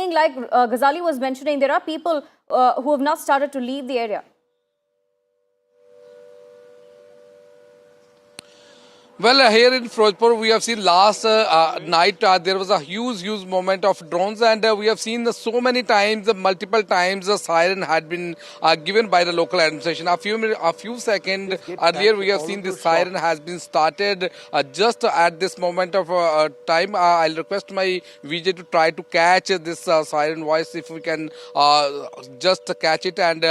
seeing, like Ghazali was mentioning, there are people who have now started to leave the area. Well, here in Firozpur, we have seen last night there was a huge moment of drones, and we have seen so many times, multiple times, the siren had been given by the local administration. A few seconds earlier, we have seen this siren has been started just at this moment of time. I'll request my VJ to try to catch this siren voice if we can just catch it and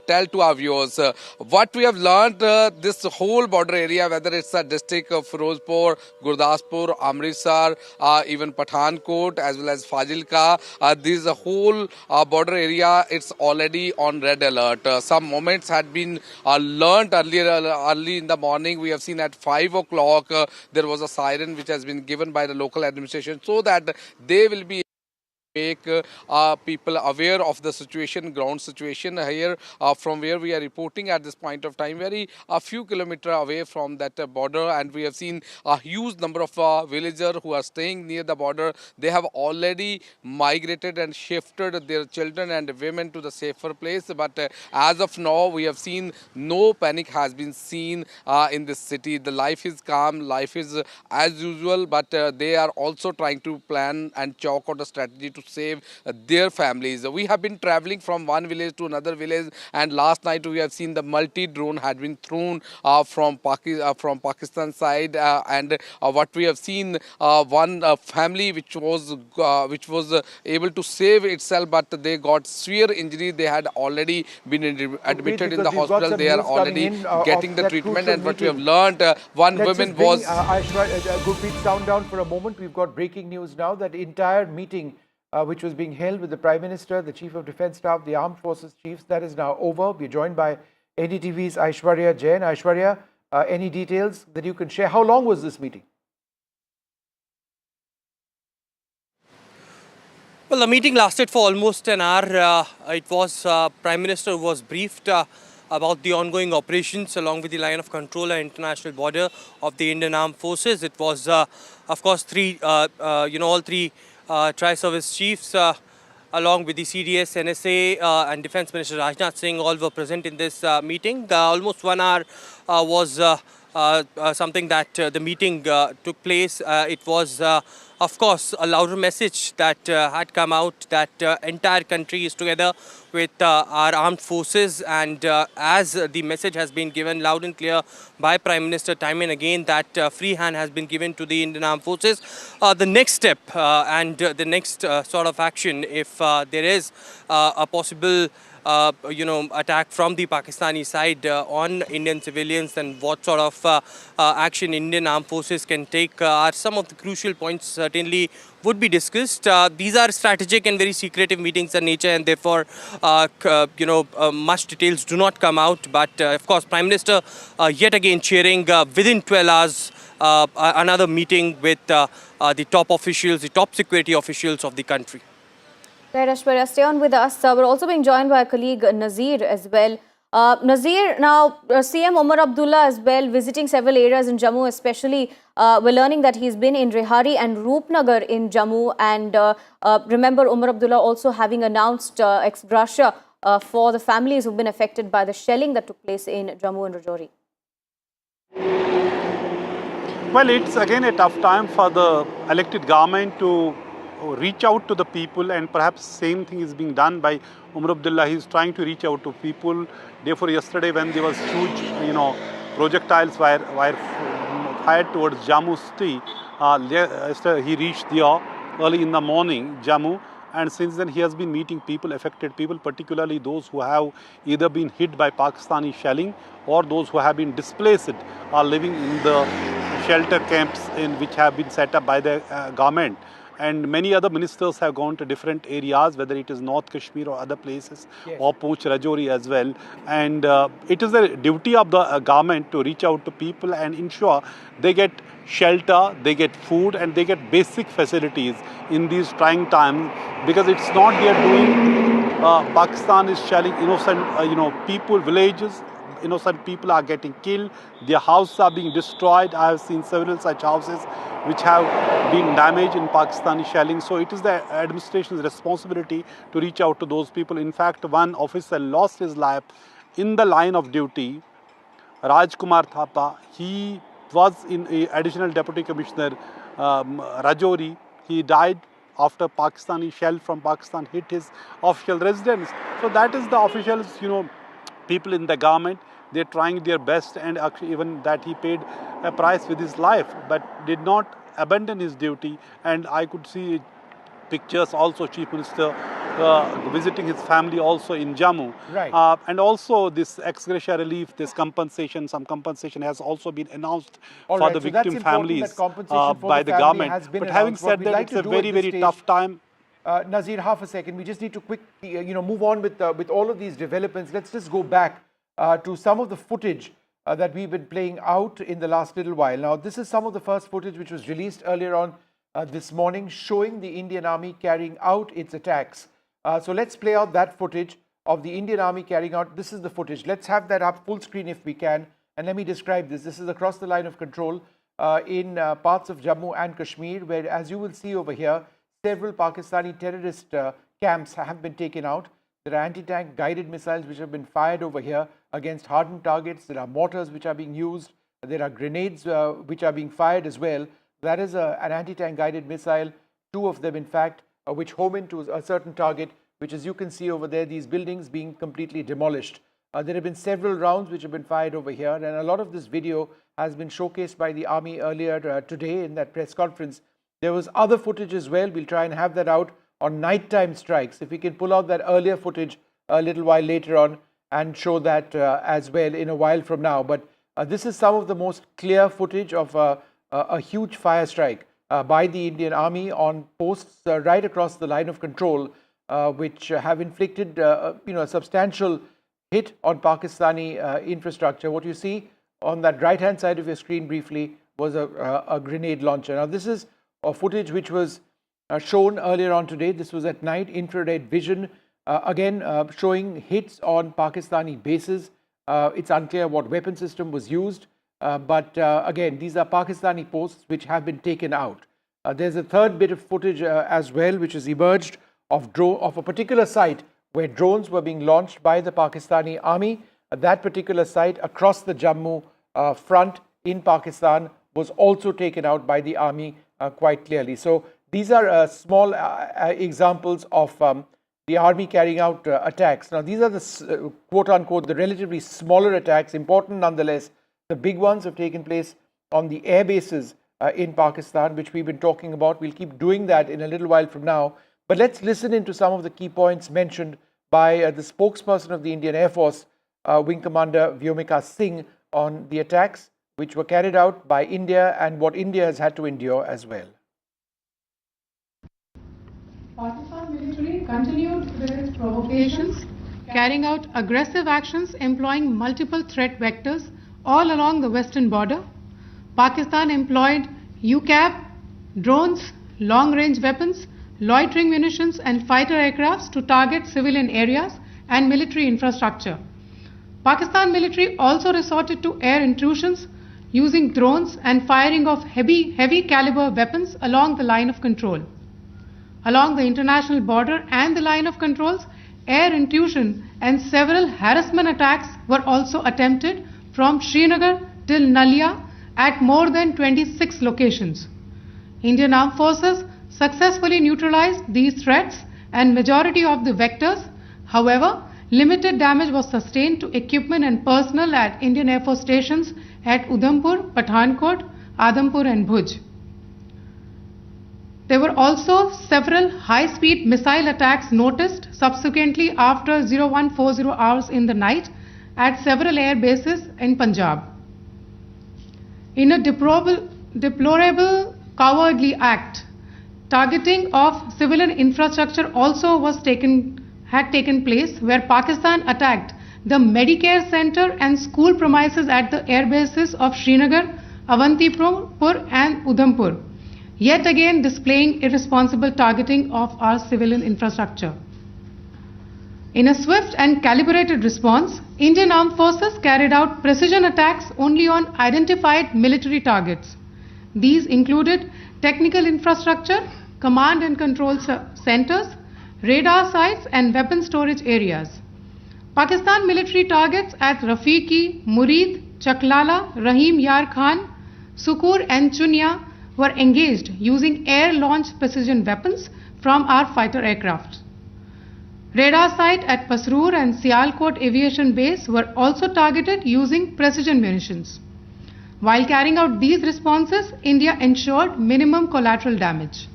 tell to our viewers what we have learned. This whole border area, whether it's a district of Firozpur, Gurdaspur, Amritsar, even Pathankot as well as Fazilka. This whole border area, it's already on red alert. Some moments had been learnt early in the morning. We have seen at 5 o'clock there was a siren which has been given by the local administration so that they will be make people aware of the situation, ground situation here from where we are reporting at this point of time, very a few kilometers away from that border, and we have seen a huge number of villagers who are staying near the border. They have already migrated and shifted their children and women to the safer place, but as of now we have seen no panic has been seen in this city. The life is calm, life is as usual, but they are also trying to plan and chalk out a strategy to save their families. We have been traveling from one village to another village, and last night we have seen the multi-drone had been thrown from Pakistan side, and what we have seen, one family which was able to save itself, but they got severe injury. They had already been admitted in the hospital. They are already getting the treatment, and what we have learned, one woman was... Gurpreet, sound down for a moment. We've got breaking news now that the entire meeting which was being held with the Prime Minister, the Chief of Defence Staff, the Armed Forces Chiefs, that is now over. We're joined by NDTV's Aishwarya Jain. Aishwarya, any details that you can share? How long was this meeting? Well, the meeting lasted for almost an hour. It was Prime Minister who was briefed about the ongoing operations along with the line of control and international border of the Indian Armed Forces. It was, of course, all three tri-service chiefs along with the CDS, NSA and Defence Minister Rajnath Singh all were present in this meeting. Almost 1 hour was something that the meeting took place. It was, of course, a louder message that had come out that entire country is together with our armed forces, and as the message has been given loud and clear by Prime Minister time and again that free hand has been given to the Indian Armed Forces. The next step and the next sort of action, if there is a possible attack from the Pakistani side on Indian civilians, and what sort of action Indian Armed Forces can take are some of the crucial points certainly would be discussed. These are strategic and very secretive meetings in nature, and therefore, much details do not come out. But of course, Prime Minister yet again chairing within 12 hours another meeting with the top officials, the top security officials of the country. Right, Aishwarya, stay on with us. We're also being joined by our colleague Nazir as well. Nazir, now CM Omar Abdullah as well visiting several areas in Jammu, especially we're learning that he's been in Rehari and Roopnagar in Jammu, and remember Omar Abdullah also having announced ex gratia for the families who've been affected by the shelling that took place in Jammu and Rajouri. Well, it's again a tough time for the elected government to reach out to the people, and perhaps same thing is being done by Omar Abdullah. He's trying to reach out to people. Therefore, yesterday when there was huge, projectiles were fired towards Jammu city, he reached there early in the morning, Jammu, and since then he has been meeting people, affected people, particularly those who have either been hit by Pakistani shelling or those who have been displaced are living in the shelter camps which have been set up by the government. And many other ministers have gone to different areas, whether it is North Kashmir or other places, or Poch, Rajouri as well. And it is the duty of the government to reach out to people and ensure they get shelter, they get food, and they get basic facilities in these trying times. Because it's not they are doing, Pakistan is shelling innocent, people, villages, innocent people are getting killed, their houses are being destroyed. I have seen several such houses which have been damaged in Pakistani shelling. So it is the administration's responsibility to reach out to those people. In fact, one officer lost his life in the line of duty. Rajkumar Thapa, he was in a additional deputy commissioner Rajouri. He died after Pakistani shell from Pakistan hit his official residence. So that is the officials, people in the government. They're trying their best, and actually even that he paid a price with his life, but did not abandon his duty. And I could see pictures also, Chief Minister visiting his family also in Jammu. Right. And also this ex gratia relief, this compensation, some compensation has also been announced All for right, the so that's victim important families that compensation for by the the family government. has been But having announced. What said we'd that, like it's to a do very, at this very stage- tough time. Nazir, half a second. We just need to quickly, move on with all of these developments. Let's just go back to some of the footage that we've been playing out in the last little while. Now, this is some of the first footage which was released earlier on this morning, showing the Indian Army carrying out its attacks. So let's play out that footage of the Indian Army carrying out. This is the footage. Let's have that up full screen if we can. And let me describe this. This is across the line of control in parts of Jammu and Kashmir, where, as you will see over here, several Pakistani terrorist camps have been taken out. There are anti-tank guided missiles which have been fired over here against hardened targets. There are mortars which are being used. There are grenades which are being fired as well. That is an anti-tank guided missile, two of them in fact, which home into a certain target, which, as you can see over there, these buildings being completely demolished. There have been several rounds which have been fired over here, and a lot of this video has been showcased by the Army earlier today in that press conference. There was other footage as well. We'll try and have that out on nighttime strikes. If we can pull out that earlier footage a little while later on and show that as well in a while from now. But this is some of the most clear footage of a huge fire strike by the Indian Army on posts right across the line of control, which have inflicted a substantial hit on Pakistani infrastructure. What you see on that right-hand side of your screen briefly was a grenade launcher. Now, this is footage which was shown earlier on today. This was at night, infrared vision, again showing hits on Pakistani bases. It's unclear what weapon system was used, but again, these are Pakistani posts which have been taken out. There's a third bit of footage as well, which has emerged of a particular site where drones were being launched by the Pakistani Army. That particular site across the Jammu front in Pakistan was also taken out by the Army quite clearly. So these are small examples of the Army carrying out attacks. Now, these are the quote-unquote the relatively smaller attacks, important nonetheless. The big ones have taken place on the air bases in Pakistan, which we've been talking about. We'll keep doing that in a little while from now. But let's listen into some of the key points mentioned by the spokesperson of the Indian Air Force, Wing Commander Vyomika Singh, on the attacks which were carried out by India and what India has had to endure as well. Pakistan military continued with its provocations, carrying out aggressive actions employing multiple threat vectors all along the western border. Pakistan employed UCAV, drones, long-range weapons, loitering munitions and fighter aircrafts to target civilian areas and military infrastructure. Pakistan military also resorted to air intrusions using drones and firing of heavy caliber weapons along the line of control. Along the international border and the line of controls, air intrusion and several harassment attacks were also attempted from Srinagar till Nalia at more than 26 locations. Indian Armed Forces successfully neutralized these threats and majority of the vectors. However, limited damage was sustained to equipment and personnel at Indian Air Force stations at Udhampur, Pathankot, Adampur and Bhuj. There were also several high-speed missile attacks noticed subsequently after 0140 hours in the night at several air bases in Punjab. In a deplorable cowardly act, targeting of civilian infrastructure also had taken place, where Pakistan attacked the Medicare Center and school premises at the air bases of Srinagar, Avantipur and Udhampur, yet again displaying irresponsible targeting of our civilian infrastructure. In a swift and calibrated response, Indian Armed Forces carried out precision attacks only on identified military targets. These included technical infrastructure, command and control centers, radar sites and weapon storage areas. Pakistan military targets at Rafiqi, Murid, Chaklala, Rahim Yar Khan, Sukur and Chunya were engaged using air-launched precision weapons from our fighter aircraft. Radar site at Pasroor and Sialkot Aviation Base were also targeted using precision munitions. While carrying out these responses, India ensured minimum collateral damage.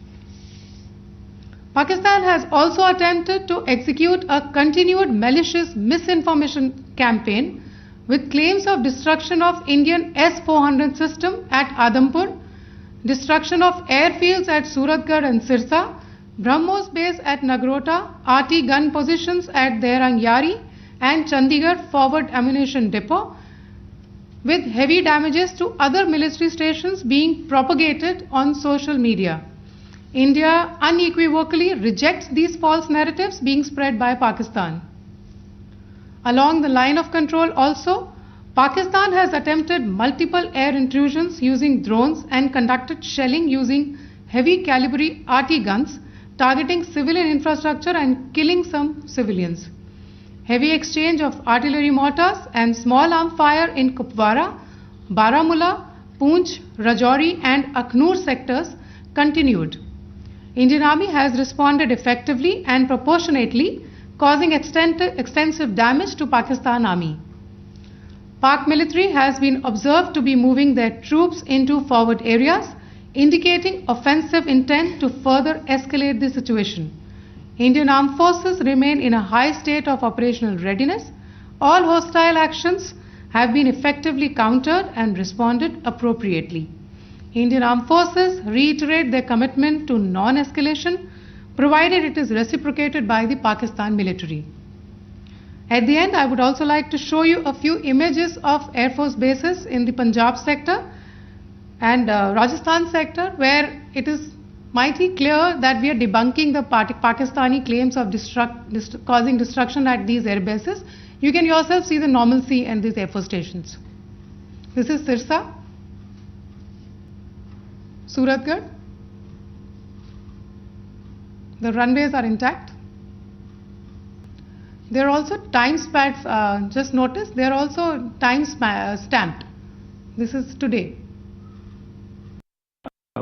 Pakistan has also attempted to execute a continued malicious misinformation campaign with claims of destruction of Indian S-400 system at Adampur, destruction of airfields at Suratgarh and Sirsa, BrahMos base at Nagrota, RT gun positions at Derang Yari and Chandigarh forward ammunition depot, with heavy damages to other military stations being propagated on social media. India unequivocally rejects these false narratives being spread by Pakistan. Along the line of control also, Pakistan has attempted multiple air intrusions using drones and conducted shelling using heavy caliber RT guns, targeting civilian infrastructure and killing some civilians. Heavy exchange of artillery mortars and small arm fire in Kupwara, Baramulla, Poonch, Rajouri and Akhnur sectors continued. Indian Army has responded effectively and proportionately, causing extensive damage to Pakistan Army. Pak military has been observed to be moving their troops into forward areas, indicating offensive intent to further escalate the situation. Indian Armed Forces remain in a high state of operational readiness. All hostile actions have been effectively countered and responded appropriately. Indian Armed Forces reiterate their commitment to non-escalation, provided it is reciprocated by the Pakistan military. At the end, I would also like to show you a few images of Air Force bases in the Punjab sector and Rajasthan sector, where it is mighty clear that we are debunking the Pakistani claims of causing destruction at these air bases. You can yourself see the normalcy in these Air Force stations. This is Sirsa, Suratgarh. The runways are intact. They are also time stamped. Just notice they are also time stamped. This is today.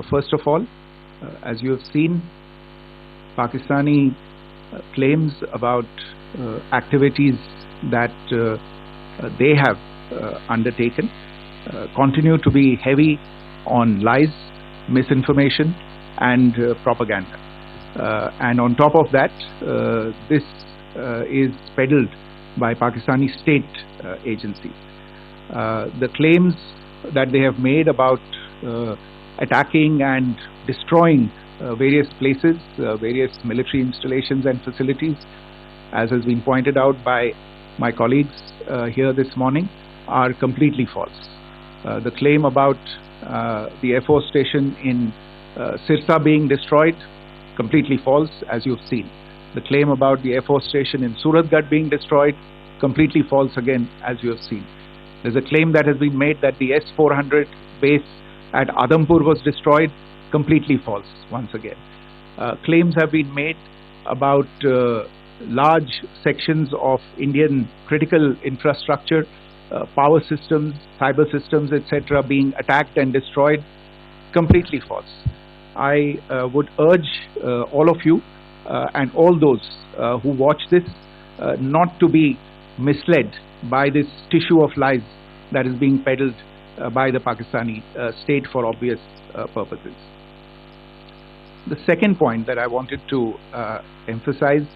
First of all, as you have seen, Pakistani claims about activities that they have undertaken continue to be heavy on lies, misinformation and propaganda. And on top of that, this is peddled by Pakistani state agencies. The claims that they have made about attacking and destroying various places, various military installations and facilities, as has been pointed out by my colleagues here this morning, are completely false. The claim about the Air Force station in Sirsa being destroyed, completely false, as you've seen. The claim about the Air Force station in Suratgarh being destroyed, completely false again, as you have seen. There's a claim that has been made that the S-400 base at Adampur was destroyed, completely false once again. Claims have been made about large sections of Indian critical infrastructure, power systems, cyber systems, etc. being attacked and destroyed, completely false. I would urge all of you and all those who watch this not to be misled by this tissue of lies that is being peddled by the Pakistani state for obvious purposes. The second point that I wanted to emphasize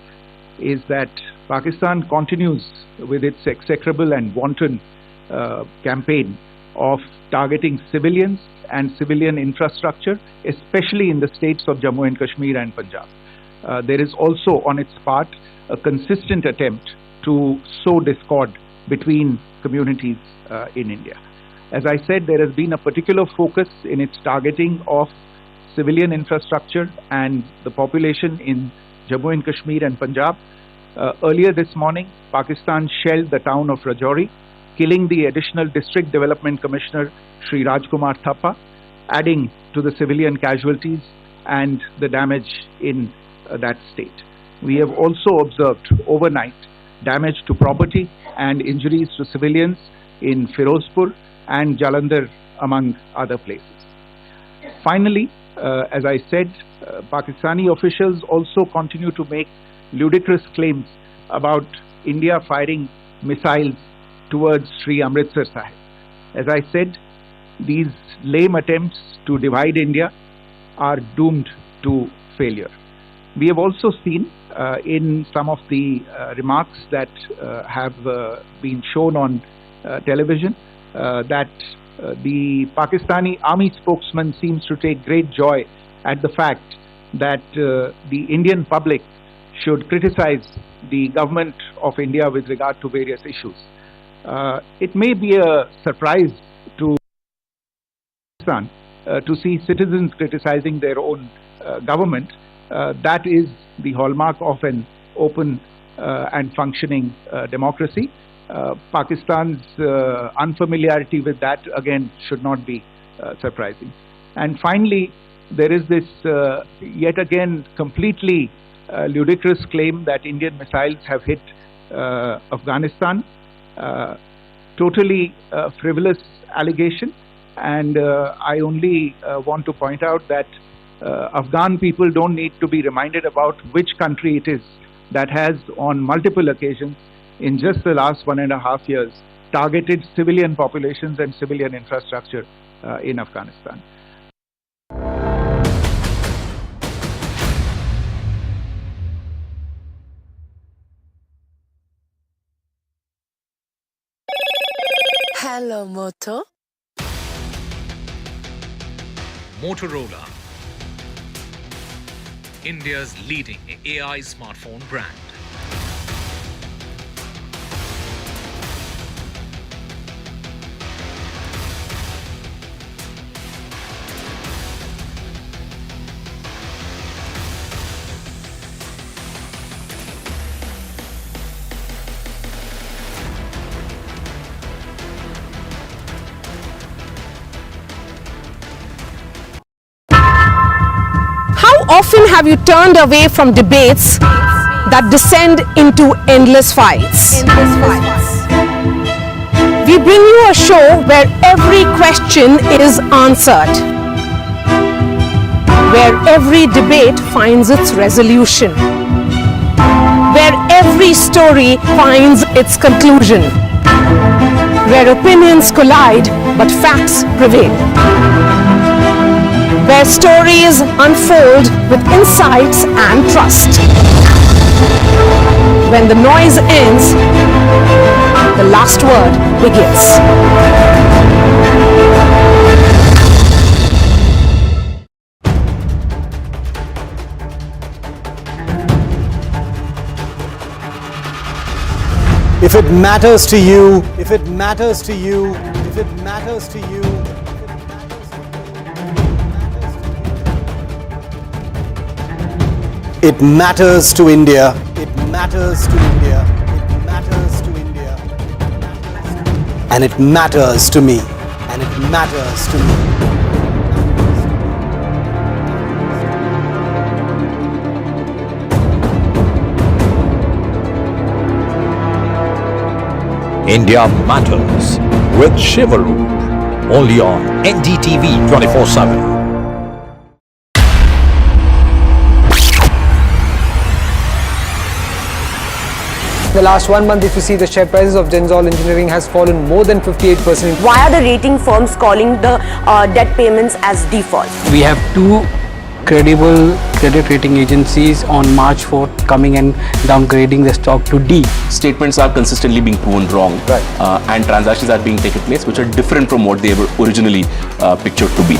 is that Pakistan continues with its execrable and wanton campaign of targeting civilians and civilian infrastructure, especially in the states of Jammu and Kashmir and Punjab. There is also on its part a consistent attempt to sow discord between communities in India. As I said, there has been a particular focus in its targeting of civilian infrastructure and the population in Jammu and Kashmir and Punjab Earlier this morning, Pakistan shelled the town of Rajouri, killing the additional District Development Commissioner, Shri Rajkumar Thappa, adding to the civilian casualties and the damage in that state. We have also observed overnight damage to property and injuries to civilians in Firozpur and Jalandhar, among other places. Finally, as I said, Pakistani officials also continue to make ludicrous claims about India firing missiles towards Sri Amritsar Sahib. As I said, these lame attempts to divide India are doomed to failure. We have also seen in some of the remarks that have been shown on television that the Pakistani army spokesman seems to take great joy at the fact that the Indian public should criticize the government of India with regard to various issues. It may be a surprise to Pakistan to see citizens criticizing their own government. That is the hallmark of an open and functioning democracy. Pakistan's unfamiliarity with that, again, should not be surprising. And finally, there is this yet again completely ludicrous claim that Indian missiles have hit Afghanistan. Totally frivolous allegation, and I only want to point out that Afghan people don't need to be reminded about which country it is that has on multiple occasions in just the last 1.5 years targeted civilian populations and civilian infrastructure in Afghanistan. Hello, Moto. Motorola, India's leading AI smartphone brand. Often have you turned away from debates that descend into endless fights? We bring you a show where every question is answered, where every debate finds its resolution, where every story finds its conclusion, where opinions collide but facts prevail, where stories unfold with insights and trust. When the noise ends, the last word begins. If it matters to you, if it matters to you, if it matters to you, it matters to India. It matters to India. It matters to India. And it matters to me. And it matters to me. India Matters with Shivaroop, only on NDTV 24/7. The last 1 month, if you see, the share prices of Genzol Engineering has fallen more than 58%. Why are the rating firms calling the debt payments as default? We have two credible credit rating agencies on March 4th coming and downgrading the stock to D. Statements are consistently being proven wrong, and transactions are being taken place which are different from what they were originally pictured to be.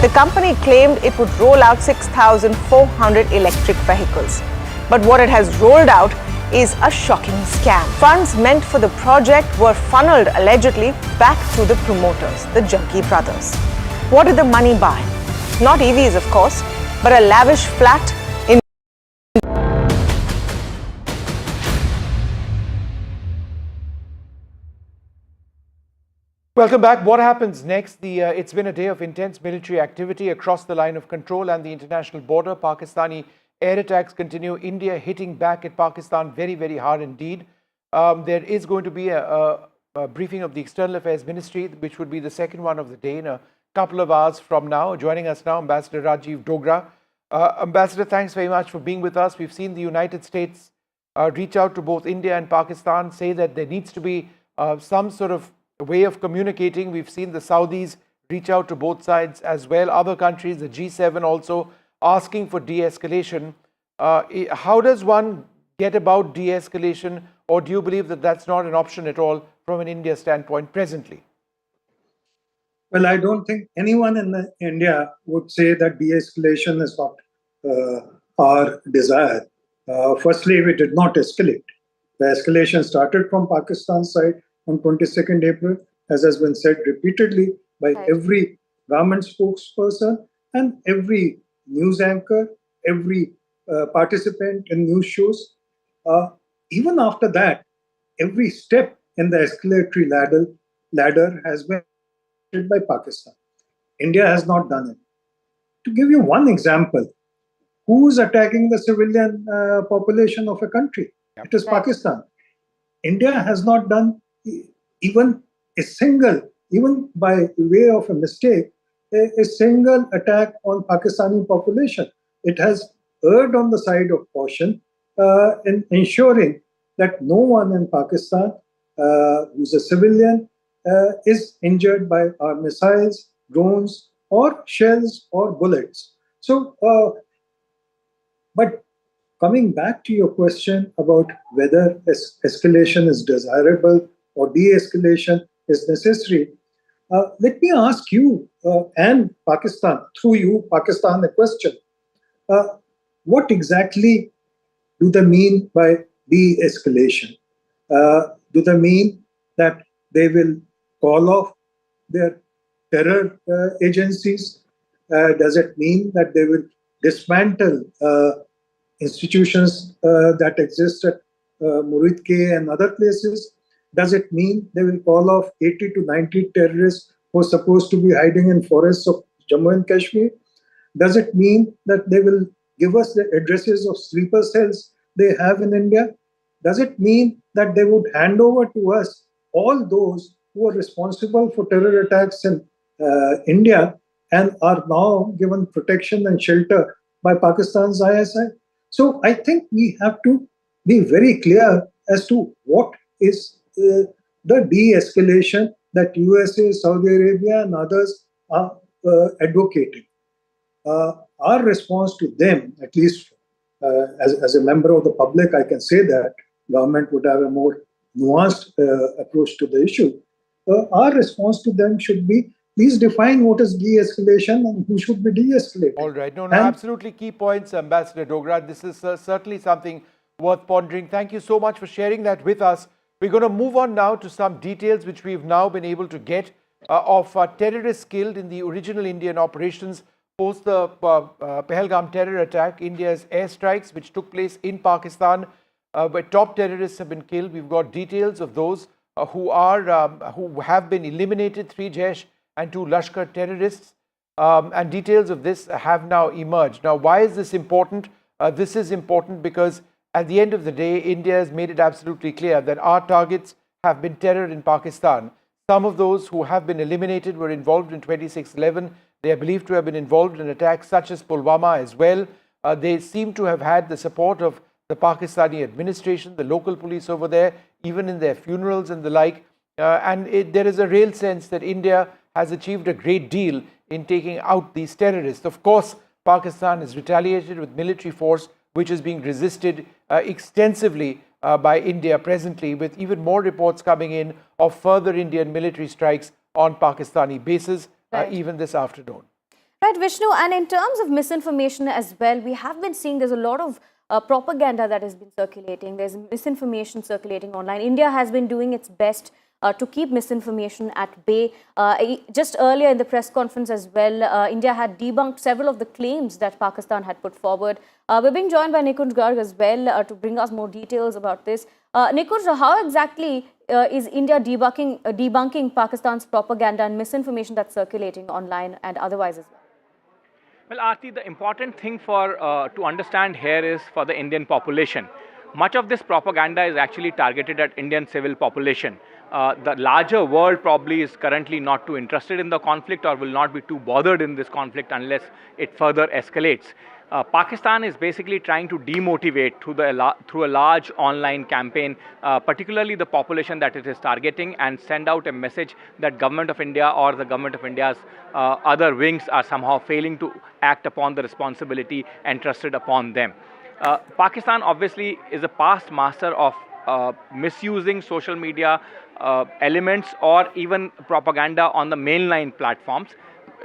The company claimed it would roll out 6,400 electric vehicles. But what it has rolled out is a shocking scam. Funds meant for the project were funneled allegedly back to the promoters, the Junkie brothers. What did the money buy? Not EVs, of course, but a lavish flat in Welcome back. What happens next? It's been a day of intense military activity across the line of control and the international border. Pakistani air attacks continue. India hitting back at Pakistan very, very hard indeed. There is going to be a briefing of the External Affairs Ministry, which would be the second one of the day in a couple of hours from now. Joining us now, Ambassador Rajiv Dogra. Ambassador, thanks very much for being with us. We've seen the United States reach out to both India and Pakistan, say that there needs to be some sort of way of communicating. We've seen the Saudis reach out to both sides as well. Other countries, the G7 also asking for de-escalation. How does one get about de-escalation, or do you believe that that's not an option at all from an India standpoint presently? Well, I don't think anyone in India would say that de-escalation is not our desire. Firstly, we did not escalate. The escalation started from Pakistan's side on 22nd April, as has been said repeatedly by every government spokesperson and every news anchor, every participant in news shows. Even after that, every step in the escalatory ladder has been by Pakistan. India has not done it. To give you one example, who is attacking the civilian population of a country? It is Pakistan. India has not done even a single, even by way of a mistake, a single attack on Pakistani population. It has erred on the side of caution in ensuring that no one in Pakistan who's a civilian is injured by our missiles, drones, or shells or bullets. So, but coming back to your question about whether escalation is desirable or de-escalation is necessary, let me ask you and Pakistan, through you, Pakistan, a question. What exactly do they mean by de-escalation? Do they mean that they will call off their terror agencies? Does it mean that they will dismantle institutions that exist at Muridke and other places? Does it mean they will call off 80 to 90 terrorists who are supposed to be hiding in forests of Jammu and Kashmir? Does it mean that they will give us the addresses of sleeper cells they have in India? Does it mean that they would hand over to us all those who are responsible for terror attacks in India and are now given protection and shelter by Pakistan's ISI? So I think we have to be very clear as to what is the de-escalation that USA, Saudi Arabia and others are advocating. Our response to them, at least as a member of the public, I can say that government would have a more nuanced approach to the issue. Our response to them should be, please define what is de-escalation and who should be de-escalated. All right. No, absolutely key points, Ambassador Dogra. This is certainly something worth pondering. Thank you so much for sharing that with us. We're going to move on now to some details which we've now been able to get of terrorists killed in the original Indian operations post the Pahalgam terror attack, India's airstrikes which took place in Pakistan, where top terrorists have been killed. We've got details of those who have been eliminated, 3 Jaish and 2 Lashkar terrorists, and details of this have now emerged. Now, why is this important? This is important because at the end of the day, India has made it absolutely clear that our targets have been terror in Pakistan. Some of those who have been eliminated were involved in 26/11. They are believed to have been involved in attacks such as Pulwama as well. They seem to have had the support of the Pakistani administration, the local police over there, even in their funerals and the like. There is a real sense that India has achieved a great deal in taking out these terrorists. Of course, Pakistan has retaliated with military force, which is being resisted extensively by India presently, with even more reports coming in of further Indian military strikes on Pakistani bases, even this afternoon. Right, Vishnu, and in terms of misinformation as well, we have been seeing there's a lot of propaganda that has been circulating. There's misinformation circulating online. India has been doing its best to keep misinformation at bay. Just earlier in the press conference as well, India had debunked several of the claims that Pakistan had put forward. We're being joined by Nikunj Garg as well to bring us more details about this. Nikunj, how exactly is India debunking Pakistan's propaganda and misinformation that's circulating online and otherwise as well? Well, Aarti, the important thing to understand here is for the Indian population. Much of this propaganda is actually targeted at Indian civil population. The larger world probably is currently not too interested in the conflict or will not be too bothered in this conflict unless it further escalates. Pakistan is basically trying to demotivate through a large online campaign, particularly the population that it is targeting, and send out a message that Government of India or the Government of India's other wings are somehow failing to act upon the responsibility entrusted upon them. Pakistan obviously is a past master of misusing social media elements or even propaganda on the mainline platforms.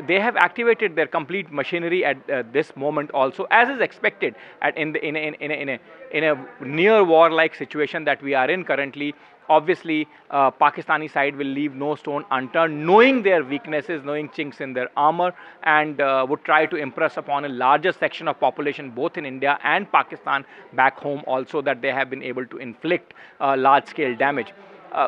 They have activated their complete machinery at this moment also, as is expected in a near war-like situation that we are in currently. Obviously, Pakistani side will leave no stone unturned, knowing their weaknesses, knowing chinks in their armor, and would try to impress upon a larger section of population, both in India and Pakistan back home also, that they have been able to inflict large-scale damage.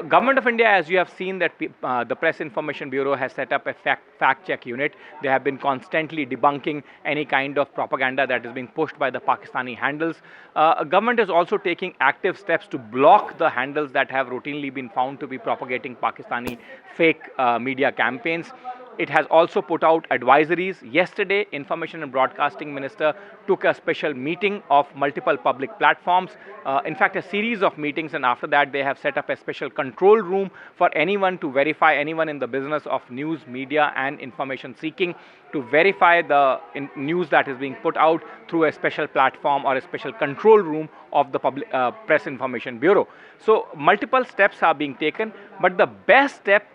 Government of India, as you have seen, that the Press Information Bureau has set up a fact-check unit. They have been constantly debunking any kind of propaganda that is being pushed by the Pakistani handles. Government is also taking active steps to block the handles that have routinely been found to be propagating Pakistani fake media campaigns. It has also put out advisories. Yesterday, Information and Broadcasting Minister took a special meeting of multiple public platforms. In fact, a series of meetings, and after that they have set up a special control room for anyone to verify, anyone in the business of news, media and information seeking, to verify the news that is being put out through a special platform or a special control room of the Press Information Bureau. So multiple steps are being taken, but the best step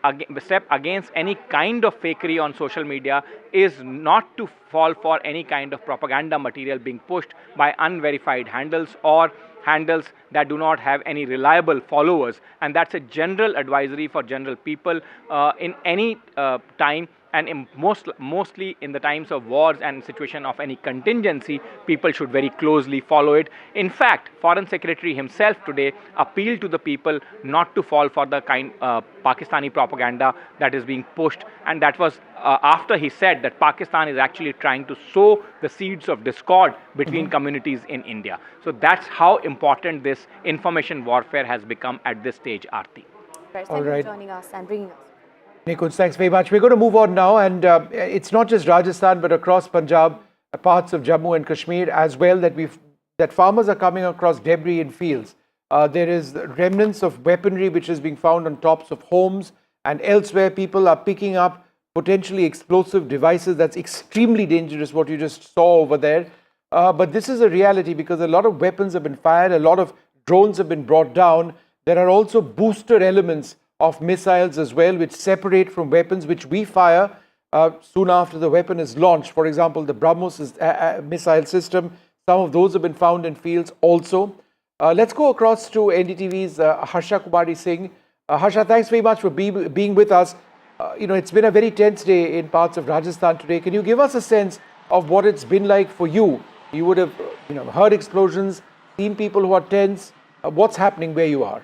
against any kind of fakery on social media is not to fall for any kind of propaganda material being pushed by unverified handles or handles that do not have any reliable followers. And that's a general advisory for general people in any time. And mostly in the times of wars and situation of any contingency, people should very closely follow it. In fact, Foreign Secretary himself today appealed to the people not to fall for the kind Pakistani propaganda that is being pushed. And that was after he said that Pakistan is actually trying to sow the seeds of discord between communities in India. So that's how important this information warfare has become at this stage, Aarti. Thank you for joining us and bringing us. Nikunj, thanks very much. We're going to move on now, and it's not just Rajasthan, but across Punjab, parts of Jammu and Kashmir as well, that farmers are coming across debris in fields. There is remnants of weaponry which is being found on tops of homes, and elsewhere people are picking up potentially explosive devices. That's extremely dangerous, what you just saw over there. But this is a reality because a lot of weapons have been fired, a lot of drones have been brought down. There are also booster elements of missiles as well, which separate from weapons which we fire soon after the weapon is launched. For example, the BrahMos missile system, some of those have been found in fields also. Let's go across to NDTV's Harsha Kumari Singh. Harsha, thanks very much for being with us. It's been a very tense day in parts of Rajasthan today. Can you give us a sense of what it's been like for you? You would have heard explosions, seen people who are tense. What's happening where you are?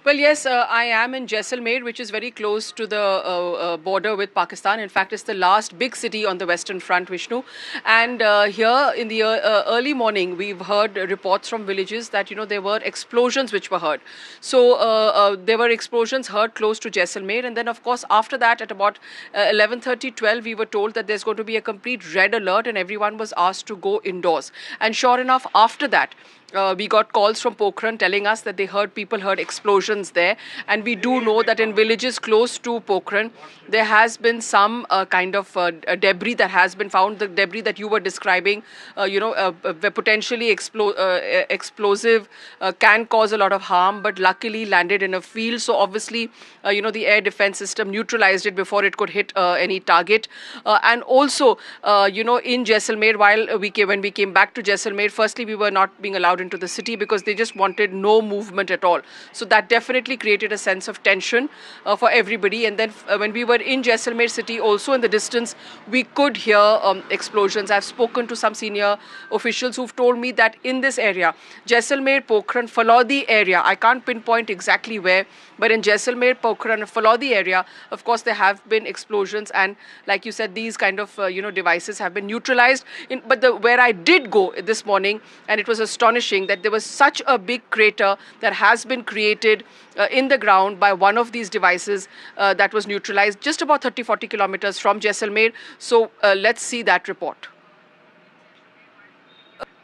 Well, yes, I am in Jaisalmer, which is very close to the border with Pakistan. In fact, it's the last big city on the Western Front, Vishnu. And here in the early morning, we've heard reports from villages that, there were explosions which were heard. So there were explosions heard close to Jaisalmer. And then, of course, after that, at about 11:30, 12, we were told that there's going to be a complete red alert and everyone was asked to go indoors. And sure enough, after that, we got calls from Pokhran telling us that people heard explosions there. And we do know that in villages close to Pokhran, there has been some kind of debris that has been found. The debris that you were describing, potentially explosive, can cause a lot of harm, but luckily landed in a field. So obviously, the air defense system neutralized it before it could hit any target. And also, in Jaisalmer, when we came back to Jaisalmer, firstly, we were not being allowed allowed into the city because they just wanted no movement at all. So that definitely created a sense of tension for everybody. And then when we were in Jaisalmer city, also in the distance, we could hear explosions. I've spoken to some senior officials who've told me that in this area, Jaisalmer, Pokhran, Falodi area, I can't pinpoint exactly where, but in Jaisalmer, Pokhran, Falodi area, of course, there have been explosions, and like you said, these kind of devices have been neutralized. But where I did go this morning, and it was astonishing that there was such a big crater that has been created in the ground by one of these devices that was neutralized just about 30-40 kilometers from Jaisalmer. So let's see that report.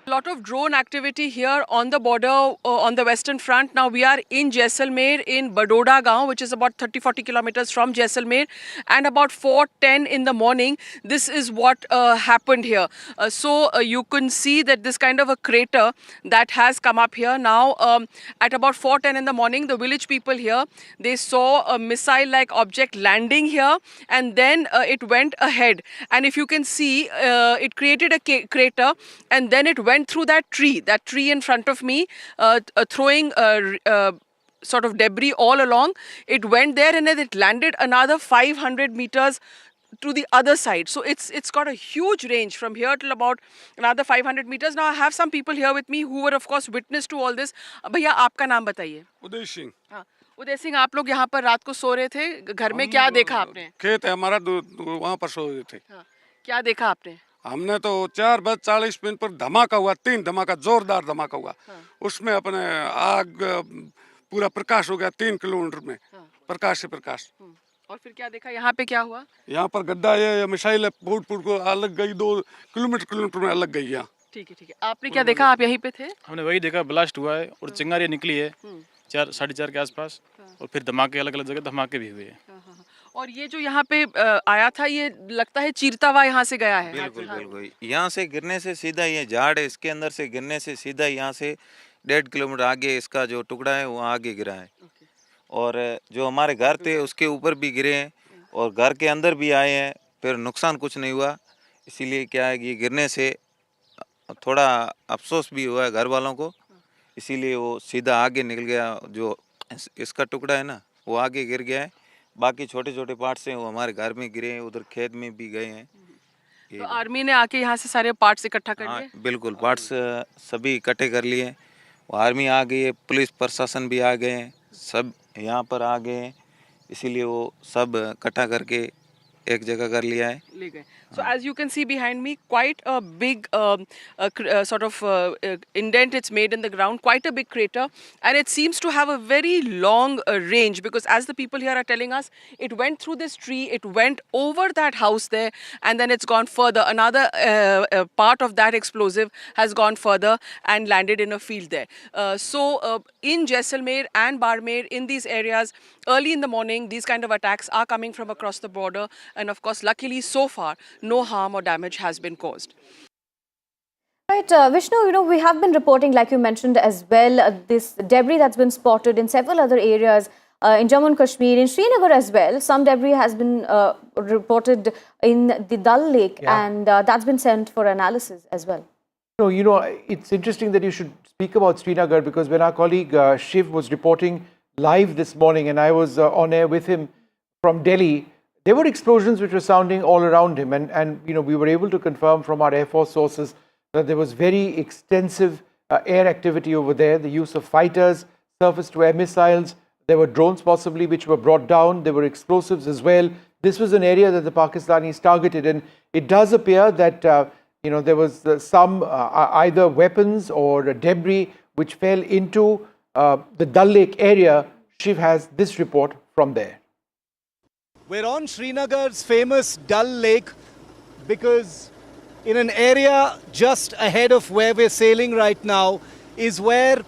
A lot of drone activity here on the border on the western front. Now we are in Jaisalmer in Badoda Gaon, which is about 30-40 kilometers from Jaisalmer, and about 4:10 in the morning, this is what happened here. So you can see that this kind of a crater that has come up here. Now at about 4:10 in the morning, the village people here, they saw a missile-like object landing here, and then it went ahead. And if you can see, it created a crater, and then it went through that tree in front of me, throwing sort of debris all along. It went there and then it landed another 500 meters to the other side. So it's got a huge range from here till about another 500 meters. Now I have some people here with me who were of course witness to all this. भैया आपका नाम बताइए. उदय सिंह. हाँ, उदय सिंह, आप लोग यहाँ पर रात को सो रहे थे, घर में क्या देखा आपने? खेत है हमारा, वहाँ पर सो रहे थे. हाँ, क्या देखा आपने? हमने तो 4:40 पर धमाका हुआ, 3 धमाका, जोरदार धमाका हुआ. उसमें अपने आग पूरा प्रकाश हो गया 3 किलोमीटर में. प्रकाश से प्रकाश. और फिर क्या देखा? यहाँ पे क्या हुआ? यहाँ पर गड्ढा ये मिसाइल फूट को अलग गई, 2 किलोमीटर में अलग गई यहाँ. ठीक है. आपने क्या देखा? आप यहीं पे थे? हमने वही देखा, ब्लास्ट हुआ है और चिंगारियाँ निकली है 4-4:30 के आसपास, और फिर धमाके अलग अलग जगह धमाके भी हुए हैं. और ये जो यहाँ पे आया था, ये लगता है चीरता हुआ यहाँ से गया है. बिल्कुल. यहाँ से गिरने से सीधा, ये झाड़ है इसके अंदर से गिरने से सीधा यहाँ से 1.5 किलोमीटर आगे इसका जो टुकड़ा है वो आगे गिरा है. और जो हमारे घर थे उसके ऊपर भी गिरे हैं और घर के अंदर भी आए हैं, फिर नुकसान कुछ नहीं हुआ. इसीलिए क्या है कि गिरने से थोड़ा अफसोस भी हुआ है घर वालों को, इसीलिए वो सीधा आगे निकल गया. जो इसका टुकड़ा है ना, वो आगे गिर गया है. बाकी छोटे छोटे पार्ट्स हैं वो हमारे घर में गिरे हैं, उधर खेत में भी गए हैं. तो आर्मी ने आके यहाँ से सारे पार्ट्स इकट्ठा कर लिए? बिल्कुल, पार्ट्स सभी इकट्ठे कर लिए. वो आर्मी आ गई है, पुलिस प्रशासन भी आ गए हैं, सब यहाँ पर आ गए हैं. इसीलिए वो सब इकट्ठा करके एक जगह कर लिया है. ले गए. So as you can see behind me, quite a big sort of indent it's made in the ground, quite a big crater, and it seems to have a very long range, because as the people here are telling us, it went through this tree, it went over that house there, and then it's gone further. Another part of that explosive has gone further and landed in a field there. So in Jaisalmer and Barmer, in these areas, early in the morning, these kind of attacks are coming from across the border, and of course, luckily so far, no harm or damage has been caused. Right, Vishnu, we have been reporting, like you mentioned as well, this debris that's been spotted in several other areas in Jammu and Kashmir, in Srinagar as well. Some debris has been reported in the Dal Lake, and that's been sent for analysis as well. It's interesting that you should speak about Srinagar, because when our colleague Shiv was reporting live this morning and I was on air with him from Delhi, there were explosions which were sounding all around him, and we were able to confirm from our Air Force sources that there was very extensive air activity over there, the use of fighters, surface-to-air missiles. There were drones possibly which were brought down. There were explosives as well. This was an area that the Pakistanis targeted, and it does appear that there was some either weapons or debris which fell into the Dal Lake area. Shiv has this report from there. We're on Srinagar's famous Dal Lake, because in an area just ahead of where we're sailing right now is where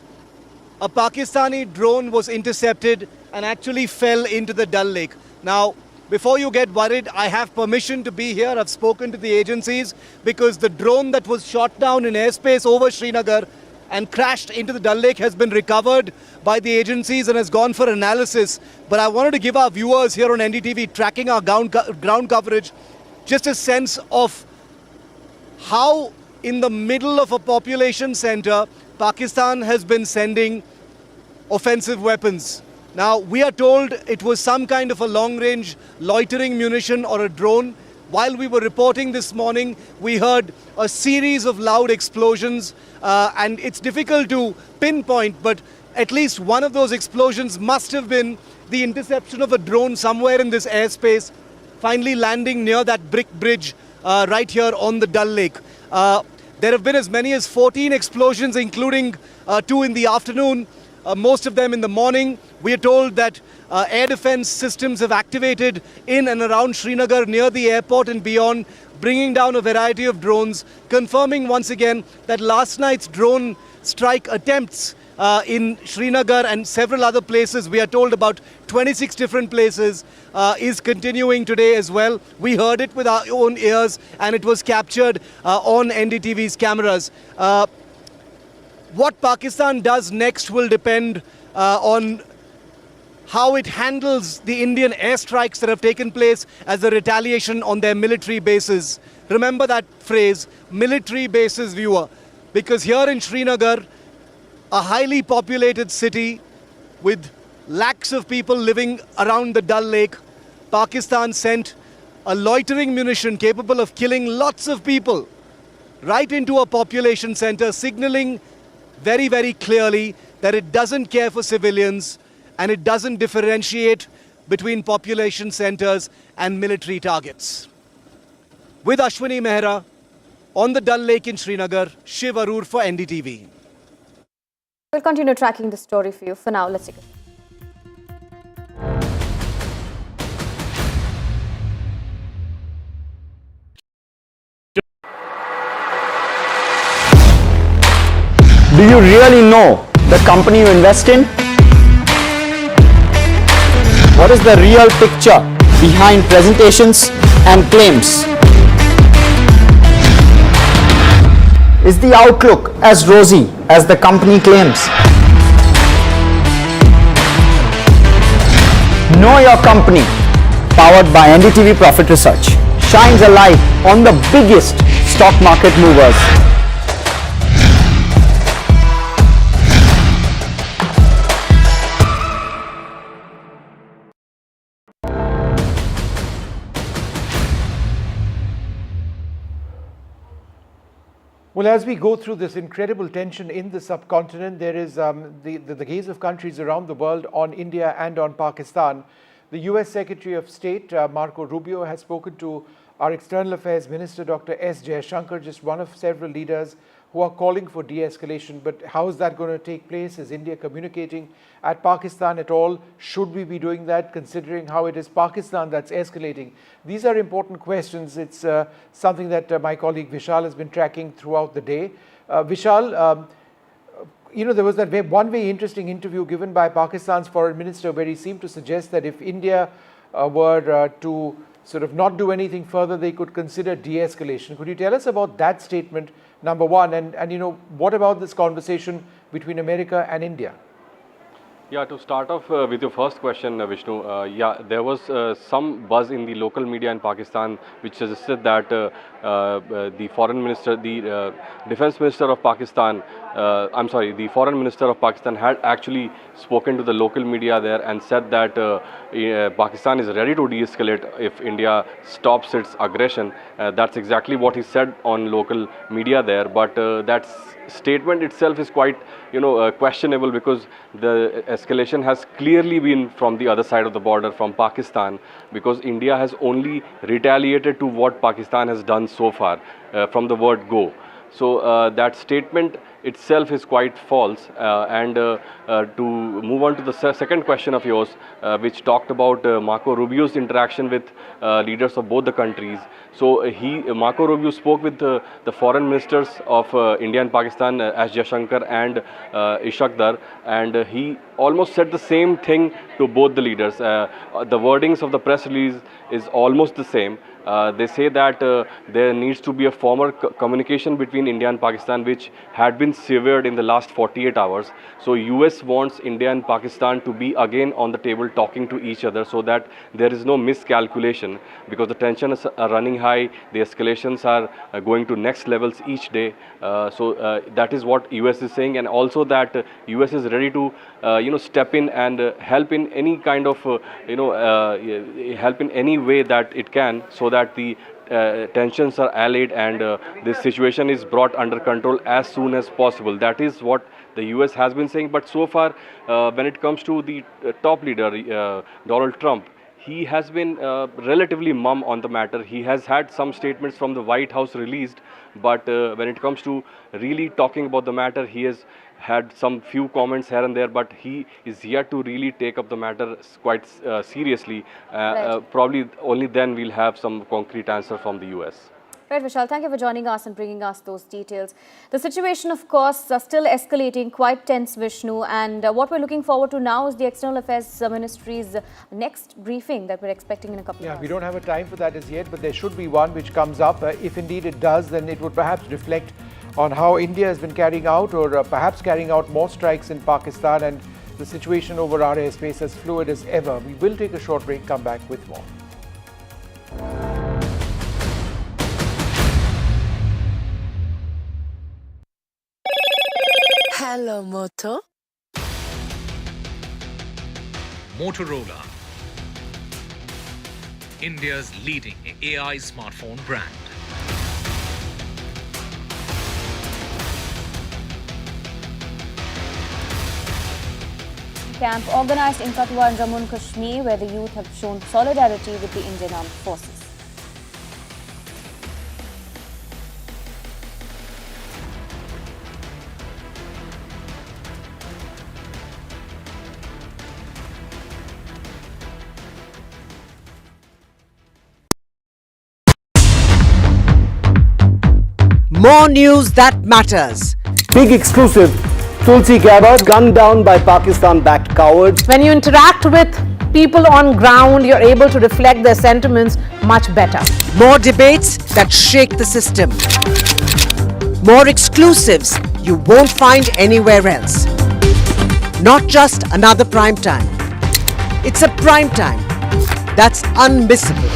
a Pakistani drone was intercepted and actually fell into the Dal Lake. Now, before you get worried, I have permission to be here. I've spoken to the agencies, because the drone that was shot down in airspace over Srinagar and crashed into the Dal Lake has been recovered by the agencies and has gone for analysis. But I wanted to give our viewers here on NDTV tracking our ground coverage just a sense of how in the middle of a population center Pakistan has been sending offensive weapons. Now, we are told it was some kind of a long-range loitering munition or a drone. While we were reporting this morning, we heard a series of loud explosions, and it's difficult to pinpoint, but at least one of those explosions must have been the interception of a drone somewhere in this airspace, finally landing near that brick bridge right here on the Dal Lake. There have been as many as 14 explosions, including 2 in the afternoon, most of them in the morning. We are told that air defense systems have activated in and around Srinagar near the airport and beyond, bringing down a variety of drones, confirming once again that last night's drone strike attempts in Srinagar and several other places, we are told about 26 different places, is continuing today as well. We heard it with our own ears and it was captured on NDTV's cameras. What Pakistan does next will depend on how it handles the Indian airstrikes that have taken place as a retaliation on their military bases. Remember that phrase, military bases, viewer, because here in Srinagar, a highly populated city with lakhs of people living around the Dal Lake, Pakistan sent a loitering munition capable of killing lots of people right into a population center, signaling very, very clearly that it doesn't care for civilians and it doesn't differentiate between population centers and military targets. With Ashwini Mehra on the Dal Lake in Srinagar, Shiv Arur for NDTV. We'll continue tracking the story for you. For now, let's take a Do you really know the company you invest in? What is the real picture behind presentations and claims? Is the outlook as rosy as the company claims? Know Your Company, powered by NDTV Profit Research, shines a light on the biggest stock market movers. Well, as we go through this incredible tension in the subcontinent, there is the gaze of countries around the world on India and on Pakistan. The US Secretary of State, Marco Rubio, has spoken to our External Affairs Minister, Dr. S. Jaishankar, just one of several leaders who are calling for de-escalation. But how is that going to take place? Is India communicating at Pakistan at all? Should we be doing that, considering how it is Pakistan that's escalating? These are important questions. It's something that my colleague Vishal has been tracking throughout the day. Vishal, there was that one very interesting interview given by Pakistan's foreign minister where he seemed to suggest that if India were to sort of not do anything further, they could consider de-escalation. Could you tell us about that statement, number one, and what about this conversation between America and India? Yeah, to start off with your first question, Vishnu, there was some buzz in the local media in Pakistan which suggested that the foreign minister, the defense minister of Pakistan, the foreign minister of Pakistan had actually spoken to the local media there and said that Pakistan is ready to de-escalate if India stops its aggression. That's exactly what he said on local media there, but that statement itself is quite questionable, because the escalation has clearly been from the other side of the border, from Pakistan, because India has only retaliated to what Pakistan has done so far from the word go. So that statement itself is quite false. To move on to the second question of yours, which talked about Marco Rubio's interaction with leaders of both the countries. So Marco Rubio spoke with the foreign ministers of India and Pakistan, S. Jaishankar and Ishaq Dar, and he almost said the same thing to both the leaders. The wordings of the press release is almost the same. They say that there needs to be a formal communication between India and Pakistan, which had been severed in the last 48 hours. So US wants India and Pakistan to be again on the table talking to each other, so that there is no miscalculation, because the tensions are running high, the escalations are going to next levels each day. So that is what US is saying, and also that US is ready to step in and help in any kind of help in any way that it can, so that the tensions are allayed and this situation is brought under control as soon as possible. That is what the US has been saying. But so far, when it comes to the top leader, Donald Trump, he has been relatively mum on the matter. He has had some statements from the White House released, but when it comes to really talking about the matter, he has had some few comments here and there, but he is yet to really take up the matter quite seriously. Probably only then we'll have some concrete answer from the US. Right, Vishal, thank you for joining us and bringing us those details. The situation, of course, is still escalating, quite tense, Vishnu, and what we're looking forward to now is the External Affairs Ministry's next briefing that we're expecting in a couple of hours. We don't have a time for that as yet, but there should be one which comes up. If indeed it does, then it would perhaps reflect on how India has been carrying out, or perhaps carrying out more strikes in Pakistan, and the situation over our airspace as fluid as ever. We will take a short break, come back with more. Hello, Moto. Motorola, India's leading AI smartphone brand. Camp organized in Katwa and Jammu and Kashmir, where the youth have shown solidarity with the Indian Armed Forces. More news that matters. Big exclusive. Tulsi Gabbard gunned down by Pakistan-backed cowards. When you interact with people on ground, you're able to reflect their sentiments much better. More debates that shake the system. More exclusives you won't find anywhere else. Not just another prime time. It's a prime time that's unmissable.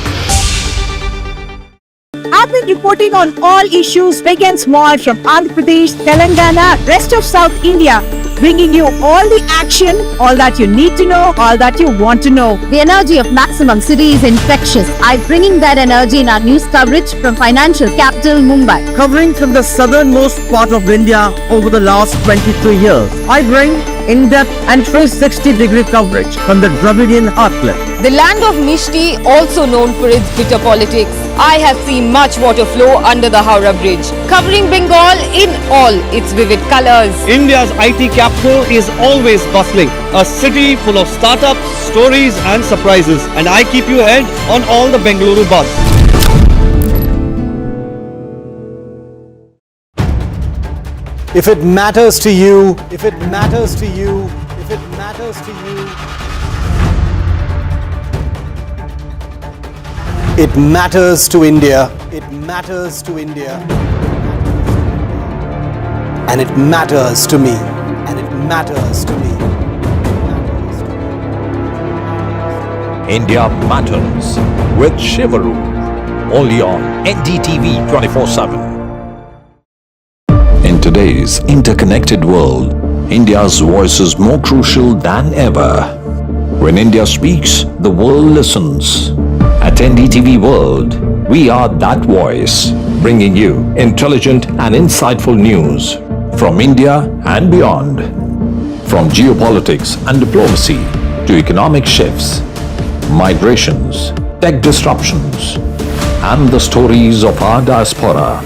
I've been reporting on all issues big and small from Andhra Pradesh, Telangana, rest of South India, bringing you all the action, all that you need to know, all that you want to know. The energy of Maximum City is infectious. I'm bringing that energy in our news coverage from financial capital Mumbai. Covering from the southernmost part of India over the last 23 years, I bring in-depth and 360-degree coverage from the Dravidian heartland. The land of Mishti, also known for its bitter politics. I have seen much water flow under the Howrah Bridge, covering Bengal in all its vivid colors. India's IT capital is always bustling, a city full of startups, stories and surprises. And I keep you ahead on all the Bengaluru buzz. If it matters to you, if it matters to you, if it matters to you, it matters to India. It matters to India. And it matters to me. And it matters to me. India Matters with Shivaru. Only on NDTV 24/7. In today's interconnected world, India's voice is more crucial than ever. When India speaks, the world listens. At NDTV World, we are that voice, bringing you intelligent and insightful news from India and beyond. From geopolitics and diplomacy to economic shifts, migrations, tech disruptions, and the stories of our diaspora.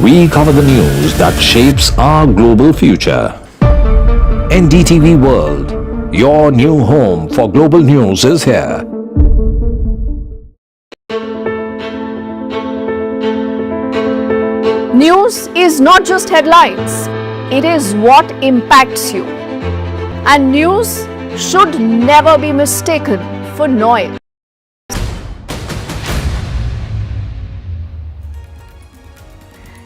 We cover the news that shapes our global future. NDTV World, your new home for global news is here. News is not just headlines, it is what impacts you. And news should never be mistaken for noise.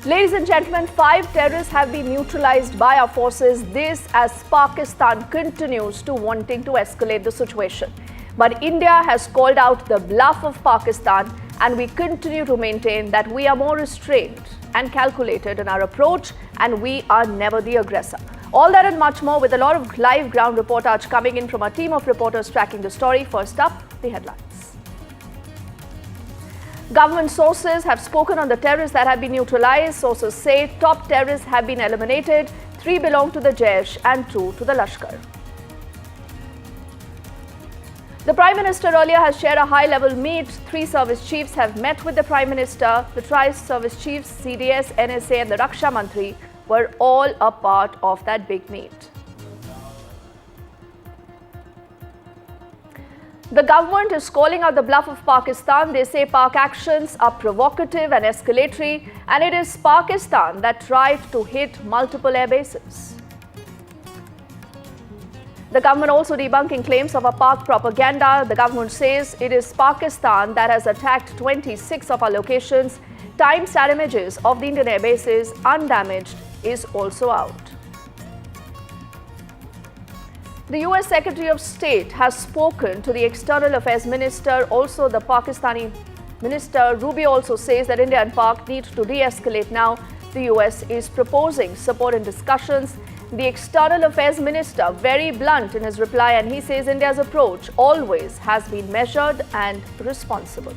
Ladies and gentlemen, 5 terrorists have been neutralized by our forces. This as Pakistan continues to wanting to escalate the situation. But India has called out the bluff of Pakistan, and we continue to maintain that we are more restrained and calculated in our approach, and we are never the aggressor. All that and much more with a lot of live ground reportage coming in from our team of reporters tracking the story. First up, the headlines. Government sources have spoken on the terrorists that have been neutralized. Sources say top terrorists have been eliminated. 3 belong to the Jaish and 2 to the Lashkar. The Prime Minister earlier has shared a high-level meet. 3 service chiefs have met with the Prime Minister. The tri-service chiefs, CDS, NSA and the Raksha Mantri were all a part of that big meet. The government is calling out the bluff of Pakistan. They say Pak actions are provocative and escalatory, and it is Pakistan that tried to hit multiple air bases. The government also debunking claims of a Pak propaganda. The government says it is Pakistan that has attacked 26 of our locations. Time-stamp images of the Indian air bases undamaged is also out. The US Secretary of State has spoken to the External Affairs Minister. Also, the Pakistani Minister Rubio also says that India and Pak need to de-escalate now. The US is proposing support and discussions. The External Affairs Minister very blunt in his reply, and he says India's approach always has been measured and responsible.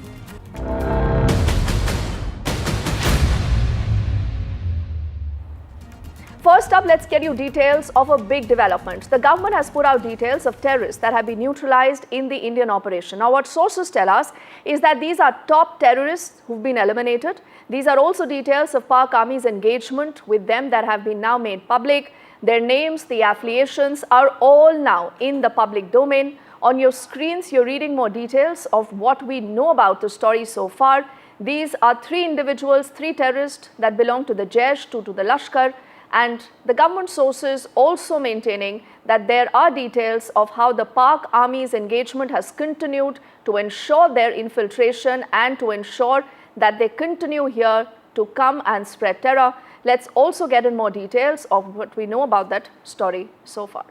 First up, let's get you details of a big development. The government has put out details of terrorists that have been neutralized in the Indian operation. Now, what sources tell us is that these are top terrorists who've been eliminated. These are also details of Pak Army's engagement with them that have been now made public. Their names, the affiliations are all now in the public domain. On your screens, you're reading more details of what we know about the story so far. These are 3 individuals, 3 terrorists that belong to the Jaish, 2 to the Lashkar. And the government sources also maintaining that there are details of how the Pak Army's engagement has continued to ensure their infiltration and to ensure that they continue here to come and spread terror. Let's also get in more details of what we know about that story so far.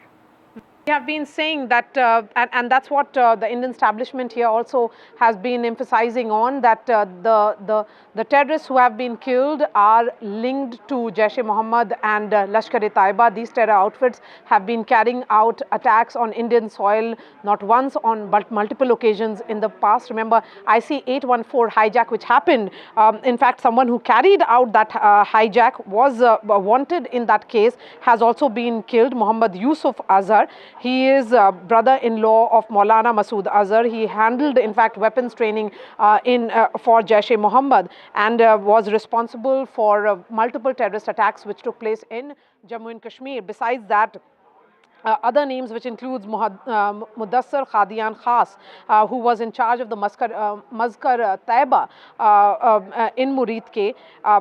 We have been saying that, and that's what the Indian establishment here also has been emphasizing on, that the terrorists who have been killed are linked to Jaish-e-Mohammed and Lashkar-e-Taiba. These terror outfits have been carrying out attacks on Indian soil not once but multiple occasions in the past. Remember, IC-814 hijack which happened. In fact, someone who carried out that hijack was wanted in that case, has also been killed, Muhammad Yusuf Azhar. He is brother-in-law of Maulana Masood Azhar. He handled, in fact, weapons training for Jaish-e-Mohammed and was responsible for multiple terrorist attacks which took place in Jammu and Kashmir. Besides that, other names which includes Mudassar Khadian Khas, who was in charge of the Mazkar Taiba in Murid Ke.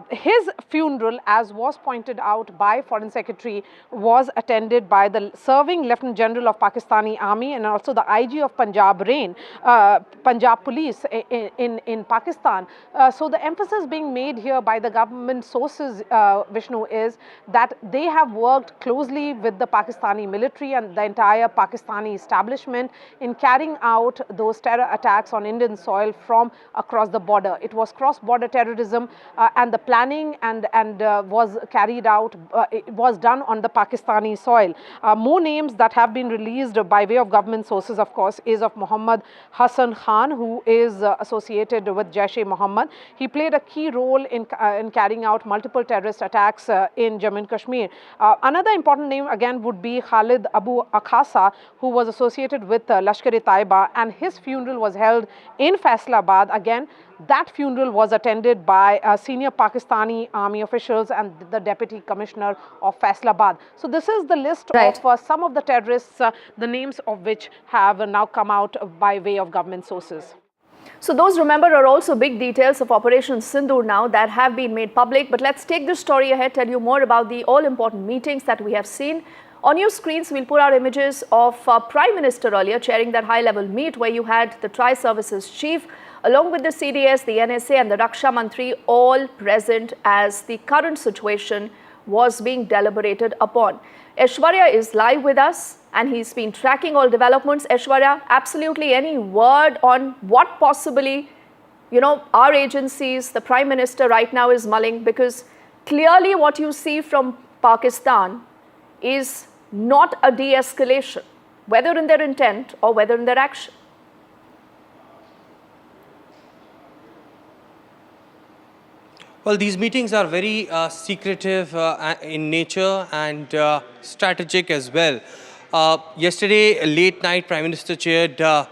His funeral, as was pointed out by Foreign Secretary, was attended by the serving Lieutenant General of Pakistani Army and also the IG of Punjab Punjab Police in Pakistan. So the emphasis being made here by the government sources, Vishnu, is that they have worked closely with the Pakistani military and the entire Pakistani establishment in carrying out those terror attacks on Indian soil from across the border. It was cross-border terrorism and the planning and was carried out, it was done on the Pakistani soil. More names that have been released by way of government sources, of course, is of Muhammad Hassan Khan, who is associated with Jaish-e-Mohammed. He played a key role in carrying out multiple terrorist attacks in Jammu and Kashmir. Another important name again would be Khalid Abu Akhasa, who was associated with Lashkar-e-Taiba, and his funeral was held in Faisalabad. Again, that funeral was attended by senior Pakistani army officials and the Deputy Commissioner of Faisalabad. So this is the list of some of the terrorists, the names of which have now come out by way of government sources. So those, remember, are also big details of Operation Sindoor now that have been made public. But let's take this story ahead, tell you more about the all-important meetings that we have seen. On your screens, we'll put out images of Prime Minister earlier chairing that high-level meet where you had the Tri-Services Chief along with the CDS, the NSA and the Raksha Mantri, all present as the current situation was being deliberated upon. Aishwarya is live with us and he's been tracking all developments. Aishwarya, absolutely any word on what possibly, our agencies, the Prime Minister right now is mulling, because clearly what you see from Pakistan is not a de-escalation, whether in their intent or whether in their action. Well, these meetings are very secretive in nature and strategic as well. Yesterday, late night, Prime Minister chaired a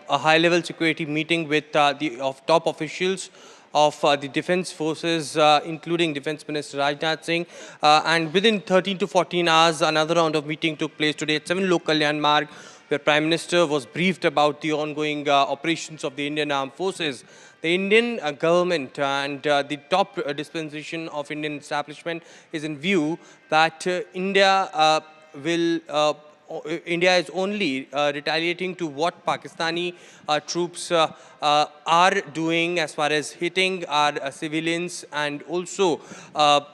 high-level security meeting with top officials of the defense forces, including Defense Minister Rajnath Singh. And within 13 to 14 hours, another round of meeting took place today at 7 Lok Kalyan Marg, where Prime Minister was briefed about the ongoing operations of the Indian Armed Forces. The Indian government and the top dispensation of Indian establishment is in view that India is only retaliating to what Pakistani troops are doing as far as hitting our civilians and also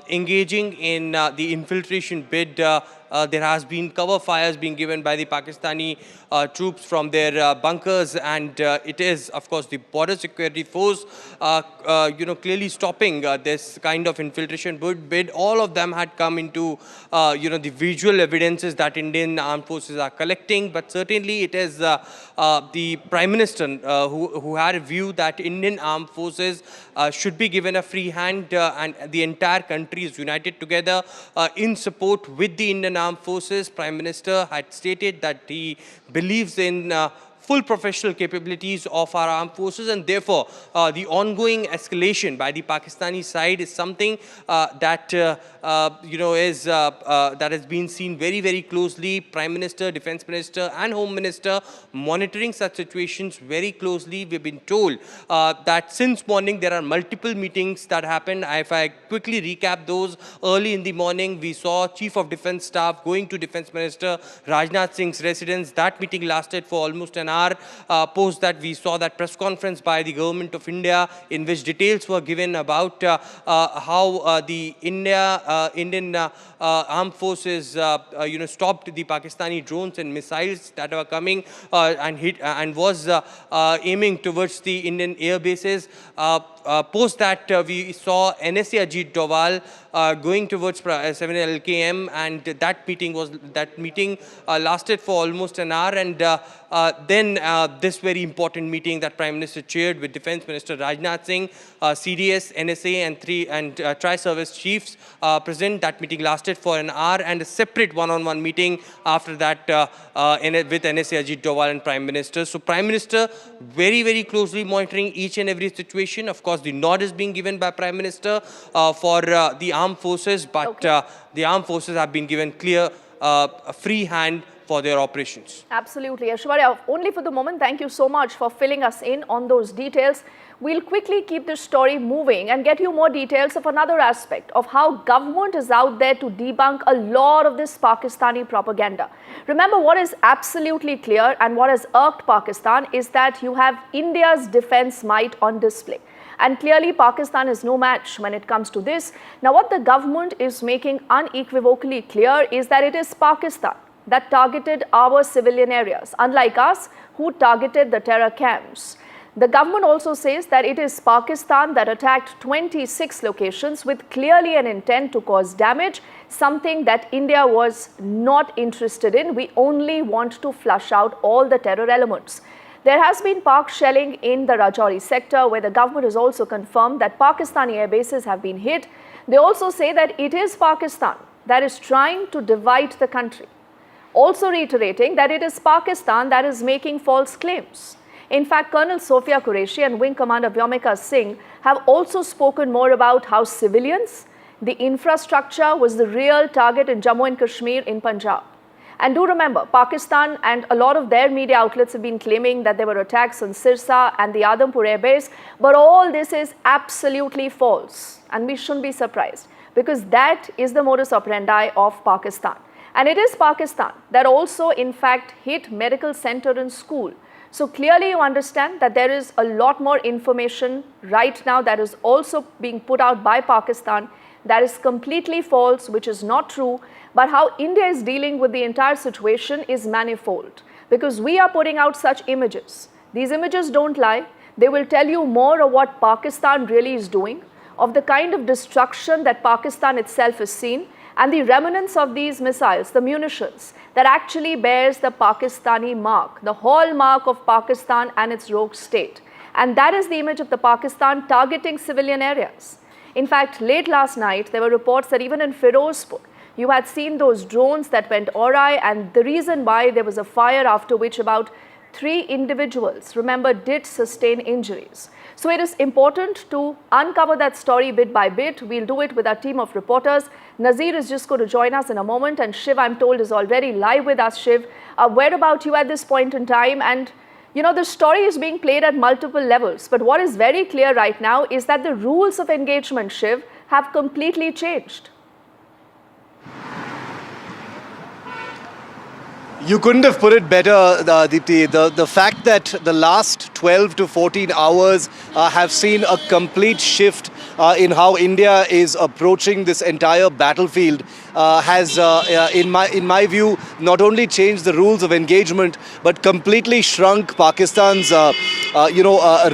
engaging in the infiltration bid. There has been cover fires being given by the Pakistani troops from their bunkers, and it is, of course, the border security force, clearly stopping this kind of infiltration bid. All of them had come into, the visual evidences that Indian armed forces are collecting, but certainly it is the Prime Minister who had a view that Indian armed forces should be given a free hand, and the entire country is united together in support with the Indian Armed Forces. Prime Minister had stated that he believes in full professional capabilities of our armed forces, and therefore the ongoing escalation by the Pakistani side is something that that has been seen very, very closely. Prime Minister, Defense Minister and Home Minister monitoring such situations very closely. We've been told that since morning there are multiple meetings that happened. If I quickly recap those, early in the morning we saw Chief of Defense Staff going to Defense Minister Rajnath Singh's residence. That meeting lasted for almost an hour. Post that, we saw that press conference by the Government of India in which details were given about how the Indian armed forces stopped the Pakistani drones and missiles that were coming and hit and was aiming towards the Indian air bases. Post that, we saw NSA Ajit Doval going towards 7 LKM, and that meeting lasted for almost an hour, and then this very important meeting that Prime Minister chaired with Defense Minister Rajnath Singh, CDS, NSA and tri-service chiefs present. That meeting lasted for an hour, and a separate one-on-one meeting after that with NSA Ajit Doval and Prime Minister. So Prime Minister very, very closely monitoring each and every situation. Of course, the nod is being given by Prime Minister for the armed forces, but the armed forces have been given clear a free hand for their operations. Absolutely. Aishwarya, only for the moment, thank you so much for filling us in on those details. We'll quickly keep this story moving and get you more details of another aspect of how government is out there to debunk a lot of this Pakistani propaganda. Remember, what is absolutely clear and what has irked Pakistan is that you have India's defense might on display. And clearly, Pakistan is no match when it comes to this. Now, what the government is making unequivocally clear is that it is Pakistan that targeted our civilian areas, unlike us, who targeted the terror camps. The government also says that it is Pakistan that attacked 26 locations with clearly an intent to cause damage, something that India was not interested in. We only want to flush out all the terror elements. There has been Pak shelling in the Rajouri sector, where the government has also confirmed that Pakistani air bases have been hit. They also say that it is Pakistan that is trying to divide the country, also reiterating that it is Pakistan that is making false claims. In fact, Colonel Sophia Qureshi and Wing Commander Vyomika Singh have also spoken more about how civilians, the infrastructure was the real target in Jammu and Kashmir in Punjab. And do remember, Pakistan and a lot of their media outlets have been claiming that there were attacks on Sirsa and the Adhampur Air Base, but all this is absolutely false. And we shouldn't be surprised, because that is the modus operandi of Pakistan. And it is Pakistan that also, in fact, hit medical center and school. So clearly you understand that there is a lot more information right now that is also being put out by Pakistan that is completely false, which is not true. But how India is dealing with the entire situation is manifold, because we are putting out such images. These images don't lie. They will tell you more of what Pakistan really is doing, of the kind of destruction that Pakistan itself has seen, and the remnants of these missiles, the munitions, that actually bears the Pakistani mark, the hallmark of Pakistan and its rogue state. And that is the image of the Pakistan targeting civilian areas. In fact, late last night, there were reports that even in Firozpur, you had seen those drones that went awry, and the reason why there was a fire after which about 3 individuals, remember, did sustain injuries. So it is important to uncover that story bit by bit. We'll do it with our team of reporters. Nazir is just going to join us in a moment, and Shiv, I'm told, is already live with us. Shiv, where about you at this point in time? And you know, the story is being played at multiple levels, but what is very clear right now is that the rules of engagement, Shiv, have completely changed. You couldn't have put it better, Deepti. The fact that the last 12 to 14 hours have seen a complete shift in how India is approaching this entire battlefield has, in my view, not only changed the rules of engagement, but completely shrunk Pakistan's,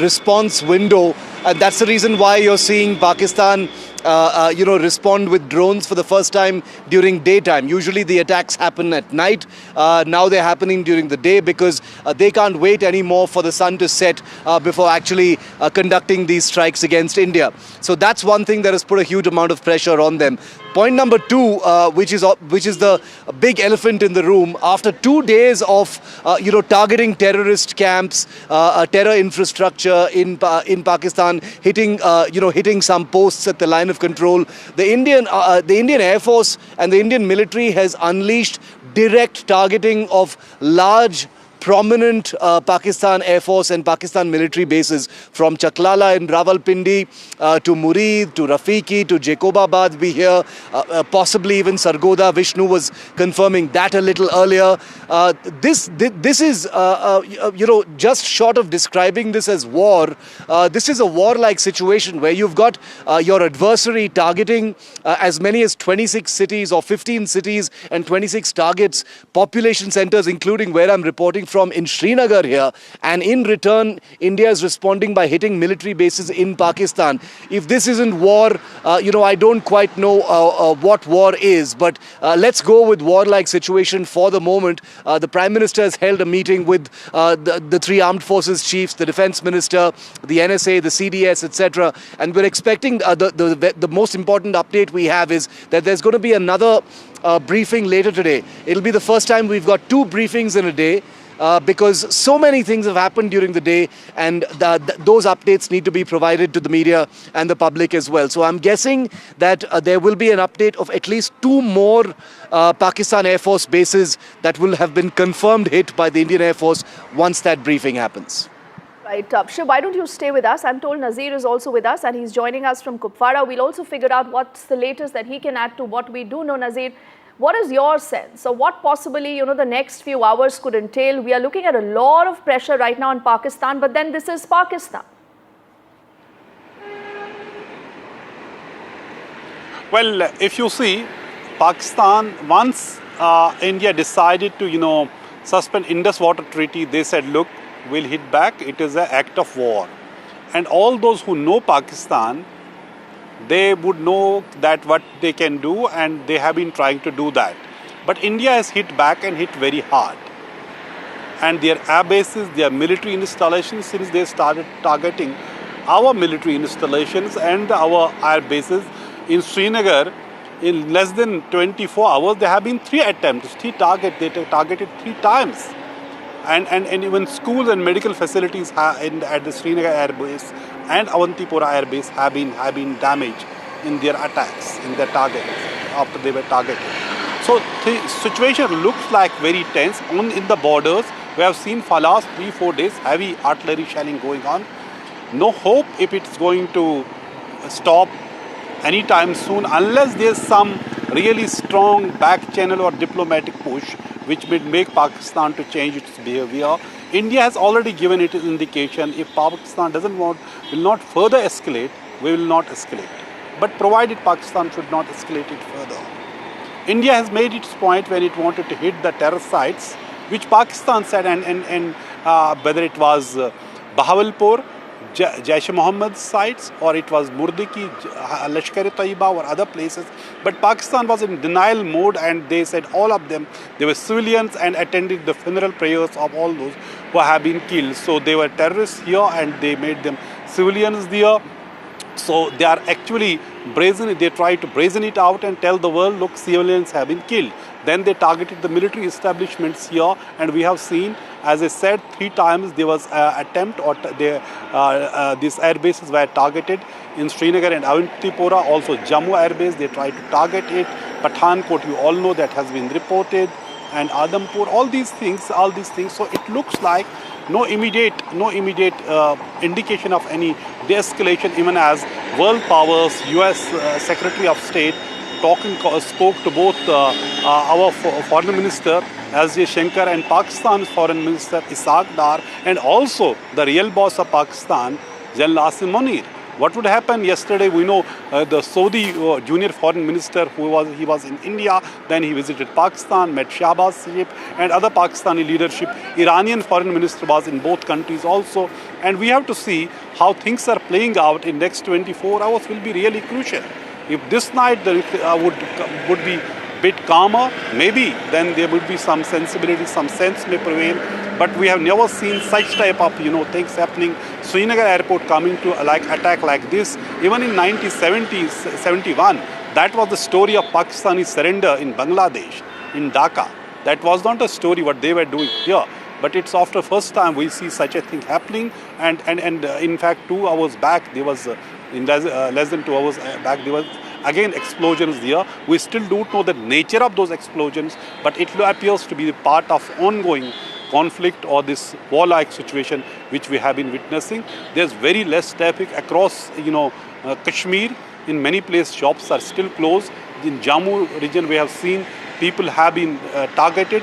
response window. And that's the reason why you're seeing Pakistan respond with drones for the first time during daytime. Usually the attacks happen at night. Now they're happening during the day because they can't wait anymore for the sun to set before actually conducting these strikes against India. So that's one thing that has put a huge amount of pressure on them. Point number 2, which is the big elephant in the room, after 2 days of targeting terrorist camps, terror infrastructure in Pakistan, hitting some posts at the line of control, the Indian Air Force and the Indian military has unleashed direct targeting of large, prominent Pakistan Air Force and Pakistan military bases, from Chaklala in Rawalpindi to Murid, to Rafiki, to Jacobabad we hear, possibly even Sargodha. Vishnu was confirming that a little earlier. This is, just short of describing this as war, this is a war-like situation where you've got your adversary targeting as many as 26 cities or 15 cities and 26 targets, population centers, including where I'm reporting from in Srinagar here, and in return India is responding by hitting military bases in Pakistan. If this isn't war, I don't quite know what war is, but let's go with war-like situation for the moment. The Prime Minister has held a meeting with the 3 armed forces chiefs, the Defence Minister, the NSA, the CDS, etc. And we're expecting the most important update we have is that there's going to be another briefing later today. It'll be the first time we've got 2 briefings in a day. Because so many things have happened during the day, and those updates need to be provided to the media and the public as well. So I'm guessing that there will be an update of at least 2 more Pakistan Air Force bases that will have been confirmed hit by the Indian Air Force once that briefing happens. Right, Shiv, why don't you stay with us? I'm told Nazir is also with us and he's joining us from Kupwara. We'll also figure out what's the latest that he can add to what we do know, Nazir. What is your sense? So what possibly, the next few hours could entail? We are looking at a lot of pressure right now on Pakistan, but then this is Pakistan. Well, if you see, Pakistan, once India decided to, suspend Indus Water Treaty, they said, look, we'll hit back. It is an act of war. And all those who know Pakistan, they would know that what they can do, and they have been trying to do that. But India has hit back and hit very hard. And their airbases, their military installations, since they started targeting our military installations and our airbases in Srinagar, in less than 24 hours, there have been 3 attempts, 3 targets. They targeted 3 times. And even schools and medical facilities at the Srinagar Air Base and Awantipura Air Base have been damaged in their attacks, in their targets, after they were targeted. So the situation looks like very tense. In the borders, we have seen for last 3-4 days heavy artillery shelling going on. No hope if it's going to stop anytime soon, unless there's some really strong back channel or diplomatic push which will make Pakistan to change its behavior. India has already given it an indication if Pakistan will not further escalate, we will not escalate. But provided Pakistan should not escalate it further. India has made its point when it wanted to hit the terror sites, which Pakistan said, and whether it was Bahawalpur, Jaish-e-Mohammed sites, or it was Murdiki, Lashkar-e-Taiba or other places. But Pakistan was in denial mode, and they said all of them, they were civilians and attended the funeral prayers of all those who have been killed. So they were terrorists here and they made them civilians there. So they are actually they try to brazen it out and tell the world, look, civilians have been killed. Then they targeted the military establishments here, and we have seen, as I said, 3 times there was attempt, or these airbases were targeted in Srinagar and Avantipora, also Jammu airbase, they tried to target it. Pathankot, you all know that has been reported, and Adampur, all these things. So it looks like no immediate indication of any de-escalation, even as world powers, US Secretary of State spoke to both our Foreign Minister S.J. Shankar and Pakistan's Foreign Minister Ishaq Dar, and also the real boss of Pakistan, General Asim Munir. What would happen yesterday? We know the Saudi junior foreign minister he was in India, then he visited Pakistan, met Shahbaz Sharif and other Pakistani leadership. Iranian foreign minister was in both countries also. And we have to see how things are playing out in next 24 hours will be really crucial. If this night would be bit calmer, maybe then there would be some sensibility, some sense may prevail. But we have never seen such type of things happening. Srinagar airport coming to attack like this. Even in 1971, that was the story of Pakistani surrender in Bangladesh, in Dhaka. That was not a story what they were doing here. But it's after first time we see such a thing happening. And in fact, 2 hours back, there was, in less than 2 hours back, there was again explosions there. We still don't know the nature of those explosions, but it appears to be part of ongoing conflict or this war-like situation which we have been witnessing. There's very less traffic across, Kashmir. In many places, shops are still closed. In Jammu region, we have seen people have been targeted,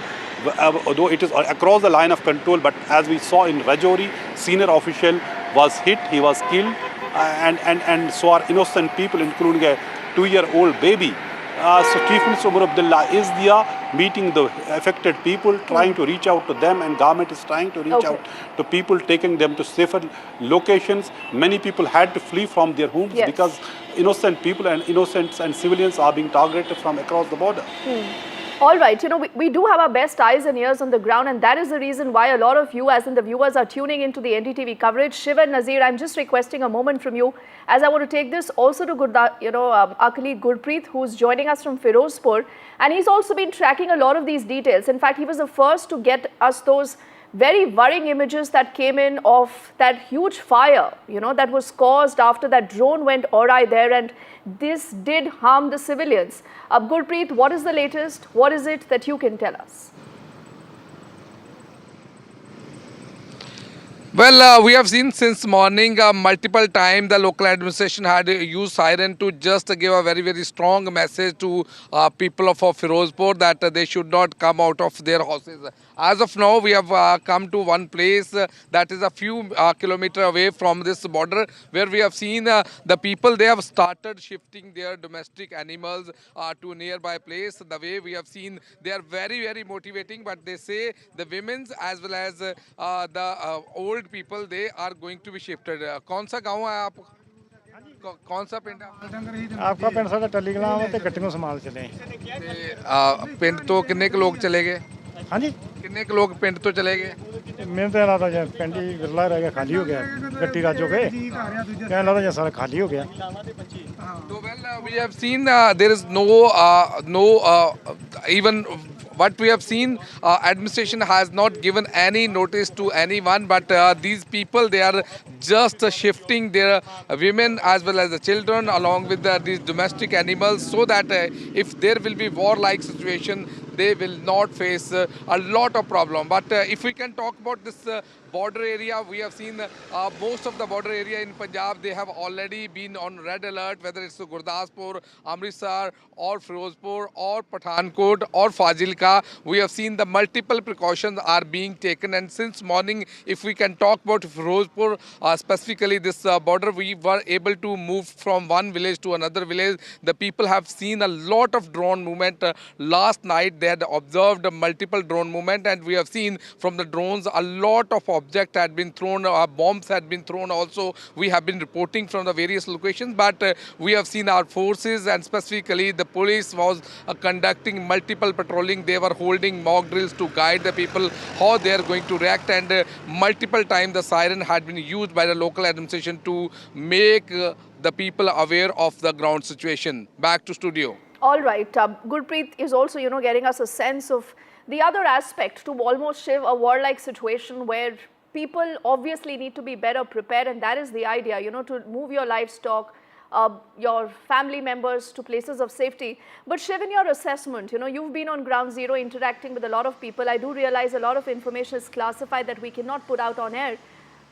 although it is across the line of control. But as we saw in Rajouri, senior official was hit, he was killed, and so are innocent people, including a 2-year-old baby. So Chief Minister Umar Abdullah is there meeting the affected people, trying to reach out to them, and government is trying to reach out to people, taking them to safer locations. Many people had to flee from their homes because innocent people and innocents and civilians are being targeted from across the border. All right, we do have our best eyes and ears on the ground, and that is the reason why a lot of you, as in the viewers, are tuning into the NDTV coverage. Shiv and Nazir, I'm just requesting a moment from you, as I want to take this also to our colleague Gurpreet, who's joining us from Firozpur, and he's also been tracking a lot of these details. In fact, he was the first to get us those very worrying images that came in of that huge fire, that was caused after that drone went awry there, and this did harm the civilians. Gurpreet, what is the latest? What is it that you can tell us? Well, we have seen since morning multiple times the local administration had used siren to just give a very, very strong message to people of Firozpur that they should not come out of their houses. As of now, we have come to one place that is a few kilometers away from this border, where we have seen the people, they have started shifting their domestic animals to a nearby place. The way we have seen, they are very, very motivating, but they say the women's as well as the old people, they are going to be shifted. कौन सा गाँव है आप? कौन सा पिंड है आपका? पिंड साਡਾ ਟੱਲੀਗਲਾਂ ਤੇ ਗੱਟੀਆਂ ਸੰਭਾਲ ਚਲੇ ਤੇ ਪਿੰਡ ਤੋਂ ਕਿੰਨੇ ਕੁ ਲੋਕ ਚਲੇ ਗਏ? ਹਾਂਜੀ, ਕਿੰਨੇ ਕੁ ਲੋਕ ਪਿੰਡ ਤੋਂ ਚਲੇ ਗਏ? ਮੈਨੂੰ ਤਾਂ ਲੱਗਦਾ ਜੇ ਪਿੰਡ ਹੀ ਵਿਰਲਾ ਰਹਿ ਗਿਆ, ਖਾਲੀ ਹੋ ਗਿਆ, ਗੱਟੀ ਰਾਜੋ ਗਏ, ਕਹਿਣ ਲੱਗਦਾ ਜੇ ਸਾਰਾ ਖਾਲੀ ਹੋ ਗਿਆ। So well, we have seen there is no even what we have seen, administration has not given any notice to anyone, but these people, they are just shifting their women as well as the children along with these domestic animals, so that if there will be war-like situation, they will not face a lot of problem. But if we can talk about this border area, we have seen most of the border area in Punjab, they have already been on red alert, whether it's Gurdaspur, Amritsar, or Firozpur, or Pathankot, or Fazilka. We have seen the multiple precautions are being taken, and since morning, if we can talk about Firozpur, specifically this border, we were able to move from one village to another village. The people have seen a lot of drone movement. Last night, they had observed multiple drone movement, and we have seen from the drones a lot of objects had been thrown, bombs had been thrown also. We have been reporting from the various locations, but we have seen our forces, and specifically the police was conducting multiple patrolling. They were holding mock drills to guide the people how they are going to react, and multiple times the siren had been used by the local administration to make the people aware of the ground situation. Back to studio. All right. Gurpreet is also, getting us a sense of the other aspect to almost shift a war-like situation where people obviously need to be better prepared, and that is the idea, to move your livestock, your family members to places of safety. But Shiv, in your assessment, you've been on ground zero interacting with a lot of people. I do realize a lot of information is classified that we cannot put out on air.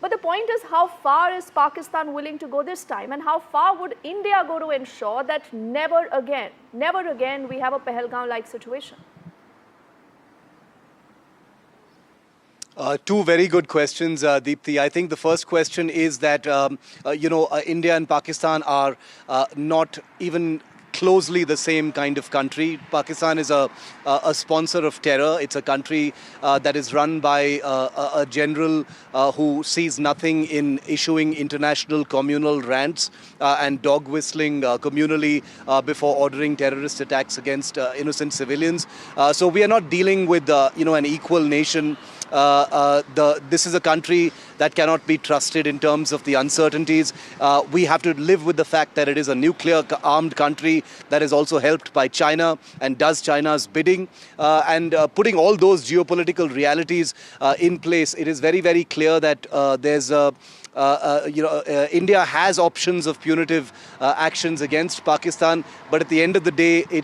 But the point is, how far is Pakistan willing to go this time, and how far would India go to ensure that never again we have a Pahalgam-like situation? Two very good questions, Deepthi. I think the first question is that, India and Pakistan are not even closely the same kind of country. Pakistan is a sponsor of terror. It's a country that is run by a general who sees nothing in issuing international communal rants and dog whistling communally before ordering terrorist attacks against innocent civilians. So we are not dealing with an equal nation. This is a country that cannot be trusted in terms of the uncertainties. We have to live with the fact that it is a nuclear armed country that is also helped by China and does China's bidding. And putting all those geopolitical realities in place, it is very, very clear that there's India has options of punitive actions against Pakistan, but at the end of the day, the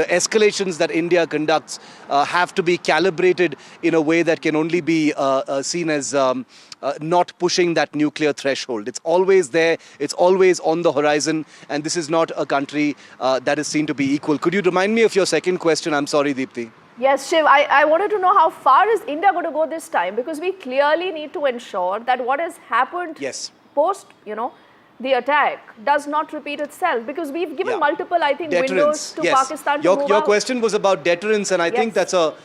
escalations that India conducts have to be calibrated in a way that can only be seen as not pushing that nuclear threshold. It's always there, it's always on the horizon, and this is not a country that is seen to be equal. Could you remind me of your second question? I'm sorry, Deepthi. Yes, Shiv, I wanted to know how far is India going to go this time, because we clearly need to ensure that what has happened post, the attack does not repeat itself, because we've given multiple, I think, windows to Pakistan to move Your out. question was about deterrence, and I think that's a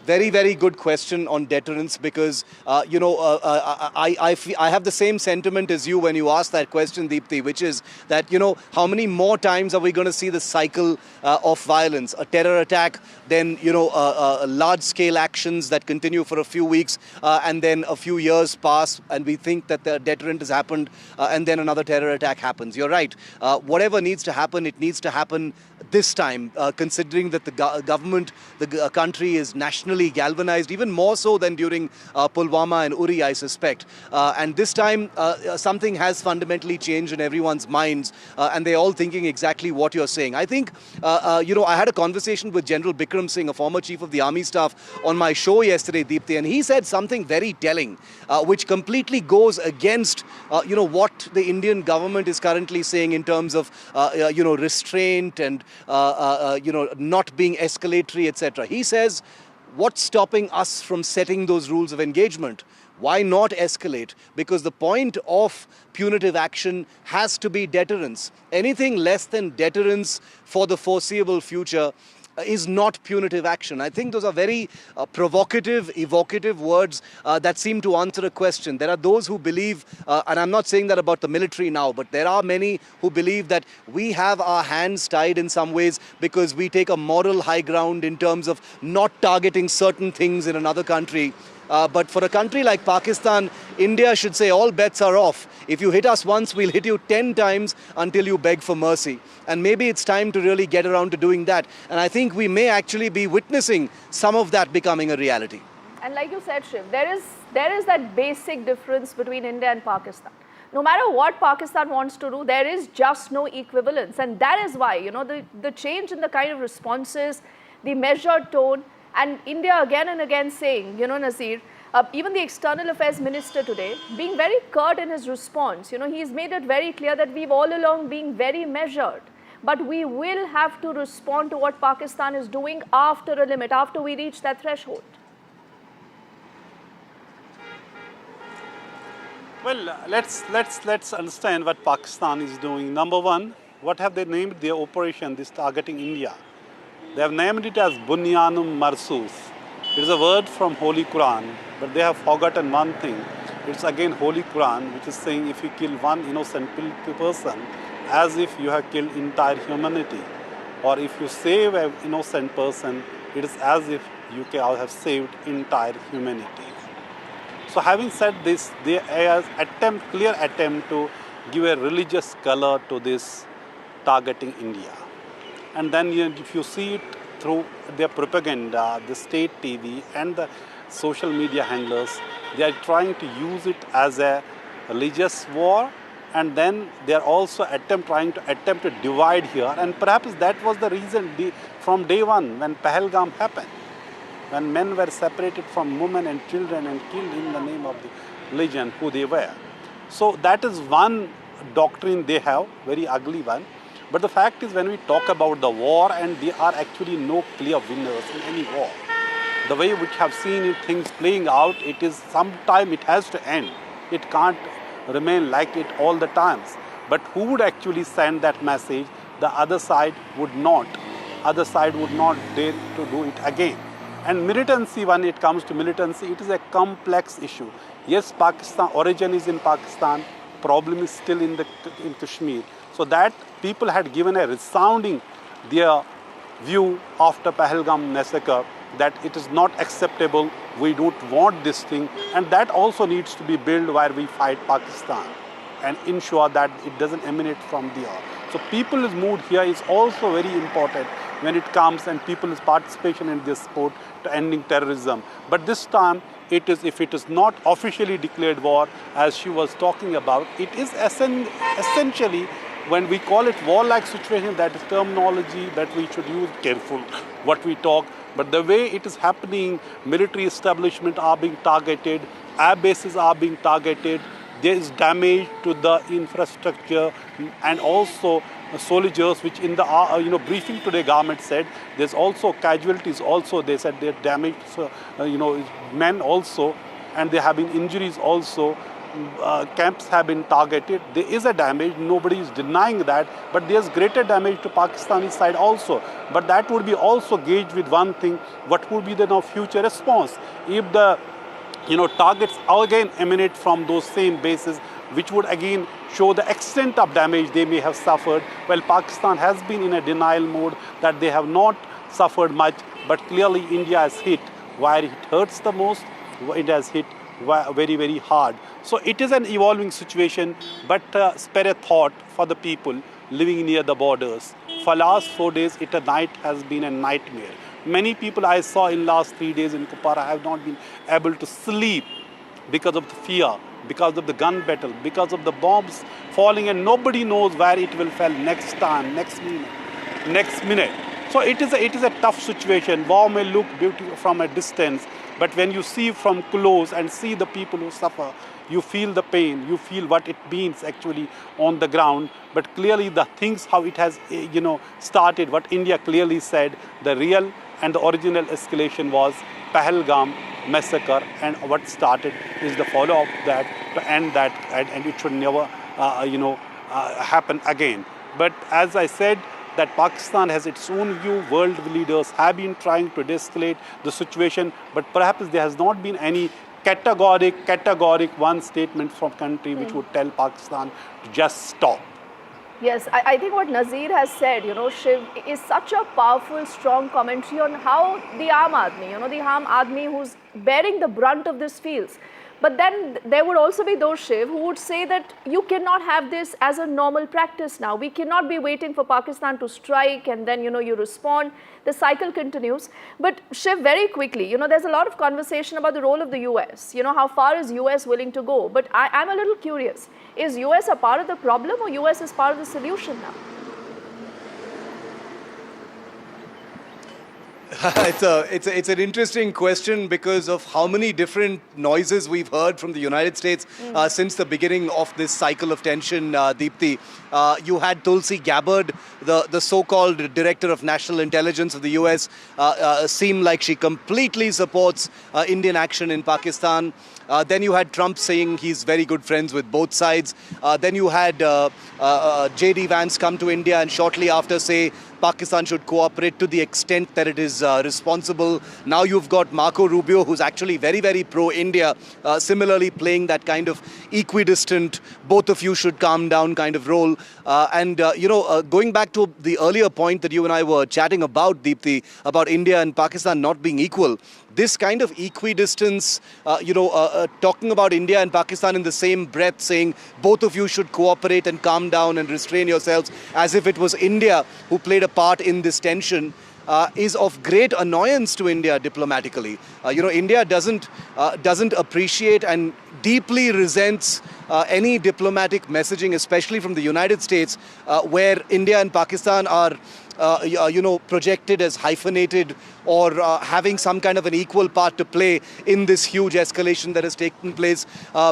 very, very good question on deterrence, because, I have the same sentiment as you when you ask that question, Deepthi, which is that, how many more times are we going to see the cycle of violence? A terror attack, then, large-scale actions that continue for a few weeks, and then a few years pass, and we think that the deterrent has happened, and then another terror attack happens. You're right. Whatever needs to happen, it needs to happen this time, considering that the government, the country is nationally galvanized, even more so than during Pulwama and Uri, I suspect. And this time, something has fundamentally changed in everyone's minds, and they're all thinking exactly what you're saying. I think, I had a conversation with General Vikram Singh, a former chief of the army staff, on my show yesterday, Deepthi, and he said something very telling, which completely goes against, what the Indian government is currently saying in terms of, restraint and, not being escalatory, etc. He says, what's stopping us from setting those rules of engagement? Why not escalate? Because the point of punitive action has to be deterrence. Anything less than deterrence for the foreseeable future is not punitive action. I think those are very provocative, evocative words that seem to answer a question. There are those who believe, and I'm not saying that about the military now, but there are many who believe that we have our hands tied in some ways because we take a moral high ground in terms of not targeting certain things in another country. But for a country like Pakistan, India should say all bets are off. If you hit us once, we'll hit you 10 times until you beg for mercy. And maybe it's time to really get around to doing that. And I think we may actually be witnessing some of that becoming a reality. And like you said, Shiv, there is that basic difference between India and Pakistan. no matter what Pakistan wants to do, there is just no equivalence. And that is why, the change in the kind of responses, the measured tone, and India again and again saying, Nazir, even the External Affairs Minister today, being very curt in his response, he's made it very clear that we've all along been very measured. But we will have to respond to what Pakistan is doing after a limit, after we reach that threshold. Well, let's understand what Pakistan is doing. Number one, what have they named their operation, this targeting India? They have named it as Bunyanum Marsus. It is a word from Holy Quran, but they have forgotten one thing. It's again Holy Quran, which is saying if you kill one innocent person, as if you have killed entire humanity. Or if you save an innocent person, it is as if you have saved entire humanity. So having said this, there is clear attempt to give a religious color to this targeting India. And then if you see it through their propaganda, the state TV and the social media handlers, they are trying to use it as a religious war, and then they are also trying to divide here. And perhaps that was the reason from day one when Pahalgam happened, when men were separated from women and children and killed in the name of the religion who they were. So that is one doctrine they have, very ugly one. But the fact is, when we talk about the war, and there are actually no clear winners in any war. The way which have seen things playing out, it is sometime it has to end. It can't remain like it all the times. But who would actually send that message? The other side would not. Other side would not dare to do it again. And militancy, when it comes to militancy, it is a complex issue. Yes, Pakistan, origin is in Pakistan, problem is still in Kashmir. So that people had given a resounding their view after Pahalgam massacre that it is not acceptable, we don't want this thing, and that also needs to be built where we fight Pakistan and ensure that it doesn't emanate from there. So people's mood here is also very important when it comes and people's participation in this sport to ending terrorism. But this time, if it is not officially declared war, as she was talking about, it is essentially, when we call it war-like situation, that is terminology that we should use careful what we talk. But the way it is happening, military establishments are being targeted, airbases are being targeted, there is damage to the infrastructure, and also soldiers, which in the briefing today government said there's also casualties also. They said they're damaged, men also, and there have been injuries also. Camps have been targeted. There is a damage, nobody is denying that, but there's greater damage to Pakistani side also. But that would be also gauged with one thing: what would be the now future response if the targets again emanate from those same bases, which would again show the extent of damage they may have suffered. Well, Pakistan has been in a denial mode that they have not suffered much, but clearly India has hit where it hurts the most. It has hit very, very hard. So it is an evolving situation, but spare a thought for the people living near the borders. For last 4 days, a night has been a nightmare. Many people I saw in last 3 days in Kupara have not been able to sleep because of the fear, because of the gun battle, because of the bombs falling, and nobody knows where it will fall next time, next minute. So it is a tough situation. War may look beautiful from a distance, but when you see from close and see the people who suffer, you feel the pain, you feel what it means actually on the ground. But clearly the things, how it has started, what India clearly said, the real and the original escalation was Pahalgam massacre, and what started is the follow-up that to end that, and it should never happen again. But as I said, that Pakistan has its own view. World leaders have been trying to de-escalate the situation, but perhaps there has not been any categoric one statement from country which would tell Pakistan to just stop. Yes, I think what Nazir has said, Shiv, is such a powerful, strong commentary on how the Aam Aadmi, the Aam Aadmi who's bearing the brunt of this feels. But then there would also be those, Shiv, who would say that you cannot have this as a normal practice now. We cannot be waiting for Pakistan to strike and then, you respond. The cycle continues. But Shiv, very quickly, there's a lot of conversation about the role of the US. How far is US willing to go? But I'm a little curious. Is US a part of the problem or US is part of the solution now? It's an interesting question because of how many different noises we've heard from the United States since the beginning of this cycle of tension, Deepthi. You had Tulsi Gabbard, the so-called Director of National Intelligence of the US, seem like she completely supports Indian action in Pakistan. Then you had Trump saying he's very good friends with both sides. Then you had J.D. Vance come to India and shortly after say Pakistan should cooperate to the extent that it is responsible. Now you've got Marco Rubio, who's actually very, very pro-India, similarly playing that kind of equidistant, both of you should calm down kind of role. Going back to the earlier point that you and I were chatting about, Deepthi, about India and Pakistan not being equal, this kind of equidistance, talking about India and Pakistan in the same breath, saying both of you should cooperate and calm down and restrain yourselves, as if it was India who played a part in this tension, is of great annoyance to India diplomatically. India doesn't appreciate and deeply resents any diplomatic messaging, especially from the United States, where India and Pakistan are projected as hyphenated or having some kind of an equal part to play in this huge escalation that has taken place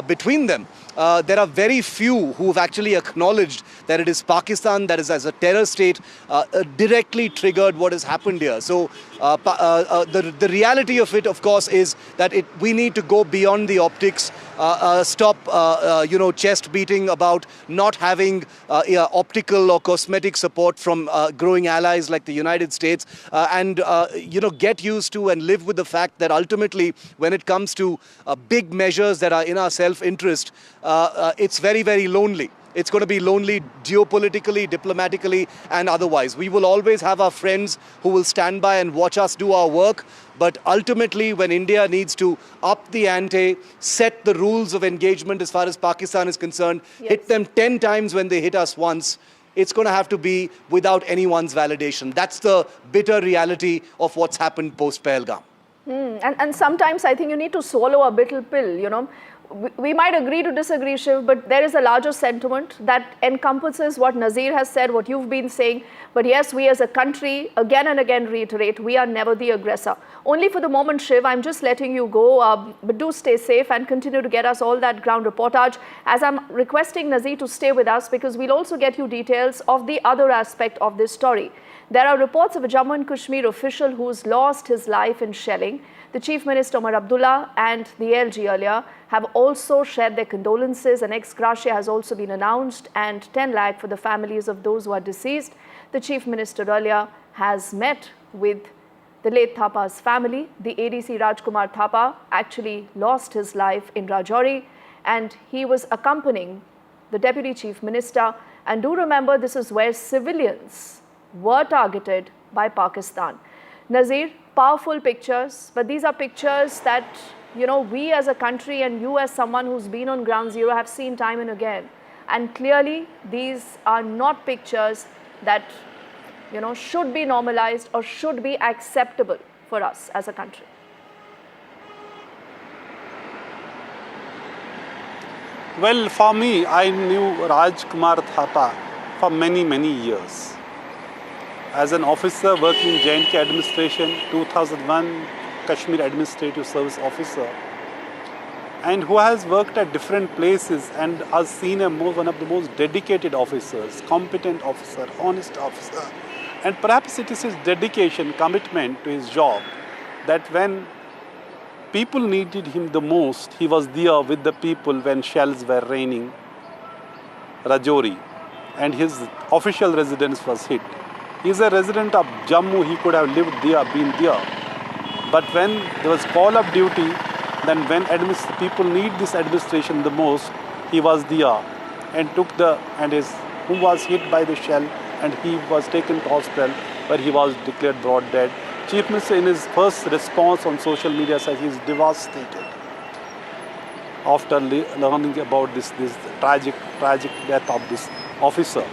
between them. There are very few who have actually acknowledged that it is Pakistan that is, as a terror state, directly triggered what has happened here. So the reality of it, of course, is that we need to go beyond the optics, stop chest beating about not having optical or cosmetic support from growing allies like the United States, and get used to and live with the fact that ultimately when it comes to big measures that are in our self-interest, it's very, very lonely. It's going to be lonely geopolitically, diplomatically, and otherwise. We will always have our friends who will stand by and watch us do our work. But ultimately, when India needs to up the ante, set the rules of engagement as far as Pakistan is concerned, hit them 10 times when they hit us once, it's going to have to be without anyone's validation. That's the bitter reality of what's happened post-Pahalgam. And sometimes I think you need to swallow a bitter pill, We might agree to disagree, Shiv, but there is a larger sentiment that encompasses what Nazir has said, what you've been saying. But yes, we as a country, again and again reiterate, we are never the aggressor. Only for the moment, Shiv, I'm just letting you go, but do stay safe and continue to get us all that ground reportage. As I'm requesting Nazir to stay with us, because we'll also get you details of the other aspect of this story. There are reports of a Jammu and Kashmir official who's lost his life in shelling. The Chief Minister Omar Abdullah and the ALG earlier have also shared their condolences. An ex gratia has also been announced and 10 lakh for the families of those who are deceased. The Chief Minister earlier has met with the late Thapa's family. The ADC Rajkumar Thapa actually lost his life in Rajouri and he was accompanying the Deputy Chief Minister. And do remember, this is where civilians were targeted by Pakistan. Nazir, powerful pictures, but these are pictures that, we as a country and you as someone who's been on ground zero have seen time and again. And clearly, these are not pictures that, should be normalized or should be acceptable for us as a country. Well, for me, I knew Rajkumar Thapa for many, many years. As an officer working in J&K administration, 2001 Kashmir Administrative Service officer, and who has worked at different places and has seen one of the most dedicated officers, competent officer, honest officer. And perhaps it is his dedication, commitment to his job that when people needed him the most, he was there with the people when shells were raining, Rajouri, and his official residence was hit. He is a resident of Jammu, he could have lived there, been there. But when there was call of duty, then when people need this administration the most, he was there and who was hit by the shell and he was taken to hospital where he was declared broad dead. Chief Minister in his first response on social media said he is devastated. after learning about this tragic death of this officer.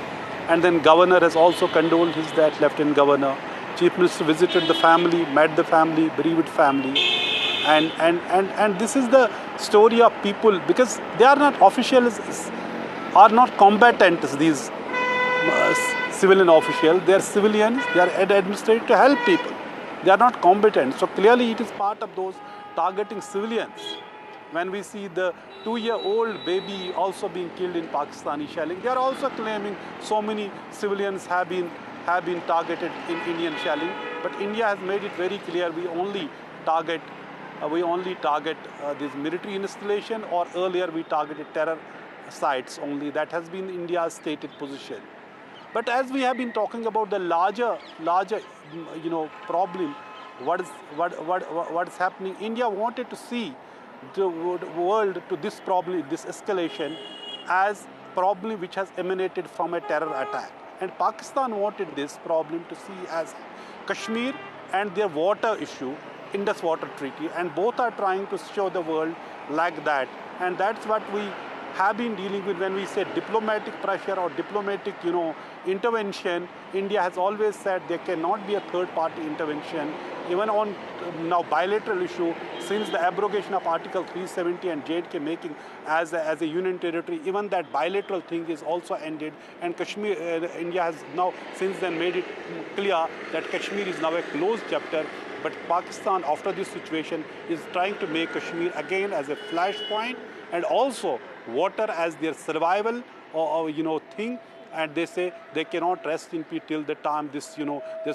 And then governor has also condoled his death, Lieutenant Governor. Chief Minister visited the family, met the family, bereaved family. And this is the story of people, because they are not officials, are not combatants, these civilian officials. They are civilians, they are administrated to help people. They are not combatant. So clearly it is part of those targeting civilians. When we see the 2-year-old baby also being killed in Pakistani shelling, they are also claiming so many civilians have been targeted in Indian shelling. But India has made it very clear we only target this military installation, or earlier we targeted terror sites only. That has been India's stated position. But as we have been talking about the larger problem, what is happening, India wanted to see the world to this problem, this escalation, as problem which has emanated from a terror attack. And Pakistan wanted this problem to see as Kashmir and their water issue, Indus Water Treaty, and both are trying to show the world like that. And that's what we have been dealing with when we say diplomatic pressure or diplomatic, intervention. India has always said there cannot be a third-party intervention, even on now bilateral issue, since the abrogation of Article 370 and J&K making as a union territory. Even that bilateral thing is also ended, and Kashmir, India has now since then made it clear that Kashmir is now a closed chapter. But Pakistan, after this situation, is trying to make Kashmir again as a flashpoint, and also water as their survival thing. And they say they cannot rest in peace till the time this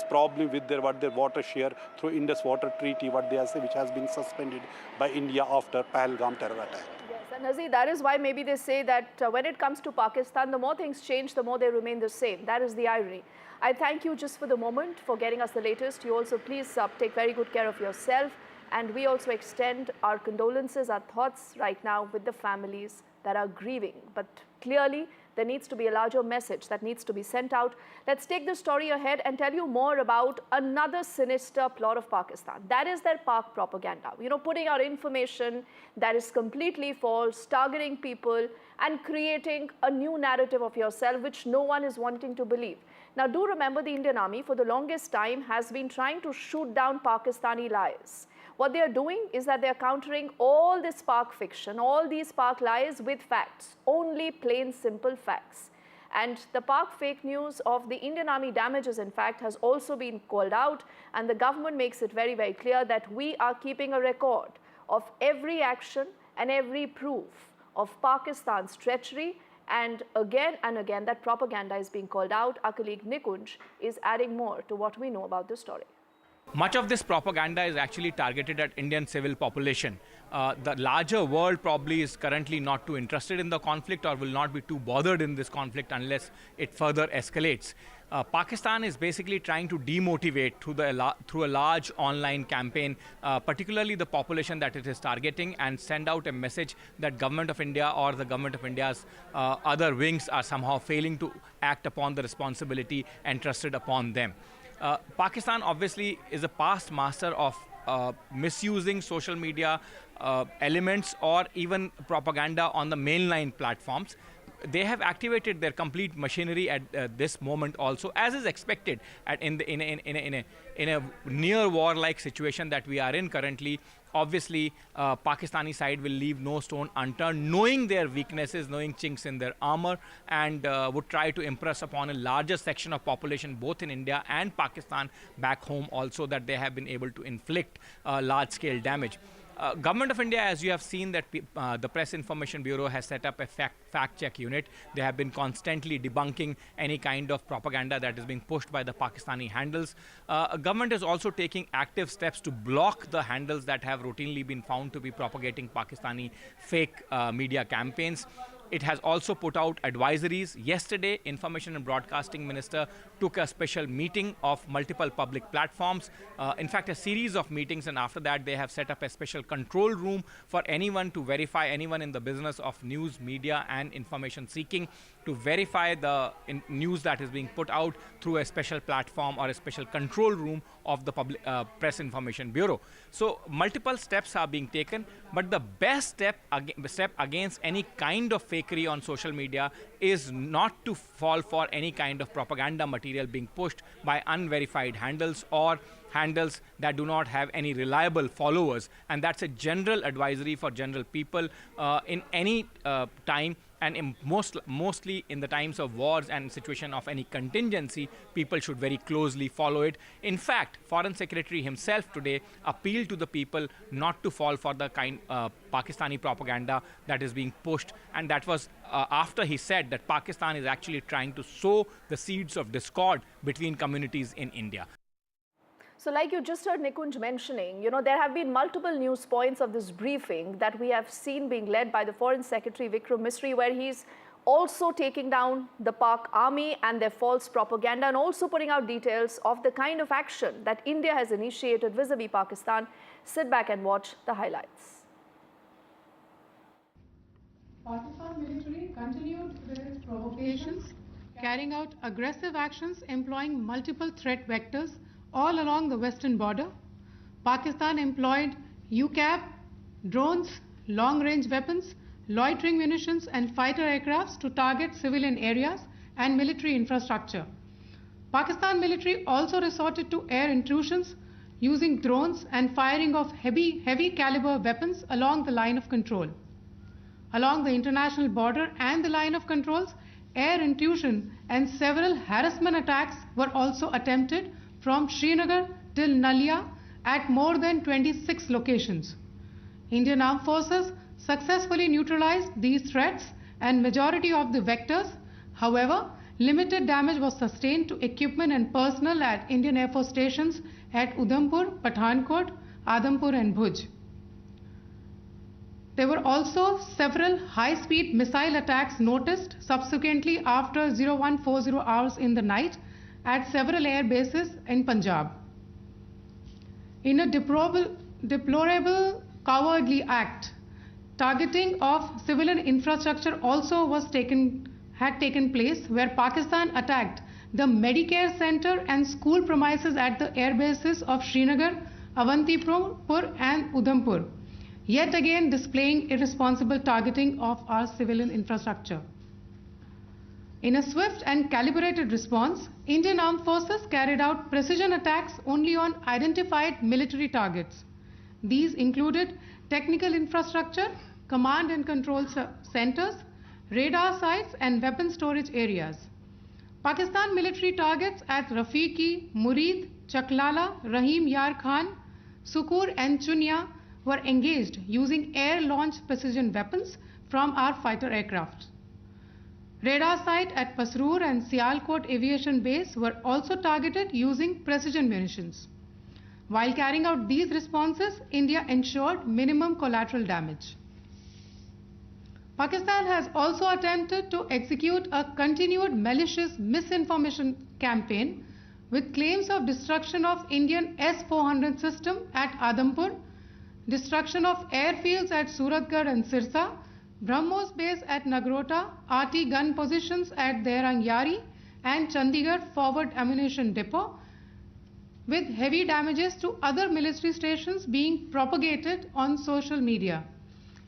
problem with their water share through Indus Water Treaty, what they say, which has been suspended by India after Pahalgam terror attack. Yes, and Nazir, that is why maybe they say that when it comes to Pakistan, the more things change, the more they remain the same. That is the irony. I thank you just for the moment for getting us the latest. You also please take very good care of yourself. And we also extend our condolences, our thoughts right now with the families that are grieving. But clearly, there needs to be a larger message that needs to be sent out. Let's take the story ahead and tell you more about another sinister plot of Pakistan. That is their Pak propaganda. Putting out information that is completely false, targeting people, and creating a new narrative of yourself, which no one is wanting to believe. Now, do remember the Indian Army, for the longest time, has been trying to shoot down Pakistani lies. What they are doing is that they are countering all this Pak fiction, all these Pak lies with facts, only plain simple facts. And the Pak fake news of the Indian Army damages, in fact, has also been called out, and the government makes it very, very clear that we are keeping a record of every action and every proof of Pakistan's treachery. And again that propaganda is being called out. Our colleague Nikunj is adding more to what we know about this story. Much of this propaganda is actually targeted at Indian civil population. The larger world probably is currently not too interested in the conflict, or will not be too bothered in this conflict unless it further escalates. Pakistan is basically trying to demotivate through a large online campaign, particularly the population that it is targeting, and send out a message that Government of India or the Government of India's other wings are somehow failing to act upon the responsibility entrusted upon them. Pakistan obviously is a past master of misusing social media elements or even propaganda on the mainline platforms. They have activated their complete machinery at this moment also, as is expected in a near war-like situation that we are in currently. Obviously, Pakistani side will leave no stone unturned, knowing their weaknesses, knowing chinks in their armor, and would try to impress upon a larger section of population, both in India and Pakistan back home also, that they have been able to inflict large-scale damage. Government of India, as you have seen, that the Press Information Bureau has set up a fact-check unit. They have been constantly debunking any kind of propaganda that is being pushed by the Pakistani handles. Government is also taking active steps to block the handles that have routinely been found to be propagating Pakistani fake media campaigns. It has also put out advisories. Yesterday, Information and Broadcasting Minister took a special meeting of multiple public platforms, in fact a series of meetings, and after that they have set up a special control room for anyone to verify, anyone in the business of news, media and information seeking, to verify the news that is being put out through a special platform or a special control room of the public Press Information Bureau. So multiple steps are being taken, but the best step against any kind of fakery on social media is not to fall for any kind of propaganda material being pushed by unverified handles or handles that do not have any reliable followers. And that's a general advisory for general people in any time, and mostly in the times of wars and situation of any contingency, people should very closely follow it. In fact, Foreign Secretary himself today appealed to the people not to fall for the kind Pakistani propaganda that is being pushed, and that was after he said that Pakistan is actually trying to sow the seeds of discord between communities in India. So like you just heard Nikunj mentioning, there have been multiple news points of this briefing that we have seen being led by the Foreign Secretary Vikram Misri, where he's also taking down the Pak army and their false propaganda, and also putting out details of the kind of action that India has initiated vis-a-vis Pakistan. Sit back and watch the highlights. Pakistan military continued with its provocations, carrying out aggressive actions employing multiple threat vectors all along the western border. Pakistan employed UCAV, drones, long-range weapons, loitering munitions and fighter aircrafts to target civilian areas and military infrastructure. Pakistan military also resorted to air intrusions using drones and firing of heavy caliber weapons along the line of control. Along the international border and the line of controls, air intrusion and several harassment attacks were also attempted from Srinagar till Nalia at more than 26 locations. Indian Armed Forces successfully neutralized these threats and majority of the vectors. However, limited damage was sustained to equipment and personnel at Indian Air Force stations at Udhampur, Pathankot, Adhampur and Bhuj. There were also several high-speed missile attacks noticed subsequently after 0140 hours in the night at several air bases in Punjab. In a deplorable cowardly act, targeting of civilian infrastructure also had taken place, where Pakistan attacked the Medicare center and school premises at the air bases of Srinagar, Avantipur and Udhampur, yet again displaying irresponsible targeting of our civilian infrastructure. In a swift and calibrated response, Indian Armed Forces carried out precision attacks only on identified military targets. These included technical infrastructure, command and control centers, radar sites and weapon storage areas. Pakistan military targets at Rafiqi, Murid, Chaklala, Rahim Yar Khan, Sukur and Chunya were engaged using air-launched precision weapons from our fighter aircraft. Radar site at Pasroor and Sialkot Aviation Base were also targeted using precision munitions. While carrying out these responses, India ensured minimum collateral damage. Pakistan has also attempted to execute a continued malicious misinformation campaign with claims of destruction of Indian S-400 system at Adhampur, destruction of airfields at Suratgarh and Sirsa, BrahMos base at Nagrota, RT gun positions at Derang Yari and Chandigarh forward ammunition depot, with heavy damages to other military stations being propagated on social media.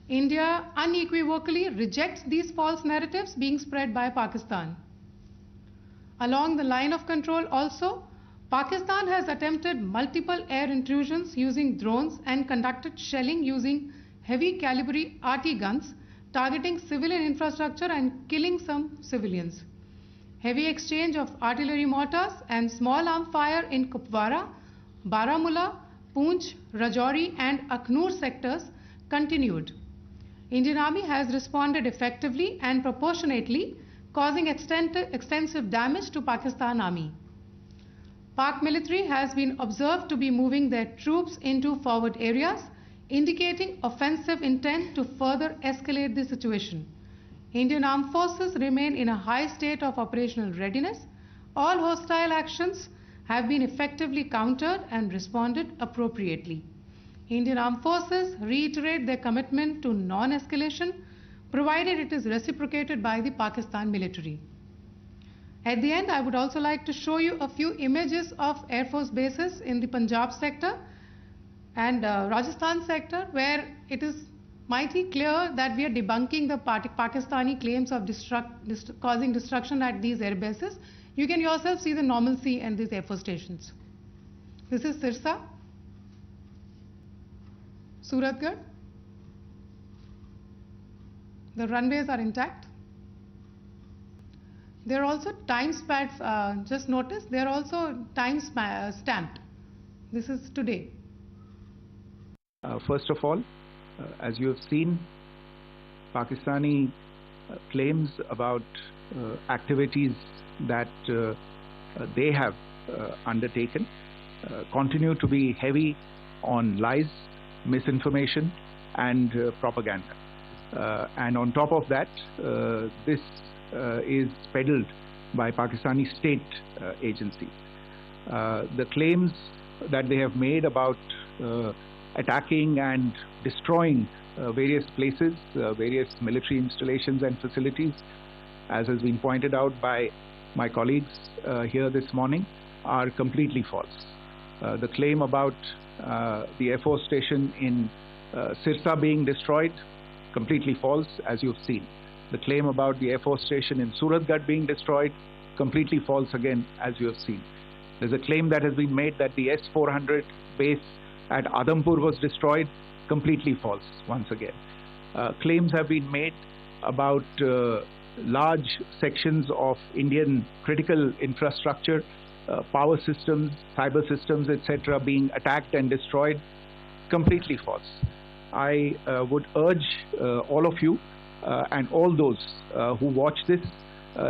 India unequivocally rejects these false narratives being spread by Pakistan. Along the line of control also, Pakistan has attempted multiple air intrusions using drones and conducted shelling using heavy caliber RT guns, targeting civilian infrastructure and killing some civilians. Heavy exchange of artillery mortars and small arm fire in Kupwara, Baramulla, Poonch, Rajouri and Akhnur sectors continued. Indian Army has responded effectively and proportionately, causing extensive damage to Pakistan Army. Pak military has been observed to be moving their troops into forward areas, indicating offensive intent to further escalate the situation. Indian Armed Forces remain in a high state of operational readiness. All hostile actions have been effectively countered and responded appropriately. Indian Armed Forces reiterate their commitment to non-escalation, provided it is reciprocated by the Pakistan military. At the end, I would also like to show you a few images of Air Force bases in the Punjab sector and Rajasthan sector, where it is mighty clear that we are debunking the Pakistani claims of causing destruction at these air bases. You can yourself see the normalcy in these Air Force stations. This is Sirsa, Suratgarh. The runways are intact. There are also time stamped, just notice, they are also time stamped. This is today. First of all, as you have seen, Pakistani claims about activities that they have undertaken continue to be heavy on lies, misinformation and propaganda. And on top of that, this is peddled by Pakistani state agencies. The claims that they have made about attacking and destroying various places, various military installations and facilities, as has been pointed out by my colleagues here this morning, are completely false. The claim about the Air Force station in Sirsa being destroyed, completely false, as you've seen. The claim about the Air Force station in Suratgarh being destroyed, completely false again, as you have seen. There's a claim that has been made that the S-400 base at Adampur was destroyed, completely false once again. Claims have been made about large sections of Indian critical infrastructure, power systems, cyber systems, etc. being attacked and destroyed, completely false. I would urge all of you and all those who watch this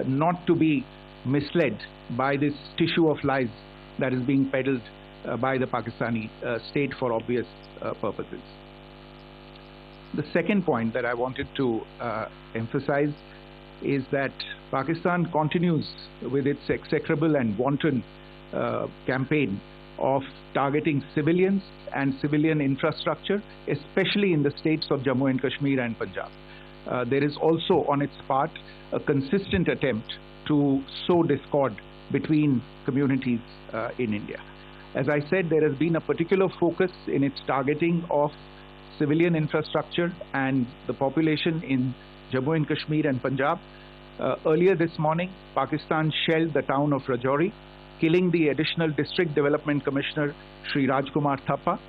not to be misled by this tissue of lies that is being peddled by the Pakistani state for obvious purposes. The second point that I wanted to emphasize is that Pakistan continues with its execrable and wanton campaign of targeting civilians and civilian infrastructure, especially in the states of Jammu and Kashmir and Punjab. There is also on its part a consistent attempt to sow discord between communities in India. As I said, there has been a particular focus in its targeting of civilian infrastructure and the population in Jammu and Kashmir and Punjab. Earlier this morning, Pakistan shelled the town of Rajouri, killing the additional District Development Commissioner Shri Rajkumar Thappa,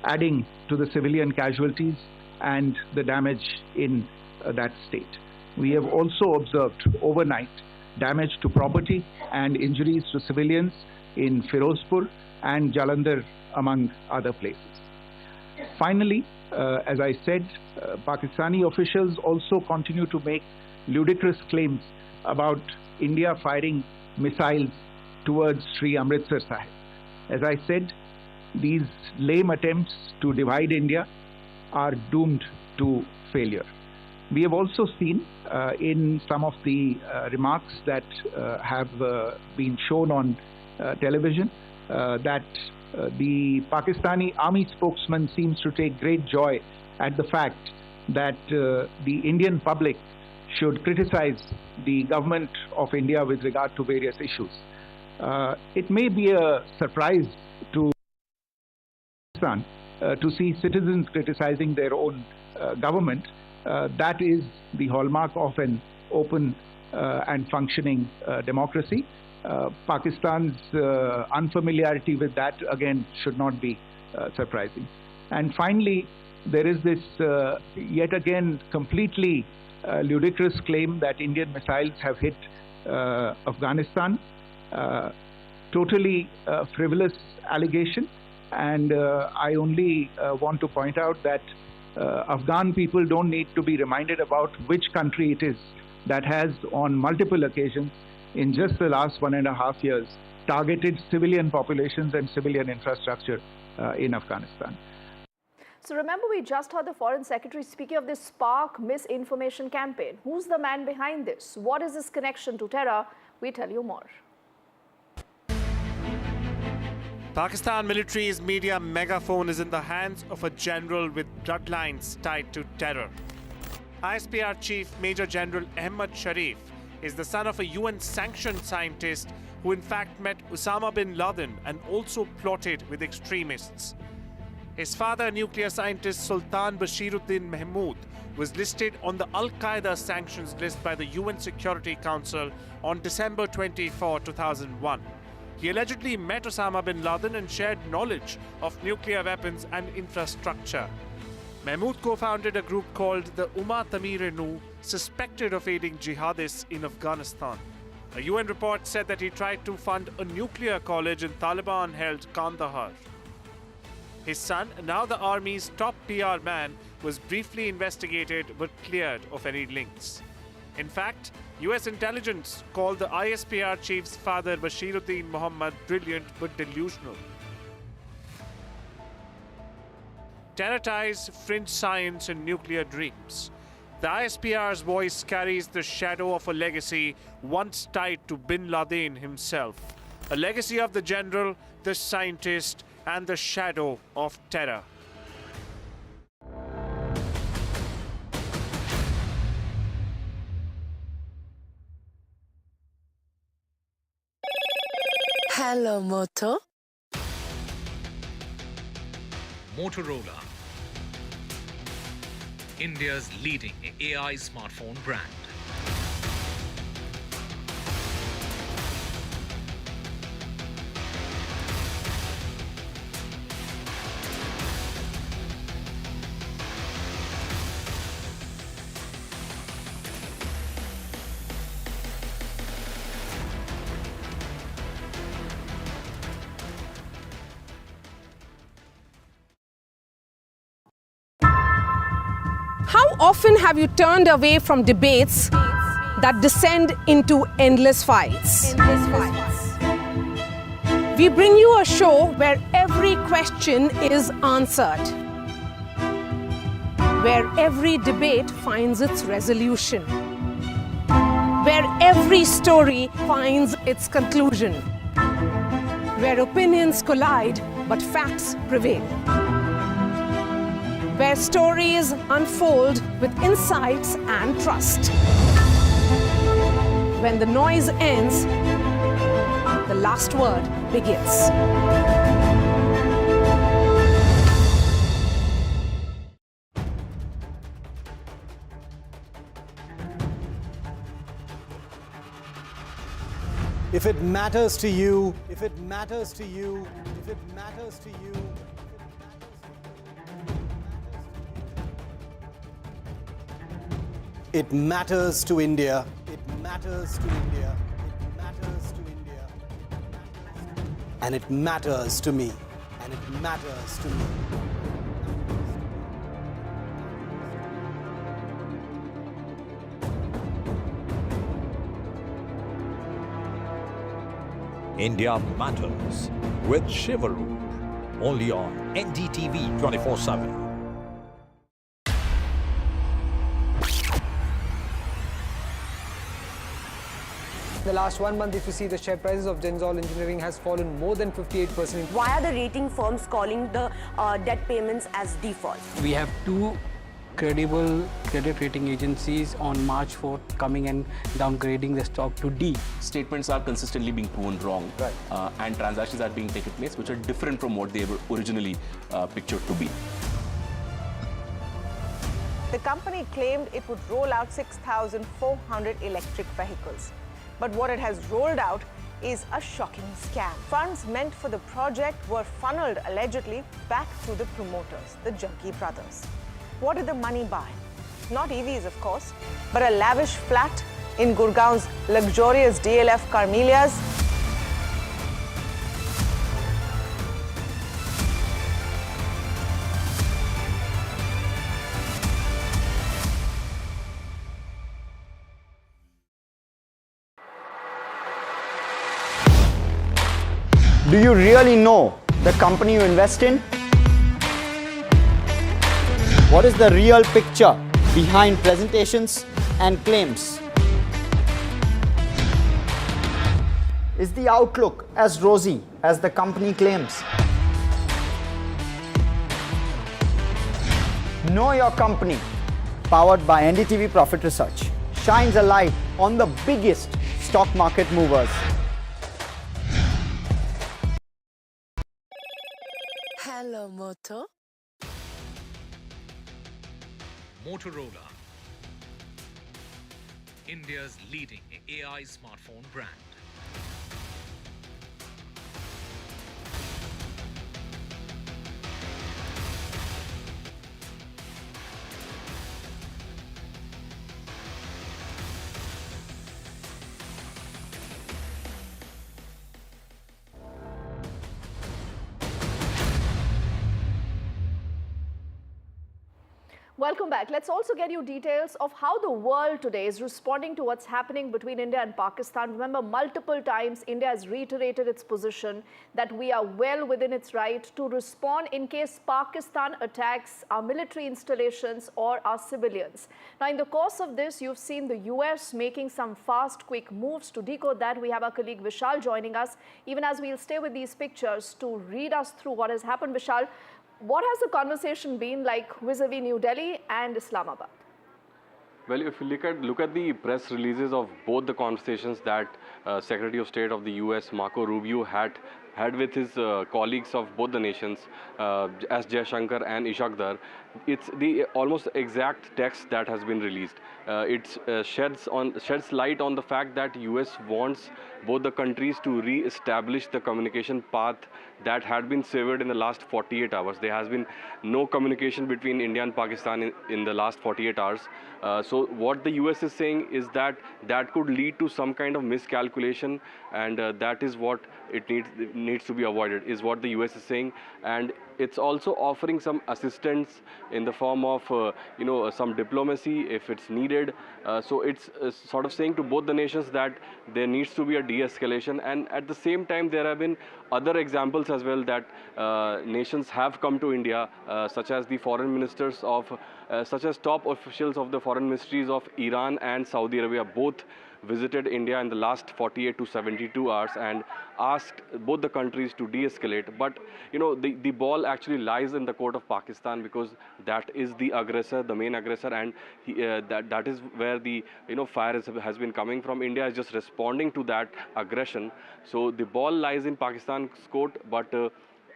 adding to the civilian casualties and the damage in that state. We have also observed overnight damage to property and injuries to civilians in Firozpur and Jalandhar, among other places. Finally, as I said, Pakistani officials also continue to make ludicrous claims about India firing missiles towards Sri Amritsar Sahib. As I said, these lame attempts to divide India are doomed to failure. We have also seen in some of the remarks that have been shown on television that the Pakistani army spokesman seems to take great joy at the fact that the Indian public should criticize the government of India with regard to various issues. It may be a surprise to Pakistan to see citizens criticizing their own government. That is the hallmark of an open and functioning democracy. Pakistan's unfamiliarity with that, again, should not be surprising. And finally, there is this yet again completely ludicrous claim that Indian missiles have hit Afghanistan. Totally frivolous allegation, and I only want to point out that Afghan people don't need to be reminded about which country it is that has on multiple occasions in just the last 1.5 years targeted civilian populations and civilian infrastructure in Afghanistan. So remember, we just heard the Foreign Secretary speaking of this Spark misinformation campaign. Who's the man behind this? What is his connection to terror? We tell you more. Pakistan military's media megaphone is in the hands of a general with bloodlines tied to terror. ISPR Chief Major General Ahmad Sharif is the son of a UN-sanctioned scientist who in fact met Osama bin Laden and also plotted with extremists. His father, nuclear scientist Sultan Bashiruddin Mahmood, was listed on the Al-Qaeda sanctions list by the UN Security Council on December 24, 2001. He allegedly met Osama bin Laden and shared knowledge of nuclear weapons and infrastructure. Mahmood co-founded a group called the Umma Tamir-e-Nu, suspected of aiding jihadists in Afghanistan. A UN report said that he tried to fund a nuclear college in Taliban-held Kandahar. His son, now the army's top PR man, was briefly investigated but cleared of any links. In fact, US intelligence called the ISPR chief's father Bashiruddin Muhammad brilliant but delusional. Terror ties, fringe science and nuclear dreams. The ISPR's voice carries the shadow of a legacy once tied to bin Laden himself. A legacy of the general, the scientist, and the shadow of terror. Hello, Moto. Motorola, India's leading AI smartphone brand. How often have you turned away from debates that descend into endless fights? We bring you a show where every question is answered, where every debate finds its resolution, where every story finds its conclusion, where opinions collide but facts prevail, where stories unfold with insights and trust. When the noise ends, the last word begins. If it matters to you, if it matters to you, if it matters to you, it matters to India. It matters to India. It matters to India. And it matters to me. And it matters to me. India Matters with Shivaru, only on NDTV 24/7. In the last 1 month, if you see, the share prices of Genzol Engineering has fallen more than 58%. Why are the rating firms calling the debt payments as default? We have two credible credit rating agencies on March 4th coming and downgrading the stock to D. Statements are consistently being proven wrong, and transactions are being taken place which are different from what they were originally pictured to be. The company claimed it would roll out 6,400 electric vehicles. But what it has rolled out is a shocking scam. Funds meant for the project were funneled allegedly back to the promoters, the Jaggi brothers. What did the money buy? Not EVs, of course, but a lavish flat in Gurgaon's luxurious DLF Carmelias. Do you really know the company you invest in? What is the real picture behind presentations and claims? Is the outlook as rosy as the company claims. Know Your Company, powered by NDTV Profit Research, shines a light on the biggest stock market movers. Hello, Moto. Motorola, India's leading AI smartphone brand. Welcome back. Let's also get you details of how the world today is responding to what's happening between India and Pakistan. Remember, multiple times India has reiterated its position that we are well within its right to respond in case Pakistan attacks our military installations or our civilians. Now, in the course of this, you've seen the US making some fast, quick moves. To decode that, we have our colleague Vishal joining us, even as we'll stay with these pictures to read us through what has happened. Vishal, what has the conversation been like vis-a-vis New Delhi and Islamabad? Well, if you look at the press releases of both the conversations that Secretary of State of the US, Marco Rubio, had with his colleagues of both the nations, S. Jaishankar and Ishaqdar, it's the almost exact text that has been released. It sheds light on the fact that US wants both the countries to re-establish the communication path that had been severed in the last 48 hours. There has been no communication between India and Pakistan in the last 48 hours. So what the US is saying is that could lead to some kind of miscalculation, and that is what it needs to be avoided, is what the US is saying. And it's also offering some assistance in the form of some diplomacy if it's needed. So it's sort of saying to both the nations that there needs to be a de-escalation, and at the same time there have been other examples as well that nations have come to India, such as the foreign ministers of such as top officials of the foreign ministries of Iran and Saudi Arabia both visited India in the last 48 to 72 hours and asked both the countries to de-escalate. But the ball actually lies in the court of Pakistan, because that is the aggressor, the main aggressor, and that is where the fire has been coming from. India is just responding to that aggression. So the ball lies in Pakistan's court, but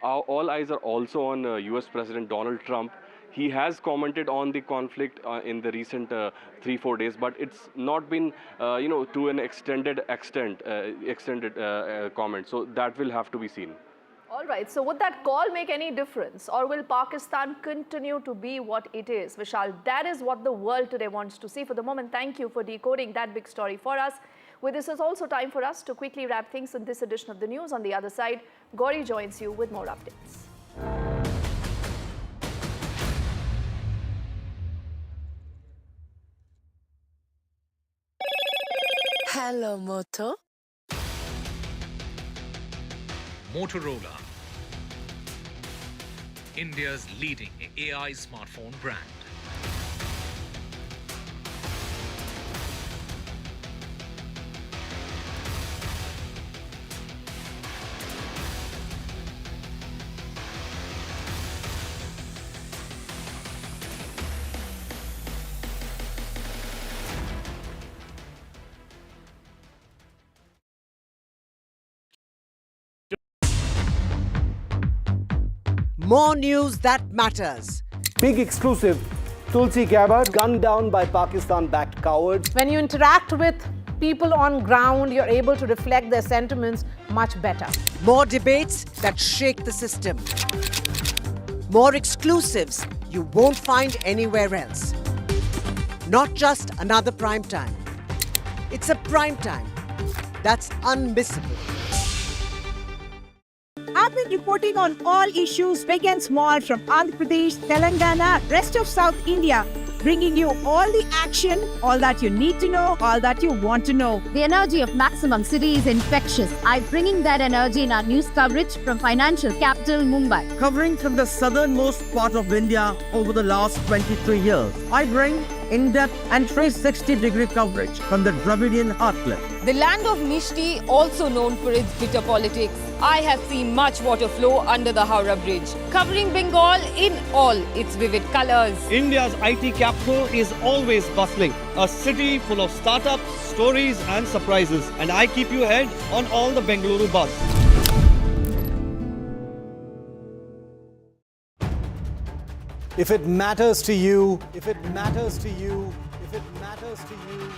all eyes are also on US President Donald Trump. He has commented on the conflict in the recent 3-4 days, but it's not been, to an extended comment. So that will have to be seen. All right. So would that call make any difference, or will Pakistan continue to be what it is? Vishal, that is what the world today wants to see. For the moment, thank you for decoding that big story for us. With this, is also time for us to quickly wrap things in this edition of the news. On the other side, Gauri joins you with more updates. Hello, Moto. Motorola, India's leading AI smartphone brand. More news that matters. Big exclusive. Tulsi Gabbard gunned down by Pakistan-backed cowards. When you interact with people on ground, you're able to reflect their sentiments much better. More debates that shake the system. More exclusives you won't find anywhere else. Not just another prime time. It's a prime time that's unmissable. I've been reporting on all issues big and small from Andhra Pradesh, Telangana, rest of South India, bringing you all the action, all that you need to know, all that you want to know. The energy of Maximum City is infectious. I'm bringing that energy in our news coverage from financial capital Mumbai. Covering from the southernmost part of India over the last 23 years, I bring in-depth and 360-degree coverage from the Dravidian heartland. The land of Mishti, also known for its bitter politics. I have seen much water flow under the Howrah Bridge, covering Bengal in all its vivid colors. India's IT capital is always bustling, a city full of startups, stories and surprises. And I keep you ahead on all the Bengaluru buzz. If it matters to you, if it matters to you, if it matters to you,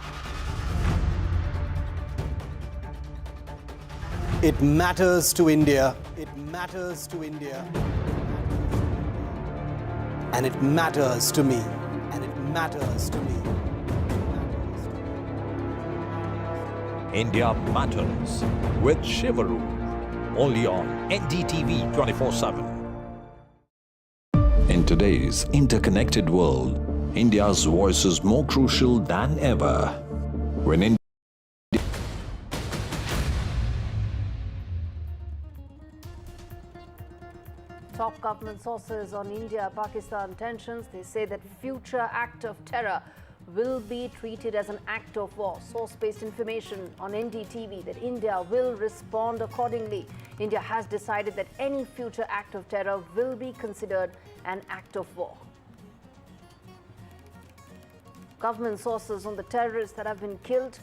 it matters to India. It matters to India. And it matters to me. And it matters to me. India Matters with Shivaru. Only on NDTV 24/7. In today's interconnected world, India's voice is more crucial than ever. When Top government sources on India-Pakistan tensions, they say that future act of terror will be treated as an act of war. Source-based information on NDTV that India will respond accordingly. India has decided that any future act of terror will be considered an act of war. Government sources on the terrorists that have been killed.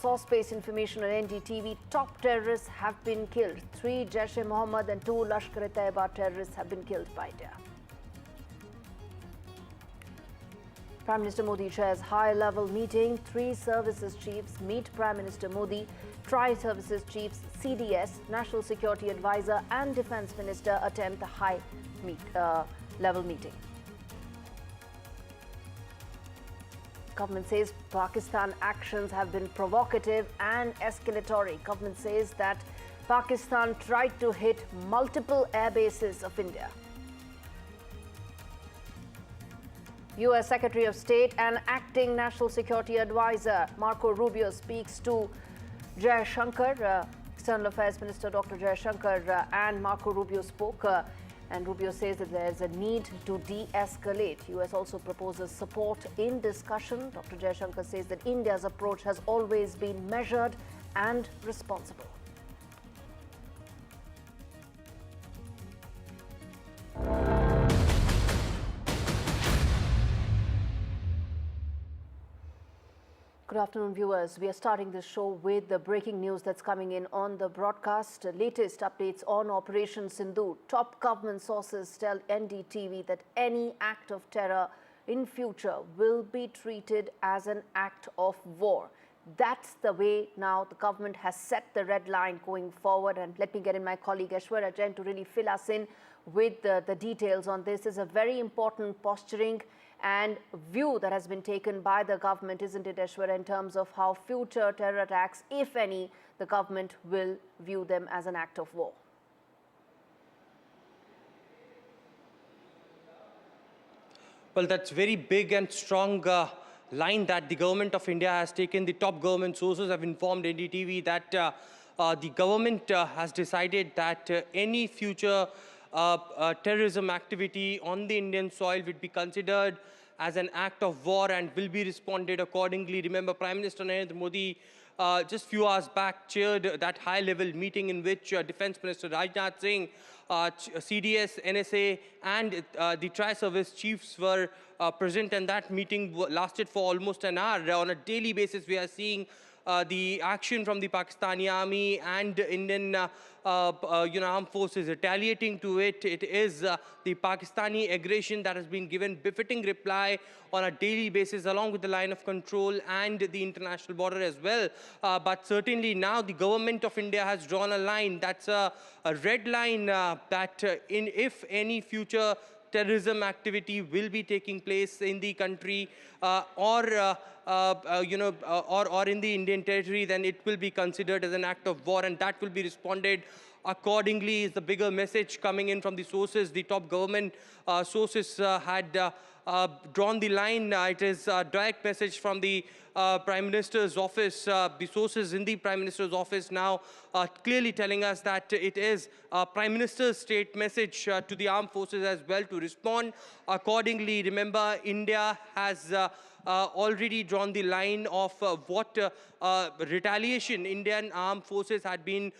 Source-based information on NDTV, top terrorists have been killed. 3 Jaish-e-Mohammed and 2 Lashkar-e-Taiba terrorists have been killed by India. Prime Minister Modi chairs high-level meeting. 3 services chiefs meet Prime Minister Modi. Tri-services chiefs, CDS, National Security Advisor and Defence Minister attempt the high-level meeting. Government says Pakistan actions have been provocative and escalatory. Government says that Pakistan tried to hit multiple air bases of India. U.S. Secretary of State and acting National Security Advisor Marco Rubio speaks to Jaishankar. External Affairs Minister Dr. Jaishankar and Marco Rubio spoke. And Rubio says that there is a need to de-escalate. U.S. also proposes support in discussion. Dr. Jaishankar says that India's approach has always been measured and responsible. Good afternoon, viewers. We are starting this show with the breaking news that's coming in on the broadcast. Latest updates on Operation Sindoor. Top government sources tell NDTV that any act of terror in future will be treated as an act of war. That's the way now the government has set the red line going forward. And let me get in my colleague Aishwarya Jain to really fill us in with the details on this. It's a very important posturing and view that has been taken by the government, isn't it, Aishwarya, in terms of how future terror attacks, if any, the government will view them as an act of war? Well, that's very big and strong line that the government of India has taken. The top government sources have informed NDTV that the government has decided that any future terrorism activity on the Indian soil would be considered as an act of war and will be responded accordingly. Remember, Prime Minister Narendra Modi just few hours back chaired that high-level meeting in which Defence Minister Rajnath Singh, CDS, NSA and the tri-service chiefs were present, and that meeting lasted for almost an hour. On a daily basis, we are seeing the action from the Pakistani army and Indian armed forces retaliating to it. It is the Pakistani aggression that has been given befitting reply on a daily basis along with the line of control and the international border as well. But certainly now the government of India has drawn a line. That's a red line that if any future terrorism activity will be taking place in the country or in the Indian territory, then it will be considered as an act of war, and that will be responded accordingly. Is the bigger message coming in from the sources. The top government sources had drawn the line. It is a direct message from the Prime Minister's office. The sources in the Prime Minister's office now clearly telling us that it is Prime Minister's state message to the armed forces as well to respond accordingly. Remember, India has already drawn the line of what retaliation Indian armed forces had been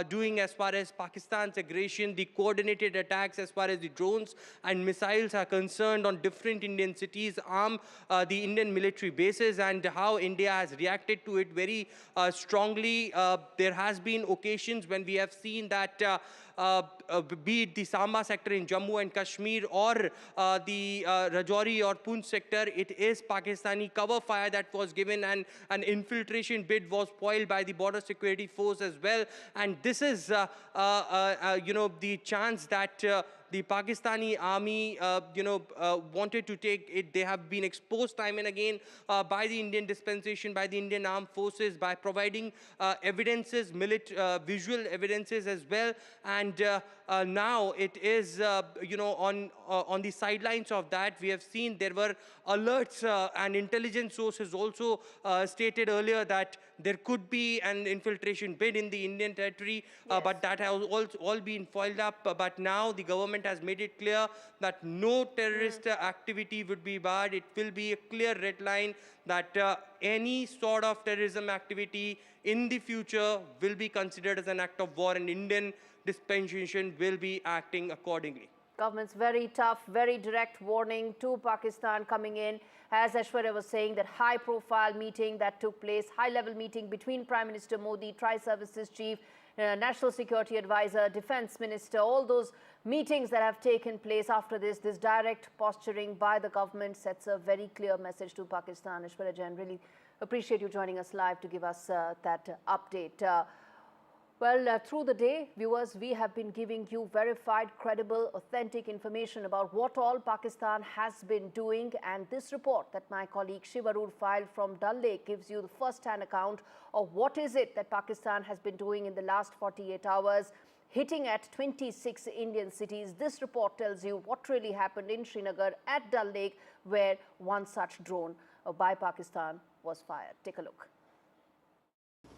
doing as far as Pakistan's aggression, the coordinated attacks as far as the drones and missiles are concerned on different Indian cities, the Indian military bases, and how India has reacted to it very strongly. There has been occasions when we have seen that be it the Samba sector in Jammu and Kashmir or the Rajouri or Poonch sector, it is Pakistani cover fire that was given, and an infiltration bid was foiled by the border security force as well. And this is, the chance that the Pakistani army, wanted to take it. They have been exposed time and again by the Indian dispensation, by the Indian armed forces, by providing evidences, visual evidences as well. And now it is, on the sidelines of that, we have seen there were alerts and intelligence sources also stated earlier that there could be an infiltration bid in the Indian territory, but that has all been foiled up. But now the government has made it clear that no terrorist activity would be barred. It will be a clear red line that any sort of terrorism activity in the future will be considered as an act of war, and Indian dispensation will be acting accordingly. Government's very tough, very direct warning to Pakistan coming in. As Aishwarya was saying, that high-profile meeting that took place, high-level meeting between Prime Minister Modi, Tri-Services Chief, National Security Advisor, Defence Minister, all those meetings that have taken place after this direct posturing by the government sets a very clear message to Pakistan. Aishwarya Jain, really appreciate you joining us live to give us that update. Through the day, viewers, we have been giving you verified, credible, authentic information about what all Pakistan has been doing. And this report that my colleague Shiv Arur filed from Dal Lake gives you the first-hand account of what is it that Pakistan has been doing in the last 48 hours, hitting at 26 Indian cities. This report tells you what really happened in Srinagar at Dal Lake, where one such drone by Pakistan was fired. Take a look.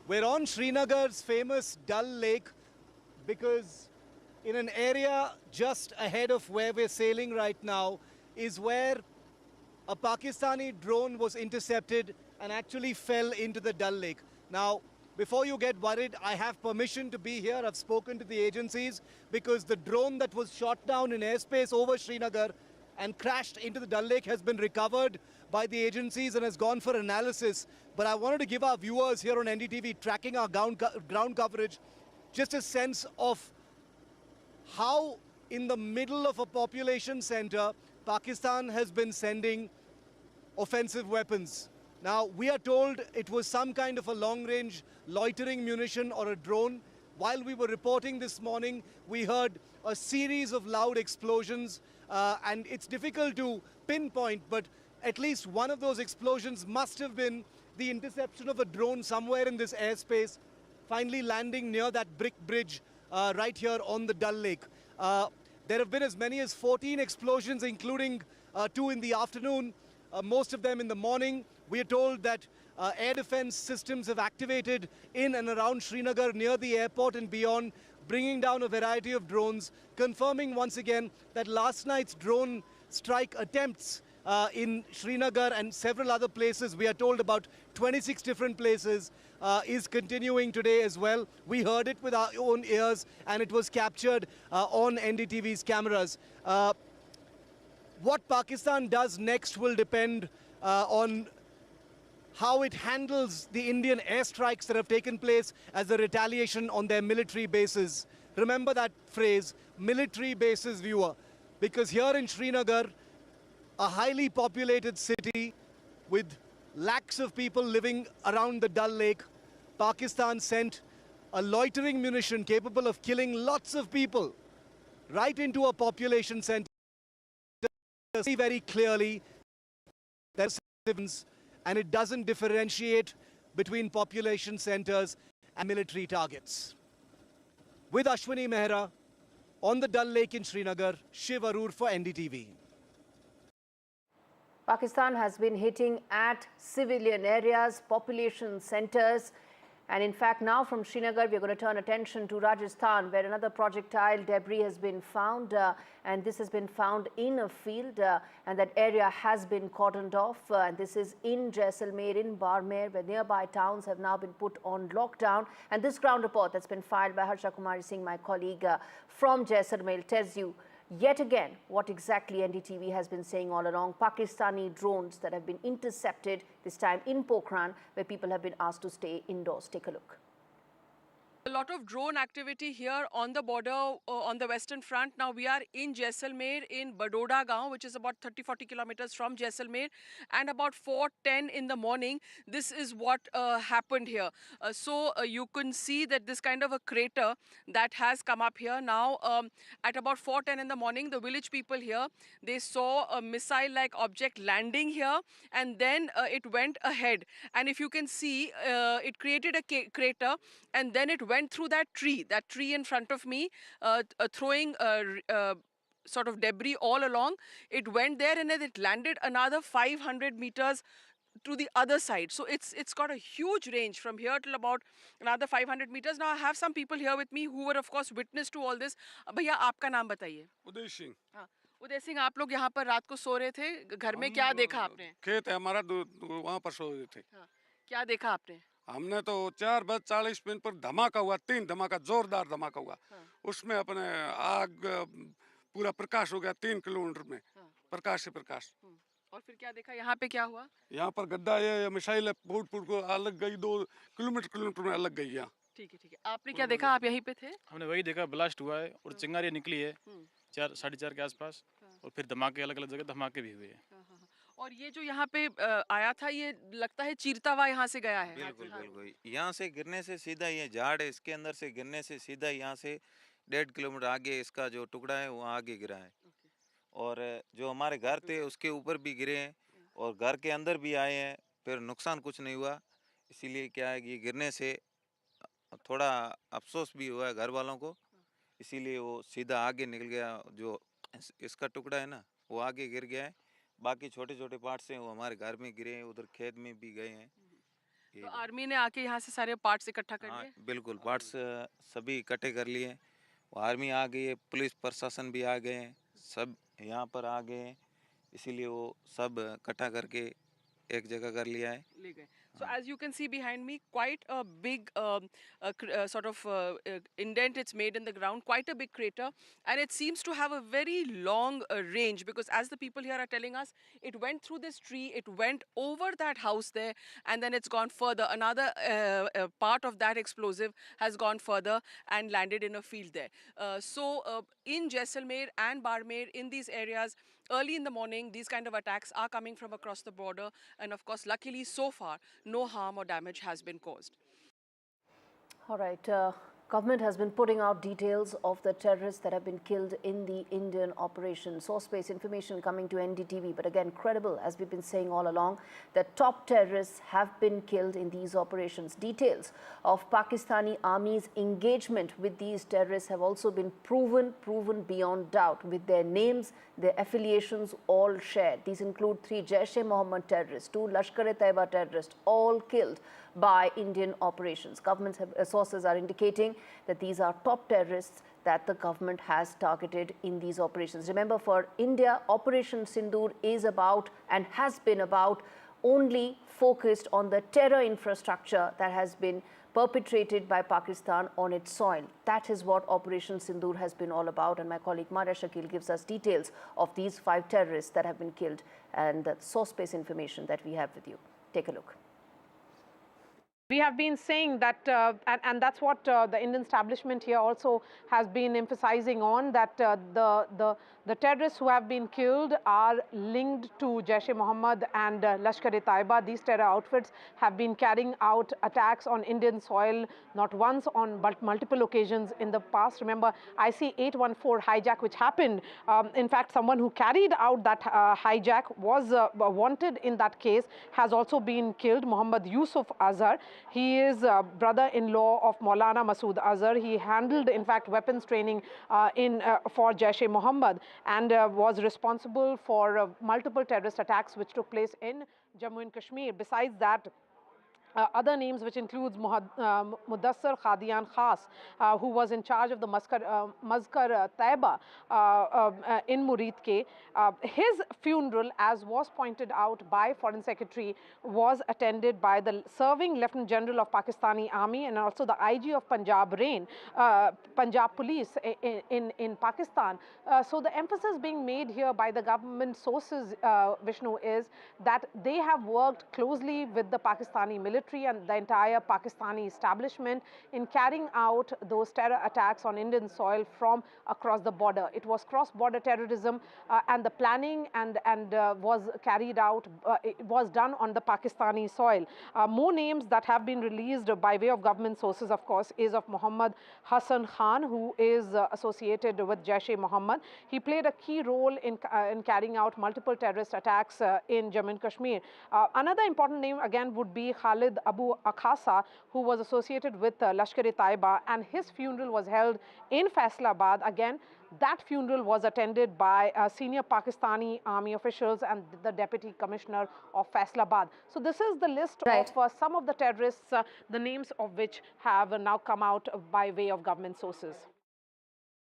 We're on Srinagar's famous Dal Lake because in an area just ahead of where we're sailing right now is where a Pakistani drone was intercepted and actually fell into the Dal Lake. Now, before you get worried, I have permission to be here. I've spoken to the agencies because the drone that was shot down in airspace over Srinagar and crashed into the Dal Lake has been recovered by the agencies and has gone for analysis. But I wanted to give our viewers here on NDTV tracking our ground coverage just a sense of how in the middle of a population center, Pakistan has been sending offensive weapons. Now, we are told it was some kind of a long-range loitering munition or a drone. While we were reporting this morning, we heard a series of loud explosions, and it's difficult to pinpoint, but at least one of those explosions must have been the interception of a drone somewhere in this airspace, finally landing near that brick bridge right here on the Dal Lake. There have been as many as 14 explosions, including 2 in the afternoon, most of them in the morning. We are told that air defense systems have activated in and around Srinagar near the airport and beyond, bringing down a variety of drones, confirming once again that last night's drone strike attempts in Srinagar and several other places, we are told about 26 different places, is continuing today as well. We heard it with our own ears and it was captured on NDTV's cameras. What Pakistan does next will depend on how it handles the Indian airstrikes that have taken place as a retaliation on their military bases. Remember that phrase, military bases, viewer, because here in Srinagar, a highly populated city with lakhs of people living around the Dal Lake, Pakistan sent a loitering munition capable of killing lots of people right into a population center. See very clearly there's civilians, and it doesn't differentiate between population centers and military targets. With Ashwini Mehra on the Dal Lake in Srinagar, Shiv Arur for NDTV. Pakistan has been hitting at civilian areas, population centers, And in fact, now from Srinagar, we're going to turn attention to Rajasthan, where another projectile debris has been found, and this has been found in a field, and that area has been cordoned off. And this is in Jaisalmer, in Barmer, where nearby towns have now been put on lockdown. And this ground report that's been filed by Harsha Kumari Singh, my colleague from Jaisalmer, tells you yet again what exactly NDTV has been saying all along. Pakistani drones that have been intercepted, this time in Pokhran, where people have been asked to stay indoors. Take a look. A lot of drone activity here on the border, on the western front. Now we are in Jaisalmer in Badoda Gaon, which is about 30-40 kilometers from Jaisalmer, and about 4:10 in the morning, this is what happened here. So you can see that this kind of a crater that has come up here. Now at about 4:10 in the morning, the village people here, they saw a missile-like object landing here, and then it went ahead. And if you can see, it created a crater, and then it went through that tree in front of me, throwing sort of debris all along. It went there and then it landed another 500 meters to the other side. So it's got a huge range from here till about another 500 meters. Now I have some people here with me who were of course witness to all this. भैया आपका नाम बताइए. उदय सिंह. हाँ, उदय सिंह, आप लोग यहाँ पर रात को सो रहे थे, घर में क्या देखा आपने? खेत है हमारा, वहाँ पर सो रहे थे. क्या देखा आपने? हमने तो 4:40 पर धमाका हुआ, 3 धमाका, जोरदार धमाका हुआ. उसमें अपने आग पूरा प्रकाश हो गया 3 किलोमीटर में, प्रकाश से प्रकाश. और फिर क्या देखा, यहाँ पे क्या हुआ? यहाँ पर गड्ढा है, मिसाइल फूट को अलग गई, 2 किलोमीटर में अलग गई यहाँ. ठीक है. आपने क्या देखा, आप यहीं पे थे? हमने वही देखा, ब्लास्ट हुआ है और चिंगारियाँ निकली है 4-4:30 के आसपास, और फिर धमाके, अलग अलग जगह धमाके भी हुए हैं. और ये जो यहाँ पे आया था, ये लगता है चीरता हुआ यहाँ से गया है. बिल्कुल. यहाँ से गिरने से सीधा, ये झाड़ है, इसके अंदर से गिरने से सीधा यहाँ से 1.5 किलोमीटर आगे इसका जो टुकड़ा है वहाँ आगे गिरा है. और जो हमारे घर थे उसके ऊपर भी गिरे हैं और घर के अंदर भी आए हैं, फिर नुकसान कुछ नहीं हुआ. इसीलिए क्या है कि गिरने से थोड़ा अफसोस भी हुआ है घर वालों को, इसीलिए वो सीधा आगे निकल गया. जो इसका टुकड़ा है ना, वो आगे गिर गया है. बाकी छोटे छोटे पार्ट्स हैं वो हमारे घर में गिरे हैं, उधर खेत में भी गए हैं. तो आर्मी ने आके यहाँ से सारे पार्ट्स इकट्ठा कर लिए? बिल्कुल, पार्ट्स सभी इकट्ठे कर लिए हैं. आर्मी आ गई है, पुलिस प्रशासन भी आ गए हैं, सब यहाँ पर आ गए हैं. इसीलिए वो सब इकट्ठा करके एक जगह कर लिया है. ले गए. So as you can see behind me, quite a big sort of indent it's made in the ground, quite a big crater, and it seems to have a very long range, because as the people here are telling us, it went through this tree, it went over that house there, and then it's gone further. Another part of that explosive has gone further and landed in a field there. So in Jaisalmer and Barmer, in these areas, early in the morning, these kind of attacks are coming from across the border, and of course, luckily so far, no harm or damage has been caused. All right. Government has been putting out details of the terrorists that have been killed in the Indian operation. Source-based information coming to NDTV, but again, credible, as we've been saying all along, that top terrorists have been killed in these operations. Details of Pakistani Army's engagement with these terrorists have also been proven beyond doubt, with their names, their affiliations all shared. These include 3 Jaish-e-Mohammed terrorists, 2 Lashkar-e-Taiba terrorists, all killed by Indian operations. Government sources are indicating that these are top terrorists that the government has targeted in these operations. Remember, for India, Operation Sindoor is about and has been about only focused on the terror infrastructure that has been perpetrated by Pakistan on its soil. That is what Operation Sindoor has been all about, and my colleague Maria Shakil gives us details of these 5 terrorists that have been killed and the source-based information that we have with you. Take a look. We have been saying that, and that's what the Indian establishment here also has been emphasizing on, that the terrorists who have been killed are linked to Jaish-e-Mohammed and Lashkar-e-Taiba. These terror outfits have been carrying out attacks on Indian soil not once but multiple occasions in the past. Remember, IC-814 hijack which happened. In fact, someone who carried out that hijack was wanted in that case, has also been killed, Muhammad Yusuf Azhar. He is brother-in-law of Maulana Masood Azhar. He handled, in fact, weapons training for Jaish-e-Mohammed, and was responsible for multiple terrorist attacks which took place in Jammu and Kashmir. Besides that, other names, which includes Mudassar Khadian Khas, who was in charge of the Mazkar Taiba in Muridke. His funeral, as was pointed out by Foreign Secretary, was attended by the serving Lieutenant General of Pakistani Army and also the IG of Punjab Punjab Police in Pakistan. So the emphasis being made here by the government sources, Vishnu, is that they have worked closely with the Pakistani military and the entire Pakistani establishment in carrying out those terror attacks on Indian soil from across the border. It was cross-border terrorism, and the planning and was carried out, it was done on the Pakistani soil. More names that have been released by way of government sources, of course, is of Muhammad Hassan Khan, who is associated with Jaish-e-Mohammed. He played a key role in carrying out multiple terrorist attacks in Jammu and Kashmir. Another important name again would be Khalid Abu Akhasa, who was associated with Lashkar-e-Taiba, and his funeral was held in Faisalabad. Again, that funeral was attended by senior Pakistani army officials and the Deputy Commissioner of Faisalabad. So this is the list of some of the terrorists, the names of which have now come out by way of government sources.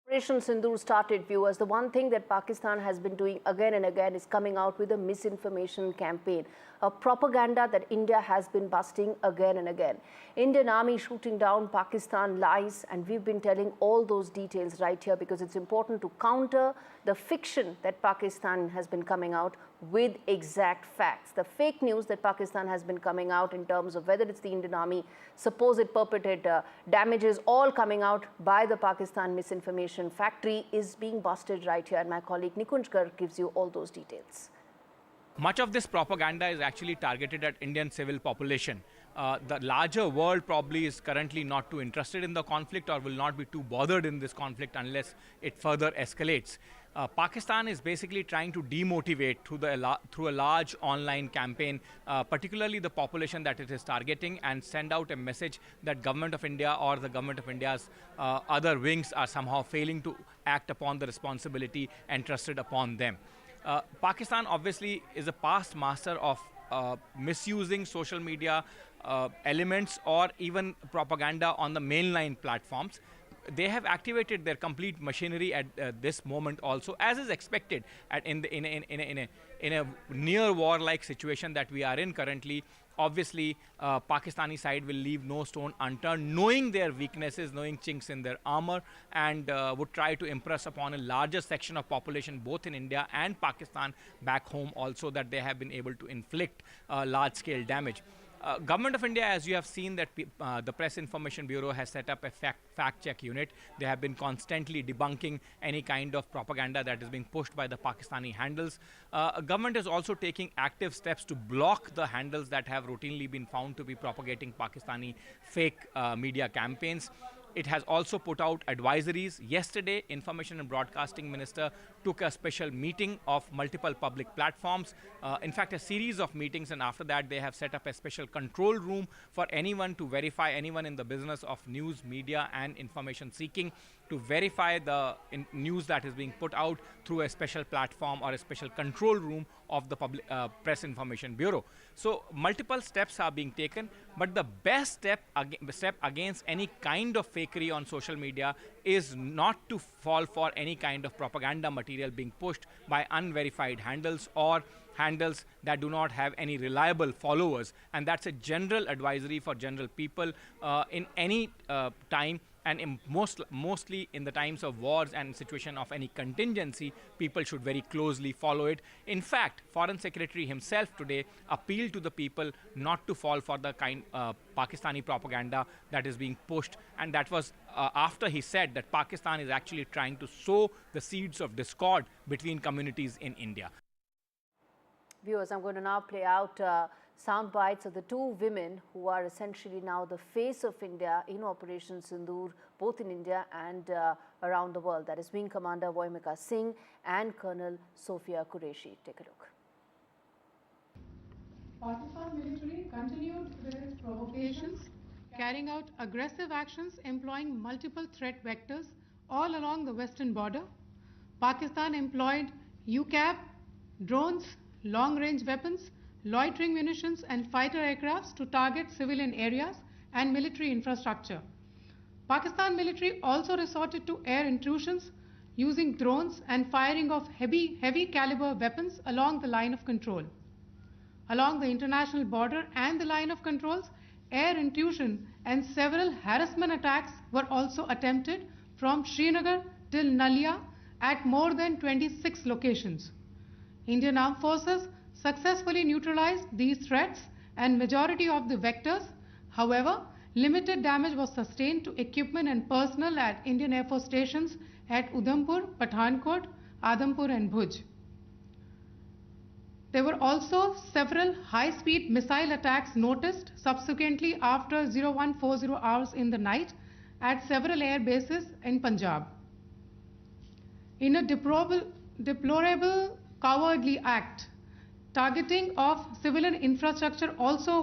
Operation Sindoor started, viewers. The one thing that Pakistan has been doing again and again is coming out with a misinformation campaign, a propaganda that India has been busting again and again. Indian army shooting down Pakistan lies, and we've been telling all those details right here because it's important to counter the fiction that Pakistan has been coming out with exact facts. The fake news that Pakistan has been coming out in terms of whether it's the Indian army, supposed perpetrated damages, all coming out by the Pakistan misinformation factory is being busted right here. And my colleague Nikunj Garg gives you all those details. Much of this propaganda is actually targeted at Indian civil population. The larger world probably is currently not too interested in the conflict or will not be too bothered in this conflict unless it further escalates. Pakistan is basically trying to demotivate through a large online campaign, particularly the population that it is targeting, and send out a message that Government of India or the Government of India's other wings are somehow failing to act upon the responsibility entrusted upon them. Pakistan obviously is a past master of misusing social media elements or even propaganda on the mainline platforms. They have activated their complete machinery at this moment also, as is expected in a near war-like situation that we are in currently. Obviously, Pakistani side will leave no stone unturned, knowing their weaknesses, knowing chinks in their armor, and would try to impress upon a larger section of population, both in India and Pakistan back home also, that they have been able to inflict large-scale damage. Government of India, as you have seen, that the Press Information Bureau has set up a fact-check unit. They have been constantly debunking any kind of propaganda that is being pushed by the Pakistani handles. Government is also taking active steps to block the handles that have routinely been found to be propagating Pakistani fake media campaigns. It has also put out advisories. Yesterday, Information and Broadcasting Minister took a special meeting of multiple public platforms. In fact, a series of meetings, and after that, they have set up a special control room for anyone to verify, anyone in the business of news, media, and information seeking, to verify the news that is being put out through a special platform or a special control room of the Press Information Bureau. So multiple steps are being taken, but the best step against any kind of fakery on social media is not to fall for any kind of propaganda material being pushed by unverified handles or handles that do not have any reliable followers. And that's a general advisory for general people in any time. And mostly in the times of wars and situation of any contingency, people should very closely follow it. In fact, Foreign Secretary himself today appealed to the people not to fall for the kind Pakistani propaganda that is being pushed. And that was after he said that Pakistan is actually trying to sow the seeds of discord between communities in India. Viewers, I'm going to now play out sound bites of the two women who are essentially now the face of India in Operation Sindoor, both in India and around the world. That is Wing Commander Voimika Singh and Colonel Sophia Qureshi. Take a look. Pakistan military continued with its provocations, carrying out aggressive actions employing multiple threat vectors all along the western border. Pakistan employed UCAV, drones, long-range weapons, loitering munitions and fighter aircrafts to target civilian areas and military infrastructure. Pakistan military also resorted to air intrusions using drones and firing of heavy caliber weapons along the line of control. Along the international border and the line of controls, air intrusion and several harassment attacks were also attempted from Srinagar till Nalia at more than 26 locations. Indian Armed Forces successfully neutralized these threats and majority of the vectors. However, limited damage was sustained to equipment and personnel at Indian Air Force stations at Udhampur, Pathankot, Adampur and Bhuj. There were also several high-speed missile attacks noticed subsequently after 0140 hours in the night at several air bases in Punjab. In a deplorable cowardly act, targeting of civilian infrastructure also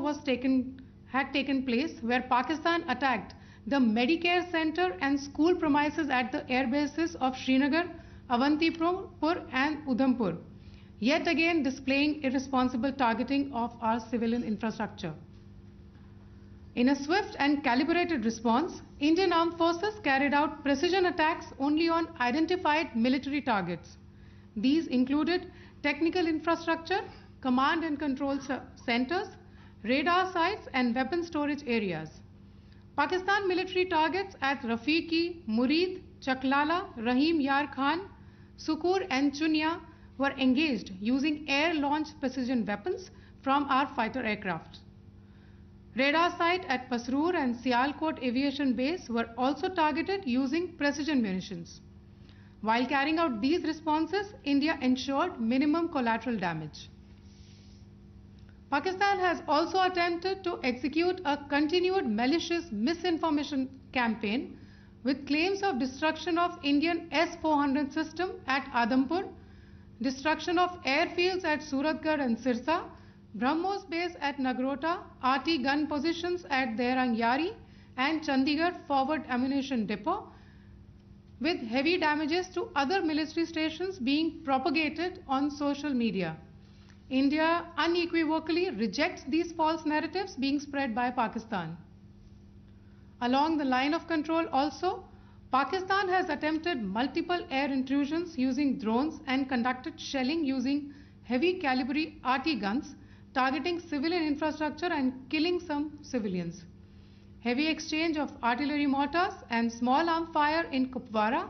had taken place, where Pakistan attacked the Medicare Center and school premises at the air bases of Srinagar, Avantipur and Udhampur, yet again displaying irresponsible targeting of our civilian infrastructure. In a swift and calibrated response, Indian Armed Forces carried out precision attacks only on identified military targets. These included technical infrastructure, command and control centers, radar sites and weapon storage areas. Pakistan military targets at Rafiqi, Murid, Chaklala, Rahim Yar Khan, Sukur and Chunya were engaged using air-launched precision weapons from our fighter aircraft. Radar site at Pasroor and Sialkot Aviation Base were also targeted using precision munitions. While carrying out these responses, India ensured minimum collateral damage. Pakistan has also attempted to execute a continued malicious misinformation campaign with claims of destruction of Indian S-400 system at Adampur, destruction of airfields at Suratgarh and Sirsa, BrahMos base at Nagrota, RT gun positions at Derang Yari and Chandigarh forward ammunition depot, with heavy damages to other military stations being propagated on social media. India unequivocally rejects these false narratives being spread by Pakistan. Along the line of control also, Pakistan has attempted multiple air intrusions using drones and conducted shelling using heavy caliber RT guns, targeting civilian infrastructure and killing some civilians. Heavy exchange of artillery mortars and small arm fire in Kupwara,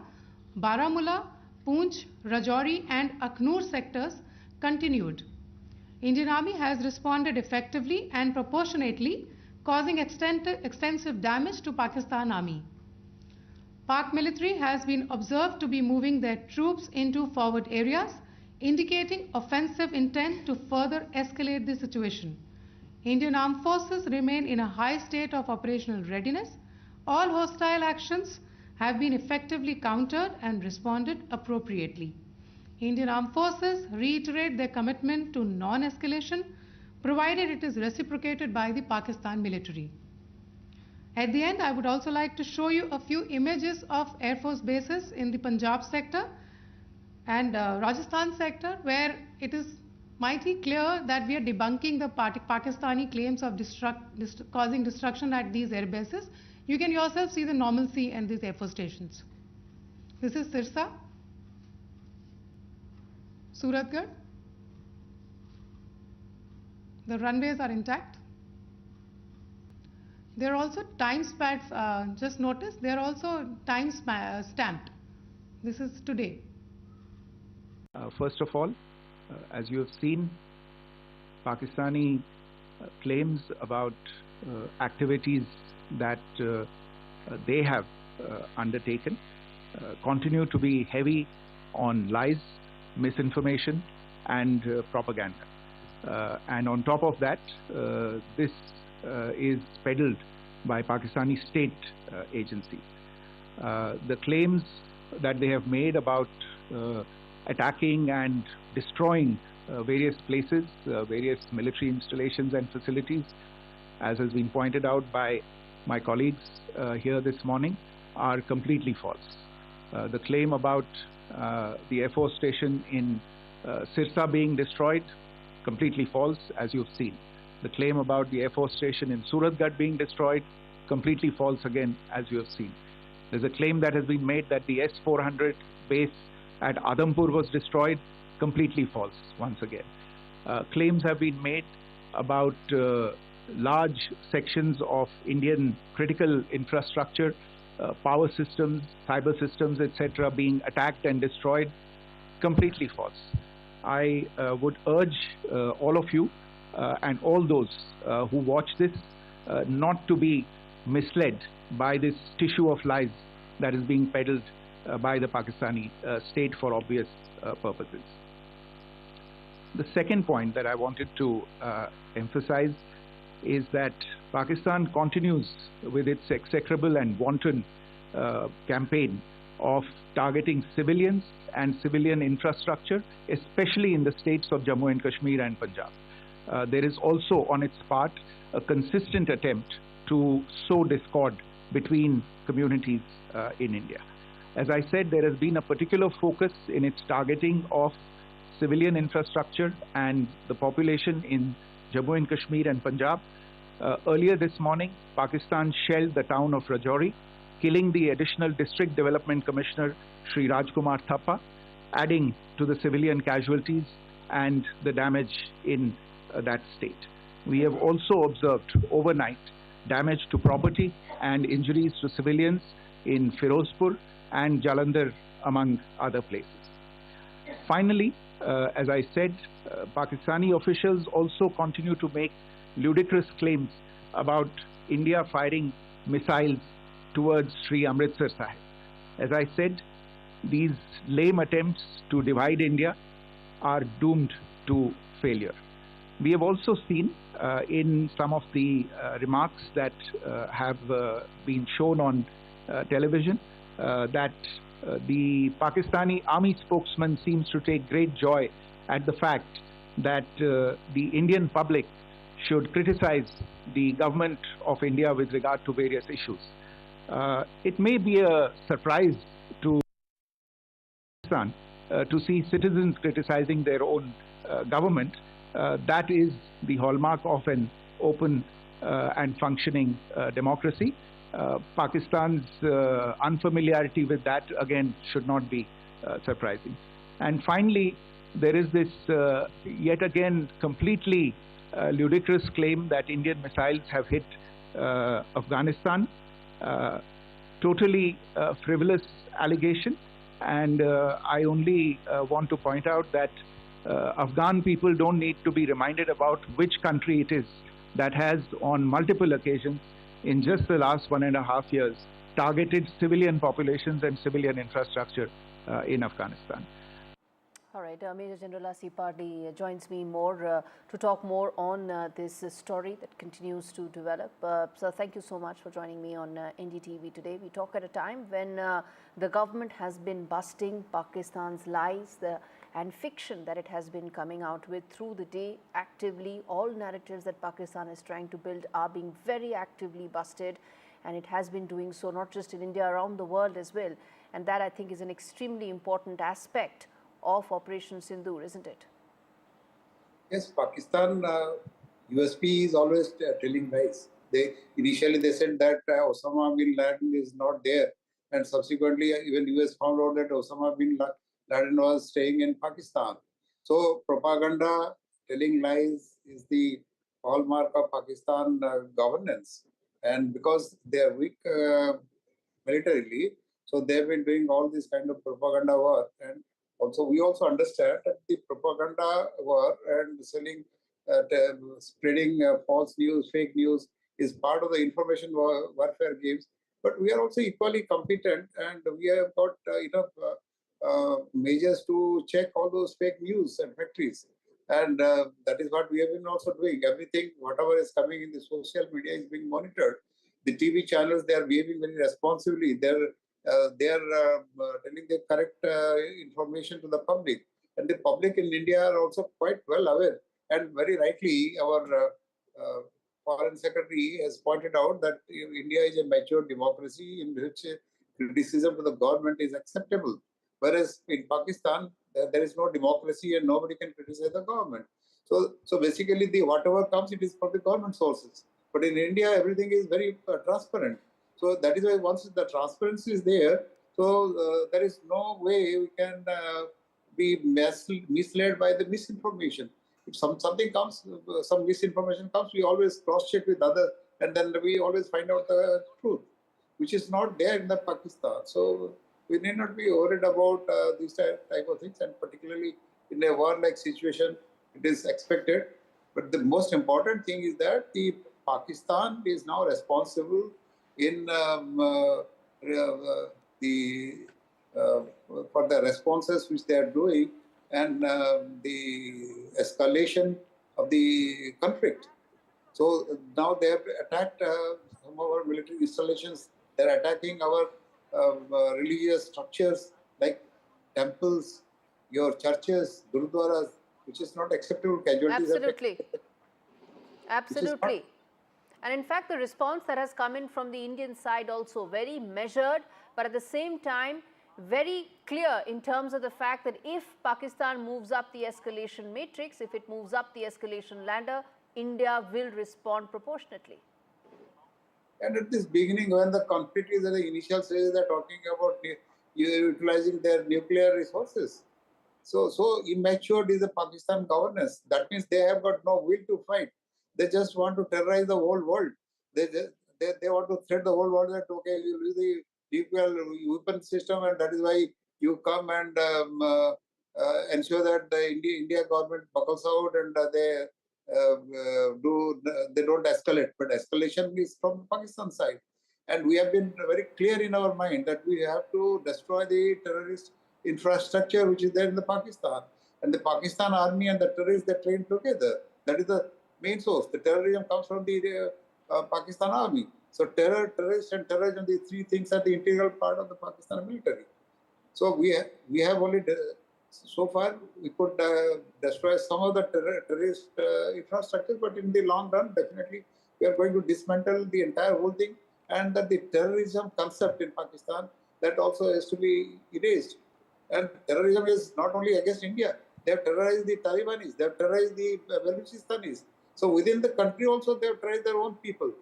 Baramulla, Poonch, Rajouri and Akhnur sectors continued. Indian Army has responded effectively and proportionately, causing extensive damage to Pakistan Army. Pak military has been observed to be moving their troops into forward areas, indicating offensive intent to further escalate the situation. Indian Armed Forces remain in a high state of operational readiness. All hostile actions have been effectively countered and responded appropriately. Indian Armed Forces reiterate their commitment to non-escalation, provided it is reciprocated by the Pakistan military. At the end, I would also like to show you a few images of Air Force bases in the Punjab sector and Rajasthan sector, where it is mighty clear that we are debunking the Pakistani claims of causing destruction at these air bases. You can yourself see the normalcy in these Air Force stations. This is Sirsa, Suratgarh. The runways are intact. There are also time stamps, just notice, they are also time stamped. This is today. First of all, as you have seen, Pakistani claims about activities that they have undertaken continue to be heavy on lies, misinformation and propaganda. And on top of that, this is peddled by Pakistani state agencies. The claims that they have made about attacking and destroying various places, various military installations and facilities, as has been pointed out by my colleagues here this morning, are completely false. The claim about the Air Force station in Sirsa being destroyed completely false, as you've seen. The claim about the Air Force station in Suratgarh being destroyed, completely false again, as you have seen. There's a claim that has been made that the S-400 base at Adampur was destroyed, completely false once again. Claims have been made about large sections of Indian critical infrastructure, power systems, cyber systems, etc. being attacked and destroyed, completely false. I would urge all of you and all those who watch this not to be misled by this tissue of lies that is being peddled by the Pakistani state for obvious purposes. The second point that I wanted to emphasize is that Pakistan continues with its execrable and wanton campaign of targeting civilians and civilian infrastructure, especially in the states of Jammu and Kashmir and Punjab. There is also on its part a consistent attempt to sow discord between communities in India. As I said, there has been a particular focus in its targeting of civilian infrastructure and the population in Jammu and Kashmir and Punjab. Earlier this morning, Pakistan shelled the town of Rajouri, killing the additional District Development Commissioner Shri Rajkumar Thappa, adding to the civilian casualties and the damage in that state. We have also observed overnight damage to property and injuries to civilians in Firozpur and Jalandhar, among other places. Finally, as I said, Pakistani officials also continue to make ludicrous claims about India firing missiles towards Sri Amritsar Sahib. As I said, these lame attempts to divide India are doomed to failure. We have also seen in some of the remarks that have been shown on television that the Pakistani army spokesman seems to take great joy at the fact that the Indian public should criticize the government of India with regard to various issues. It may be a surprise to Pakistan to see citizens criticizing their own government. That is the hallmark of an open and functioning democracy. Pakistan's unfamiliarity with that, again, should not be surprising. And finally, there is this yet again completely ludicrous claim that Indian missiles have hit Afghanistan. Totally frivolous allegation, and I only want to point out that Afghan people don't need to be reminded about which country it is that has on multiple occasions in just the last 1.5 years targeted civilian populations and civilian infrastructure in Afghanistan. All right, Major General Asif Pardi joins me more to talk more on this story that continues to develop. So thank you so much for joining me on NDTV today. We talk at a time when the government has been busting Pakistan's lies and fiction that it has been coming out with through the day actively. All narratives that Pakistan is trying to build are being very actively busted, and it has been doing so not just in India, around the world as well. And that, I think, is an extremely important aspect of Operation Sindoor, isn't it? Yes, Pakistan USP is always telling lies. Initially they said that Osama bin Laden is not there, and subsequently even US found out that Osama bin Laden was staying in Pakistan. So propaganda, telling lies is the hallmark of Pakistan governance, and because they are weak militarily, so they've been doing all this kind of propaganda work. And also, we also understand that the propaganda war and selling, spreading false news, fake news is part of the information warfare games. But we are also equally competent, and we have got enough measures to check all those fake news and factories. And that is what we have been also doing. Everything, whatever is coming in the social media is being monitored. The TV channels, they are behaving very responsibly. They're telling the correct information to the public. And the public in India are also quite well aware. And very rightly, our Foreign Secretary has pointed out that India is a mature democracy in which criticism to the government is acceptable. Whereas in Pakistan, there is no democracy and nobody can criticize the government. So basically, the whatever comes, it is from the government sources. But in India, everything is very transparent. So that is why once the transparency is there, so there is no way we can be misled by the misinformation. If something comes, some misinformation comes, we always cross-check with others, and then we always find out the truth, which is not there in the Pakistan. So we need not be worried about these type of things, and particularly in a war-like situation, it is expected. But the most important thing is that the Pakistan is now responsible in for the responses which they are doing and the escalation of the conflict. So now they have attacked some of our military installations. They're attacking our religious structures like temples, your churches, gurudwaras, which is not acceptable. Casualties. Absolutely. Absolutely. And in fact, the response that has come in from the Indian side also very measured, but at the same time, very clear in terms of the fact that if Pakistan moves up the escalation matrix, if it moves up the escalation ladder, India will respond proportionately. And at this beginning, when the conflict is at the initial stage, they're talking about utilizing their nuclear resources. So immature is the Pakistan governance. That means they have got no will to fight. They just want to terrorize the whole world. They want to threat the whole world that, okay, you use the nuclear weapon system, and that is why you come and ensure that the India government buckles out and they don't escalate. But escalation is from the Pakistan side. And we have been very clear in our mind that we have to destroy the terrorist infrastructure which is there in the Pakistan. And the Pakistan army and the terrorists, they train together. That is the main source. The terrorism comes from the Pakistan army. So terrorists and terrorism, these three things are the integral part of the Pakistan military. So we have only, so far, we could destroy some of the terrorist infrastructure, but in the long run, definitely, we are going to dismantle the entire whole thing, and that the terrorism concept in Pakistan, that also has to be erased. And terrorism is not only against India. They have terrorized the Talibanis. They have terrorized the Baluchistanis. So within the country also, they have terrorized their own people.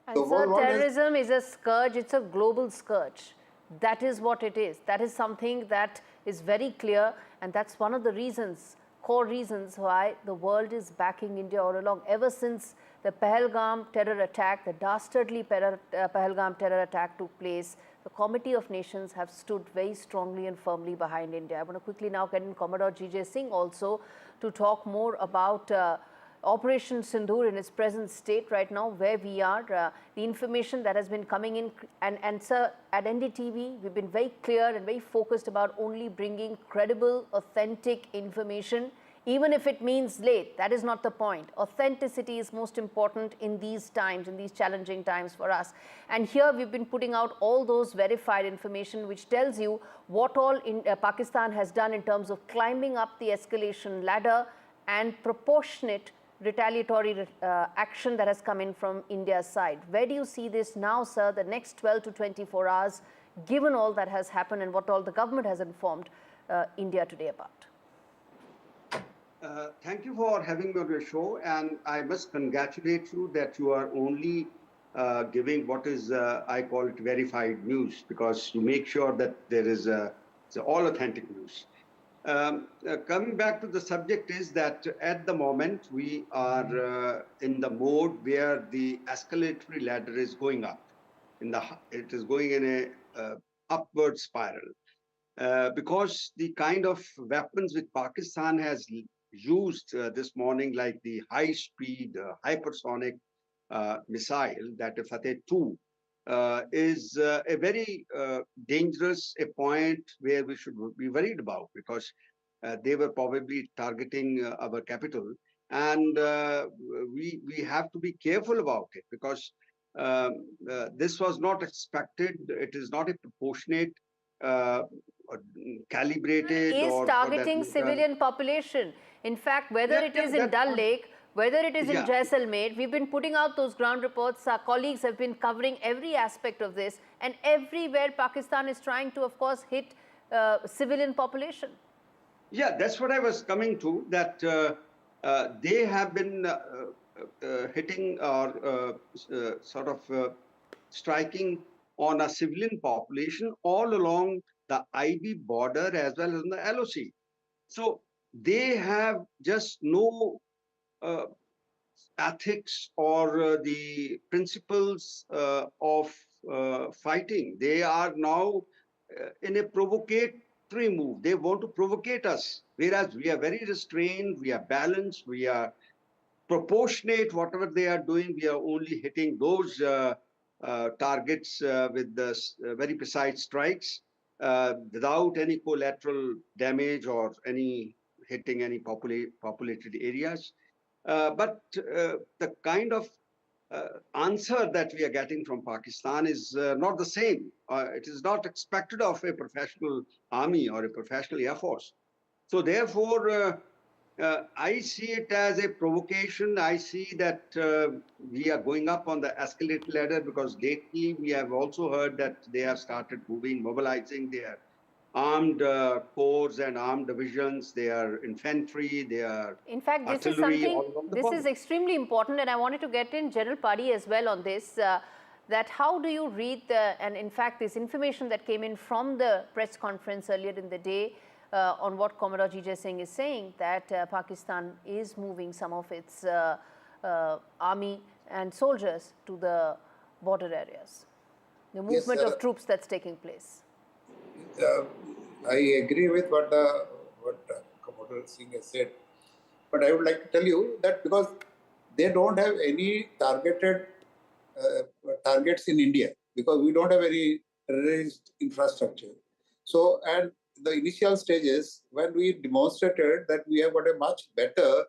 And so terrorism is a scourge. It's a global scourge. That is what it is. That is something that is very clear. And that's one of the reasons, core reasons why the world is backing India all along. Ever since the Pahalgam terror attack, the dastardly Pahalgam terror attack took place, the Committee of Nations have stood very strongly and firmly behind India. I want to quickly now get in Commodore G.J. Singh also to talk more about Operation Sindoor in its present state right now, where we are, the information that has been coming in. And sir, at NDTV, we've been very clear and very focused about only bringing credible, authentic information, even if it means late. That is not the point. Authenticity is most important in these times, in these challenging times for us. And here we've been putting out all those verified information which tells you what all Pakistan has done in terms of climbing up the escalation ladder and proportionate retaliatory action that has come in from India's side. Where do you see this now, sir, the next 12 to 24 hours, given all that has happened and what all the government has informed India today about? Thank you for having me on your show, and I must congratulate you that you are only giving what is, I call it verified news, because you make sure that there is all authentic news. Coming back to the subject is that at the moment we are in the mode where the escalatory ladder is going up. It is going in a upward spiral because the kind of weapons which Pakistan has used this morning, like the high-speed hypersonic missile, that Fateh-2, is a very dangerous point where we should be worried about, because they were probably targeting our capital, and we have to be careful about it, because this was not expected. It is not a proportionate, calibrated, is or targeting civilian population. In fact, whether it is in Dal Lake, whether it is in Jaisalmer, we've been putting out those ground reports. Our colleagues have been covering every aspect of this, and everywhere Pakistan is trying to, of course, hit civilian population. Yeah, that's what I was coming to, that they have been hitting or sort of striking on a civilian population all along the IB border as well as on the LOC. So they have just no ethics or the principles of fighting. They are now in a provocatory move. They want to provocate us, whereas we are very restrained, we are balanced, we are proportionate. Whatever they are doing, we are only hitting those targets with the very precise strikes without any collateral damage or any hitting any populated areas. But the kind of answer that we are getting from Pakistan is not the same. It is not expected of a professional army or a professional air force. So therefore, I see it as a provocation. I see that we are going up on the escalator ladder because lately we have also heard that they have started mobilizing their armed corps and armed divisions, their infantry, their in fact, this is artillery all something, along the this border. is extremely important, and I wanted to get in General Padi as well on this, that how do you read and in fact this information that came in from the press conference earlier in the day on what Commodore G.J. Singh is saying, that Pakistan is moving some of its army and soldiers to the border areas, the movement of troops that's taking place. I agree with what Commodore Singh has said, but I would like to tell you that because they don't have any targeted targets in India, because we don't have any terrorist infrastructure. So, and the initial stages, when we demonstrated that we have got a much better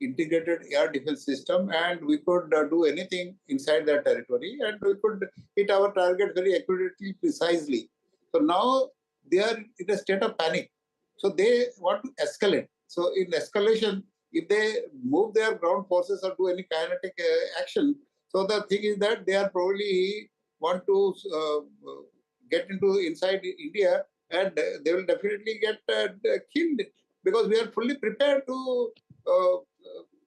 integrated air defense system and we could do anything inside that territory and we could hit our target very accurately, precisely. So now they are in a state of panic. So they want to escalate. So in escalation, if they move their ground forces or do any kinetic action, so the thing is that they are probably want to get into inside India and they will definitely get killed, because we are fully prepared to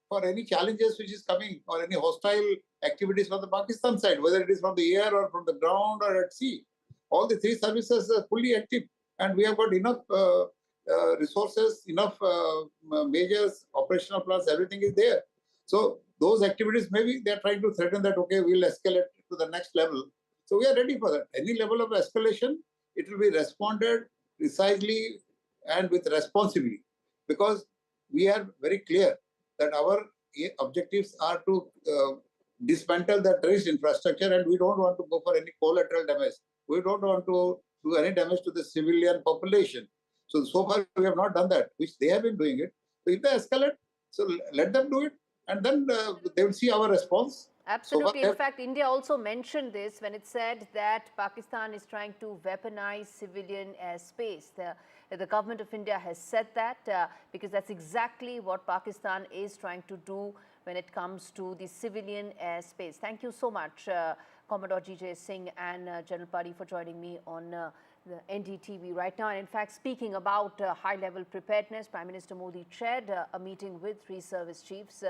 for any challenges which is coming or any hostile activities from the Pakistan side, whether it is from the air or from the ground or at sea. All the three services are fully active, and we have got enough resources, enough measures, operational plans, everything is there. So those activities, maybe they are trying to threaten that, okay, we'll escalate to the next level. So we are ready for that. Any level of escalation, it will be responded precisely and with responsibly, because we are very clear that our objectives are to dismantle the terrorist infrastructure, and we don't want to go for any collateral damage. We don't want to do any damage to the civilian population. So far we have not done that, which they have been doing it. So if they escalate, so let them do it, and then they will see our response. Absolutely. In fact, India also mentioned this when it said that Pakistan is trying to weaponize civilian airspace. The government of India has said that because that's exactly what Pakistan is trying to do when it comes to the civilian airspace. Thank you so much, Commodore G.J. Singh and General Padi, for joining me on the NDTV right now. And in fact, speaking about high-level preparedness, Prime Minister Modi chaired a meeting with three service chiefs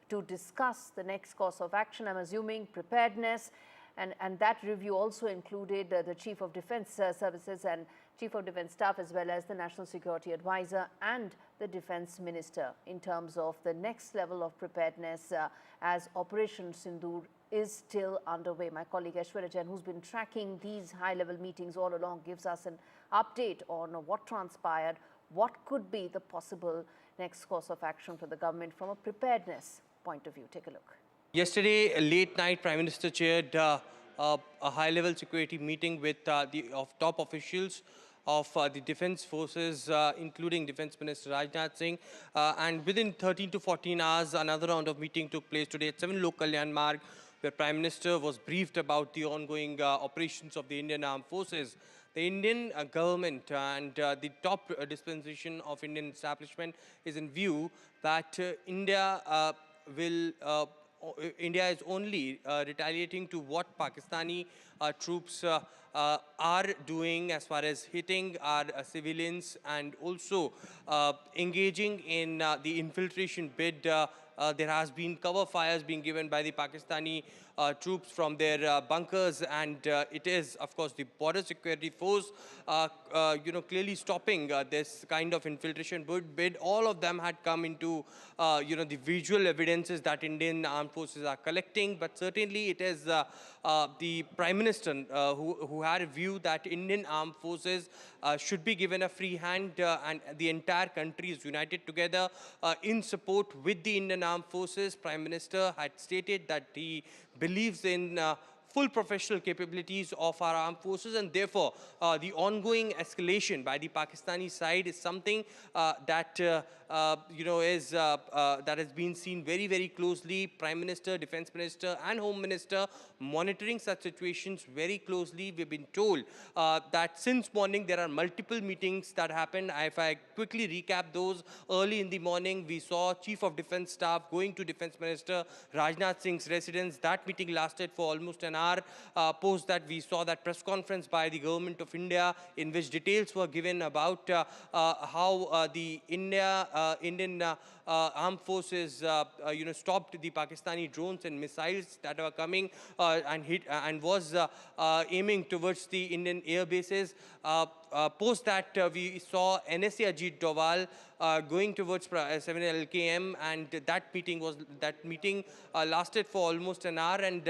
to discuss the next course of action. I'm assuming preparedness, and that review also included the Chief of Defence Services and Chief of Defence Staff, as well as the National Security Advisor and the Defence Minister, in terms of the next level of preparedness as Operation Sindoor is still underway. My colleague Aishwarya Jain, who's been tracking these high-level meetings all along, gives us an update on what transpired, what could be the possible next course of action for the government from a preparedness point of view. Take a look. Yesterday, late night, Prime Minister chaired a high-level security meeting with the top officials of the defense forces, including Defense Minister Rajnath Singh. And within 13 to 14 hours, another round of meeting took place today at 7 Lok Kalyan Marg, where Prime Minister was briefed about the ongoing operations of the Indian Armed Forces. The Indian government and the top dispensation of Indian establishment is in view that India is only retaliating to what Pakistani troops are doing as far as hitting our civilians and also engaging in the infiltration bid. There has been cover fires being given by the Pakistani troops from their bunkers, and it is, of course, the border security force, clearly stopping this kind of infiltration bid. All of them had come into, the visual evidences that Indian armed forces are collecting, but certainly it is the Prime Minister who had a view that Indian armed forces should be given a free hand, and the entire country is united together in support with the Indian armed forces. Prime Minister had stated that he believes in full professional capabilities of our armed forces, and therefore the ongoing escalation by the Pakistani side is something that that has been seen very, very closely. Prime Minister, Defense Minister and Home Minister monitoring such situations very closely. We've been told that since morning there are multiple meetings that happened. If I quickly recap those, early in the morning we saw Chief of Defense Staff going to Defense Minister Rajnath Singh's residence. That meeting lasted for almost an hour. Post that, we saw that press conference by the Government of India in which details were given about how the Indian armed forces stopped the Pakistani drones and missiles that were coming and hit and was aiming towards the Indian air bases. Post that, we saw NSA Ajit Doval going towards 7 LKM, and that meeting lasted for almost an hour, and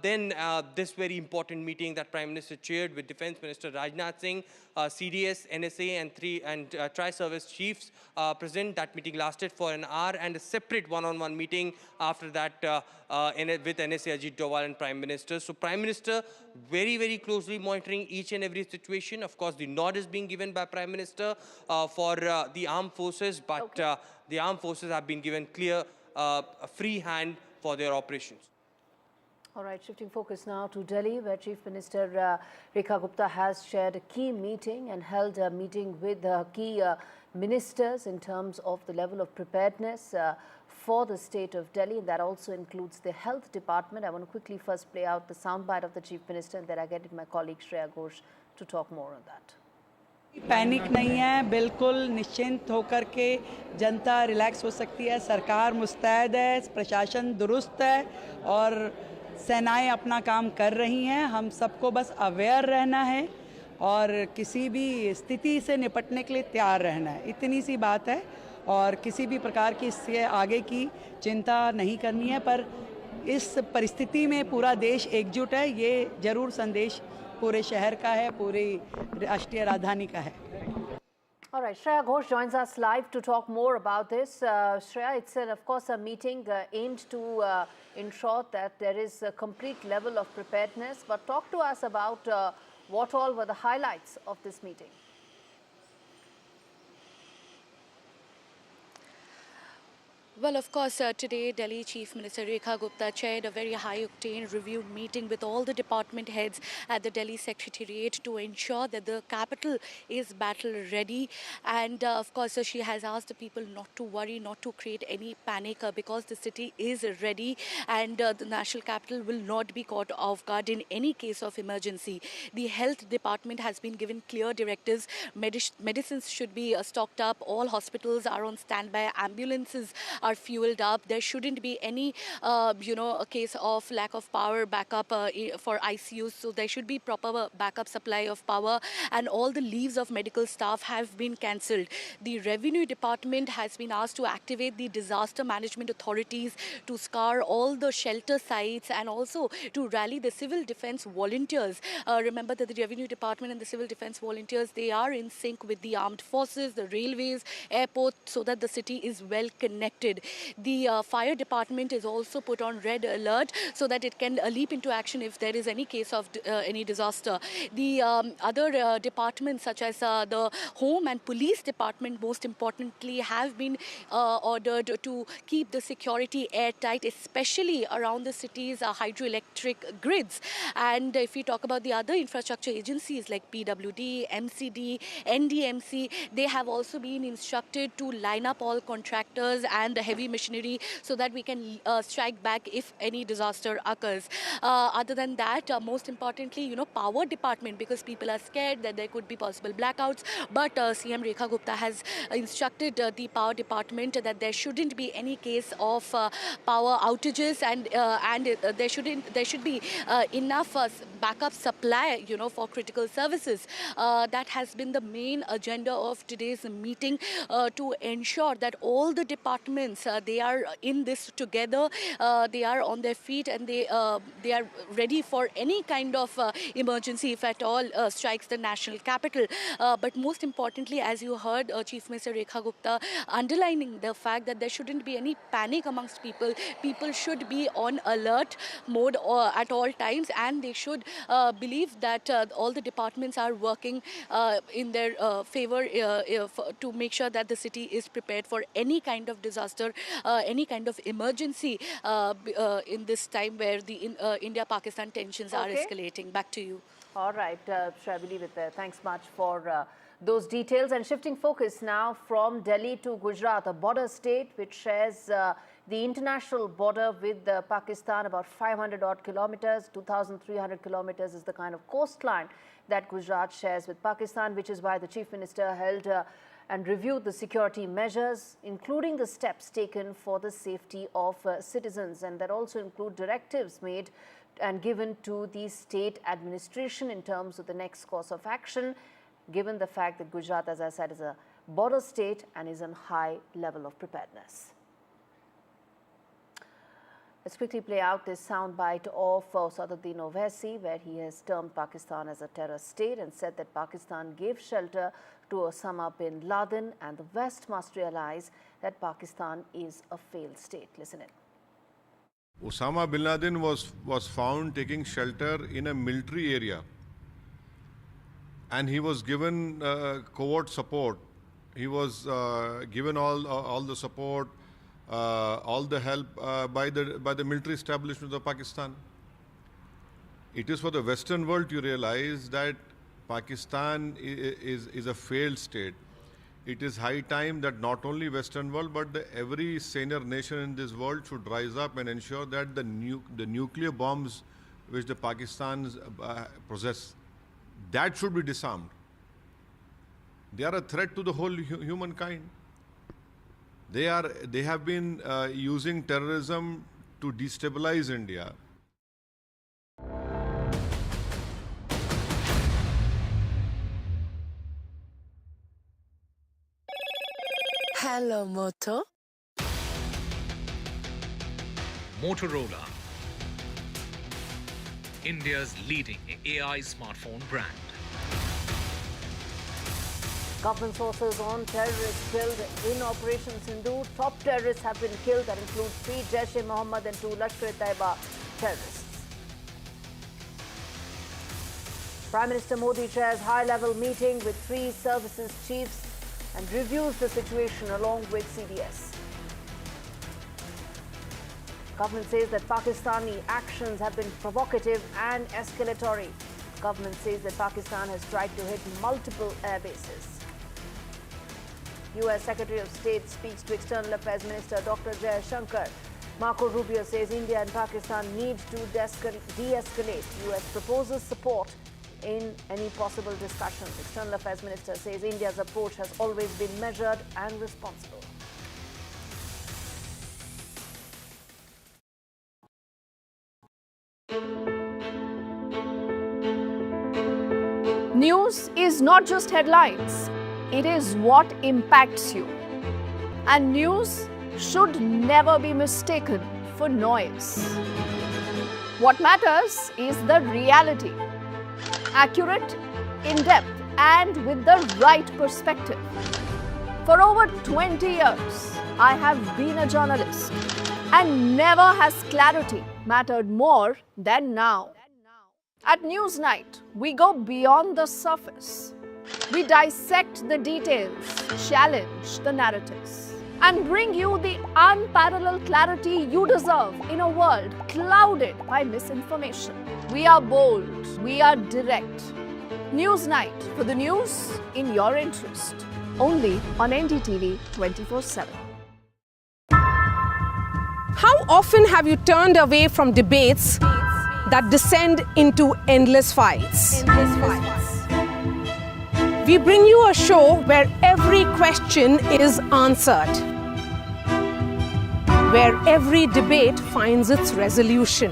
then this very important meeting that Prime Minister chaired with Defense Minister Rajnath Singh, CDS, NSA and tri-service chiefs present. That meeting lasted for an hour, and a separate one-on-one meeting after that with NSA Ajit Doval and Prime Minister. So Prime Minister very, very closely monitoring each and every situation. Of course, the nod is being given by Prime Minister for the armed forces, but the armed forces have been given clear a free hand for their operations. All right, shifting focus now to Delhi, where Chief Minister Rekha Gupta has chaired a key meeting and held a meeting with key ministers in terms of the level of preparedness for the state of Delhi. That also includes the health department. I want to quickly first play out the soundbite of the Chief Minister, and then I get my colleague Shreya Ghosh to talk more on that. Panic नहीं है, बिल्कुल निश्चिंत होकर के जनता relax हो सकती है। सरकार मुस्तैद है, प्रशासन दुरुस्त है और सेनाएं अपना काम कर रही हैं। हम सबको बस अवेयर रहना है और किसी भी स्थिति से निपटने के लिए तैयार रहना है। इतनी सी बात है और किसी भी प्रकार की इससे आगे की चिंता नहीं करनी है। पर इस परिस्थिति में पूरा देश एकजुट है, ये जरूर संदेश पूरे शहर का है, पूरी राष्ट्रीय राजधानी का है। All right, Shreya Ghosh joins us live to talk more about this. Shreya, it's of course a meeting aimed to ensure that there is a complete level of preparedness. But talk to us about what all were the highlights of this meeting. Well, of course, today Delhi Chief Minister Rekha Gupta chaired a very high-octane review meeting with all the department heads at the Delhi Secretariat to ensure that the capital is battle-ready. And, of course, she has asked the people not to worry, not to create any panic because the city is ready and the national capital will not be caught off guard in any case of emergency. The health department has been given clear directives. Medicines should be stocked up. All hospitals are on standby. Ambulances are fueled up. There shouldn't be any, a case of lack of power backup for ICUs. So there should be proper backup supply of power, and all the leaves of medical staff have been cancelled. The revenue department has been asked to activate the disaster management authorities to scour all the shelter sites and also to rally the civil defense volunteers. Remember that the revenue department and the civil defense volunteers, they are in sync with the armed forces, the railways, airports, so that the city is well connected. The fire department is also put on red alert so that it can leap into action if there is any case of any disaster. The other departments such as the home and police department, most importantly, have been ordered to keep the security airtight, especially around the city's hydroelectric grids. And if we talk about the other infrastructure agencies like PWD, MCD, NDMC, they have also been instructed to line up all contractors and the heavy machinery so that we can strike back if any disaster occurs. Other than that, most importantly, power department, because people are scared that there could be possible blackouts. But CM Rekha Gupta has instructed the power department that there shouldn't be any case of power outages, and there should be enough backup supply, for critical services. That has been the main agenda of today's meeting, to ensure that all the departments they are in this together. They are on their feet, and they are ready for any kind of emergency if at all strikes the national capital. But most importantly, as you heard Chief Minister Rekha Gupta underlining the fact that there shouldn't be any panic amongst people. People should be on alert mode at all times, and they should believe that all the departments are working in their favor to make sure that the city is prepared for any kind of disaster, any kind of emergency in this time where the India-Pakistan tensions are escalating. Back to you. All right, shall we leave it there? Thanks much for those details. And shifting focus now from Delhi to Gujarat, a border state which shares the international border with Pakistan, about 500 odd kilometers, 2,300 kilometers is the kind of coastline that Gujarat shares with Pakistan, which is why the Chief Minister held and reviewed the security measures, including the steps taken for the safety of citizens, and that also include directives made and given to the state administration in terms of the next course of action, given the fact that Gujarat, as I said, is a border state and is in high level of preparedness. Let's quickly play out this soundbite of Sadruddin Owaisi, where he has termed Pakistan as a terror state and said that Pakistan gave shelter to Osama bin Laden, and the West must realize that Pakistan is a failed state. Listen in. Osama bin Laden was found taking shelter in a military area, and he was given covert support. He was given all the support, all the help by the military establishment of Pakistan. It is for the Western world to realize that Pakistan is a failed state. It is high time that not only Western world but every senior nation in this world should rise up and ensure that the nuclear bombs which the Pakistans possess, that should be disarmed. They are a threat to the whole humankind. They have been using terrorism to destabilize India. Hello, Moto. Motorola, India's leading AI smartphone brand. Government sources on terrorists killed in Operation Sindoor. Top terrorists have been killed. That includes 3 Jaish-e-Mohammed and 2 Lashkar-e-Taiba terrorists. Prime Minister Modi chairs high-level meeting with 3 services chiefs and reviews the situation along with CDS. Government says that Pakistani actions have been provocative and escalatory. Government says that Pakistan has tried to hit multiple air bases. U.S. Secretary of State speaks to External Affairs Minister Dr. Jaishankar. Marco Rubio says India and Pakistan need to de-escalate. U.S. proposes support in any possible discussions. External Affairs Minister says India's approach has always been measured and responsible. News is not just headlines, it is what impacts you. And news should never be mistaken for noise. What matters is the reality. Accurate, in-depth, and with the right perspective. For over 20 years, I have been a journalist, and never has clarity mattered more than now. At Newsnight, we go beyond the surface. We dissect the details, challenge the narratives, and bring you the unparalleled clarity you deserve in a world clouded by misinformation. We are bold, we are direct. Newsnight, for the news in your interest. Only on NDTV 24/7. How often have you turned away from debates that descend into endless fights? We bring you a show where every question is answered, where every debate finds its resolution,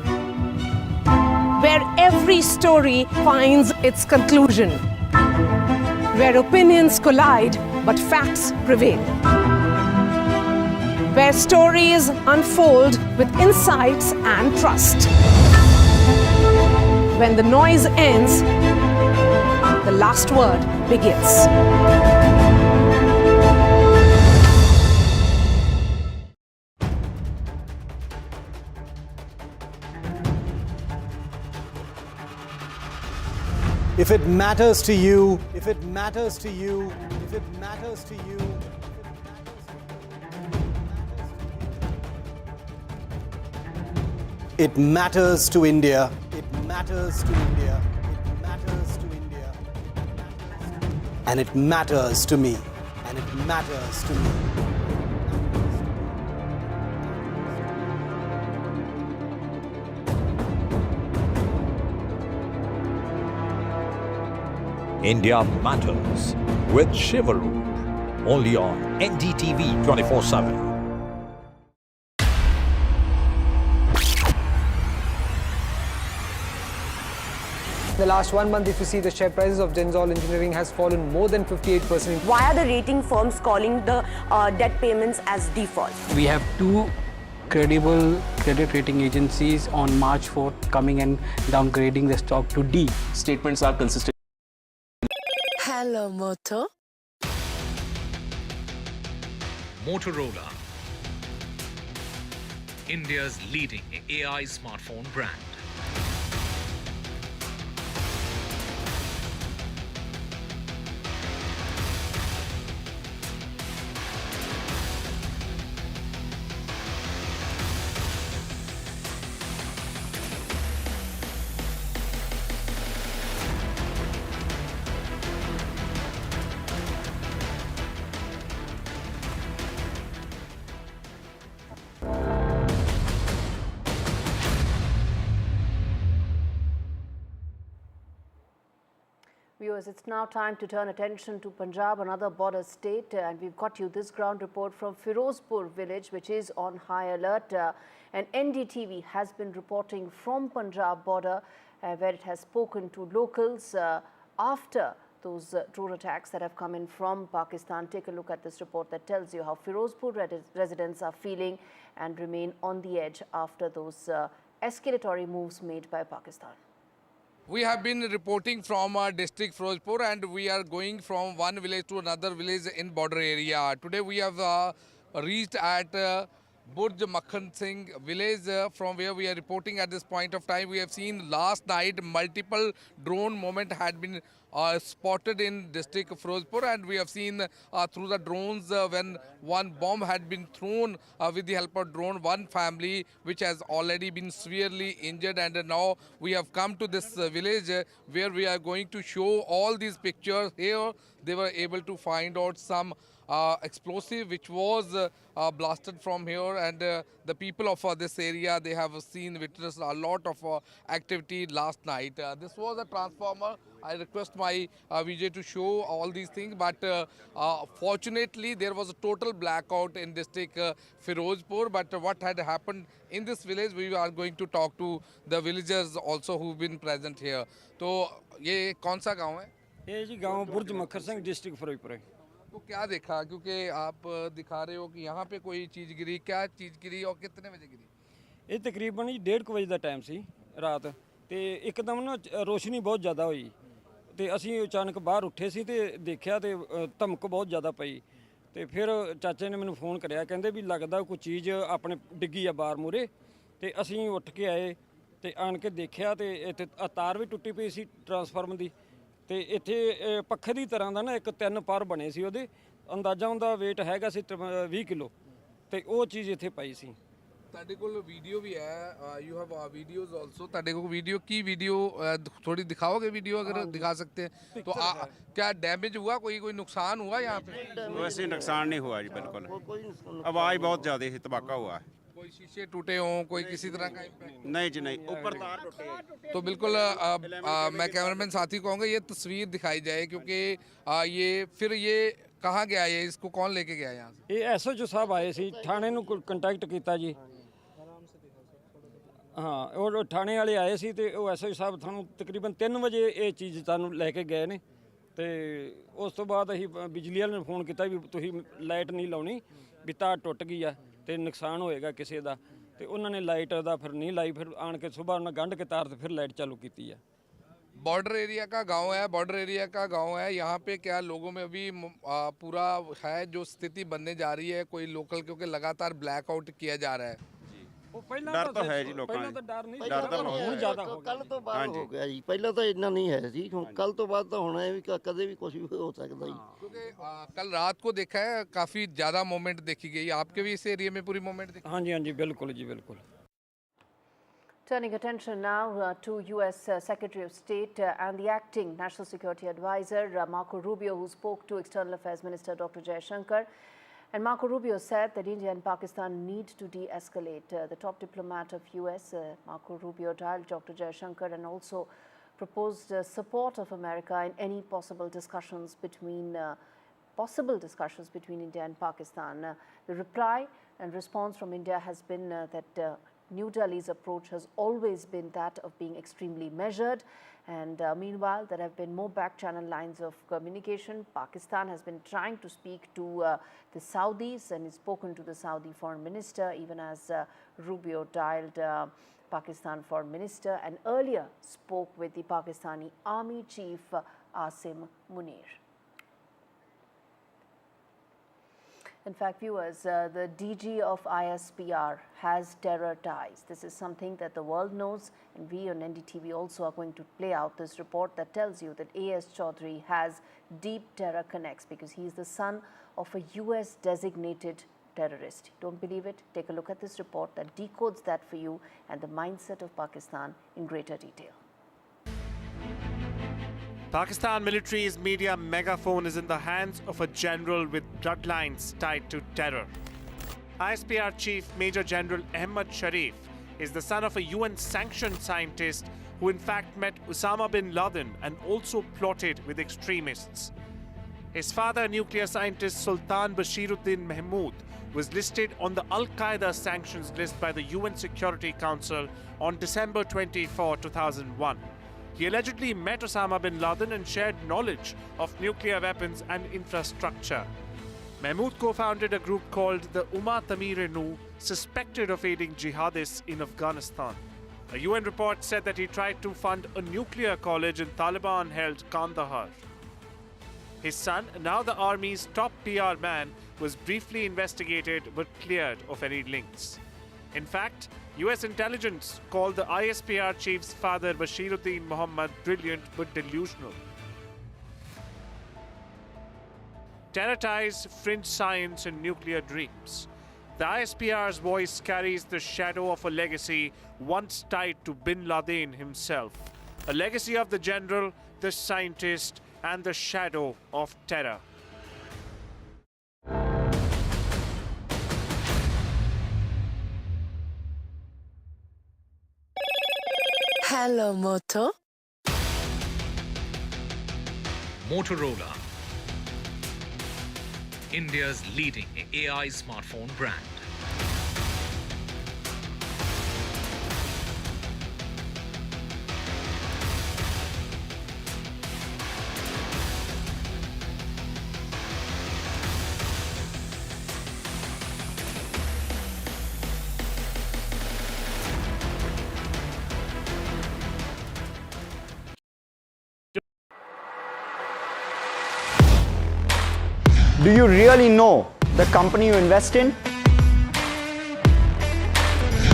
where every story finds its conclusion, where opinions collide but facts prevail, where stories unfold with insights and trust. When the noise ends, the last word begins. If it matters to you, if it matters to you, if it matters to you, it matters to India. It matters to India. It matters to India. And it matters to me. And it matters to me. India Matters with Shivaru, only on NDTV 24/7. The last 1 month, if you see, the share prices of Genzol Engineering has fallen more than 58%. Why are the rating firms calling the debt payments as default? We have two credible credit rating agencies on March 4th coming and downgrading the stock to D. Statements are consistent. Hello, Moto. Motorola, India's leading AI smartphone brand. Viewers, it's now time to turn attention to Punjab, another border state, and we've got you this ground report from Firozpur village, which is on high alert. And NDTV has been reporting from Punjab border, where it has spoken to locals after those drone attacks that have come in from Pakistan. Take a look at this report that tells you how Firozpur residents are feeling and remain on the edge after those escalatory moves made by Pakistan. We have been reporting from district Firozpur, and we are going from one village to another village in border area. Today we have reached at Burj Makhan Singh village, from where we are reporting at this point of time. We have seen last night multiple drone movement had been spotted in district Firozpur, and we have seen through the drones when one bomb had been thrown with the help of drone, one family which has already been severely injured, and now we have come to this village where we are going to show all these pictures. Here they were able to find out some explosive which was blasted from here, and the people of this area, they have witnessed a lot of activity last night. This was a transformer. I request my Vijay to show all these things, but fortunately there was a total blackout in district Firozpur. But what had happened in this village, we are going to talk to the villagers also who've been present here. तो ये कौन सा गांव है? ये जी गांव बुर्ज मक्खर Singh district Firozpur है। तो क्या देखा, क्योंकि आप दिखा रहे हो कि यहाँ पे कोई चीज़ गिरी, क्या चीज़ गिरी और कितने बजे गिरी? ये तकरीबन जी 1:30 ਵਜੇ ਦਾ ਟਾਈਮ ਸੀ ਰਾਤ, ਤੇ ਇੱਕਦਮ ਨਾ ਰੋਸ਼ਨੀ ਬਹੁਤ ਜ਼ਿਆਦਾ ਹੋਈ, ਤੇ ਅਸੀਂ ਅਚਾਨਕ ਬਾਹਰ ਉੱਠੇ ਸੀ ਤੇ ਦੇਖਿਆ ਤੇ ਧਮਕ ਬਹੁਤ ਜ਼ਿਆਦਾ ਪਈ, ਤੇ ਫਿਰ ਚਾਚੇ ਨੇ ਮੈਨੂੰ ਫੋਨ ਕਰਿਆ, ਕਹਿੰਦੇ ਵੀ ਲੱਗਦਾ ਕੋਈ ਚੀਜ਼ ਆਪਣੇ ਡਿੱਗੀ ਆ ਬਾਹਰ ਮੂਰੇ, ਤੇ ਅਸੀਂ ਉੱਠ ਕੇ ਆਏ ਤੇ ਆਣ ਕੇ ਦੇਖਿਆ ਤੇ ਇੱਥੇ ਤਾਰ ਵੀ ਟੁੱਟੀ ਪਈ ਸੀ ਟਰਾਂਸਫਾਰਮਰ ਦੀ, ਤੇ ਇੱਥੇ ਪੱਖੇ ਦੀ ਤਰ੍ਹਾਂ ਦਾ ਨਾ ਇੱਕ 3 ਪਰ ਬਣੇ ਸੀ, ਉਹਦੇ ਅੰਦਾਜ਼ਾ ਉਹਦਾ weight ਹੈਗਾ ਸੀ 20 ਕਿਲੋ, ਤੇ ਉਹ ਚੀਜ਼ ਇੱਥੇ ਪਈ ਸੀ। ਤੁਹਾਡੇ ਕੋਲ ਵੀਡੀਓ ਵੀ ਹੈ, ਯੂ ਹੈਵ ਵੀਡੀਓਜ਼ ਆਲਸੋ, ਤੁਹਾਡੇ ਕੋਲ ਵੀਡੀਓ ਕੀ ਵੀਡੀਓ थोड़ी दिखाओगे वीडियो अगर दिखा सकते हैं तो? क्या डैमेज हुआ, कोई नुकसान हुआ यहाँ पे? वैसे नुकसान नहीं हुआ जी, बिल्कुल आवाज़ बहुत ज़्यादा ही तबाका हुआ है। कोई शीशे टूटे हों, कोई किसी तरह का इम्पैक्ट? नहीं जी नहीं, ऊपर तार टूटे हैं। तो बिल्कुल मैं कैमरामैन साथी कहूँगा ये तस्वीर दिखाई जाए, क्योंकि ये कहाँ गया, ये इसको कौन लेके गया यहाँ से? ਇਹ ਐਸਓਜੀ ਸਾਹਿਬ ਆਏ ਸੀ, ਥਾਣੇ ਨੂੰ ਕੰਟੈਕਟ ਕੀਤਾ ਜੀ। ਹਾਂ, ਉਹ ਥਾਣੇ ਵਾਲੇ ਆਏ ਸੀ ਤੇ ਉਹ ਐਸਓਜੀ ਸਾਹਿਬ ਤੁਹਾਨੂੰ ਤਕਰੀਬਨ 3 ਵਜੇ ਇਹ ਚੀਜ਼ ਤੁਹਾਨੂੰ ਲੈ ਕੇ ਗਏ ਨੇ ਤੇ ਉਸ ਤੋਂ ਬਾਅਦ ਅਸੀਂ ਬਿਜਲੀ ਵਾਲੇ ਨੂੰ ਫੋਨ ਕੀਤਾ ਵੀ ਤੁਸੀਂ ਲਾਈਟ ਨਹੀਂ ਲਾਉਣੀ, ਵੀ ਤਾਰ ਟੁੱਟ ਗਈ ਆ ਤੇ ਨੁਕਸਾਨ ਹੋਏਗਾ ਕਿਸੇ ਦਾ, ਤੇ ਉਹਨਾਂ ਨੇ ਲਾਈਟ ਦਾ ਫਿਰ ਨਹੀਂ ਲਾਈ, ਫਿਰ ਆਣ ਕੇ ਸਵੇਰ ਉਹਨਾਂ ਗੰਢ ਕੇ ਤਾਰ ਤੇ ਫਿਰ ਲਾਈਟ ਚਾਲੂ ਕੀਤੀ ਆ। बॉर्डर एरिया का गांव है, यहाँ पे क्या लोगों में अभी पूरा है जो स्थिति बनने जा रही है, कोई लोकल, क्योंकि लगातार ब्लैकआउट किया जा रहा है। डर तो है जी लोगों ਪਹਿਲਾਂ ਤਾਂ ਡਰ ਨਹੀਂ, ਡਰ ਤਾਂ ਹੁਣ ਜ਼ਿਆਦਾ ਹੋ ਗਿਆ। ਕੱਲ ਤੋਂ ਬਾਅਦ ਹੋ ਗਿਆ ਜੀ, ਪਹਿਲਾਂ ਤਾਂ ਇੰਨਾ ਨਹੀਂ ਹੈ ਜੀ, ਹੁਣ ਕੱਲ ਤੋਂ ਬਾਅਦ ਤਾਂ ਹੋਣਾ ਹੈ ਵੀ ਕਦੇ ਵੀ ਕੁਝ ਵੀ ਹੋ ਸਕਦਾ ਜੀ। क्योंकि कल रात को देखा है काफी ज्यादा मूवमेंट देखी गई, आपके भी इस एरिया में पूरी मूवमेंट देखी? हाँ जी हाँ जी, बिल्कुल जी बिल्कुल। Turning attention now to US Secretary of State and the acting National Security Advisor Marco Rubio, who spoke to External Affairs Minister Dr. Jaishankar. And Marco Rubio said that India and Pakistan need to de-escalate. The top diplomat of US, Marco Rubio, dialed Dr. Jaishankar and also proposed support of America in any possible discussions between India and Pakistan. The reply and response from India has been that New Delhi's approach has always been that of being extremely measured, and meanwhile there have been more back-channel lines of communication. Pakistan has been trying to speak to the Saudis and has spoken to the Saudi foreign minister, even as Rubio dialed Pakistan foreign minister and earlier spoke with the Pakistani army chief Asim Munir. In fact, viewers, the DG of ISPR has terror ties. This is something that the world knows, and we on NDTV also are going to play out this report that tells you that A.S. Chaudhry has deep terror connects because he is the son of a US designated terrorist. Don't believe it? Take a look at this report that decodes that for you and the mindset of Pakistan in greater detail. Pakistan military's media megaphone is in the hands of a general with bloodlines tied to terror. ISPR Chief Major General Ahmad Sharif is the son of a UN-sanctioned scientist who in fact met Osama bin Laden and also plotted with extremists. His father, nuclear scientist Sultan Bashiruddin Mahmood, was listed on the Al-Qaeda sanctions list by the UN Security Council on December 24, 2001. He allegedly met Osama bin Laden and shared knowledge of nuclear weapons and infrastructure. Mahmood co-founded a group called the Umma Tamir-e-Nu, suspected of aiding jihadists in Afghanistan. A UN report said that he tried to fund a nuclear college in Taliban-held Kandahar. His son, now the army's top PR man, was briefly investigated but cleared of any links. In fact, US intelligence called the ISPR chief's father Bashiruddin Muhammad brilliant but delusional. Terror ties, fringe science and nuclear dreams. The ISPR's voice carries the shadow of a legacy once tied to bin Laden himself. A legacy of the general, the scientist and the shadow of terror. Hello, Moto. Motorola, India's leading AI smartphone brand. Do you really know the company you invest in?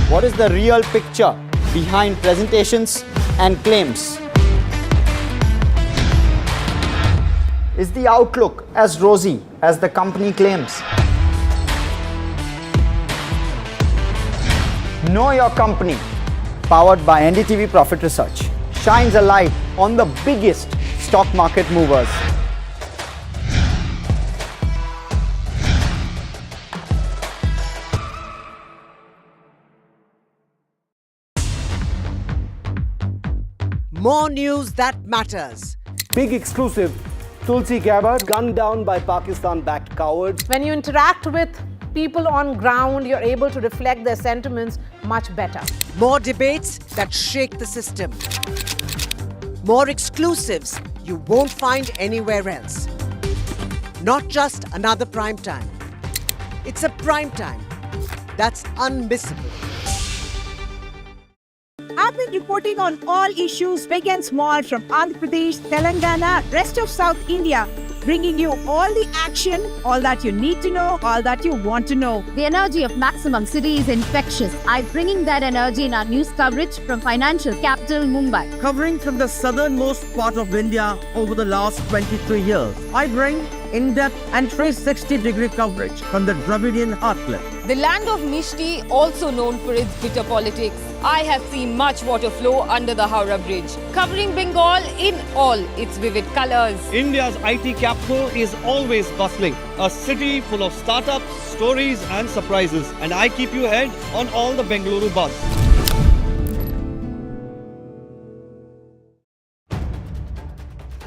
What is the real picture behind presentations and claims? Is the outlook as rosy as the company claims? Know Your Company, powered by NDTV Profit Research, shines a light on the biggest stock market movers. More news that matters. Big exclusive. Tulsi Gabbard gunned down by Pakistan-backed cowards. When you interact with people on ground, you're able to reflect their sentiments much better. More debates that shake the system. More exclusives you won't find anywhere else. Not just another prime time. It's a prime time that's unmissable. I've been reporting on all issues big and small from Andhra Pradesh, Telangana, rest of South India, bringing you all the action, all that you need to know, all that you want to know. The energy of Maximum City is infectious. I'm bringing that energy in our news coverage from financial capital Mumbai. Covering from the southernmost part of India over the last 23 years, I bring in-depth and 360-degree coverage from the Dravidian heartland. The land of Mishti, also known for its bitter politics. I have seen much water flow under the Howrah Bridge, covering Bengal in all its vivid colors. India's IT capital is always bustling, a city full of startups, stories and surprises. And I keep you ahead on all the Bengaluru buzz.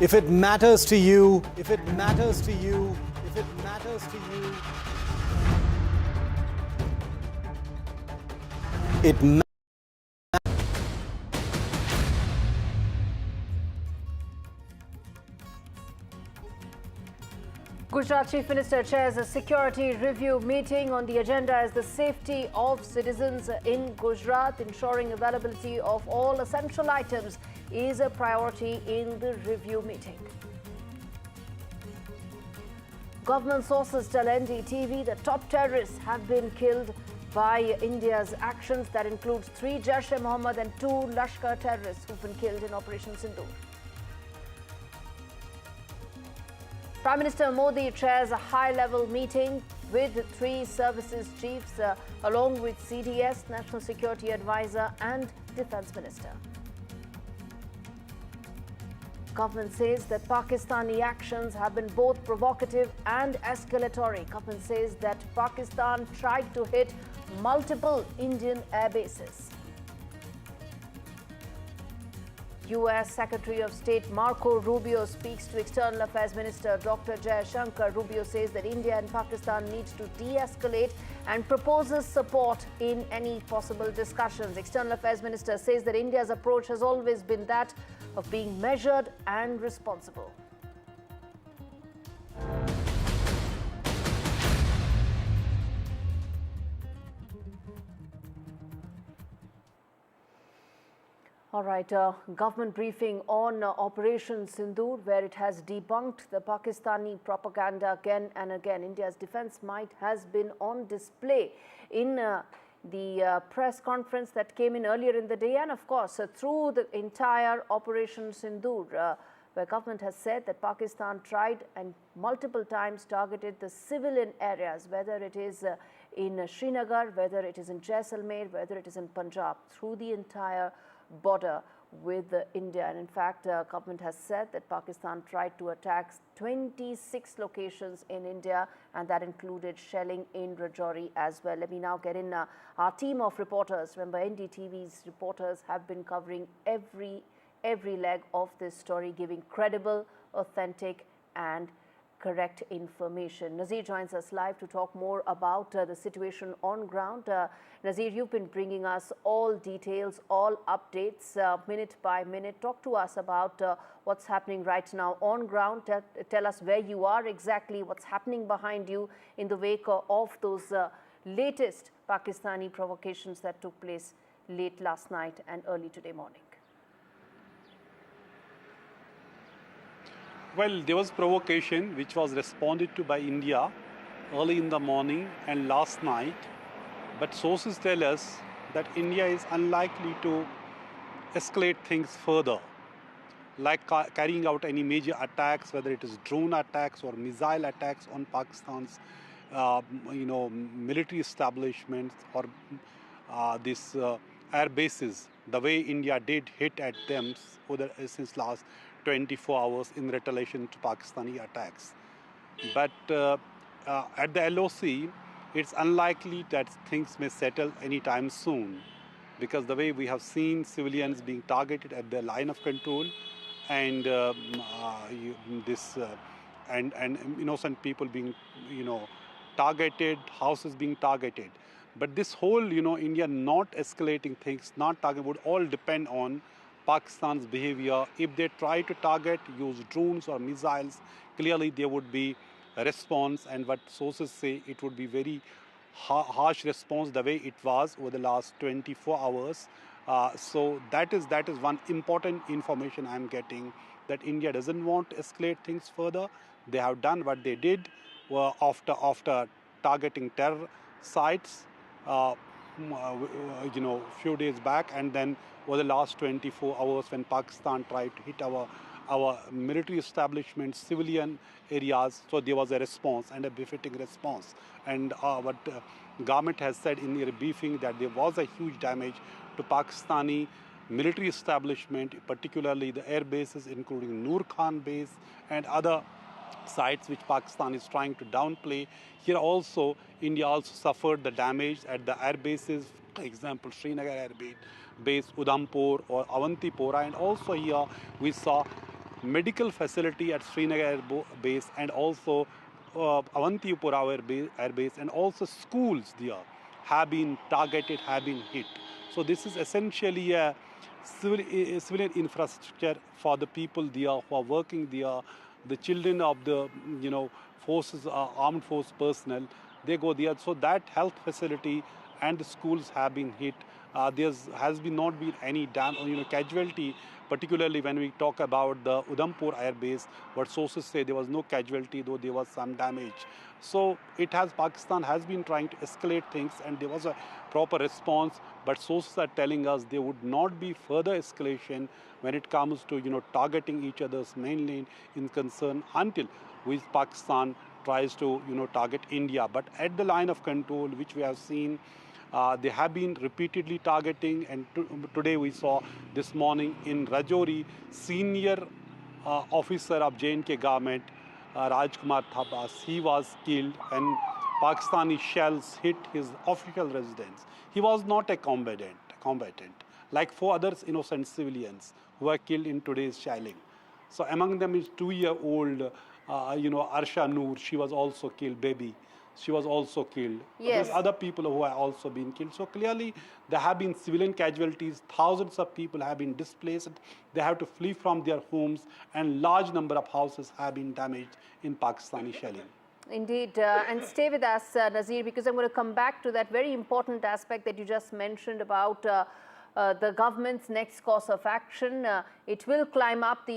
If it matters to you, if it matters to you, if it matters to you, it matters. Gujarat Chief Minister chairs a security review meeting. On the agenda is the safety of citizens in Gujarat. Ensuring availability of all essential items is a priority in the review meeting. Government sources tell NDTV that top terrorists have been killed by India's actions. That includes 3 Jaish-e-Mohammed and 2 Lashkar terrorists who've been killed in Operation Sindoor. Prime Minister Modi chairs a high-level meeting with 3 services chiefs, along with CDS, National Security Advisor, and Defence Minister. Government says that Pakistani actions have been both provocative and escalatory. Government says that Pakistan tried to hit multiple Indian air bases. U.S. Secretary of State Marco Rubio speaks to External Affairs Minister Dr. Jaishankar. Rubio says that India and Pakistan need to de-escalate and proposes support in any possible discussions. External Affairs Minister says that India's approach has always been that of being measured and responsible. All right, government briefing on Operation Sindoor, where it has debunked the Pakistani propaganda again and again. India's defense might has been on display in the press conference that came in earlier in the day, and of course through the entire Operation Sindoor, where government has said that Pakistan tried and multiple times targeted the civilian areas, whether it is in Srinagar, whether it is in Jaisalmer, whether it is in Punjab, through the entire border with India. And in fact, government has said that Pakistan tried to attack 26 locations in India, and that included shelling in Rajouri as well. Let me now get in our team of reporters. Remember, NDTV's reporters have been covering every leg of this story, giving credible, authentic and correct information. Nazir joins us live to talk more about the situation on ground. Nazir, you've been bringing us all details, all updates, minute by minute. Talk to us about what's happening right now on ground. Tell us where you are exactly, what's happening behind you in the wake of those latest Pakistani provocations that took place late last night and early today morning. Well, there was provocation which was responded to by India early in the morning and last night. But sources tell us that India is unlikely to escalate things further, like carrying out any major attacks, whether it is drone attacks or missile attacks on Pakistan's, military establishments or these air bases, the way India did hit at them since last 24 hours in retaliation to Pakistani attacks. But at the LOC, it's unlikely that things may settle anytime soon. because the way we have seen civilians being targeted at the line of control, and and innocent people being targeted, houses being targeted. But this whole India not escalating things, not targeting, would all depend on Pakistan's behavior. If they try to target, use drones or missiles, clearly there would be a response, and what sources say, it would be very harsh response the way it was over the last 24 hours. So that is one important information I'm getting, that India doesn't want to escalate things further. They have done what they did after targeting terror sites few days back, and then over the last 24 hours when Pakistan tried to hit our military establishments, civilian areas, so there was a response, and a befitting response. And what government has said in their briefing, that there was a huge damage to Pakistani military establishment, particularly the air bases, including Noor Khan base and other sites which Pakistan is trying to downplay. Here also, India also suffered the damage at the air bases, for example, Srinagar air base, Udhampur or Avantipora, and also here we saw medical facility at Srinagar air base, and also Avantipura air base, and also schools there have been targeted, have been hit. So this is essentially a civilian infrastructure for the people there who are working there. The children of the forces, armed force personnel, they go there. So that health facility and the schools have been hit. There has not been any casualty, particularly when we talk about the Udhampur air base. What sources say, there was no casualty, though there was some damage. So Pakistan has been trying to escalate things, and there was a proper response. But sources are telling us there would not be further escalation when it comes to targeting each other's mainland in concern, until Pakistan tries to target India. But at the line of control, which we have seen, they have been repeatedly targeting, and today we saw this morning in Rajouri, senior officer of J&K government, Rajkumar Thabas, he was killed, and Pakistani shells hit his official residence. He was not a combatant, like 4 other innocent civilians who were killed in today's shelling. So among them is 2-year-old, Arsha Noor. She was also killed, baby. She was also killed. Yes. There's other people who have also been killed. So clearly there have been civilian casualties. Thousands of people have been displaced. They have to flee from their homes, and large number of houses have been damaged in Pakistani shelling. Indeed, and stay with us, Nazir, because I'm going to come back to that very important aspect that you just mentioned about the government's next course of action. It will climb up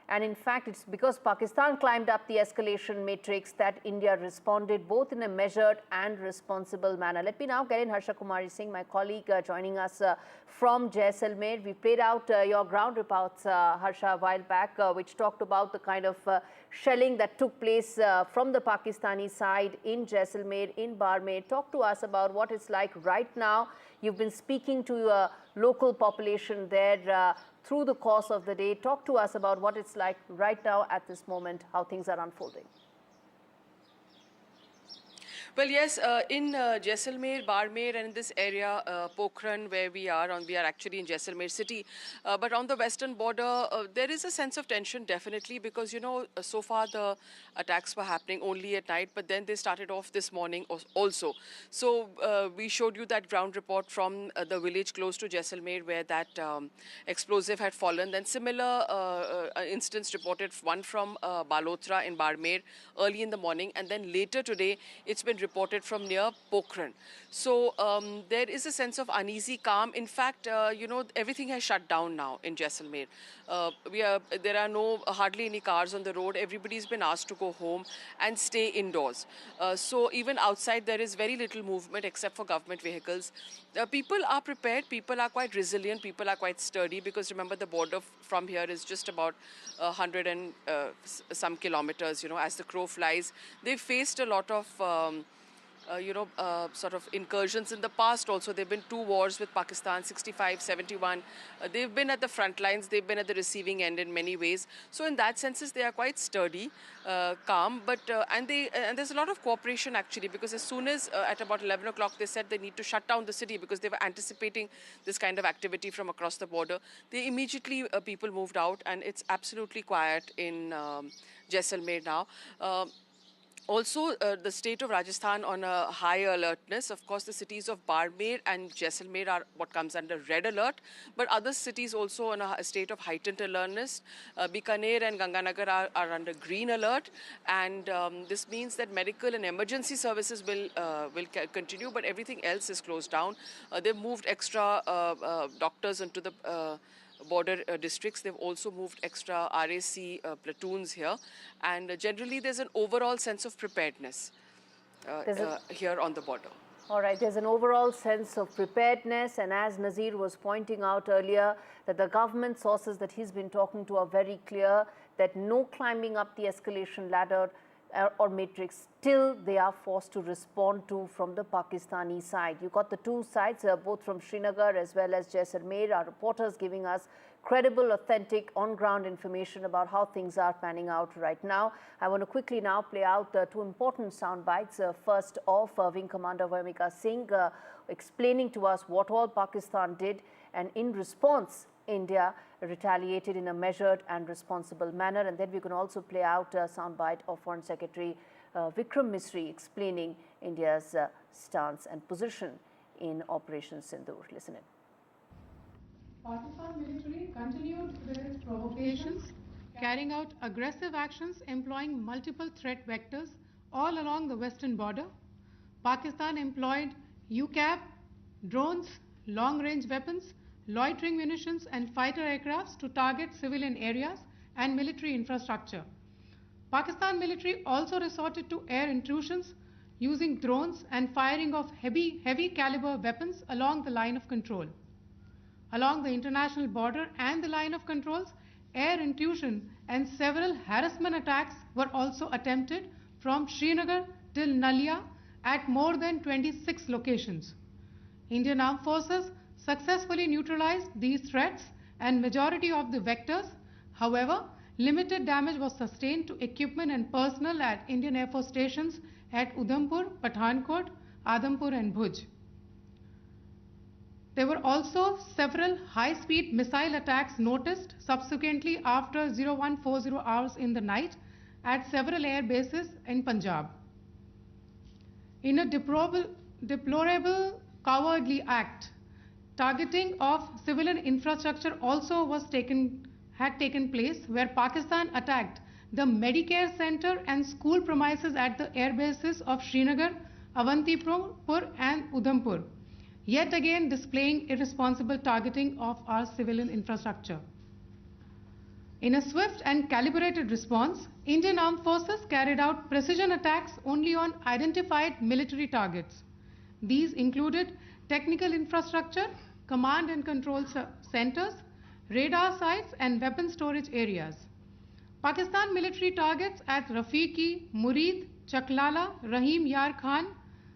and in fact, it's because Pakistan climbed up the escalation matrix that India responded both in a measured and responsible manner. Let me now get in Harsha Kumari Singh, my colleague, joining us from Jaisalmer. We played out your ground reports, Harsha, a while back, which talked about the kind of shelling that took place from the Pakistani side in Jaisalmer, in Barmer. Talk to us about what it's like right now. You've been speaking to local population there through the course of the day. Talk to us about what it's like right now at this moment, how things are unfolding. Well, yes, in Jaisalmer, Barmer, and in this area, Pokhran, where we are actually in Jaisalmer city. But on the western border, there is a sense of tension, definitely, because, so far the attacks were happening only at night, but then they started off this morning also. So we showed you that ground report from the village close to Jaisalmer, where that explosive had fallen. Then similar incidents reported, one from Balotra in Barmer early in the morning, and then later today, it's been reported from near Pokhran. So there is a sense of uneasy calm. In fact, everything has shut down now in Jaisalmer. There are hardly any cars on the road. Everybody's been asked to go home and stay indoors. So even outside, there is very little movement except for government vehicles. People are prepared. People are quite resilient. People are quite sturdy, because remember, the border from here is just about 100 and some kilometers, as the crow flies. They faced a lot of sort of incursions in the past also. There have been 2 wars with Pakistan, 65, 71. They've been at the front lines, they've been at the receiving end in many ways. So in that sense, they are quite sturdy, calm, but and there's a lot of cooperation actually, because as soon as at about 11 o'clock they said they need to shut down the city because they were anticipating this kind of activity from across the border, they immediately people moved out, and it's absolutely quiet in Jaisalmer now. Also, the state of Rajasthan on a high alertness. Of course, the cities of Barmer and Jaisalmer are what comes under red alert, but other cities also on a state of heightened alertness. Bikaner and Ganganagar are under green alert, and this means that medical and emergency services will continue, but everything else is closed down. They've moved extra doctors into the border districts. They've also moved extra RAC platoons here, and generally there's an overall sense of preparedness here on the border. All right, there's an overall sense of preparedness, and as Nazir was pointing out earlier, that the government sources that he's been talking to are very clear that no climbing up the escalation ladder or matrix till they are forced to respond to from the Pakistani side. You got the two sides, both from Srinagar as well as Jaisalmer. Our reporters giving us credible, authentic, on-ground information about how things are panning out right now. I want to quickly now play out 2 important sound bites. First off, Wing Commander Vamika Singh explaining to us what all Pakistan did, and in response, India retaliated in a measured and responsible manner. And then we can also play out a soundbite of Foreign Secretary Vikram Misri explaining India's stance and position in Operation Sindoor. Listen in. Pakistan military continued with its provocations, carrying out aggressive actions employing multiple threat vectors all along the western border. Pakistan employed UCAV, drones, long-range weapons, loitering munitions and fighter aircrafts to target civilian areas and military infrastructure. Pakistan military also resorted to air intrusions using drones and firing of heavy caliber weapons along the line of control. Along the international border and the line of controls, air intrusion and several harassment attacks were also attempted from Srinagar till Nalia at more than 26 locations. Indian Armed Forces successfully neutralized these threats and majority of the vectors. However, limited damage was sustained to equipment and personnel at Indian Air Force stations at Udhampur, Pathankot, Adampur and Bhuj. There were also several high-speed missile attacks noticed subsequently after 0140 hours in the night at several air bases in Punjab. In a deplorable cowardly act, targeting of civilian infrastructure also had taken place, where Pakistan attacked the Medicare center and school premises at the air bases of Srinagar, Avantipur and Udhampur, yet again displaying irresponsible targeting of our civilian infrastructure. In a swift and calibrated response, Indian Armed Forces carried out precision attacks only on identified military targets. These included technical infrastructure, command and control centers, radar sites and weapon storage areas. Pakistan military targets at Rafiqi, Murid, Chaklala, Rahim Yar Khan,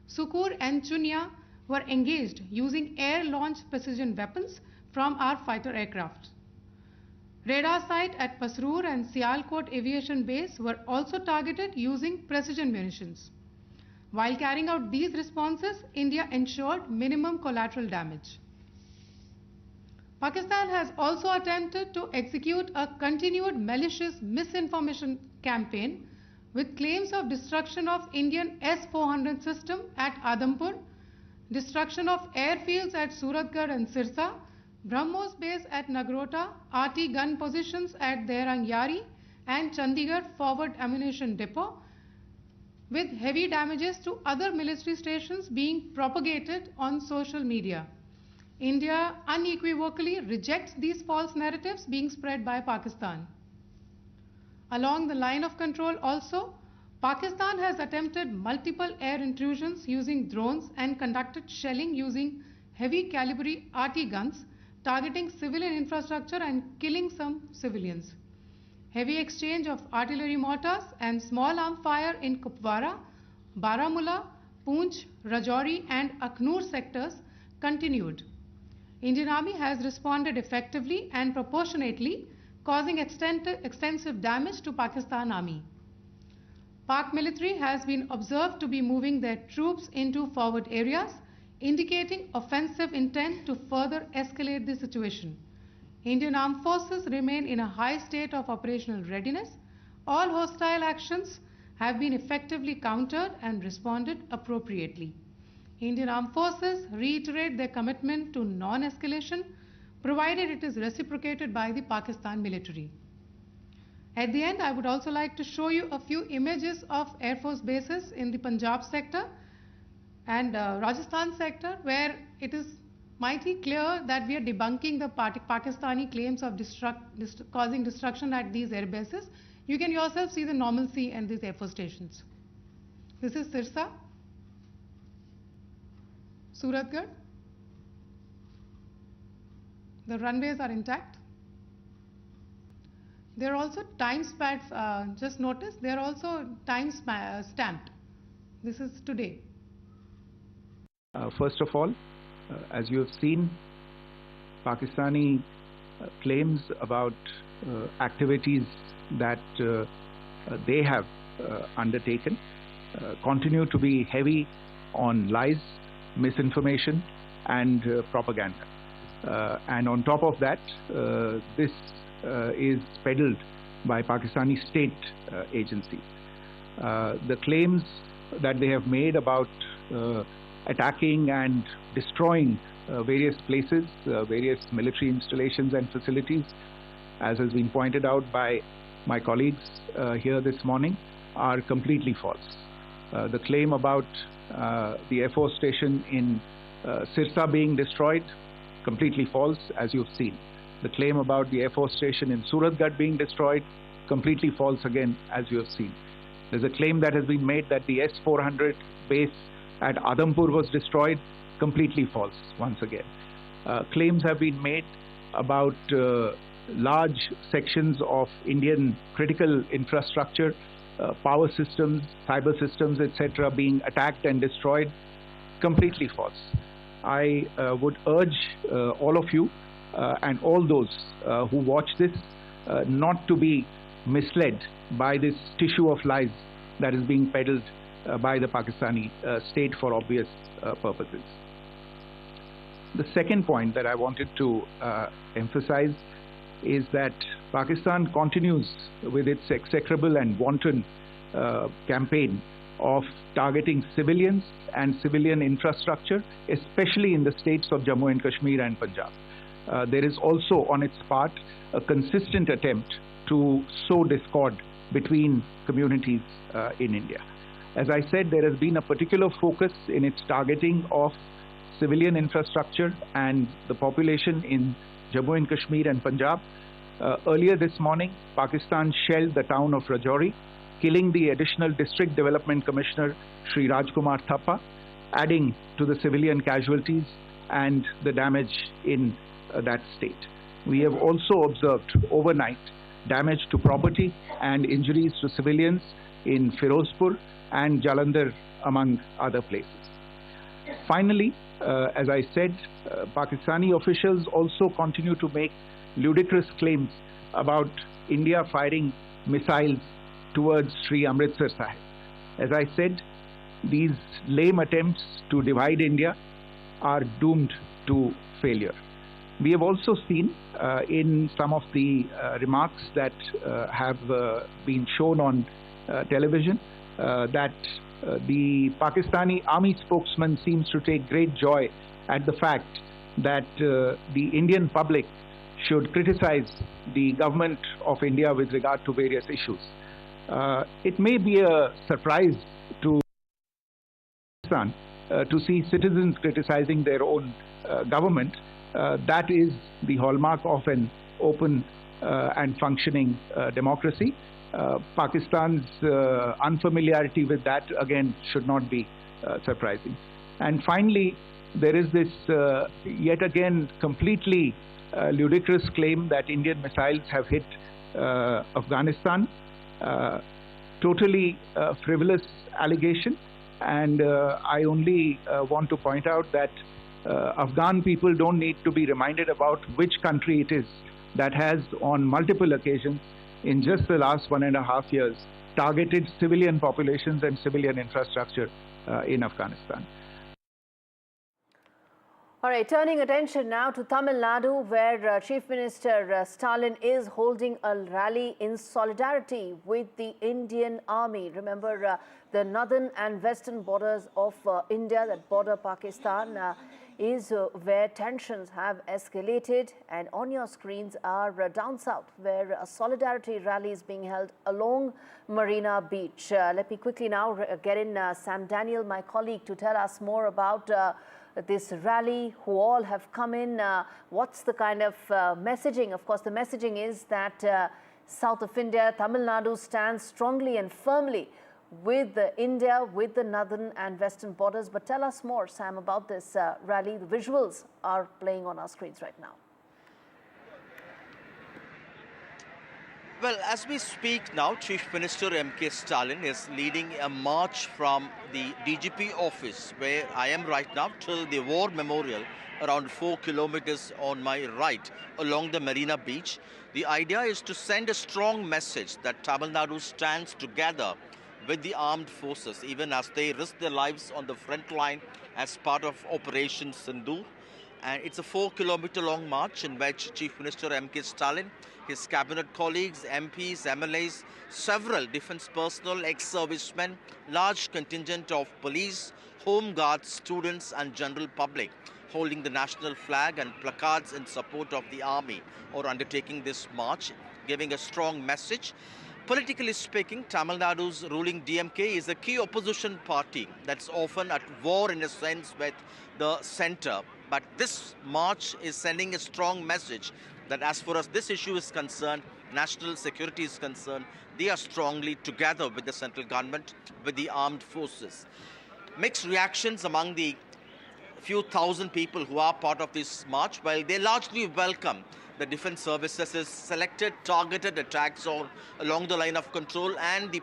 Sukur and Chunya were engaged using air-launched precision weapons from our fighter aircraft. Radar site at Pasroor and Sialkot Aviation Base were also targeted using precision munitions. While carrying out these responses, India ensured minimum collateral damage. Pakistan has also attempted to execute a continued malicious misinformation campaign with claims of destruction of Indian S-400 system at Adampur, destruction of airfields at Suratgarh and Sirsa, BrahMos base at Nagrota, RT gun positions at Derang Yari and Chandigarh forward ammunition depot, with heavy damages to other military stations being propagated on social media. India unequivocally rejects these false narratives being spread by Pakistan. Along the line of control also, Pakistan has attempted multiple air intrusions using drones and conducted shelling using heavy caliber RT guns, targeting civilian infrastructure and killing some civilians. Heavy exchange of artillery mortars and small arm fire in Kupwara, Baramulla, Poonch, Rajouri and Akhnur sectors continued. Indian Army has responded effectively and proportionately, causing extensive damage to Pakistan Army. Pak military has been observed to be moving their troops into forward areas, indicating offensive intent to further escalate the situation. Indian armed forces remain in a high state of operational readiness. All hostile actions have been effectively countered and responded appropriately. Indian armed forces reiterate their commitment to non-escalation, provided it is reciprocated by the Pakistan military. At the end, I would also like to show you a few images of Air Force bases in the Punjab sector and Rajasthan sector, where it is mighty clear that we are debunking the Pakistani claims of causing destruction at these air bases. You can yourself see the normalcy in these Air Force stations. This is Sirsa, Suratgarh. The runways are intact. There are also time stamped. Just notice, they are also time stamped. This is today. First of all, as you have seen, Pakistani claims about activities that they have undertaken continue to be heavy on lies, misinformation and propaganda. And on top of that, this is peddled by Pakistani state agencies. The claims that they have made about attacking and destroying various places, various military installations and facilities, as has been pointed out by my colleagues here this morning, are completely false. The claim about the Air Force station in Sirsa being destroyed, completely false, as you've seen. The claim about the Air Force station in Suratgarh being destroyed, completely false again, as you have seen. There's a claim that has been made that the S-400 base at Adampur was destroyed, completely false once again. Claims have been made about large sections of Indian critical infrastructure, power systems, cyber systems, etc. being attacked and destroyed, completely false. I would urge all of you and all those who watch this not to be misled by this tissue of lies that is being peddled by the Pakistani state for obvious purposes. The second point that I wanted to emphasize is that Pakistan continues with its execrable and wanton campaign of targeting civilians and civilian infrastructure, especially in the states of Jammu and Kashmir and Punjab. There is also on its part a consistent attempt to sow discord between communities in India. As I said, there has been a particular focus in its targeting of civilian infrastructure and the population in Jammu and Kashmir and Punjab. Earlier this morning, Pakistan shelled the town of Rajouri, killing the additional District Development Commissioner, Shri Rajkumar Thappa, adding to the civilian casualties and the damage in that state. We have also observed overnight damage to property and injuries to civilians in Firozpur and Jalandhar, among other places. Finally, as I said, Pakistani officials also continue to make ludicrous claims about India firing missiles towards Sri Amritsar Sahib. As I said, these lame attempts to divide India are doomed to failure. We have also seen in some of the remarks that have been shown on television that the Pakistani army spokesman seems to take great joy at the fact that the Indian public should criticize the government of India with regard to various issues. It may be a surprise to Pakistan to see citizens criticizing their own government. That is the hallmark of an open and functioning democracy. Pakistan's unfamiliarity with that, again, should not be surprising. And finally, there is this yet again completely ludicrous claim that Indian missiles have hit Afghanistan. Totally frivolous allegation. And I only want to point out that Afghan people don't need to be reminded about which country it is that has, on multiple occasions, in just the last 1.5 years, targeted civilian populations and civilian infrastructure in Afghanistan. All right, turning attention now to Tamil Nadu, where Chief Minister Stalin is holding a rally in solidarity with the Indian Army. Remember, the northern and western borders of India that border Pakistan is where tensions have escalated, and on your screens are down south, where a solidarity rally is being held along Marina Beach. Let me quickly now get in Sam Daniel, my colleague, to tell us more about this rally, who all have come in. What's the kind of messaging? Of course, the messaging is that south of India, Tamil Nadu stands strongly and firmly with India, with the northern and western borders. But tell us more, Sam, about this rally. The visuals are playing on our screens right now. Well, as we speak now, Chief Minister M.K. Stalin is leading a march from the DGP office, where I am right now, till the War Memorial, around 4 kilometers on my right, along the Marina Beach. The idea is to send a strong message that Tamil Nadu stands together with the armed forces, even as they risk their lives on the front line as part of Operation Sindoor. And it's a 4-kilometer long march in which Chief Minister M.K. Stalin, his cabinet colleagues, MPs, MLAs, several defense personnel, ex-servicemen, large contingent of police, home guards, students and general public holding the national flag and placards in support of the army or undertaking this march, giving a strong message. Politically speaking, Tamil Nadu's ruling DMK is a key opposition party that's often at war in a sense with the centre. But this march is sending a strong message that as far as this issue is concerned, national security is concerned, they are strongly together with the central government, with the armed forces. Mixed reactions among the few thousand people who are part of this march, while they largely welcome the defense services' selected targeted attacks along the line of control and the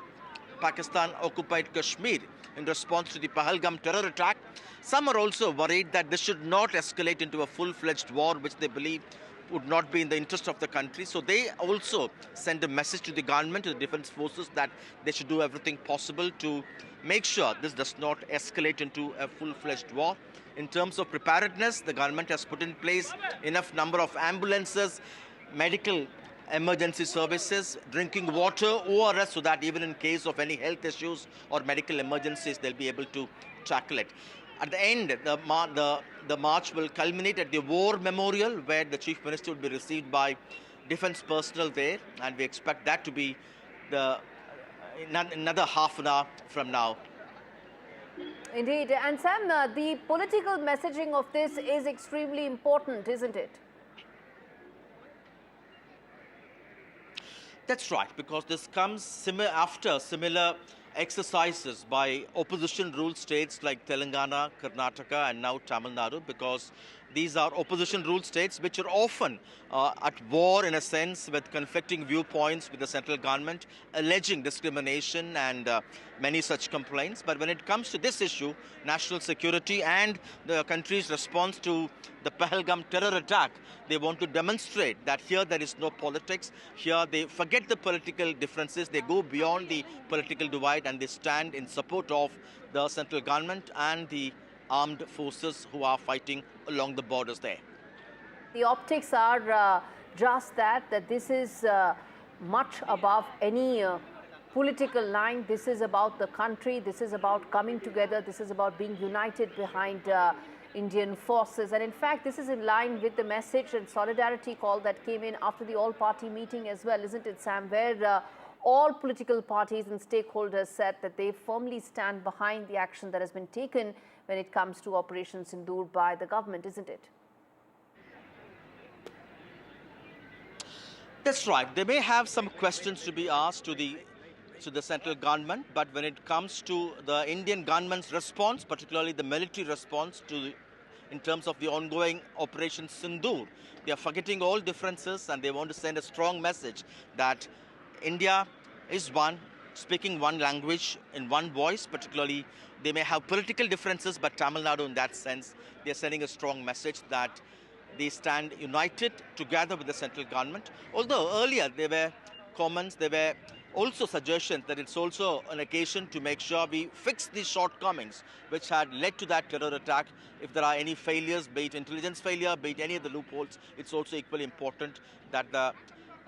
Pakistan-occupied Kashmir in response to the Pahalgam terror attack. Some are also worried that this should not escalate into a full-fledged war, which they believe would not be in the interest of the country. So they also send a message to the government, to the defense forces, that they should do everything possible to make sure this does not escalate into a full-fledged war. In terms of preparedness, the government has put in place enough number of ambulances, medical emergency services, drinking water, ORS, so that even in case of any health issues or medical emergencies, they'll be able to tackle it. At the end, the march will culminate at the War Memorial, where the Chief Minister will be received by defense personnel there, and we expect that to be another half an hour from now. Indeed. And Sam, the political messaging of this is extremely important, isn't it? That's right, because this comes after similar exercises by opposition-ruled states like Telangana, Karnataka and now Tamil Nadu, because these are opposition-ruled states which are often at war in a sense with conflicting viewpoints with the central government, alleging discrimination and many such complaints. But when it comes to this issue, national security and the country's response to the Pahalgam terror attack, they want to demonstrate that here there is no politics. Here they forget the political differences. They go beyond the political divide and they stand in support of the central government and the armed forces who are fighting along the borders there. The optics are just that this is much above any political line. This is about the country. This is about coming together. This is about being united behind Indian forces. And in fact, this is in line with the message and solidarity call that came in after the all-party meeting as well, isn't it, Sam, where all political parties and stakeholders said that they firmly stand behind the action that has been taken when it comes to Operation Sindoor by the government, isn't it? That's right. They may have some questions to be asked to the central government, but when it comes to the Indian government's response, particularly the military response in terms of the ongoing Operation Sindoor, they are forgetting all differences and they want to send a strong message that India is one, speaking one language in one voice, particularly They may have political differences, but Tamil Nadu, in that sense, they're sending a strong message that they stand united together with the central government. Although earlier there were comments, there were also suggestions that it's also an occasion to make sure we fix these shortcomings which had led to that terror attack. If there are any failures, be it intelligence failure, be it any of the loopholes, it's also equally important that the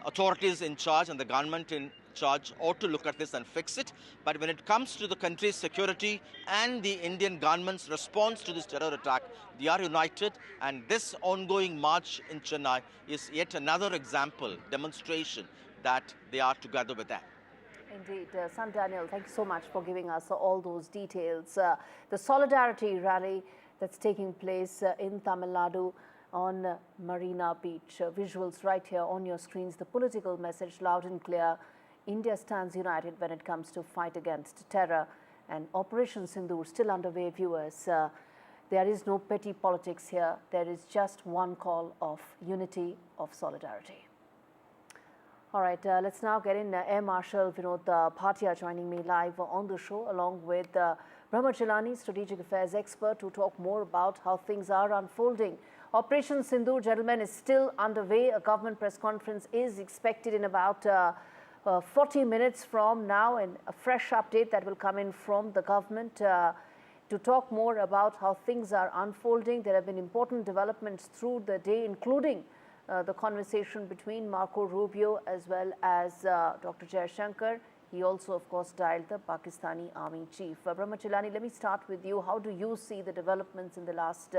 authorities in charge and the government in charge ought to look at this and fix it. But when it comes to the country's security and the Indian government's response to this terror attack, they are united, and this ongoing march in Chennai is yet another example, demonstration that they are together with that. Indeed. Son Daniel, thank you so much for giving us all those details. The solidarity rally that's taking place in Tamil Nadu on Marina Beach. Visuals right here on your screens. The political message loud and clear. India stands united when it comes to fight against terror. And Operation Sindoor still underway, viewers. There is no petty politics here. There is just one call of unity, of solidarity. All right, let's now get in Air Marshal Vinod Bhatia joining me live on the show, along with Brahmachalani, strategic affairs expert, to talk more about how things are unfolding. Operation Sindoor, gentlemen, is still underway. A government press conference is expected in about 40 minutes from now, and a fresh update that will come in from the government to talk more about how things are unfolding. There have been important developments through the day, including the conversation between Marco Rubio as well as Dr. Jaishankar. He also, of course, dialed the Pakistani army chief. Brahmachalani, let me start with you. How do you see the developments in the last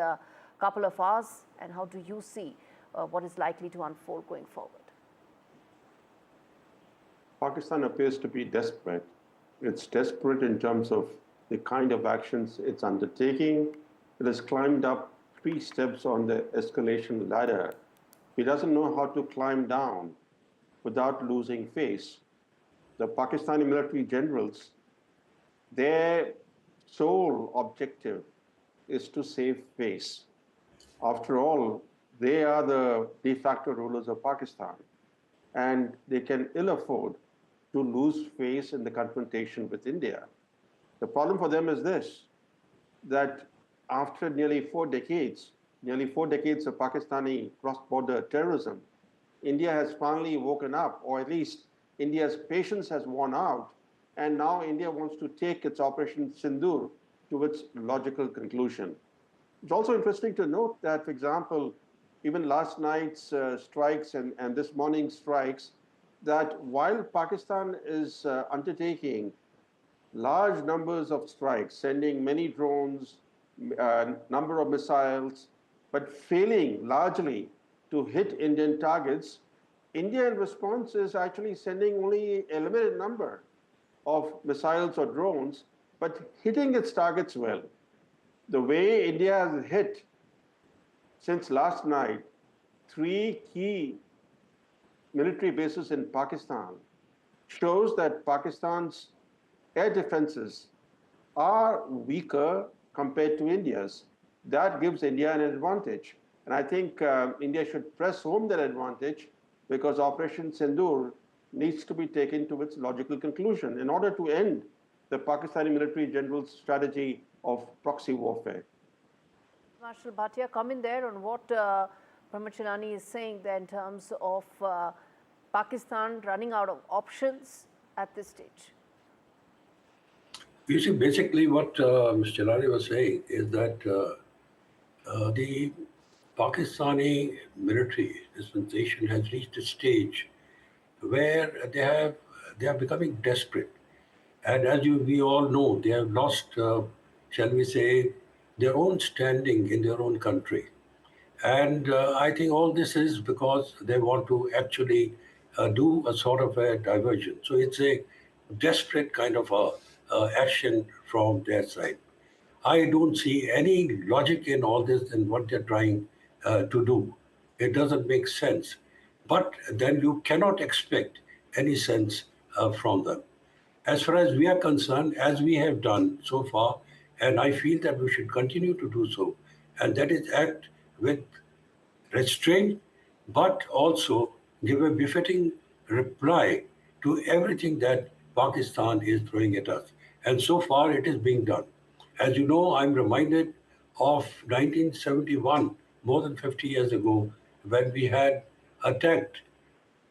couple of hours, and how do you see what is likely to unfold going forward? Pakistan appears to be desperate. It's desperate in terms of the kind of actions it's undertaking. It has climbed up 3 steps on the escalation ladder. It doesn't know how to climb down without losing face. The Pakistani military generals, their sole objective is to save face. After all, they are the de facto rulers of Pakistan, and they can ill afford to lose face in the confrontation with India. The problem for them is this, that after nearly 4 decades of Pakistani cross-border terrorism, India has finally woken up, or at least India's patience has worn out, and now India wants to take its Operation Sindoor to its logical conclusion. It's also interesting to note that, for example, even last night's strikes and this morning's strikes, that while Pakistan is undertaking large numbers of strikes, sending many drones, number of missiles, but failing largely to hit Indian targets, India in response is actually sending only a limited number of missiles or drones, but hitting its targets well. The way India has hit since last night 3 key military bases in Pakistan shows that Pakistan's air defenses are weaker compared to India's. That gives India an advantage. And I think India should press home that advantage, because Operation Sindoor needs to be taken to its logical conclusion in order to end the Pakistani military general's strategy of proxy warfare. Marshal Bhatia, come in there on what Brahmachalani is saying there in terms of Pakistan running out of options at this stage. You see, basically what Mr. Chalani was saying is that the Pakistani military dispensation has reached a stage where they are becoming desperate. And as we all know, they have lost, shall we say, their own standing in their own country. And I think all this is because they want to actually do a sort of a diversion. So it's a desperate kind of action from their side. I don't see any logic in all this and what they're trying to do. It doesn't make sense. But then you cannot expect any sense from them. As far as we are concerned, as we have done so far, and I feel that we should continue to do so, and that is act with restraint, but also give a befitting reply to everything that Pakistan is throwing at us. And so far it is being done. As you know, I'm reminded of 1971, more than 50 years ago, when we had attacked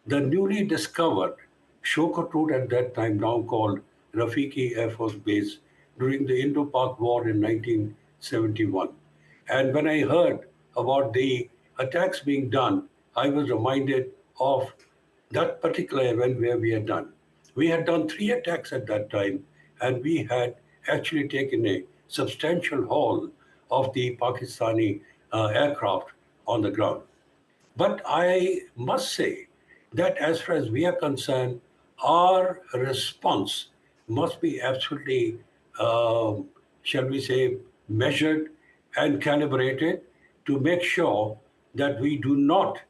the newly discovered Shokot Road at that time, now called Rafiki Air Force Base, during the Indo-Pak War in 1971. And when I heard about the attacks being done, I was reminded of that particular event where we had done. We had done 3 attacks at that time, and we had actually taken a substantial haul of the Pakistani aircraft on the ground. But I must say that as far as we are concerned, our response must be absolutely, shall we say, measured and calibrated to make sure that we do not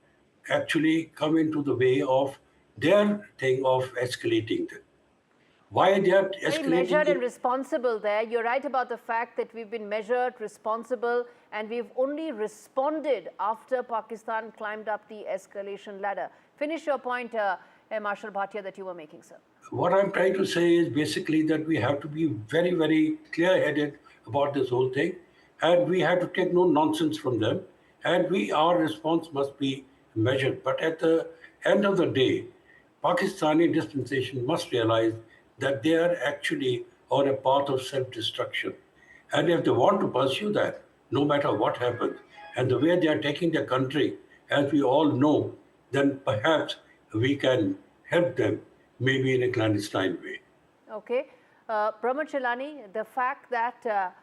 actually come into the way of their thing of escalating them. Why they are Very escalating measured it? and responsible there. You're right about the fact that we've been measured, responsible, and we've only responded after Pakistan climbed up the escalation ladder. Finish your point, Air Marshal Bhatia, that you were making, sir. What I'm trying to say is basically that we have to be very, very clear-headed about this whole thing, and we have to take no nonsense from them, and our response must be measured. But at the end of the day, Pakistani dispensation must realize that they are actually on a path of self-destruction. And if they want to pursue that, no matter what happens, and the way they are taking their country, as we all know, then perhaps we can help them, maybe in a clandestine way. Okay. Pramod Chilani, the fact that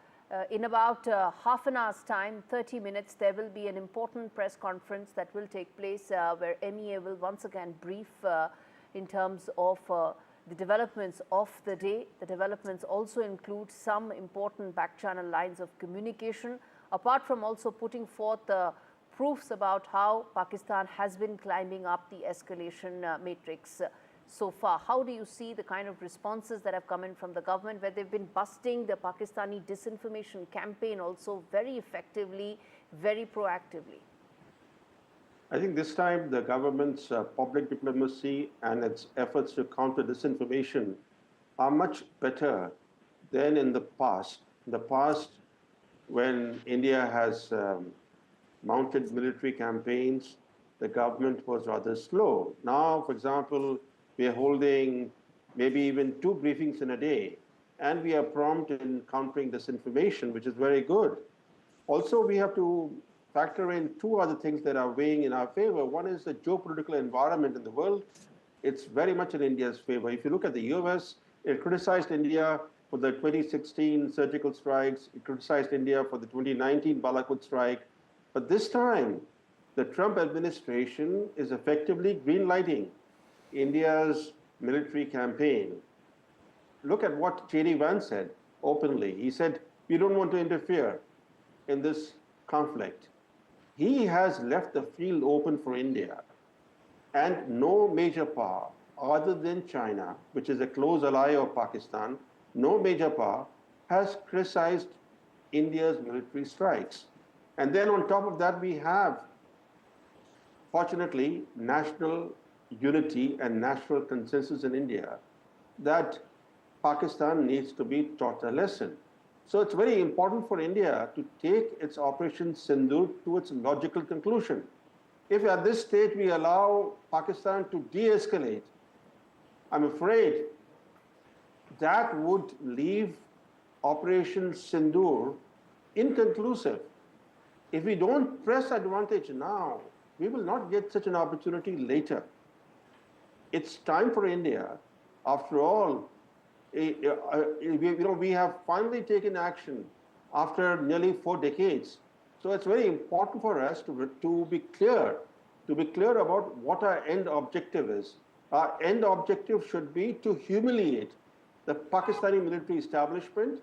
in about half an hour's time, 30 minutes, there will be an important press conference that will take place where MEA will once again brief in terms of the developments of the day. The developments also include some important back-channel lines of communication, apart from also putting forth proofs about how Pakistan has been climbing up the escalation matrix so far. How do you see the kind of responses that have come in from the government, where they've been busting the Pakistani disinformation campaign also very effectively, very proactively? I think this time the government's public diplomacy and its efforts to counter disinformation are much better than in the past. In the past, when India has mounted military campaigns, the government was rather slow. Now, for example, we are holding maybe even 2 briefings in a day, and we are prompt in countering disinformation, which is very good. Also, we have to factor in 2 other things that are weighing in our favor. One is the geopolitical environment in the world. It's very much in India's favor. If you look at the US, it criticized India for the 2016 surgical strikes. It criticized India for the 2019 Balakot strike. But this time, the Trump administration is effectively greenlighting India's military campaign. Look at what J.D. Vance said openly. He said, we don't want to interfere in this conflict. He has left the field open for India, and no major power other than China, which is a close ally of Pakistan, no major power has criticized India's military strikes. And then on top of that, we have, fortunately, national unity and national consensus in India that Pakistan needs to be taught a lesson. So it's very important for India to take its Operation Sindoor to its logical conclusion. If at this stage we allow Pakistan to de-escalate, I'm afraid that would leave Operation Sindoor inconclusive. If we don't press advantage now, we will not get such an opportunity later. It's time for India. After all, we have finally taken action after nearly 4 decades. So it's very important for us to be clear about what our end objective is. Our end objective should be to humiliate the Pakistani military establishment.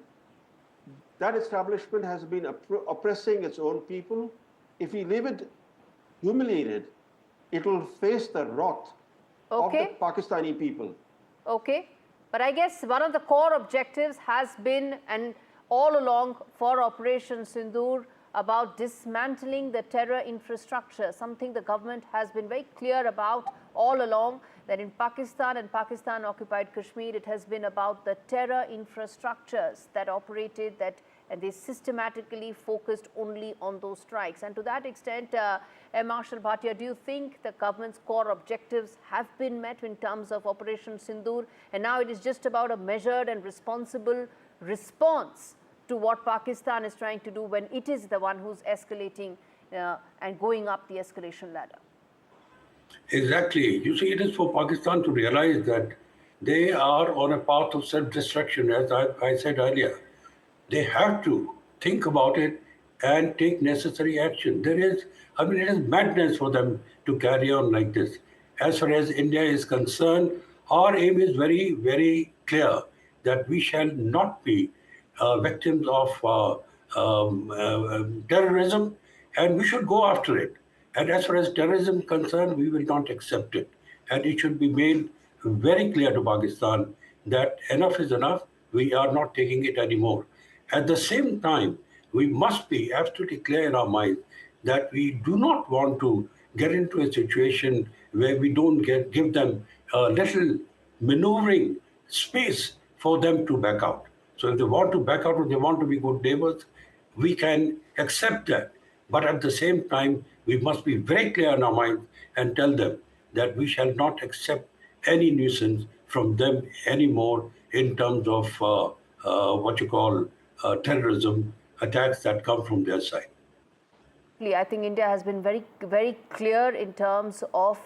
That establishment has been oppressing its own people. If we leave it humiliated, it will face the wrath of the Pakistani people. Okay. But I guess one of the core objectives has been, and all along for Operation Sindoor, about dismantling the terror infrastructure, something the government has been very clear about all along, that in Pakistan and Pakistan-occupied Kashmir, it has been about the terror infrastructures that operated, that and they systematically focused only on those strikes. And to that extent, Air Marshal Bhatia, do you think the government's core objectives have been met in terms of Operation Sindoor, and now it is just about a measured and responsible response to what Pakistan is trying to do when it is the one who's escalating and going up the escalation ladder? Exactly. You see, it is for Pakistan to realize that they are on a path of self-destruction, as I said earlier. They have to think about it and take necessary action. It is madness for them to carry on like this. As far as India is concerned, our aim is very, very clear that we shall not be victims of terrorism, and we should go after it. And as far as terrorism is concerned, we will not accept it. And it should be made very clear to Pakistan that enough is enough. We are not taking it anymore. At the same time, we must be absolutely clear in our minds that we do not want to get into a situation where we don't give them a little maneuvering space for them to back out. So if they want to back out or they want to be good neighbors, we can accept that. But at the same time, we must be very clear in our minds and tell them that we shall not accept any nuisance from them anymore in terms of terrorism attacks that come from their side. I think India has been very, very clear in terms of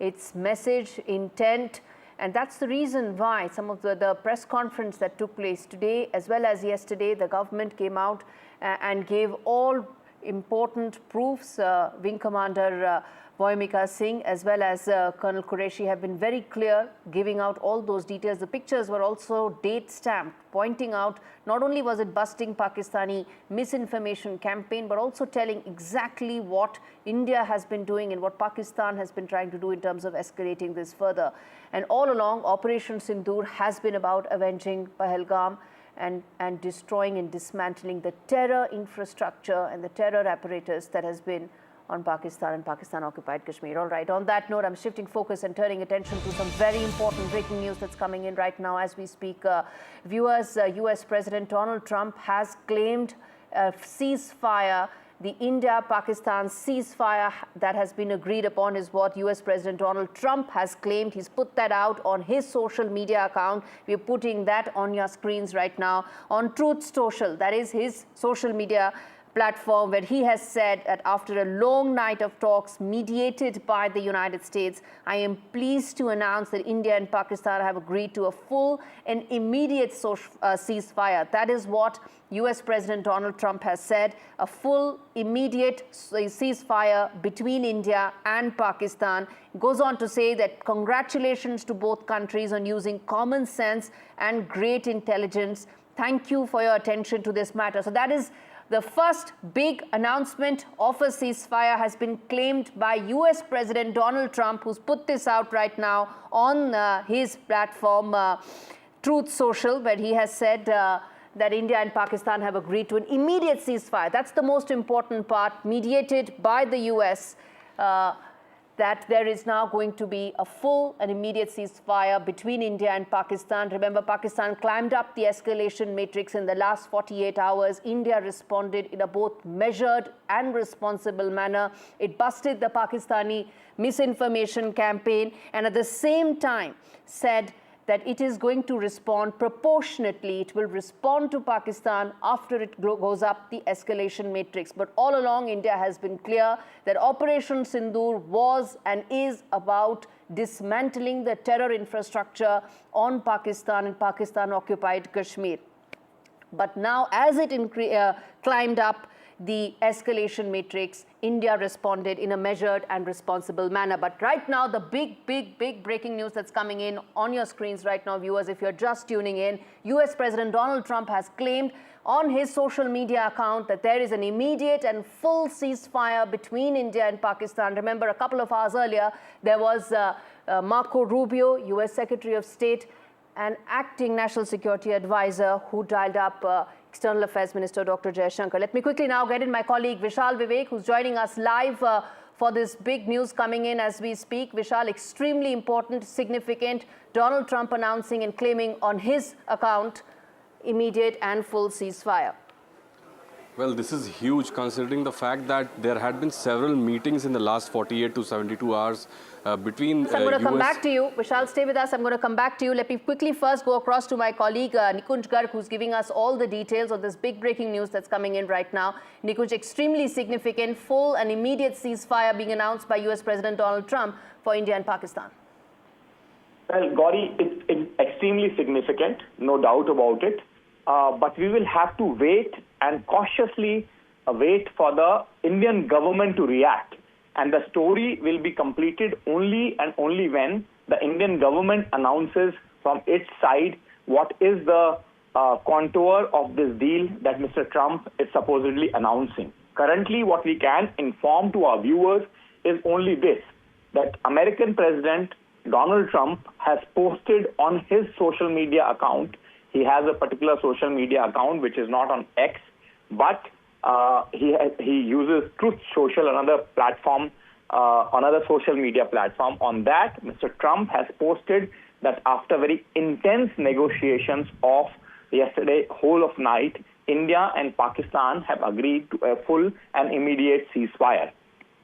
its message, intent, and that's the reason why some of the press conference that took place today as well as yesterday, the government came out and gave all important proofs. Wing Commander Voyamika Singh as well as Colonel Qureshi have been very clear, giving out all those details. The pictures were also date stamped, pointing out not only was it busting Pakistani misinformation campaign, but also telling exactly what India has been doing and what Pakistan has been trying to do in terms of escalating this further. And all along, Operation Sindoor has been about avenging Pahalgam and destroying and dismantling the terror infrastructure and the terror apparatus that has been on Pakistan and Pakistan-occupied Kashmir. All right, on that note, I'm shifting focus and turning attention to some very important breaking news that's coming in right now as we speak. Viewers, US President Donald Trump has claimed a ceasefire. The India-Pakistan ceasefire that has been agreed upon is what US President Donald Trump has claimed. He's put that out on his social media account. We're putting that on your screens right now. On Truth Social, that is his social media platform, where he has said that after a long night of talks mediated by the United States, I am pleased to announce that India and Pakistan have agreed to a full and immediate ceasefire. That is what US President Donald Trump has said, a full, immediate ceasefire between India and Pakistan. Goes on to say that congratulations to both countries on using common sense and great intelligence. Thank you for your attention to this matter. So that is the first big announcement of a ceasefire has been claimed by US President Donald Trump, who's put this out right now on his platform, Truth Social, where he has said that India and Pakistan have agreed to an immediate ceasefire. That's the most important part, mediated by the US, that there is now going to be a full and immediate ceasefire between India and Pakistan. Remember, Pakistan climbed up the escalation matrix in the last 48 hours. India responded in a both measured and responsible manner. It busted the Pakistani misinformation campaign and at the same time said that it is going to respond proportionately. It will respond to Pakistan after it goes up the escalation matrix. But all along, India has been clear that Operation Sindoor was and is about dismantling the terror infrastructure on Pakistan and Pakistan-occupied Kashmir. But now, as it climbed up the escalation matrix, India responded in a measured and responsible manner. But right now, the big breaking news that's coming in on your screens right now, viewers, if you're just tuning in, US President Donald Trump has claimed on his social media account that there is an immediate and full ceasefire between India and Pakistan. Remember, a couple of hours earlier, there was Marco Rubio, US Secretary of State, and acting National Security Advisor, who dialed up External Affairs Minister Dr. Jaishankar. Let me quickly now get in my colleague Vishal Vivek, who's joining us live for this big news coming in as we speak. Vishal, extremely important, significant. Donald Trump announcing and claiming on his account immediate and full ceasefire. Well, this is huge considering the fact that there had been several meetings in the last 48 to 72 hours between So I'm going to come back to you. Vishal, stay with us. I'm going to come back to you. Let me quickly first go across to my colleague Nikunj Garg, who's giving us all the details of this big breaking news that's coming in right now. Nikunj, extremely significant, full and immediate ceasefire being announced by US President Donald Trump for India and Pakistan. Well, Gauri, it's extremely significant, no doubt about it. But we will have to wait and cautiously wait for the Indian government to react. And the story will be completed only and only when the Indian government announces from its side what is the contour of this deal that Mr. Trump is supposedly announcing. Currently, what we can inform to our viewers is only this, that American President Donald Trump has posted on his social media account. He has a particular social media account which is not on X, but he uses Truth Social, another platform, another social media platform. On that, Mr. Trump has posted that after very intense negotiations of yesterday, whole of night, India and Pakistan have agreed to a full and immediate ceasefire.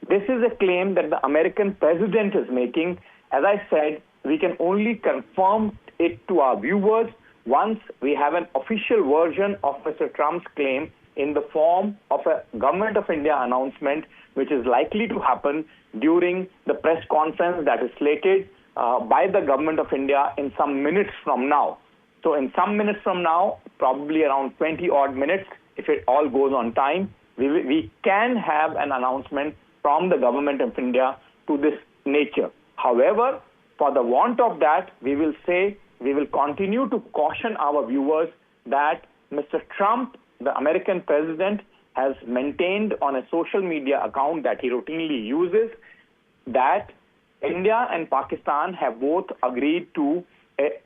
This is a claim that the American president is making. As I said, we can only confirm it to our viewers once we have an official version of Mr. Trump's claim in the form of a Government of India announcement, which is likely to happen during the press conference that is slated by the Government of India in some minutes from now. So in some minutes from now, probably around 20 odd minutes, if it all goes on time, we can have an announcement from the Government of India to this nature. However, for the want of that, we will continue to caution our viewers that Mr. Trump, the American president, has maintained on a social media account that he routinely uses that India and Pakistan have both agreed to a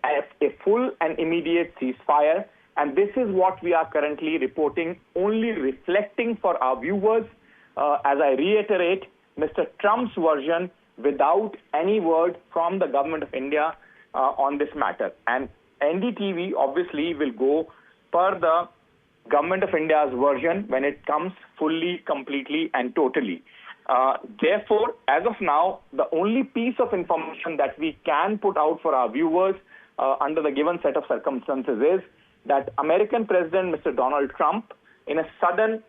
full and immediate ceasefire. And this is what we are currently reporting, only reflecting for our viewers, as I reiterate, Mr. Trump's version without any word from the Government of India on this matter. And NDTV obviously will go per the Government of India's version when it comes fully, completely and totally. Therefore, as of now, the only piece of information that we can put out for our viewers under the given set of circumstances is that American President Mr. Donald Trump, in a sudden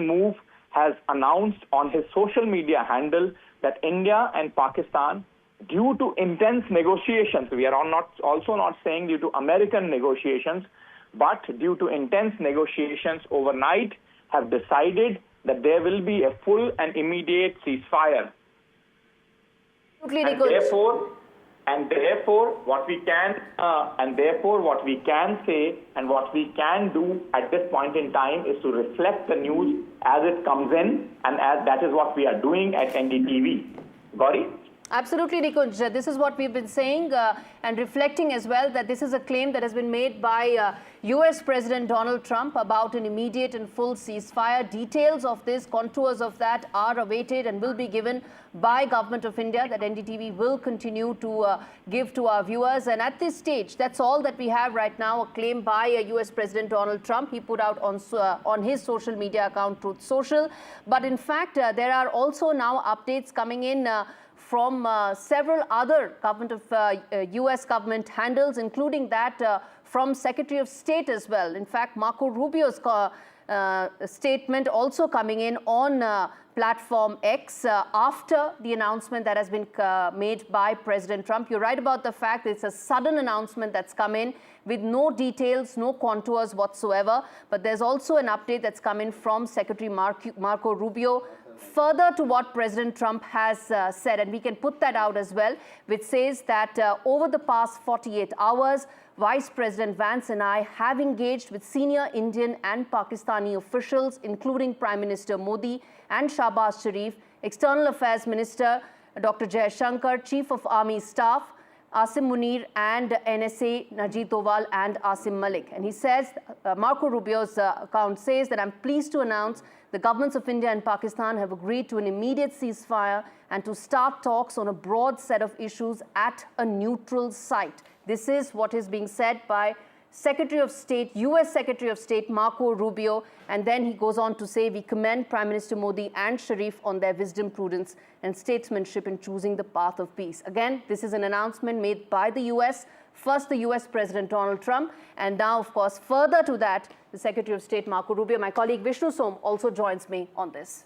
move, has announced on his social media handle that India and Pakistan, due to intense negotiations, we are also not saying due to American negotiations, but due to intense negotiations overnight, have decided that there will be a full and immediate ceasefire. And therefore, what we can say and what we can do at this point in time is to reflect the news as it comes in, and as that is what we are doing at NDTV. Gauri? Absolutely, Nikunj. This is what we've been saying and reflecting as well, that this is a claim that has been made by US President Donald Trump about an immediate and full ceasefire. Details of this, contours of that are awaited and will be given by Government of India, that NDTV will continue to give to our viewers. And at this stage, that's all that we have right now, a claim by US President Donald Trump. He put out on his social media account, Truth Social. But in fact, there are also now updates coming in from several other US government handles, including that from Secretary of State as well. In fact, Marco Rubio's statement also coming in on platform X after the announcement that has been made by President Trump. You're right about the fact that it's a sudden announcement that's come in with no details, no contours whatsoever. But there's also an update that's come in from Secretary Marco Rubio, further to what President Trump has said, and we can put that out as well, which says that over the past 48 hours, Vice President Vance and I have engaged with senior Indian and Pakistani officials, including Prime Minister Modi and Shahbaz Sharif, External Affairs Minister Dr. Jaishankar, Chief of Army Staff Asim Munir, and NSA Najib Doval and Asim Malik. And he says, Marco Rubio's account says that I'm pleased to announce the governments of India and Pakistan have agreed to an immediate ceasefire and to start talks on a broad set of issues at a neutral site. This is what is being said by Secretary of State, US Secretary of State Marco Rubio, and then he goes on to say, we commend Prime Minister Modi and Sharif on their wisdom, prudence and statesmanship in choosing the path of peace. Again, this is an announcement made by the US, first the US President Donald Trump, and now, of course, further to that, the Secretary of State Marco Rubio. My colleague Vishnu Som also joins me on this.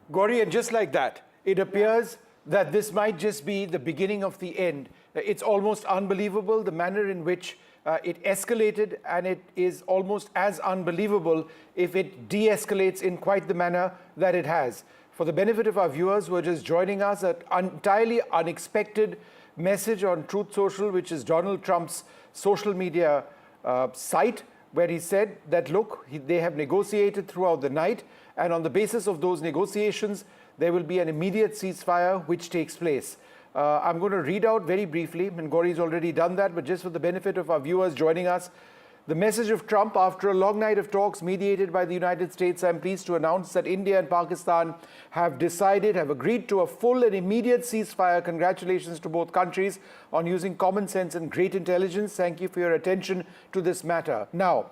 Gauri, and just like that, it appears that this might just be the beginning of the end. It's almost unbelievable the manner in which it escalated, and it is almost as unbelievable if it de-escalates in quite the manner that it has. For the benefit of our viewers who are just joining us, an entirely unexpected message on Truth Social, which is Donald Trump's social media site, where he said that, look, they have negotiated throughout the night, and on the basis of those negotiations, there will be an immediate ceasefire which takes place. I'm going to read out very briefly, and Gauri's already done that, but just for the benefit of our viewers joining us, the message of Trump: after a long night of talks mediated by the United States, I'm pleased to announce that India and Pakistan have agreed to a full and immediate ceasefire. Congratulations to both countries on using common sense and great intelligence. Thank you for your attention to this matter. Now,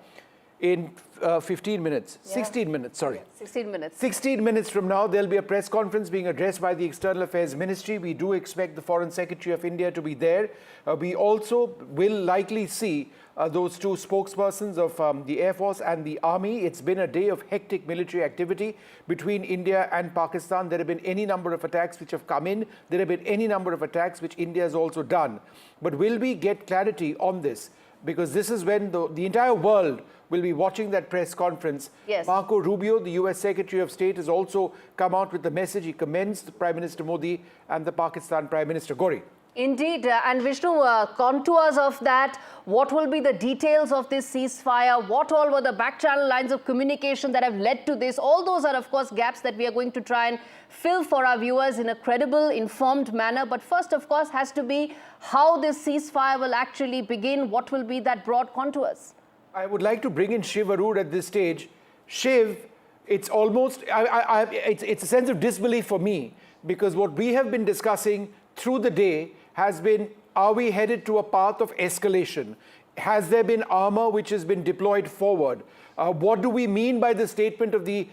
in 16 minutes, sorry. 16 minutes. 16 minutes from now, there'll be a press conference being addressed by the External Affairs Ministry. We do expect the Foreign Secretary of India to be there. We also will likely see those two spokespersons of the Air Force and the Army. It's been a day of hectic military activity between India and Pakistan. There have been any number of attacks which have come in. There have been any number of attacks which India has also done. But will we get clarity on this? Because this is when the entire world will be watching that press conference. Yes. Marco Rubio, the US Secretary of State, has also come out with the message. He commends Prime Minister Modi and the Pakistan Prime Minister. Gauri. Indeed, and Vishnu, contours of that, what will be the details of this ceasefire, what all were the back channel lines of communication that have led to this, all those are of course gaps that we are going to try and fill for our viewers in a credible, informed manner. But first, of course, has to be how this ceasefire will actually begin, what will be that broad contours. I would like to bring in Shiv Arur at this stage. Shiv, it's almost, it's a sense of disbelief for me, because what we have been discussing through the day has been, are we headed to a path of escalation? Has there been armor which has been deployed forward? What do we mean by the statement of the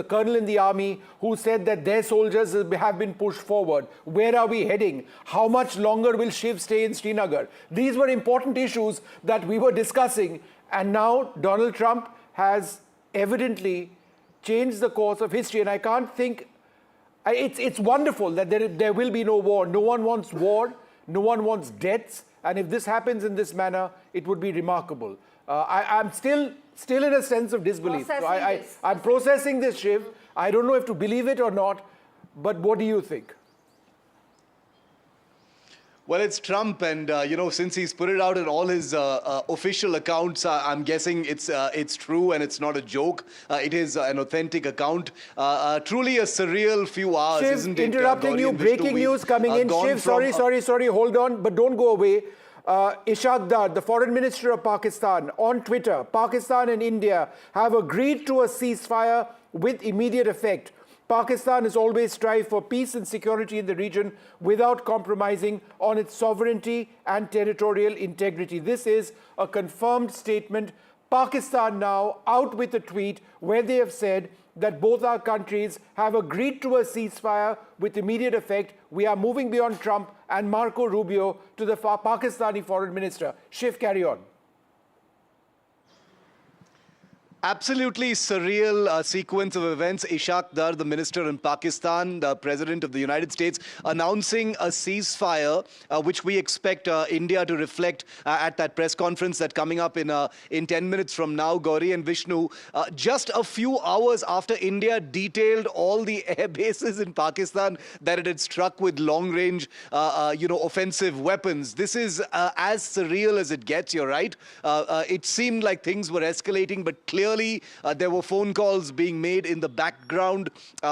colonel in the army who said that their soldiers have been pushed forward? Where are we heading? How much longer will Shiv stay in Srinagar? These were important issues that we were discussing, and now Donald Trump has evidently changed the course of history, and I can't think. It's wonderful that there will be no war. No one wants war. No one wants deaths. And if this happens in this manner, it would be remarkable. I'm still in a sense of disbelief. I'm processing this, Shiv. I don't know if to believe it or not, but what do you think? Well, it's Trump, and since he's put it out in all his official accounts, I'm guessing it's true and it's not a joke. It is an authentic account. Truly a surreal few hours, Shiv, isn't it? Interrupting you, breaking news coming in. Shiv, sorry, hold on, but don't go away. Ishaq Dar, the Foreign Minister of Pakistan, on Twitter, Pakistan and India have agreed to a ceasefire with immediate effect. Pakistan has always strived for peace and security in the region without compromising on its sovereignty and territorial integrity. This is a confirmed statement. Pakistan now out with a tweet where they have said that both our countries have agreed to a ceasefire with immediate effect. We are moving beyond Trump and Marco Rubio to the Pakistani Foreign Minister. Shiv, carry on. Absolutely surreal sequence of events. Ishaq Dar, the minister in Pakistan, the president of the United States, announcing a ceasefire, which we expect India to reflect at that press conference that's coming up in 10 minutes from now, Gauri and Vishnu. Just a few hours after India detailed all the air bases in Pakistan that it had struck with long-range, offensive weapons. This is as surreal as it gets, you're right. It seemed like things were escalating, but clearly clearly there were phone calls being made in the background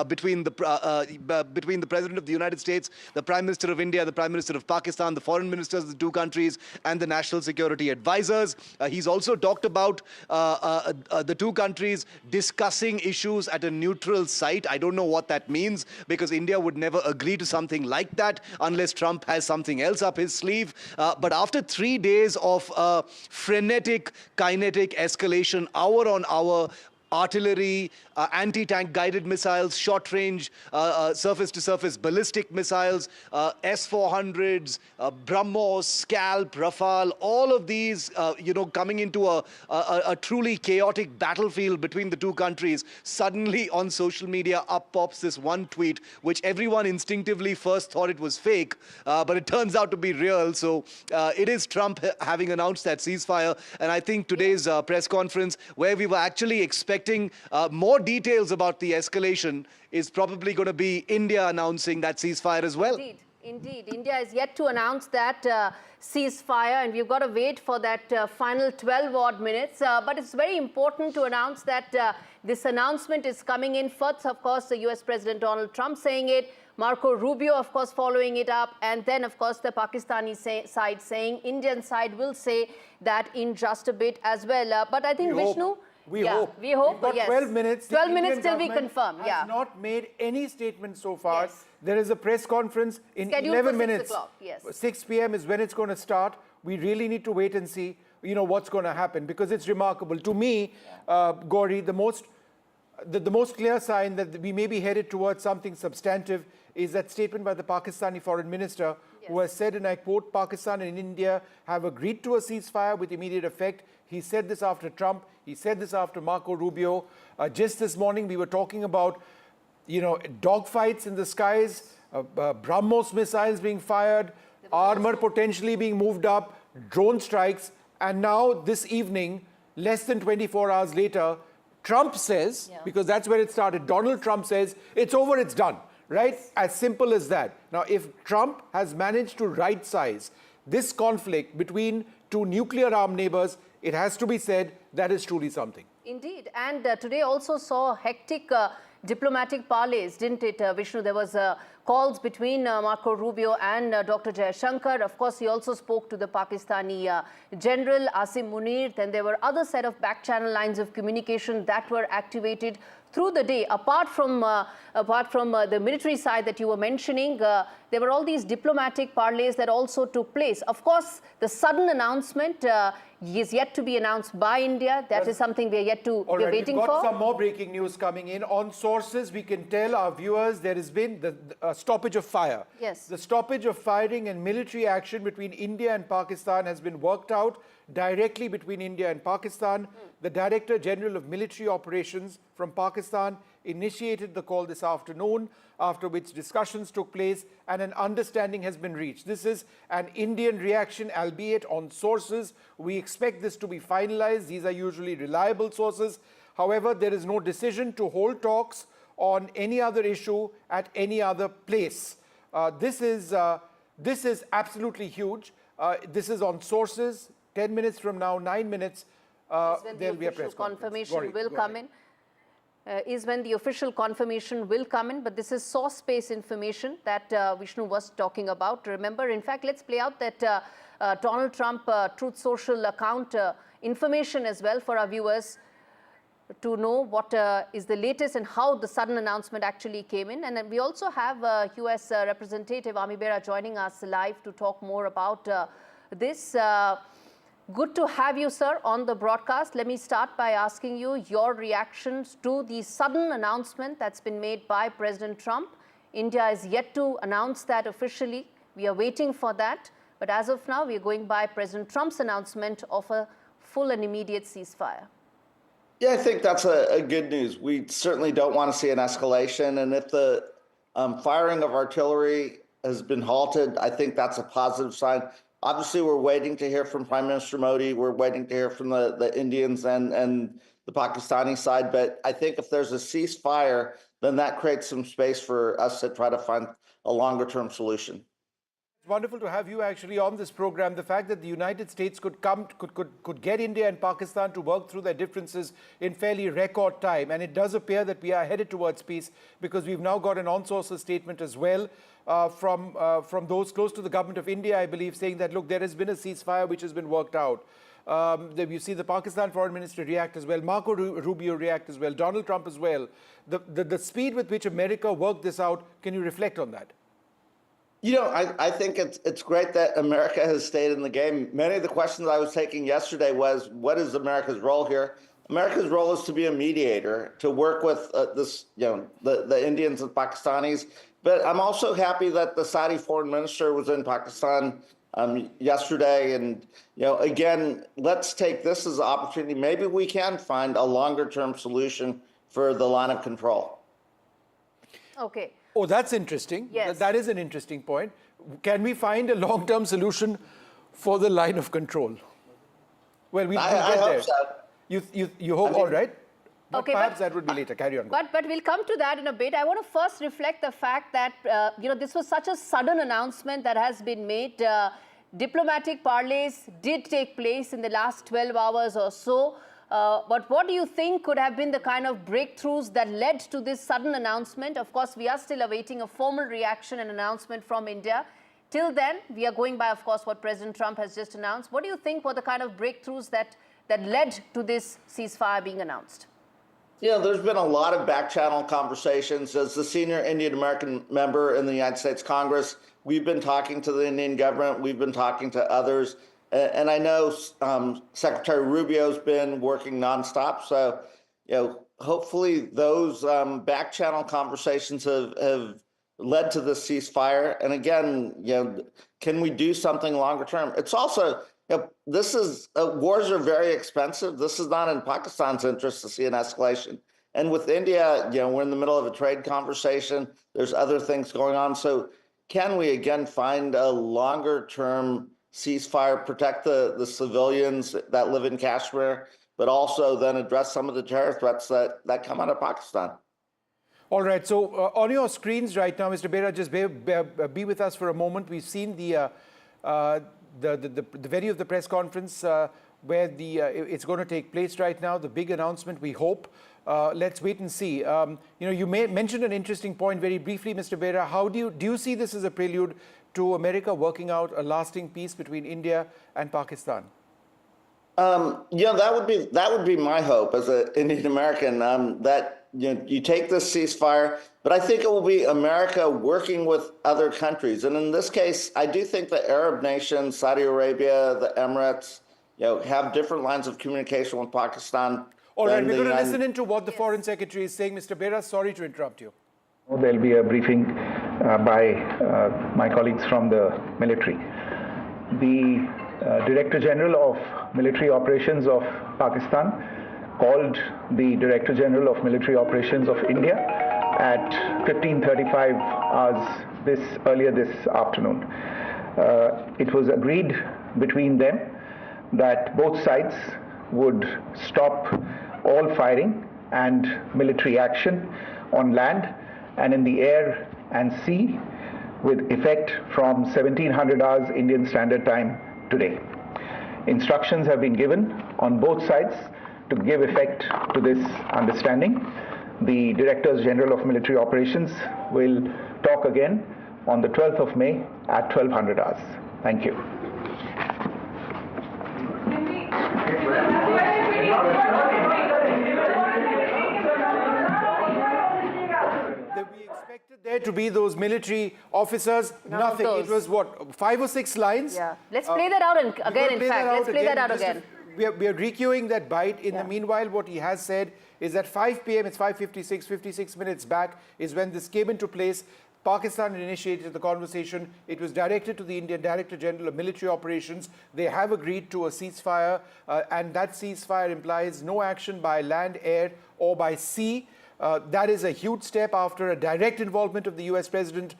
between the President of the United States, the Prime Minister of India, the Prime Minister of Pakistan, the foreign ministers of the two countries, and the national security advisors. He's also talked about the two countries discussing issues at a neutral site. I don't know what that means, because India would never agree to something like that unless Trump has something else up his sleeve. But after 3 days of frenetic, kinetic escalation, hour on hour, artillery, anti-tank guided missiles, short-range surface-to-surface ballistic missiles, S-400s, BrahMos, Scalp, Rafale, all of these, coming into a truly chaotic battlefield between the two countries. Suddenly on social media up pops this one tweet, which everyone instinctively first thought it was fake, but it turns out to be real. So it is Trump having announced that ceasefire. And I think today's press conference, where we were actually expecting more details about the escalation, is probably going to be India announcing that ceasefire as well. Indeed. India is yet to announce that ceasefire, and we've got to wait for that final 12-odd minutes. But it's very important to announce that this announcement is coming in first, of course, the US President Donald Trump saying it, Marco Rubio, of course, following it up, and then, of course, the Pakistani side saying, Indian side will say that in just a bit as well. But I think, Vishnu... We hope. We hope, We've got 12 minutes. 12 minutes till we government confirm. Has not made any statement so far. Yes. There is a press conference in Scheduled 11 for 6 minutes. o'clock, yes. 6 p.m. is when it's going to start. We really need to wait and see, what's going to happen, because it's remarkable. To me, Gauri, the most clear sign that we may be headed towards something substantive is that statement by the Pakistani foreign minister, who has said, and I quote, Pakistan and India have agreed to a ceasefire with immediate effect. He said this after Trump. He said this after Marco Rubio. Just this morning, we were talking about, dogfights in the skies, BrahMos missiles being fired, armor potentially being moved up, drone strikes. And now this evening, less than 24 hours later, Trump says, because that's where it started, Donald Trump says, it's over, it's done. Right? As simple as that. Now, if Trump has managed to right-size this conflict between two nuclear-armed neighbors, it has to be said that is truly something. Indeed. And today also saw hectic diplomatic parleys, didn't it, Vishnu? There was calls between Marco Rubio and Dr. Jaishankar. Of course, he also spoke to the Pakistani General Asim Munir. Then there were other set of back-channel lines of communication that were activated through the day. Apart from the military side that you were mentioning, there were all these diplomatic parleys that also took place. Of course, the sudden announcement is yet to be announced by India. That is something we're waiting for. We've got some more breaking news coming in. On sources, we can tell our viewers there has been the stoppage of fire. Yes. The stoppage of firing and military action between India and Pakistan has been worked out directly between India and Pakistan. The Director General of Military Operations from Pakistan initiated the call this afternoon, after which discussions took place and an understanding has been reached. This is an Indian reaction, albeit on sources. We expect this to be finalized. These are usually reliable sources. However, there is no decision to hold talks on any other issue at any other place. This is absolutely huge. This is on sources. 10 minutes from now, 9 minutes, there'll be a press conference. Confirmation will come in. Is when the official confirmation will come in, but this is source-based information that Vishnu was talking about. Remember, in fact, let's play out that Donald Trump Truth Social account information as well for our viewers to know what is the latest and how the sudden announcement actually came in. And then we also have US Representative Ami Bera joining us live to talk more about this. Good to have you, sir, on the broadcast. Let me start by asking you your reactions to the sudden announcement that's been made by President Trump. India is yet to announce that officially. We are waiting for that. But as of now, we are going by President Trump's announcement of a full and immediate ceasefire. Yeah, I think that's a good news. We certainly don't want to see an escalation. And if the firing of artillery has been halted, I think that's a positive sign. Obviously, we're waiting to hear from Prime Minister Modi. We're waiting to hear from the Indians and the Pakistani side. But I think if there's a ceasefire, then that creates some space for us to try to find a longer-term solution. wonderful to have you actually on this program. The fact that the United States could get India and Pakistan to work through their differences in fairly record time, and it does appear that we are headed towards peace, because we've now got an on-sources statement as well from those close to the government of India, I believe, saying that, look, there has been a ceasefire which has been worked out. You see the Pakistan foreign minister react as well, Marco Rubio react as well, Donald Trump as well. The speed with which America worked this out, can you reflect on that? You know, I think it's great that America has stayed in the game. Many of the questions I was taking yesterday was, what is America's role here? America's role is to be a mediator, to work with the Indians and Pakistanis. But I'm also happy that the Saudi foreign minister was in Pakistan yesterday. And, again, let's take this as an opportunity. Maybe we can find a longer-term solution for the line of control. Okay. Oh, that's interesting. Yes. That is an interesting point. Can we find a long-term solution for the line of control? Well, we'll get there. I hope so. You hope, all right? But Okay, perhaps that would be later. Carry on. But we'll come to that in a bit. I want to first reflect the fact that, this was such a sudden announcement that has been made. Diplomatic parleys did take place in the last 12 hours or so. But what do you think could have been the kind of breakthroughs that led to this sudden announcement? Of course, we are still awaiting a formal reaction and announcement from India. Till then, we are going by, of course, what President Trump has just announced. What do you think were the kind of breakthroughs that led to this ceasefire being announced? There's been a lot of back-channel conversations. As the senior Indian-American member in the United States Congress, we've been talking to the Indian government. We've been talking to others. And I know Secretary Rubio's been working nonstop. So, hopefully those back-channel conversations have led to this ceasefire. And again, can we do something longer term? It's also, wars are very expensive. This is not in Pakistan's interest to see an escalation. And with India, we're in the middle of a trade conversation. There's other things going on. So can we again find a longer term ceasefire, protect the civilians that live in Kashmir, but also then address some of the terror threats that come out of Pakistan? All right. So on your screens right now, Mr. Bera, just be with us for a moment. We've seen the video of the press conference where it's going to take place right now. The big announcement, we hope. Let's wait and see. You mentioned an interesting point very briefly, Mr. Bera. How do you see this as a prelude to America working out a lasting peace between India and Pakistan? That would be my hope as an Indian American, that you take this ceasefire, but I think it will be America working with other countries. And in this case, I do think the Arab nations, Saudi Arabia, the Emirates, have different lines of communication with Pakistan. All right, we're going to listen into what the Foreign Secretary is saying. Mr. Bera, sorry to interrupt you. There'll be a briefing by my colleagues from the military. The Director General of Military Operations of Pakistan called the Director General of Military Operations of India at 15:35 hours earlier this afternoon. It was agreed between them that both sides would stop all firing and military action on land and in the air and sea with effect from 1700 hours Indian Standard Time today. Instructions have been given on both sides to give effect to this understanding. The Directors General of Military Operations will talk again on the 12th of May at 1200 hours. Thank you. We expected there to be those military officers. Nothing. It was what, 5 or 6 lines? Yeah. Let's play that out again, in fact. Let's play that out again. We are recueing that bite. In the meanwhile, what he has said is that 5 p.m., it's 5:56, 56 minutes back, is when this came into place. Pakistan initiated the conversation. It was directed to the Indian Director General of Military Operations. They have agreed to a ceasefire, and that ceasefire implies no action by land, air, or by sea. That is a huge step after a direct involvement of the US President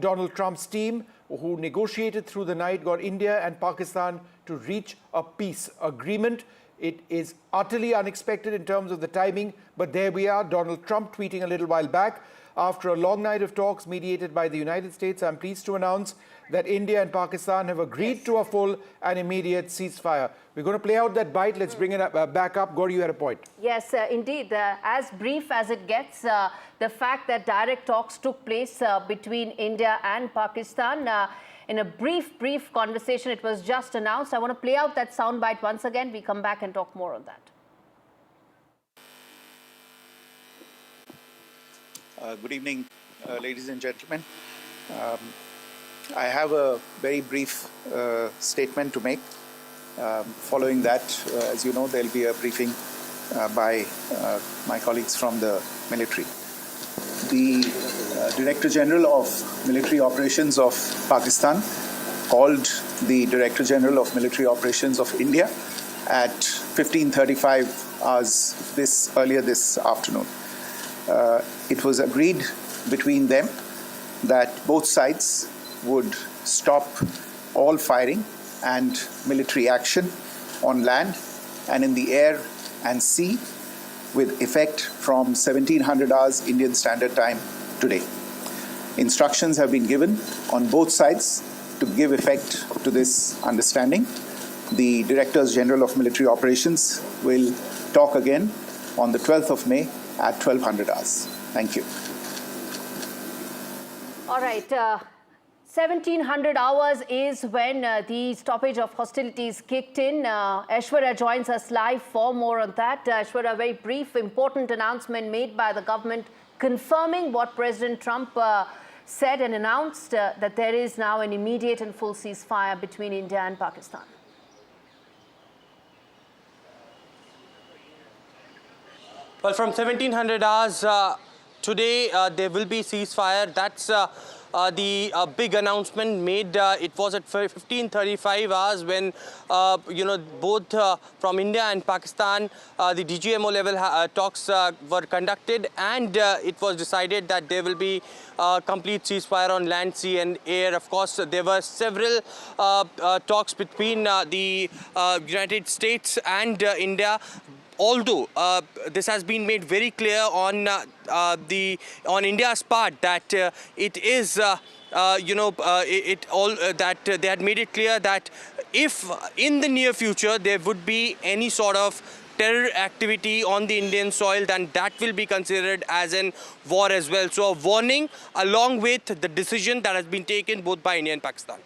Donald Trump's team, who negotiated through the night, got India and Pakistan to reach a peace agreement. It is utterly unexpected in terms of the timing, but there we are. Donald Trump tweeting a little while back, after a long night of talks mediated by the United States, I'm pleased to announce that India and Pakistan have agreed to a full and immediate ceasefire. We're going to play out that bite. Let's bring it back up. Gauri, you had a point. Yes, indeed. As brief as it gets, the fact that direct talks took place between India and Pakistan, in a brief conversation, it was just announced. I want to play out that soundbite once again. We come back and talk more on that. Good evening, ladies and gentlemen. I have a very brief statement to make. Following that, as you know, there will be a briefing by my colleagues from the military. The Director General of Military Operations of Pakistan called the Director General of Military Operations of India at 15:35 hours earlier this afternoon. It was agreed between them that both sides would stop all firing and military action on land and in the air and sea with effect from 1700 hours Indian Standard Time today. Instructions have been given on both sides to give effect to this understanding. The Directors General of Military Operations will talk again on the 12th of May at 1200 hours. Thank you. All right. 1700 hours is when the stoppage of hostilities kicked in. Aishwarya joins us live for more on that. Aishwarya, a very brief, important announcement made by the government confirming what President Trump said and announced, that there is now an immediate and full ceasefire between India and Pakistan. Well, from 1700 hours today, there will be ceasefire. That's the big announcement made. It was at 15:35 hours when, both from India and Pakistan, the DGMO level talks were conducted, and it was decided that there will be complete ceasefire on land, sea and air. Of course, there were several talks between the United States and India. Although this has been made very clear on India's part that it is that they had made it clear that if in the near future there would be any sort of terror activity on the Indian soil, then that will be considered as an war as well. So a warning along with the decision that has been taken both by India and Pakistan.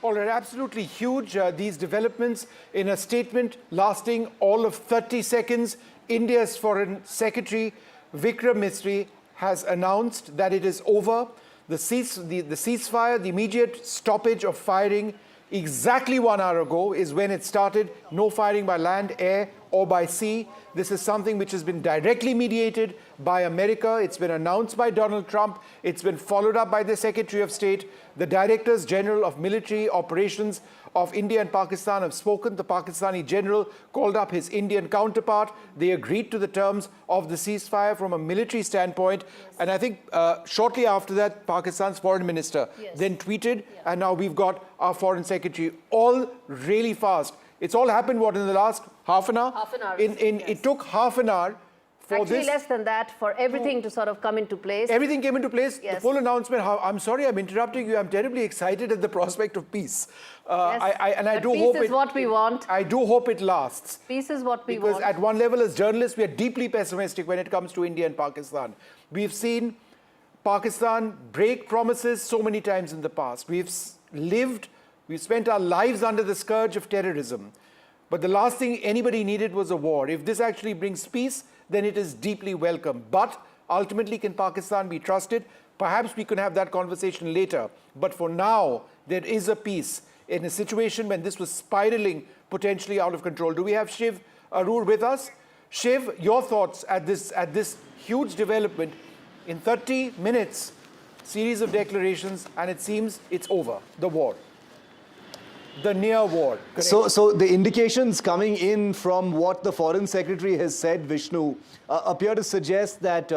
All right, absolutely huge, these developments. In a statement lasting all of 30 seconds, India's Foreign Secretary Vikram Misri has announced that it is over. The ceasefire, the immediate stoppage of firing exactly 1 hour ago is when it started. No firing by land, air or by sea. This is something which has been directly mediated by America. It's been announced by Donald Trump. It's been followed up by the Secretary of State. The Directors General of Military Operations of India and Pakistan have spoken. The Pakistani general called up his Indian counterpart. They agreed to the terms of the ceasefire from a military standpoint. And I think shortly after that, Pakistan's foreign minister then tweeted. And now we've got our foreign secretary, all really fast. It's all happened, what, in the last half an hour? Half an hour. It took half an hour for Actually, less than that, for everything to sort of come into place. Everything came into place. Yes. The full announcement. I'm sorry, I'm interrupting you. I'm terribly excited at the prospect of peace. But peace is what we want. I do hope it lasts. Peace is what we want. Because at one level, as journalists, we are deeply pessimistic when it comes to India and Pakistan. We've seen Pakistan break promises so many times in the past. We've spent our lives under the scourge of terrorism. But the last thing anybody needed was a war. If this actually brings peace, then it is deeply welcome. But ultimately, can Pakistan be trusted? Perhaps we can have that conversation later. But for now, there is a peace in a situation when this was spiraling potentially out of control. Do we have Shiv Arur with us? Shiv, your thoughts at this huge development. In 30 minutes, series of declarations, and it seems it's over, the war. The near war. So the indications coming in from what the Foreign Secretary has said, Vishnu, appear to suggest that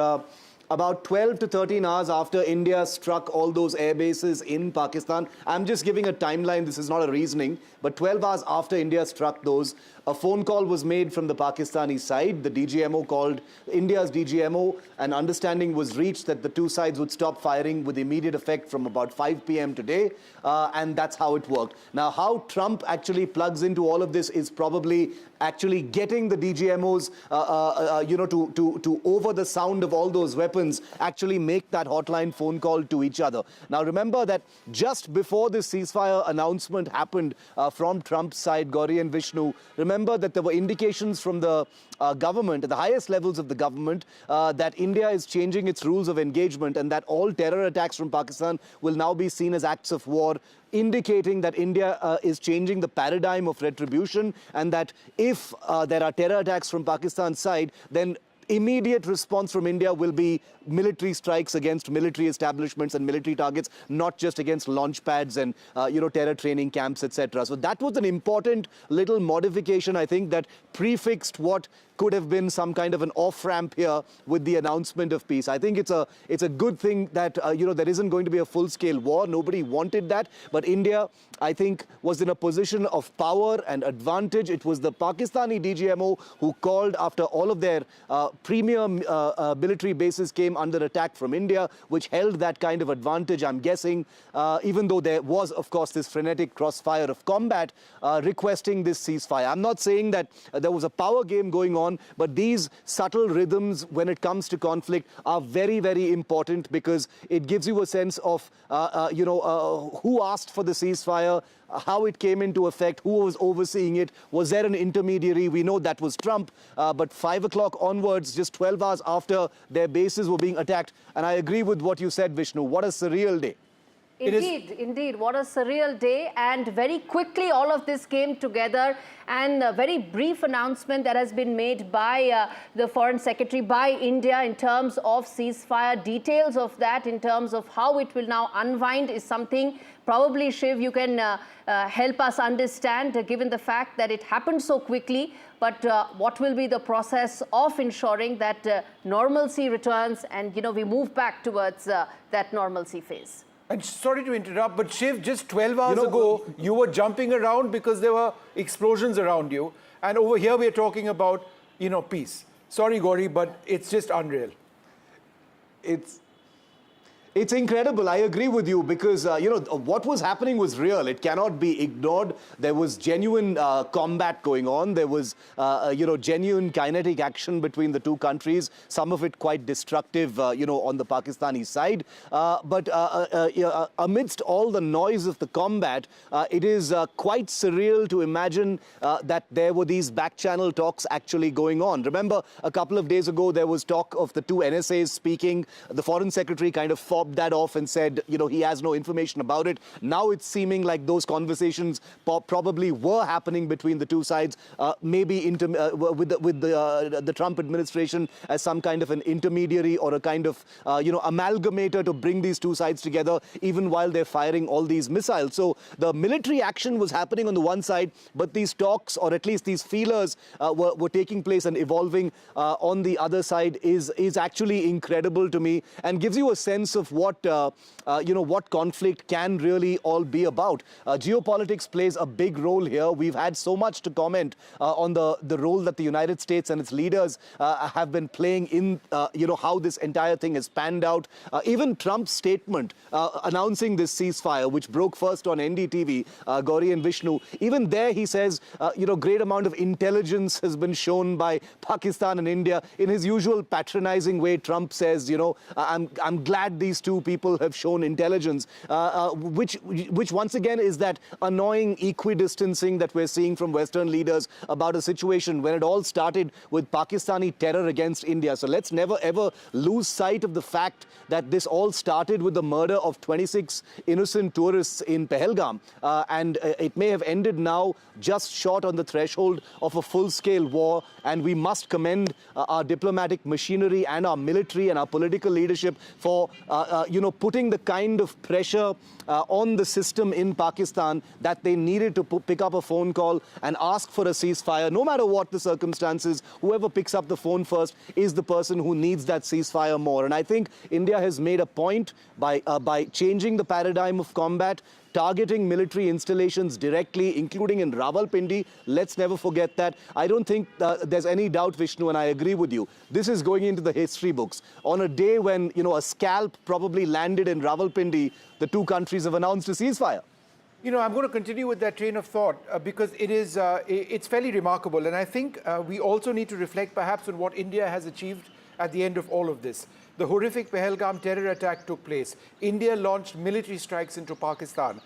about 12 to 13 hours after India struck all those air bases in Pakistan, I'm just giving a timeline, this is not a reasoning, but 12 hours after India struck those, a phone call was made from the Pakistani side. The DGMO called India's DGMO. An understanding was reached that the two sides would stop firing with immediate effect from about 5 p.m. today, and that's how it worked. Now, how Trump actually plugs into all of this is probably actually getting the DGMOs, to over the sound of all those weapons, actually make that hotline phone call to each other. Now, remember that just before this ceasefire announcement happened from Trump's side, Gauri and Vishnu, remember that there were indications from the government, at the highest levels of the government, that India is changing its rules of engagement and that all terror attacks from Pakistan will now be seen as acts of war, indicating that India is changing the paradigm of retribution, and that if there are terror attacks from Pakistan's side, then immediate response from India will be military strikes against military establishments and military targets, not just against launch pads and terror training camps, etc. So that was an important little modification, I think, that prefixed what could have been some kind of an off-ramp here with the announcement of peace. I think it's a good thing that there isn't going to be a full-scale war. Nobody wanted that, but India, I think, was in a position of power and advantage. It was the Pakistani DGMO who called after all of their premier military bases came under attack from India, which held that kind of advantage, I'm guessing, even though there was, of course, this frenetic crossfire of combat requesting this ceasefire. I'm not saying that there was a power game going on, but these subtle rhythms when it comes to conflict are very, very important, because it gives you a sense of, who asked for the ceasefire, how it came into effect, who was overseeing it, was there an intermediary? We know that was Trump, but 5 o'clock onwards, just 12 hours after their bases were being attacked, and I agree with what you said, Vishnu, what a surreal day. Indeed, what a surreal day, and very quickly all of this came together, and a very brief announcement that has been made by the Foreign Secretary, by India, in terms of ceasefire. Details of that in terms of how it will now unwind is something probably, Shiv, you can help us understand, given the fact that it happened so quickly. But what will be the process of ensuring that normalcy returns and, we move back towards that normalcy phase? And sorry to interrupt, but Shiv, just 12 hours ago, you were jumping around because there were explosions around you. And over here, we're talking about, peace. Sorry, Gauri, but it's just unreal. It's incredible. I agree with you, because, what was happening was real. It cannot be ignored. There was genuine combat going on. There was, genuine kinetic action between the two countries, some of it quite destructive, on the Pakistani side. But amidst all the noise of the combat, it is quite surreal to imagine that there were these back-channel talks actually going on. Remember, a couple of days ago, there was talk of the two NSAs speaking. The Foreign Secretary kind of fobbed that off and said, he has no information about it. Now it's seeming like those conversations probably were happening between the two sides, maybe with the Trump administration as some kind of an intermediary or a kind of, amalgamator to bring these two sides together, even while they're firing all these missiles. So the military action was happening on the one side, but these talks, or at least these feelers, were taking place and evolving on the other side is actually incredible to me, and gives you a sense of what conflict can really all be about. Geopolitics plays a big role here. We've had so much to comment on the role that the United States and its leaders have been playing in, how this entire thing has panned out. Even Trump's statement announcing this ceasefire, which broke first on NDTV, Gauri and Vishnu, even there he says, great amount of intelligence has been shown by Pakistan and India. In his usual patronizing way, Trump says, I'm glad these two people have shown intelligence, which once again is that annoying equidistancing that we're seeing from Western leaders about a situation when it all started with Pakistani terror against India. So let's never ever lose sight of the fact that this all started with the murder of 26 innocent tourists in Pahalgam, and it may have ended now just short on the threshold of a full-scale war, and we must commend our diplomatic machinery and our military and our political leadership for putting the kind of pressure on the system in Pakistan that they needed to pick up a phone call and ask for a ceasefire. No matter what the circumstances, whoever picks up the phone first is the person who needs that ceasefire more. And I think India has made a point by changing the paradigm of combat targeting military installations directly, including in Rawalpindi. Let's never forget that. I don't think there's any doubt, Vishnu, and I agree with you. This is going into the history books. On a day when, a scalp probably landed in Rawalpindi, the two countries have announced a ceasefire. I'm going to continue with that train of thought because it's fairly remarkable. And I think we also need to reflect perhaps on what India has achieved at the end of all of this. The horrific Pahalgam terror attack took place. India launched military strikes into Pakistan.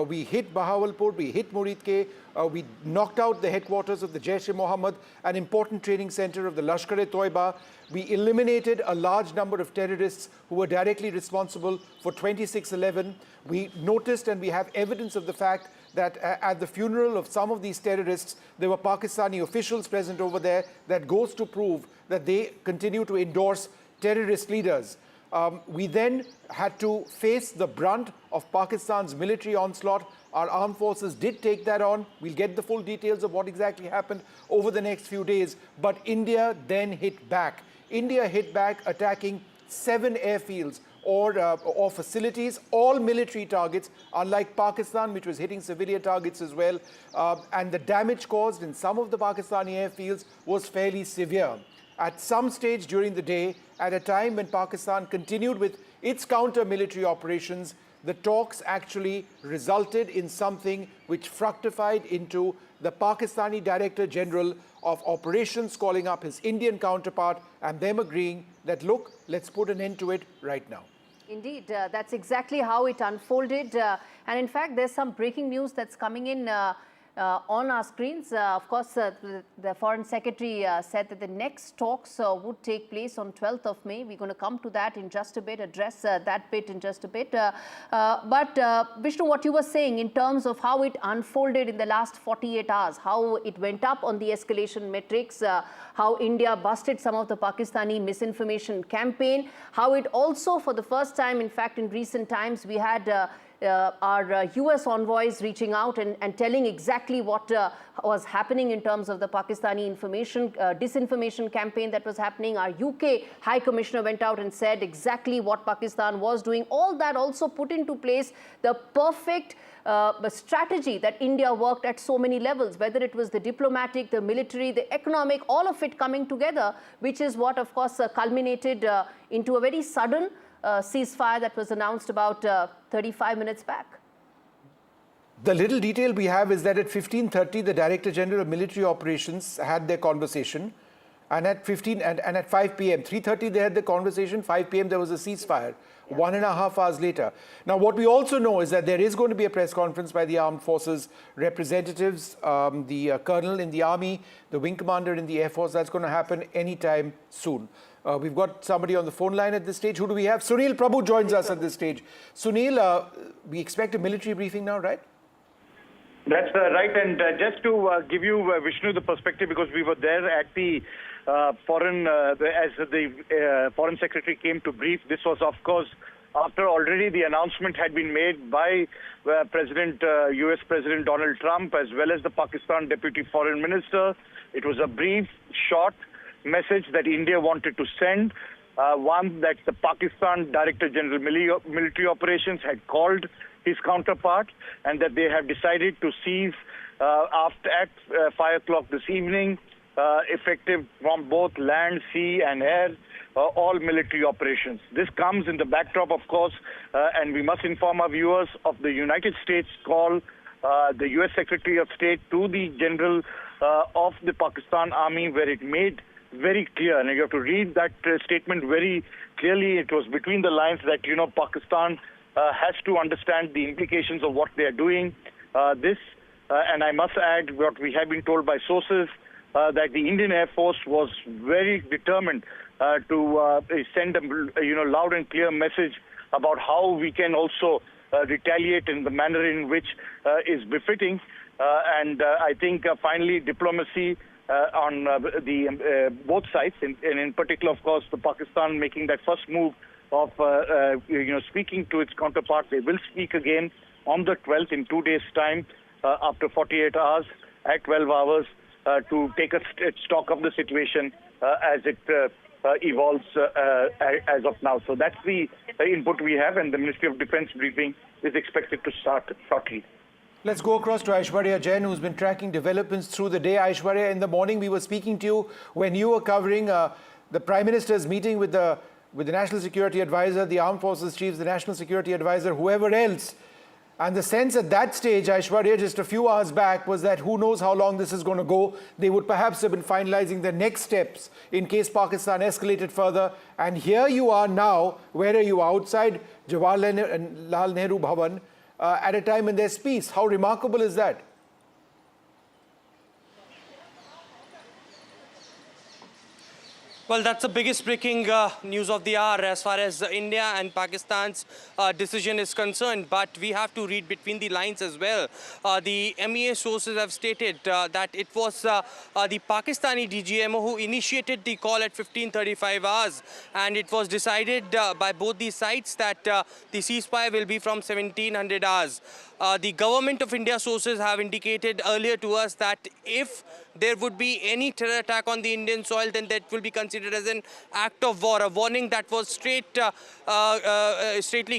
We hit Bahawalpur, we hit Muridke, we knocked out the headquarters of the Jaish-e-Mohammed, an important training center of the Lashkar-e-Toiba. We eliminated a large number of terrorists who were directly responsible for 26/11. We noticed and we have evidence of the fact that at the funeral of some of these terrorists, there were Pakistani officials present over there. That goes to prove that they continue to endorse terrorist leaders. We then had to face the brunt of Pakistan's military onslaught. Our armed forces did take that on. We'll get the full details of what exactly happened over the next few days. But India then hit back. India hit back, attacking 7 airfields or facilities, all military targets, unlike Pakistan, which was hitting civilian targets as well. And the damage caused in some of the Pakistani airfields was fairly severe. At some stage during the day, at a time when Pakistan continued with its counter-military operations, the talks actually resulted in something which fructified into the Pakistani Director General of Operations calling up his Indian counterpart and them agreeing that, look, let's put an end to it right now. Indeed, that's exactly how it unfolded. And in fact, there's some breaking news that's coming in on our screens. Of course, the Foreign Secretary said that the next talks would take place on 12th of May. We're going to come to that in just a bit, address that bit in just a bit. But Vishnu, what you were saying in terms of how it unfolded in the last 48 hours, how it went up on the escalation metrics, how India busted some of the Pakistani misinformation campaign, how it also, for the first time, in fact, in recent times, we had our US envoys reaching out and telling exactly what was happening in terms of the Pakistani disinformation campaign that was happening. Our UK High Commissioner went out and said exactly what Pakistan was doing. All that also put into place the perfect strategy that India worked at so many levels, whether it was the diplomatic, the military, the economic, all of it coming together, which is what, of course, culminated into a very sudden ceasefire that was announced about 35 minutes back. The little detail we have is that at 15:30, the Director General of Military Operations had their conversation, and at 5 p.m., 3:30 they had the conversation, 5 p.m. there was a ceasefire, 1.5 hours later. Now, what we also know is that there is going to be a press conference by the Armed Forces representatives, the colonel in the Army, the wing commander in the Air Force. That's going to happen anytime soon. We've got somebody on the phone line at this stage. Who do we have? Sunil Prabhu joins us at this stage. Sunil, we expect a military briefing now, right? That's right. And just to give you, Vishnu, the perspective, because we were there at the as the Foreign Secretary came to brief. This was, of course, after already the announcement had been made by US President Donald Trump, as well as the Pakistan Deputy Foreign Minister. It was a brief, short message that India wanted to send. One, that the Pakistan Director General Military Operations had called his counterpart, and that they have decided to cease at 5 o'clock this evening, effective from both land, sea and air, all military operations. This comes in the backdrop, of course, and we must inform our viewers of the United States call, the US Secretary of State to the General of the Pakistan Army, where it made very clear, and you have to read that statement very clearly. It was between the lines that, Pakistan has to understand the implications of what they are doing. And I must add, what we have been told by sources, that the Indian Air Force was very determined to send a loud and clear message about how we can also retaliate in the manner in which is befitting. And I think finally diplomacy on both sides, and in particular, of course, the Pakistan making that first move of speaking to its counterpart. They will speak again on the 12th in 2 days' time, after 48 hours, at 12 hours, to take a stock of the situation as it evolves as of now. So that's the input we have, and the Ministry of Defence briefing is expected to start shortly. Let's go across to Aishwarya Jain, who's been tracking developments through the day. Aishwarya, in the morning we were speaking to you when you were covering the Prime Minister's meeting with the National Security Advisor, the Armed Forces Chiefs, the National Security Advisor, whoever else. And the sense at that stage, Aishwarya, just a few hours back, was that who knows how long this is going to go. They would perhaps have been finalizing the next steps in case Pakistan escalated further. And here you are now. Where are you? Outside Jawaharlal Nehru Bhavan at a time when there's peace. How remarkable is that? Well, that's the biggest breaking news of the hour as far as India and Pakistan's decision is concerned. But we have to read between the lines as well. The MEA sources have stated that it was the Pakistani DGMO who initiated the call at 15:35 hours. And it was decided by both the sides that the ceasefire will be from 1700 hours. The government of India sources have indicated earlier to us that if there would be any terror attack on the Indian soil, then that will be considered as an act of war. A warning that was straightly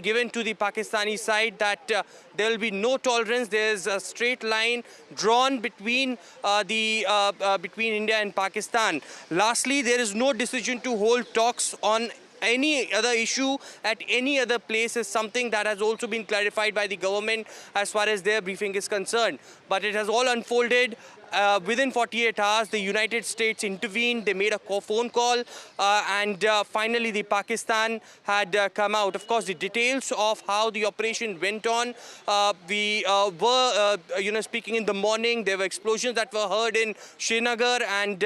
given to the Pakistani side that there will be no tolerance. There's a straight line drawn between between India and Pakistan. Lastly, there is no decision to hold talks on any other issue at any other place is something that has also been clarified by the government as far as their briefing is concerned. But it has all unfolded. Within 48 hours, the United States intervened. They made a phone call, and finally, the Pakistan had come out. Of course, the details of how the operation went on. We were, speaking in the morning. There were explosions that were heard in Srinagar and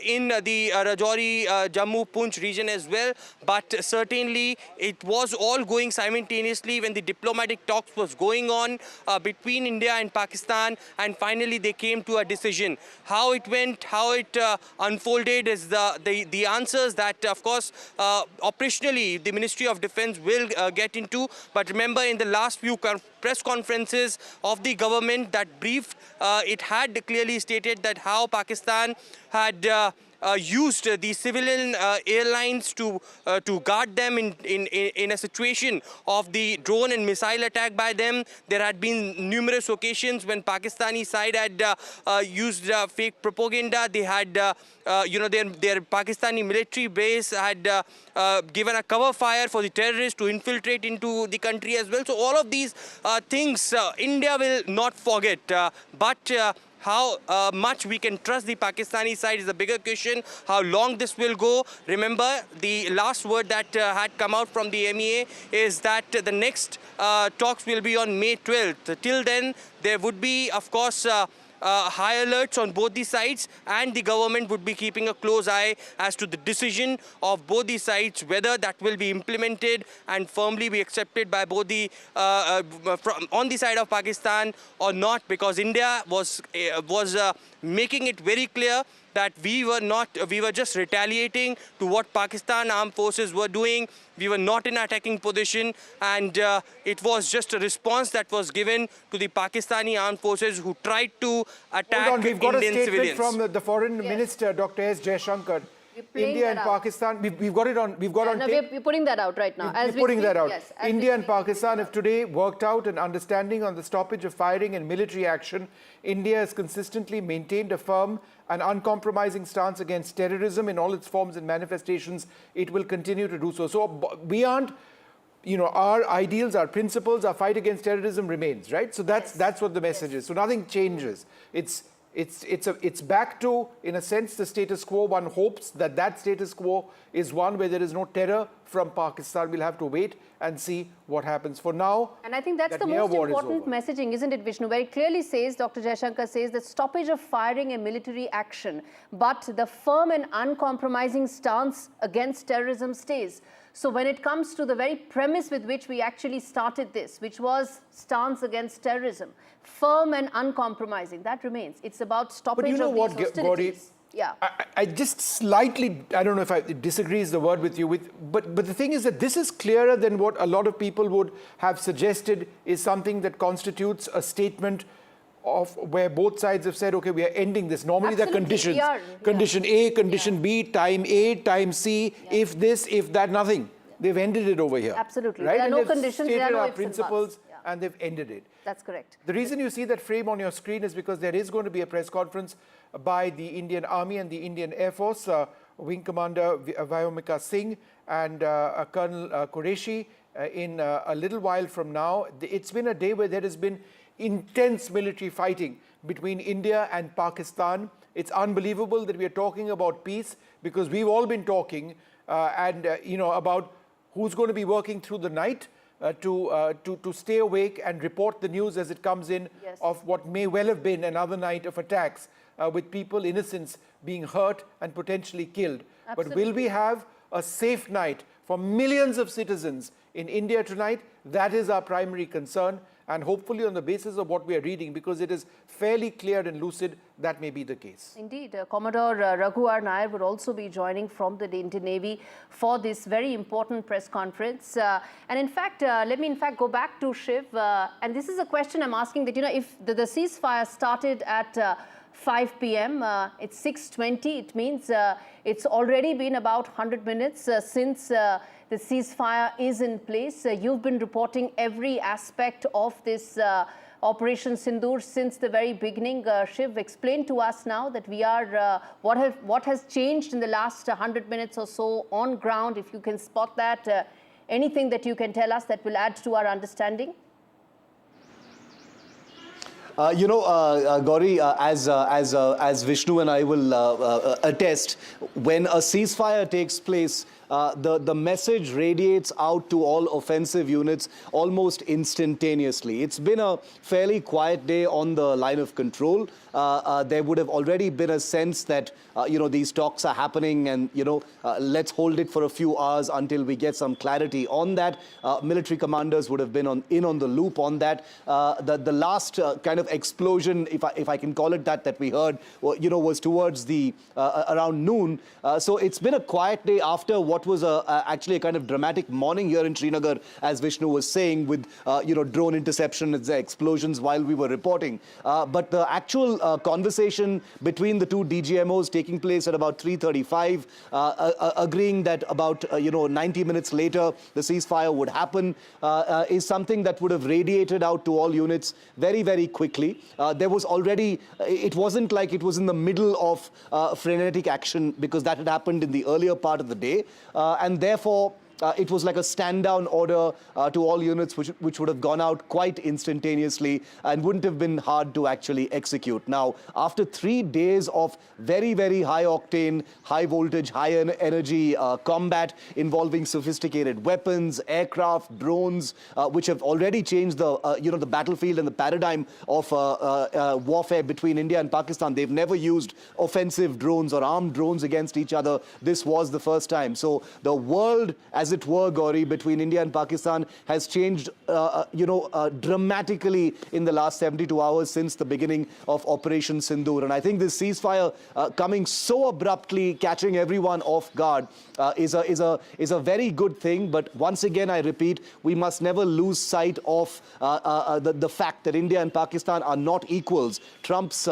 in the Rajouri, Jammu, Poonch region as well. But certainly, it was all going simultaneously when the diplomatic talks was going on between India and Pakistan, and finally, they came to a decision. How it went, how it unfolded is the answers that, of course, operationally the Ministry of Defence will get into. But remember, in the last few press conferences of the government that briefed, it had clearly stated that how Pakistan had used the civilian airlines to guard them in a situation of the drone and missile attack by them. There had been numerous occasions when Pakistani side had used fake propaganda. They had, their Pakistani military base had given a cover fire for the terrorists to infiltrate into the country as well. So all of these things India will not forget. But how much we can trust the Pakistani side is a bigger question. How long this will go. Remember, the last word that had come out from the MEA is that the next talks will be on May 12th. Till then, there would be, of course, high alerts on both the sides, and the government would be keeping a close eye as to the decision of both the sides, whether that will be implemented and firmly be accepted by both the on the side of Pakistan or not, because India was making it very clear that we were just retaliating to what Pakistan armed forces were doing. We were not in an attacking position, and it was just a response that was given to the Pakistani armed forces who tried to attack Indian civilians. We've got a statement from the Foreign Minister, Dr. S. Jaishankar. India and Pakistan, we've got it on. We're putting that out right now. We're putting that out. Yes, India and Pakistan have today worked out an understanding on the stoppage of firing and military action. India has consistently maintained a firm and uncompromising stance against terrorism in all its forms and manifestations. It will continue to do so. So we aren't, our ideals, our principles, our fight against terrorism remains, right? So that's what the message is. So nothing changes. It's back to, in a sense, the status quo. One hopes that status quo is one where there is no terror from Pakistan. We'll have to wait and see what happens. For now, and I think that's the most important messaging, isn't it, Vishnu? Where it clearly says, Dr. Jaishankar says, the stoppage of firing and military action, but the firm and uncompromising stance against terrorism stays. So when it comes to the very premise with which we actually started this, which was stance against terrorism, firm and uncompromising, that remains. It's about stoppage of these hostilities. Yeah. I just slightly, I don't know if I disagree is the word with you, but the thing is that this is clearer than what a lot of people would have suggested is something that constitutes a statement where both sides have said, okay, we are ending this. Normally there are conditions. Yeah. Condition A, condition B, time A, time C, if this, if that, nothing. They've ended it over here. Absolutely. Right? There are And no they've conditions, there are stated no our ifs and buts. principles, and they've ended it. That's correct. The reason you see that frame on your screen is because there is going to be a press conference by the Indian Army and the Indian Air Force, Wing Commander Vyomika Singh and Colonel Qureshi in a little while from now. It's been a day where there has been intense military fighting between India and Pakistan. It's unbelievable that we are talking about peace, because we've all been talking about who's going to be working through the night to stay awake and report the news as it comes in of what may well have been another night of attacks with people, innocents, being hurt and potentially killed. Absolutely. But will we have a safe night for millions of citizens in India tonight? That is our primary concern. And hopefully on the basis of what we are reading, because it is fairly clear and lucid, that may be the case. Indeed. Commodore Raghu R. Nair would also be joining from the Indian Navy for this very important press conference. And in fact, let me go back to Shiv. And this is a question I'm asking, that, if the ceasefire started at 5 p.m. It's 6:20. It means it's already been about 100 minutes since the ceasefire is in place. You've been reporting every aspect of this Operation Sindoor since the very beginning. Shiv, explain to us now that we are, what has changed in the last 100 minutes or so on ground, if you can spot that, anything that you can tell us that will add to our understanding? Gauri, as Vishnu and I will attest, when a ceasefire takes place, the message radiates out to all offensive units almost instantaneously. It's been a fairly quiet day on the line of control. There would have already been a sense that, these talks are happening and, let's hold it for a few hours until we get some clarity on that. Military commanders would have been in on the loop on that. The last kind of explosion, if I can call it that we heard, was towards the around noon. So it's been a quiet day after what was actually a kind of dramatic morning here in Srinagar, as Vishnu was saying, with drone interception and explosions while we were reporting. But the actual conversation between the two DGMOs taking place at about 3:35, agreeing that about 90 minutes later the ceasefire would happen, is something that would have radiated out to all units very, very quickly. There was already, it wasn't like it was in the middle of frenetic action, because that had happened in the earlier part of the day. And therefore, it was like a stand-down order to all units, which would have gone out quite instantaneously and wouldn't have been hard to actually execute. Now, after 3 days of very, very high-octane, high-voltage, high-energy combat involving sophisticated weapons, aircraft, drones, which have already changed the battlefield and the paradigm of warfare between India and Pakistan. They've never used offensive drones or armed drones against each other. This was the first time. So the world, as it were, Gauri, between India and Pakistan has changed, dramatically in the last 72 hours since the beginning of Operation Sindoor. And I think this ceasefire coming so abruptly, catching everyone off guard, is a very good thing. But once again, I repeat, we must never lose sight of the fact that India and Pakistan are not equals. Trump's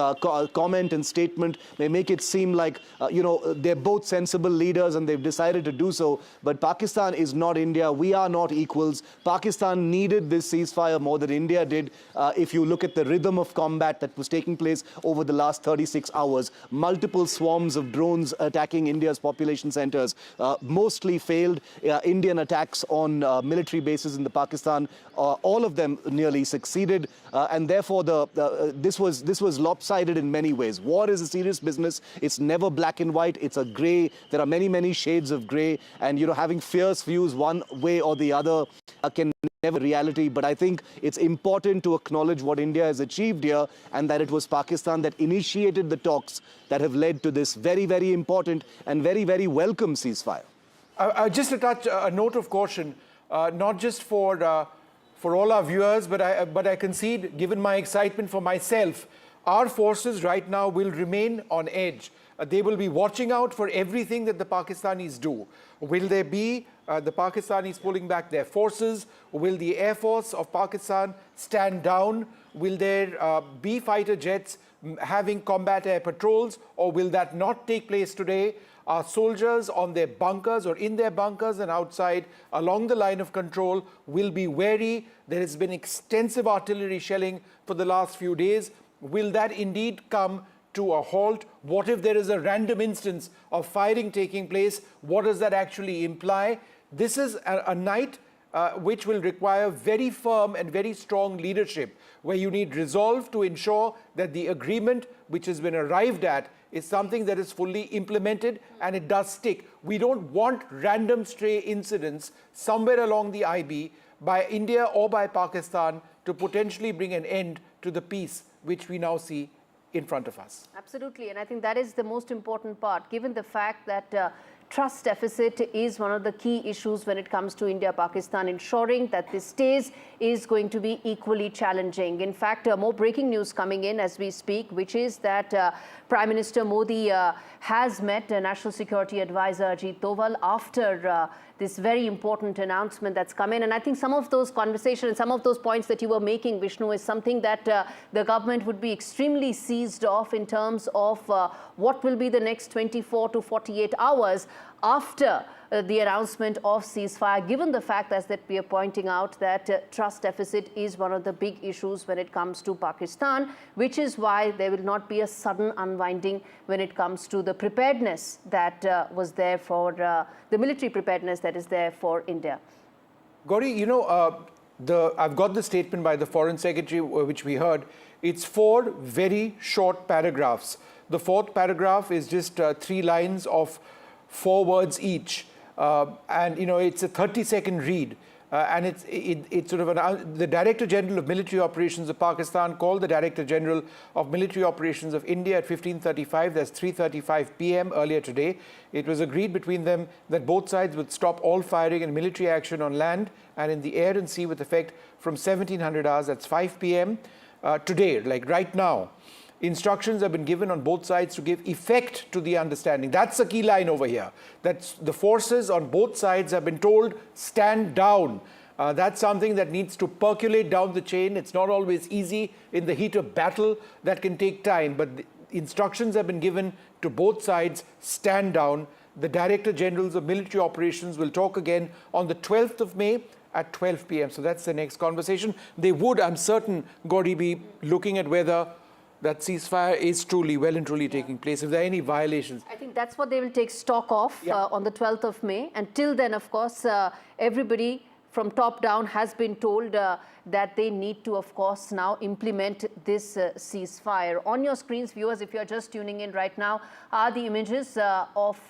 comment and statement may make it seem like, they're both sensible leaders and they've decided to do so. But Pakistan is not India. We are not equals. Pakistan needed this ceasefire more than India did. If you look at the rhythm of combat that was taking place over the last 36 hours, multiple swarms of drones attacking India's population centers, mostly failed. Indian attacks on military bases in the Pakistan, all of them nearly succeeded. And therefore, this was lopsided in many ways. War is a serious business. It's never black and white. It's a gray. There are many, many shades of gray. And, having fierce views one way or the other can never be reality. But I think it's important to acknowledge what India has achieved here, and that it was Pakistan that initiated the talks that have led to this very, very important and very, very welcome ceasefire. Just to touch a note of caution, not just for all our viewers, but I concede, given my excitement for myself, our forces right now will remain on edge. They will be watching out for everything that the Pakistanis do. Will there be the Pakistanis pulling back their forces? Will the Air Force of Pakistan stand down? Will there be fighter jets having combat air patrols, or will that not take place today? Our soldiers on their bunkers or in their bunkers and outside along the line of control will be wary. There has been extensive artillery shelling for the last few days. Will that indeed come to a halt? What if there is a random instance of firing taking place? What does that actually imply? This is a night which will require very firm and very strong leadership, where you need resolve to ensure that the agreement which has been arrived at is something that is fully implemented and it does stick. We don't want random stray incidents somewhere along the IB by India or by Pakistan to potentially bring an end to the peace which we now see in front of us. Absolutely, and I think that is the most important part, given the fact that trust deficit is one of the key issues when it comes to India-Pakistan. Ensuring that this stays is going to be equally challenging. In fact, more breaking news coming in as we speak, which is that Prime Minister Modi has met National Security Advisor Ajit Doval after this very important announcement that's come in. And I think some of those conversations and some of those points that you were making, Vishnu, is something that the government would be extremely seized of in terms of what will be the next 24 to 48 hours after the announcement of ceasefire, given the fact, as that we are pointing out, that trust deficit is one of the big issues when it comes to Pakistan, which is why there will not be a sudden unwinding when it comes to the preparedness that was there for the military preparedness that is there for India. Gauri, you know, I've got the statement by the Foreign Secretary, which we heard. It's 4 very short paragraphs. The 4th paragraph is just 3 lines of 4 words each. And, you know, it's a 30-second read. And it's sort of the Director General of Military Operations of Pakistan called the Director General of Military Operations of India at 15:35. That's 3:35 p.m. earlier today. It was agreed between them that both sides would stop all firing and military action on land and in the air and sea with effect from 1700 hours. That's 5 p.m. Today, like right now. Instructions have been given on both sides to give effect to the understanding. That's the key line over here. That the forces on both sides have been told, stand down. That's something that needs to percolate down the chain. It's not always easy in the heat of battle. That can take time. But the instructions have been given to both sides, stand down. The Director Generals of Military Operations will talk again on the 12th of May at 12 p.m. So that's the next conversation. They would, I'm certain, Gauri, be looking at whether that ceasefire is truly, well and truly taking place. If there are any violations. I think that's what they will take stock of on the 12th of May. Until then, of course, everybody from top down has been told that they need to, of course, now implement this ceasefire. On your screens, viewers, if you're just tuning in right now, are the images of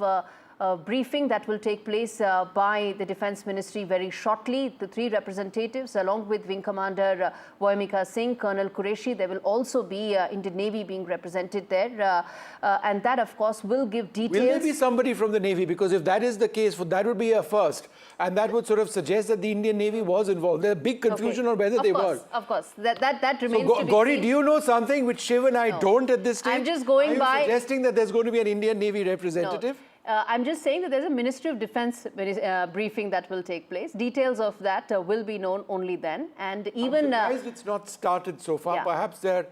briefing that will take place by the Defence Ministry very shortly. The 3 representatives, along with Wing Commander Voimika Singh, Colonel Qureshi, there will also be Indian Navy being represented there. And that, of course, will give details. Will there be somebody from the Navy? Because if that is the case, that would be a first. And that would sort of suggest that the Indian Navy was involved. There's a big confusion on whether they were. Of course. That remains to be Gauri, seen. do you know something which Shiv and I don't at this stage? I'm just going by... Are you suggesting that there's going to be an Indian Navy representative? No. I'm just saying that there's a Ministry of Defence briefing that will take place. Details of that will be known only then. And even... I'm surprised it's not started so far. Yeah. Perhaps they're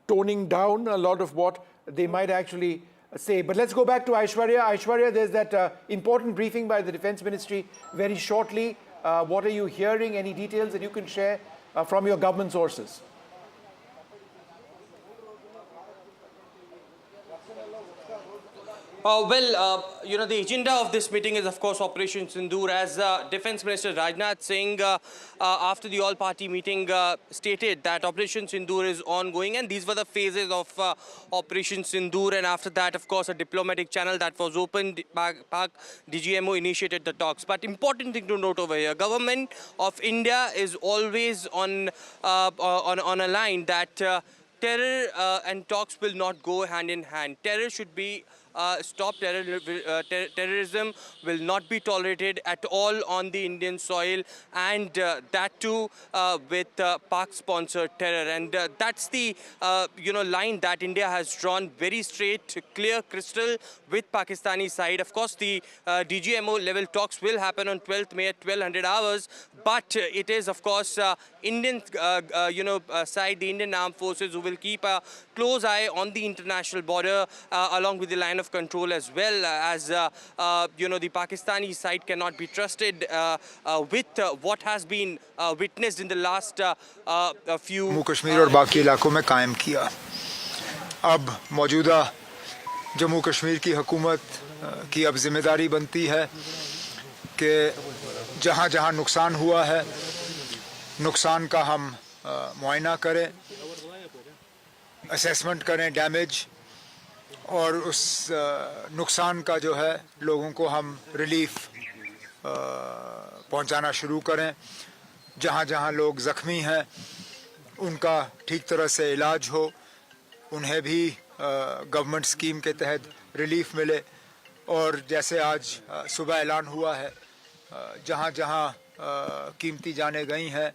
toning down a lot of what they might actually say. But let's go back to Aishwarya. Aishwarya, there's that important briefing by the Defence Ministry very shortly. What are you hearing? Any details that you can share from your government sources? You know, the agenda of this meeting is, of course, Operation Sindoor. As Defence Minister Rajnath Singh, after the all-party meeting, stated that Operation Sindoor is ongoing, and these were the phases of Operation Sindoor. And after that, of course, a diplomatic channel that was opened. Pak DGMO initiated the talks. But important thing to note over here, Government of India is always on a line that terror and talks will not go hand in hand. Terror should be stop terrorism will not be tolerated at all on the Indian soil, and that too with Pak-sponsored terror. And that's the line that India has drawn very straight, clear, crystal with Pakistani side. Of course, the DGMO level talks will happen on 12th May at 1200 hours, but it is, of course, Indian side, the Indian armed forces, who will keep a close eye on the international border along with the line of control, as well as the Pakistani side cannot be trusted with what has been witnessed in the last few Jammu Kashmir और बाकी इलाकों में कायम किया। अब मौजूदा जम्मू कश्मीर की हुकूमत की अब जिम्मेदारी बनती है कि जहाँ जहाँ नुकसान हुआ है, नुकसान का हम मुआयना करें, असेसमेंट करें डैमेज, और उस नुकसान का जो है लोगों को हम रिलीफ पहुंचाना शुरू करें। जहाँ जहाँ लोग ज़ख्मी हैं उनका ठीक तरह से इलाज हो, उन्हें भी गवर्नमेंट स्कीम के तहत रिलीफ मिले। और जैसे आज सुबह ऐलान हुआ है, जहाँ जहाँ कीमती जानें गई हैं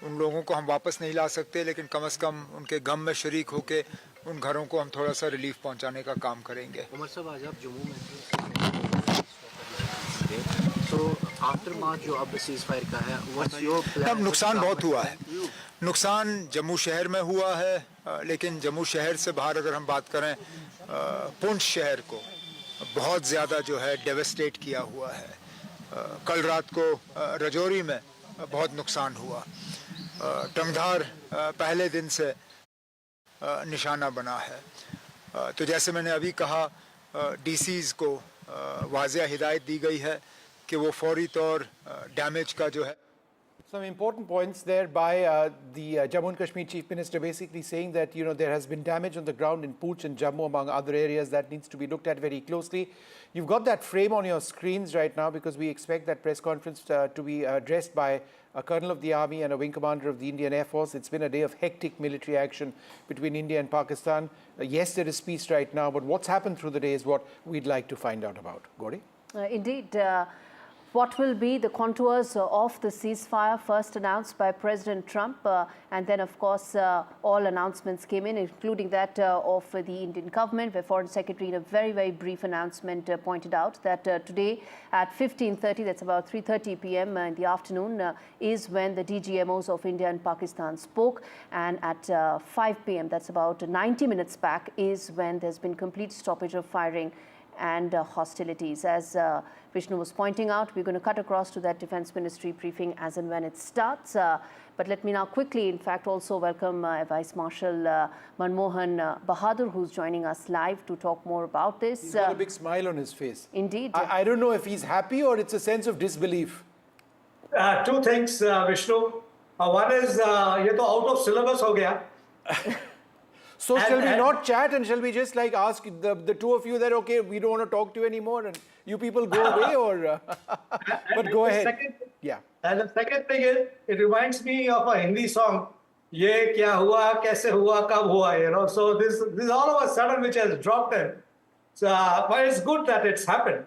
उन लोगों को हम वापस नहीं ला सकते, लेकिन कम से कम उनके गम में शरीक होके उन घरों को हम थोड़ा सा रिलीफ पहुंचाने का काम करेंगे। उमर साहब, आज आप जम्मू में तो आफ्टर मार्च जो अब सीज़फायर का है, व्हाट्स योर प्लान? अब नुकसान बहुत हुआ है। नुकसान जम्मू शहर में हुआ है, लेकिन जम्मू शहर से बाहर अगर हम बात करें, पुंछ शहर को बहुत ज़्यादा जो है डेवेस्टेट किया हुआ है। कल रात को रजौरी में बहुत नुकसान हुआ। टंगधार पहले दिन से निशाना बना है। तो जैसे मैंने अभी कहा, डीसीज को वाज़िया हिदायत दी गई है कि वो फौरी तौर डैमेज का जो है। Some important points there by the Jammu and Kashmir Chief Minister, basically saying that there has been damage on the ground in Pooch and Jammu, among other areas, that needs to be looked at very closely. You've got that frame on your screens right now because we expect that press conference to be addressed by a colonel of the army and a wing commander of the Indian Air Force. It's been a day of hectic military action between India and Pakistan. Yes, there is peace right now, but what's happened through the day is what we'd like to find out about. Gauri? Indeed. What will be the contours of the ceasefire first announced by President Trump, and then of course all announcements came in, including that of the Indian government, where Foreign Secretary in a very, very brief announcement pointed out that today at 15:30, that's about 3:30 p.m. In the afternoon, is when the DGMOs of India and Pakistan spoke, and at 5 p.m., that's about 90 minutes back, is when there's been complete stoppage of firing and hostilities. As Vishnu was pointing out, we're going to cut across to that Defence Ministry briefing as and when it starts. But let me now quickly, in fact, also welcome Vice Marshal Manmohan Bahadur, who's joining us live to talk more about this. He's got a big smile on his face. Indeed. I don't know if he's happy or it's a sense of disbelief. Two things, Vishnu. One is, ये तो out of syllabus हो गया. So shall we not chat and shall we just like ask the two of you that, okay, we don't want to talk to you anymore and you people go away, or but go ahead. Yeah. And the second thing is, it reminds me of a Hindi song, ये क्या हुआ, कैसे हुआ, कब हुआ, So this all of a sudden which has dropped in. So, but it's good that it's happened.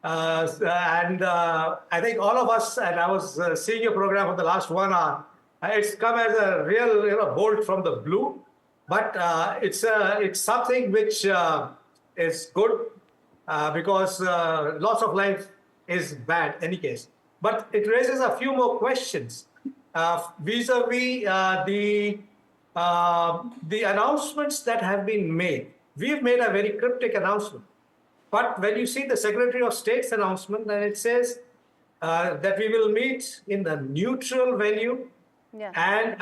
And I think all of us, and I was seeing your program for the last 1 hour, it's come as a real bolt from the blue. But it's something which is good because loss of life is bad in any case. But it raises a few more questions vis-a-vis the announcements that have been made. We've made a very cryptic announcement. But when you see the Secretary of State's announcement, then it says that we will meet in a neutral venue, and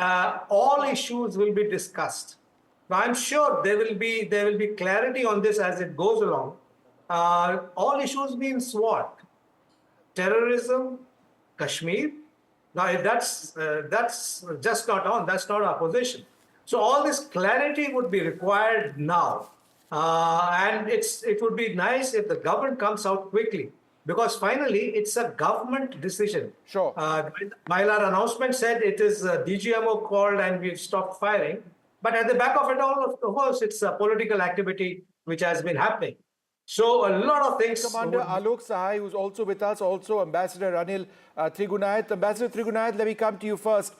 all issues will be discussed. Now, I'm sure there will be clarity on this as it goes along. All issues means what? Terrorism, Kashmir. Now, that's just not on. That's not our position. So all this clarity would be required now, and it would be nice if the government comes out quickly, because finally it's a government decision. Sure. While our announcement said it is DGMO called and we've stopped firing. But at the back of it all, of course, it's a political activity which has been happening. So a lot of things. Commander Alok Sahai, who's also with us, also Ambassador Anil Trigunath. Ambassador Trigunath, let me come to you first.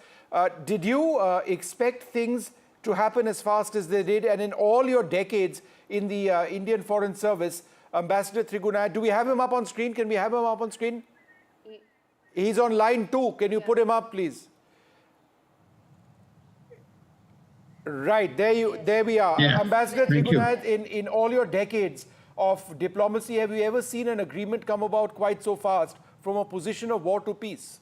Did you expect things to happen as fast as they did? And in all your decades in the Indian Foreign Service, Ambassador Trigunath, do we have him up on screen? Can we have him up on screen? He's on line 2. Can you put him up, please? Right, there we are. Yeah. Ambassador Thank you. Trigunath, in all your decades of diplomacy, have you ever seen an agreement come about quite so fast from a position of war to peace?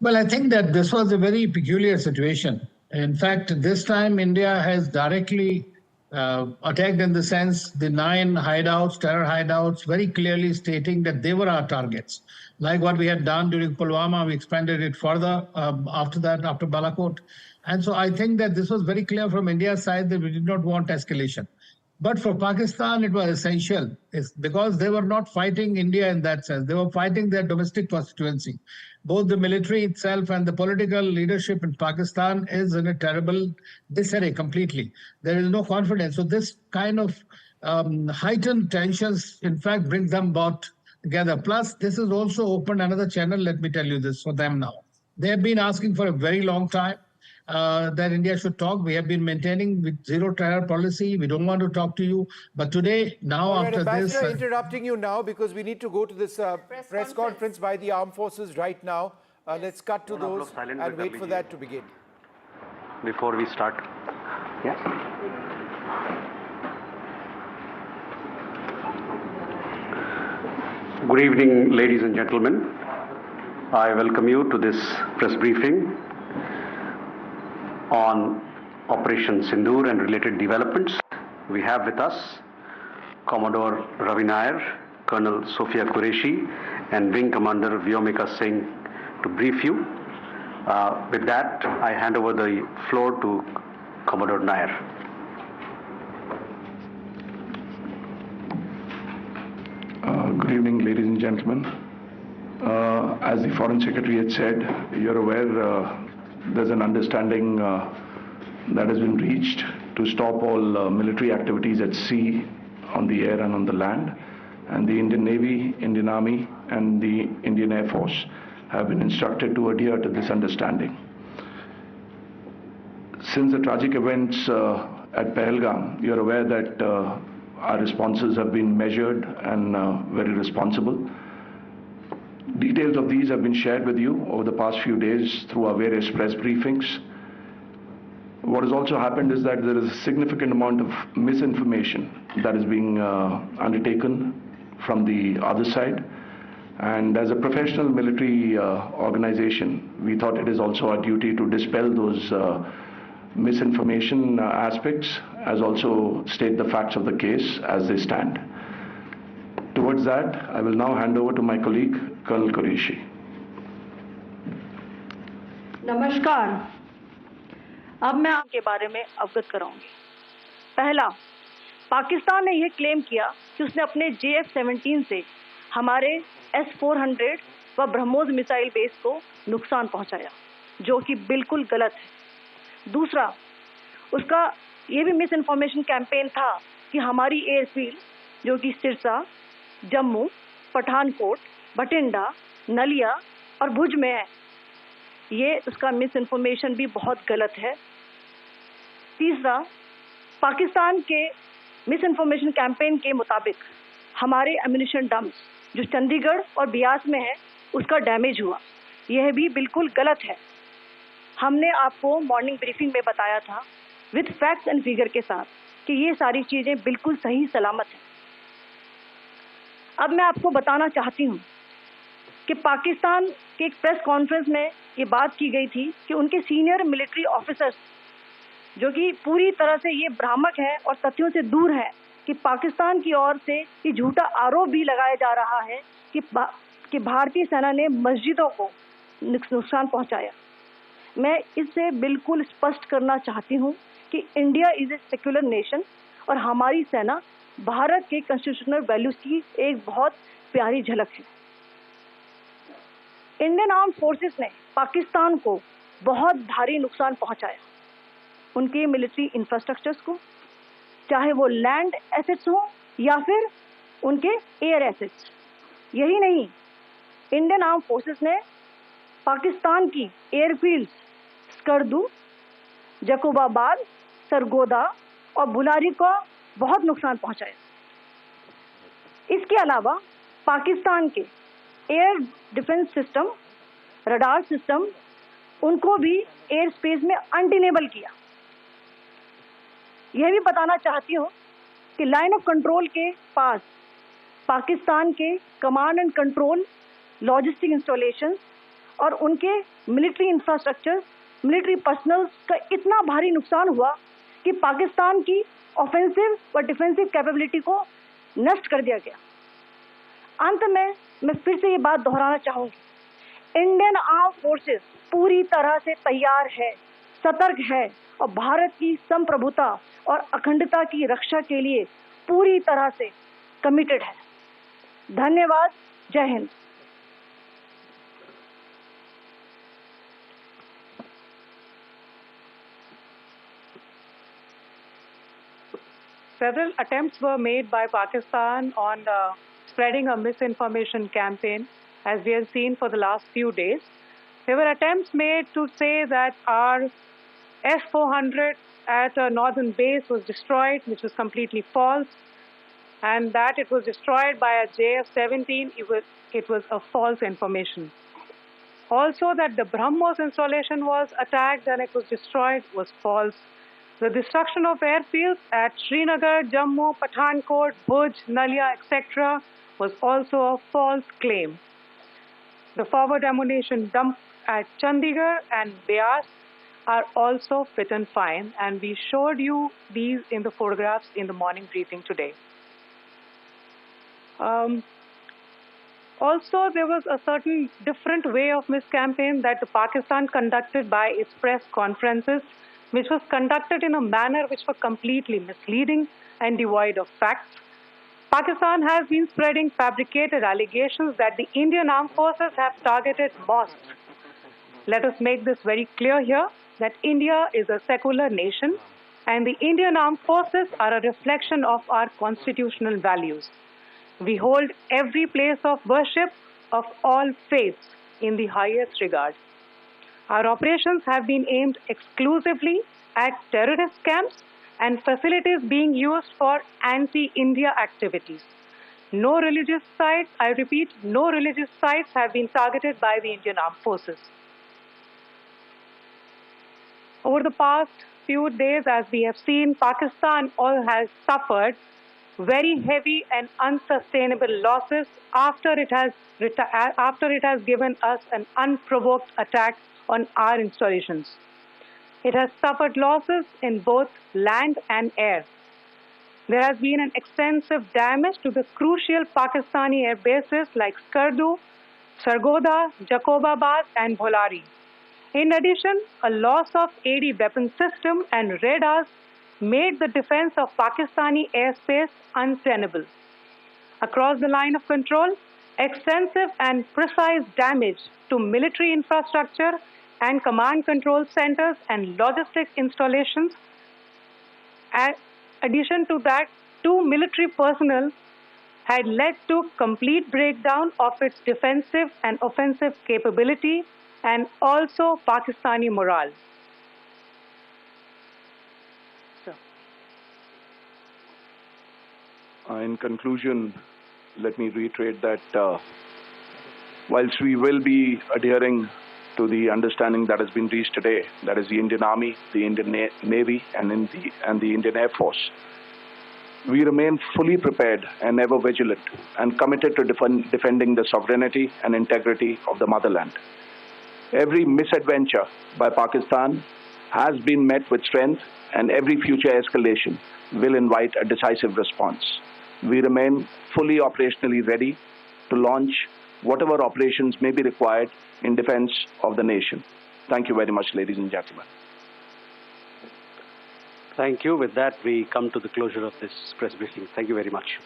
Well, I think that this was a very peculiar situation. In fact, this time India has directly attacked, in the sense, the 9 hideouts, terror hideouts, very clearly stating that they were our targets. Like what we had done during Pulwama, we expanded it further after that, after Balakot. And so I think that this was very clear from India's side that we did not want escalation. But for Pakistan, it was essential. It's because they were not fighting India in that sense. They were fighting their domestic constituency. Both the military itself and the political leadership in Pakistan is in a terrible disarray completely. There is no confidence. So this kind of heightened tensions, in fact, brings them both together. Plus, this has also opened another channel, let me tell you this, for them now. They have been asking for a very long time that India should talk. We have been maintaining with zero terror policy. We don't want to talk to you. But today, now after this... Ambassador, interrupting you now because we need to go to this press conference by the armed forces right now. Let's cut to those and wait for that to begin. Before we start. Yeah. Good evening, ladies and gentlemen. I welcome you to this press briefing on Operation Sindoor and related developments. We have with us Commodore Ravi Nair, Colonel Sophia Qureshi, and Wing Commander Vyomika Singh to brief you. With that, I hand over the floor to Commodore Nair. Good evening, ladies and gentlemen. As the Foreign Secretary had said, you're aware there's an understanding that has been reached to stop all military activities at sea, on the air and on the land. And the Indian Navy, Indian Army and the Indian Air Force have been instructed to adhere to this understanding. Since the tragic events at Pahalgam, you're aware that our responses have been measured and very responsible. Details of these have been shared with you over the past few days through our various press briefings. What has also happened is that there is a significant amount of misinformation that is being undertaken from the other side. And as a professional military organization, we thought it is also our duty to dispel those misinformation aspects, as also state the facts of the case as they stand. Towards that, I will now hand over to my colleague, Colonel Qureshi. नमस्कार, अब मैं आपके बारे में अवगत कराऊंगी। पहला, पाकिस्तान ने यह क्लेम किया कि उसने अपने JF-17 से हमारे S-400 व ब्रह्मोस मिसाइल बेस को नुकसान पहुंचाया, जो कि बिल्कुल गलत है। दूसरा, उसका यह भी मिस इन्फॉर्मेशन कैंपेन था कि हमारी एयरफील्ड, जो कि सिरसा, जम्मू, पठानकोट, बठिंडा, नलिया और भुज में है, ये उसका मिस इन्फॉर्मेशन भी बहुत गलत है। तीसरा, पाकिस्तान के मिस इन्फॉर्मेशन कैंपेन के मुताबिक हमारे एम्यूनिशन डम्प्स जो चंडीगढ़ और बियास में है, उसका डैमेज हुआ, यह भी बिल्कुल गलत है। हमने आपको मॉर्निंग ब्रीफिंग में बताया था विद फैक्ट्स एंड फिगर के साथ कि ये सारी चीज़ें बिल्कुल सही सलामत हैं। अब मैं आपको बताना चाहती हूँ कि पाकिस्तान के एक प्रेस कॉन्फ्रेंस में ये बात की गई थी कि उनके सीनियर मिलिट्री ऑफिसर्स, जो कि पूरी तरह से ये भ्रामक है और तथ्यों से दूर है, कि पाकिस्तान की ओर से ये झूठा आरोप भी लगाया जा रहा है कि भारतीय सेना ने मस्जिदों को नुकसान पहुंचाया। मैं इससे बिल्कुल स्पष्ट करना चाहती हूं कि India is a secular nation और हमारी सेना भारत के कॉन्स्टिट्यूशनल वैल्यूज की एक बहुत प्यारी झलक है। इंडियन आर्म्ड फोर्सेस ने पाकिस्तान को बहुत भारी नुकसान पहुंचाया, उनके मिलिट्री इंफ्रास्ट्रक्चर्स को, चाहे वो लैंड एसेट्स हो या फिर उनके एयर एसेट्स। यही नहीं, इंडियन आर्म फोर्सेस ने पाकिस्तान की एयरफील्ड्स स्कर्दू, जकोबाबाद, सरगोदा और बुलारी को बहुत नुकसान पहुंचाया। इसके अलावा पाकिस्तान के air defence system, radar system, उनको भी एयर स्पेस में अनडिनेबल किया। यह भी बताना चाहती हूँ कि लाइन ऑफ कंट्रोल के पास पाकिस्तान के command and control, logistic installations और उनके मिलिट्री इंफ्रास्ट्रक्चर, मिलिट्री पर्सनल का इतना भारी नुकसान हुआ कि पाकिस्तान की ऑफेंसिव व डिफेंसिव कैपेबिलिटी को नष्ट कर दिया गया। अंत में मैं फिर से ये बात दोहराना चाहूंगी, इंडियन आर्म फोर्सेस पूरी तरह से तैयार है, सतर्क है और भारत की संप्रभुता और अखंडता की रक्षा के लिए पूरी तरह से कमिटेड है। धन्यवाद। जय Hind. Several attempts were made by Pakistan on spreading a misinformation campaign, as we have seen for the last few days. There were attempts made to say that our S-400 at a northern base was destroyed, which was completely false, and that it was destroyed by a JF-17, it was a false information. Also, that the BrahMos installation was attacked and it was destroyed was false. The destruction of airfields at Srinagar, Jammu, Pathankot, Bhuj, Nalia, etc. was also a false claim. The forward ammunition dump at Chandigarh and Beas are also fit and fine, and we showed you these in the photographs in the morning briefing today. Also, there was a certain different way of miscampaign that Pakistan conducted by its press conferences, which was conducted in a manner which was completely misleading and devoid of facts. Pakistan has been spreading fabricated allegations that the Indian armed forces have targeted mosques. Let us make this very clear here, that India is a secular nation and the Indian armed forces are a reflection of our constitutional values. We hold every place of worship of all faiths in the highest regard. Our operations have been aimed exclusively at terrorist camps and facilities being used for anti-India activities. No religious sites, I repeat, no religious sites have been targeted by the Indian armed forces. Over the past few days, as we have seen, Pakistan all has suffered very heavy and unsustainable losses after it has given us an unprovoked attack on our installations. It has suffered losses in both land and air. There has been an extensive damage to the crucial Pakistani air bases like Skardu, Sargoda, Jacobabad and Bholari. In addition, a loss of AD weapon system and radars made the defense of Pakistani airspace untenable. Across the line of control, extensive and precise damage to military infrastructure and command control centers and logistics installations. In addition to that, 2 military personnel had led to complete breakdown of its defensive and offensive capability and also Pakistani morale. In conclusion, let me reiterate that whilst we will be adhering to the understanding that has been reached today, that is the Indian Army, the Indian Navy, and the Indian Air Force, we remain fully prepared and ever vigilant and committed to defending the sovereignty and integrity of the motherland. Every misadventure by Pakistan has been met with strength, and every future escalation will invite a decisive response. We remain fully operationally ready to launch whatever operations may be required in defense of the nation. Thank you very much, ladies and gentlemen. Thank you. With that, we come to the closure of this press briefing. Thank you very much.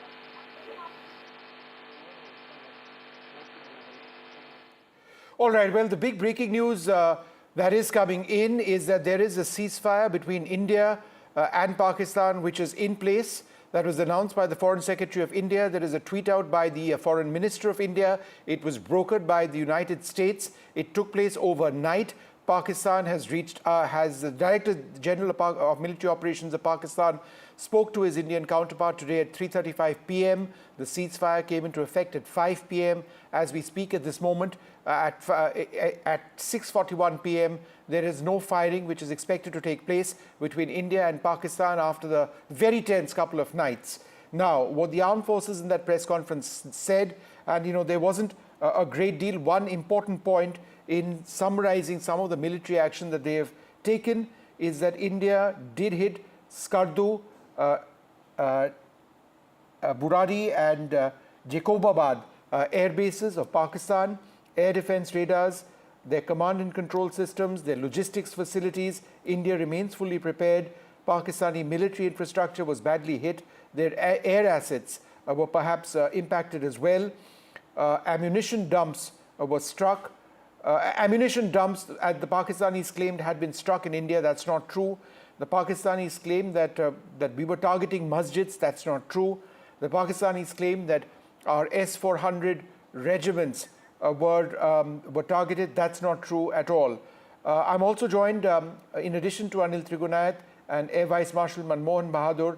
All right, well, the big breaking news that is coming in is that there is a ceasefire between India and Pakistan, which is in place. That was announced by the Foreign Secretary of India. There is a tweet out by the Foreign Minister of India. It was brokered by the United States. It took place overnight. Pakistan has the Director General of Military Operations of Pakistan spoke to his Indian counterpart today at 3:35 p.m. The ceasefire came into effect at 5 p.m. As we speak at this moment, at 6:41 p.m., there is no firing which is expected to take place between India and Pakistan after the very tense couple of nights. Now, what the armed forces in that press conference said, and there wasn't a great deal. One important point in summarizing some of the military action that they have taken is that India did hit Skardu, Burari and Jacobabad air bases of Pakistan, air defense radars, their command and control systems, their logistics facilities. India remains fully prepared. Pakistani military infrastructure was badly hit. Their air assets were perhaps impacted as well. Ammunition dumps were struck. Ammunition dumps, as the Pakistanis claimed, had been struck in India. That's not true. The Pakistanis claim that we were targeting masjids. That's not true. The Pakistanis claim that our S-400 regiments were targeted. That's not true at all. I'm also joined, in addition to Anil Trigunayat and Air Vice Marshal Manmohan Bahadur,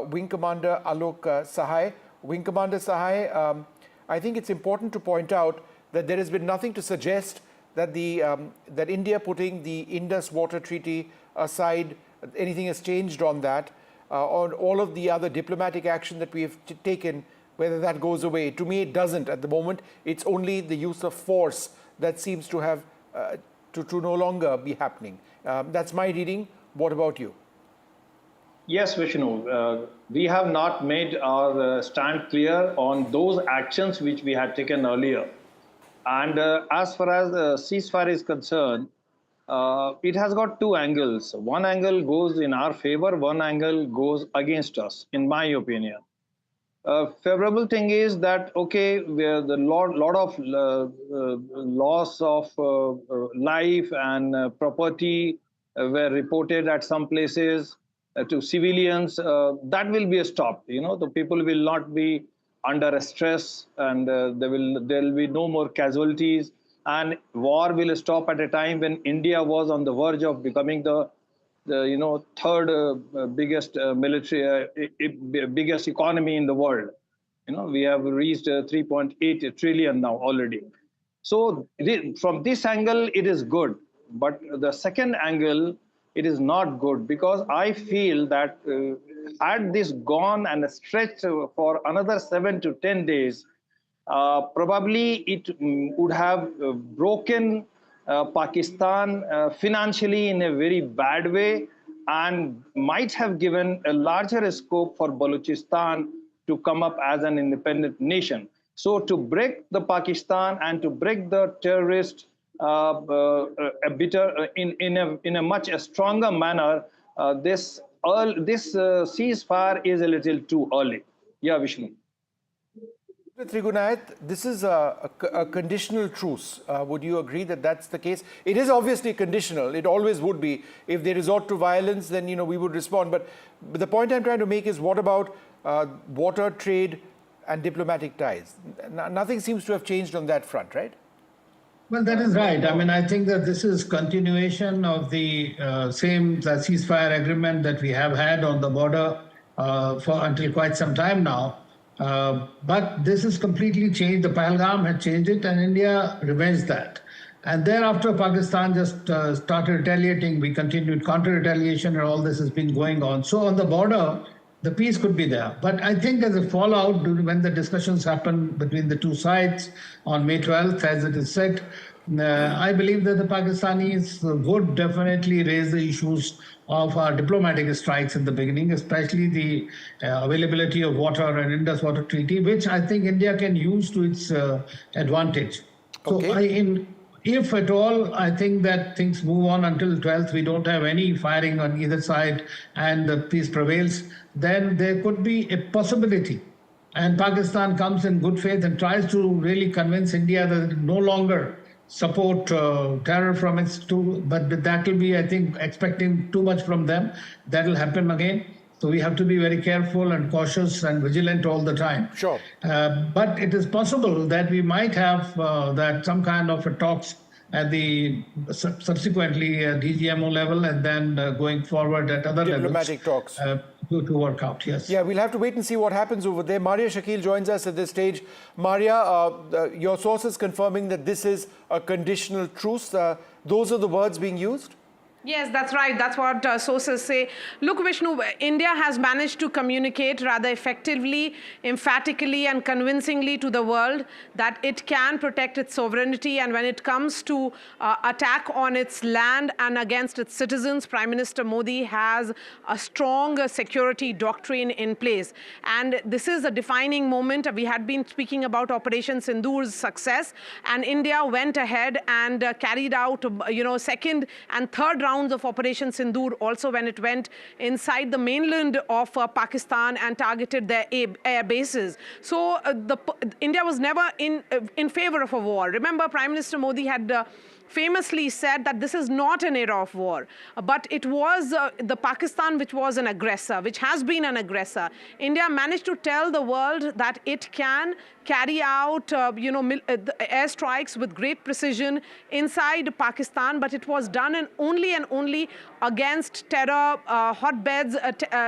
Wing Commander Alok Sahai. Wing Commander Sahai, I think it's important to point out that there has been nothing to suggest that that India putting the Indus Water Treaty aside, anything has changed on that. On all of the other diplomatic action that we have taken, whether that goes away. To me, it doesn't at the moment. It's only the use of force that seems to have to no longer be happening. That's my reading. What about you? Yes, Vishnu. We have not made our stand clear on those actions which we had taken earlier. And as far as the ceasefire is concerned, it has got two angles. One angle goes in our favor, one angle goes against us, in my opinion. Favorable thing is that, okay, the lot of loss of life and property were reported at some places to civilians. That will be stopped. The people will not be under stress, and there will be no more casualties, and war will stop at a time when India was on the verge of becoming the third biggest biggest economy in the world. We have reached 3.8 trillion now already. So from this angle, it is good. But the second angle, it is not good, because I feel that had this gone and stretched for another 7 to 10 days, probably it would have broken Pakistan financially in a very bad way, and might have given a larger scope for Balochistan to come up as an independent nation. So to break the Pakistan and to break the terrorists in a much stronger manner, this ceasefire is a little too early. Yeah, Vishnu. Trigunayat, this is a conditional truce. Would you agree that that's the case? It is obviously conditional. It always would be. If they resort to violence, then we would respond. But the point I'm trying to make is, what about water, trade, and diplomatic ties? Nothing seems to have changed on that front, right? Well, that is right. I mean, I think that this is continuation of the same ceasefire agreement that we have had on the border until quite some time now. But this has completely changed. The Pahalgam had changed it, and India revenged that. And thereafter, Pakistan just started retaliating. We continued counter-retaliation, and all this has been going on. So on the border, the peace could be there. But I think as a fallout, when the discussions happened between the two sides on May 12th, as it is said, I believe that the Pakistanis would definitely raise the issues of our diplomatic strikes in the beginning, especially the availability of water and Indus Water Treaty, which I think India can use to its advantage. Okay. So if at all, I think that things move on until 12th, we don't have any firing on either side and the peace prevails, then there could be a possibility. And Pakistan comes in good faith and tries to really convince India that it no longer support terror from its but that will be, I think, expecting too much from them. That will happen again. So we have to be very careful and cautious and vigilant all the time. Sure. But it is possible that we might have some kind of a talks at the subsequently DGMO level, and then going forward at other diplomatic levels talks to work out. Yes. Yeah, we'll have to wait and see what happens over there. Maria Shakil joins us at this stage. Maria, your sources confirming that this is a conditional truce. Those are the words being used? Yes, that's right. That's what sources say. Look, Vishnu, India has managed to communicate rather effectively, emphatically and convincingly to the world that it can protect its sovereignty. And when it comes to attack on its land and against its citizens, Prime Minister Modi has a strong security doctrine in place. And this is a defining moment. We had been speaking about Operation Sindoor's success, and India went ahead and carried out, second and third round of Operation Sindoor also when it went inside the mainland of Pakistan and targeted their air bases. So India was never in favor of a war. Remember, Prime Minister Modi had famously said that this is not an era of war, but it was the Pakistan which was an aggressor, which has been an aggressor. India managed to tell the world that it can carry out airstrikes with great precision inside Pakistan, but it was done only against terror hotbeds,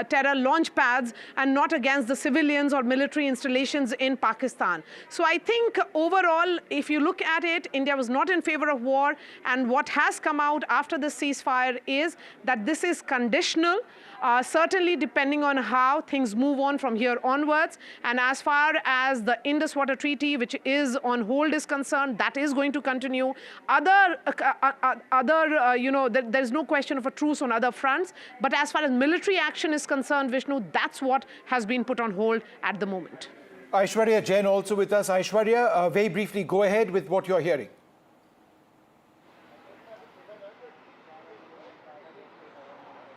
terror launch pads, and not against the civilians or military installations in Pakistan. So I think overall, if you look at it, India was not in favor of war, and what has come out after the ceasefire is that this is conditional, certainly depending on how things move on from here onwards. And as far as the Indus Water Treaty, which is on hold, is concerned, that is going to continue. There's no question of a truce on other fronts. But as far as military action is concerned, Vishnu, that's what has been put on hold at the moment. Aishwarya Jain also with us. Aishwarya, very briefly, go ahead with what you're hearing.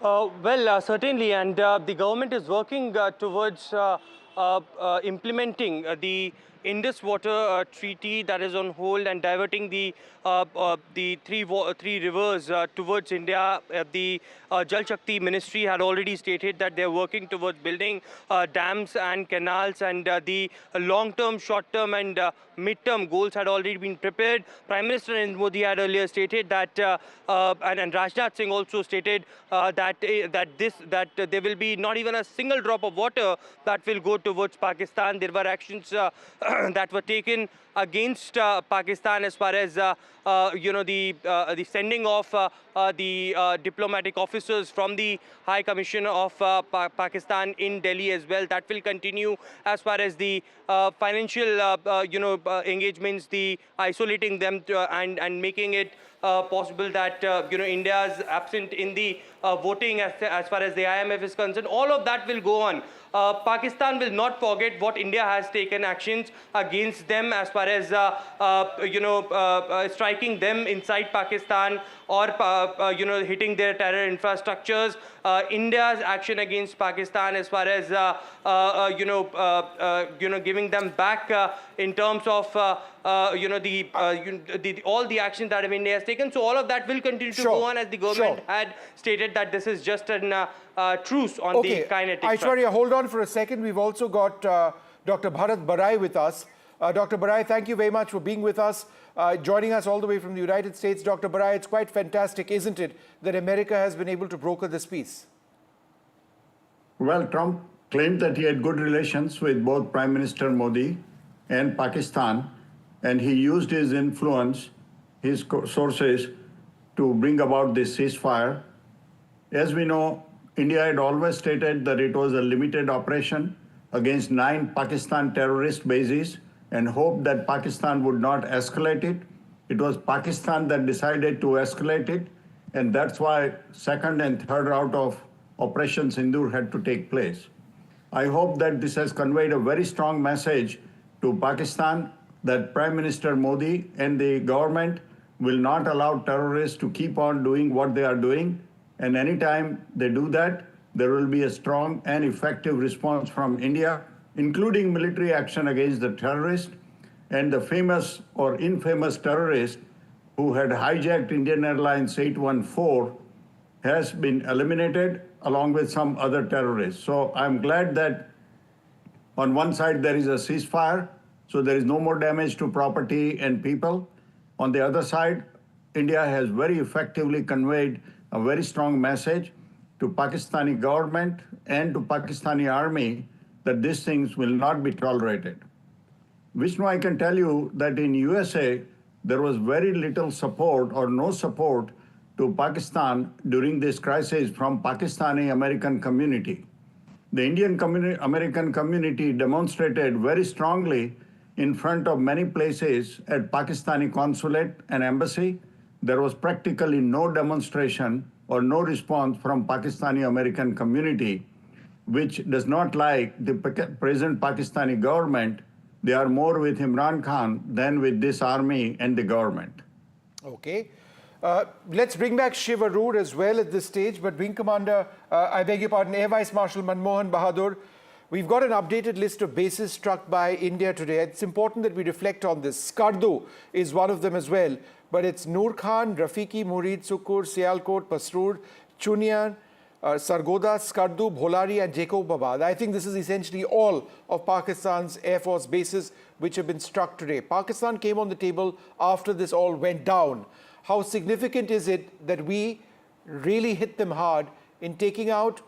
Certainly, and the government is working towards implementing the Indus Water Treaty that is on hold and diverting the three rivers towards India. The Jal Shakti Ministry had already stated that they're working towards building dams and canals, and the long-term, short-term and mid-term goals had already been prepared. Prime Minister Narendra Modi had earlier stated that, and Rajnath Singh also stated that there will be not even a single drop of water that will go towards Pakistan. There were actions that were taken against Pakistan as far as the sending of the diplomatic officers from the High Commission of Pakistan in Delhi as well. That will continue as far as the financial engagements, the isolating them and making it possible that India is absent in the voting as far as the IMF is concerned. All of that will go on. Pakistan will not forget what India has taken actions against them as far as striking them inside Pakistan or hitting their terror infrastructures. India's action against Pakistan as far as giving them back in terms of all the actions that India has taken. So all of that will continue to go on, as the government had stated that this is just a truce on the kinetic front. Aishwarya, hold on for a second. We've also got Dr. Bharat Barai with us. Dr. Barai, thank you very much for being with us, joining us all the way from the United States. Dr. Barai, it's quite fantastic, isn't it, that America has been able to broker this peace? Well, Trump claimed that he had good relations with both Prime Minister Modi and Pakistan, and he used his influence, his sources, to bring about this ceasefire. As we know, India had always stated that it was a limited operation against 9 Pakistan terrorist bases and hoped that Pakistan would not escalate it. It was Pakistan that decided to escalate it, and that's why second and third round of Operation Sindoor had to take place. I hope that this has conveyed a very strong message to Pakistan that Prime Minister Modi and the government will not allow terrorists to keep on doing what they are doing. And anytime they do that, there will be a strong and effective response from India, including military action against the terrorists and the famous or infamous terrorist who had hijacked Indian Airlines 814 has been eliminated along with some other terrorists. So I'm glad that on one side there is a ceasefire, so there is no more damage to property and people. On the other side, India has very effectively conveyed a very strong message to Pakistani government and to Pakistani army that these things will not be tolerated. Vishnu, I can tell you that in USA, there was very little support or no support to Pakistan during this crisis from Pakistani American community. The Indian American community demonstrated very strongly in front of many places at Pakistani consulate and embassy. There was practically no demonstration or no response from Pakistani American community, which does not like the present Pakistani government. They are more with Imran Khan than with this army and the government. Okay. Let's bring back Shiv Arur as well at this stage, but Wing Commander, I beg your pardon, Air Vice Marshal Manmohan Bahadur, we've got an updated list of bases struck by India today. It's important that we reflect on this. Skardu is one of them as well, but it's Noor Khan, Rafiki, Murid, Sukur, Sialkot, Pasrur, Chunian, Sargoda, Skardu, Bholari and Jacobabad. I think this is essentially all of Pakistan's Air Force bases which have been struck today. Pakistan came on the table after this all went down. How significant is it that we really hit them hard in taking out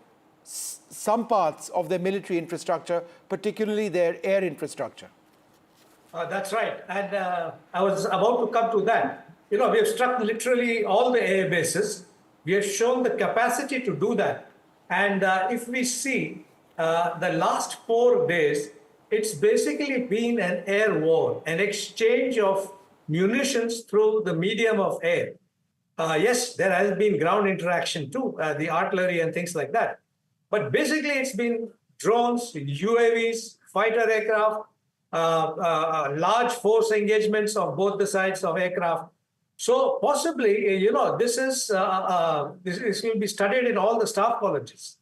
some parts of their military infrastructure, particularly their air infrastructure? That's right. And I was about to come to that. You know, we have struck literally all the air bases. We have shown the capacity to do that. And if we see the last 4 days, it's basically been an air war, an exchange of munitions through the medium of air. Yes, there has been ground interaction too, the artillery and things like that. But basically, it's been drones, UAVs, fighter aircraft, large force engagements of both the sides of aircraft. So possibly, you know, this will be studied in all the staff colleges.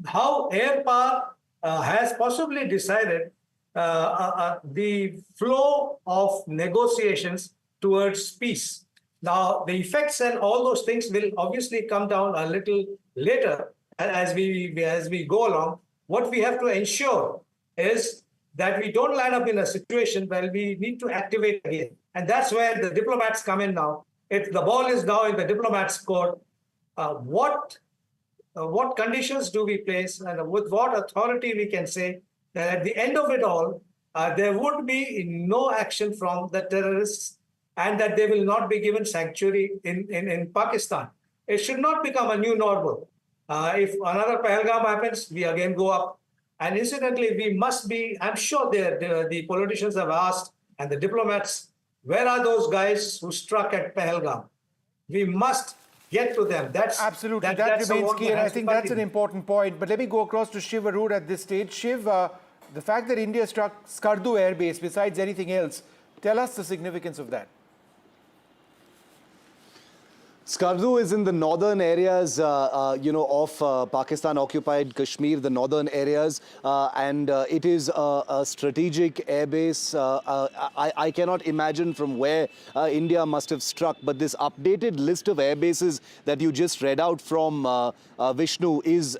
How air power has possibly decided the flow of negotiations towards peace. Now, the effects and all those things will obviously come down a little later as we go along. What we have to ensure is that we don't land up in a situation where we need to activate again. And that's where the diplomats come in now. If the ball is now in the diplomats' court, what conditions do we place and with what authority we can say that at the end of it all, there would be no action from the terrorists and that they will not be given sanctuary in Pakistan. It should not become a new normal. If another Pahalgam happens, we again go up. And incidentally, we must be, I'm sure the politicians have asked and the diplomats, where are those guys who struck at Pahalgam? We must get to them. That's absolutely, that remains key, and I think that's an important point. But let me go across to Shiv Arur at this stage. Shiv, the fact that India struck Skardu Air Base, besides anything else, tell us the significance of that. Skardu is in the northern areas, of Pakistan-occupied Kashmir, the northern areas, and it is a strategic airbase. I cannot imagine from where India must have struck, but this updated list of airbases that you just read out from Vishnu is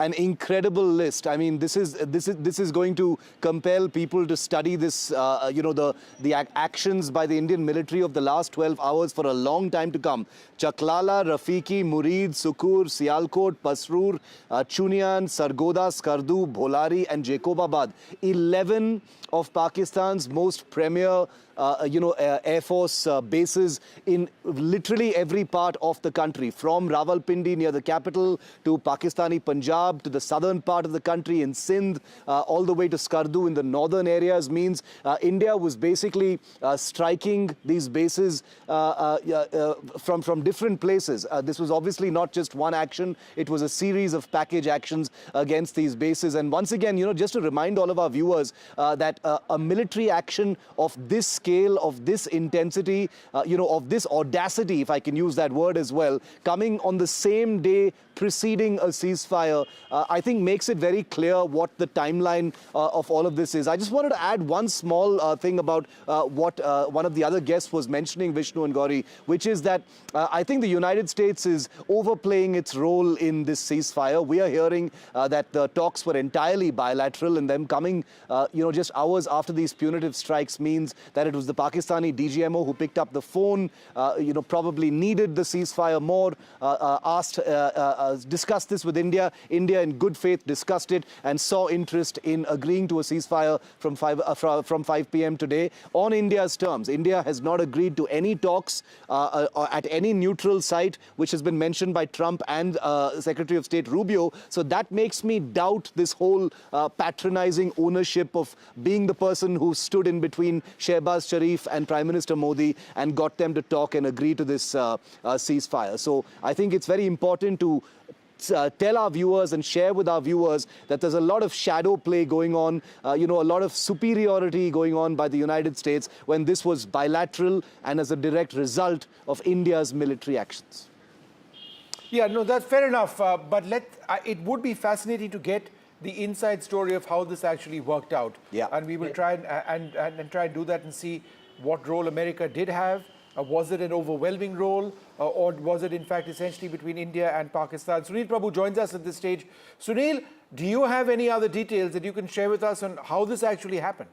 an incredible list. I mean, this is going to compel people to study this, the actions by the Indian military of the last 12 hours for a long time to come. Chaklala, Rafiki, Murid, Sukur, Sialkot, Pasrur, Chunian, Sargoda, Skardu, Bholari and Jacobabad. 11 of Pakistan's most premier Air Force bases in literally every part of the country, from Rawalpindi near the capital to Pakistani Punjab to the southern part of the country in Sindh, all the way to Skardu in the northern areas, means India was basically striking these bases from different places. This was obviously not just one action, it was a series of package actions against these bases. And once again, just to remind all of our viewers that a military action of this scale scale, of this intensity, of this audacity, if I can use that word as well, coming on the same day preceding a ceasefire, I think makes it very clear what the timeline of all of this is. I just wanted to add one small thing about what one of the other guests was mentioning, Vishnu and Gauri, which is that I think the United States is overplaying its role in this ceasefire. We are hearing that the talks were entirely bilateral, and them coming, just hours after these punitive strikes means that it was the Pakistani DGMO who picked up the phone, probably needed the ceasefire more, discussed this with India. India, in good faith, discussed it and saw interest in agreeing to a ceasefire from 5 p.m. today on India's terms. India has not agreed to any talks at any neutral site, which has been mentioned by Trump and Secretary of State Rubio. So that makes me doubt this whole patronizing ownership of being the person who stood in between Shehbaz Sharif and Prime Minister Modi and got them to talk and agree to this ceasefire. So I think it's very important to tell our viewers and share with our viewers that there's a lot of shadow play going on, a lot of superiority going on by the United States when this was bilateral and as a direct result of India's military actions. Yeah, no, that's fair enough. But it would be fascinating to get the inside story of how this actually worked out. Yeah. And we will try and try and do that and see what role America did have. Was it an overwhelming role, or was it in fact essentially between India and Pakistan? Sunil Prabhu joins us at this stage. Sunil, do you have any other details that you can share with us on how this actually happened?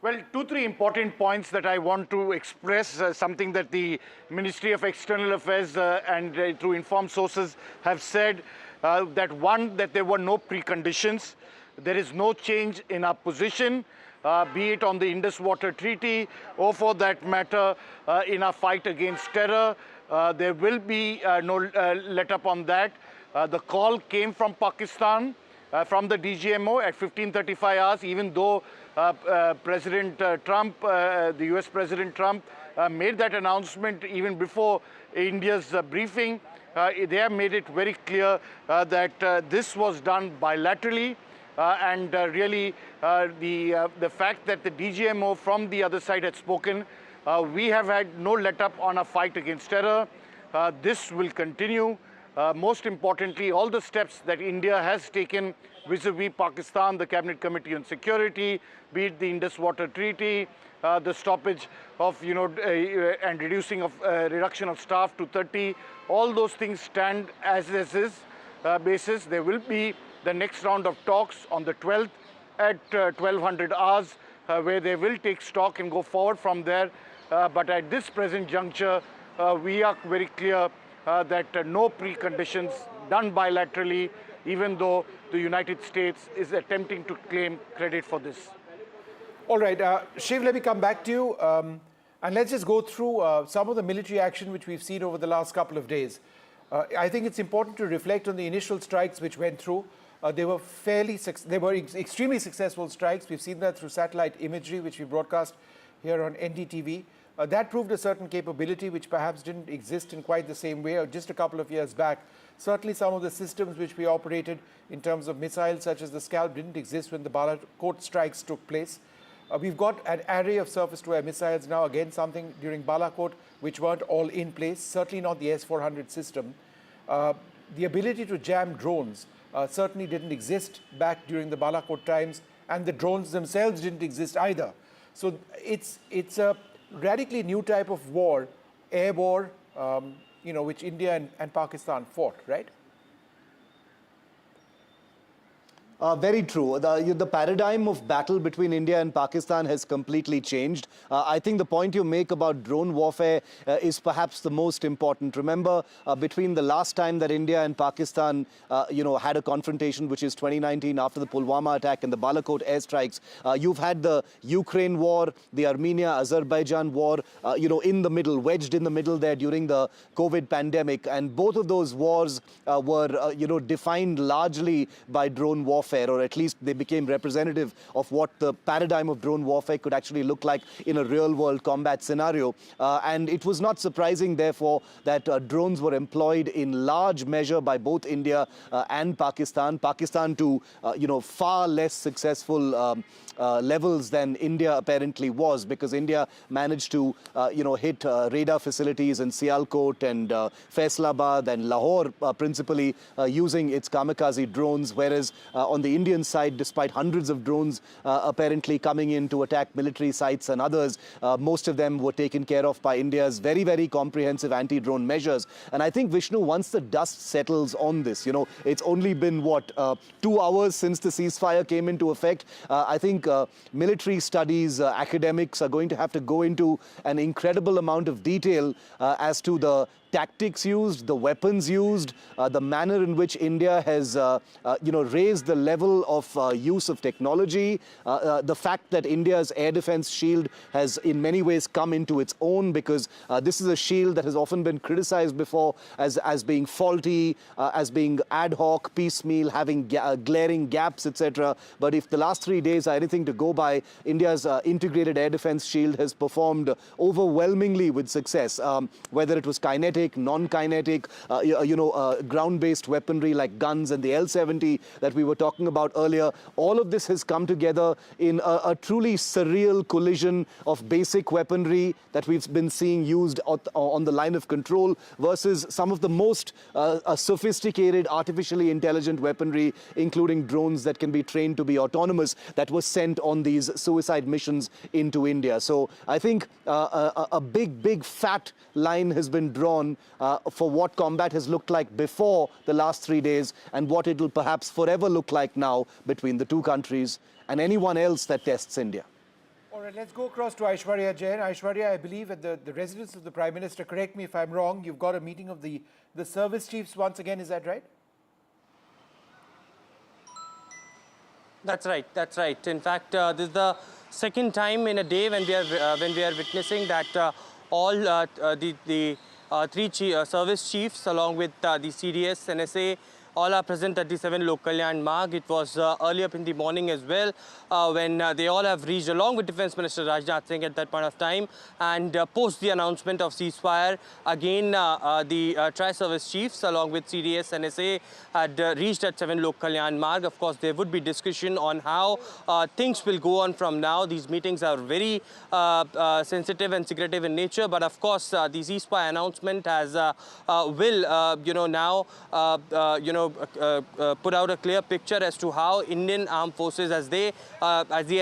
Well, 2-3 important points that I want to express, something that the Ministry of External Affairs and through informed sources have said, that one, that there were no preconditions. There is no change in our position, be it on the Indus Water Treaty or for that matter in our fight against terror. There will be no let up on that. The call came from Pakistan, from the DGMO at 15:35 hours, even though President Trump, the US President Trump, made that announcement even before India's briefing. They have made it very clear that this was done bilaterally. And really, the fact that the DGMO from the other side had spoken, we have had no let-up on our fight against terror. This will continue. Most importantly, all the steps that India has taken vis-a-vis Pakistan, the Cabinet Committee on Security, be it the Indus Water Treaty, the stoppage of, and reduction of staff to 30, all those things stand as is basis. There will be the next round of talks on the 12th at 1200 hours, where they will take stock and go forward from there. But at this present juncture, we are very clear that no preconditions done bilaterally, even though the United States is attempting to claim credit for this. All right, Shiv, let me come back to you. And let's just go through some of the military action which we've seen over the last couple of days. I think it's important to reflect on the initial strikes which went through. They were extremely successful strikes. We've seen that through satellite imagery, which we broadcast here on NDTV. That proved a certain capability which perhaps didn't exist in quite the same way just a couple of years back. Certainly some of the systems which we operated in terms of missiles such as the Scalp didn't exist when the Balakot strikes took place. We've got an array of surface-to-air missiles now, again something during Balakot which weren't all in place, certainly not the S-400 system. The ability to jam drones certainly didn't exist back during the Balakot times, and the drones themselves didn't exist either. So it's a radically new type of war, air war, which India and Pakistan fought, right? Very true. The paradigm of battle between India and Pakistan has completely changed. I think the point you make about drone warfare is perhaps the most important. Remember, between the last time that India and Pakistan, had a confrontation, which is 2019 after the Pulwama attack and the Balakot airstrikes, you've had the Ukraine war, the Armenia-Azerbaijan war, in the middle, wedged in the middle there during the COVID pandemic. And both of those wars were, defined largely by drone warfare. warfare, or at least they became representative of what the paradigm of drone warfare could actually look like in a real-world combat scenario. And it was not surprising, therefore, that drones were employed in large measure by both India and Pakistan. Pakistan to, far less successful levels than India apparently was, because India managed to, hit radar facilities in Sialkot and Faisalabad and Lahore, principally using its kamikaze drones, whereas on the Indian side, despite hundreds of drones apparently coming in to attack military sites and others, most of them were taken care of by India's very, very comprehensive anti-drone measures. And I think, Vishnu, once the dust settles on this, it's only been, 2 hours since the ceasefire came into effect. I think military studies, academics are going to have to go into an incredible amount of detail as to the tactics used, the weapons used, the manner in which India has, raised the level of use of technology, the fact that India's air defense shield has in many ways come into its own, because this is a shield that has often been criticized before as being faulty, as being ad hoc, piecemeal, having glaring gaps, etc. But if the last 3 days are anything to go by, India's integrated air defense shield has performed overwhelmingly with success, whether it was kinetic, non-kinetic, ground-based weaponry like guns and the L-70 that we were talking about earlier. All of this has come together in a truly surreal collision of basic weaponry that we've been seeing used on the line of control versus some of the most sophisticated, artificially intelligent weaponry, including drones that can be trained to be autonomous, that was sent on these suicide missions into India. So I think a big, fat line has been drawn for what combat has looked like before the last 3 days and what it will perhaps forever look like now between the two countries and anyone else that tests India. All right, let's go across to Aishwarya Jain. Aishwarya, I believe at the residence of the Prime Minister, correct me if I'm wrong, you've got a meeting of the service chiefs once again, is that right? That's right. That's right. In fact, this is the second time in a day when we are witnessing that all the three service chiefs, along with the CDS, NSA, all are present at the 7 Lok Kalyan Marg. It was early up in the morning as well when they all have reached, along with Defence Minister Rajnath Singh at that point of time. And post the announcement of ceasefire, again the tri-service chiefs along with CDS, NSA had reached at 7 Lok Kalyan Marg. Of course, there would be discussion on how things will go on from now. These meetings are very sensitive and secretive in nature, but of course the ceasefire announcement has will now put out a clear picture as to how Indian armed forces, as the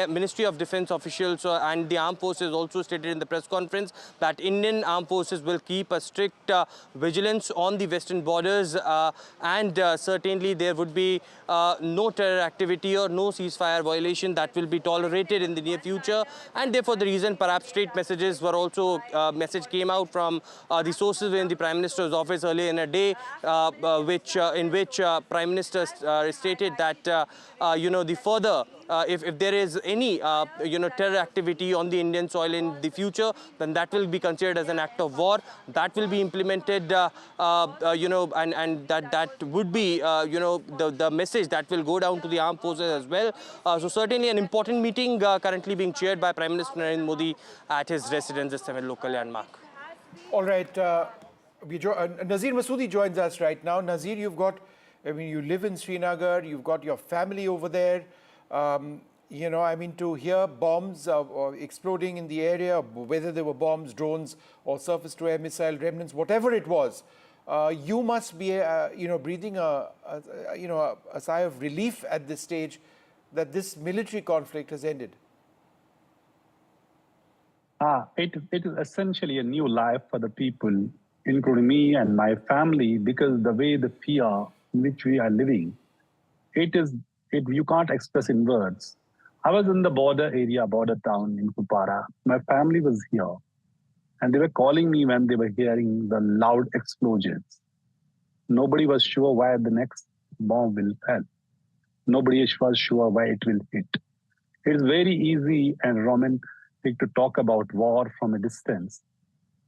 Ministry of Defence officials and the armed forces also stated in the press conference, that Indian armed forces will keep a strict vigilance on the western borders, and certainly there would be no terror activity or no ceasefire violation that will be tolerated in the near future. And therefore the reason perhaps straight messages were also, message came out from the sources in the Prime Minister's office earlier in a day, in which Prime Minister stated that the further if there is any terror activity on the Indian soil in the future, then that will be considered as an act of war. That will be implemented, and that would be the message that will go down to the armed forces as well. So certainly an important meeting currently being chaired by Prime Minister Narendra Modi at his residence at 7 Lok Kalyan Marg. All right, Nazir Masoodi joins us right now. Nazir, you live in Srinagar, you've got your family over there. To hear bombs exploding in the area, whether they were bombs, drones, or surface-to-air missile remnants, whatever it was, you must be, breathing a sigh of relief at this stage that this military conflict has ended. It is essentially a new life for the people, including me and my family, because the way the fear in which we are living, you can't express in words. I was in the border town in Kupara. My family was here, and they were calling me when they were hearing the loud explosions. Nobody was sure where the next bomb will fall. Nobody was sure where it will hit. It is very easy and romantic to talk about war from a distance,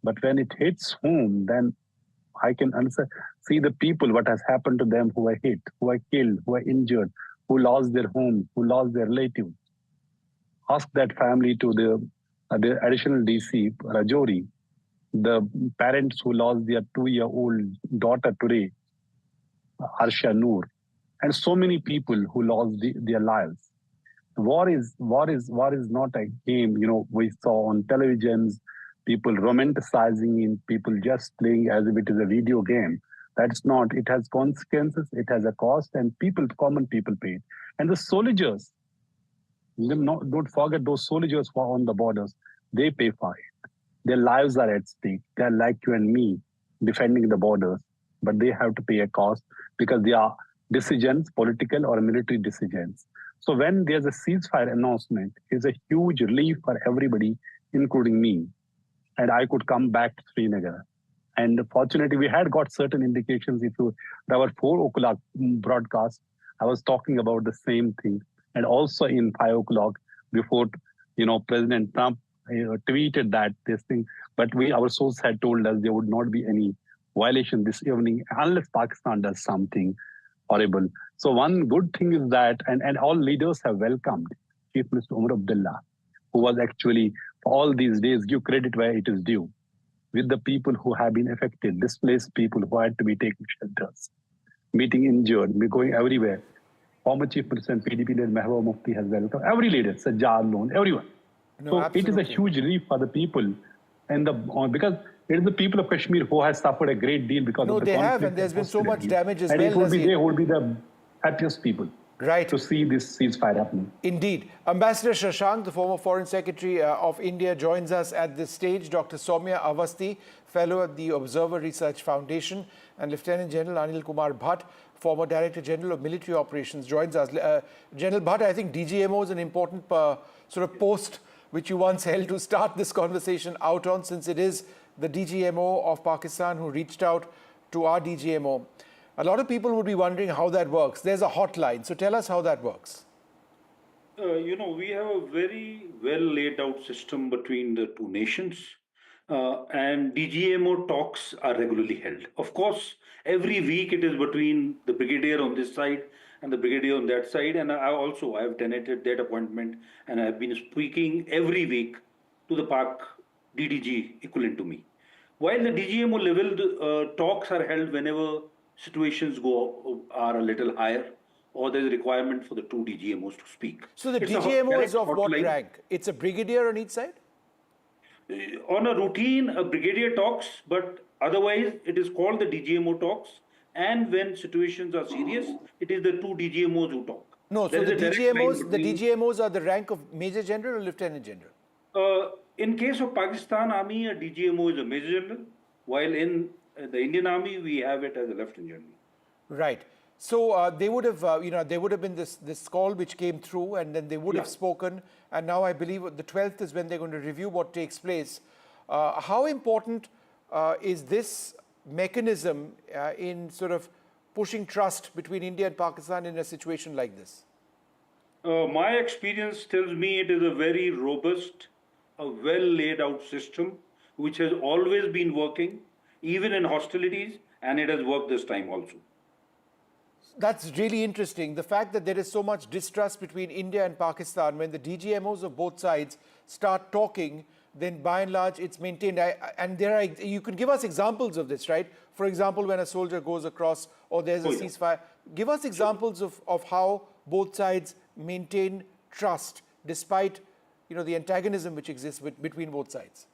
but when it hits home, then I can see the people, what has happened to them, who are hit, who are killed, who are injured, who lost their homes, who lost their relatives. Ask that family to the additional DC, Rajouri, the parents who lost their 2-year-old daughter today, Harsha Noor, and so many people who lost their lives. War is not a game. We saw on televisions people romanticizing in people just playing as if it is a video game. That's not. It has consequences. It has a cost, and common people pay it. And the soldiers, don't forget those soldiers who are on the borders. They pay for it. Their lives are at stake. They're like you and me, defending the borders, but they have to pay a cost because they are decisions, political or military decisions. So when there's a ceasefire announcement, it's a huge relief for everybody, including me. And I could come back to Srinagar. And fortunately, we had got certain indications. Our 4 o'clock broadcast, I was talking about the same thing. And also in 5 o'clock, before President Trump tweeted this thing. But our source had told us there would not be any violation this evening unless Pakistan does something horrible. So one good thing is that, and all leaders have welcomed Chief Minister Umar Abdullah, who was actually, for all these days, give credit where it is due, with the people who have been affected, displaced people who had to be taken shelters, meeting injured, going everywhere. Former Chief Minister and PDP leader Mehbooba Mufti has welcomed every leader, Sajjad Loan, everyone. No, so absolutely. It is a huge relief for the people, and because it is the people of Kashmir who has suffered a great deal because of the conflict. No, they have, and there's been so much damage as well. And they would be the happiest people to see this ceasefire happening. Indeed. Ambassador Shashank, the former Foreign Secretary of India, joins us at this stage. Dr. Soumya Avasthi, Fellow at the Observer Research Foundation, and Lieutenant General Anil Kumar Bhatt, former Director General of Military Operations, joins us. General Bhatt, I think DGMO is an important sort of post which you once held to start this conversation out on, since it is the DGMO of Pakistan who reached out to our DGMO. A lot of people would be wondering how that works. There's a hotline, so tell us how that works. We have a very well laid out system between the two nations, and DGMO talks are regularly held. Of course, every week it is between the brigadier on this side and the brigadier on that side, and I have tenated that appointment, and I have been speaking every week to the Pak DDG equivalent to me. While the DGMO level talks are held whenever situations are a little higher, or there is a requirement for the two DGMOs to speak. So the DGMO is of what rank? It's a brigadier on each side? On a routine, a brigadier talks, but otherwise it is called the DGMO talks. And when situations are serious, it is the two DGMOs who talk. No, so the DGMOs are the rank of Major General or Lieutenant General? In case of Pakistan Army, a DGMO is a Major General, while in the Indian Army, we have it as a Lieutenant General. Right. So they would have, there would have been this call which came through, and then they would have spoken. And now I believe the 12th is when they're going to review what takes place. How important is this mechanism in sort of pushing trust between India and Pakistan in a situation like this? My experience tells me it is a very robust, a well laid out system which has always been working, even in hostilities, and it has worked this time also. That's really interesting. The fact that there is so much distrust between India and Pakistan, when the DGMOs of both sides start talking, then by and large it's maintained. You can give us examples of this, right? For example, when a soldier goes across or there's a ceasefire, give us examples of how both sides maintain trust despite the antagonism which exists between both sides.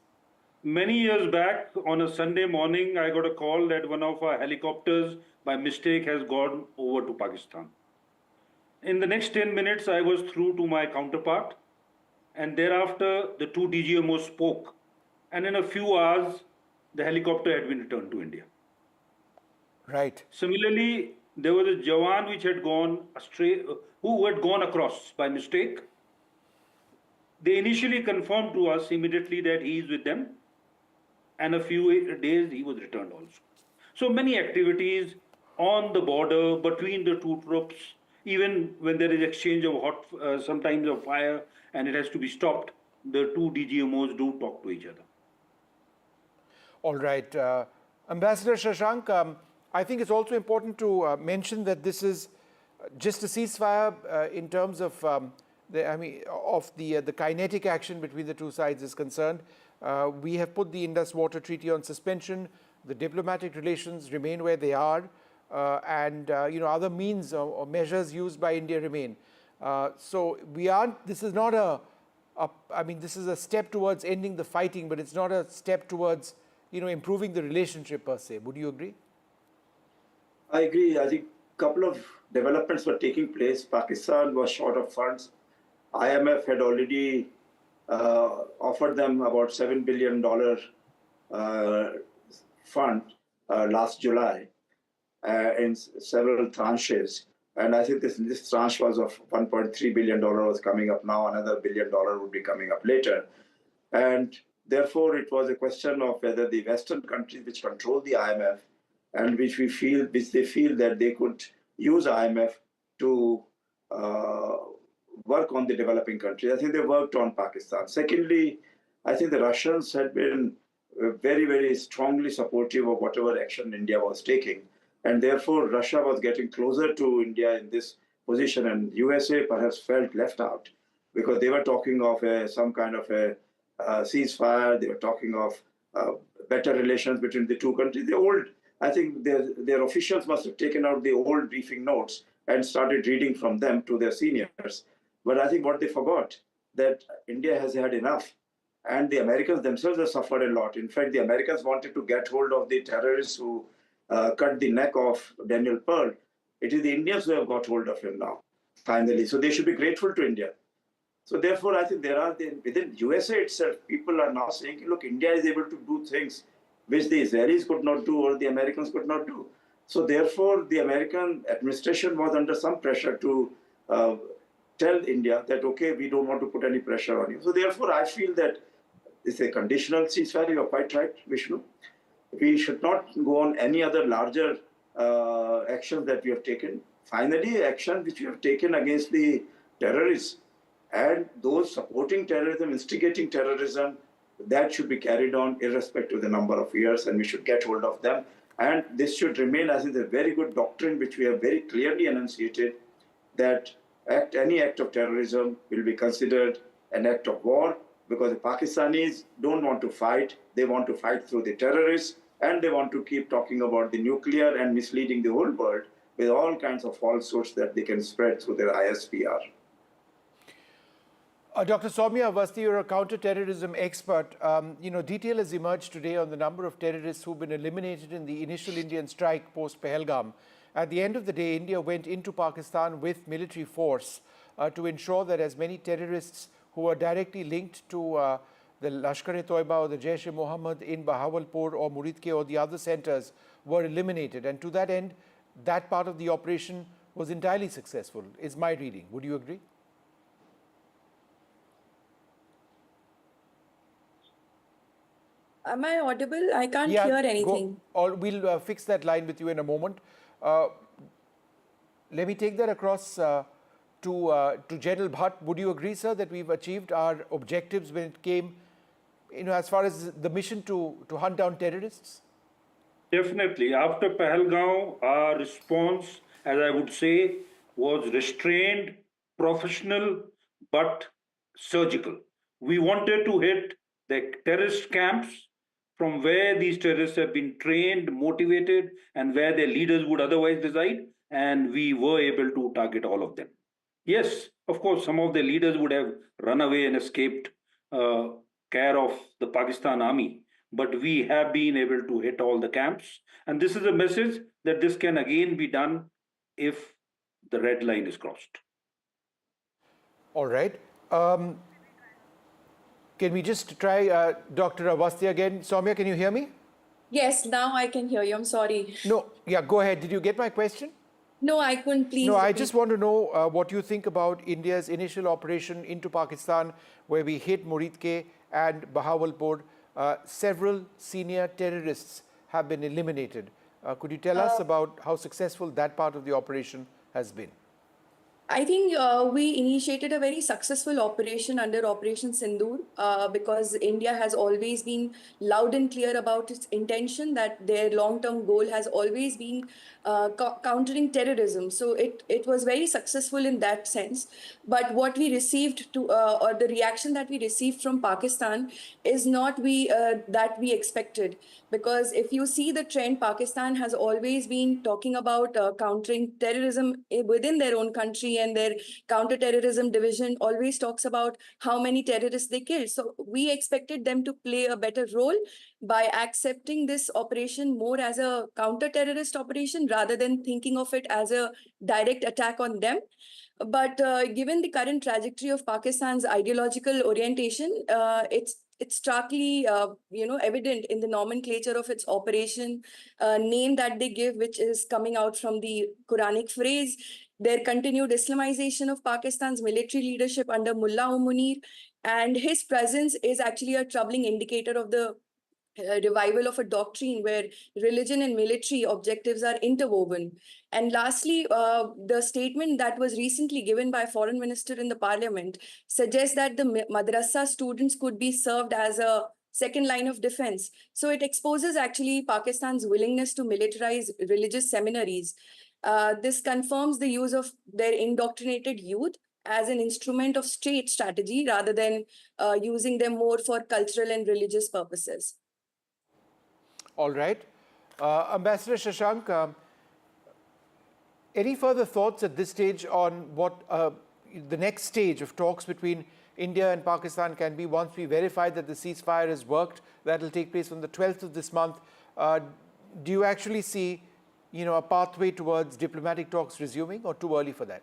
Many years back, on a Sunday morning, I got a call that one of our helicopters, by mistake, has gone over to Pakistan. In the next 10 minutes, I was through to my counterpart, and thereafter, the two DGMOs spoke. And in a few hours, the helicopter had been returned to India. Right. Similarly, there was a Jawan which had gone astray, who had gone across by mistake. They initially confirmed to us immediately that he is with them. And a few days he was returned also. So many activities on the border between the two troops, even when there is exchange of sometimes of fire and it has to be stopped, the two DGMOs do talk to each other. All right. Ambassador Shashank, I think it's also important to mention that this is just a ceasefire in terms of the kinetic action between the two sides is concerned. We have put the Indus Water Treaty on suspension. The diplomatic relations remain where they are, and other means or measures used by India remain. So we aren't. This is not this is a step towards ending the fighting, but it's not a step towards improving the relationship per se. Would you agree? I agree. I think a couple of developments were taking place. Pakistan was short of funds. IMF had already offered them about $7 billion fund last July in several tranches. And I think this tranche was of $1.3 billion was coming up now. Another $1 billion would be coming up later. And therefore, it was a question of whether the Western countries which control the IMF and which they feel that they could use IMF to work on the developing countries. I think they worked on Pakistan. Secondly, I think the Russians had been very, very strongly supportive of whatever action India was taking. And therefore, Russia was getting closer to India in this position. And USA perhaps felt left out because they were talking of some kind of a ceasefire. They were talking of better relations between the two countries. I think their officials must have taken out the old briefing notes and started reading from them to their seniors. But I think what they forgot, that India has had enough. And the Americans themselves have suffered a lot. In fact, the Americans wanted to get hold of the terrorists who cut the neck of Daniel Pearl. It is the Indians who have got hold of him now, finally. So they should be grateful to India. So therefore, I think within USA itself, people are now saying, look, India is able to do things which the Israelis could not do or the Americans could not do. So therefore, the American administration was under some pressure to tell India that, okay, we don't want to put any pressure on you. So therefore, I feel that it's a conditional ceasefire. You're quite right, Vishnu. We should not go on any other larger actions that we have taken. Finally, action which we have taken against the terrorists and those supporting terrorism, instigating terrorism, that should be carried on irrespective of the number of years, and we should get hold of them. And this should remain as is a very good doctrine which we have very clearly enunciated, that any act of terrorism will be considered an act of war, because the Pakistanis don't want to fight. They want to fight through the terrorists, and they want to keep talking about the nuclear and misleading the whole world with all kinds of falsehoods that they can spread through their ISPR. Dr. Soumya Awasthi, you're a counter-terrorism expert. Detail has emerged today on the number of terrorists who've been eliminated in the initial Indian strike post-Pahalgam. At the end of the day, India went into Pakistan with military force to ensure that as many terrorists who are directly linked to the Lashkar-e-Toiba or the Jaish-e-Mohammed in Bahawalpur or Muridke or the other centers were eliminated. And to that end, that part of the operation was entirely successful, is my reading. Would you agree? Am I audible? I can't hear anything. We'll fix that line with you in a moment. Let me take that across to General Bhatt. Would you agree, sir, that we've achieved our objectives when it came, as far as the mission to hunt down terrorists? Definitely. After Pahalgam, our response, as I would say, was restrained, professional, but surgical. We wanted to hit the terrorist camps from where these terrorists have been trained, motivated, and where their leaders would otherwise reside, and we were able to target all of them. Yes, of course, some of the leaders would have run away and escaped care of the Pakistan army, but we have been able to hit all the camps. And this is a message that this can again be done if the red line is crossed. All right. Can we just try Dr. Awasthi again? Soumya, can you hear me? Yes, now I can hear you. I'm sorry. No, go ahead. Did you get my question? No, I couldn't. Please. No, I just want to know what you think about India's initial operation into Pakistan, where we hit Muridke and Bahawalpur. Several senior terrorists have been eliminated. Could you tell us about how successful that part of the operation has been? I think we initiated a very successful operation under Operation Sindoor because India has always been loud and clear about its intention that their long-term goal has always been countering terrorism. So it was very successful in that sense. But what we received or the reaction that we received from Pakistan is not that we expected. Because if you see the trend, Pakistan has always been talking about countering terrorism within their own country, and their counter-terrorism division always talks about how many terrorists they killed. So we expected them to play a better role by accepting this operation more as a counter-terrorist operation rather than thinking of it as a direct attack on them. But given the current trajectory of Pakistan's ideological orientation, it's starkly evident in the nomenclature of its operation name that they give, which is coming out from the Quranic phrase. Their continued Islamization of Pakistan's military leadership under Mullah Munir, and his presence is actually a troubling indicator of the revival of a doctrine where religion and military objectives are interwoven. And lastly, the statement that was recently given by a foreign minister in the parliament suggests that the madrasa students could be served as a second line of defense. So it exposes actually Pakistan's willingness to militarize religious seminaries. This confirms the use of their indoctrinated youth as an instrument of state strategy rather than using them more for cultural and religious purposes. All right. Ambassador Shashank, any further thoughts at this stage on what the next stage of talks between India and Pakistan can be once we verify that the ceasefire has worked? That will take place on the 12th of this month. Do you actually see, a pathway towards diplomatic talks resuming, or too early for that?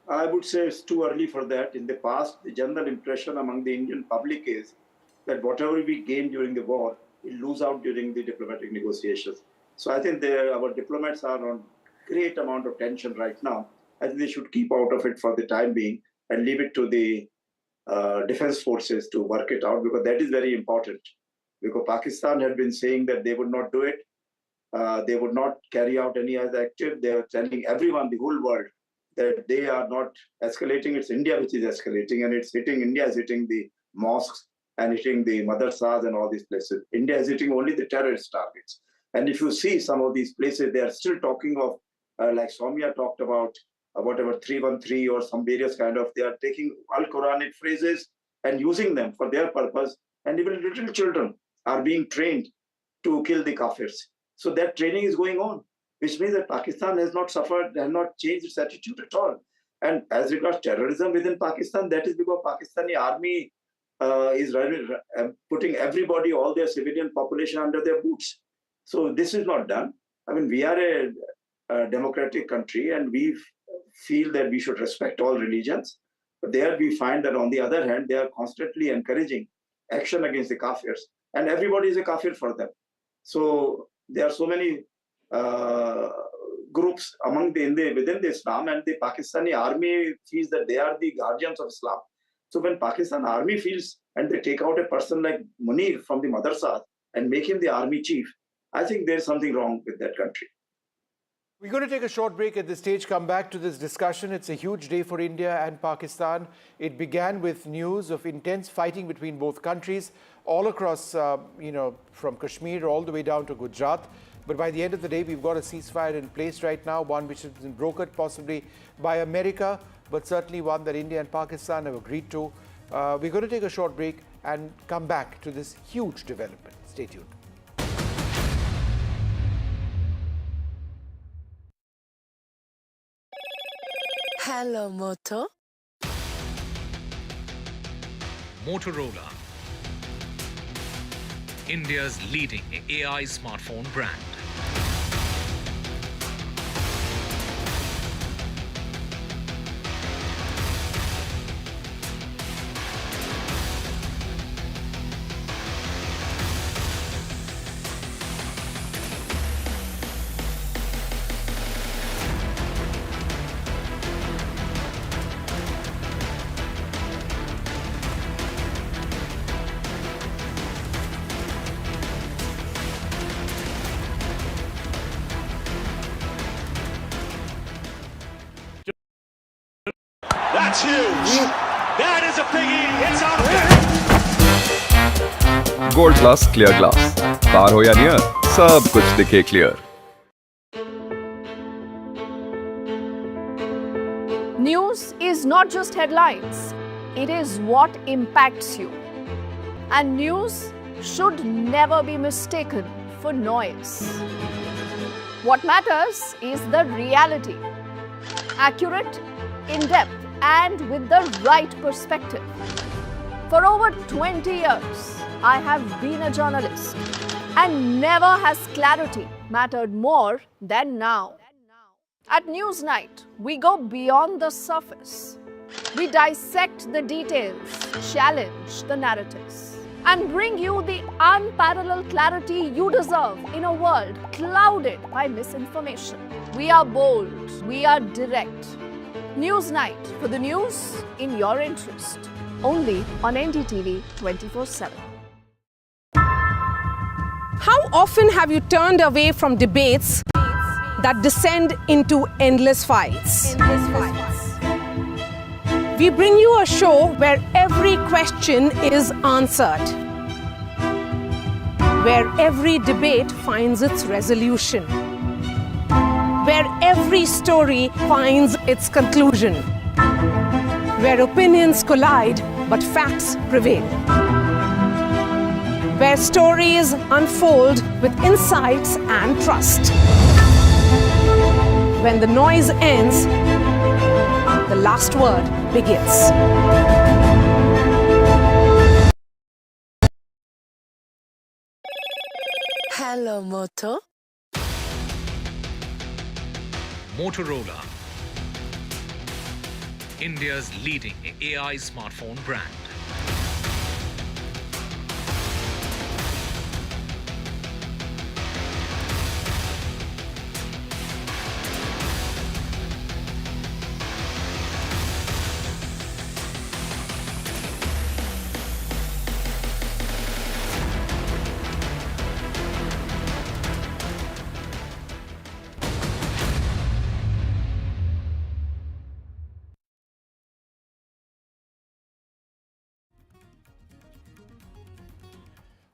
I would say it's too early for that. In the past, the general impression among the Indian public is that whatever we gained during the war, we lose out during the diplomatic negotiations. So I think our diplomats are on great amount of tension right now. I think they should keep out of it for the time being and leave it to the defense forces to work it out, because that is very important. Because Pakistan had been saying that they would not do it. They would not carry out any other active. They are telling everyone, the whole world, that they are not escalating. It's India which is escalating, and it's hitting, India is hitting the mosques and hitting the madrasas and all these places. India is hitting only the terrorist targets. And if you see some of these places, they are still talking of, like Soumya talked about, whatever 313 or some various kind of, they are taking Al-Quranic phrases and using them for their purpose. And even little children are being trained to kill the Kafirs. So that training is going on, which means that Pakistan has not suffered, has not changed its attitude at all. And as regards terrorism within Pakistan, that is because Pakistani army is putting everybody, all their civilian population under their boots. So this is not done. I mean, we are a democratic country, and we feel that we should respect all religions. But there we find that on the other hand, they are constantly encouraging action against the Kafirs, and everybody is a Kafir for them. So there are so many groups within the Islam, and the Pakistani army feels that they are the guardians of Islam. So when Pakistan army feels, and they take out a person like Munir from the madrasa and make him the army chief, I think there's something wrong with that country. We're going to take a short break at this stage, come back to this discussion. It's a huge day for India and Pakistan. It began with news of intense fighting between both countries all across, from Kashmir all the way down to Gujarat. But by the end of the day, we've got a ceasefire in place right now, one which has been brokered possibly by America, but certainly one that India and Pakistan have agreed to. We're going to take a short break and come back to this huge development. Stay tuned. Hello, Moto. Motorola, India's leading AI smartphone brand. That's huge. That is a biggie. It's out of there. Gold Plus Clear Glass. Far ho ya near, sab kuch dikhe clear. News is not just headlines, it is what impacts you. And news should never be mistaken for noise. What matters is the reality. Accurate, in-depth, and with the right perspective. For over 20 years, I have been a journalist, and never has clarity mattered more than now. At Newsnight, we go beyond the surface. We dissect the details, challenge the narratives, and bring you the unparalleled clarity you deserve in a world clouded by misinformation. We are bold, we are direct. Newsnight, for the news in your interest. Only on NDTV 24/7. How often have you turned away from debates that descend into endless fights? We bring you a show where every question is answered, where every debate finds its resolution, where every story finds its conclusion, where opinions collide but facts prevail, where stories unfold with insights and trust. When the noise ends, the last word begins. Hello, Moto. Motorola, India's leading AI smartphone brand.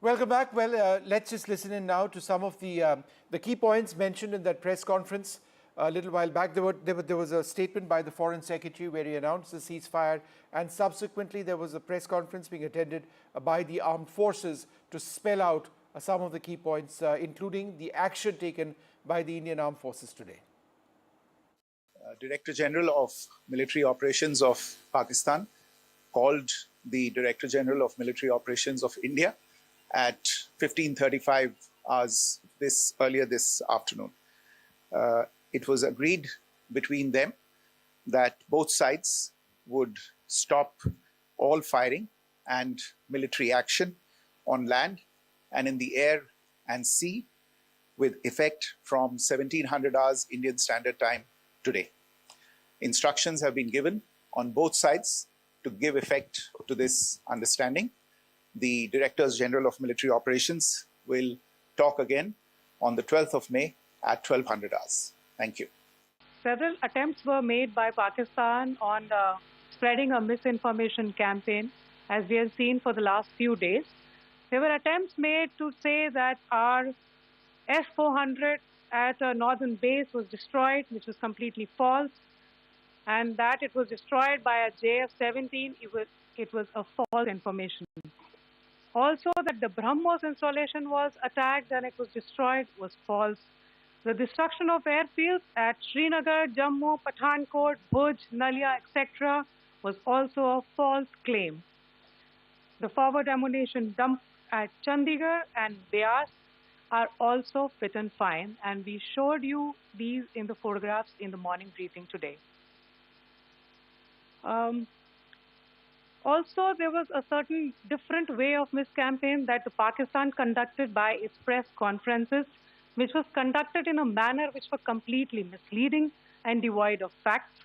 Welcome back. Well, let's just listen in now to some of the key points mentioned in that press conference a little while back. There was a statement by the Foreign Secretary where he announced the ceasefire, and subsequently there was a press conference being attended by the armed forces to spell out some of the key points, including the action taken by the Indian Armed Forces today. Director General of Military Operations of Pakistan called the Director General of Military Operations of India at 15:35 hours earlier this afternoon. It was agreed between them that both sides would stop all firing and military action on land and in the air and sea with effect from 1700 hours Indian Standard Time today. Instructions have been given on both sides to give effect to this understanding. The Directors General of Military Operations will talk again on the 12th of May at 1200 hours. Thank you. Several attempts were made by Pakistan on spreading a misinformation campaign, as we have seen for the last few days. There were attempts made to say that our S-400 at a northern base was destroyed, which was completely false, and that it was destroyed by a JF-17. It was a false information. Also, that the BrahMos installation was attacked and it was destroyed was false. The destruction of airfields at Srinagar, Jammu, Pathankot, Bhuj, Nalia, etc. was also a false claim. The forward ammunition dump at Chandigarh and Beas are also fit and fine, and we showed you these in the photographs in the morning briefing today. Also, there was a certain different way of miscampaign that Pakistan conducted by its press conferences, which was conducted in a manner which was completely misleading and devoid of facts.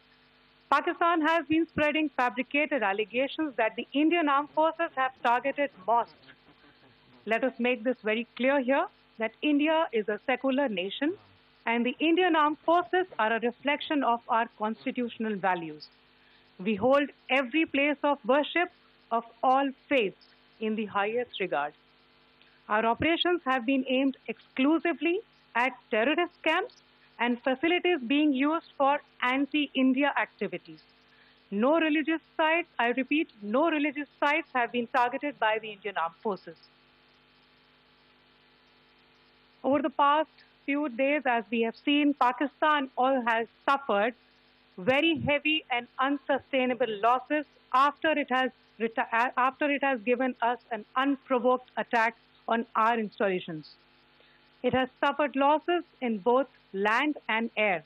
Pakistan has been spreading fabricated allegations that the Indian Armed Forces have targeted mosques. Let us make this very clear here, that India is a secular nation and the Indian Armed Forces are a reflection of our constitutional values. We hold every place of worship of all faiths in the highest regard. Our operations have been aimed exclusively at terrorist camps and facilities being used for anti-India activities. No religious sites, I repeat, no religious sites have been targeted by the Indian Armed Forces. Over the past few days, as we have seen, Pakistan all has suffered very heavy and unsustainable losses after it has given us an unprovoked attack on our installations. It has suffered losses in both land and air.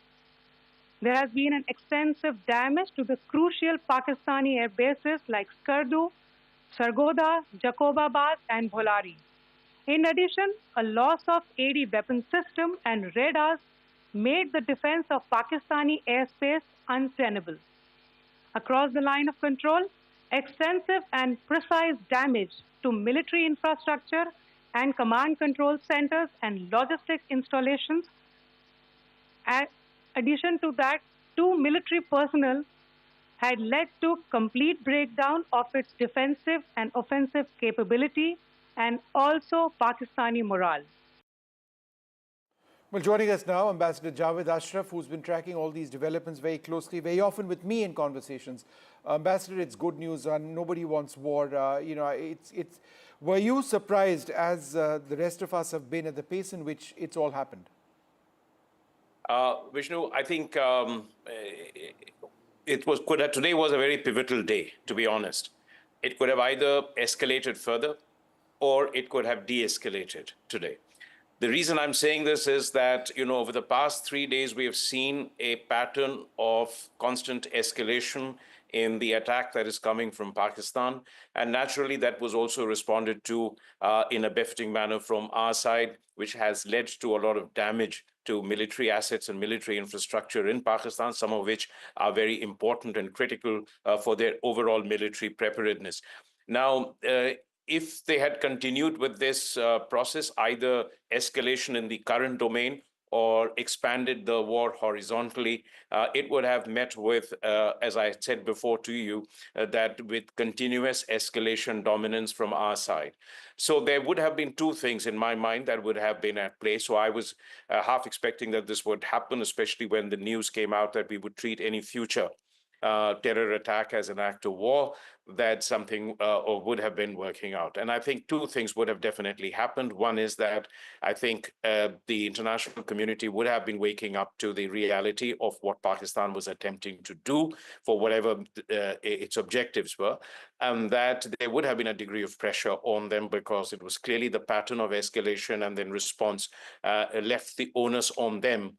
There has been an extensive damage to the crucial Pakistani air bases like Skardu, Sargodha, Jacobabad, and Bholari. In addition, a loss of AD weapon system and radars made the defense of Pakistani airspace untenable. Across the line of control, extensive and precise damage to military infrastructure and command control centers and logistic installations. In addition to that, 2 military personnel had led to complete breakdown of its defensive and offensive capability and also Pakistani morale. Well, joining us now, Ambassador Javed Ashraf, who's been tracking all these developments very closely, very often with me in conversations. Ambassador, it's good news, and nobody wants war. Were you surprised, as the rest of us have been, at the pace in which it's all happened? Vishnu, I think today was a very pivotal day, to be honest. It could have either escalated further, or it could have de-escalated today. The reason I'm saying this is that, over the past 3 days, we have seen a pattern of constant escalation in the attack that is coming from Pakistan. And naturally, that was also responded to in a befitting manner from our side, which has led to a lot of damage to military assets and military infrastructure in Pakistan, some of which are very important and critical for their overall military preparedness. Now, if they had continued with this process, either escalation in the current domain or expanded the war horizontally, it would have met with, as I said before to you, that with continuous escalation dominance from our side. So there would have been two things in my mind that would have been at play. So I was half expecting that this would happen, especially when the news came out that we would treat any future terror attack as an act of war, that something would have been working out. And I think two things would have definitely happened. One is that I think the international community would have been waking up to the reality of what Pakistan was attempting to do for whatever its objectives were, and that there would have been a degree of pressure on them, because it was clearly the pattern of escalation and then response left the onus on them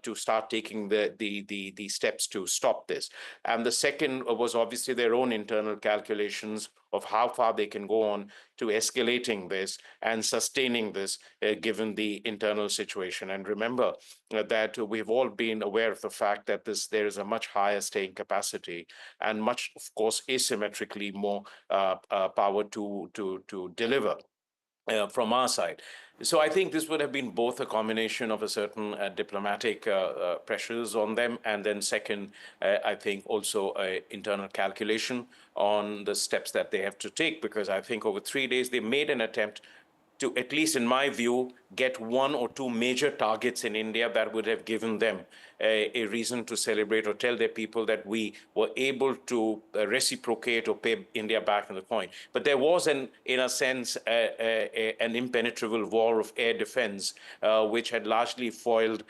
to start taking the steps to stop this. And the second was obviously their own internal calculations of how far they can go on to escalating this and sustaining this given the internal situation. And remember that we've all been aware of the fact that there is a much higher staying capacity and much, of course, asymmetrically more power to deliver from our side. So I think this would have been both a combination of a certain diplomatic pressures on them, and then second, I think also internal calculation on the steps that they have to take, because I think over 3 days they made an attempt to, at least in my view, get 1 or 2 major targets in India that would have given them a reason to celebrate or tell their people that we were able to reciprocate or pay India back in the coin. But there was, in a sense, an impenetrable wall of air defense, which had largely foiled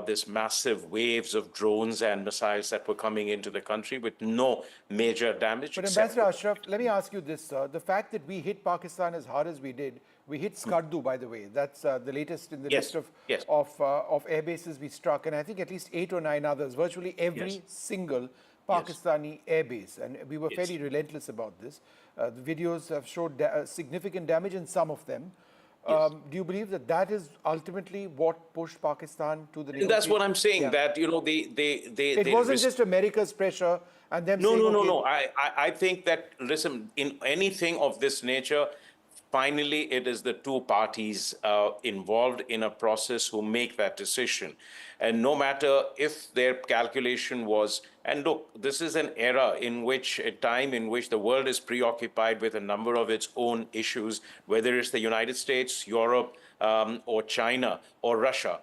this massive waves of drones and missiles that were coming into the country with no major damage. But Ambassador Ashraf, let me ask you this, sir. The fact that we hit Pakistan as hard as we did, we hit Skardu, by the way. That's the latest in the list of air bases we struck, and I think at least 8 or 9 others, virtually every single Pakistani air base. And we were fairly relentless about this. The videos have showed significant damage in some of them. Do you believe that that is ultimately what pushed Pakistan to the negotiation? That's what I'm saying, that, it wasn't just America's pressure and them saying, No. I think that, listen, in anything of this nature, finally, it is the two parties involved in a process who make that decision. And no matter if their calculation was, and look, this is an era in which, a time in which the world is preoccupied with a number of its own issues, whether it's the United States, Europe, or China, or Russia.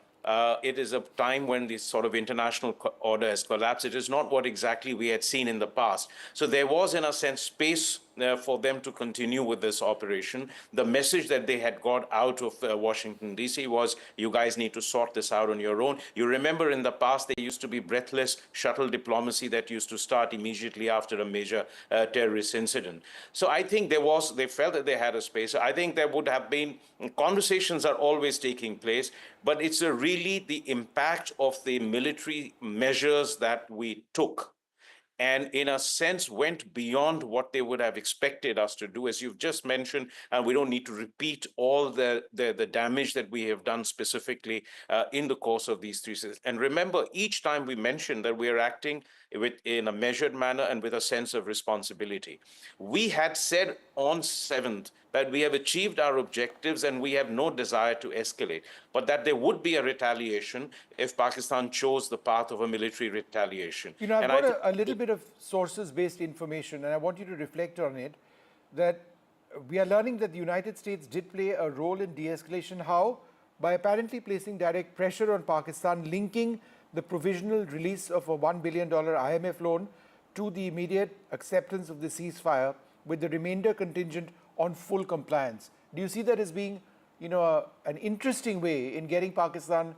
It is a time when this sort of international order has collapsed. It is not what exactly we had seen in the past. So there was, in a sense, space for them to continue with this operation. The message that they had got out of Washington, D.C. was, you guys need to sort this out on your own. You remember in the past, there used to be breathless shuttle diplomacy that used to start immediately after a major terrorist incident. So I think they felt that they had a space. I think there would have been, conversations are always taking place, but it's really the impact of the military measures that we took, and in a sense went beyond what they would have expected us to do, as you've just mentioned, and we don't need to repeat all the damage that we have done specifically in the course of these 3 years. And remember, each time we mentioned that we are acting in a measured manner and with a sense of responsibility. We had said on 7th that we have achieved our objectives and we have no desire to escalate, but that there would be a retaliation if Pakistan chose the path of a military retaliation. You know, I've got a little bit of sources-based information, and I want you to reflect on it, that we are learning that the United States did play a role in de-escalation. How? By apparently placing direct pressure on Pakistan, linking the provisional release of a $1 billion IMF loan to the immediate acceptance of the ceasefire, with the remainder contingent on full compliance. Do you see that as being, you know, an interesting way in getting Pakistan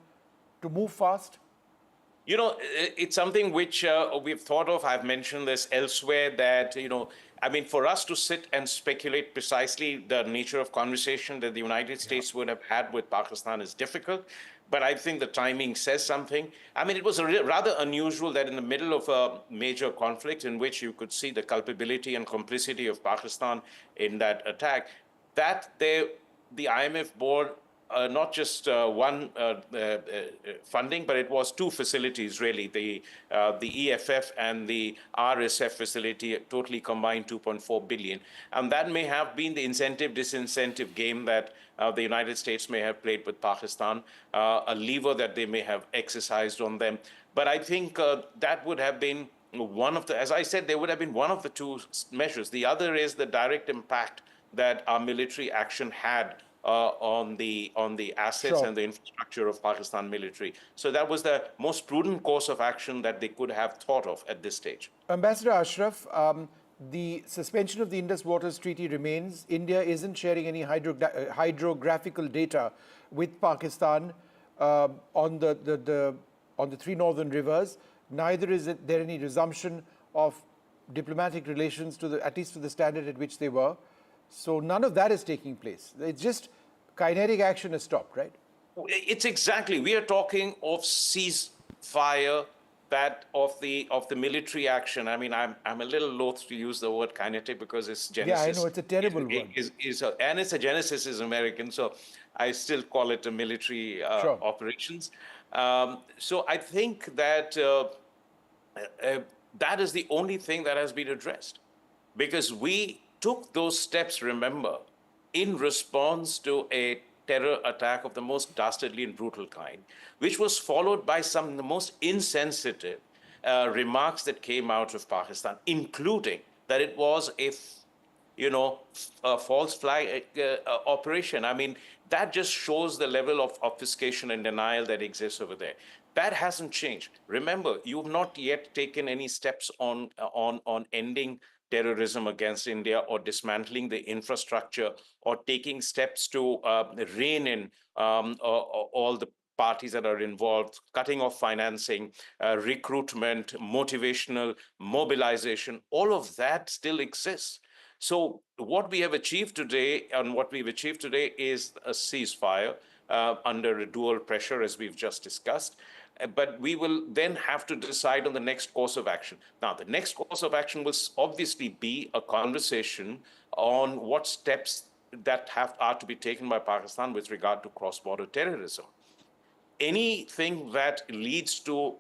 to move fast? You know, it's something which we've thought of. I've mentioned this elsewhere, that, you know, I mean, for us to sit and speculate precisely the nature of conversation that the United States would have had with Pakistan is difficult. But I think the timing says something. I mean, it was rather unusual that in the middle of a major conflict in which you could see the culpability and complicity of Pakistan in that attack, that the IMF board not just one funding, but it was 2 facilities, really, the EFF and the RSF facility, totally combined 2.4 billion. And that may have been the incentive-disincentive game that the United States may have played with Pakistan, a lever that they may have exercised on them. But I think that would have been one of the, as I said, there would have been one of the 2 measures. The other is the direct impact that our military action had on the assets and the infrastructure of Pakistan military. So that was the most prudent course of action that they could have thought of at this stage. Ambassador Ashraf, the suspension of the Indus Waters Treaty remains. India isn't sharing any hydrographical data with Pakistan on the 3 northern rivers. Neither is there any resumption of diplomatic relations to at least to the standard at which they were. So none of that is taking place. It's just kinetic action has stopped, right? It's exactly. We are talking of ceasefire, that of the military action. I mean, I'm a little loath to use the word kinetic because its genesis. Yeah, I know, it's a terrible word. And its genesis is American, so I still call it a military operations. So I think that that is the only thing that has been addressed, because we took those steps, remember, in response to a terror attack of the most dastardly and brutal kind, which was followed by some of the most insensitive remarks that came out of Pakistan, including that it was a false flag operation. I mean, that just shows the level of obfuscation and denial that exists over there. That hasn't changed. Remember, you've not yet taken any steps on ending terrorism against India, or dismantling the infrastructure, or taking steps to rein in all the parties that are involved, cutting off financing, recruitment, motivational mobilization. All of that still exists. So what we have achieved today, is a ceasefire under a dual pressure, as we've just discussed. But we will then have to decide on the next course of action. Now, the next course of action will obviously be a conversation on what steps that are to be taken by Pakistan with regard to cross-border terrorism. Anything that leads to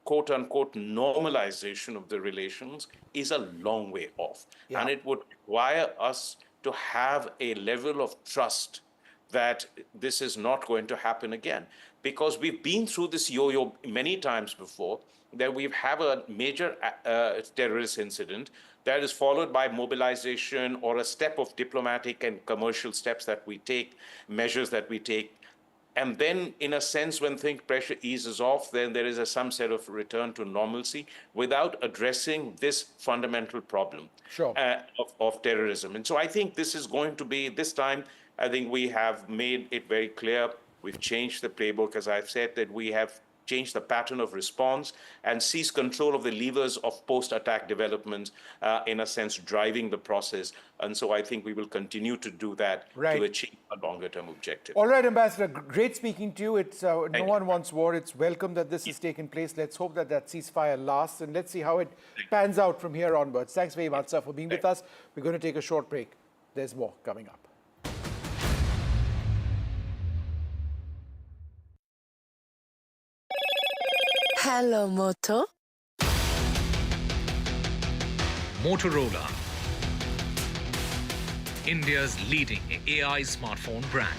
quote-unquote normalization of the relations is a long way off. And it would require us to have a level of trust that this is not going to happen again. Because we've been through this yo-yo many times before, that we have a major terrorist incident that is followed by mobilization or a step of diplomatic and commercial steps that we take, measures that we take. And then, in a sense, when pressure eases off, then there is some sort of return to normalcy without addressing this fundamental problem of terrorism. And so I think this is going to be, this time, I think we have made it very clear. We've changed the playbook, as I've said, that we have changed the pattern of response and seized control of the levers of post-attack development, in a sense, driving the process. And so I think we will continue to do that to achieve a longer-term objective. All right, Ambassador, great speaking to you. It's no one wants war. It's welcome that this has taken place. Let's hope that that ceasefire lasts, and let's see how it pans out from here onwards. Thanks very much, sir, for being with us. We're going to take a short break. There's more coming up. Hello, Moto. Motorola, India's leading AI smartphone brand.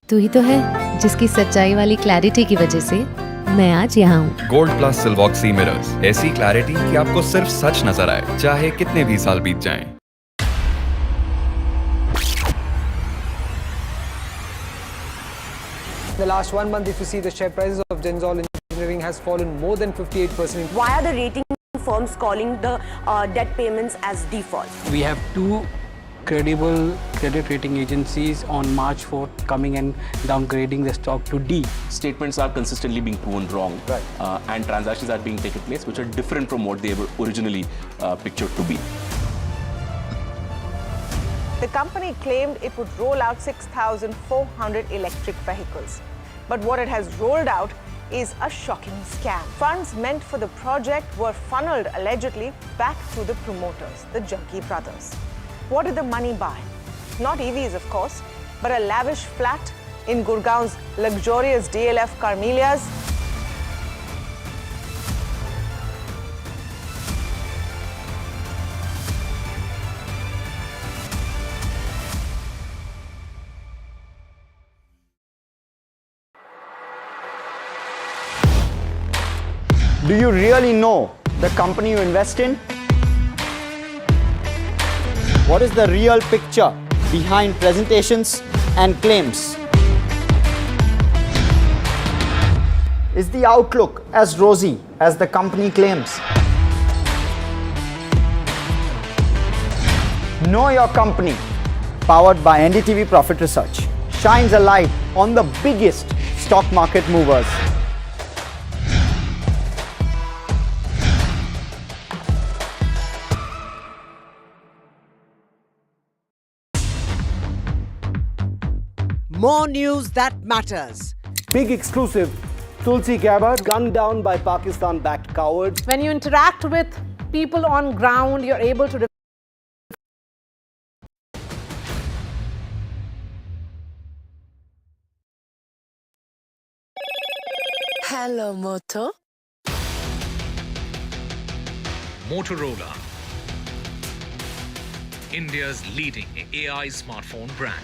तू ही तो है जिसकी सच्चाई वाली clarity की वजह से मैं आज यहाँ हूँ। गोल्ड प्लस सिल्वॉक्सी मिरर्स, ऐसी क्लैरिटी कि आपको सिर्फ सच नजर आए, चाहे कितने भी साल बीत जाएं। The last 1 month, if you see, the share prices of Denzol Engineering has fallen more than 58%. Why are the rating firms calling the debt payments as default? We have two credible credit rating agencies on March 4th coming and downgrading the stock to D. Statements are consistently being proven wrong, and transactions are being taken place which are different from what they were originally pictured to be. The company claimed it would roll out 6,400 electric vehicles. But what it has rolled out is a shocking scam. Funds meant for the project were funneled allegedly back to the promoters, the Junkie brothers. What did the money buy? Not EVs, of course, but a lavish flat in Gurgaon's luxurious DLF Carmelias. Do you really know the company you invest in? What is the real picture behind presentations and claims? Is the outlook as rosy as the company claims? Know Your Company, powered by NDTV Profit Research, shines a light on the biggest stock market movers. More news that matters. Big exclusive. Tulsi Gabbard gunned down by Pakistan-backed cowards. When you interact with people on ground, you're able to Hello, Moto. Motorola, India's leading AI smartphone brand.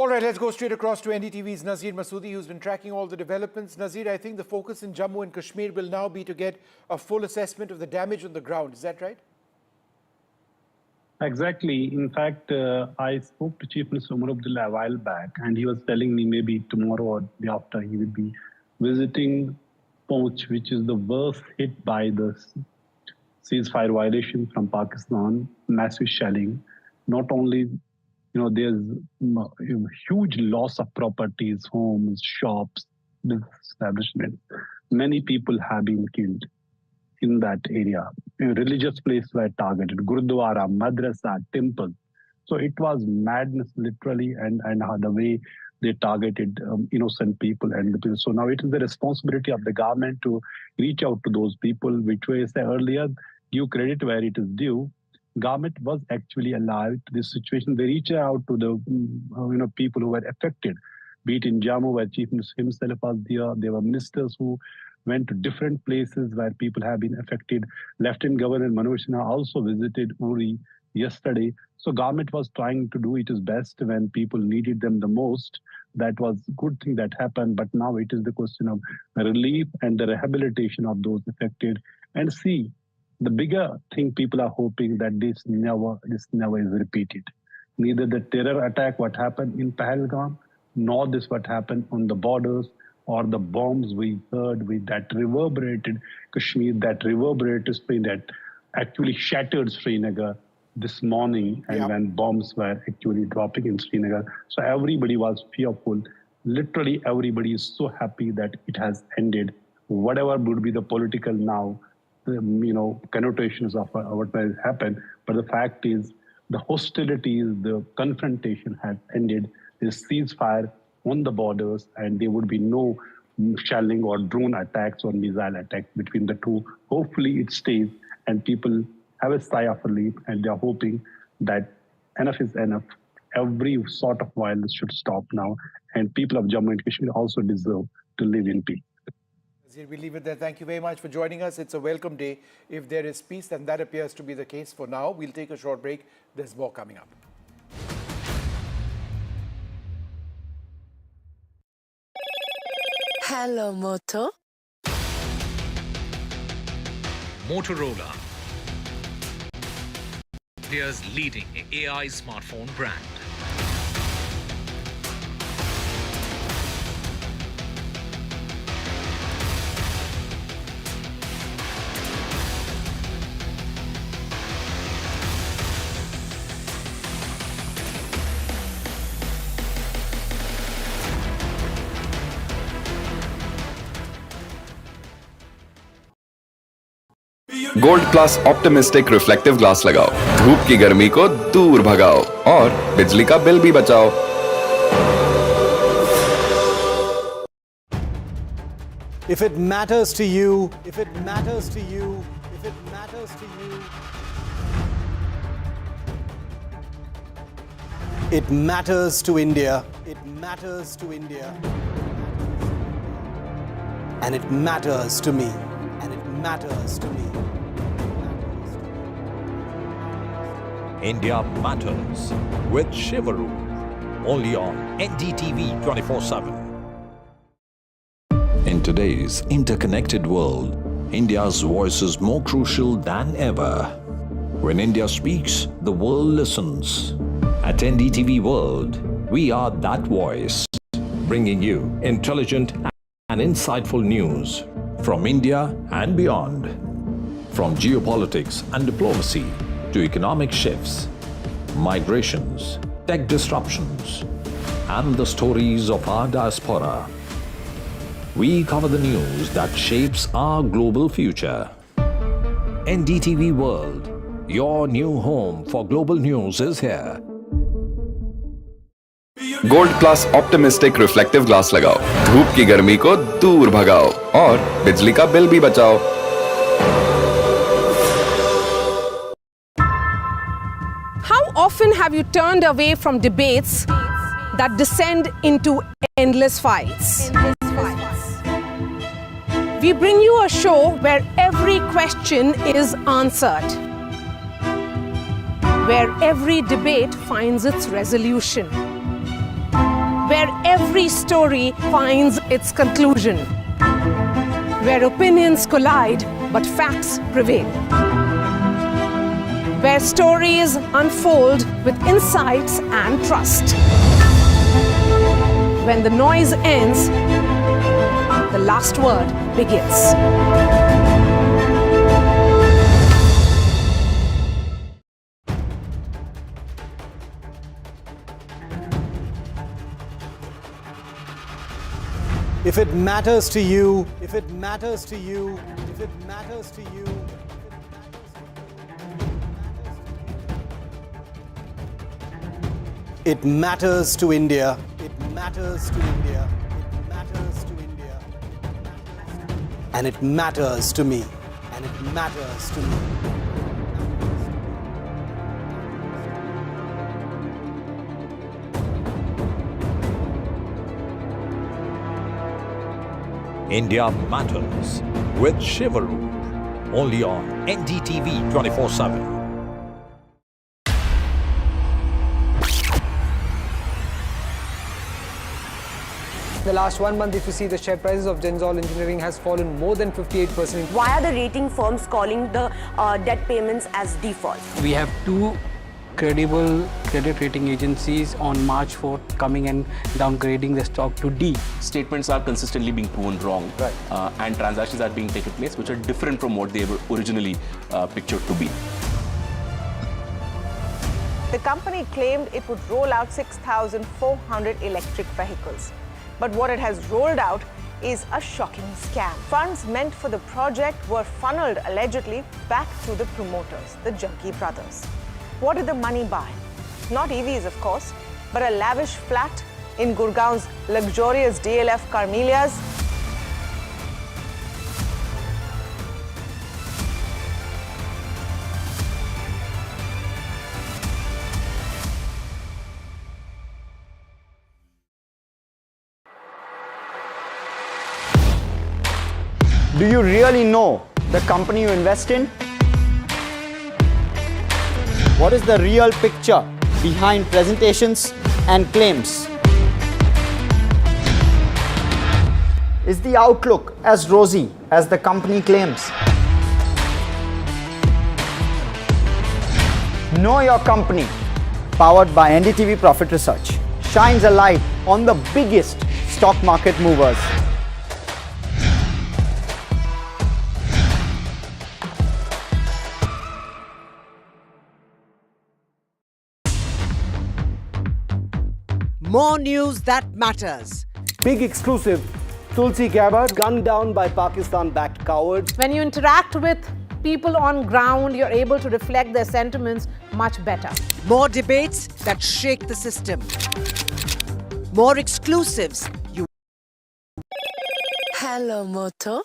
All right, let's go straight across to NDTV's Nazir Masoodi, who's been tracking all the developments. Nazir, I think the focus in Jammu and Kashmir will now be to get a full assessment of the damage on the ground. Is that right? Exactly. In fact, I spoke to Chief Minister Umar Abdullah a while back, and he was telling me maybe tomorrow or the after he will be visiting Poonch, which is the worst hit by the ceasefire violation from Pakistan, massive shelling. Not only, there's huge loss of properties, homes, shops, establishments. Many people have been killed in that area. Religious places were targeted, Gurudwara, Madrasa, temple. So it was madness literally, and the way they targeted innocent people and the people. So now it is the responsibility of the government to reach out to those people, which way I said earlier, give credit where it is due. Government was actually alive to this situation. They reached out to the people who were affected, be it in Jammu where Chief Minister himself was there. There were ministers who went to different places where people have been affected. Lieutenant Governor Manoj Sinha also visited Uri yesterday. So government was trying to do its best when people needed them the most. That was a good thing that happened. But now it is the question of relief and the rehabilitation of those affected. And see, the bigger thing people are hoping that this never is repeated. Neither the terror attack, what happened in Pahalgam, nor this what happened on the borders, or the bombs we heard with that reverberated Kashmir, that reverberated Spain, that actually shattered Srinagar this morning, and when bombs were actually dropping in Srinagar. So everybody was fearful. Literally everybody is so happy that it has ended. Whatever would be the political now, connotations of what has happened, but the fact is the hostilities, the confrontation has ended. This ceasefire on the borders, and there would be no shelling or drone attacks or missile attacks between the two. Hopefully it stays, and people have a sigh of relief, and they're hoping that enough is enough. Every sort of violence should stop now, and people of Jammu and Kashmir also deserve to live in peace. We'll leave it there. Thank you very much for joining us. It's a welcome day if there is peace, and that appears to be the case for now. We'll take a short break. There's more coming up. Hello, Moto. Motorola, India's leading AI smartphone brand. Gold plus optimistic reflective glass लगाओ, धूप की गर्मी को दूर भगाओ और बिजली का बिल भी बचाओ। If it matters to you, if it matters to you, if it matters to you, it matters to India, it matters to India, and it matters to me, and it matters to me. India Matters with Shivaru, only on NDTV 24/7. In today's interconnected world, India's voice is more crucial than ever. When India speaks, the world listens. At NDTV World, we are that voice, bringing you intelligent and insightful news from India and beyond. From geopolitics and diplomacy to economic shifts, migrations, tech disruptions, and the stories of our diaspora. We cover the news that shapes our global future. NDTV World, your new home for global news is here. Gold plus optimistic reflective glass लगाओ, धूप की गर्मी को दूर भगाओ और बिजली का बिल भी बचाओ। How often have you turned away from debates that descend into endless fights? We bring you a show where every question is answered, where every debate finds its resolution, where every story finds its conclusion, where opinions collide but facts prevail. where stories unfold with insights and trust. When the noise ends, the last word begins. If it matters to you, if it matters to you, if it matters to you, it matters to India. It matters to India. It matters to India. And it matters to me. And it matters to me. India Matters with Shivaru, only on NDTV 24/7. In the last 1 month, if you see, the share prices of Genzol Engineering has fallen more than 58%. Why are the rating firms calling the debt payments as default? We have two credible credit rating agencies on March 4th coming and downgrading the stock to D. Statements are consistently being proven wrong, and transactions are being taken place which are different from what they were originally pictured to be. The company claimed it would roll out 6,400 electric vehicles. But what it has rolled out is a shocking scam. Funds meant for the project were funneled allegedly back to the promoters, the Junkie brothers. What did the money buy? Not EVs, of course, but a lavish flat in Gurgaon's luxurious DLF Carmelias. Do you really know the company you invest in? What is the real picture behind presentations and claims? Is the outlook as rosy as the company claims? Know Your Company, powered by NDTV Profit Research, shines a light on the biggest stock market movers. More news that matters. Big exclusive. Tulsi Gabbard gunned down by Pakistan-backed cowards. When you interact with people on ground, you're able to reflect their sentiments much better. More debates that shake the system. More exclusives. Hello, Moto.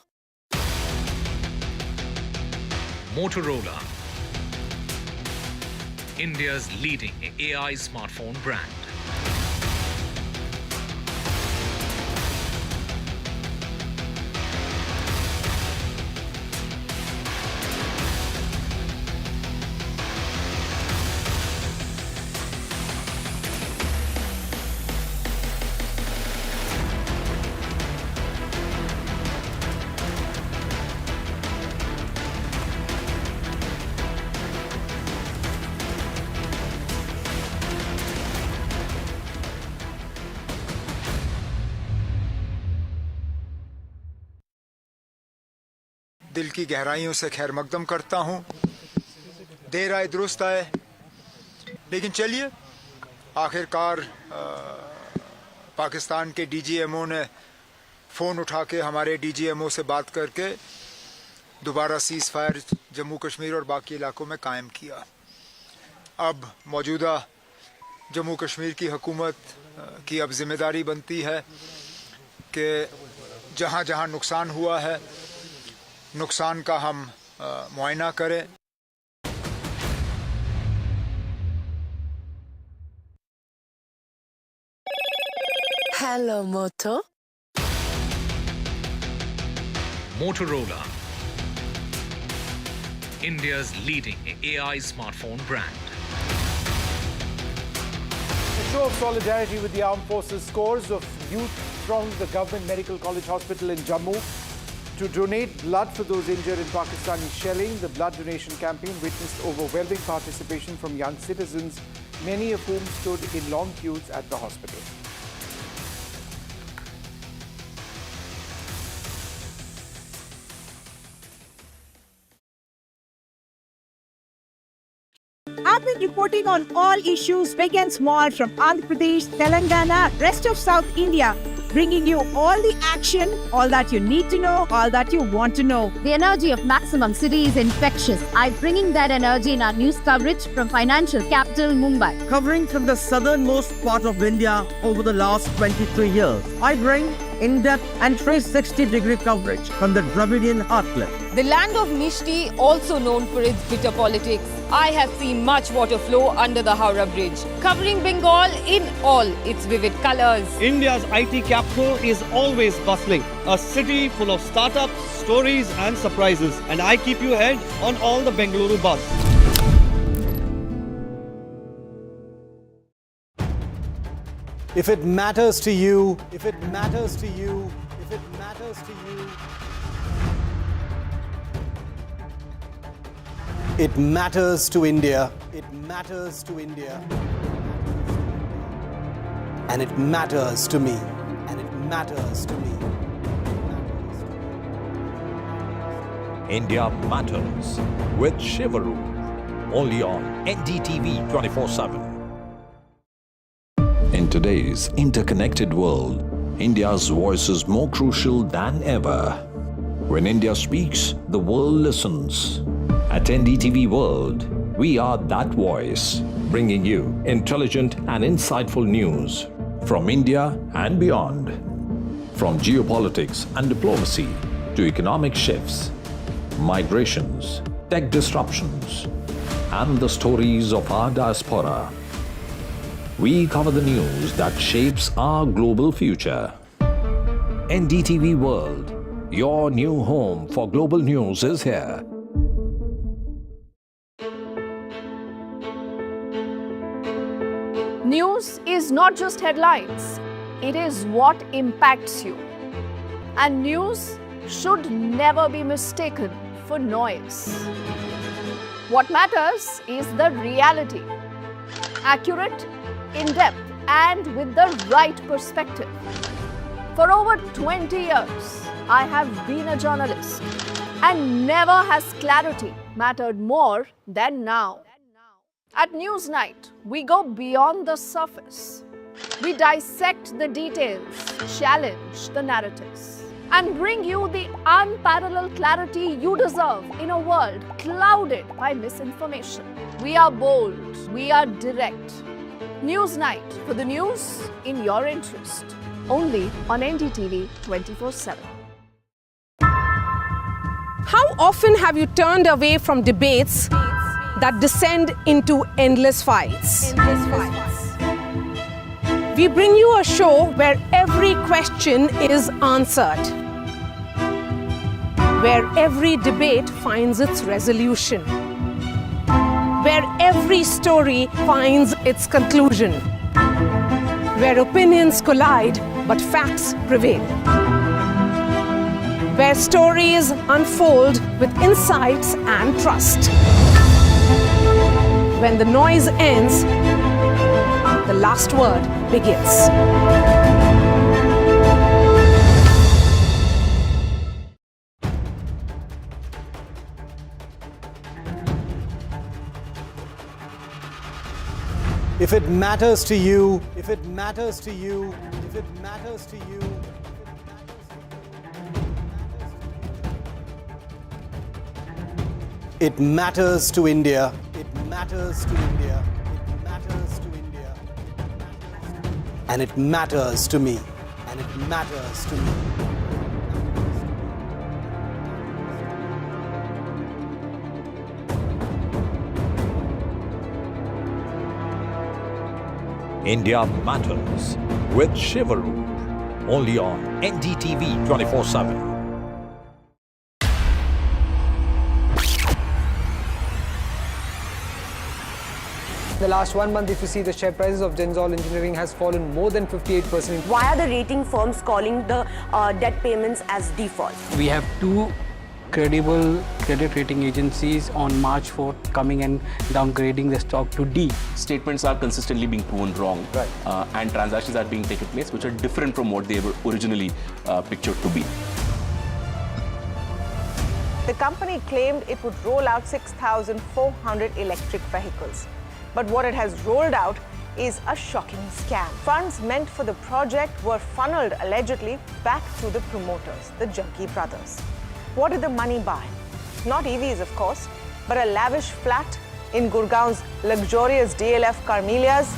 Motorola, India's leading AI smartphone brand. दिल की गहराइयों से खैर मकदम करता हूं। देर आए दुरुस्त आए, लेकिन चलिए आखिरकार पाकिस्तान के डीजीएमओ ने फ़ोन उठा के हमारे डीजीएमओ से बात करके दोबारा सीज़ फायर जम्मू कश्मीर और बाकी इलाकों में कायम किया। अब मौजूदा जम्मू कश्मीर की हुकूमत की अब जिम्मेदारी बनती है कि जहां जहां नुकसान हुआ है, नुकसान का हम मुआयना करें। Hello, Moto. Motorola, India's leading AI smartphone brand. A show of solidarity with the armed forces. Scores of youth thronged the government medical college hospital in Jammu To donate blood for those injured in Pakistani shelling, the blood donation campaign witnessed overwhelming participation from young citizens, many of whom stood in long queues at the hospital. I've been reporting on all issues big and small from Andhra Pradesh, Telangana, rest of South India, bringing you all the action, all that you need to know, all that you want to know. The energy of maximum city is infectious. I'm bringing that energy in our news coverage from financial capital Mumbai. Covering from the southernmost part of India over the last 23 years, I bring in-depth and 360-degree coverage from the Dravidian heartland. The land of Mishti, also known for its bitter politics. I have seen much water flow under the Howrah Bridge, covering Bengal in all its vivid colors. India's IT capital is always bustling, a city full of startups, stories and surprises. And I keep you ahead on all the Bengaluru buzz. If it matters to you, if it matters to you, if it matters to you, it matters to India. It matters to India. And it matters to me. And it matters to me. India Matters with Shivaru. Only on NDTV 24/7. In today's interconnected world, India's voice is more crucial than ever. When India speaks, the world listens. At NDTV World, we are that voice, bringing you intelligent and insightful news from India and beyond. From geopolitics and diplomacy to economic shifts, migrations, tech disruptions, and the stories of our diaspora. We cover the news that shapes our global future. NDTV World, your new home for global news, is here. News is not just headlines, it is what impacts you. And news should never be mistaken for noise. What matters is the reality. Accurate, in-depth, and with the right perspective. For over 20 years, I have been a journalist, and never has clarity mattered more than now. At Newsnight, we go beyond the surface. We dissect the details, challenge the narratives, and bring you the unparalleled clarity you deserve in a world clouded by misinformation. We are bold, we are direct. Newsnight, for the news in your interest. Only on NDTV 24/7. How often have you turned away from debates that descend into endless fights? We bring you a show where every question is answered, where every debate finds its resolution, where every story finds its conclusion, where opinions collide but facts prevail, where stories unfold with insights and trust. When the noise ends, the last word begins. If it matters to you, if it matters to you, if it matters to you, it matters to India. It matters to India. It matters to India. And it matters to me. And it matters to me. India Matters with Shivaru. Only on NDTV 24/7. The last 1 month, if you see, the share prices of Genzol Engineering has fallen more than 58%. Why are the rating firms calling the debt payments as default? We have two credible credit rating agencies on March 4th coming and downgrading the stock to D. Statements are consistently being proven wrong, and transactions are being taken place which are different from what they were originally pictured to be. The company claimed it would roll out 6,400 electric vehicles. But what it has rolled out is a shocking scam. Funds meant for the project were funneled allegedly back to the promoters, the Junkie brothers. What did the money buy? Not EVs, of course, but a lavish flat in Gurgaon's luxurious DLF Carmelias.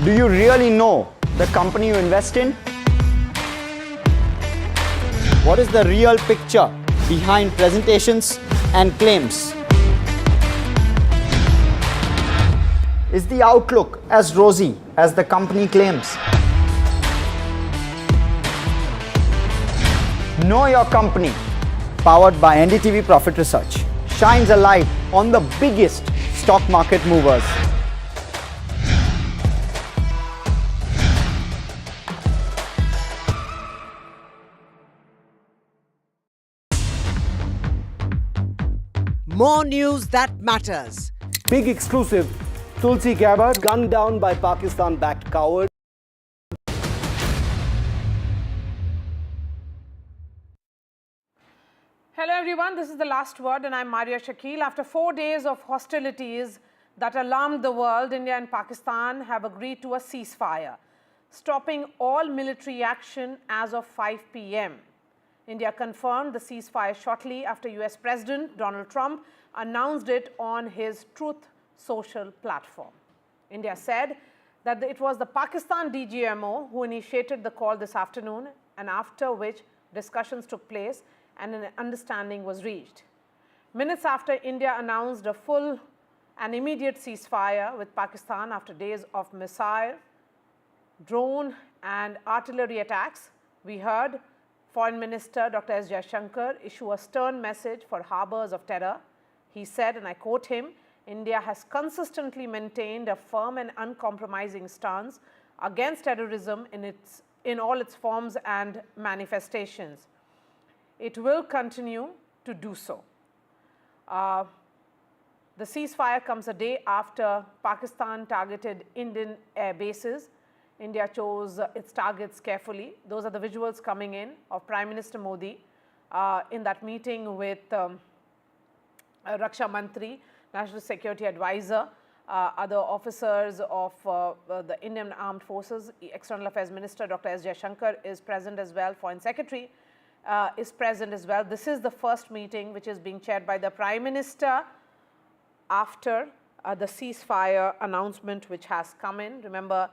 Do you really know the company you invest in? What is the real picture behind presentations and claims? Is the outlook as rosy as the company claims? Know Your Company, powered by NDTV Profit Research, shines a light on the biggest stock market movers. More news that matters. Big exclusive. Tulsi Gabbard gunned down by Pakistan-backed coward. Hello everyone, this is The Last Word and I'm Maria Shakil. After 4 days of hostilities that alarmed the world, India and Pakistan have agreed to a ceasefire, stopping all military action as of 5 p.m. India confirmed the ceasefire shortly after US President Donald Trump announced it on his Truth social platform. India said that it was the Pakistan DGMO who initiated the call this afternoon, and after which discussions took place and an understanding was reached. Minutes after India announced a full and immediate ceasefire with Pakistan after days of missile, drone and artillery attacks, we heard Foreign Minister Dr. S. Jaishankar issue a stern message for harbors of terror. He said, and I quote him, India has consistently maintained a firm and uncompromising stance against terrorism in all its forms and manifestations. It will continue to do so. The ceasefire comes a day after Pakistan targeted Indian air bases. India chose its targets carefully. Those are the visuals coming in of Prime Minister Modi in that meeting with Raksha Mantri, National Security Advisor, other officers of the Indian Armed Forces. External Affairs Minister Dr. S. Jaishankar is present as well. Foreign Secretary is present as well. This is the first meeting which is being chaired by the Prime Minister after the ceasefire announcement which has come in. Remember,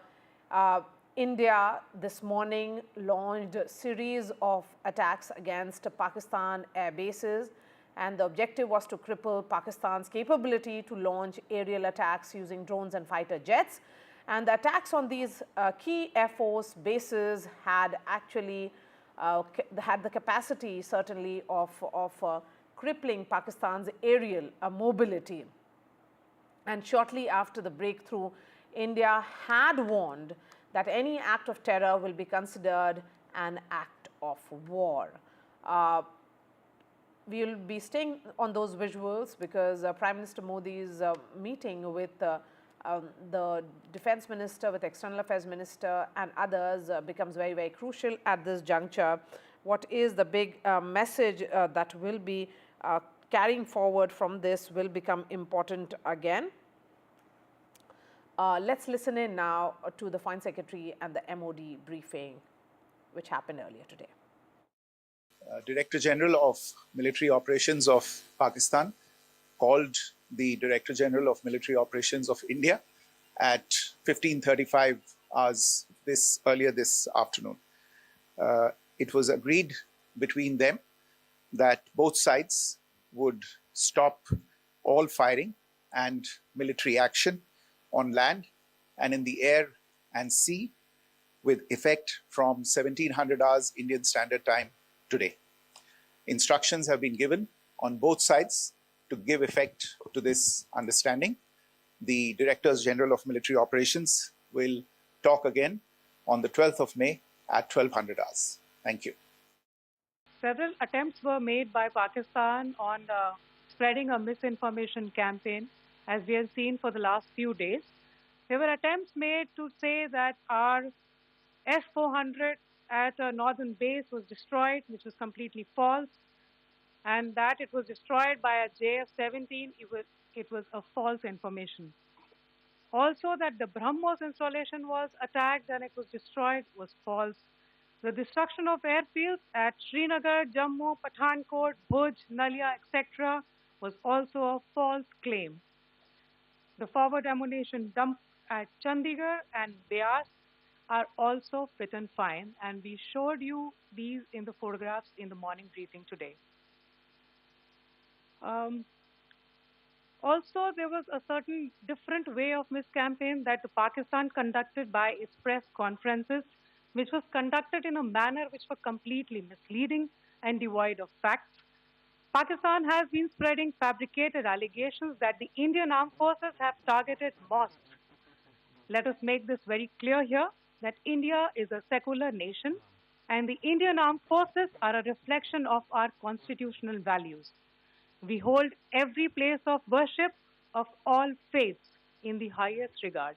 India this morning launched a series of attacks against Pakistan air bases, and the objective was to cripple Pakistan's capability to launch aerial attacks using drones and fighter jets. And the attacks on these key Air Force bases had actually had the capacity certainly of crippling Pakistan's aerial mobility. And shortly after the breakthrough, India had warned that any act of terror will be considered an act of war. We will be staying on those visuals because Prime Minister Modi's meeting with the Defence Minister, with External Affairs Minister and others becomes very, very crucial at this juncture. What is the big message that will be carrying forward from this will become important again. Let's listen in now to the Foreign Secretary and the MOD briefing which happened earlier today. Director General of Military Operations of Pakistan called the Director General of Military Operations of India at 15:35 hours earlier this afternoon. It was agreed between them that both sides would stop all firing and military action on land and in the air and sea with effect from 1700 hours Indian Standard Time today. Instructions have been given on both sides to give effect to this understanding. The Directors General of Military Operations will talk again on the 12th of May at 1200 hours. Thank you. Several attempts were made by Pakistan on spreading a misinformation campaign, as we have seen for the last few days. There were attempts made to say that our S-400 at a northern base was destroyed, which was completely false, and that it was destroyed by a JF-17, it was a false information. Also, that the BrahMos installation was attacked and it was destroyed was false. The destruction of airfields at Srinagar, Jammu, Pathankot, Bhuj, Nalia, etc. was also a false claim. The forward ammunition dump at Chandigarh and Beas are also fit and fine, and we showed you these in the photographs in the morning briefing today. Also, there was a certain different way of miscampaign that Pakistan conducted by its press conferences, which was conducted in a manner which was completely misleading and devoid of facts. Pakistan has been spreading fabricated allegations that the Indian armed forces have targeted mosques. Let us make this very clear here, that India is a secular nation and the Indian armed forces are a reflection of our constitutional values. We hold every place of worship of all faiths in the highest regard.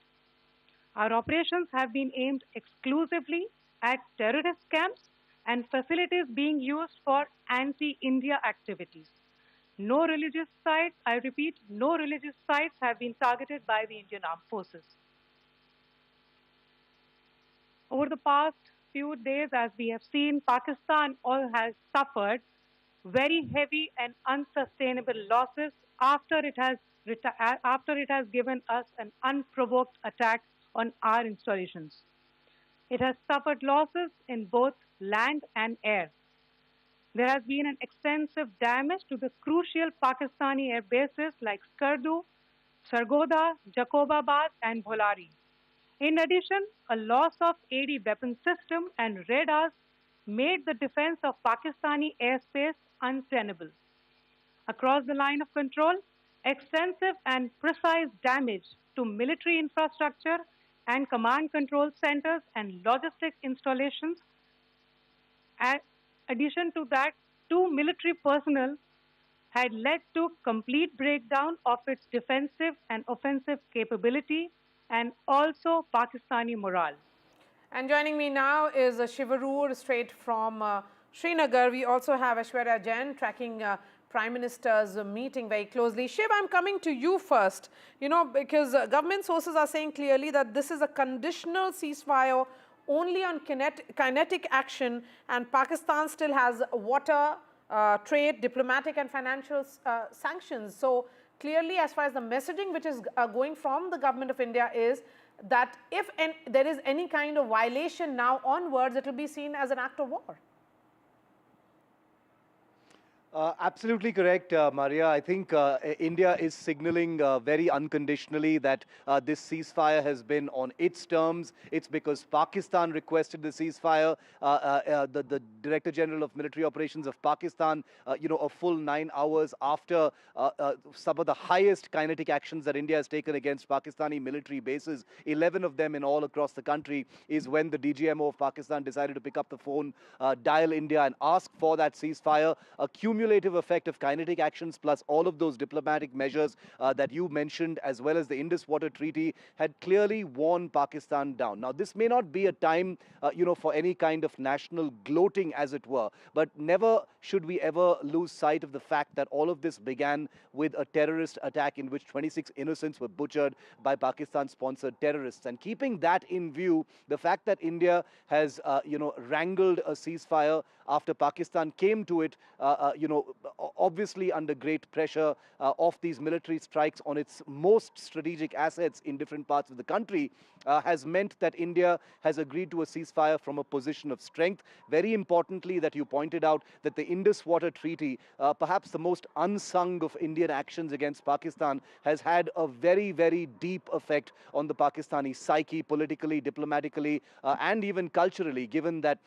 Our operations have been aimed exclusively at terrorist camps and facilities being used for anti-India activities. No religious sites, I repeat, no religious sites have been targeted by the Indian armed forces. Over the past few days, as we have seen, Pakistan all has suffered very heavy and unsustainable losses after it has given us an unprovoked attack on our installations. It has suffered losses in both land and air. There has been an extensive damage to the crucial Pakistani air bases like Skardu, Sargodha, Jacobabad and Bholari. In addition, a loss of AD weapon system and radars made the defense of Pakistani airspace untenable. Across the line of control, extensive and precise damage to military infrastructure and command control centers and logistics installations. In addition to that, 2 military personnel had led to complete breakdown of its defensive and offensive capability and also Pakistani morale. And joining me now is Shivarur, straight from Srinagar. We also have Aishwarya Jain tracking Prime Minister's meeting very closely. Shiv, I'm coming to you first, because government sources are saying clearly that this is a conditional ceasefire only on kinetic action, and Pakistan still has water, trade, diplomatic and financial sanctions. So clearly, as far as the messaging which is going from the government of India is that if there is any kind of violation now onwards, it will be seen as an act of war. Absolutely correct, Maria. I think India is signaling very unconditionally that this ceasefire has been on its terms. It's because Pakistan requested the ceasefire. The Director General of Military Operations of Pakistan, a full 9 hours after some of the highest kinetic actions that India has taken against Pakistani military bases, 11 of them in all across the country, is when the DGMO of Pakistan decided to pick up the phone, dial India and ask for that ceasefire. A cumulative effect of kinetic actions plus all of those diplomatic measures that you mentioned, as well as the Indus Water Treaty, had clearly worn Pakistan down. Now, this may not be a time, for any kind of national gloating, as it were, but never should we ever lose sight of the fact that all of this began with a terrorist attack in which 26 innocents were butchered by Pakistan-sponsored terrorists. And keeping that in view, the fact that India has, wrangled a ceasefire after Pakistan came to it, obviously under great pressure of these military strikes on its most strategic assets in different parts of the country, has meant that India has agreed to a ceasefire from a position of strength. Very importantly, that you pointed out that the Indus Water Treaty, perhaps the most unsung of Indian actions against Pakistan, has had a very, very deep effect on the Pakistani psyche, politically, diplomatically, and even culturally, given that,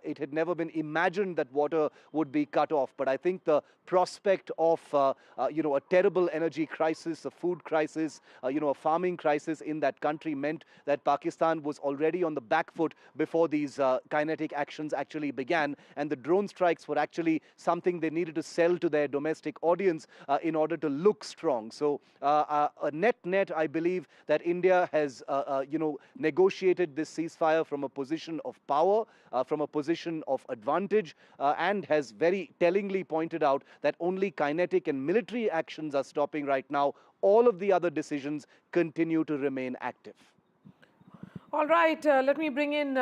it had never been imagined that water would be cut off. But I think the prospect of, a terrible energy crisis, a food crisis, a farming crisis in that country meant that Pakistan was already on the back foot before these kinetic actions actually began. And the drone strikes were actually something they needed to sell to their domestic audience in order to look strong. So net, I believe that India has, negotiated this ceasefire from a position of power, from a position of advantage, and has very tellingly pointed out that only kinetic and military actions are stopping right now. All of the other decisions continue to remain active. All right, let me bring in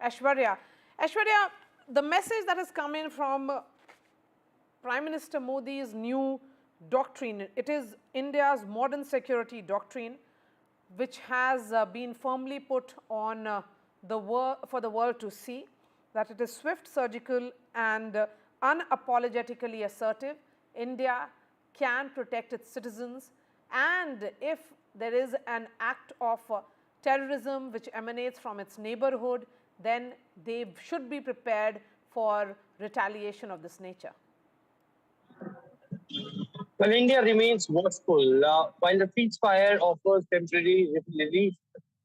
Aishwarya. Aishwarya, the message that has come in from Prime Minister Modi's new doctrine, it is India's modern security doctrine, which has been firmly put on for the world to see, that it is swift, surgical, and unapologetically assertive. India can protect its citizens, and if there is an act of terrorism which emanates from its neighborhood, then they should be prepared for retaliation of this nature. Well, India remains watchful. While the ceasefire offers temporary relief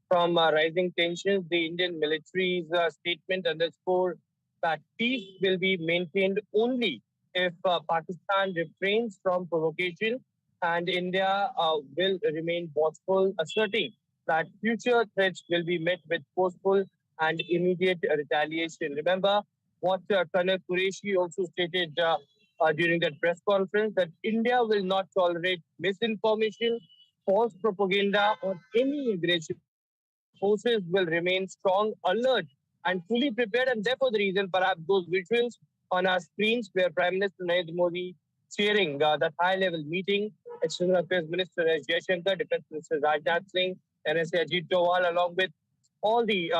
from rising tensions, the Indian military's statement underscores that peace will be maintained only if Pakistan refrains from provocation, and India will remain watchful, asserting that future threats will be met with forceful and immediate retaliation. Remember what Colonel Qureshi also stated during that press conference, that India will not tolerate misinformation, false propaganda, or any aggression. Forces will remain strong, alert, and fully prepared. And therefore, the reason perhaps those visuals on our screens where Prime Minister Narendra Modi chairing that high-level meeting, External Affairs Minister S. Jaishankar, Defense Minister Rajnath Singh, NSA Ajit Doval, along with all the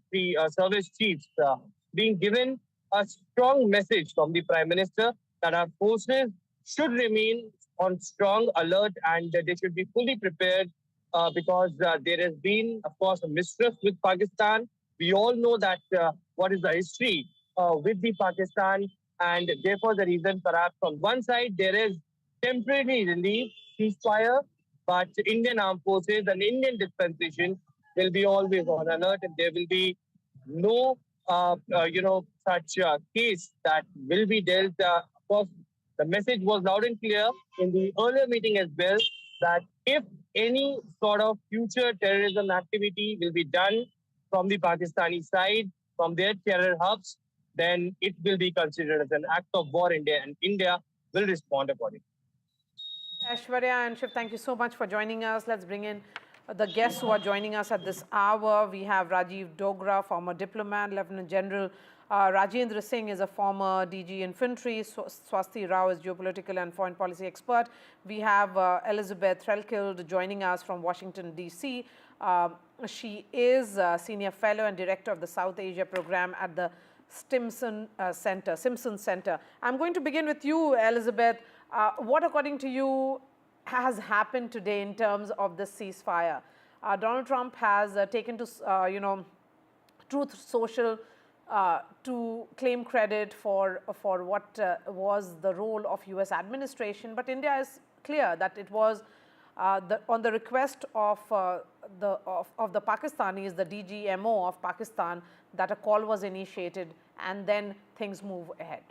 three service chiefs, being given a strong message from the Prime Minister that our forces should remain on strong alert and they should be fully prepared because there has been, of course, a mistrust with Pakistan. We all know that what is the history with the Pakistan, and therefore the reason perhaps on one side there is temporary relief, ceasefire, but Indian armed forces and Indian dispensation will be always on alert, and there will be no, such case that will be dealt. Of course, the message was loud and clear in the earlier meeting as well, that if any sort of future terrorism activity will be done from the Pakistani side, from their terror hubs, then it will be considered as an act of war, and India will respond accordingly. Aishwarya and Shiv, thank you so much for joining us. Let's bring in the guests who are joining us at this hour. We have Rajiv Dogra, former diplomat, Lieutenant General Rajendra Singh is a former DG Infantry, Swasti Rao is geopolitical and foreign policy expert. We have Elizabeth Threlkeld joining us from Washington, D.C. She is a senior fellow and director of the South Asia program at the Simpson Center. I'm going to begin with you, Elizabeth. What, according to you, has happened today in terms of the ceasefire? Donald Trump has taken to, Truth Social to claim credit for what was the role of U.S. administration, but India is clear that it was on the request of the Pakistanis, the DGMO of Pakistan, that a call was initiated, and then things move ahead.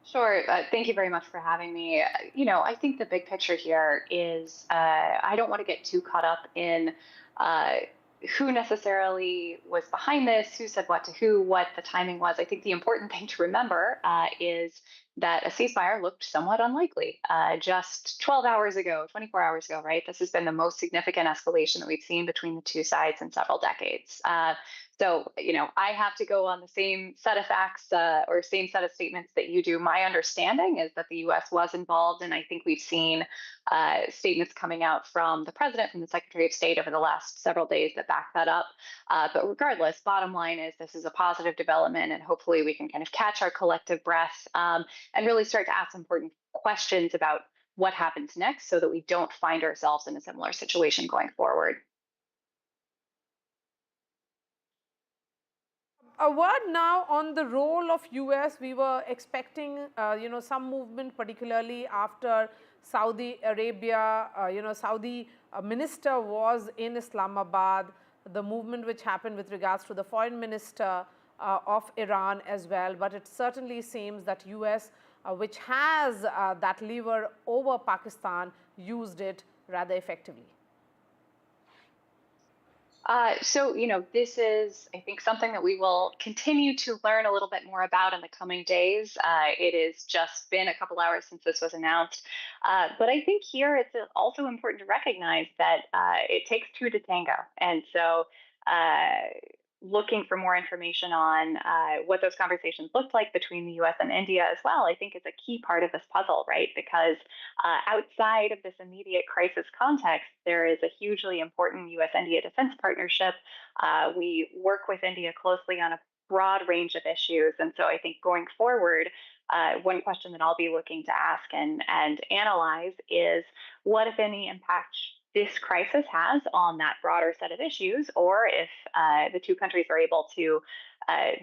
Sure. Thank you very much for having me. I think the big picture here is I don't want to get too caught up in who necessarily was behind this, who said what to who, what the timing was. I think the important thing to remember is that a ceasefire looked somewhat unlikely. Just 12 hours ago, 24 hours ago, right? This has been the most significant escalation that we've seen between the two sides in several decades. So, I have to go on the same set of facts or same set of statements that you do. My understanding is that the U.S. was involved, and I think we've seen statements coming out from the president, from the Secretary of State over the last several days that back that up. But regardless, bottom line is this is a positive development, and hopefully we can kind of catch our collective breath and really start to ask important questions about what happens next so that we don't find ourselves in a similar situation going forward. A word now on the role of US. We were expecting, some movement, particularly after Saudi Arabia, Saudi minister was in Islamabad, the movement which happened with regards to the foreign minister of Iran as well. But it certainly seems that US, which has that lever over Pakistan, used it rather effectively. So, this is, I think, something that we will continue to learn a little bit more about in the coming days. It has just been a couple hours since this was announced. But I think here it's also important to recognize that it takes two to tango. And so looking for more information on what those conversations looked like between the US and India as well, I think is a key part of this puzzle, right? Because outside of this immediate crisis context, there is a hugely important US-India defense partnership. We work with India closely on a broad range of issues. And so I think going forward, one question that I'll be looking to ask and analyze is what, if any, impact this crisis has on that broader set of issues, or if the two countries are able to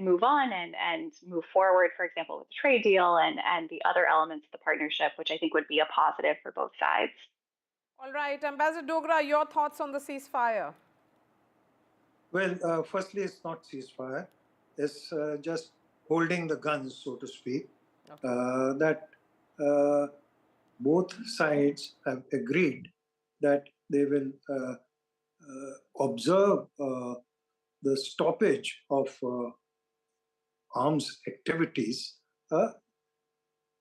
move on and move forward, for example, with the trade deal and the other elements of the partnership, which I think would be a positive for both sides. All right, Ambassador Dogra, your thoughts on the ceasefire? Well, firstly, it's not ceasefire. It's just holding the guns, so to speak, that both sides have agreed that they will observe the stoppage of arms activities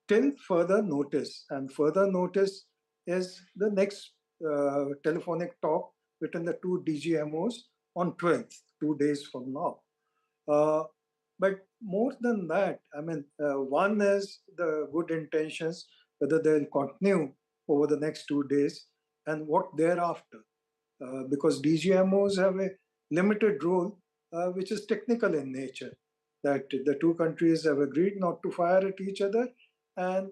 till further notice. And further notice is the next telephonic talk between the two DGMOs on 12th, 2 days from now. But more than that, I mean, one is the good intentions, whether they'll continue over the next 2 days and what thereafter. Because DGMOs have a limited role, which is technical in nature, that the two countries have agreed not to fire at each other, and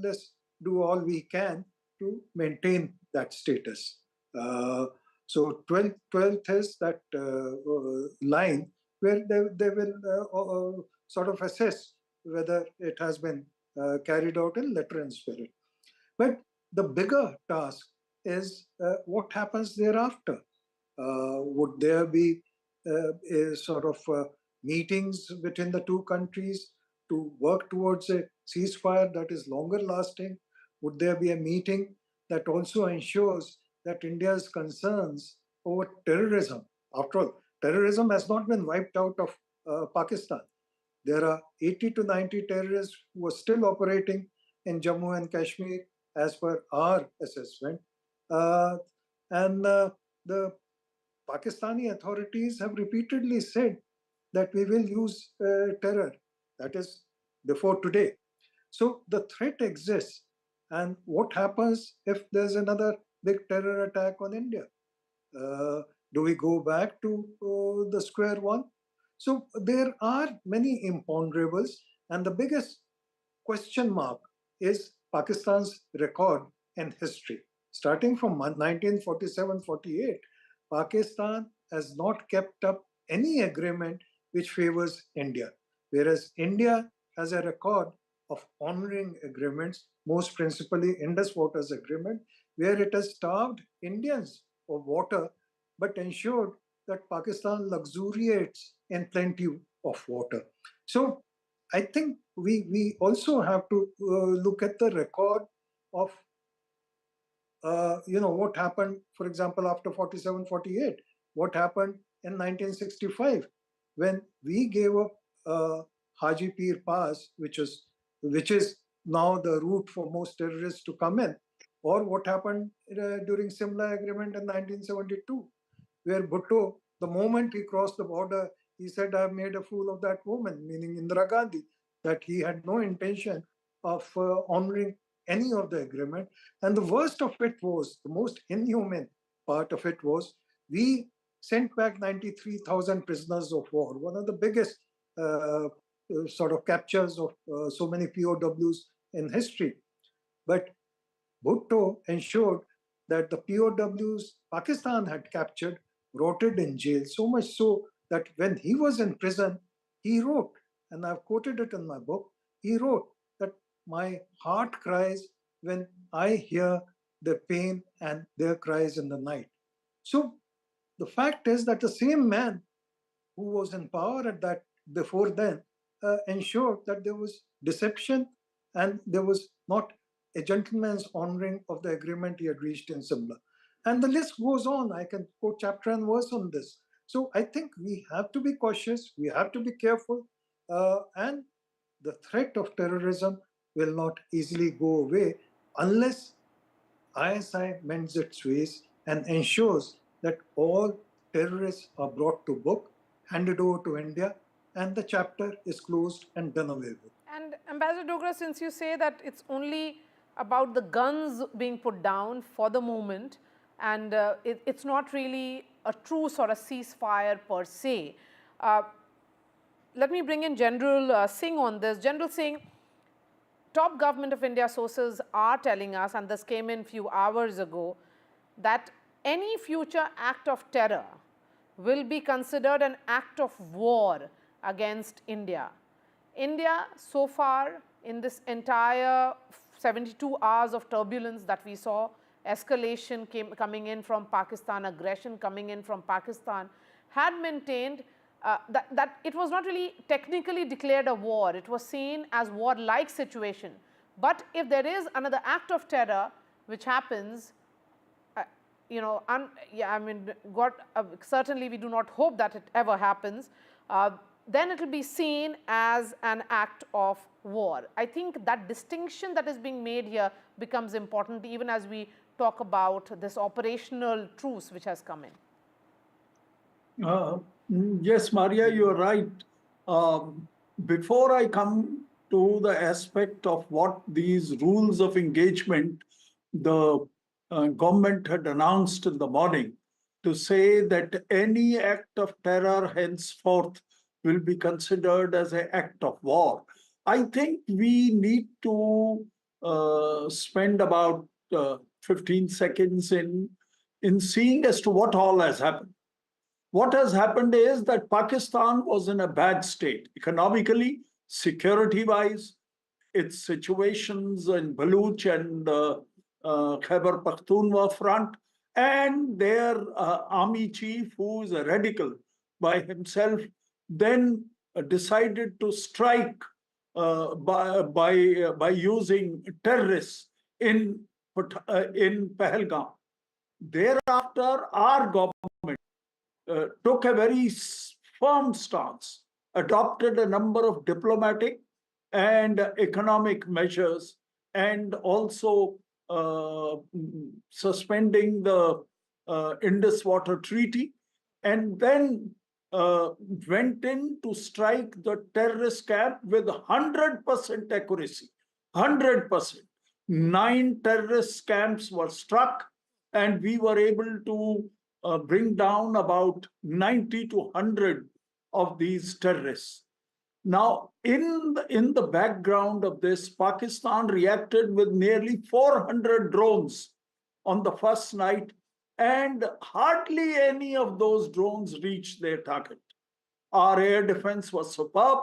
let's do all we can to maintain that status. So 12th is that line where they will sort of assess whether it has been carried out in letter and spirit. But the bigger task is what happens thereafter. Would there be a sort of meetings between the two countries to work towards a ceasefire that is longer lasting? Would there be a meeting that also ensures that India's concerns over terrorism, after all, terrorism has not been wiped out of Pakistan. There are 80 to 90 terrorists who are still operating in Jammu and Kashmir as per our assessment. And the Pakistani authorities have repeatedly said that we will use terror. That is before today. So the threat exists. And what happens if there's another big terror attack on India? Do we go back to the square one? So there are many imponderables. And the biggest question mark is Pakistan's record in history. Starting from 1947-48, Pakistan has not kept up any agreement which favors India, whereas India has a record of honoring agreements, most principally Indus Waters Agreement, where it has starved Indians of water but ensured that Pakistan luxuriates in plenty of water. So I think we also have to look at the record of what happened, for example, after 47-48, what happened in 1965 when we gave up Haji Pir Pass, which is now the route for most terrorists to come in. Or what happened during Simla Agreement in 1972, where Bhutto, the moment he crossed the border, he said, "I have made a fool of that woman," meaning Indira Gandhi, that he had no intention of honoring any of the agreement. And the worst of it was, the most inhumane part of it was, we sent back 93,000 prisoners of war, one of the biggest sort of captures of so many POWs in history. But Bhutto ensured that the POWs Pakistan had captured rotted in jail, so much so that when he was in prison, he wrote, and I've quoted it in my book, he wrote that my heart cries when I hear their pain and their cries in the night. So the fact is that the same man who was in power at that before then ensured that there was deception and there was not a gentleman's honoring of the agreement he had reached in Simla. And the list goes on. I can quote chapter and verse on this. So I think we have to be cautious, we have to be careful, and the threat of terrorism will not easily go away unless ISI mends its ways and ensures that all terrorists are brought to book, handed over to India, and the chapter is closed and done away with. And Ambassador Dogra, since you say that it's only about the guns being put down for the moment, and it's not really a truce or a ceasefire per se, let me bring in General Singh on this. General Singh, top government of India sources are telling us, and this came in a few hours ago, that any future act of terror will be considered an act of war against India. India, so far in this entire 72 hours of turbulence that we saw, escalation coming in from Pakistan, aggression coming in from Pakistan, had maintained that it was not really technically declared a war. It was seen as war-like situation. But if there is another act of terror which happens, you know, God, certainly we do not hope that it ever happens, then it will be seen as an act of war. I think that distinction that is being made here becomes important even as we talk about this operational truce which has come in. Yes, Maria, you're right. Before I come to the aspect of what these rules of engagement the government had announced in the morning, to say that any act of terror henceforth will be considered as an act of war. I think we need to spend about 15 seconds in seeing as to what all has happened. What has happened is that Pakistan was in a bad state, economically, security-wise. Its situations in Baluch and Khyber Pakhtunkhwa front, and their army chief, who is a radical by himself, then decided to strike by using terrorists in Pahalgam. Thereafter, our government took a very firm stance, adopted a number of diplomatic and economic measures, and also suspending the Indus Water Treaty, and then went in to strike the terrorist camp with 100% accuracy. 100%. 9 terrorist camps were struck, and we were able to bring down about 90 to 100 of these terrorists. Now, in the background of this, Pakistan reacted with nearly 400 drones on the first night, and hardly any of those drones reached their target. Our air defense was superb.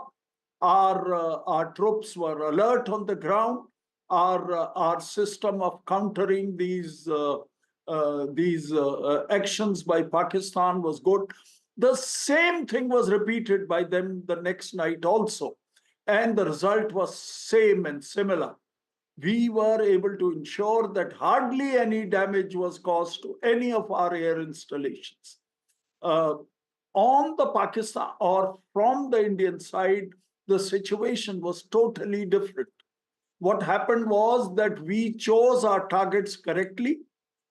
Our troops were alert on the ground. Our system of countering these actions by Pakistan was good. The same thing was repeated by them the next night also, and the result was same and similar. We were able to ensure that hardly any damage was caused to any of our air installations. On the Pakistan or from the Indian side, the situation was totally different. What happened was that we chose our targets correctly.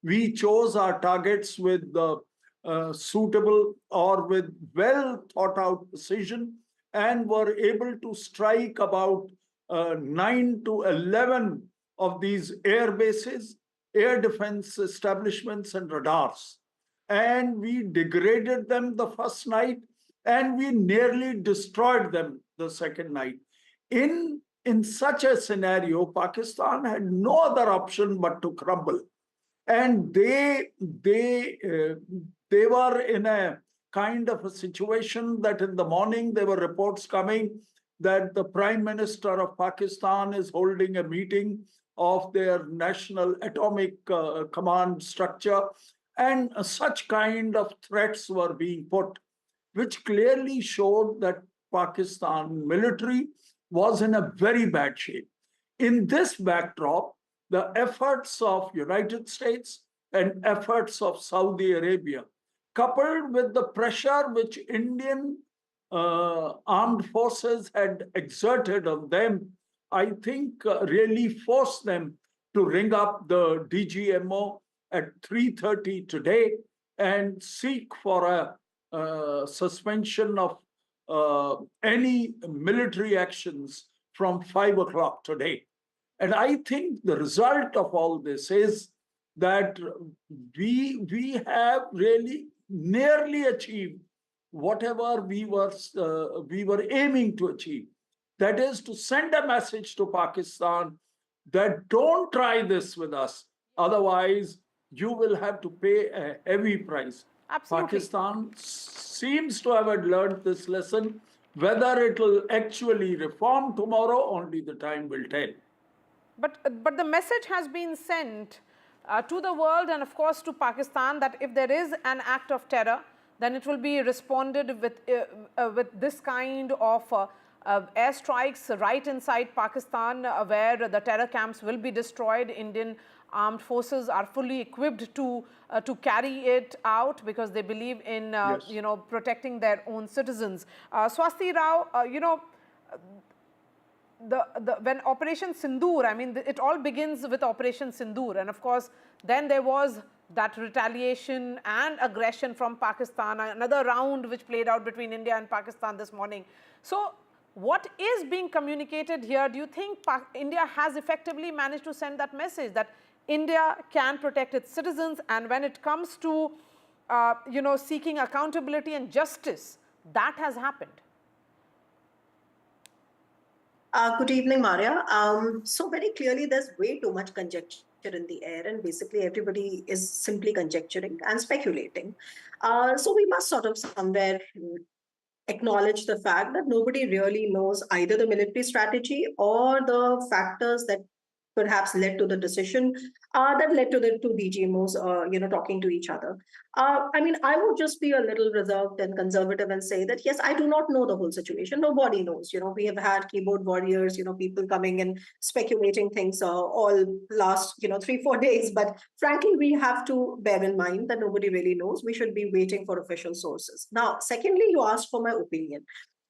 We chose our targets with the suitable or with well thought out precision, and were able to strike about 9 to 11 of these air bases, air defense establishments, and radars. And we degraded them the first night, and we nearly destroyed them the second night. In such a scenario, Pakistan had no other option but to crumble. And they were in a kind of a situation that in the morning there were reports coming that the Prime Minister of Pakistan is holding a meeting of their national atomic command structure, and such kind of threats were being put, which clearly showed that Pakistan military was in a very bad shape. In this backdrop, the efforts of United States and efforts of Saudi Arabia, coupled with the pressure which Indian armed forces had exerted on them, I think really forced them to ring up the DGMO at 3:30 today and seek for a suspension of any military actions from 5 o'clock today. And I think the result of all this is that we have really nearly achieved whatever we were aiming to achieve. That is to send a message to Pakistan that don't try this with us. Otherwise, you will have to pay a heavy price. Absolutely. Pakistan seems to have learned this lesson. Whether it will actually reform tomorrow, only the time will tell. But the message has been sent to the world and of course to Pakistan that if there is an act of terror, then it will be responded with this kind of airstrikes right inside Pakistan, where the terror camps will be destroyed. Indian armed forces are fully equipped to carry it out because they believe in Yes. protecting their own citizens. Swasti Rao, when Operation Sindoor, I mean, it all begins with Operation Sindoor, and of course, then there was that retaliation and aggression from Pakistan, another round which played out between India and Pakistan this morning. So, what is being communicated here? Do you think India has effectively managed to send that message that India can protect its citizens, and when it comes to, seeking accountability and justice, that has happened? Good evening, Maria. So very clearly, there's way too much conjecture in the air, and basically everybody is simply conjecturing and speculating. So we must sort of somewhere acknowledge the fact that nobody really knows either the military strategy or the factors that perhaps led to the decision that led to the two DGMOs, talking to each other. I mean, I would just be a little reserved and conservative and say that, yes, I do not know the whole situation. Nobody knows. We have had keyboard warriors, people coming and speculating things all last, 3-4 days. But frankly, we have to bear in mind that nobody really knows. We should be waiting for official sources. Now, secondly, you asked for my opinion.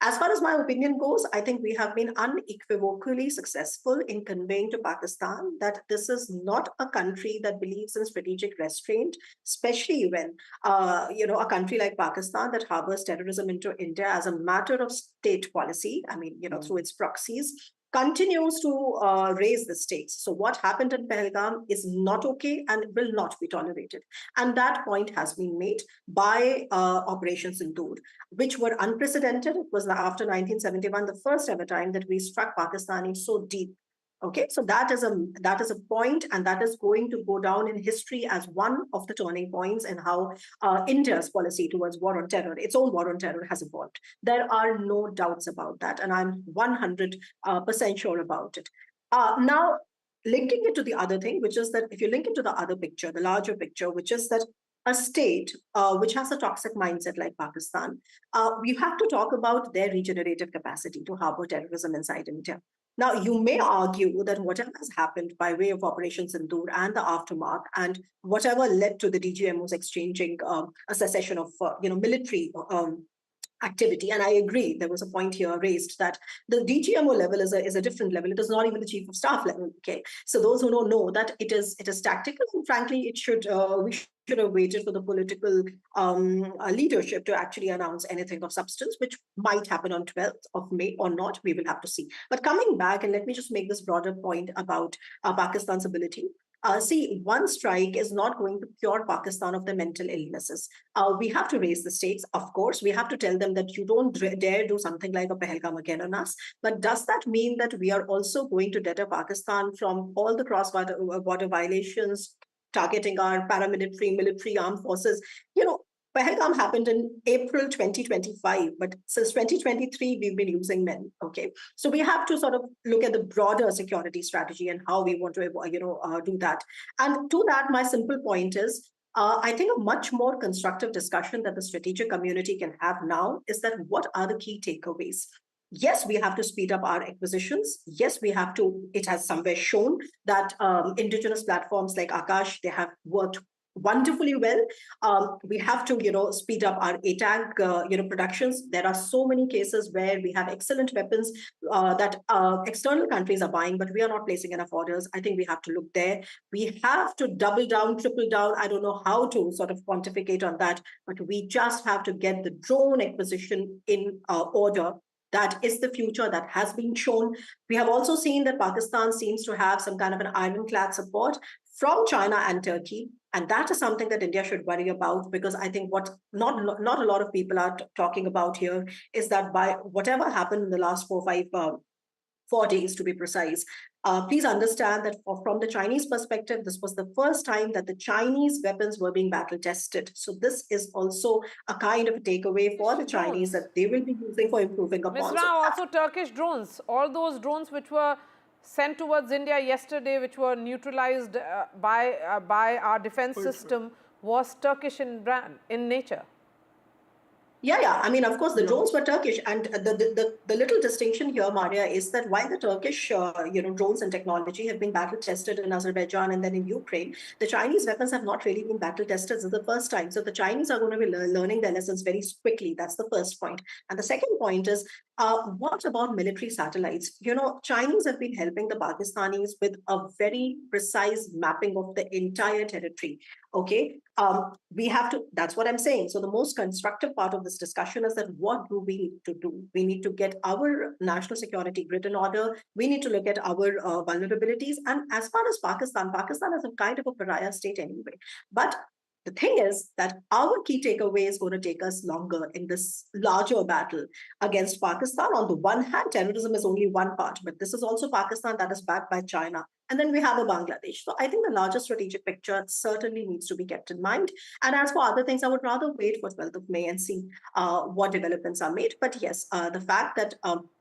As far as my opinion goes, I think we have been unequivocally successful in conveying to Pakistan that this is not a country that believes in strategic restraint, especially when, a country like Pakistan that harbors terrorism into India as a matter of state policy, I mean, through its proxies, continues to raise the stakes. So what happened in Pahalgam is not okay and will not be tolerated. And that point has been made by Operation Sindoor, which were unprecedented. It was after 1971, the first ever time that we struck Pakistani so deep. Okay, so that is a point, and that is going to go down in history as one of the turning points in how India's policy towards war on terror, its own war on terror, has evolved. There are no doubts about that, and I'm 100% sure about it. Now, linking it to the other thing, which is that if you link it to the other picture, the larger picture, which is that a state which has a toxic mindset like Pakistan, you have to talk about their regenerative capacity to harbor terrorism inside India. Now, you may argue that whatever has happened by way of Operation Sindoor and the aftermath, and whatever led to the DGMOs exchanging a cessation of military activity. And I agree, there was a point here raised that the DGMO level is a different level. It is not even the chief of staff level. Okay, so those who don't know that it is tactical, and frankly, it should we should have waited for the political leadership to actually announce anything of substance, which might happen on 12th of May or not. We will have to see. But coming back, and let me just make this broader point about Pakistan's ability. See, one strike is not going to cure Pakistan of the mental illnesses. We have to raise the stakes, of course. We have to tell them that you don't dare do something like a Pahalgam again on us. But does that mean that we are also going to deter Pakistan from all the cross-border violations, targeting our paramilitary, military armed forces? You know, Pahalgam happened in April 2025, but since 2023, we've been using men, okay? So we have to sort of look at the broader security strategy and how we want to, do that. And to that, my simple point is, I think a much more constructive discussion that the strategic community can have now is that what are the key takeaways? Yes, we have to speed up our acquisitions. Yes, we have to, it has somewhere shown that indigenous platforms like Akash, they have worked wonderfully well. We have to, speed up our ATAG, productions. There are so many cases where we have excellent weapons that external countries are buying, but we are not placing enough orders. I think we have to look there. We have to double down, triple down. I don't know how to sort of pontificate on that, but we just have to get the drone acquisition in order. That is the future that has been shown. We have also seen that Pakistan seems to have some kind of an ironclad support from China and Turkey. And that is something that India should worry about, because I think what not a lot of people are talking about here is that by whatever happened in the last 4 days to be precise, please understand that from the Chinese perspective, this was the first time that the Chinese weapons were being battle tested. So this is also a kind of a takeaway for the Chinese that they will be using for improving upon. Ms. Rao, also Turkish drones, all those drones which were sent towards India yesterday, which were neutralized by our defense system, was Turkish in nature. Yeah. I mean, of course, the drones were Turkish, and the little distinction here, Maria, is that while the Turkish, drones and technology have been battle tested in Azerbaijan and then in Ukraine, the Chinese weapons have not really been battle tested. This is the first time. So the Chinese are going to be learning their lessons very quickly. That's the first point. And the second point is, what about military satellites? Chinese have been helping the Pakistanis with a very precise mapping of the entire territory. Okay, we have to, that's what I'm saying. So the most constructive part of this discussion is that what do we need to do? We need to get our national security grid in order. We need to look at our vulnerabilities. And as far as Pakistan is a kind of a pariah state anyway. But the thing is that our key takeaway is going to take us longer in this larger battle against Pakistan. On the one hand, terrorism is only one part, but this is also Pakistan that is backed by China. And then we have a Bangladesh. So I think the larger strategic picture certainly needs to be kept in mind. And as for other things, I would rather wait for 12th of May and see what developments are made. But yes, the fact that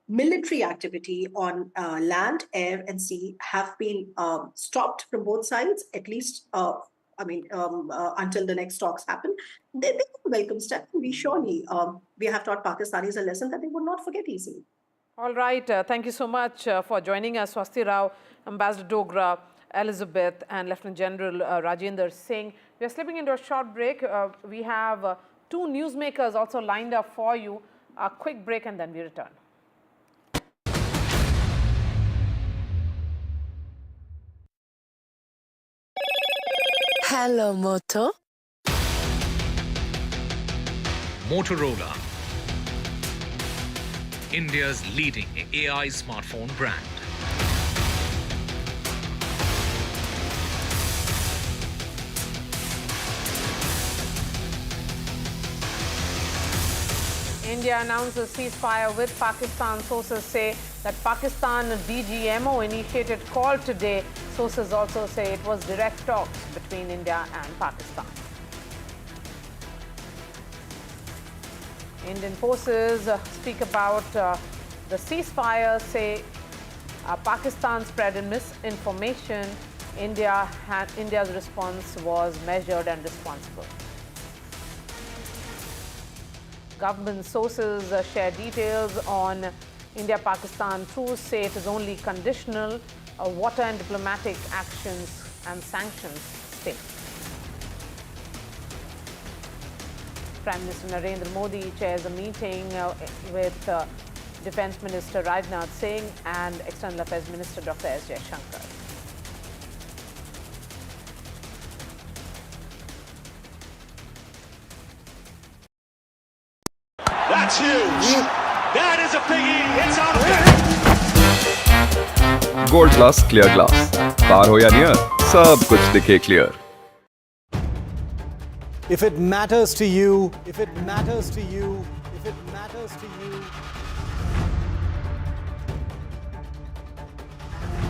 military activity on land, air, and sea have been stopped from both sides, at least until the next talks happen, they are a welcome step. We surely, we have taught Pakistanis a lesson that they would not forget easily. All right. Thank you so much for joining us, Swasti Rao, Ambassador Dogra, Elizabeth, and Lieutenant General Rajendra Singh. We are slipping into a short break. We have two newsmakers also lined up for you. A quick break and then we return. Hello, Moto. Motorola, India's leading AI smartphone brand. India announces ceasefire with Pakistan. Sources say that Pakistan DGMO initiated call today. Sources also say it was direct talks between India and Pakistan. Indian forces speak about the ceasefire, say Pakistan spread misinformation. India's response was measured and responsible. Government sources share details on India-Pakistan truce, say it is only conditional. Water and diplomatic actions and sanctions stay. Prime Minister Narendra Modi chairs a meeting with Defence Minister Rajnath Singh and External Affairs Minister Dr. S. Jaishankar. That's huge. That is a biggie. It's out of Gold Plus Clear Glass. Far ho ya near, sab kuch dikhe clear. If it matters to you, if it matters to you, if it matters to you,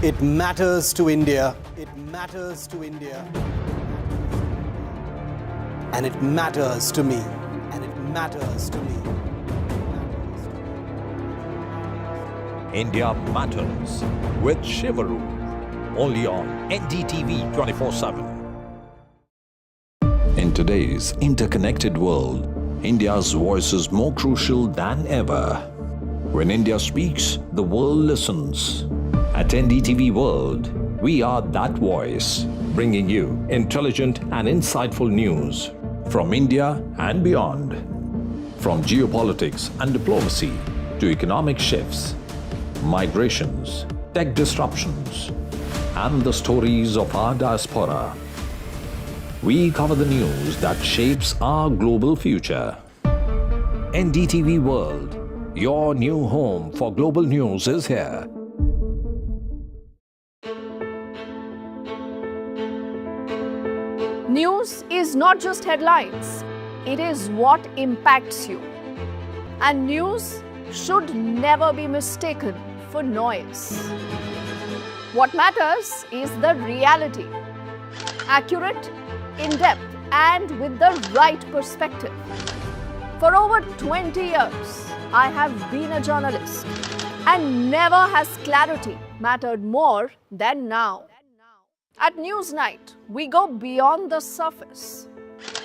it matters to India. It matters to India. And it matters to me. And it matters to me. India Matters with Shivaru. Only on NDTV 24/7. In today's interconnected world, India's voice is more crucial than ever. When India speaks, the world listens. At NDTV World, we are that voice, bringing you intelligent and insightful news from India and beyond. From geopolitics and diplomacy to economic shifts, migrations, tech disruptions, and the stories of our diaspora. We cover the news that shapes our global future. NDTV World, your new home for global news, is here. News is not just headlines, it is what impacts you. And news should never be mistaken for noise. What matters is the reality. Accurate, in-depth, and with the right perspective. For over 20 years, I have been a journalist, and never has clarity mattered more than now. At Newsnight, we go beyond the surface.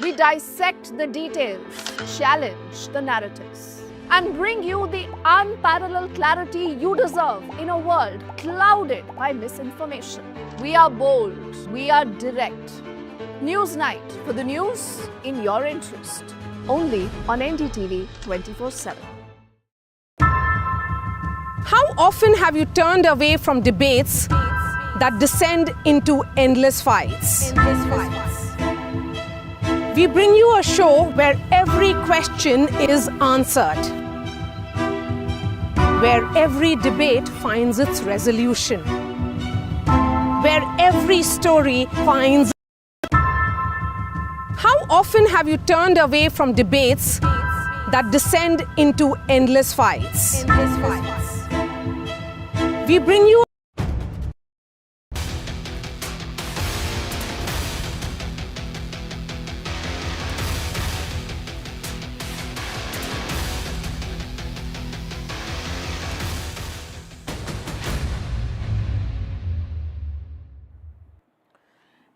We dissect the details, challenge the narratives, and bring you the unparalleled clarity you deserve in a world clouded by misinformation. We are bold, we are direct. Newsnight, for the news in your interest. Only on NDTV 24/7. How often have you turned away from debates that descend into endless fights? We bring you a show where every question is answered, where every debate finds its resolution, where every story finds. How often have you turned away from debates that descend into endless fights? We bring you.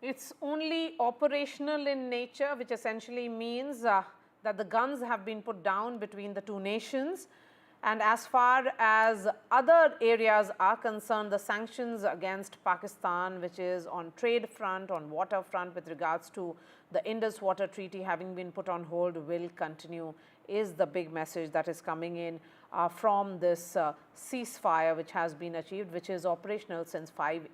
It's only operational in nature, which essentially means that the guns have been put down between the two nations. And as far as other areas are concerned, the sanctions against Pakistan, which is on trade front, on water front with regards to the Indus Water Treaty having been put on hold, will continue, is the big message that is coming in from this ceasefire which has been achieved, which is operational since 5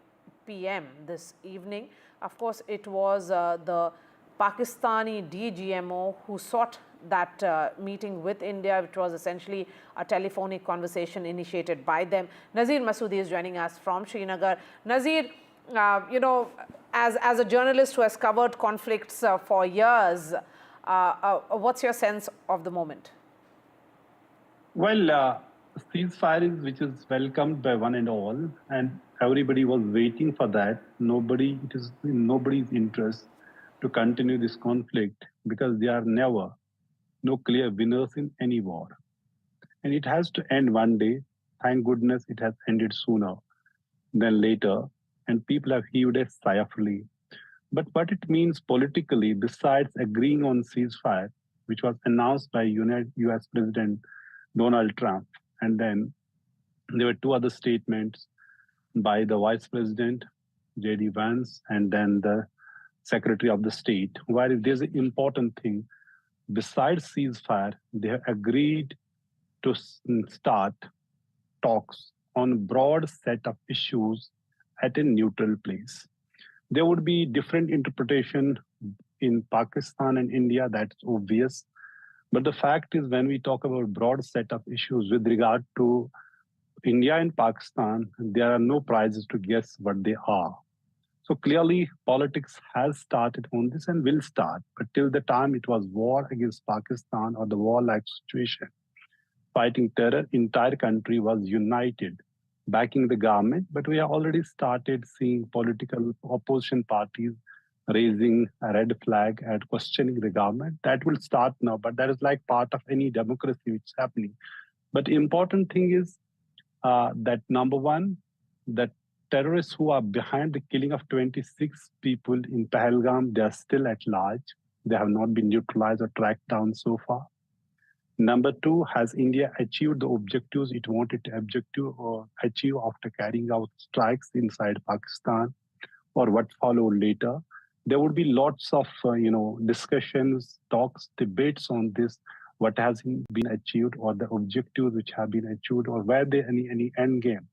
p.m. this evening. Of course, it was the Pakistani DGMO who sought that meeting with India, which was essentially a telephonic conversation initiated by them. Nazir Masoodi is joining us from Srinagar. Nazir, you know, as a journalist who has covered conflicts for years, what's your sense of the moment? Well, ceasefire which is welcomed by one and all, and everybody was waiting for that. It is in nobody's interest to continue this conflict because there are never no clear winners in any war. And it has to end one day. Thank goodness it has ended sooner than later, and people have heaved a sigh of relief. But what it means politically, besides agreeing on ceasefire, which was announced by US President Donald Trump, and then there were two other statements by the Vice President, J.D. Vance, and then the Secretary of the State, where there's an important thing besides ceasefire, they have agreed to start talks on a broad set of issues at a neutral place. There would be different interpretation in Pakistan and India, that's obvious. But the fact is, when we talk about broad set of issues with regard to India and Pakistan, there are no prizes to guess what they are. So clearly, politics has started on this and will start. But till the time it was war against Pakistan or the war-like situation, fighting terror, entire country was united, backing the government. But we have already started seeing political opposition parties raising a red flag and questioning the government. That will start now, but that is like part of any democracy which is happening. But the important thing is that number one, that terrorists who are behind the killing of 26 people in Pahalgam, they are still at large. They have not been neutralized or tracked down so far. Number two, has India achieved the objectives it wanted to achieve after carrying out strikes inside Pakistan, or what followed later? There would be lots of discussions, talks, debates on this, what has been achieved, or the objectives which have been achieved, or were there any end game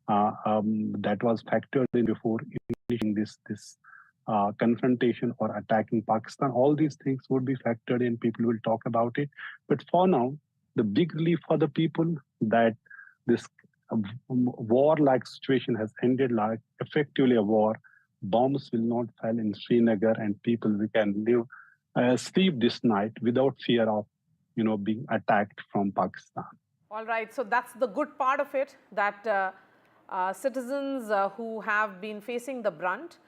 that was factored in before initiating this confrontation or attacking Pakistan. All these things would be factored in. People will talk about it. But for now, the big relief for the people that this war-like situation has ended, like effectively a war. Bombs will not fall in Srinagar, and people we can live, sleep this night without fear of, being attacked from Pakistan. All right. So that's the good part of it, that citizens who have been facing the brunt,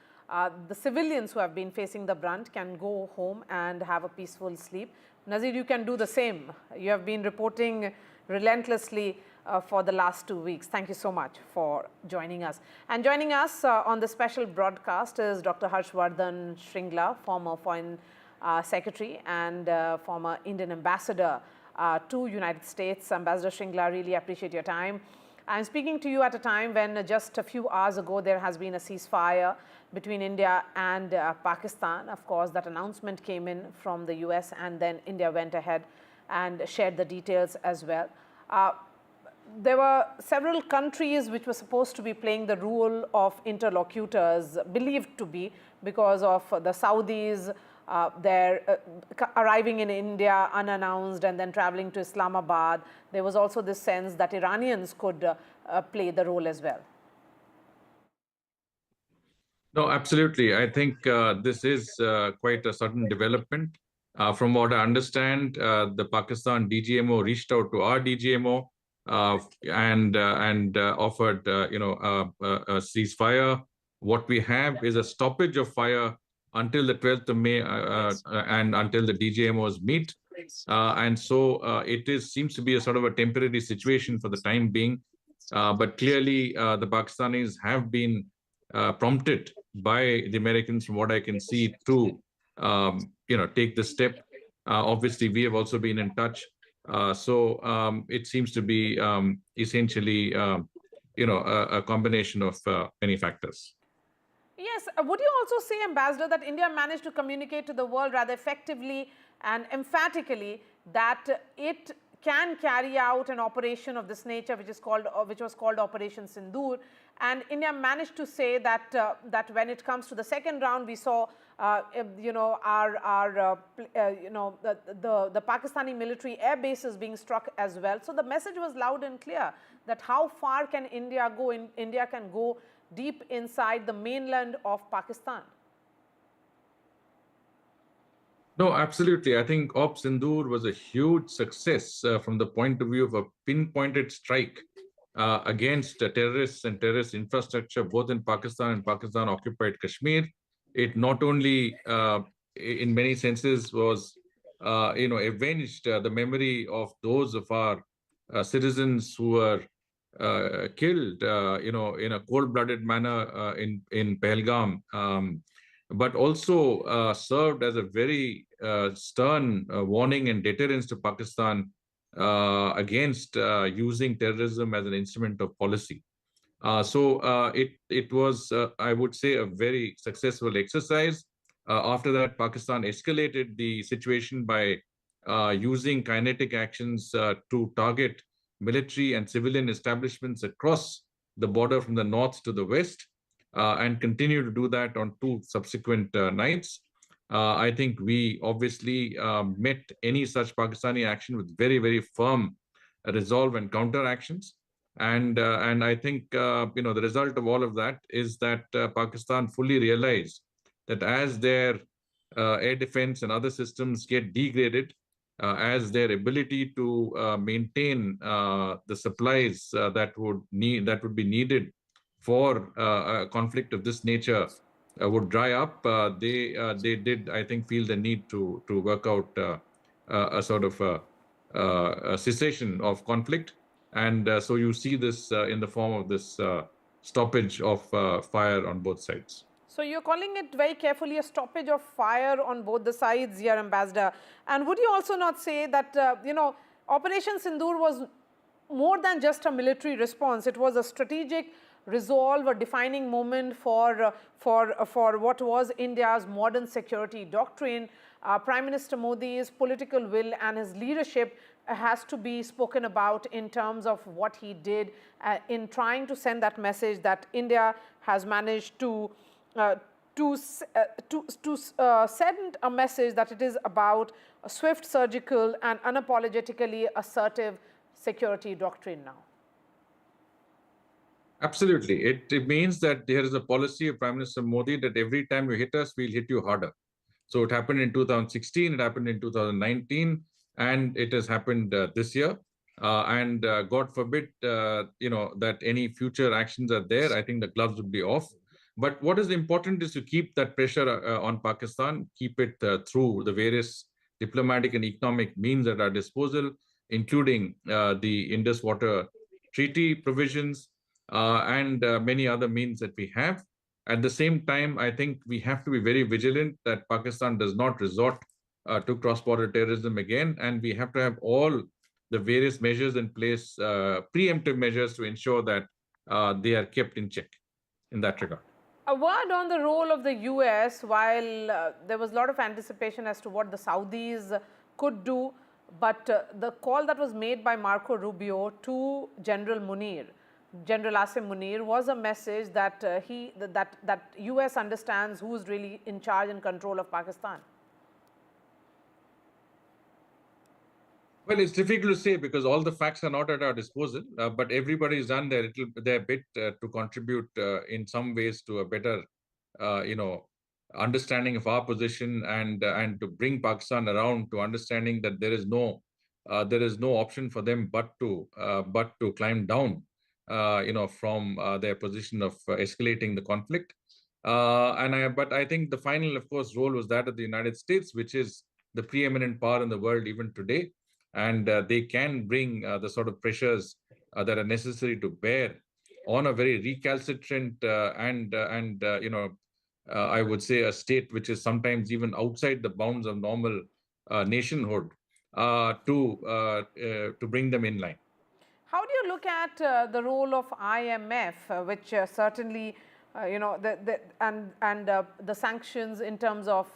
the civilians who have been facing the brunt can go home and have a peaceful sleep. Nazir, you can do the same. You have been reporting relentlessly for the last 2 weeks. Thank you so much for joining us. And joining us on the special broadcast is Dr. Harshvardhan Shringla, former Foreign Secretary and former Indian Ambassador to United States. Ambassador Shringla, really appreciate your time. I'm speaking to you at a time when just a few hours ago there has been a ceasefire between India and Pakistan. Of course, that announcement came in from the US, and then India went ahead and shared the details as well. There were several countries which were supposed to be playing the role of interlocutors, believed to be, because of the Saudis, arriving in India unannounced and then traveling to Islamabad. There was also this sense that Iranians could play the role as well. No, absolutely. I think this is quite a sudden development. From what I understand, the Pakistan DGMO reached out to our DGMO and offered, a ceasefire. What we have is a stoppage of fire until the 12th of May and until the DGMOs meet. And so it seems to be a sort of a temporary situation for the time being. But clearly, the Pakistanis have been prompted by the Americans, from what I can see, to take the step. Obviously, we have also been in touch. So it seems to be essentially, a combination of many factors. Yes. Would you also say, Ambassador, that India managed to communicate to the world rather effectively and emphatically that it can carry out an operation of this nature, which was called Operation Sindoor, and India managed to say that that when it comes to the second round, we saw the Pakistani military air bases being struck as well. So the message was loud and clear that how far can India go? India can go deep inside the mainland of Pakistan. No, absolutely. I think Op Sindoor was a huge success from the point of view of a pinpointed strike against terrorists and terrorist infrastructure, both in Pakistan and Pakistan-occupied Kashmir. It not only, in many senses, was, avenged the memory of those of our citizens who were killed, in a cold-blooded manner in Pahalgam, but also served as a very stern warning and deterrence to Pakistan against using terrorism as an instrument of policy. So it was, I would say, a very successful exercise. After that, Pakistan escalated the situation by using kinetic actions to target military and civilian establishments across the border from the north to the west, and continue to do that on two subsequent nights. I think we obviously met any such Pakistani action with very, very firm resolve and counter actions. And I think the result of all of that is that Pakistan fully realized that as their air defense and other systems get degraded, as their ability to maintain the supplies that would be needed for a conflict of this nature would dry up, they did, I think, feel the need to work out a sort of a cessation of conflict. And so you see this in the form of this stoppage of fire on both sides. So you're calling it very carefully a stoppage of fire on both the sides here, Ambassador. And would you also not say that, Operation Sindoor was more than just a military response? It was a strategic resolve, a defining moment for what was India's modern security doctrine. Prime Minister Modi's political will and his leadership has to be spoken about in terms of what he did in trying to send that message that India has managed to send a message that it is about a swift, surgical and unapologetically assertive security doctrine now. Absolutely. It means that there is a policy of Prime Minister Modi that every time you hit us, we'll hit you harder. So it happened in 2016, it happened in 2019, and it has happened this year. And God forbid, that any future actions are there, I think the gloves would be off. But what is important is to keep that pressure on Pakistan, keep it through the various diplomatic and economic means at our disposal, including the Indus Water Treaty provisions and many other means that we have. At the same time, I think we have to be very vigilant that Pakistan does not resort to cross-border terrorism again, and we have to have all the various measures in place, preemptive measures to ensure that they are kept in check in that regard. A word on the role of the US. While there was a lot of anticipation as to what the Saudis could do, but the call that was made by Marco Rubio to General Asim Munir was a message that that US understands who is really in charge and control of Pakistan. Well, it's difficult to say because all the facts are not at our disposal, but everybody has done their bit to contribute in some ways to a better, understanding of our position and to bring Pakistan around to understanding that there is no option for them but to climb down, from their position of escalating the conflict. But I think the final, of course, role was that of the United States, which is the preeminent power in the world even today. And they can bring the sort of pressures that are necessary to bear on a very recalcitrant I would say a state which is sometimes even outside the bounds of normal nationhood, to bring them in line. How do you look at the role of IMF, which certainly, the sanctions in terms of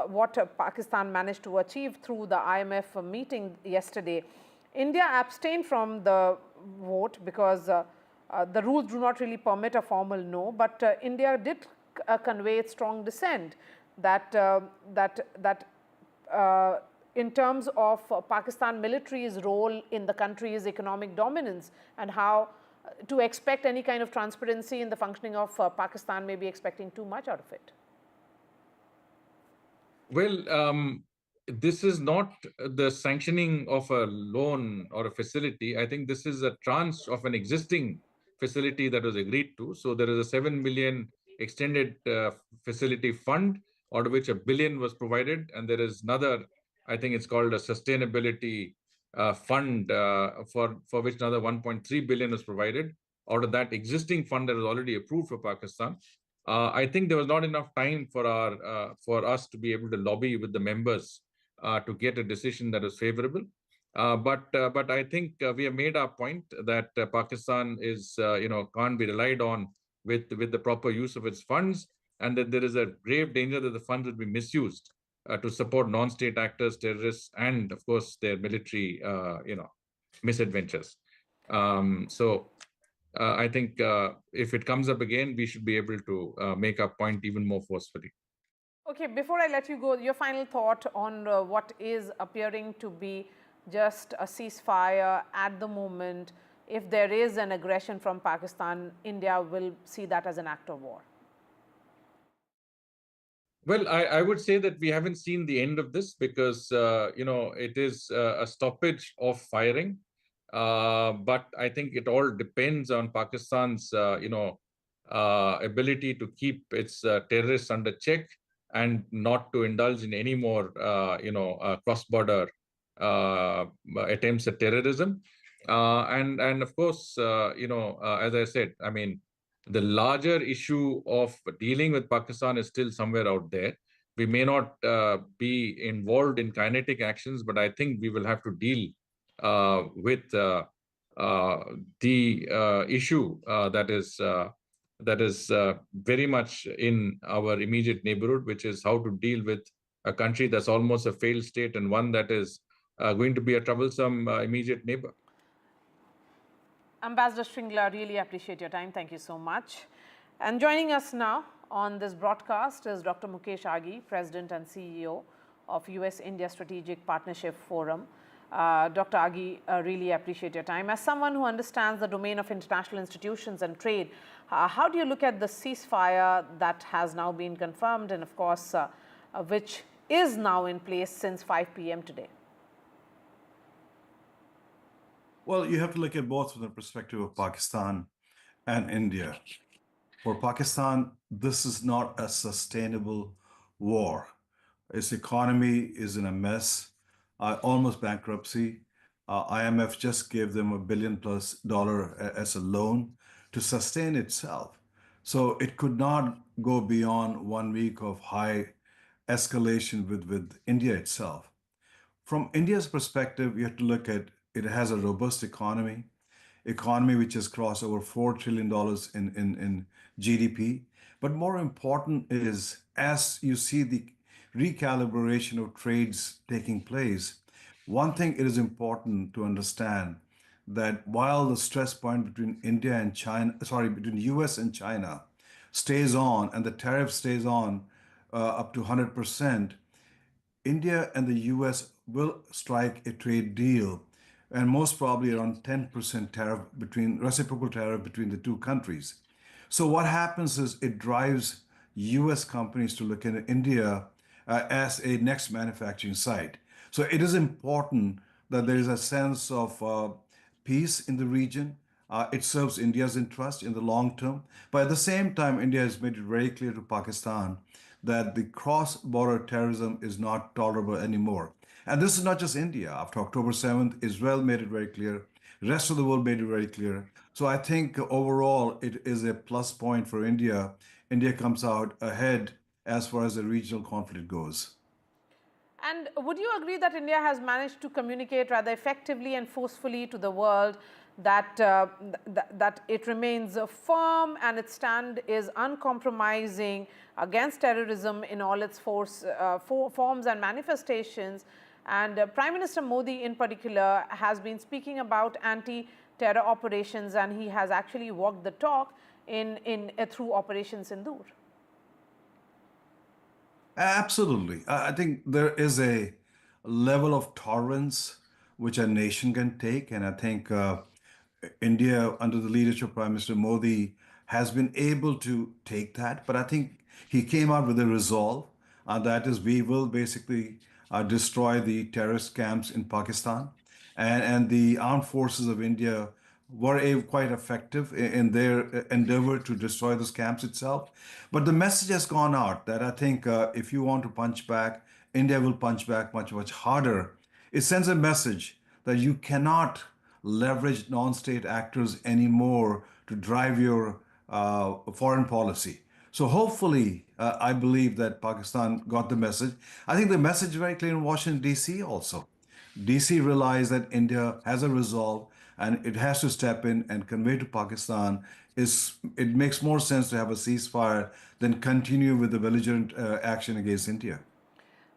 what Pakistan managed to achieve through the IMF meeting yesterday? India abstained from the vote because the rules do not really permit a formal no, but India did convey its strong dissent that in terms of Pakistan military's role in the country's economic dominance and how to expect any kind of transparency in the functioning of Pakistan may be expecting too much out of it. Well, this is not the sanctioning of a loan or a facility. I think this is a tranche of an existing facility that was agreed to. So there is a 7 billion extended facility fund, out of which $1 billion was provided. And there is another, I think it's called a sustainability fund for which another 1.3 billion was provided out of that existing fund that was already approved for Pakistan. I think there was not enough time for us to be able to lobby with the members to get a decision that was favorable. But I think we have made our point that Pakistan is can't be relied on with the proper use of its funds, and that there is a grave danger that the funds would be misused to support non-state actors, terrorists, and of course their military, misadventures. I think if it comes up again, we should be able to make our point even more forcefully. Okay, before I let you go, your final thought on what is appearing to be just a ceasefire at the moment. If there is an aggression from Pakistan, India will see that as an act of war. Well, I would say that we haven't seen the end of this because, it is a stoppage of firing. But I think it all depends on Pakistan's, ability to keep its terrorists under check and not to indulge in any more, cross-border attempts at terrorism. And of course, as I said, I mean, the larger issue of dealing with Pakistan is still somewhere out there. We may not be involved in kinetic actions, but I think we will have to deal with the issue that is very much in our immediate neighborhood, which is how to deal with a country that's almost a failed state and one that is going to be a troublesome immediate neighbor. Ambassador Shringla, really appreciate your time. Thank you so much. And joining us now on this broadcast is Dr. Mukesh Aghi, President and CEO of US-India Strategic Partnership Forum. Dr. Aghi, really appreciate your time. As someone who understands the domain of international institutions and trade, how do you look at the ceasefire that has now been confirmed and, of course, which is now in place since 5 p.m. today? Well, you have to look at both from the perspective of Pakistan and India. For Pakistan, this is not a sustainable war. Its economy is in a mess, almost bankruptcy. IMF just gave them $1 billion+ as a loan to sustain itself. So it could not go beyond 1 week of high escalation with India itself. From India's perspective, you have to look at it has a robust economy which has crossed over $4 trillion in GDP. But more important is, as you see the recalibration of trades taking place, one thing it is important to understand that while the stress point between India and China, between US and China stays on and the tariff stays on up to 100%, India and the US will strike a trade deal and most probably around 10% tariff reciprocal tariff between the two countries. So what happens is it drives US companies to look at India as a next manufacturing site. So it is important that there is a sense of peace in the region. It serves India's interest in the long term. But at the same time, India has made it very clear to Pakistan that the cross-border terrorism is not tolerable anymore. And this is not just India. After October 7th, Israel made it very clear. The rest of the world made it very clear. So I think overall, it is a plus point for India. India comes out ahead as far as the regional conflict goes. And would you agree that India has managed to communicate rather effectively and forcefully to the world that, that it remains firm and its stand is uncompromising against terrorism in all its forms and manifestations? And Prime Minister Modi in particular has been speaking about anti-terror operations, and he has actually walked the talk through Operation Sindoor. Absolutely. I think there is a level of tolerance which a nation can take. And I think India, under the leadership of Prime Minister Modi, has been able to take that. But I think he came out with a resolve, that is, we will basically destroy the terrorist camps in Pakistan. And the armed forces of India were quite effective in their endeavor to destroy those camps itself. But the message has gone out that I think if you want to punch back, India will punch back much, much harder. It sends a message that you cannot leverage non-state actors anymore to drive your foreign policy. So hopefully, I believe that Pakistan got the message. I think the message is very clear in Washington, D.C. also. D.C. realized that India has a resolve and it has to step in and convey to Pakistan it makes more sense to have a ceasefire than continue with the belligerent action against India.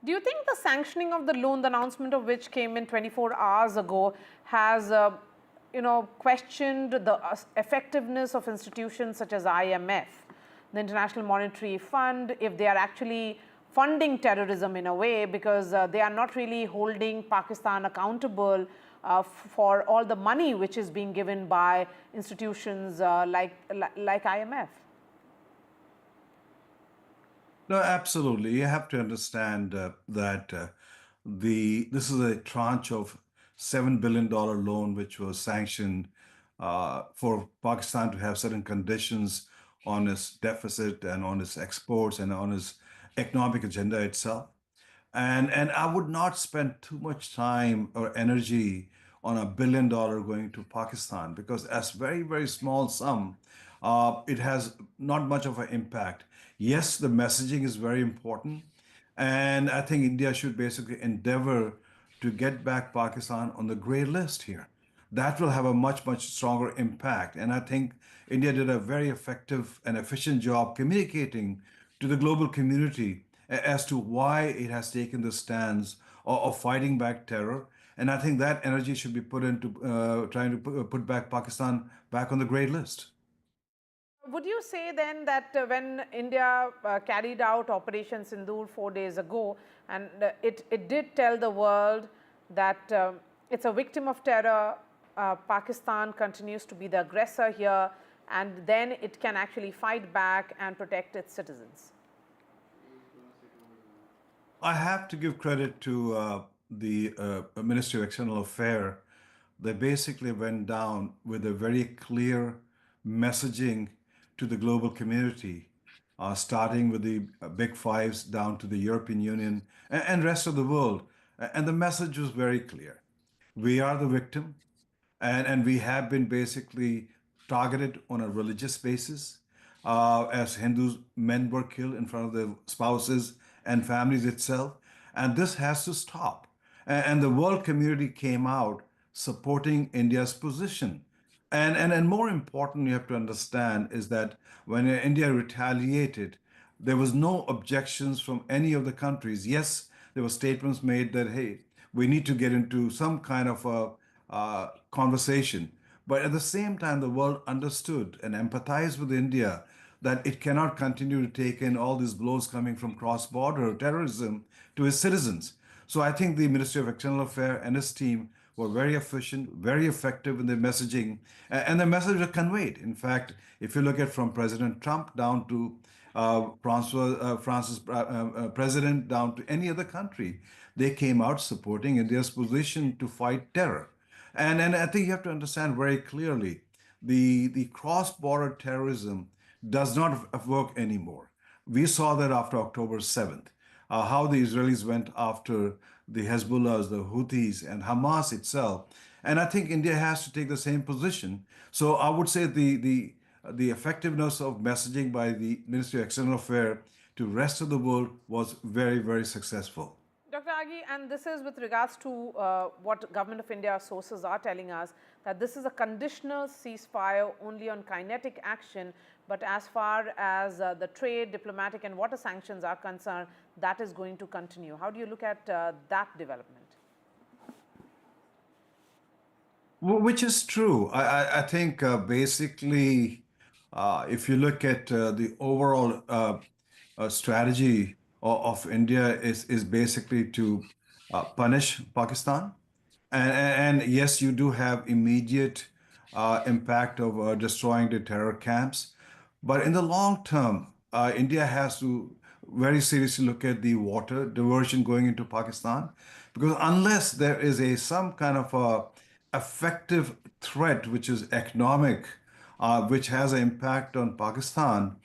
Do you think the sanctioning of the loan, the announcement of which came in 24 hours ago, has questioned the effectiveness of institutions such as IMF, the International Monetary Fund, if they are actually funding terrorism in a way, because they are not really holding Pakistan accountable for all the money which is being given by institutions like IMF? No, absolutely. You have to understand that this is a tranche of $7 billion loan which was sanctioned for Pakistan to have certain conditions on its deficit and on its exports and on its economic agenda itself. And I would not spend too much time or energy on $1 billion going to Pakistan, because as very, very small sum, it has not much of an impact. Yes, the messaging is very important. And I think India should basically endeavor to get back Pakistan on the gray list here. That will have a much, much stronger impact. And I think India did a very effective and efficient job communicating to the global community as to why it has taken the stance of fighting back terror. And I think that energy should be put into trying to put back Pakistan back on the gray list. Would you say then that when India carried out Operation Sindoor 4 days ago, and it did tell the world that it's a victim of terror, Pakistan continues to be the aggressor here, and then it can actually fight back and protect its citizens? I have to give credit to the Ministry of External Affairs. They basically went down with a very clear messaging to the global community, starting with the big fives down to the European Union and rest of the world. And the message was very clear. We are the victim, and we have been basically targeted on a religious basis. As Hindus, men were killed in front of their spouses and families itself. And this has to stop. And the world community came out supporting India's position. And more important, you have to understand is that when India retaliated, there was no objections from any of the countries. Yes, there were statements made that, hey, we need to get into some kind of a conversation. But at the same time, the world understood and empathized with India that it cannot continue to take in all these blows coming from cross-border terrorism to its citizens. So I think the Ministry of External Affairs and its team were very efficient, very effective in their messaging, and the message was conveyed. In fact, if you look at from President Trump down to France's president, down to any other country, they came out supporting India's position to fight terror. And I think you have to understand very clearly, the cross-border terrorism does not work anymore. We saw that after October 7th, how the Israelis went after the Hezbollahs, the Houthis, and Hamas itself. And I think India has to take the same position. So I would say the effectiveness of messaging by the Ministry of External Affairs to rest of the world was very, very successful. Dr. Agi, and this is with regards to what Government of India sources are telling us, that this is a conditional ceasefire only on kinetic action, but as far as the trade, diplomatic and water sanctions are concerned, that is going to continue. How do you look at that development? Which is true. I think basically, if you look at the overall strategy of India is basically to punish Pakistan. And yes, you do have immediate impact of destroying the terror camps. But in the long term, India has to very seriously look at the water diversion going into Pakistan, because unless there is some kind of a effective threat, which is economic, which has an impact on Pakistan,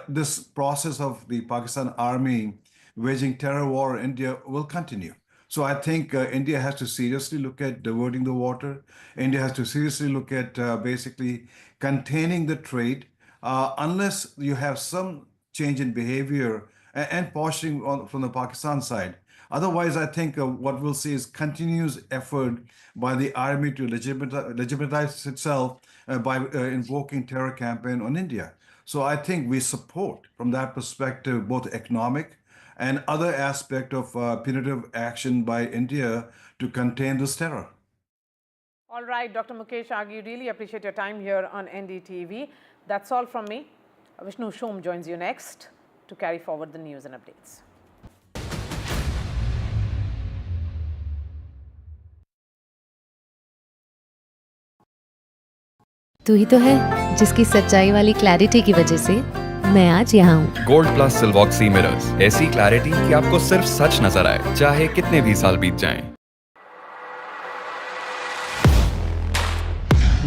this process of the Pakistan army waging terror war in India will continue. So I think India has to seriously look at diverting the water. India has to seriously look at basically containing the trade, unless you have some change in behavior and posturing from the Pakistan side. Otherwise, I think what we'll see is continuous effort by the army to legitimize itself by invoking terror campaign on India. So I think we support, from that perspective, both economic and other aspect of punitive action by India to contain this terror. All right, Dr. Mukesh Aghi, really appreciate your time here on NDTV. That's all from me. Vishnu Shom joins you next to carry forward the news and updates. तू ही तो है जिसकी सच्चाई वाली clarity की वजह से मैं आज यहाँ हूँ। गोल्ड प्लस सिल्वॉक्सी मिरर्स, ऐसी क्लैरिटी कि आपको सिर्फ सच नजर आए, चाहे कितने भी साल बीत जाएं।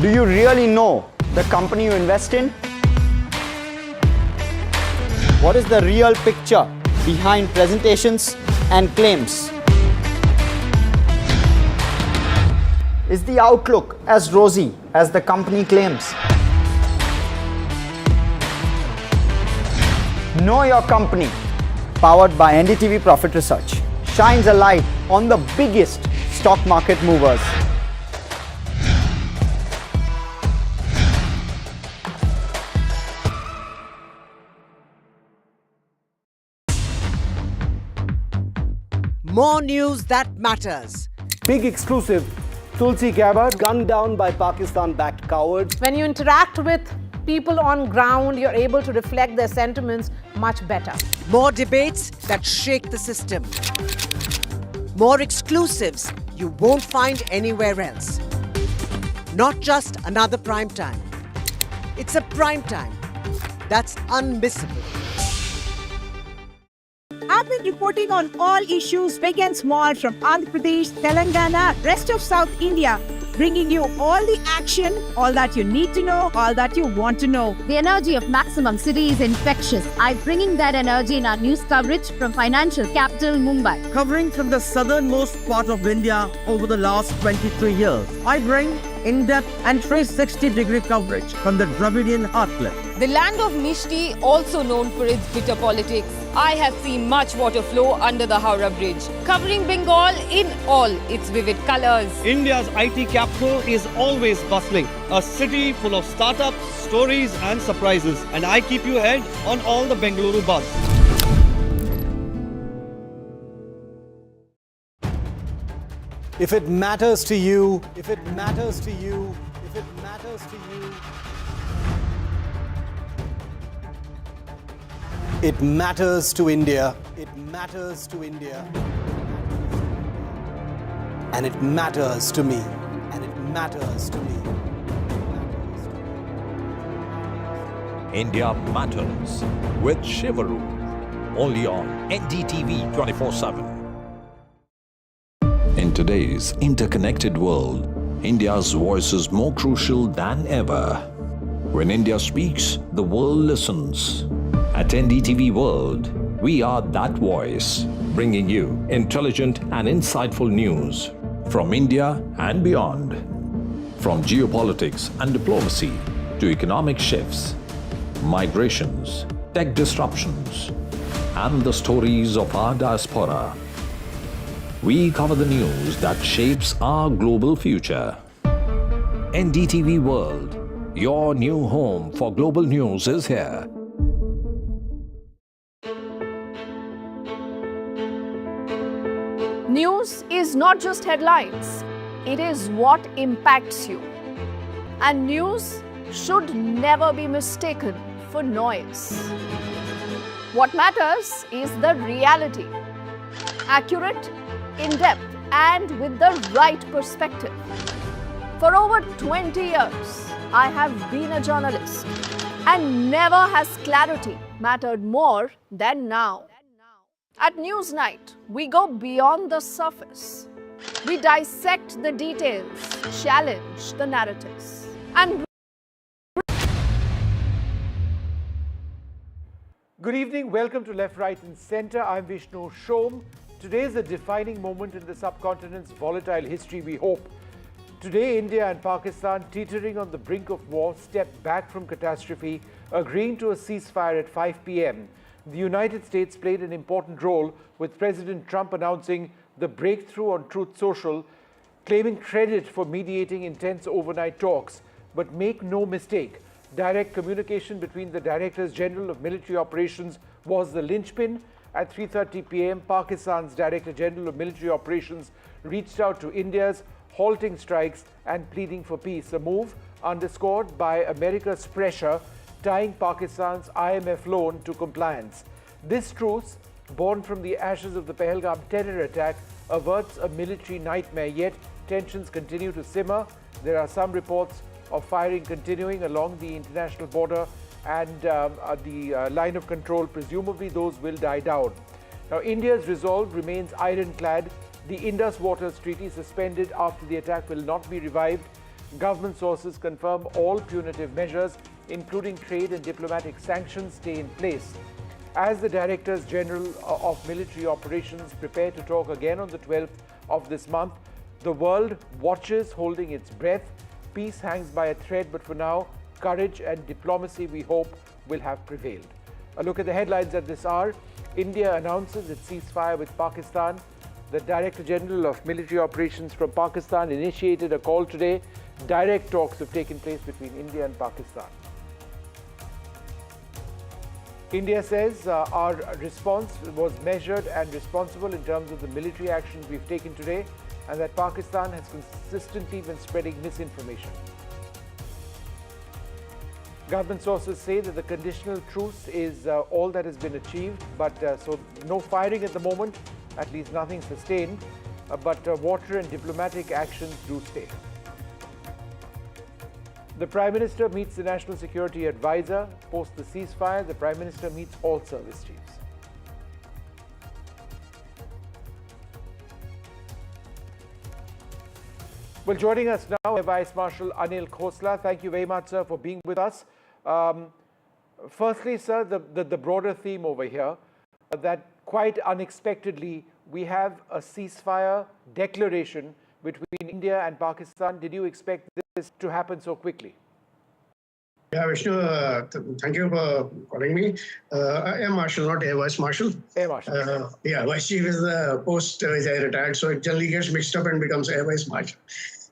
Do you really know the company you invest in? What is the real picture behind presentations and claims? Is the outlook as rosy as the company claims? Know Your Company, powered by NDTV Profit Research, shines a light on the biggest stock market movers. More news that matters. Big exclusive. Tulsi Gabbard gunned down by Pakistan-backed cowards. When you interact with people on ground, you're able to reflect their sentiments much better. More debates that shake the system. More exclusives you won't find anywhere else. Not just another prime time. It's a prime time that's unmissable. I've been reporting on all issues, big and small, from Andhra Pradesh, Telangana, rest of South India, bringing you all the action, all that you need to know, all that you want to know. The energy of Maximum City is infectious. I'm bringing that energy in our news coverage from financial capital Mumbai. Covering from the southernmost part of India over the last 23 years, I bring in-depth and 360-degree coverage from the Dravidian heartland. The land of Mishti, also known for its bitter politics. I have seen much water flow under the Howrah Bridge, covering Bengal in all its vivid colors. India's IT capital is always bustling, a city full of startups, stories and surprises. And I keep you ahead on all the Bengaluru buzz. If it matters to you, if it matters to you, if it matters to you, it matters to India. It matters to India. And it matters to me. And it matters to me. India Matters with Shivaru. Only on NDTV 24/7. In today's interconnected world, India's voice is more crucial than ever. When India speaks, the world listens. At NDTV World, we are that voice, bringing you intelligent and insightful news from India and beyond. From geopolitics and diplomacy to economic shifts, migrations, tech disruptions, and the stories of our diaspora. We cover the news that shapes our global future. NDTV World, your new home for global news, is here. News is not just headlines, it is what impacts you. And news should never be mistaken for noise. What matters is the reality. Accurate, in-depth, and with the right perspective. For over 20 years, I have been a journalist, and never has clarity mattered more than now. At Newsnight, we go beyond the surface. We dissect the details, challenge the narratives, and Good evening, welcome to Left, Right and Centre. I'm Vishnu Shom. Today is a defining moment in the subcontinent's volatile history, we hope. Today, India and Pakistan, teetering on the brink of war, stepped back from catastrophe, agreeing to a ceasefire at 5 p.m. The United States played an important role, with President Trump announcing the breakthrough on Truth Social, claiming credit for mediating intense overnight talks. But make no mistake, direct communication between the Directors General of Military Operations was the linchpin, At 3:30 p.m., Pakistan's Director General of Military Operations reached out to India's halting strikes and pleading for peace, a move underscored by America's pressure tying Pakistan's IMF loan to compliance. This truce, born from the ashes of the Pahalgam terror attack, averts a military nightmare, yet tensions continue to simmer. There are some reports of firing continuing along the international border and the line of control. Presumably those will die down. Now, India's resolve remains ironclad. The Indus Waters Treaty, suspended after the attack, will not be revived. Government sources confirm all punitive measures, including trade and diplomatic sanctions, stay in place. As the Directors General of Military Operations prepare to talk again on the 12th of this month, the world watches, holding its breath. Peace hangs by a thread, but for now, courage and diplomacy, we hope, will have prevailed. A look at the headlines at this hour. India announces its ceasefire with Pakistan. The Director General of Military Operations from Pakistan initiated a call today. Direct talks have taken place between India and Pakistan. India says our response was measured and responsible in terms of the military actions we've taken today, and that Pakistan has consistently been spreading misinformation. Government sources say that the conditional truce is all that has been achieved, but so no firing at the moment, at least nothing sustained, but water and diplomatic actions do stay. The Prime Minister meets the National Security Advisor. Post the ceasefire, the Prime Minister meets all service chiefs. Well, joining us now, Air Vice Marshal Anil Khosla. Thank you very much, sir, for being with us. Firstly, sir, the broader theme over here, that quite unexpectedly, we have a ceasefire declaration between India and Pakistan. Did you expect this to happen so quickly? Yeah, Vishnu, thank you for calling me. I am Marshal, not Air Vice Marshal. Air Marshal. Yeah, Vice Chief is the post which I retired, so it generally gets mixed up and becomes Air Vice Marshal.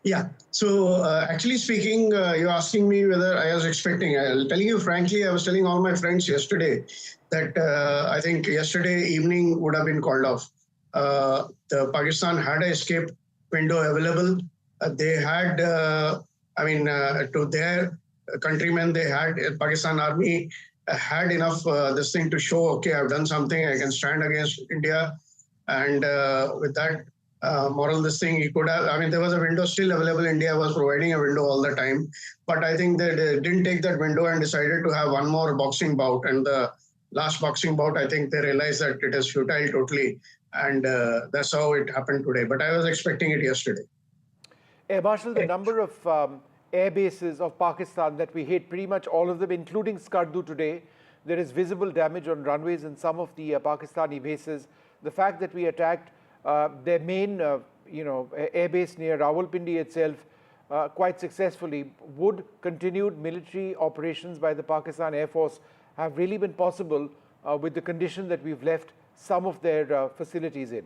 Yeah, so actually speaking, you're asking me whether I was expecting. I'll tell you frankly, I was telling all my friends yesterday that I think yesterday evening would have been called off. The Pakistan had an escape window available. They had, to their countrymen, they had, Pakistan Army had enough this thing to show, okay, I've done something, I can stand against India. And with that moral this thing, he could have, there was a window still available. India was providing a window all the time. But I think they didn't take that window and decided to have one more boxing bout. And the last boxing bout, I think they realized that it is futile totally. And that's how it happened today. But I was expecting it yesterday. Air Marshal, the number of air bases of Pakistan that we hit, pretty much all of them, including Skardu today, there is visible damage on runways in some of the Pakistani bases. The fact that we attacked their main, air base near Rawalpindi itself quite successfully, would continued military operations by the Pakistan Air Force have really been possible with the condition that we've left some of their facilities in?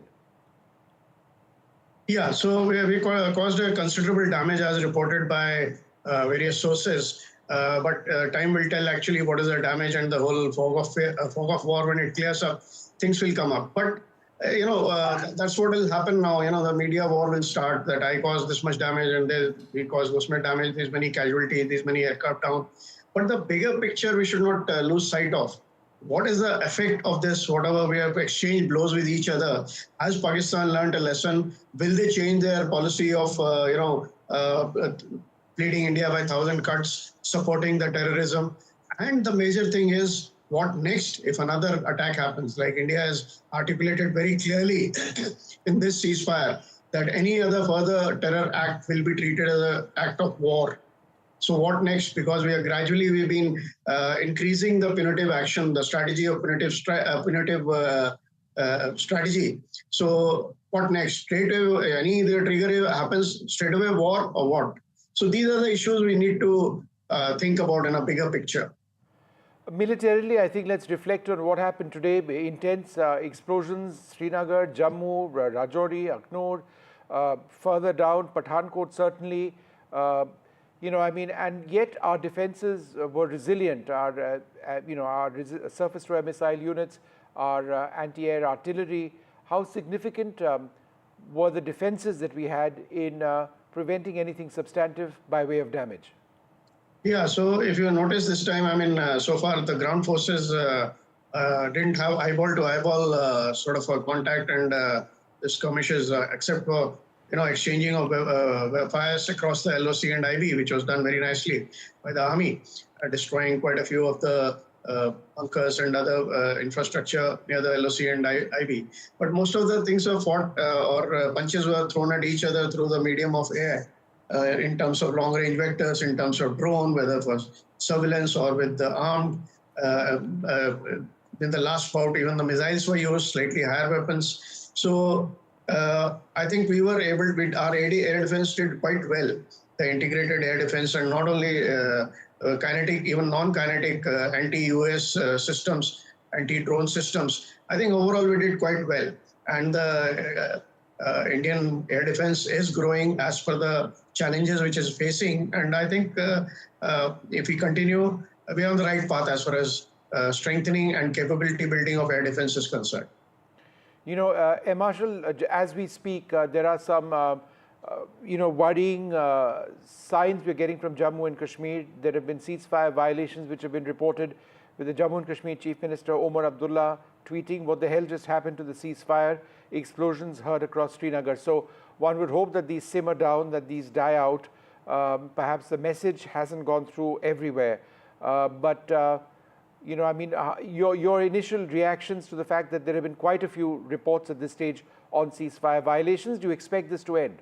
Yeah, so we caused a considerable damage as reported by various sources. But time will tell actually what is the damage, and the whole fog of war, when it clears up, things will come up. But that's what will happen now. The media war will start, that I caused this much damage and we caused this much damage, these many casualties, these many aircraft down. But the bigger picture we should not lose sight of. What is the effect of this, whatever we have exchanged blows with each other? Has Pakistan learned a lesson? Will they change their policy of, pleading India by 1,000 cuts, supporting the terrorism? And the major thing is, what next if another attack happens? Like India has articulated very clearly in this ceasefire that any other further terror act will be treated as an act of war. So what next? Because we've been increasing the punitive action, the strategy of punitive strategy. So what next? Straight away, any the trigger happens, straight away war or what? So these are the issues we need to think about in a bigger picture. Militarily, I think let's reflect on what happened today. Intense explosions, Srinagar, Jammu, Rajouri, Akhnur, further down, Pathankot certainly. And yet our defenses were resilient. Our surface-to-air missile units our anti-air artillery. How significant were the defenses that we had in preventing anything substantive by way of damage? Yeah, so if you notice this time, I mean, so far the ground forces didn't have eyeball to eyeball sort of a contact and skirmishes, except for exchanging of fires across the LOC and IB, which was done very nicely by the army, destroying quite a few of the bunkers and other infrastructure near the LOC and IB. But most of the things were fought or punches were thrown at each other through the medium of air. In terms of long-range vectors, in terms of drone, whether for surveillance or with the armed. In the last bout, even the missiles were used, slightly higher weapons. So I think we were able, with our air defense did quite well, the integrated air defense, and not only kinetic, even non-kinetic anti-US systems, anti-drone systems. I think overall we did quite well. And the Indian air defense is growing as per the challenges which is facing. And I think if we continue, we are on the right path as far as strengthening and capability building of air defense is concerned. Air Marshal, as we speak, there are some, worrying signs we're getting from Jammu and Kashmir. There have been ceasefire violations which have been reported, with the Jammu and Kashmir Chief Minister Omar Abdullah tweeting, what the hell just happened to the ceasefire? Explosions heard across Srinagar. So one would hope that these simmer down, that these die out. Perhaps the message hasn't gone through everywhere. Your initial reactions to the fact that there have been quite a few reports at this stage on ceasefire violations. Do you expect this to end?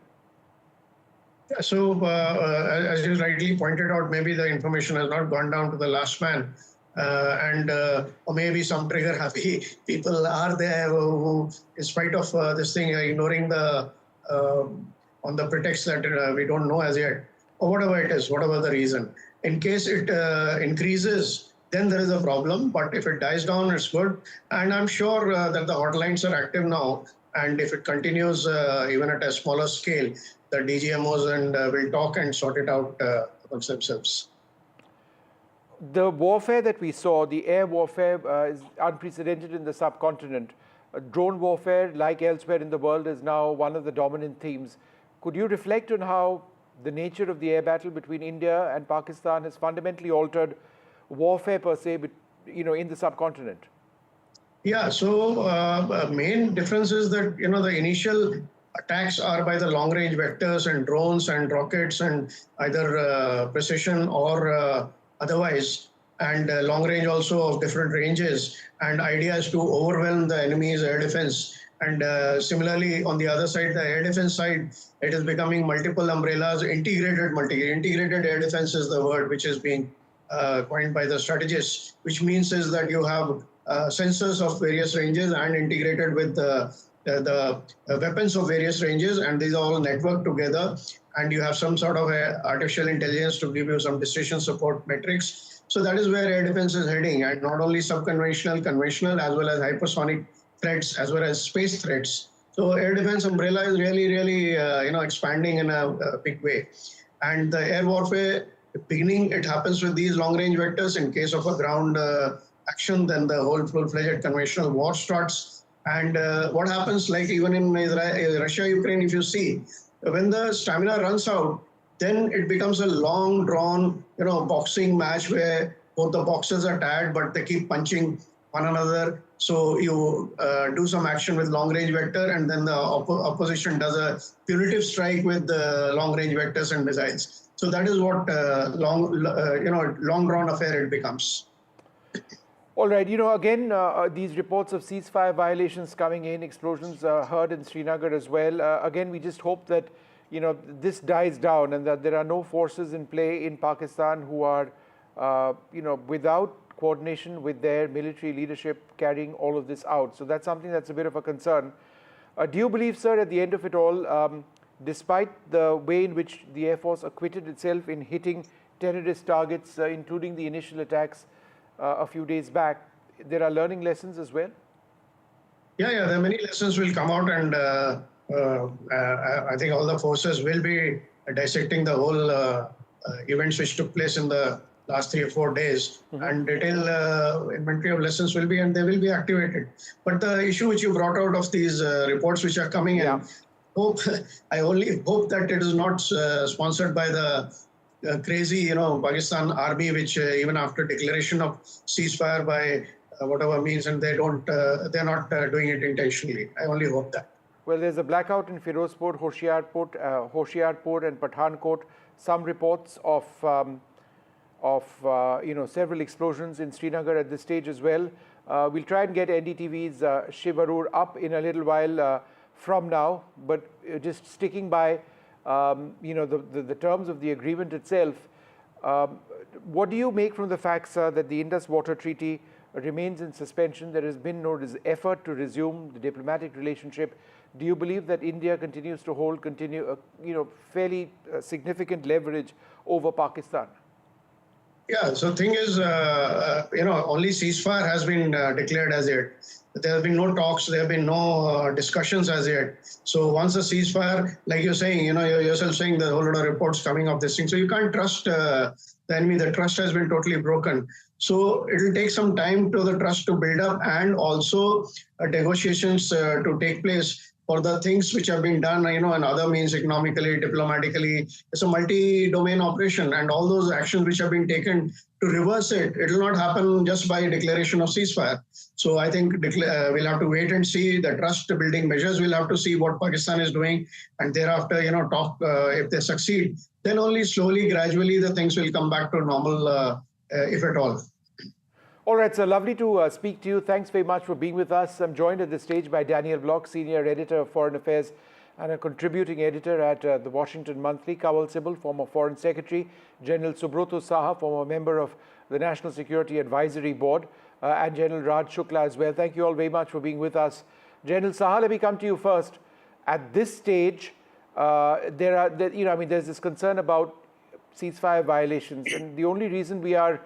So, as you rightly pointed out, maybe the information has not gone down to the last man. Or maybe some trigger-happy people are there who, in spite of this thing, are ignoring the on the pretext that we don't know as yet, or whatever it is, whatever the reason. In case it increases, then there is a problem. But if it dies down, it's good. And I'm sure that the hotlines are active now. And if it continues even at a smaller scale, the DGMOs and will talk and sort it out amongst themselves. The warfare that we saw, the air warfare, is unprecedented in the subcontinent. Drone warfare, like elsewhere in the world, is now one of the dominant themes. Could you reflect on how the nature of the air battle between India and Pakistan has fundamentally altered warfare per se, in the subcontinent? Yeah, so main difference is that, the initial attacks are by the long-range vectors and drones and rockets and either precision or otherwise, and long range also of different ranges, and idea is to overwhelm the enemy's air defense. And similarly, on the other side, the air defense side, it is becoming multiple umbrellas, integrated air defense is the word which is being coined by the strategists, which means is that you have sensors of various ranges and integrated with the weapons of various ranges, and these are all networked together, and you have some sort of artificial intelligence to give you some decision support metrics. So that is where air defense is heading, and not only subconventional, conventional, as well as hypersonic threats, as well as space threats. So air defense umbrella is really, expanding in a big way. And the air warfare, beginning, it happens with these long-range vectors. In case of a ground action, then the whole full-fledged conventional war starts. And what happens, like even in Russia-Ukraine, if you see, when the stamina runs out, then it becomes a long drawn, boxing match where both the boxers are tired, but they keep punching one another. So you do some action with long range vector, and then the opposition does a punitive strike with the long range vectors and missiles. So that is what long drawn affair it becomes. All right, again, these reports of ceasefire violations coming in, explosions heard in Srinagar as well. Again, we just hope that, this dies down and that there are no forces in play in Pakistan who are, without coordination with their military leadership carrying all of this out. So that's something that's a bit of a concern. Do you believe, sir, at the end of it all, despite the way in which the Air Force acquitted itself in hitting terrorist targets, including the initial attacks a few days back, there are learning lessons as well? Yeah, there are many lessons will come out, and I think all the forces will be dissecting the whole events which took place in the last 3 or 4 days, and retail inventory of lessons will be, and they will be activated. But the issue which you brought out of these reports which are coming in, I only hope that it is not sponsored by the crazy, Pakistan army, which even after declaration of ceasefire by whatever means, and they're not doing it intentionally. I only hope that. Well, there's a blackout in Firozpur, Hoshiarpur and Pathankot. Some reports of several explosions in Srinagar at this stage as well. We'll try and get NDTV's Shiv Arur up in a little while from now, but just sticking by the terms of the agreement itself. What do you make from the fact, sir, that the Indus Water Treaty remains in suspension? There has been no effort to resume the diplomatic relationship. Do you believe that India continues to hold fairly significant leverage over Pakistan? Yeah, so thing is, only ceasefire has been declared as yet. There have been no talks, there have been no discussions as yet. So once a ceasefire, like you're saying, you're yourself saying the whole lot of reports coming of this thing. So you can't trust the enemy. The trust has been totally broken. So it will take some time to the trust to build up, and also negotiations to take place for the things which have been done, and other means, economically, diplomatically. It's a multi-domain operation, and all those actions which have been taken to reverse it, it will not happen just by declaration of ceasefire. So I think we'll have to wait and see the trust-building measures. We'll have to see what Pakistan is doing, and thereafter, talk if they succeed. Then only slowly, gradually, the things will come back to normal, if at all. All right, sir. Lovely to speak to you. Thanks very much for being with us. I'm joined at this stage by Daniel Block, Senior Editor of Foreign Affairs and a contributing editor at the Washington Monthly, Kawal Sibal, former Foreign Secretary, General Subroto Saha, former member of the National Security Advisory Board, and General Raj Shukla as well. Thank you all very much for being with us. General Saha, let me come to you first. At this stage, there's this concern about ceasefire violations, and the only reason we are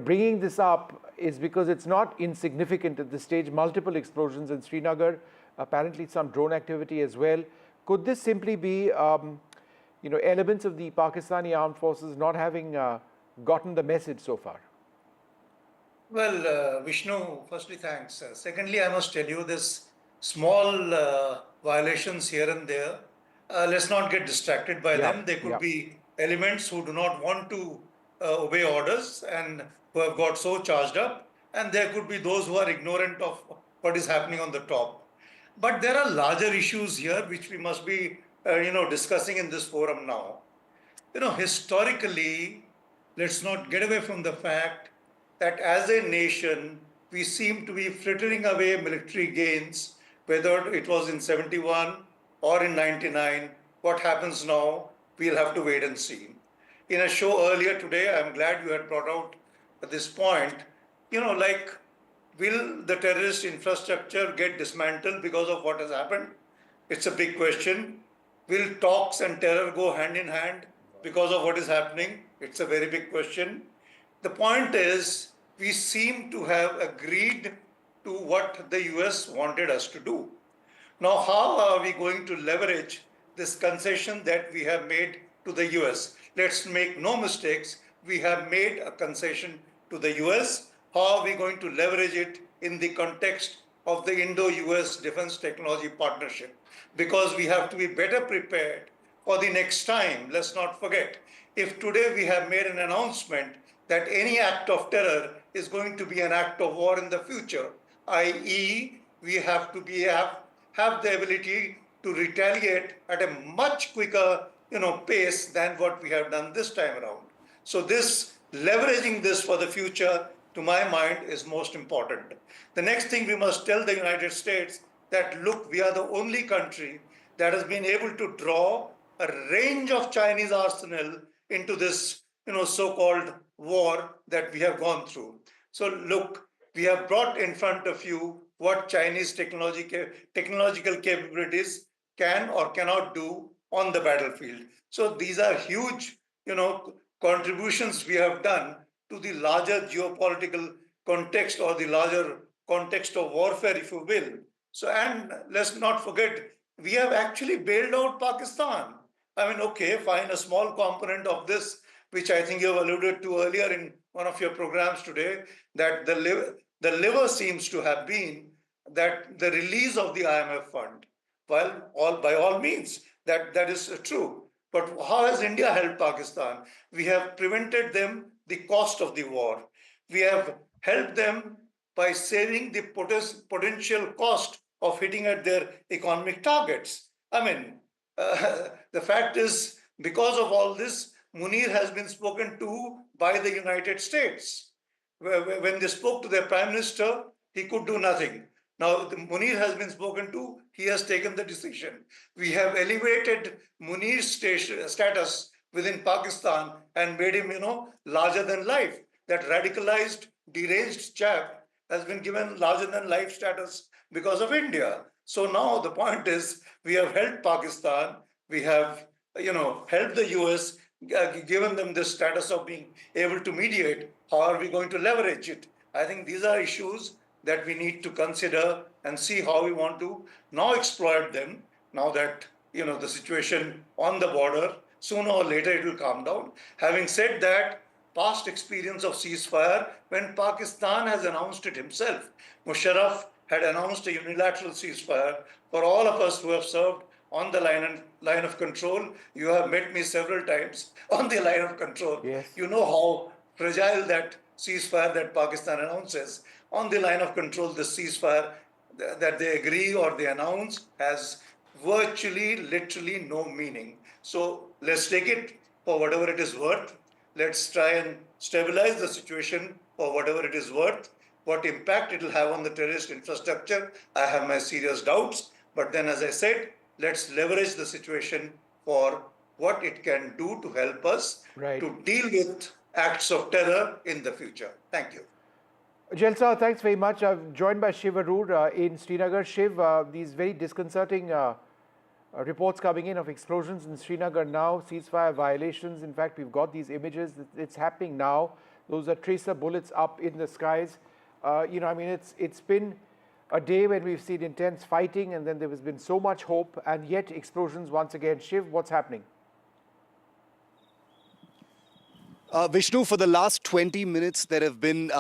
bringing this up is because it's not insignificant at this stage. Multiple explosions in Srinagar, apparently some drone activity as well. Could this simply be, elements of the Pakistani armed forces not having gotten the message so far? Well, Vishnu, firstly, thanks. Secondly, I must tell you this small violations here and there. Let's not get distracted by them. There could be elements who do not want to obey orders and who have got so charged up, and there could be those who are ignorant of what is happening on the top. But there are larger issues here which we must be discussing in this forum now. Historically, let's not get away from the fact that as a nation we seem to be frittering away military gains, whether it was in 71 or in 99. What happens now, we'll have to wait and see. In a show earlier today, I'm glad you had brought out at this point, will the terrorist infrastructure get dismantled because of what has happened? It's a big question. Will talks and terror go hand in hand because of what is happening? It's a very big question. The point is, we seem to have agreed to what the US wanted us to do. Now, how are we going to leverage this concession that we have made to the US? Let's make no mistakes. We have made a concession to the US. How are we going to leverage it in the context of the Indo-US Defense Technology Partnership? Because we have to be better prepared for the next time. Let's not forget, if today we have made an announcement that any act of terror is going to be an act of war in the future, i.e. we have to have the ability to retaliate at a much quicker pace than what we have done this time around. So leveraging this for the future, to my mind, is most important. The next thing we must tell the United States that, look, we are the only country that has been able to draw a range of Chinese arsenal into this so-called war that we have gone through. So look, we have brought in front of you what Chinese technological capabilities can or cannot do on the battlefield. So these are huge, contributions we have done to the larger geopolitical context, or the larger context of warfare, if you will. So, and let's not forget, we have actually bailed out Pakistan. I mean, okay, fine, a small component of this which I think you have alluded to earlier in one of your programs today, that the lever seems to have been that the release of the IMF fund. Well, by all means, that is true. But how has India helped Pakistan? We have prevented them the cost of the war. We have helped them by saving the potential cost of hitting at their economic targets. I mean, the fact is, because of all this, Munir has been spoken to by the United States. When they spoke to their prime minister, he could do nothing. Now, Munir has been spoken to, he has taken the decision. We have elevated Munir's status within Pakistan and made him, larger than life. That radicalized, deranged chap has been given larger than life status because of India. So now the point is, we have helped Pakistan, we have, helped the US, given them this status of being able to mediate. How are we going to leverage it? I think these are issues that we need to consider and see how we want to now exploit them, now that, the situation on the border, sooner or later it will calm down. Having said that, past experience of ceasefire, when Pakistan has announced it himself, Musharraf had announced a unilateral ceasefire. For all of us who have served on the line of control, you have met me several times on the line of control. Yes. You know how fragile that ceasefire that Pakistan announces. On the line of control, the ceasefire that they agree or they announce has virtually, literally no meaning. So let's take it for whatever it is worth. Let's try and stabilize the situation for whatever it is worth. What impact it will have on the terrorist infrastructure, I have my serious doubts. But then, as I said, let's leverage the situation for what it can do to help us to deal with acts of terror in the future. Thank you. Jalsa, thanks very much. I'm joined by Shiv Arur in Srinagar. Shiv, these very disconcerting reports coming in of explosions in Srinagar now, ceasefire violations. In fact, we've got these images. It's happening now. Those are tracer bullets up in the skies. It's been a day when we've seen intense fighting, and then there has been so much hope, and yet explosions once again. Shiv, what's happening? Vishnu, for the last 20 minutes, there have been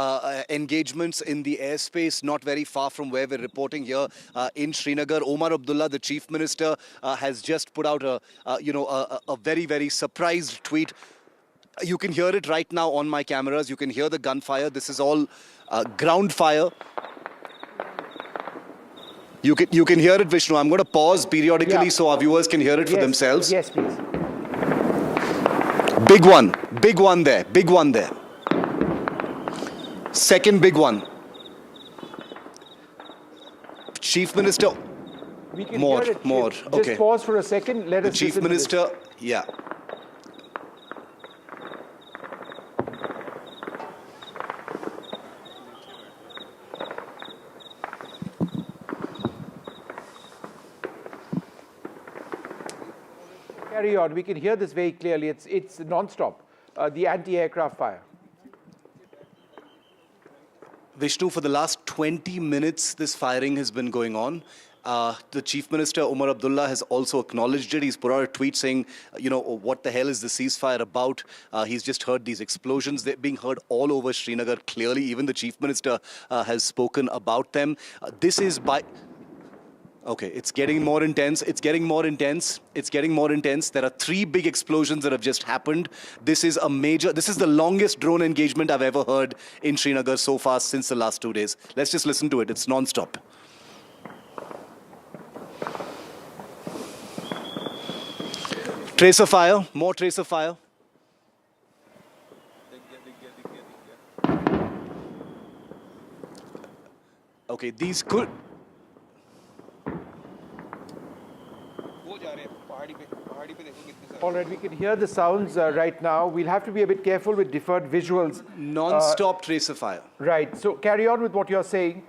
engagements in the airspace not very far from where we're reporting here in Srinagar. Omar Abdullah, the Chief Minister, has just put out a very, very surprised tweet. You can hear it right now on my cameras. You can hear the gunfire. This is all ground fire. You can hear it, Vishnu. I'm going to pause periodically so our viewers can hear it for themselves. Yes, please. Big one there. Second big one. Chief Minister. We can more. hear it. Okay. Just pause for a second. Let us the Chief Minister, yeah. Carry on. We can hear this very clearly. It's non-stop. The anti-aircraft fire. Vishnu, for the last 20 minutes, this firing has been going on. The Chief Minister, Omar Abdullah, has also acknowledged it. He's put out a tweet saying, what the hell is the ceasefire about? He's just heard these explosions. They're being heard all over Srinagar, clearly. Even the Chief Minister has spoken about them. This is by... Okay, it's getting more intense. It's getting more intense. There are 3 big explosions that have just happened. This is the longest drone engagement I've ever heard in Srinagar so far since the last 2 days. Let's just listen to it. It's non-stop. Tracer fire, more tracer fire. Okay, these could... All right, we can hear the sounds right now. We'll have to be a bit careful with deferred visuals. Non-stop tracer fire. Right. So carry on with what you're saying.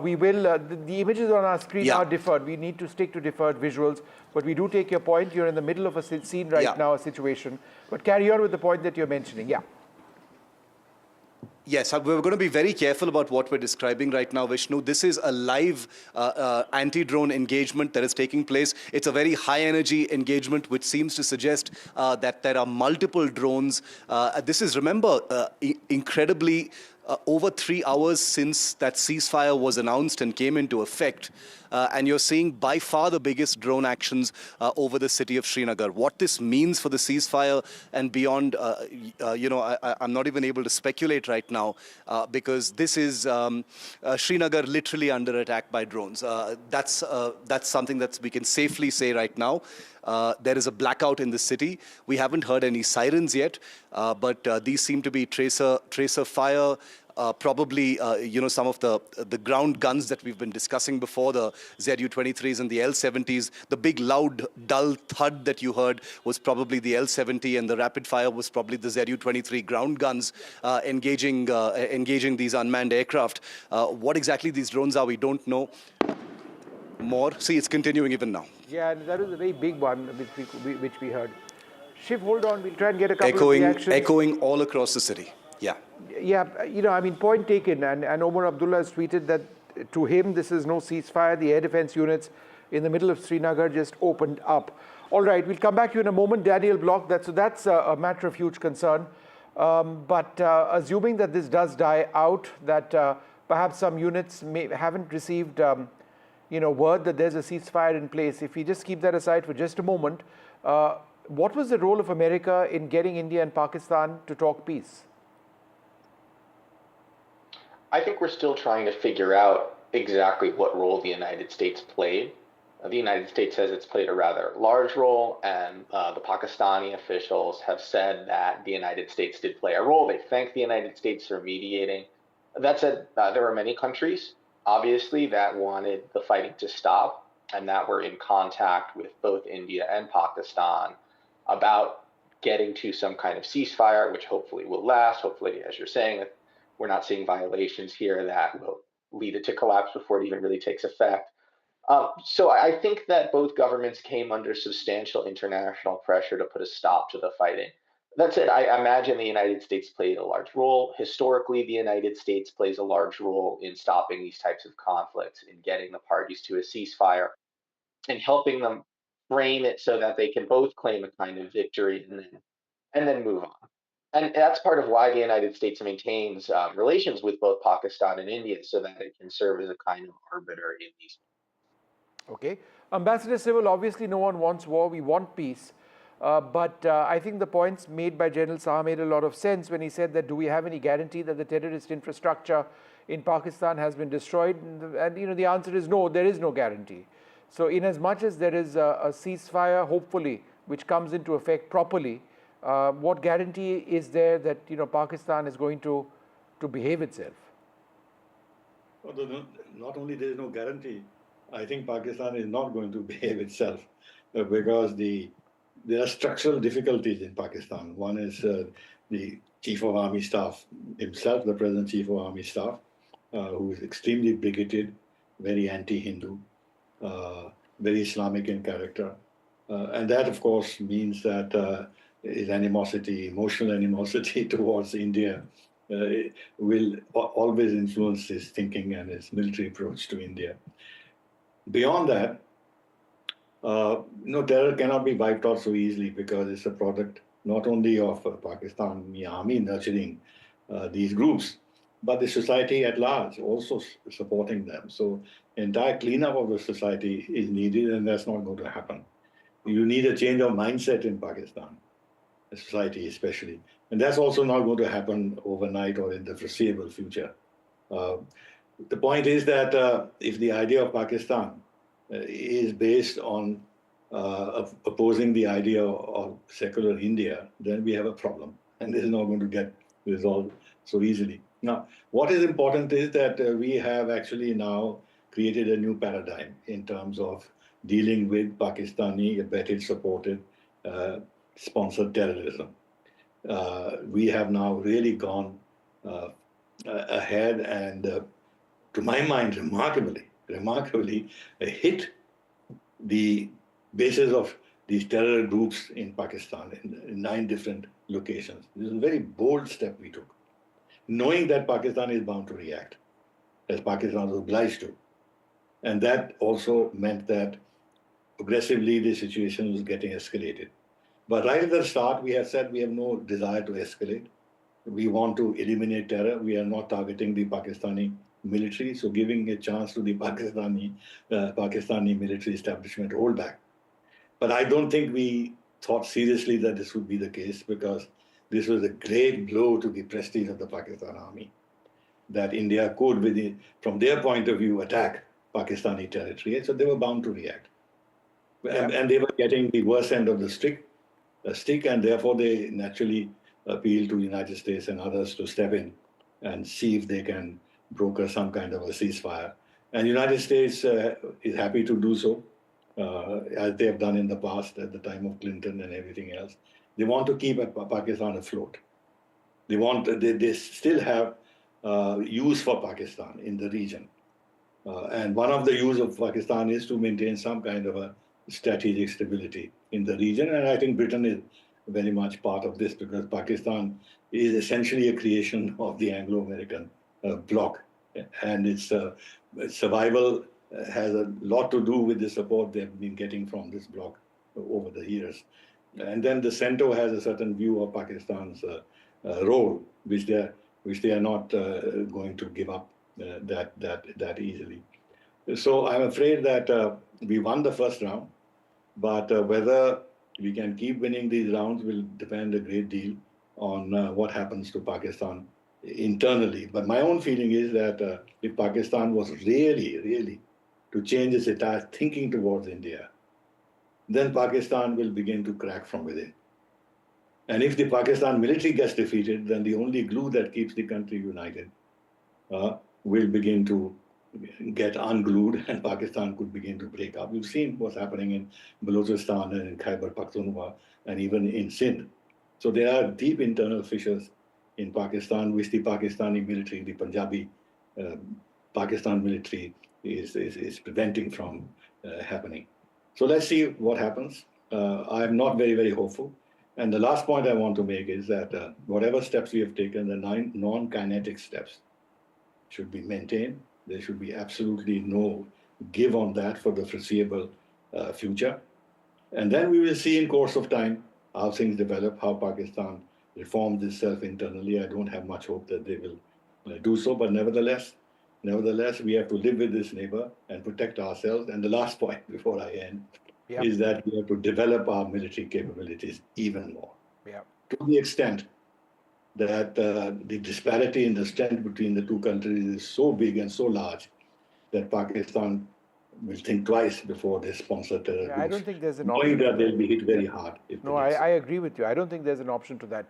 We will. The images on our screen are deferred. We need to stick to deferred visuals. But we do take your point. You're in the middle of a scene right now, a situation. But carry on with the point that you're mentioning. Yes, we're going to be very careful about what we're describing right now, Vishnu. This is a live anti-drone engagement that is taking place. It's a very high-energy engagement, which seems to suggest that there are multiple drones. This is, remember, incredibly over 3 hours since that ceasefire was announced and came into effect. And you're seeing by far the biggest drone actions over the city of Srinagar. What this means for the ceasefire and beyond, I'm not even able to speculate right now because this is Srinagar literally under attack by drones. That's something that we can safely say right now. There is a blackout in the city. We haven't heard any sirens yet, but these seem to be tracer fire. Probably, some of the ground guns that we've been discussing before, the Zu-23s and the L-70s. The big, loud, dull thud that you heard was probably the L-70, and the rapid fire was probably the Zu-23 ground guns engaging these unmanned aircraft. What exactly these drones are, we don't know. More. See, it's continuing even now. Yeah, and that was a very big one which we heard. Shiv, hold on. We'll try and get a couple of reactions. Echoing all across the city. Yeah. Yeah, point taken. And Omar Abdullah has tweeted that to him, this is no ceasefire. The air defense units in the middle of Srinagar just opened up. All right, we'll come back to you in a moment. Daniel Block, that's a matter of huge concern. But assuming that this does die out, that perhaps some units haven't received word that there's a ceasefire in place. If we just keep that aside for just a moment, what was the role of America in getting India and Pakistan to talk peace? I think we're still trying to figure out exactly what role the United States played. The United States says it's played a rather large role, and the Pakistani officials have said that the United States did play a role. They thanked the United States for mediating. That said, there are many countries, obviously, that wanted the fighting to stop and that were in contact with both India and Pakistan about getting to some kind of ceasefire, which hopefully will last. Hopefully, as you're saying, we're not seeing violations here that will lead it to collapse before it even really takes effect. So I think that both governments came under substantial international pressure to put a stop to the fighting. That said, I imagine the United States played a large role. Historically, the United States plays a large role in stopping these types of conflicts, in getting the parties to a ceasefire, and helping them frame it so that they can both claim a kind of victory and then move on. And that's part of why the United States maintains relations with both Pakistan and India, so that it can serve as a kind of arbiter in these. Okay. Ambassador Civil, obviously no one wants war, we want peace. But I think the points made by General Shah made a lot of sense when he said that do we have any guarantee that the terrorist infrastructure in Pakistan has been destroyed? And the answer is no, there is no guarantee. So in as much as there is a ceasefire, hopefully, which comes into effect properly, what guarantee is there that Pakistan is going to behave itself? Well, not only there is no guarantee, I think Pakistan is not going to behave itself because there are structural difficulties in Pakistan. One is the Chief of Army Staff himself, the present Chief of Army Staff, who is extremely bigoted, very anti-Hindu, very Islamic in character. And that, of course, means that his animosity, emotional animosity towards India will always influence his thinking and his military approach to India. Beyond that, terror cannot be wiped out so easily because it's a product not only of Pakistani army nurturing these groups, but the society at large also supporting them. So entire cleanup of the society is needed, and that's not going to happen. You need a change of mindset in Pakistan, the society especially. And that's also not going to happen overnight or in the foreseeable future. The point is that if the idea of Pakistan is based on opposing the idea of secular India, then we have a problem. And this is not going to get resolved so easily. Now, what is important is that we have actually now created a new paradigm in terms of dealing with Pakistani, abetted, supported, sponsored terrorism. We have now really gone ahead and, to my mind, remarkably hit the basis of these terror groups in Pakistan in 9 different locations. This is a very bold step we took. knowing that Pakistan is bound to react, as Pakistan was obliged to. And that also meant that progressively the situation was getting escalated. But right at the start, we have said we have no desire to escalate. We want to eliminate terror. We are not targeting the Pakistani military, so giving a chance to the Pakistani military establishment rollback. But I don't think we thought seriously that this would be the case, because this was a great blow to the prestige of the Pakistan army, that India could, from their point of view, attack Pakistani territory. And so they were bound to react. And they were getting the worst end of the stick, and therefore they naturally appealed to the United States and others to step in and see if they can broker some kind of a ceasefire. And the United States is happy to do so, as they have done in the past at the time of Clinton and everything else. They want to keep Pakistan afloat. They still have use for Pakistan in the region. And one of the use of Pakistan is to maintain some kind of a strategic stability in the region. And I think Britain is very much part of this, because Pakistan is essentially a creation of the Anglo-American bloc. And its survival has a lot to do with the support they've been getting from this bloc over the years. And then the center has a certain view of Pakistan's role, which they are not going to give up that easily. So I'm afraid that we won the first round, but whether we can keep winning these rounds will depend a great deal on what happens to Pakistan internally. But my own feeling is that if Pakistan was really to change its entire thinking towards India, then Pakistan will begin to crack from within. And if the Pakistan military gets defeated, then the only glue that keeps the country united will begin to get unglued, and Pakistan could begin to break up. We've seen what's happening in Balochistan and in Khyber Pakhtunkhwa and even in Sindh. So there are deep internal fissures in Pakistan, which the Pakistani military, the Punjabi Pakistan military is preventing from happening. So let's see what happens. I'm not very hopeful. And the last point I want to make is that whatever steps we have taken, the 9 non-kinetic steps should be maintained. There should be absolutely no give on that for the foreseeable future. And then we will see in course of time how things develop, how Pakistan reforms itself internally. I don't have much hope that they will do so, but nevertheless, we have to live with this neighbor and protect ourselves. And the last point before I end is that we have to develop our military capabilities even more. To the extent that the disparity in the strength between the two countries is so big and so large that Pakistan will think twice before they sponsor terror groups. I don't think there's an knowing option. That they'll be hit very hard. No, I agree with you. I don't think there's an option to that.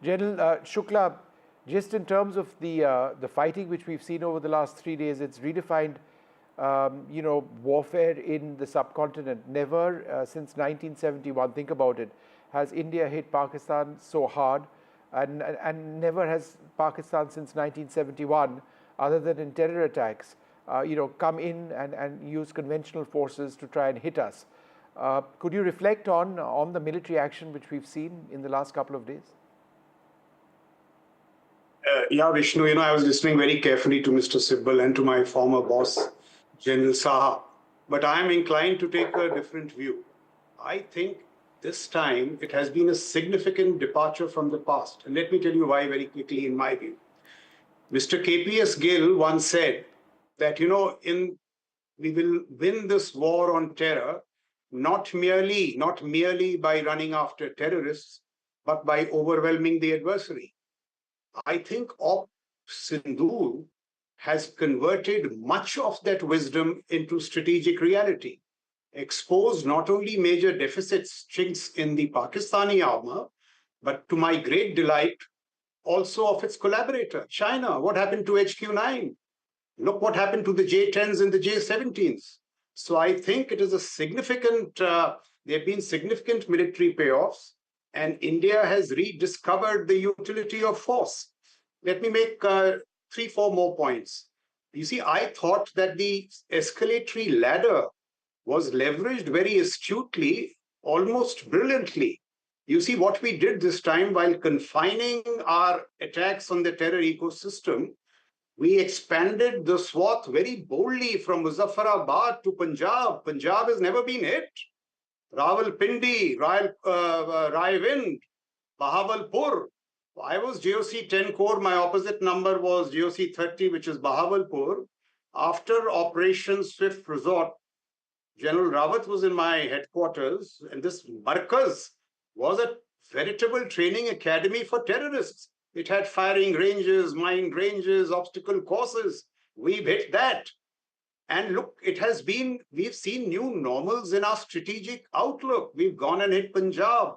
General Shukla, just in terms of the fighting which we've seen over the last 3 days, it's redefined, warfare in the subcontinent. Never since 1971, think about it, has India hit Pakistan so hard, and never has Pakistan since 1971, other than in terror attacks, come in and use conventional forces to try and hit us. Could you reflect on the military action which we've seen in the last couple of days? Yeah, Vishnu, I was listening very carefully to Mr. Sibbal and to my former boss, General Saha, but I am inclined to take a different view. I think this time it has been a significant departure from the past. And let me tell you why very quickly in my view. Mr. KPS Gill once said that, we will win this war on terror, not merely by running after terrorists, but by overwhelming the adversary. I think Sindoor has converted much of that wisdom into strategic reality, exposed not only major deficits, chinks in the Pakistani armor, but to my great delight, also of its collaborator, China. What happened to HQ-9? Look what happened to the J-10s and the J-17s. So I think it is a significant, there have been significant military payoffs, and India has rediscovered the utility of force. Let me make 3-4 more points. You see, I thought that the escalatory ladder was leveraged very astutely, almost brilliantly, You see, what we did this time, while confining our attacks on the terror ecosystem, we expanded the swath very boldly from Muzaffarabad to Punjab. Punjab has never been hit. Rawalpindi, Raiwind, Bahawalpur. I was GOC 10 core. My opposite number was GOC 30, which is Bahawalpur. After Operation Swift Resort, General Rawat was in my headquarters, and this Markaz was a veritable training academy for terrorists. It had firing ranges, mine ranges, obstacle courses. We've hit that. And look, we've seen new normals in our strategic outlook. We've gone and hit Punjab.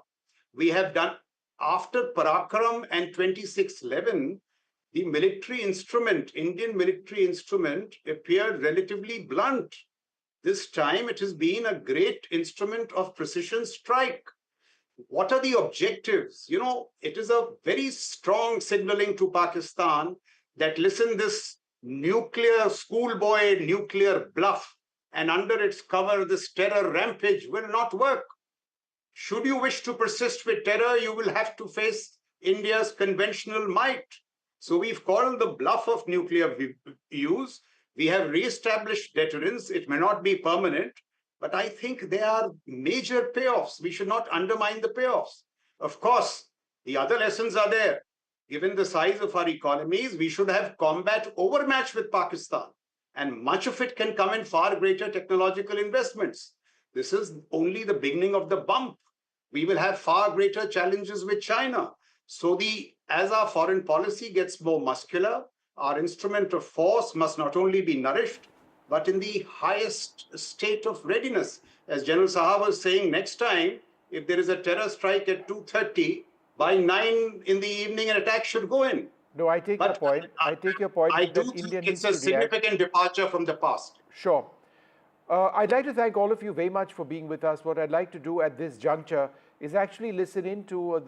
We have done, after Parakram and 2611, the military instrument, Indian military instrument, appeared relatively blunt. This time it has been a great instrument of precision strike. What are the objectives? You know, it is a very strong signaling to Pakistan that, listen, this nuclear schoolboy, nuclear bluff, and under its cover, this terror rampage will not work. Should you wish to persist with terror, you will have to face India's conventional might. So we've called the bluff of nuclear use. We have re-established deterrence. It may not be permanent, but I think there are major payoffs. We should not undermine the payoffs. Of course, the other lessons are there. Given the size of our economies, we should have combat overmatch with Pakistan. And much of it can come in far greater technological investments. This is only the beginning of the bump. We will have far greater challenges with China. So as our foreign policy gets more muscular, our instrument of force must not only be nourished, but in the highest state of readiness. As General Saha was saying, next time, if there is a terror strike at 2:30, by 9 in the evening, an attack should go in. No, I take your point. I take your point. I do think it's a significant departure from the past. Sure. I'd like to thank all of you very much for being with us. What I'd like to do at this juncture is actually listen in to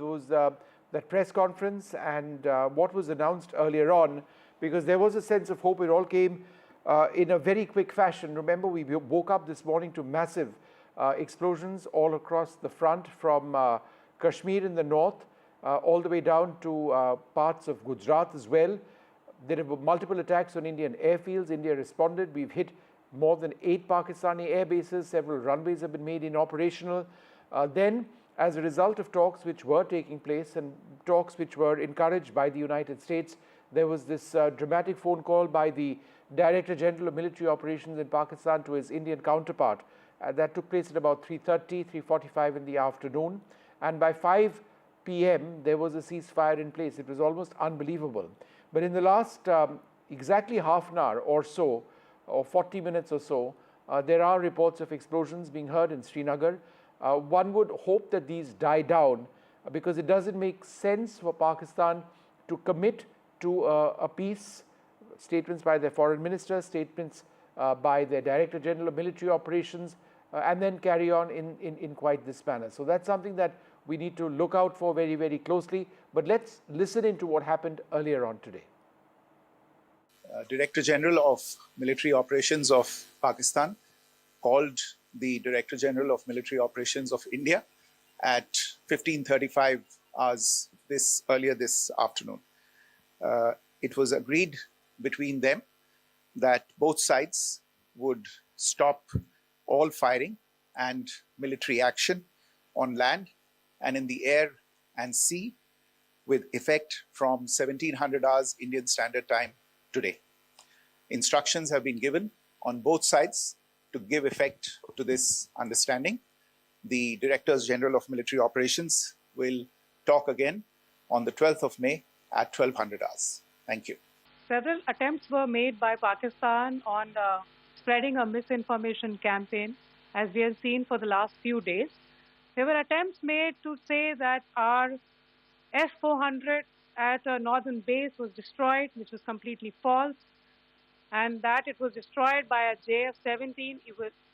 that press conference and what was announced earlier on, because there was a sense of hope. It all came in a very quick fashion. Remember, we woke up this morning to massive explosions all across the front, from Kashmir in the north all the way down to parts of Gujarat as well. There were multiple attacks on Indian airfields. India responded. We've hit more than 8 Pakistani airbases. Several runways have been made inoperational. Then, as a result of talks which were taking place and talks which were encouraged by the United States, there was this dramatic phone call by the Director General of Military Operations in Pakistan to his Indian counterpart. That took place at about 3:30, 3:45 in the afternoon. And by 5 p.m., there was a ceasefire in place. It was almost unbelievable. But in the last exactly half an hour or so, or 40 minutes or so, there are reports of explosions being heard in Srinagar. One would hope that these die down, because it doesn't make sense for Pakistan to commit to a peace. Statements by their foreign minister, statements by their Director General of Military Operations, and then carry on in quite this manner. So that's something that we need to look out for very, very closely. But let's listen into what happened earlier on today. Director General of Military Operations of Pakistan called the Director General of Military Operations of India at 15:35 hours earlier this afternoon. It was agreed between them that both sides would stop all firing and military action on land and in the air and sea with effect from 1700 hours Indian Standard Time today. Instructions have been given on both sides to give effect to this understanding. The Directors General of Military Operations will talk again on the 12th of May at 1200 hours. Thank you. Several attempts were made by Pakistan on spreading a misinformation campaign, as we have seen for the last few days. There were attempts made to say that our F-400 at a northern base was destroyed, which was completely false, and that it was destroyed by a JF-17.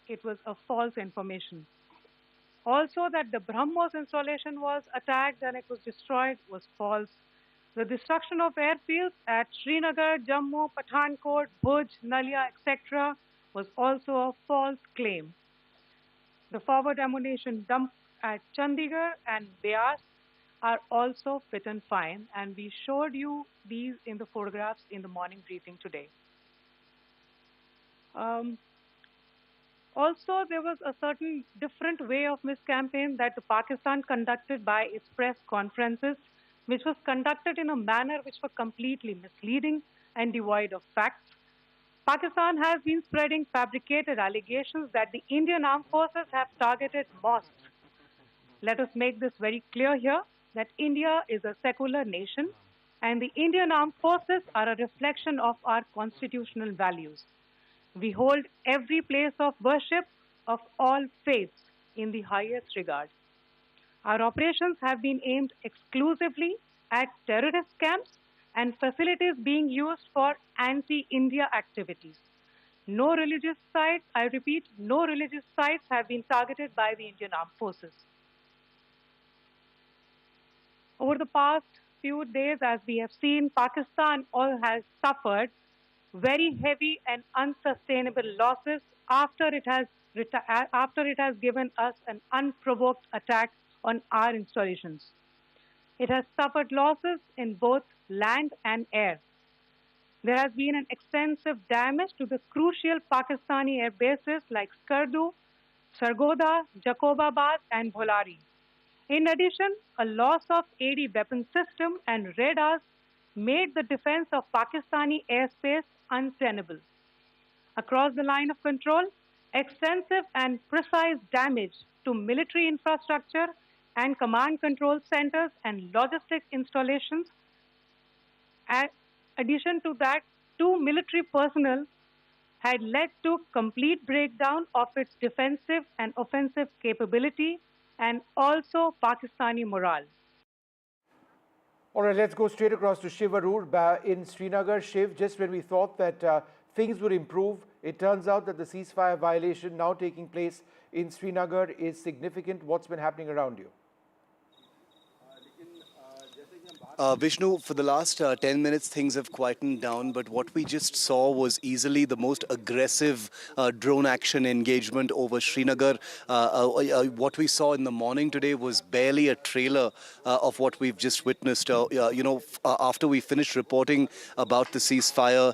It was a false information. Also, that the BrahMos installation was attacked and it was destroyed was false. The destruction of airfields at Srinagar, Jammu, Pathankot, Bhuj, Nalia, etc. was also a false claim. The forward ammunition dump at Chandigarh and Beas are also fit and fine, and we showed you these in the photographs in the morning briefing today. Also, there was a certain different way of miscampaign that Pakistan conducted by its press conferences, which was conducted in a manner which was completely misleading and devoid of facts. Pakistan has been spreading fabricated allegations that the Indian armed forces have targeted mosques. Let us make this very clear here that India is a secular nation and the Indian armed forces are a reflection of our constitutional values. We hold every place of worship of all faiths in the highest regard. Our operations have been aimed exclusively at terrorist camps and facilities being used for anti-India activities. No religious sites, I repeat, no religious sites have been targeted by the Indian armed forces. Over the past few days, as we have seen, Pakistan has suffered very heavy and unsustainable losses after it has given us an unprovoked attack on our installations. It has suffered losses in both land and air. There has been an extensive damage to the crucial Pakistani air bases like Skardu, Sargodha, Jacobabad and Bholari. In addition, a loss of AD weapon system and radars made the defense of Pakistani airspace untenable. Across the line of control, extensive and precise damage to military infrastructure and command control centers and logistics installations. In addition to that, 2 military personnel had led to complete breakdown of its defensive and offensive capability and also Pakistani morale. All right, let's go straight across to Shiv Arur in Srinagar. Shiv, just when we thought that things would improve, it turns out that the ceasefire violation now taking place in Srinagar is significant. What's been happening around you? Vishnu, for the last 10 minutes, things have quietened down, but what we just saw was easily the most aggressive drone action engagement over Srinagar. What we saw in the morning today was barely a trailer of what we've just witnessed. After we finished reporting about the ceasefire,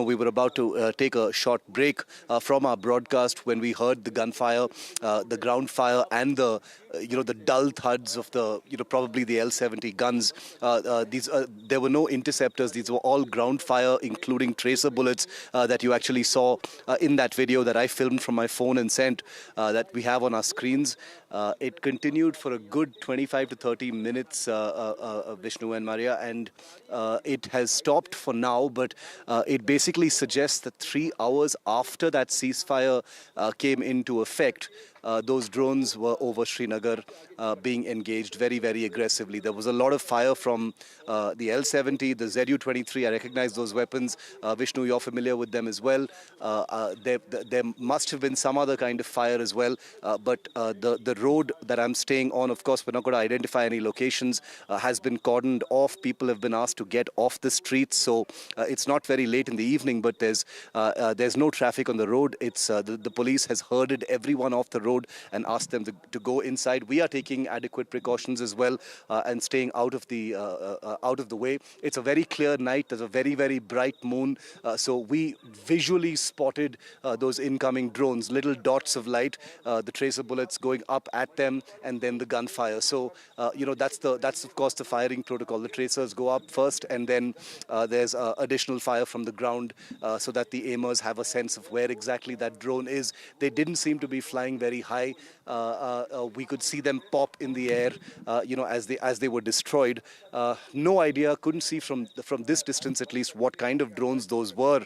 we were about to take a short break from our broadcast when we heard the gunfire, the ground fire, and the dull thuds of the, probably the L-70 guns. There were no interceptors. These were all ground fire, including tracer bullets that you actually saw in that video that I filmed from my phone and sent that we have on our screens. It continued for a good 25 to 30 minutes, Vishnu and Maria, and it has stopped for now, but it basically suggests that 3 hours after that ceasefire came into effect, those drones were over Srinagar being engaged very, very aggressively. There was a lot of fire from the L-70, the Zu-23. I recognize those weapons. Vishnu, you're familiar with them as well. There must have been some other kind of fire as well. But the road that I'm staying on, of course, we're not going to identify any locations, has been cordoned off. People have been asked to get off the streets. So it's not very late in the evening, but there's no traffic on the road. It's the police has herded everyone off the road and asked them to go inside. We are taking adequate precautions as well and staying out of the way. It's a very clear night. There's a very, very bright moon. So we visually spotted those incoming drones, little dots of light, the tracer bullets going up at them, and then the gunfire. So that's of course the firing protocol. The tracers go up first, and then there's additional fire from the ground so that the aimers have a sense of where exactly that drone is. They didn't seem to be flying very high. We could see them pop in the air, as they were destroyed. No idea, couldn't see from this distance at least what kind of drones those were,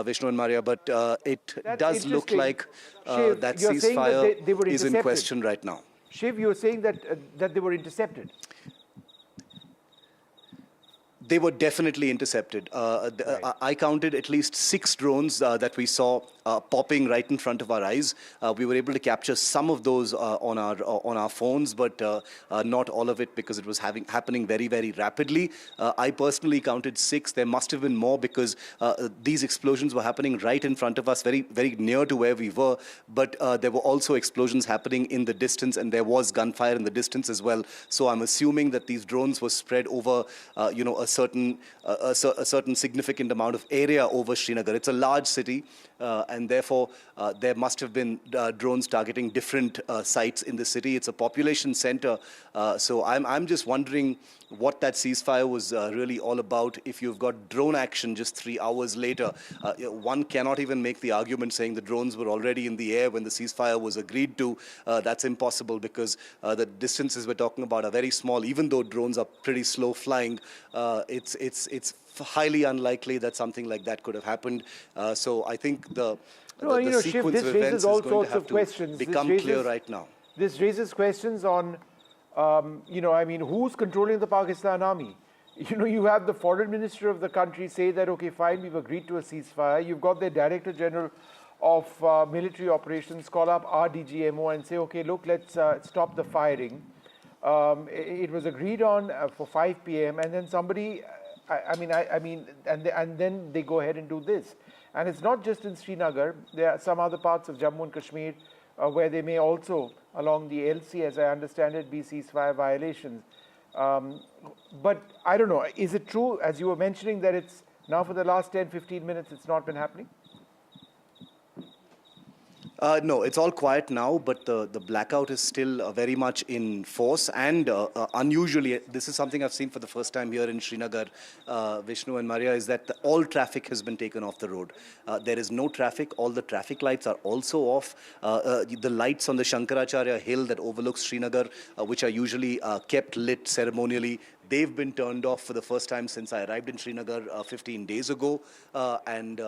Vishnu and Maria, but it does look like Shiv, that you're saying ceasefire that they were is in intercepted. question right now. Shiv, you're saying that they were intercepted. They were definitely intercepted. I counted at least 6 drones that we saw popping right in front of our eyes. We were able to capture some of those on our phones, but not all of it because it was happening very, very rapidly. I personally counted 6. There must have been more because these explosions were happening right in front of us, very, very near to where we were. But there were also explosions happening in the distance, and there was gunfire in the distance as well. So I'm assuming that these drones were spread over, a certain significant amount of area over Srinagar. It's a large city, and therefore there must have been drones targeting different sites in the city. It's a population center, so I'm just wondering what that ceasefire was really all about. If you've got drone action just 3 hours later, one cannot even make the argument saying the drones were already in the air when the ceasefire was agreed to. That's impossible because the distances we're talking about are very small. Even though drones are pretty slow flying, it's highly unlikely that something like that could have happened. So I think the sequence of events is going to have to become clear right now. This raises questions on, who's controlling the Pakistan army? You have the foreign minister of the country say that, okay, fine, we've agreed to a ceasefire. You've got the Director General of military operations call up RDGMO and say, okay, look, let's stop the firing. It was agreed on for 5 p.m. and then somebody, and then they go ahead and do this. And it's not just in Srinagar. There are some other parts of Jammu and Kashmir where they may also, along the LC, as I understand it, be ceasefire violations. But I don't know, is it true, as you were mentioning, that it's now for the last 10, 15 minutes, it's not been happening? No, it's all quiet now, but the blackout is still very much in force. And unusually, this is something I've seen for the first time here in Srinagar, Vishnu and Maria, is that all traffic has been taken off the road. There is no traffic. All the traffic lights are also off. The lights on the Shankaracharya hill that overlooks Srinagar, which are usually kept lit ceremonially, they've been turned off for the first time since I arrived in Srinagar 15 days ago, and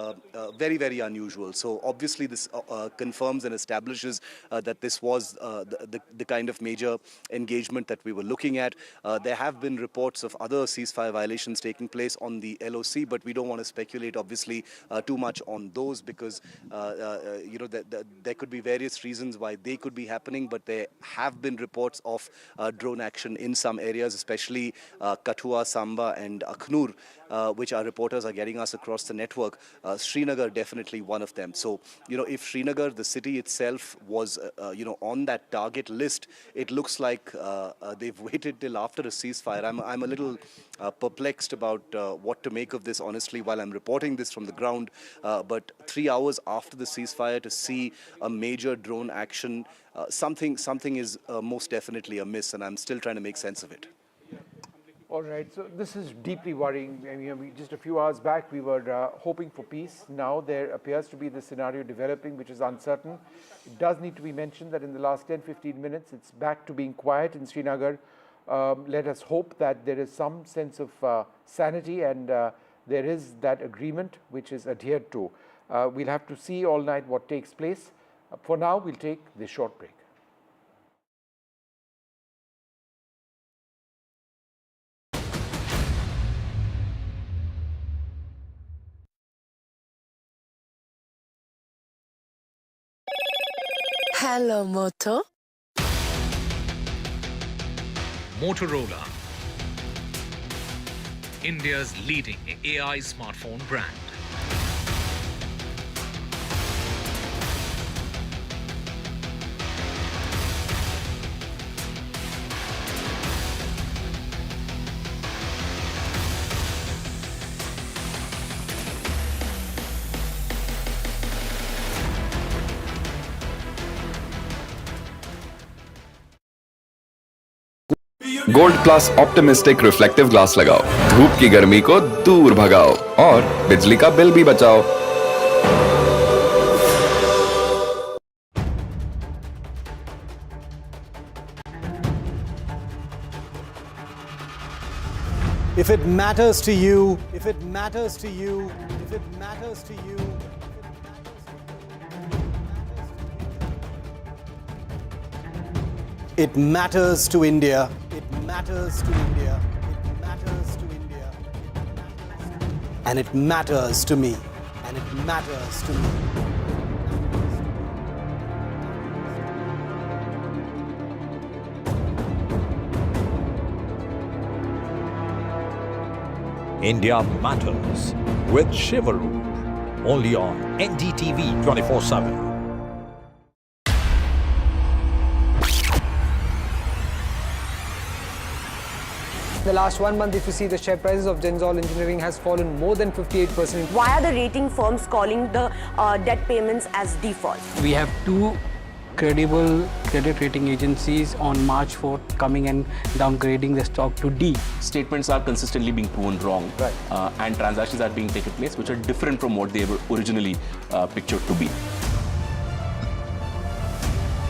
very, very unusual. So obviously this confirms and establishes that this was the kind of major engagement that we were looking at. There have been reports of other ceasefire violations taking place on the LOC, but we don't want to speculate, obviously, too much on those because, there could be various reasons why they could be happening, but there have been reports of drone action in some areas, especially Kathua, Samba and Akhnur, which our reporters are getting us across the network. Srinagar definitely one of them. So, if Srinagar, the city itself, was, on that target list, it looks like they've waited till after a ceasefire. I'm a little perplexed about what to make of this, honestly, while I'm reporting this from the ground. But 3 hours after the ceasefire to see a major drone action, something is most definitely amiss, and I'm still trying to make sense of it. All right, so this is deeply worrying. Just a few hours back, we were hoping for peace. Now there appears to be the scenario developing, which is uncertain. It does need to be mentioned that in the last 10, 15 minutes, it's back to being quiet in Srinagar. Let us hope that there is some sense of sanity and there is that agreement which is adhered to. We'll have to see all night what takes place. For now, we'll take this short break. Hello, Moto. Motorola, India's leading AI smartphone brand. Gold plus optimistic reflective glass लगाओ, धूप की गर्मी को दूर भगाओ और बिजली का बिल भी बचाओ। If it matters to you, if it matters to you, if it matters to you, it matters to India. It matters to India. It matters to India. And it matters to me. And it matters to me. India Matters with Shivaru. Only on NDTV 24/7. The last 1 month, if you see, the share prices of Genzol Engineering has fallen more than 58%. Why are the rating firms calling the debt payments as default? We have two credible credit rating agencies on March 4th coming and downgrading the stock to D. Statements are consistently being proven wrong, and transactions are being taken place which are different from what they were originally pictured to be.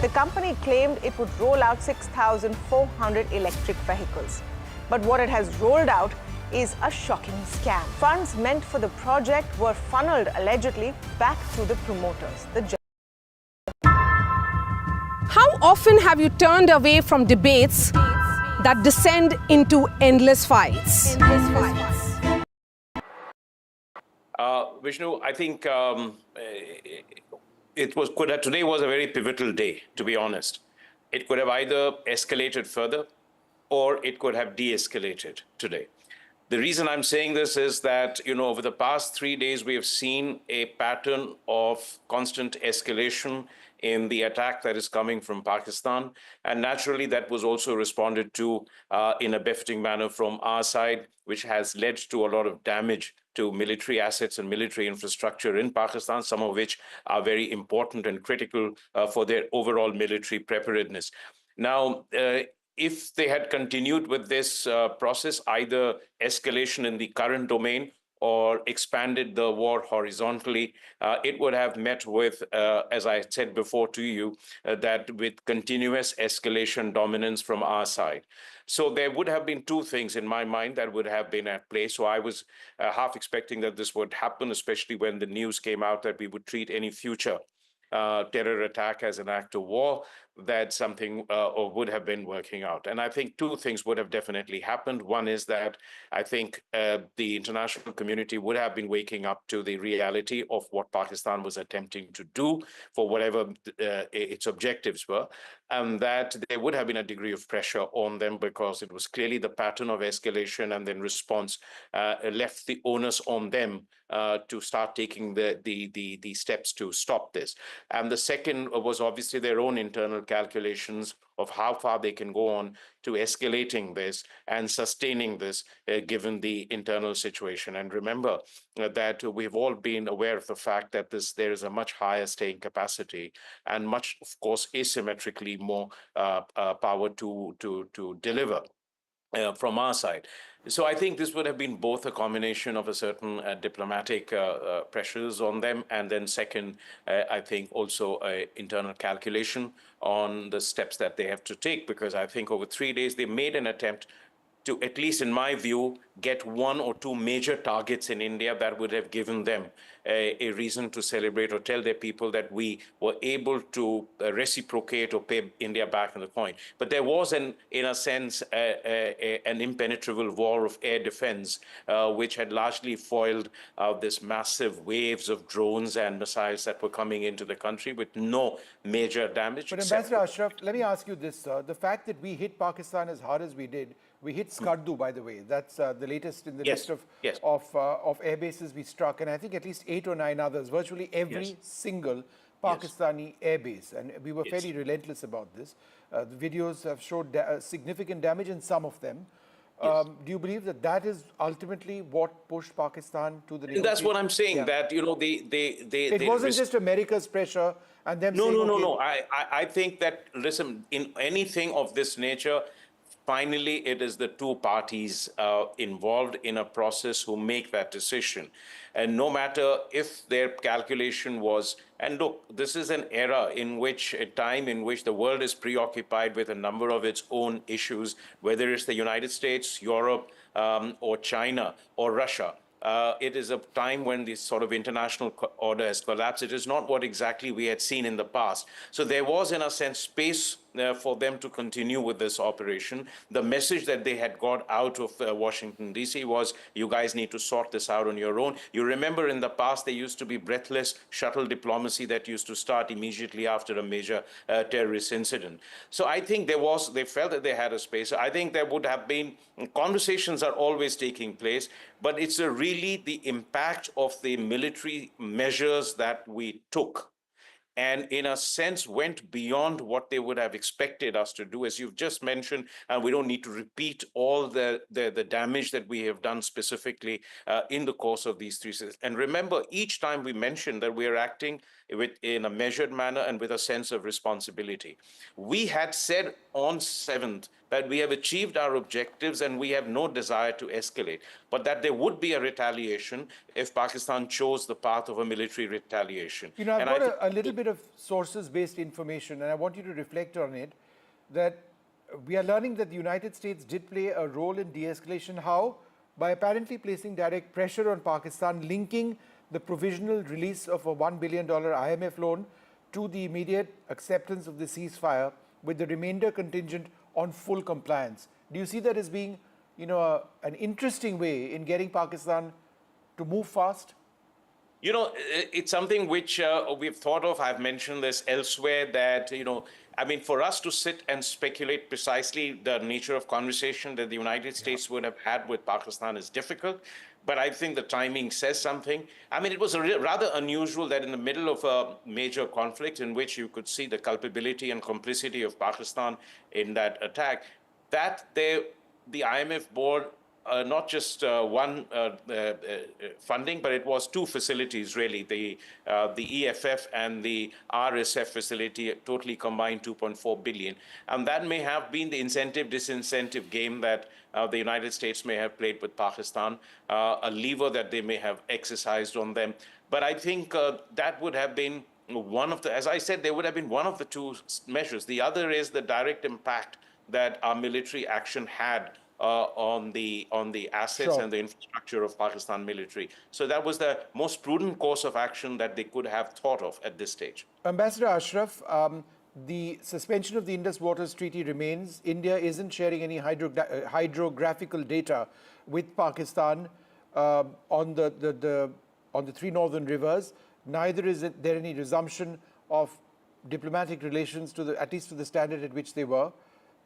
The company claimed it would roll out 6,400 electric vehicles. But what it has rolled out is a shocking scam. Funds meant for the project were funneled allegedly back to the promoters. How often have you turned away from debates that descend into endless fights? Vishnu, I think today was a very pivotal day, to be honest. It could have either escalated further or it could have de-escalated today. The reason I'm saying this is that, over the past 3 days, we have seen a pattern of constant escalation in the attack that is coming from Pakistan. And naturally, that was also responded to in a befitting manner from our side, which has led to a lot of damage to military assets and military infrastructure in Pakistan, some of which are very important and critical for their overall military preparedness. Now, if they had continued with this process, either escalation in the current domain or expanded the war horizontally, it would have met with, as I said before to you, that with continuous escalation dominance from our side. So there would have been two things in my mind that would have been at play. So I was half expecting that this would happen, especially when the news came out that we would treat any future terror attack as an act of war, that something or would have been working out. And I think two things would have definitely happened. One is that I think the international community would have been waking up to the reality of what Pakistan was attempting to do for whatever its objectives were, and that there would have been a degree of pressure on them because it was clearly the pattern of escalation and then response left the onus on them to start taking the steps to stop this. And the second was obviously their own internal calculations of how far they can go on to escalating this and sustaining this given the internal situation. And remember that we've all been aware of the fact that there is a much higher staying capacity and much, of course, asymmetrically more power to deliver from our side. So I think this would have been both a combination of a certain diplomatic pressures on them, and then second, I think also internal calculation on the steps that they have to take, because I think over 3 days they made an attempt to, at least in my view, get one or two major targets in India that would have given them a reason to celebrate or tell their people that we were able to reciprocate or pay India back in the coin. But there was, in a sense, an impenetrable wall of air defense, which had largely foiled this massive waves of drones and missiles that were coming into the country with no major damage. But Ambassador Ashraf, let me ask you this, sir. The fact that we hit Pakistan as hard as we did, we hit Skardu, by the way. That's the latest in the list of air bases we struck, and I think at least 8 or 9 others, virtually every single Pakistani air base. And we were fairly relentless about this. The videos have showed significant damage in some of them. Do you believe that that is ultimately what pushed Pakistan to the negotiation? That's what I'm saying, that, you know, it wasn't just America's pressure and them saying, No. I think that, listen, in anything of this nature, finally, it is the two parties involved in a process who make that decision. And no matter if their calculation was, and look, this is an era in which, a time in which the world is preoccupied with a number of its own issues, whether it's the United States, Europe, or China, or Russia. It is a time when this sort of international order has collapsed. It is not what exactly we had seen in the past. So there was, in a sense, space for them to continue with this operation. The message that they had got out of Washington, D.C. was, you guys need to sort this out on your own. You remember in the past, there used to be breathless shuttle diplomacy that used to start immediately after a major terrorist incident. So I think they felt that they had a space. I think there would have been, conversations are always taking place, but it's really the impact of the military measures that we took, and in a sense went beyond what they would have expected us to do. As you've just mentioned, and we don't need to repeat all the damage that we have done specifically in the course of these 3 years. And remember, each time we mention that we are acting in a measured manner and with a sense of responsibility. We had said on 7th that we have achieved our objectives and we have no desire to escalate, but that there would be a retaliation if Pakistan chose the path of a military retaliation. You know, I've got a little bit of sources-based information, and I want you to reflect on it, that we are learning that the United States did play a role in de-escalation. How? By apparently placing direct pressure on Pakistan, linking the provisional release of a $1 billion IMF loan to the immediate acceptance of the ceasefire, with the remainder contingent on full compliance. Do you see that as being, you know, an interesting way in getting Pakistan to move fast? You know, it's something which we've thought of. I've mentioned this elsewhere that, you know, I mean, for us to sit and speculate precisely the nature of conversation that the United States would have had with Pakistan is difficult. But I think the timing says something. I mean, it was rather unusual that in the middle of a major conflict in which you could see the culpability and complicity of Pakistan in that attack, that the IMF board not just one funding, but it was 2 facilities really, the EFF and the RSF facility, totally combined 2.4 billion. And that may have been the incentive-disincentive game that the United States may have played with Pakistan, a lever that they may have exercised on them. But I think that would have been one of the, as I said, there would have been one of the 2 measures. The other is the direct impact that our military action had on the assets and the infrastructure of Pakistan military. So that was the most prudent course of action that they could have thought of at this stage. Ambassador Ashraf, the suspension of the Indus Waters Treaty remains. India isn't sharing any hydrographical data with Pakistan on the 3 northern rivers. Neither is there any resumption of diplomatic relations at least to the standard at which they were.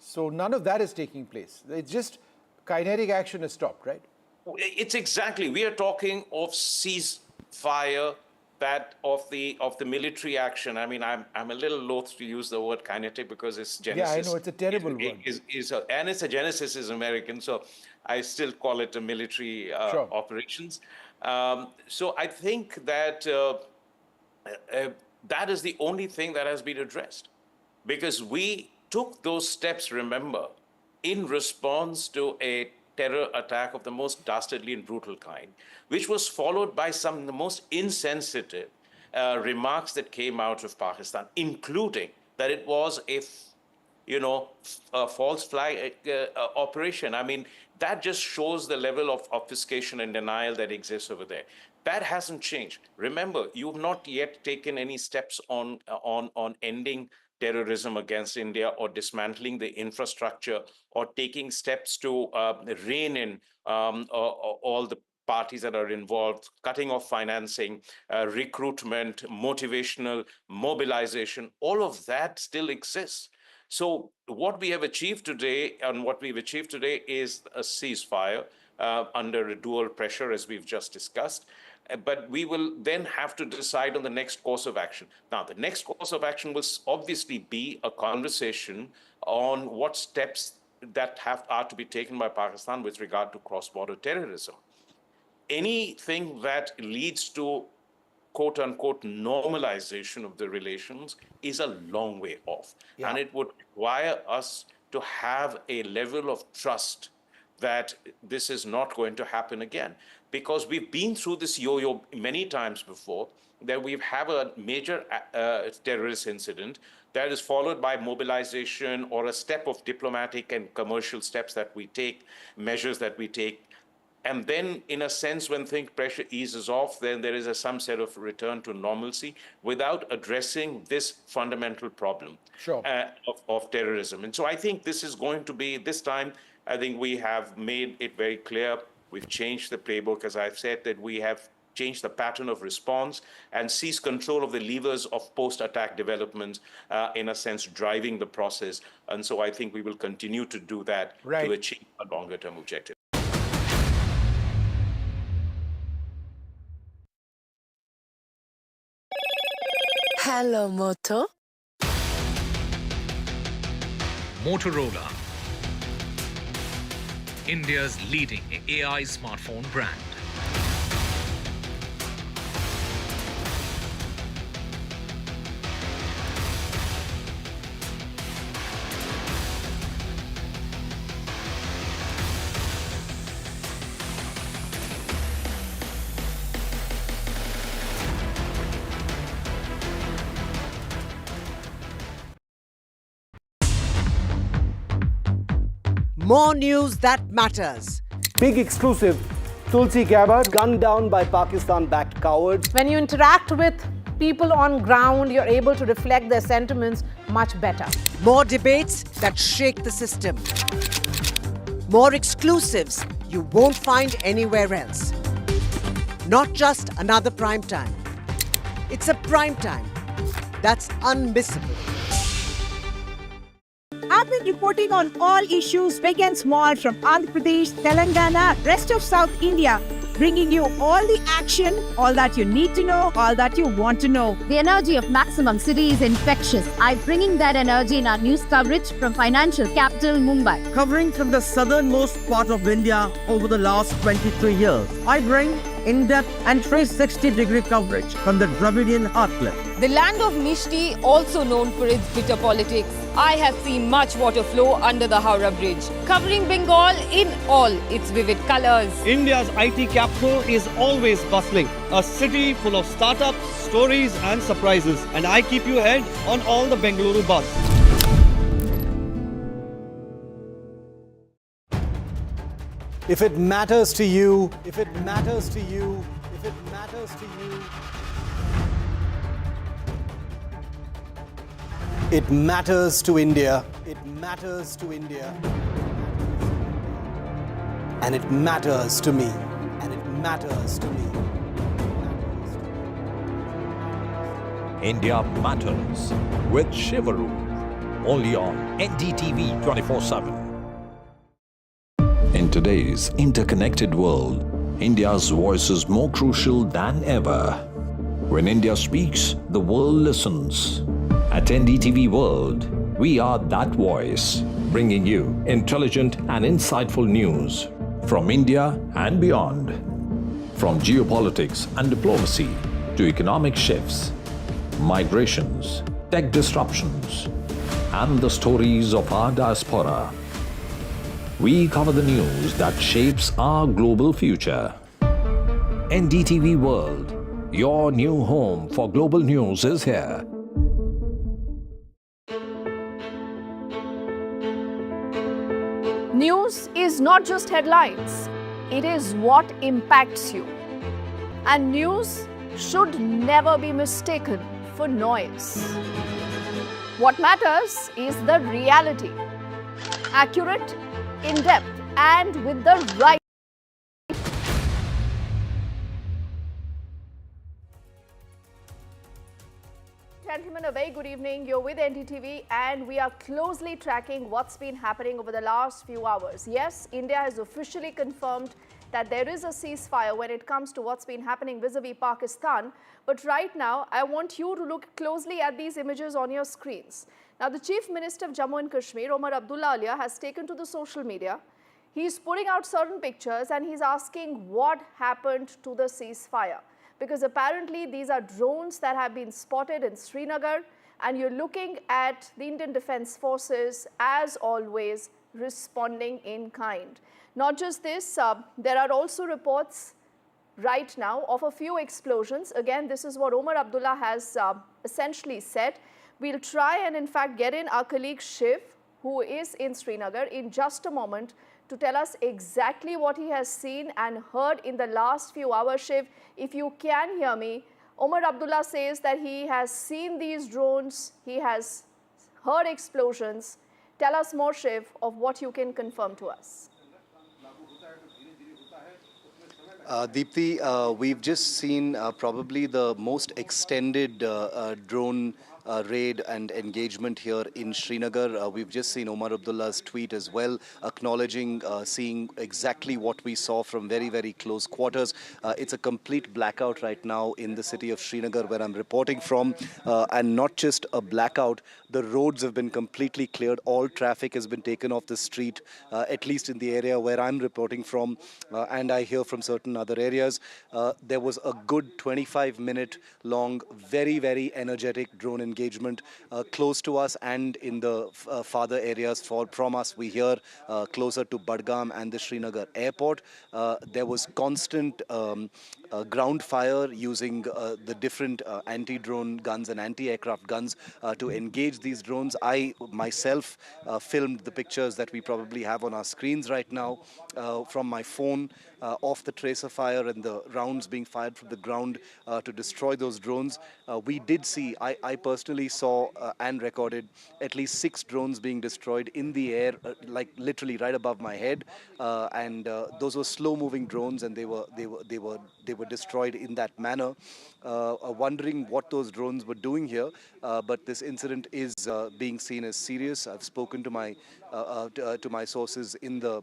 So none of that is taking place. It's just kinetic action has stopped, right? It's exactly. We are talking of ceasefire, that of the military action. I mean, I'm a little loath to use the word kinetic because it's genesis. Yeah, I know, it's a terrible word. And it's a genesis is American, so I still call it a military operations. So I think that that is the only thing that has been addressed, because we took those steps, remember, in response to a terror attack of the most dastardly and brutal kind, which was followed by some of the most insensitive remarks that came out of Pakistan, including that it was a false flag operation. I mean, that just shows the level of obfuscation and denial that exists over there. That hasn't changed. Remember, you've not yet taken any steps on ending terrorism against India, or dismantling the infrastructure, or taking steps to rein in all the parties that are involved, cutting off financing, recruitment, motivational mobilization. All of that still exists. So what we have achieved today, is a ceasefire under a dual pressure, as we've just discussed. But we will then have to decide on the next course of action. Now, the next course of action will obviously be a conversation on what steps that are to be taken by Pakistan with regard to cross-border terrorism. Anything that leads to quote-unquote normalization of the relations is a long way off. Yeah. And it would require us to have a level of trust that this is not going to happen again. Because we've been through this yo-yo many times before, that we have a major terrorist incident that is followed by mobilization or a step of diplomatic and commercial steps that we take, measures that we take. And then, in a sense, when pressure eases off, then there is some set of return to normalcy without addressing this fundamental problem of terrorism. And so I think this is going to be, this time, I think we have made it very clear. We've changed the playbook, as I've said, that we have changed the pattern of response and seized control of the levers of post-attack developments, in a sense, driving the process. And so I think we will continue to do that to achieve a longer-term objective. Hello, Moto. Motorola, India's leading AI smartphone brand. More news that matters. Big exclusive. Tulsi Gabbard gunned down by Pakistan-backed cowards. When you interact with people on ground, you're able to reflect their sentiments much better. More debates that shake the system. More exclusives you won't find anywhere else. Not just another prime time. It's a prime time that's unmissable. I've been reporting on all issues big and small from Andhra Pradesh, Telangana, rest of South India, bringing you all the action, all that you need to know, all that you want to know. The energy of Maximum City is infectious. I'm bringing that energy in our news coverage from financial capital Mumbai. Covering from the southernmost part of India over the last 23 years, I bring in-depth and 360-degree coverage from the Dravidian heartland. The land of Mishti, also known for its bitter politics. I have seen much water flow under the Howrah Bridge, covering Bengal in all its vivid colors. India's IT capital is always bustling, a city full of startups, stories and surprises. And I keep you ahead on all the Bengaluru buzz. If it matters to you, if it matters to you, if it matters to you, it matters to India. It matters to India. And it matters to me. And it matters to me. India Matters with Shivaru. Only on NDTV 24/7. In today's interconnected world, India's voice is more crucial than ever. When India speaks, the world listens. At NDTV World, we are that voice, bringing you intelligent and insightful news from India and beyond. From geopolitics and diplomacy to economic shifts, migrations, tech disruptions, and the stories of our diaspora. We cover the news that shapes our global future. NDTV World, your new home for global news, is here. News is not just headlines, it is what impacts you. And news should never be mistaken for noise. What matters is the reality. Accurate, in-depth, and with the right. Gentlemen, a very good evening. You're with NDTV and we are closely tracking what's been happening over the last few hours. Yes, India has officially confirmed that there is a ceasefire when it comes to what's been happening vis-a-vis Pakistan. But right now, I want you to look closely at these images on your screens. Now, the Chief Minister of Jammu and Kashmir, Omar Abdullah Alia, has taken to the social media. He's putting out certain pictures and he's asking what happened to the ceasefire. Because apparently these are drones that have been spotted in Srinagar, and you're looking at the Indian Defence Forces, as always, responding in kind. Not just this, there are also reports right now of a few explosions. Again, this is what Omar Abdullah has essentially said. We'll try and in fact get in our colleague Shiv, who is in Srinagar, in just a moment to tell us exactly what he has seen and heard in the last few hours. Shiv, if you can hear me, Omar Abdullah says that he has seen these drones, he has heard explosions. Tell us more, Shiv, of what you can confirm to us. Deepthi, we've just seen probably the most extended drone raid and engagement here in Srinagar. We've just seen Omar Abdullah's tweet as well, acknowledging seeing exactly what we saw from very, very close quarters. It's a complete blackout right now in the city of Srinagar where I'm reporting from, and not just a blackout, the roads have been completely cleared. All traffic has been taken off the street, at least in the area where I'm reporting from, and I hear from certain other areas. There was a good 25-minute long, very, very energetic drone engagement close to us and in the farther areas from us. We hear closer to Budgam and the Srinagar airport. There was constant ground fire using the different anti-drone guns and anti-aircraft guns to engage these drones. I myself filmed the pictures that we probably have on our screens right now from my phone of the tracer fire and the rounds being fired from the ground to destroy those drones. We did see, I personally saw and recorded at least 6 drones being destroyed in the air, like literally right above my head, and those were slow-moving drones, and they were destroyed in that manner. Wondering what those drones were doing here, but this incident is being seen as serious. I've spoken to my sources in the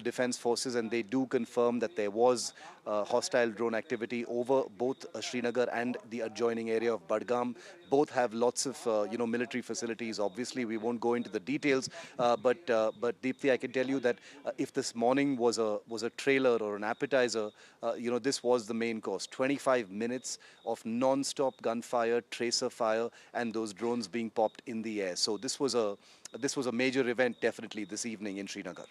defense forces, and they do confirm that there was hostile drone activity over both Srinagar and the adjoining area of Budgam. Both have lots of military facilities. Obviously, we won't go into the details, but Deepthi, I can tell you that if this morning was a trailer or an appetizer, this was the main course. 25 minutes of non-stop gunfire, tracer fire, and those drones being popped in the air. So this was a major event, definitely, this evening in Srinagar.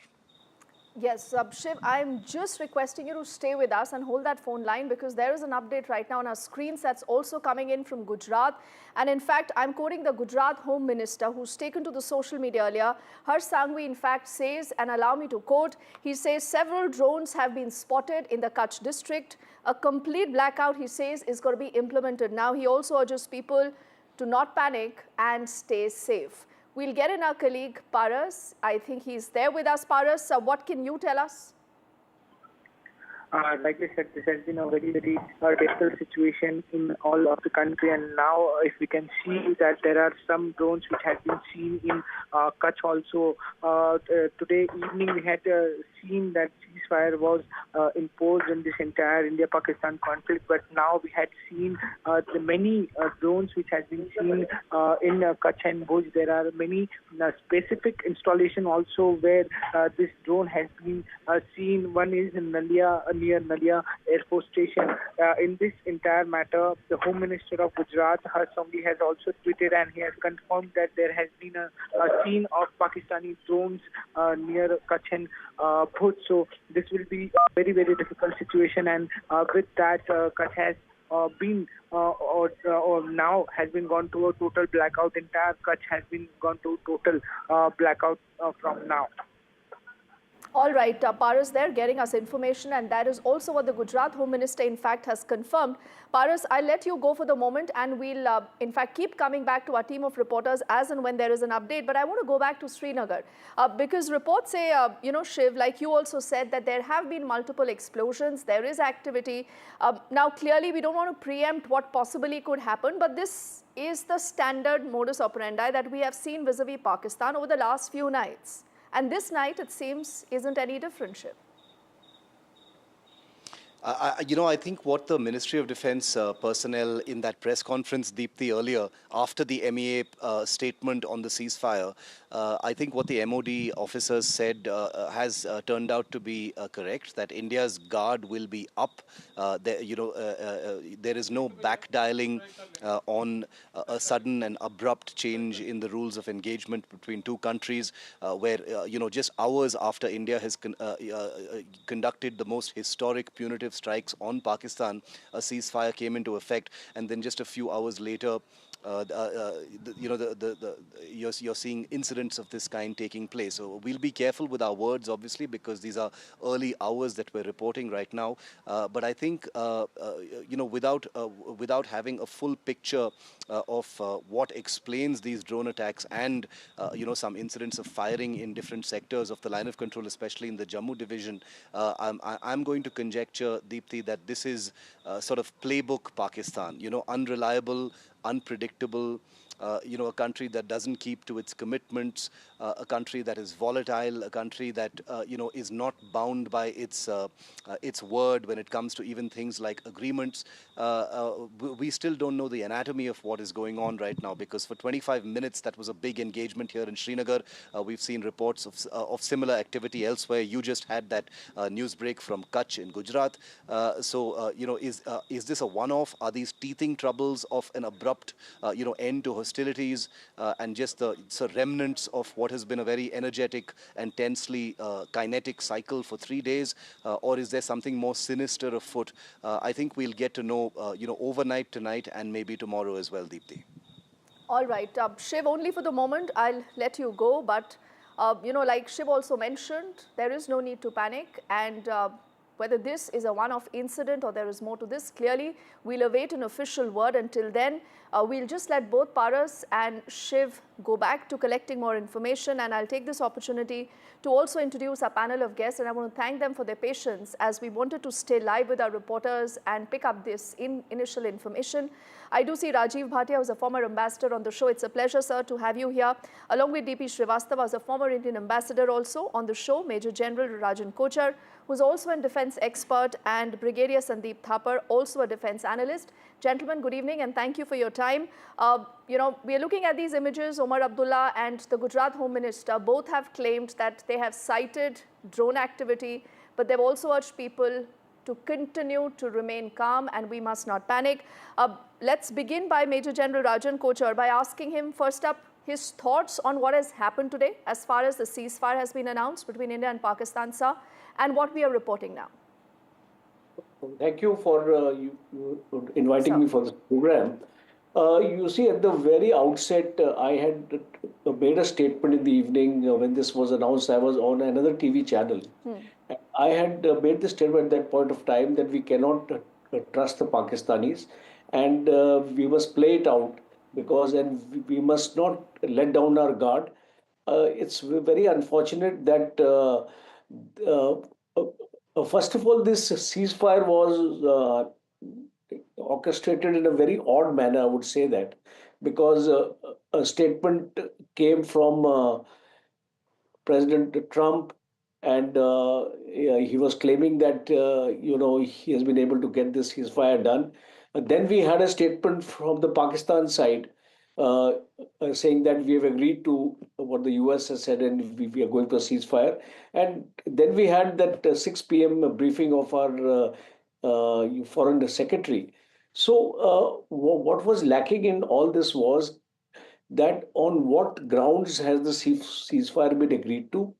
Yes, Shiv, I'm just requesting you to stay with us and hold that phone line, because there is an update right now on our screens that's also coming in from Gujarat. And in fact, I'm quoting the Gujarat Home Minister, who's taken to the social media earlier. Harsh Sanghvi, in fact, says, and allow me to quote, he says several drones have been spotted in the Kutch district. A complete blackout, he says, is going to be implemented now. He also urges people to not panic and stay safe. We'll get in our colleague Paras. I think he's there with us. Paras, what can you tell us? Like I said, this has been a very, very difficult situation in all of the country. And now, if we can see that there are some drones which have been seen in Kutch also. Today evening, we had seen that ceasefire was imposed in this entire India-Pakistan conflict. But now we had seen the many drones which have been seen in Kutch and Bhuj. There are many specific installation also where this drone has been seen. One is in Nalia, near Nalia Air Force Station. In this entire matter, the Home Minister of Gujarat, Harsh Sanghvi, has also tweeted, and he has confirmed that there has been a scene of Pakistani drones near Kutch and Bhuj. So this will be a very, very difficult situation, and with that, Kutch has been or now has been gone to a total blackout. Entire Kutch has been gone to total blackout from now. All right, Paras there getting us information, and that is also what the Gujarat Home Minister in fact has confirmed. Paras, I'll let you go for the moment, and we'll in fact keep coming back to our team of reporters as and when there is an update. But I want to go back to Srinagar because reports say, Shiv, like you also said, that there have been multiple explosions, there is activity. Now, clearly, we don't want to preempt what possibly could happen, but this is the standard modus operandi that we have seen vis-a-vis Pakistan over the last few nights. And this night, it seems, isn't any different, Shiv. I think what the Ministry of Defense personnel in that press conference, Deepthi, earlier, after the MEA statement on the ceasefire, I think what the MOD officers said has turned out to be correct, that India's guard will be up. There is no backdialing on a sudden and abrupt change in the rules of engagement between two countries, where, just hours after India has conducted the most historic punitive strikes on Pakistan, a ceasefire came into effect, and then just a few hours later, you're seeing incidents of this kind taking place. So we'll be careful with our words, obviously, because these are early hours that we're reporting right now. But I think, without having a full picture of what explains these drone attacks and, some incidents of firing in different sectors of the line of control, especially in the Jammu division, I'm going to conjecture, Deepthi, that this is sort of playbook Pakistan, unreliable, unpredictable, a country that doesn't keep to its commitments, a country that is volatile, a country that is not bound by its word when it comes to even things like agreements. We still don't know the anatomy of what is going on right now, because for 25 minutes that was a big engagement here in Srinagar. We've seen reports of similar activity elsewhere. You just had that news break from Kutch in Gujarat. Is this a one-off? Are these teething troubles of an abrupt end to hostilities and just the remnants of what has been a very energetic and tensely kinetic cycle for 3 days, or is there something more sinister afoot? I think we'll get to know, overnight tonight and maybe tomorrow as well, Deepthi. All right, Shiv, only for the moment, I'll let you go. But, like Shiv also mentioned, there is no need to panic. And whether this is a one-off incident or there is more to this, clearly we'll await an official word. Until then, we'll just let both Paras and Shiv go back to collecting more information. And I'll take this opportunity to also introduce our panel of guests. And I want to thank them for their patience as we wanted to stay live with our reporters and pick up this initial information. I do see Rajiv Bhatia, who's a former ambassador, on the show. It's a pleasure, sir, to have you here, along with DP Srivastava, as a former Indian ambassador also on the show, Major General Rajan Kochar, who's also a defense expert, and Brigadier Sandeep Thapar, also a defense analyst. Gentlemen, good evening and thank you for your time. We are looking at these images. Omar Abdullah and the Gujarat Home Minister both have claimed that they have cited drone activity, but they've also urged people to continue to remain calm and we must not panic. Let's begin by Major General Rajan Kochar by asking him first up his thoughts on what has happened today as far as the ceasefire has been announced between India and Pakistan, sir, and what we are reporting now. Thank you for inviting me for this program. You see, at the very outset, I had made a statement in the evening when this was announced. I was on another TV channel. I had made the statement at that point of time that we cannot trust the Pakistanis, and we must play it out, and we must not let down our guard. It's very unfortunate that first of all, this ceasefire was orchestrated in a very odd manner, I would say that, because a statement came from President Trump, and he was claiming that he has been able to get this ceasefire done. Then we had a statement from the Pakistan side saying that we have agreed to what the US has said and we are going to a ceasefire. And then we had that 6 p.m. briefing of our foreign secretary. So what was lacking in all this was that on what grounds has the ceasefire been agreed to?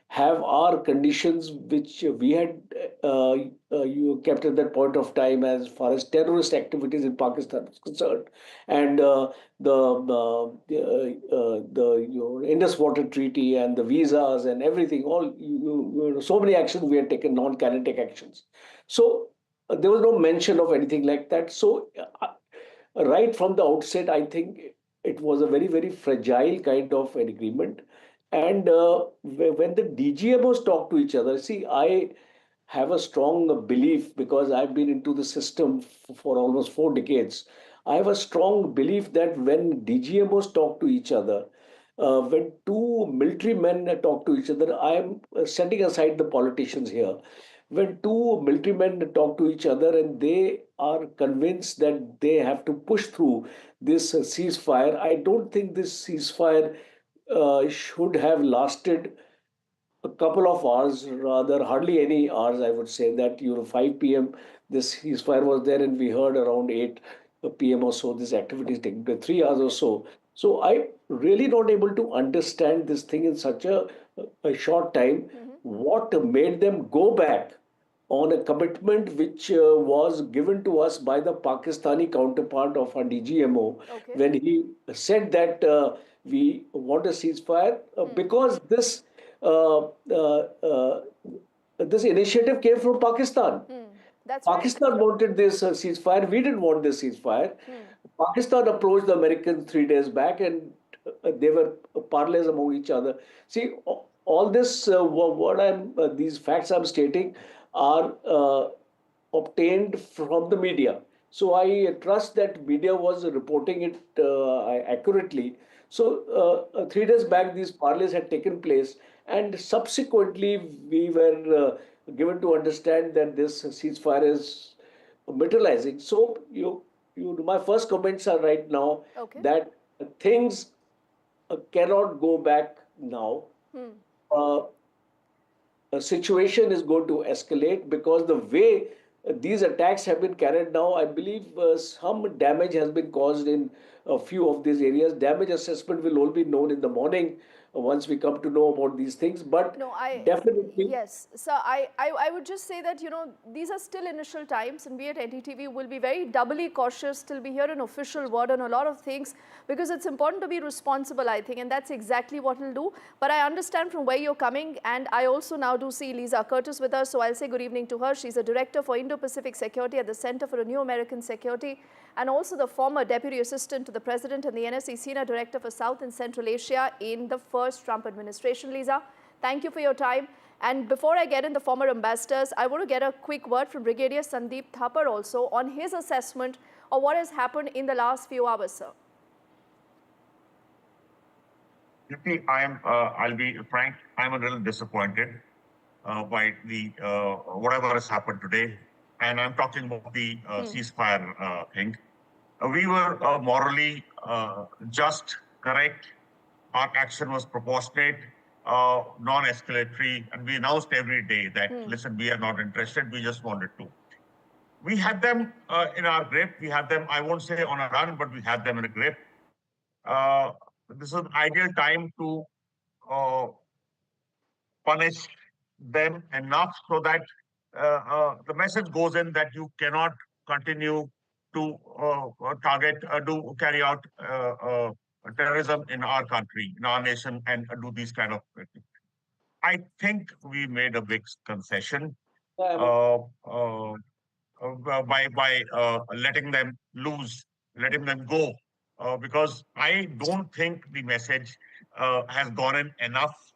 Have our conditions, which we had you kept at that point of time as far as terrorist activities in Pakistan is concerned, and the Indus Water Treaty and the visas and everything, so many actions we had taken, non-kinetic actions. So there was no mention of anything like that. So right from the outset, I think it was a very, very fragile kind of an agreement. And when the DGMOs talk to each other, see, I have a strong belief, because I've been into the system for almost 4 decades. I have a strong belief that when DGMOs talk to each other, when two military men talk to each other, I am setting aside the politicians here. When two military men talk to each other and they are convinced that they have to push through this ceasefire, I don't think this ceasefire should have lasted a couple of hours, rather hardly any hours. I would say that 5 p.m. this ceasefire was there, and we heard around 8 p.m. or so this activity is taking place, 3 hours or so. So I'm really not able to understand this thing in such a short time. What made them go back on a commitment which was given to us by the Pakistani counterpart of our DGMO when he said that we want a ceasefire because uh, uh, uh, this initiative came from Pakistan. That's Pakistan wanted this ceasefire. We didn't want this ceasefire. Pakistan approached the Americans 3 days back, and they were parleys among each other. See, all this, these facts I'm stating are obtained from the media. So I trust that media was reporting it accurately. So 3 days back, these parleys had taken place, and subsequently we were given to understand that this ceasefire is materializing. So my first comments are right now that things cannot go back now. Uh, a situation is going to escalate because the way these attacks have been carried now, I believe some damage has been caused in a few of these areas. Damage assessment will all be known in the morning once we come to know about these things. But definitely, yes. So I would just say that, these are still initial times, and we at NDTV will be very doubly cautious till we hear an official word on a lot of things, because it's important to be responsible, I think, and that's exactly what we'll do. But I understand from where you're coming, and I also now do see Lisa Curtis with us, so I'll say good evening to her. She's a director for Indo-Pacific Security at the Center for a New American Security, and also the former Deputy Assistant to the President and the NSC Senior Director for South and Central Asia in the first Trump administration. Lisa, thank you for your time. And before I get in the former ambassadors, I want to get a quick word from Brigadier Sandeep Thapar also on his assessment of what has happened in the last few hours, sir. I'll be frank, I'm a little disappointed by the whatever has happened today. And I'm talking about the ceasefire thing. We were morally just, correct. Our action was proportionate, non-escalatory, and we announced every day that, listen, we are not interested, we just wanted to. We had them in our grip. We had them, I won't say on a run, but we had them in a grip. This is an ideal time to punish them enough so that the message goes in that you cannot continue to carry out terrorism in our country, in our nation, and do these kind of things. I think we made a big concession by letting them loose, letting them go, because I don't think the message has gone in enough.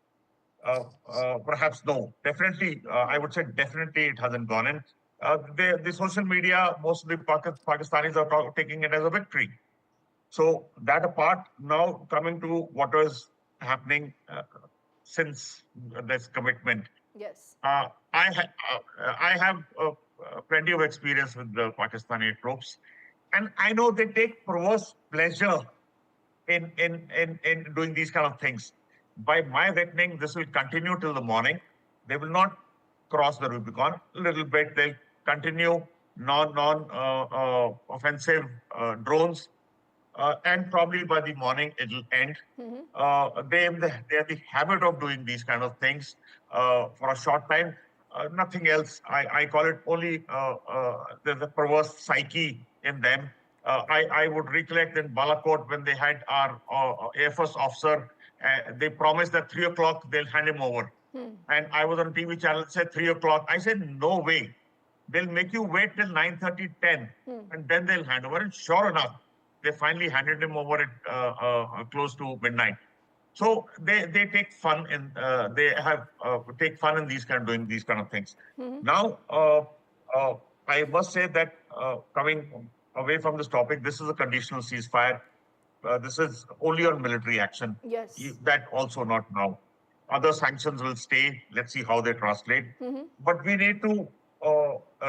Perhaps no. Definitely, I would say definitely it hasn't gone in. The social media, most of the Pakistanis are taking it as a victory. So that apart, now coming to what was happening since this commitment. Yes. I have plenty of experience with the Pakistani troops, and I know they take perverse pleasure in doing these kind of things. By my reckoning, this will continue till the morning. They will not cross the Rubicon. A little bit, they'll continue non-offensive drones, and probably by the morning it'll end. They have the habit of doing these kind of things for a short time. Nothing else. I call it only there's a perverse psyche in them. I would recollect in Balakot when they had our Air Force officer. They promised that 3 o'clock they'll hand him over. And I was on TV channel, said 3 o'clock. I said, no way. They'll make you wait till 9:30, 10, and then they'll hand over. And sure enough, they finally handed him over at close to midnight. So they take fun in take fun in doing these kind of things. Now, I must say that coming away from this topic, this is a conditional ceasefire. This is only on military action. Yes. That also not now. Other sanctions will stay. Let's see how they translate. But we need to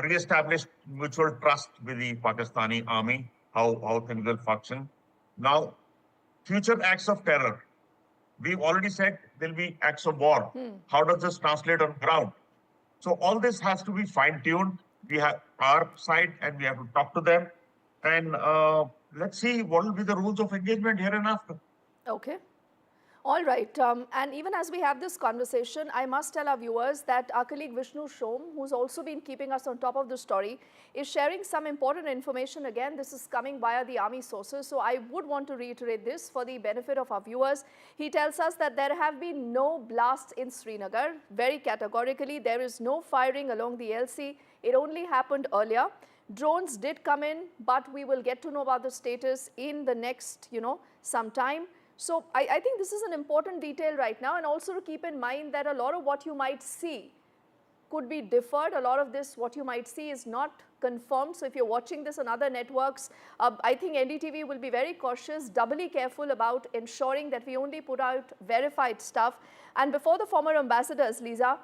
re-establish mutual trust with the Pakistani army, how things will function. Now, future acts of terror. We've already said there'll be acts of war. How does this translate on ground? So all this has to be fine-tuned. We have our side and we have to talk to them. And let's see what will be the rules of engagement here and after. Okay. All right, and even as we have this conversation, I must tell our viewers that our colleague Vishnu Shom, who's also been keeping us on top of the story, is sharing some important information. Again, this is coming via the army sources, so I would want to reiterate this for the benefit of our viewers. He tells us that there have been no blasts in Srinagar. Very categorically, there is no firing along the LC. It only happened earlier. Drones did come in, but we will get to know about the status in the next, some time. So I think this is an important detail right now, and also to keep in mind that a lot of what you might see could be deferred. A lot of this, what you might see, is not confirmed. So if you're watching this on other networks, I think NDTV will be very cautious, doubly careful about ensuring that we only put out verified stuff. And before the former ambassadors, Lisa,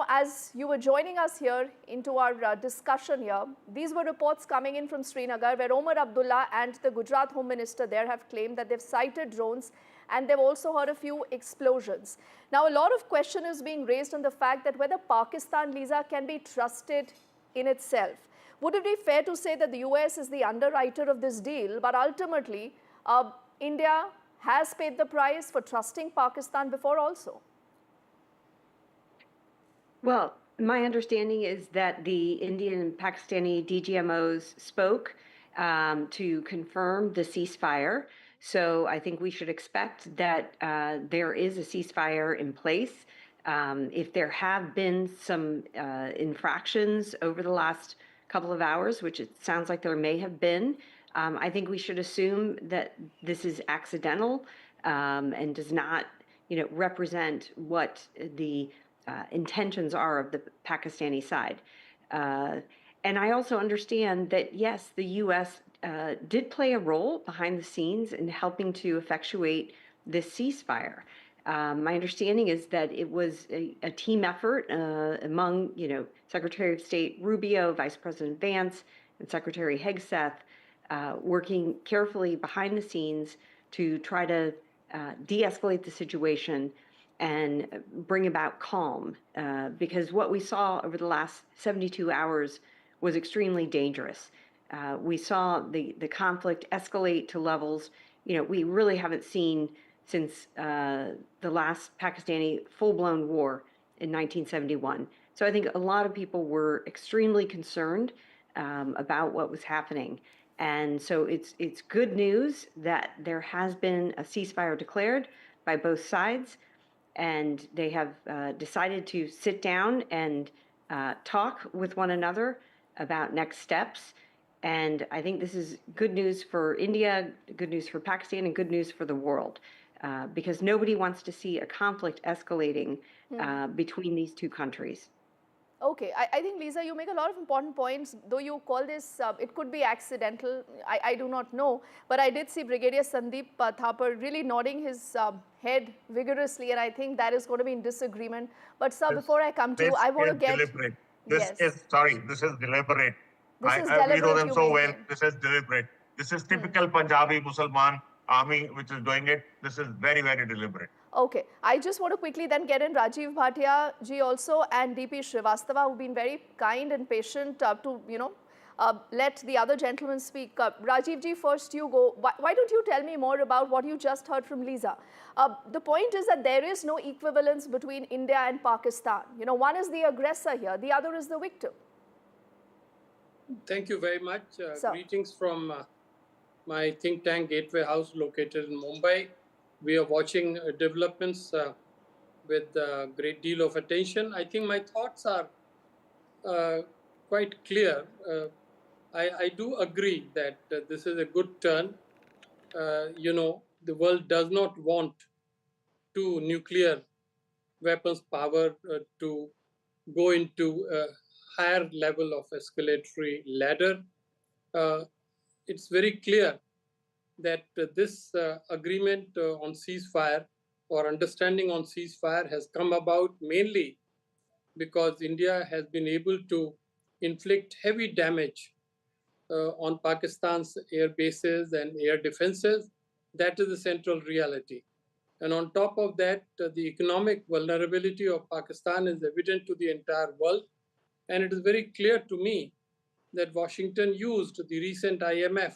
as you were joining us here into our discussion here, these were reports coming in from Srinagar, where Omar Abdullah and the Gujarat Home Minister there have claimed that they've sighted drones and they've also heard a few explosions. Now, a lot of question is being raised on the fact that whether Pakistan, Lisa, can be trusted in itself. Would it be fair to say that the US is the underwriter of this deal, but ultimately India has paid the price for trusting Pakistan before also? Well, my understanding is that the Indian and Pakistani DGMOs spoke to confirm the ceasefire. So I think we should expect that there is a ceasefire in place. If there have been some infractions over the last couple of hours, which it sounds like there may have been, I think we should assume that this is accidental and does not, represent what the intentions are of the Pakistani side. And I also understand that, yes, the U.S. Did play a role behind the scenes in helping to effectuate this ceasefire. My understanding is that it was a team effort among, Secretary of State Rubio, Vice President Vance, and Secretary Hegseth, working carefully behind the scenes to try to de-escalate the situation and bring about calm, because what we saw over the last 72 hours was extremely dangerous. We saw the conflict escalate to levels, we really haven't seen since the last Pakistani full-blown war in 1971. So I think a lot of people were extremely concerned about what was happening. And so it's good news that there has been a ceasefire declared by both sides, and they have decided to sit down and talk with one another about next steps. And I think this is good news for India, good news for Pakistan, and good news for the world, because nobody wants to see a conflict escalating between these two countries. Okay, I think, Lisa, you make a lot of important points, though you call this, it could be accidental, I do not know. But I did see Brigadier Sandeep Thapar really nodding his head vigorously, and I think that is going to be in disagreement. But sir, before I come to you, I want to get... Deliberate. This is deliberate. This is deliberate. We know them so well. This is deliberate. This is typical Punjabi Musalman army which is doing it. This is very, very deliberate. Okay, I just want to quickly then get in Rajiv Bhatia ji also and DP Srivastava, who've been very kind and patient to, let the other gentlemen speak. Rajiv ji, first you go. Why don't you tell me more about what you just heard from Lisa? The point is that there is no equivalence between India and Pakistan. One is the aggressor here, the other is the victim. Thank you very much. Greetings from my think tank Gateway House located in Mumbai. We are watching developments with a great deal of attention. I think my thoughts are quite clear. I do agree that this is a good turn. The world does not want two nuclear weapons power to go into a higher level of escalatory ladder. It's very clear that this agreement on ceasefire or understanding on ceasefire has come about mainly because India has been able to inflict heavy damage on Pakistan's air bases and air defenses. That is the central reality. And on top of that, the economic vulnerability of Pakistan is evident to the entire world. And it is very clear to me that Washington used the recent IMF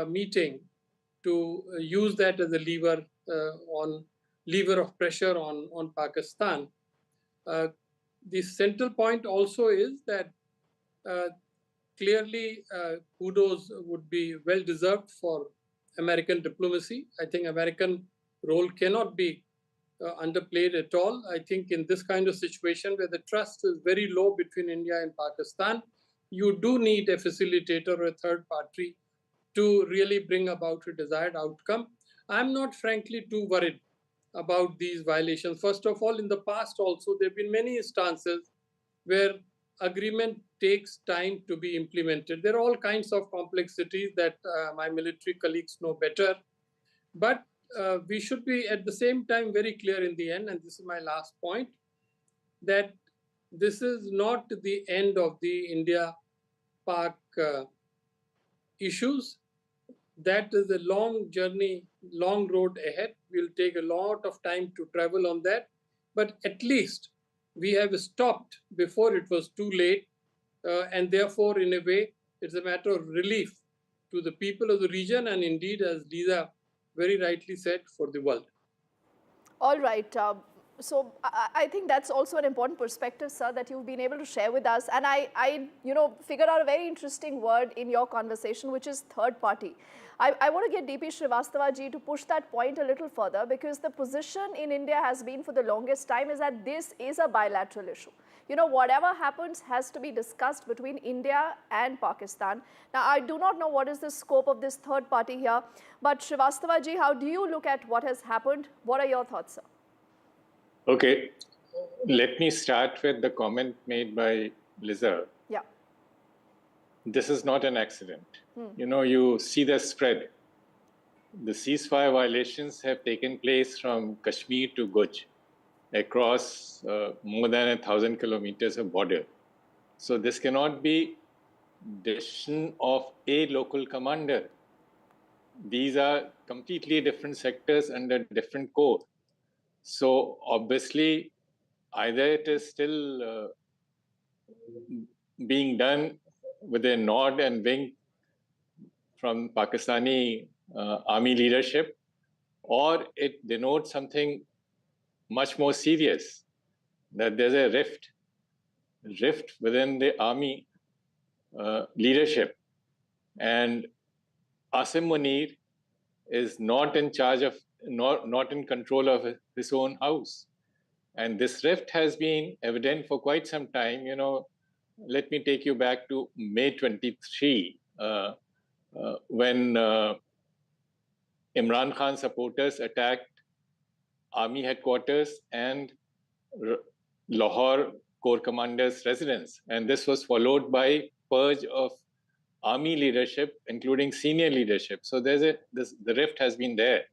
meeting to use that as a lever on lever of pressure on Pakistan. The central point also is that clearly kudos would be well deserved for American diplomacy. I think American role cannot be underplayed at all. I think in this kind of situation where the trust is very low between India and Pakistan, you do need a facilitator or a third party to really bring about a desired outcome. I'm not frankly too worried about these violations. First of all, in the past also, there have been many instances where agreement takes time to be implemented. There are all kinds of complexities that my military colleagues know better. But we should be at the same time very clear in the end, and this is my last point, that this is not the end of the India-Pak issues. That is a long journey, long road ahead. We'll take a lot of time to travel on that. But at least we have stopped before it was too late. And therefore, in a way, it's a matter of relief to the people of the region and indeed, as Lisa very rightly said, for the world. All right. So I think that's also an important perspective, sir, that you've been able to share with us. And I figured out a very interesting word in your conversation, which is third party. I want to get DP Srivastava ji to push that point a little further, because the position in India has been for the longest time is that this is a bilateral issue. Whatever happens has to be discussed between India and Pakistan. Now, I do not know what is the scope of this third party here, but Srivastava ji, how do you look at what has happened? What are your thoughts, sir? Okay, let me start with the comment made by Liza. Yeah. This is not an accident. You see the spread. The ceasefire violations have taken place from Kashmir to Guj, across more than 1,000 kilometers of border. So this cannot be decision of a local commander. These are completely different sectors under different code. So obviously, either it is still being done with a nod and wink from Pakistani army leadership, or it denotes something much more serious, that there's a rift within the army leadership. And Asim Munir is not in charge of, not in control of his own house. And this rift has been evident for quite some time. Let me take you back to May 23, when Imran Khan supporters attacked army headquarters and Lahore Corps Commander's residence. And this was followed by purge of army leadership, including senior leadership. So the rift has been there.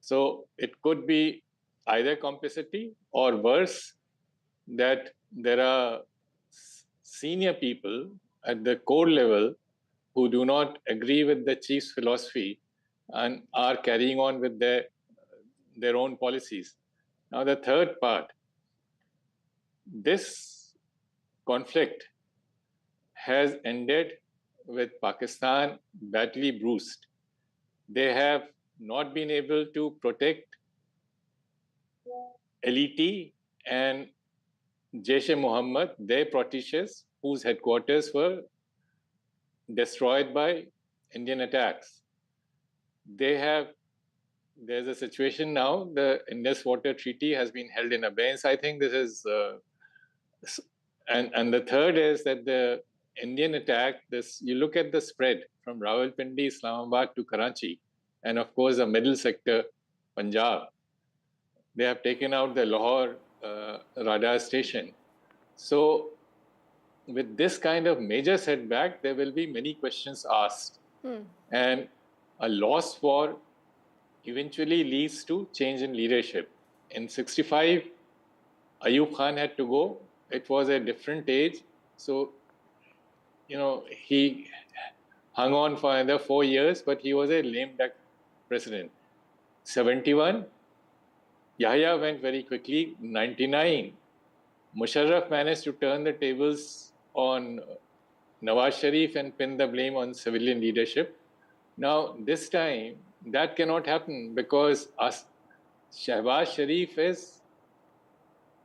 So it could be either complicity or worse, that there are senior people at the core level who do not agree with the chief's philosophy and are carrying on with their own policies. Now, the third part, this conflict has ended with Pakistan badly bruised. They have not been able to protect LET and Jaish-e-Mohammed, their proteges, whose headquarters were destroyed by Indian attacks. There's a situation now, the Indus Water Treaty has been held in abeyance. I think this is, and the third is that the Indian attack, you look at the spread from Rawalpindi, Islamabad to Karachi, and of course the middle sector, Punjab. They have taken out the Lahore radar station. So with this kind of major setback, there will be many questions asked. And a lost war eventually leads to change in leadership. In 65, Ayub Khan had to go. It was a different age. So, he hung on for another 4 years, but he was a lame duck president. 71, Yahya went very quickly. 99, Musharraf managed to turn the tables on Nawaz Sharif and pin the blame on civilian leadership. Now, this time, that cannot happen because Shehbaz Sharif is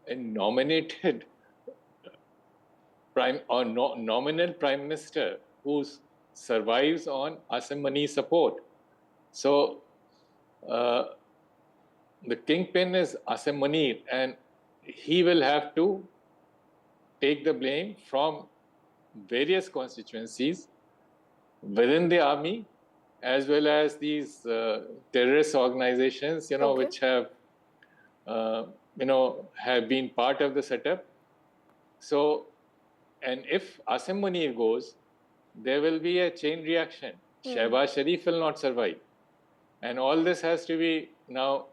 a nominated nominal prime minister who survives on Asim Mani support. So the kingpin is Asim Mani, and he will have to take the blame from various constituencies within the army, as well as these terrorist organizations, which have, have been part of the setup. So, and if Asim Munir goes, there will be a chain reaction. Shehbaz Sharif will not survive. And all this has to be now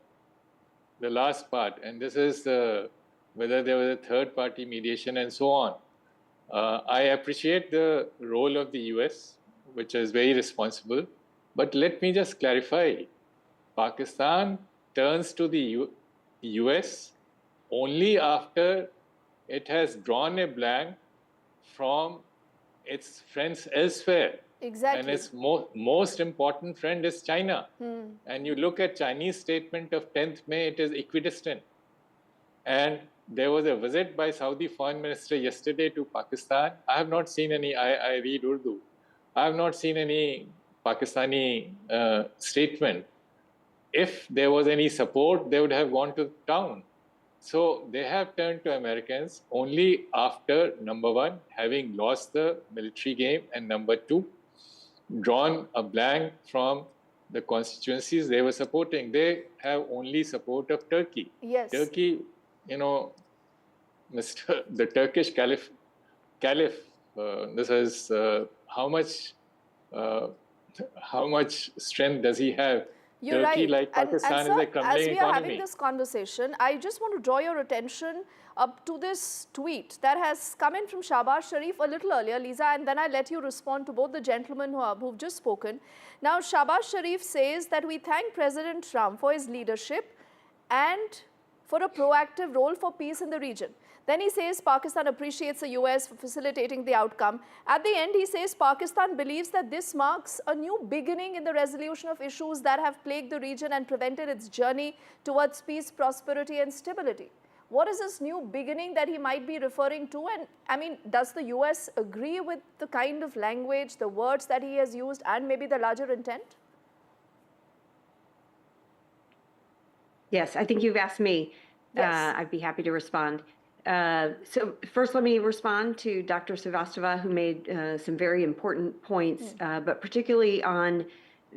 the last part. And this is whether there was a third party mediation and so on. I appreciate the role of the US, which is very responsible. But let me just clarify. Pakistan turns to the US only after it has drawn a blank from its friends elsewhere. Exactly. And its most important friend is China. And you look at Chinese statement of 10th May, it is equidistant. And there was a visit by Saudi Foreign Minister yesterday to Pakistan. I have not seen any, I read Urdu. I have not seen any Pakistani statement. If there was any support, they would have gone to town. So they have turned to Americans only after, number one, having lost the military game, and number two, drawn a blank from the constituencies they were supporting. They have only support of Turkey. Yes. Turkey, the Turkish caliph, this is how much strength does he have? You're Turkey, right. like Pakistan, and sir, is a crumbling as we are economy. having this conversation, I just want to draw your attention up to this tweet that has come in from Shehbaz Sharif a little earlier, Lisa, and then I let you respond to both the gentlemen who've just spoken. Now, Shehbaz Sharif says that we thank President Trump for his leadership and for a proactive role for peace in the region. Then he says Pakistan appreciates the US for facilitating the outcome. At the end, he says Pakistan believes that this marks a new beginning in the resolution of issues that have plagued the region and prevented its journey towards peace, prosperity, and stability. What is this new beginning that he might be referring to? And I mean, does the US agree with the kind of language, the words that he has used, and maybe the larger intent? Yes, I think you've asked me. Yes. I'd be happy to respond. So first, let me respond to Dr. Srivastava, who made some very important points, but particularly on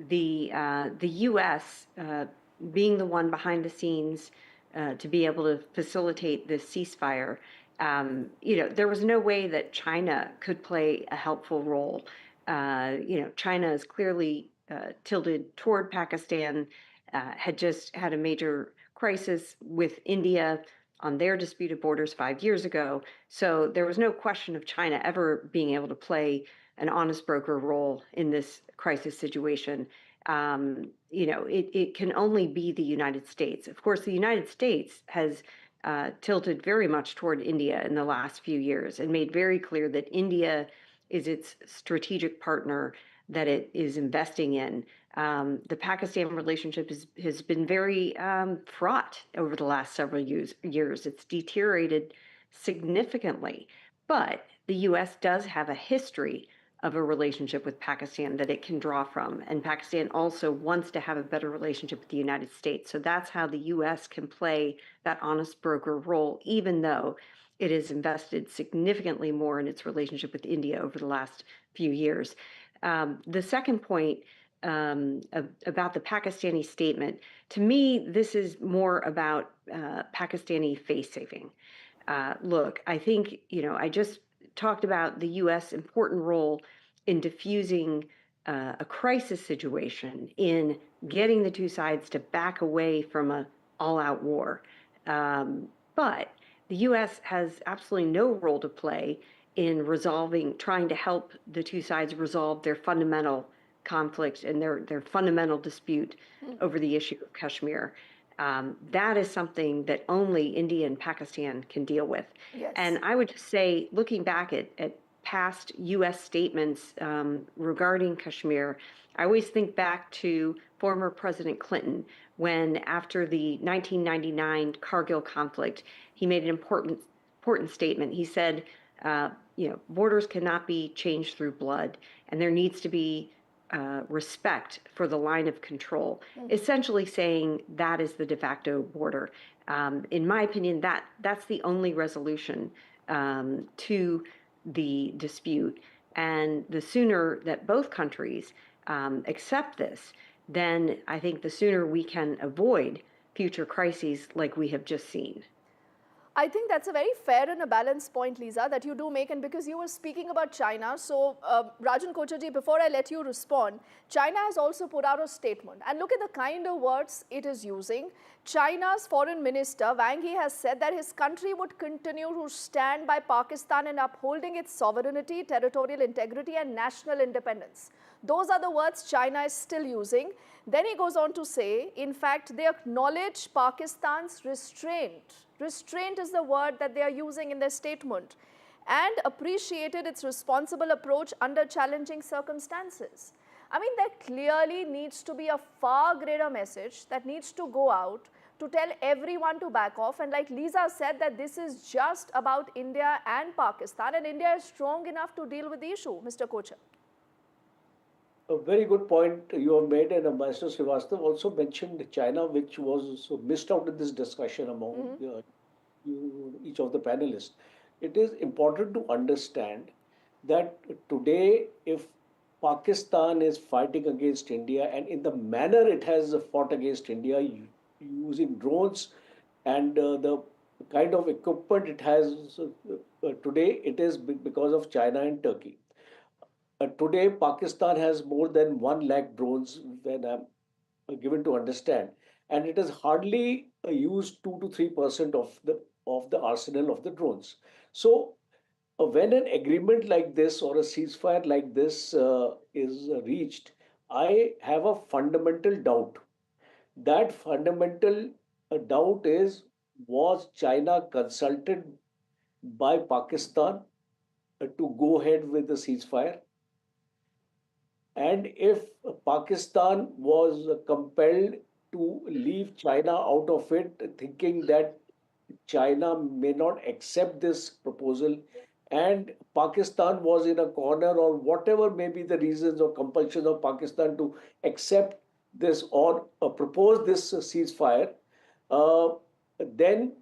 the U.S. Being the one behind the scenes to be able to facilitate this ceasefire. There was no way that China could play a helpful role. China is clearly tilted toward Pakistan, had just had a major crisis with India on their disputed borders 5 years ago. So there was no question of China ever being able to play an honest broker role in this crisis situation. It can only be the United States. Of course, the United States has tilted very much toward India in the last few years and made very clear that India is its strategic partner that it is investing in. The Pakistan relationship has been very fraught over the last several years. It's deteriorated significantly, but the U.S. does have a history of a relationship with Pakistan that it can draw from. And Pakistan also wants to have a better relationship with the United States. So that's how the U.S. can play that honest broker role, even though it has invested significantly more in its relationship with India over the last few years. The second point about the Pakistani statement, to me, this is more about Pakistani face saving. Look, I think, I just talked about the U.S. important role in diffusing a crisis situation, in getting the two sides to back away from an all-out war. But the U.S. has absolutely no role to play in trying to help the two sides resolve their fundamental conflict and their fundamental dispute over the issue of Kashmir. That is something that only India and Pakistan can deal with. Yes. And I would just say, looking back at past U.S. statements regarding Kashmir, I always think back to former President Clinton when, after the 1999 Kargil conflict, he made an important statement. He said, borders cannot be changed through blood, and there needs to be respect for the line of control, essentially saying that is the de facto border. In my opinion, that's the only resolution to the dispute. And the sooner that both countries accept this, then I think the sooner we can avoid future crises like we have just seen. I think that's a very fair and a balanced point, Lisa, that you do make. And because you were speaking about China, so Rajan Kochaji, before I let you respond, China has also put out a statement. And look at the kind of words it is using. China's foreign minister, Wang Yi, has said that his country would continue to stand by Pakistan in upholding its sovereignty, territorial integrity, and national independence. Those are the words China is still using. Then he goes on to say, in fact, they acknowledge Pakistan's restraint. Restraint is the word that they are using in their statement, and appreciated its responsible approach under challenging circumstances. I mean, there clearly needs to be a far greater message that needs to go out to tell everyone to back off. And like Lisa said, that this is just about India and Pakistan, and India is strong enough to deal with the issue. Mr. Kochar. A very good point you have made, and Ambassador Srivastava also mentioned China, which was missed out in this discussion among each of the panelists. It is important to understand that today, if Pakistan is fighting against India, and in the manner it has fought against India, using drones and the kind of equipment it has today, it is because of China and Turkey. Today, Pakistan has more than 1 lakh drones, when I'm given to understand, and it has hardly used 2 to 3% of the arsenal of the drones. So, when an agreement like this or a ceasefire like this is reached, I have a fundamental doubt. That fundamental doubt is: was China consulted by Pakistan to go ahead with the ceasefire? And if Pakistan was compelled to leave China out of it, thinking that China may not accept this proposal, and Pakistan was in a corner, or whatever may be the reasons or compulsions of Pakistan to accept this or propose this ceasefire, then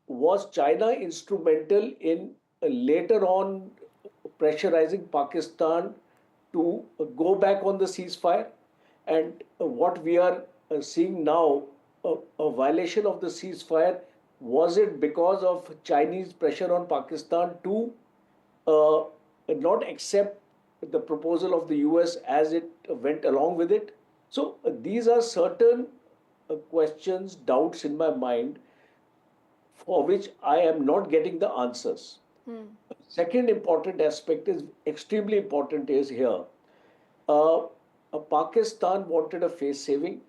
was China instrumental in later on pressurizing Pakistan to go back on the ceasefire? And what we are seeing now, a violation of the ceasefire, was it because of Chinese pressure on Pakistan to not accept the proposal of the US as it went along with it? So these are certain questions, doubts in my mind, for which I am not getting the answers. Second important aspect is extremely important is here. Pakistan wanted a face saving,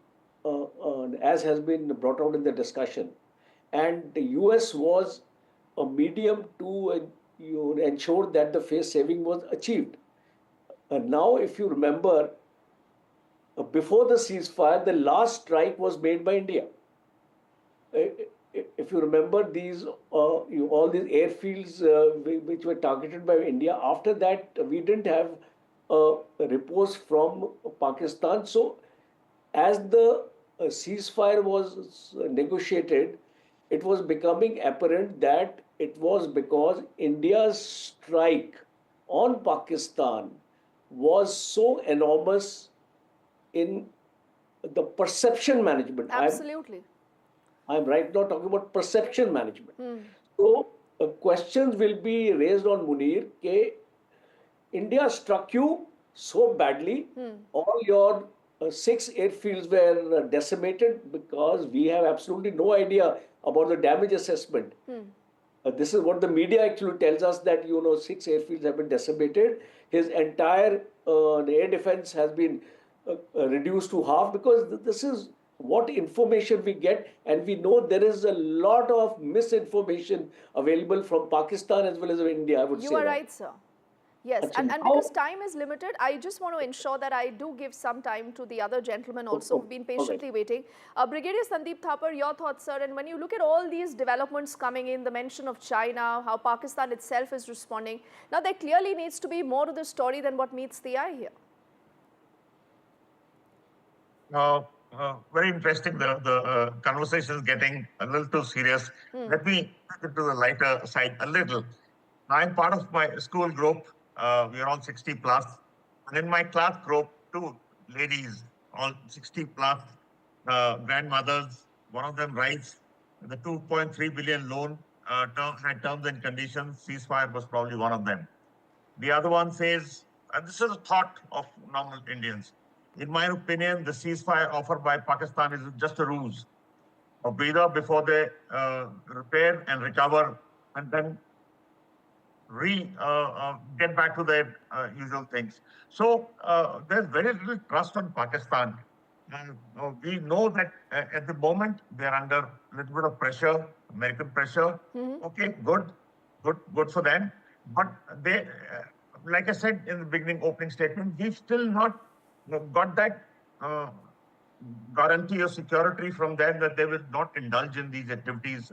as has been brought out in the discussion, and the US was a medium to ensure that the face saving was achieved. Now, if you remember, before the ceasefire, the last strike was made by India. If you remember, these all these airfields which were targeted by India, after that we didn't have a riposte from Pakistan. So as the ceasefire was negotiated, it was becoming apparent that it was because India's strike on Pakistan was so enormous in the perception management. Absolutely. I'm right now talking about perception management. So questions will be raised on Munir that India struck you so badly, all your 6 airfields were decimated, because we have absolutely no idea about the damage assessment. This is what the media actually tells us, that 6 airfields have been decimated. His entire air defense has been reduced to half, because this is what information we get, and we know there is a lot of misinformation available from Pakistan as well as India, I would say. You are right, sir. Yes, and because time is limited, I just want to ensure that I do give some time to the other gentlemen also who've been patiently waiting. Brigadier Sandeep Thapar, your thoughts, sir, and when you look at all these developments coming in, the mention of China, how Pakistan itself is responding, now there clearly needs to be more to the story than what meets the eye here. Very interesting. The conversation is getting a little too serious. Let me take it to the lighter side a little. I'm part of my school group. We are all 60 plus. And in my class group, 2 ladies, all 60 plus, grandmothers, one of them writes the 2.3 billion loan had terms and conditions. Ceasefire was probably one of them. The other one says, and this is a thought of normal Indians, in my opinion, the ceasefire offered by Pakistan is just a ruse, a breather before they repair and recover and then get back to their usual things. So there's very little trust on Pakistan. And we know that at the moment they're under a little bit of pressure, American pressure. Okay, good for them. But they, like I said in the beginning opening statement, we've still not got that guarantee or security from them that they will not indulge in these activities.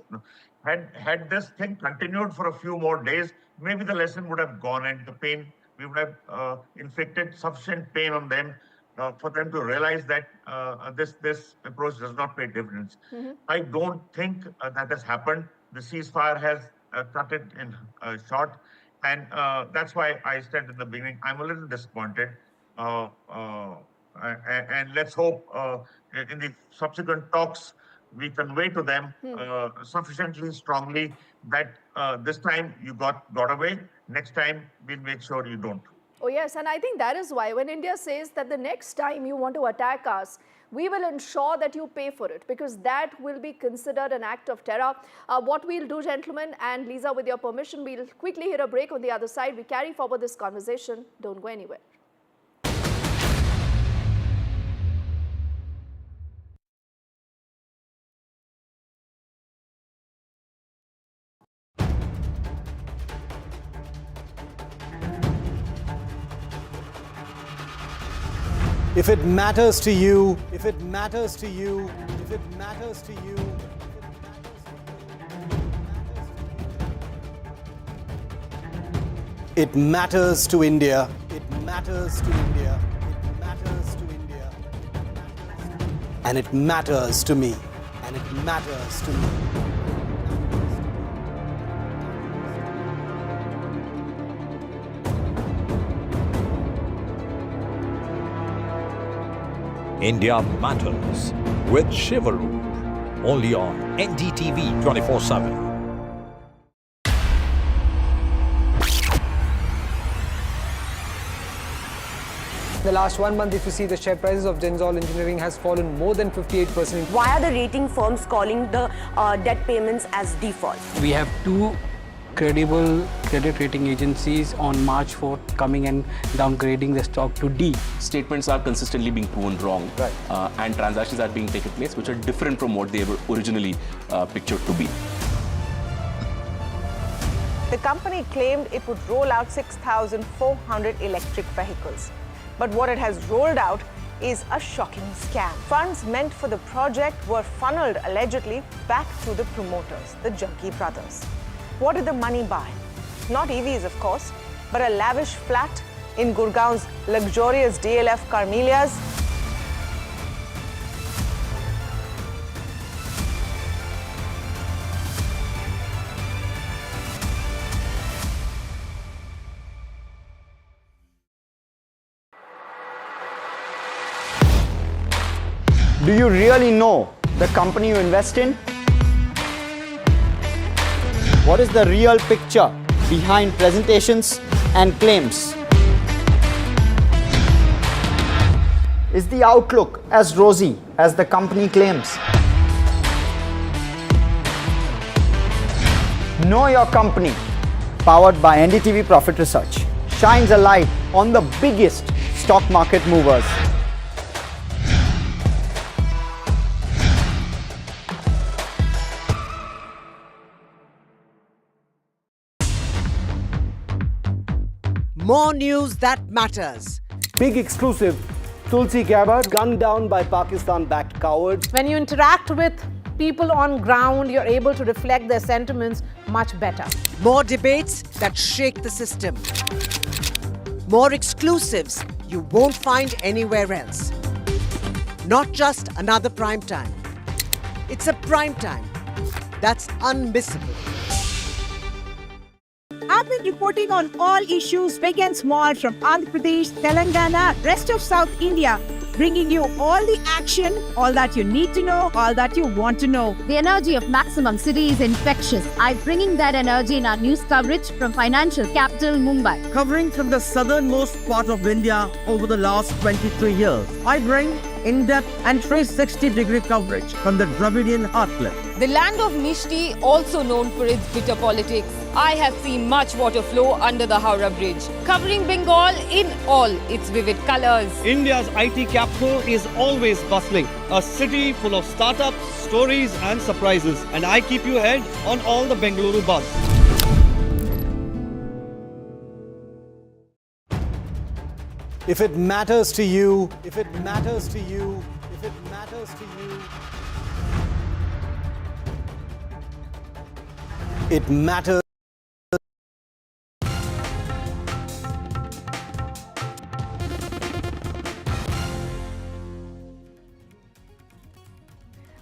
Had this thing continued for a few more days, maybe the lesson would have gone and the pain, we would have inflicted sufficient pain on them for them to realize that this approach does not pay dividends. I don't think that has happened. The ceasefire has cut it in short. And that's why I said in the beginning, I'm a little disappointed. And let's hope in the subsequent talks, we convey to them sufficiently strongly that this time you got away, next time we'll make sure you don't. Oh yes, and I think that is why when India says that the next time you want to attack us, we will ensure that you pay for it, because that will be considered an act of terror. What we'll do, gentlemen, and Lisa, with your permission, we'll quickly hit a break. On the other side, we carry forward this conversation. Don't go anywhere. If it matters to you, if it matters to you, if it matters to you, it matters to India. It matters to India. It matters to India. And it matters to me. And it matters to me. India Matters with Shivaru, only on NDTV 24/7. The last 1 month, if you see, the share prices of Genzol Engineering has fallen more than 58%. Why are the rating firms calling the debt payments as default? We have 2 credible credit rating agencies on March 4th coming and downgrading the stock to D. Statements are consistently being proven wrong, and transactions are being taken place which are different from what they were originally pictured to be. The company claimed it would roll out 6,400 electric vehicles. But what it has rolled out is a shocking scam. Funds meant for the project were funneled allegedly back to the promoters, the Junkie brothers. What did the money buy? Not EVs, of course, but a lavish flat in Gurgaon's luxurious DLF Carmelias. Do you really know the company you invest in? What is the real picture behind presentations and claims? Is the outlook as rosy as the company claims? Know Your Company, powered by NDTV Profit Research, shines a light on the biggest stock market movers. More news that matters. Big exclusive. Tulsi Gabbard gunned down by Pakistan-backed cowards. When you interact with people on ground, you're able to reflect their sentiments much better. More debates that shake the system. More exclusives you won't find anywhere else. Not just another prime time. It's a prime time that's unmissable. I've been reporting on all issues big and small from Andhra Pradesh, Telangana, rest of South India, bringing you all the action, all that you need to know, all that you want to know. The energy of maximum city is infectious. I'm bringing that energy in our news coverage from financial capital Mumbai. Covering from the southernmost part of India over the last 23 years, I bring in-depth and 360-degree coverage from the Dravidian heartland. The land of Mishti, also known for its bitter politics. I have seen much water flow under the Howrah Bridge, covering Bengal in all its vivid colors. India's IT capital is always bustling, a city full of startups, stories and surprises. And I keep you ahead on all the Bengaluru buzz. If it matters to you, if it matters to you, if it matters to you, it matters.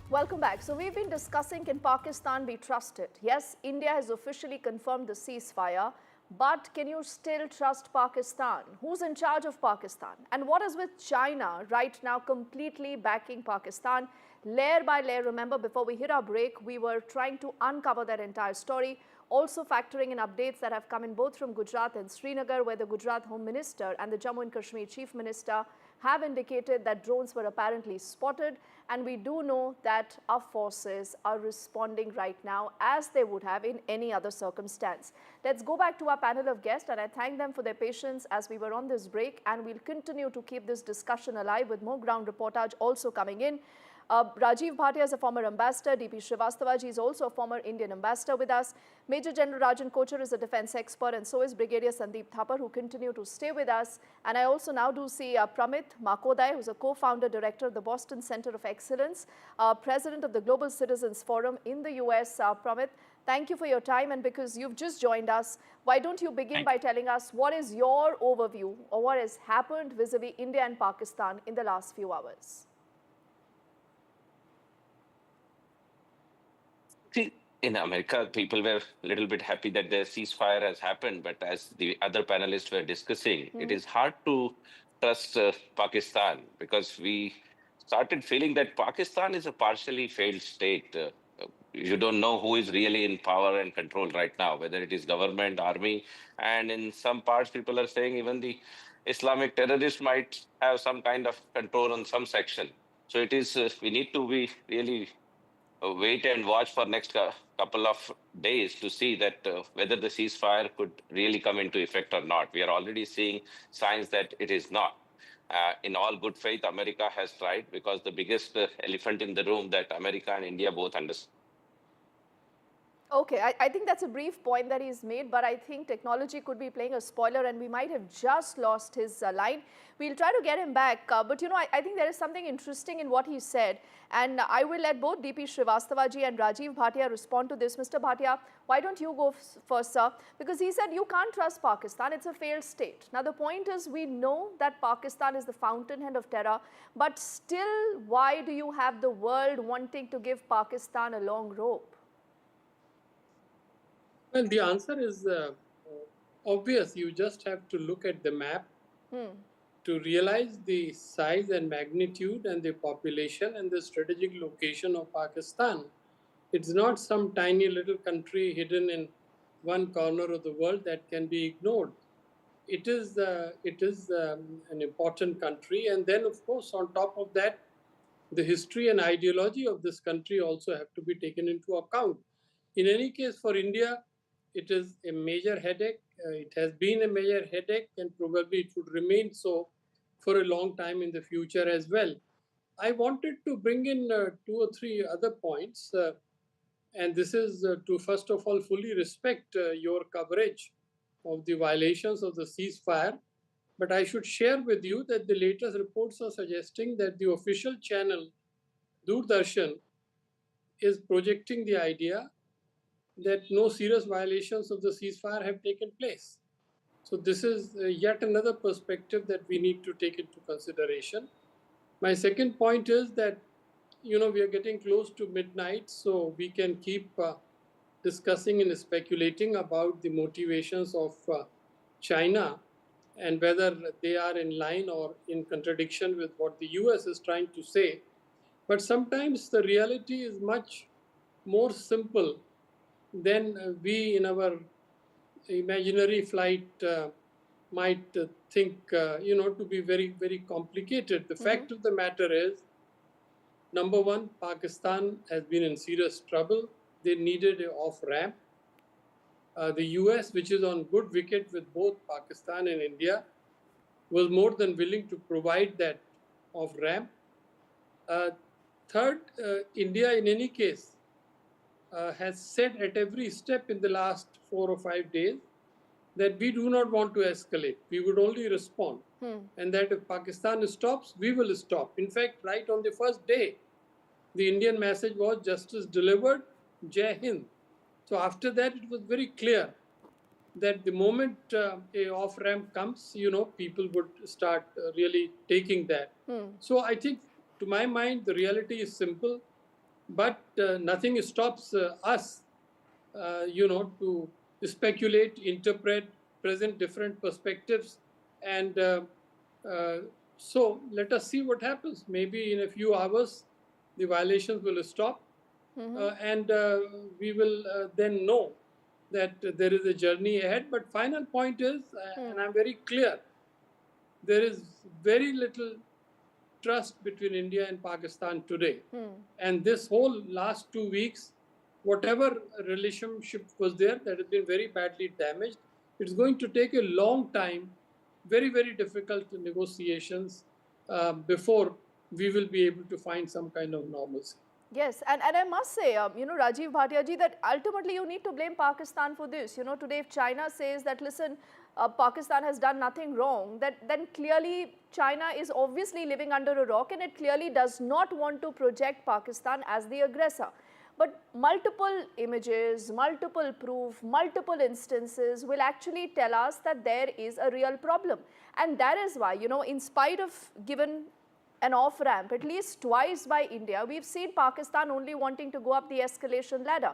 Welcome back. So we've been discussing, can Pakistan be trusted? Yes, India has officially confirmed the ceasefire, but can you still trust Pakistan? Who's in charge of Pakistan? And what is with China right now completely backing Pakistan? Layer by layer, remember before we hit our break, we were trying to uncover that entire story, also factoring in updates that have come in both from Gujarat and Srinagar, where the Gujarat Home Minister and the Jammu and Kashmir Chief Minister have indicated that drones were apparently spotted, and we do know that our forces are responding right now as they would have in any other circumstance. Let's go back to our panel of guests, and I thank them for their patience as we were on this break, and we'll continue to keep this discussion alive with more ground reportage also coming in. Rajiv Bhatia is a former ambassador. DP Srivastava ji is also a former Indian ambassador with us. Major General Rajan Kochar is a defense expert, and so is Brigadier Sandeep Thapar, who continue to stay with us. And I also now do see Pramit Makodai, who's a co-founder director of the Boston Center of Excellence, president of the Global Citizens Forum in the US. Pramit, thank you for your time, and because you've just joined us, why don't you begin by telling us what is your overview or what has happened vis-a-vis India and Pakistan in the last few hours? See, in America, people were a little bit happy that the ceasefire has happened, but as the other panelists were discussing, it is hard to trust Pakistan, because we started feeling that Pakistan is a partially failed state. You don't know who is really in power and control right now, whether it is government, army, and in some parts, people are saying even the Islamic terrorists might have some kind of control on some section. So it is, we need to be really wait and watch for next couple of days to see that whether the ceasefire could really come into effect or not. We are already seeing signs that it is not. In all good faith, America has tried, because the biggest elephant in the room that America and India both understand. Okay, I think that's a brief point that he's made, but I think technology could be playing a spoiler and we might have just lost his line. We'll try to get him back, but you know, I think there is something interesting in what he said, and I will let both DP Srivastava ji and Rajiv Bhatia respond to this. Mr. Bhatia, why don't you go first, sir? Because he said you can't trust Pakistan, it's a failed state. Now the point is, we know that Pakistan is the fountainhead of terror, but still, why do you have the world wanting to give Pakistan a long rope? Well, the answer is obvious. You just have to look at the map to realize the size and magnitude and the population and the strategic location of Pakistan. It's not some tiny little country hidden in one corner of the world that can be ignored. It is an important country, and then of course on top of that, the history and ideology of this country also have to be taken into account. In any case, for India, it is a major headache. It has been a major headache, and probably it would remain so for a long time in the future as well. I wanted to bring in 2 or 3 other points, and this is to first of all fully respect your coverage of the violations of the ceasefire, but I should share with you that the latest reports are suggesting that the official channel, Doordarshan, is projecting the idea that no serious violations of the ceasefire have taken place. So this is yet another perspective that we need to take into consideration. My second point is that, we are getting close to midnight, so we can keep discussing and speculating about the motivations of China and whether they are in line or in contradiction with what the US is trying to say. But sometimes the reality is much more simple than we in our imaginary flight might think, to be very, very complicated. The fact of the matter is, number one, Pakistan has been in serious trouble. They needed an off-ramp. The US, which is on good wicket with both Pakistan and India, was more than willing to provide that off-ramp. Third, India, in any case, has said at every step in the last 4 or 5 days that we do not want to escalate. We would only respond. And that if Pakistan stops, we will stop. In fact, right on the first day, the Indian message was justice delivered, Jai Hind. So after that, it was very clear that the moment a off-ramp comes, people would start really taking that. So I think, to my mind, the reality is simple, but nothing stops us, to speculate, interpret, present different perspectives. And so let us see what happens. Maybe in a few hours, the violations will stop. And we will then know that there is a journey ahead. But final point is, and I'm very clear, there is very little trust between India and Pakistan today. And this whole last 2 weeks, whatever relationship was there, that has been very badly damaged. It's going to take a long time, very, very difficult negotiations before we will be able to find some kind of normalcy. Yes, and I must say, Rajiv Bhatia ji, that ultimately you need to blame Pakistan for this. Today if China says that, listen, Pakistan has done nothing wrong, then clearly China is obviously living under a rock and it clearly does not want to project Pakistan as the aggressor. But multiple images, multiple proof, multiple instances will actually tell us that there is a real problem. And that is why, in spite of given an off-ramp, at least twice by India, we've seen Pakistan only wanting to go up the escalation ladder.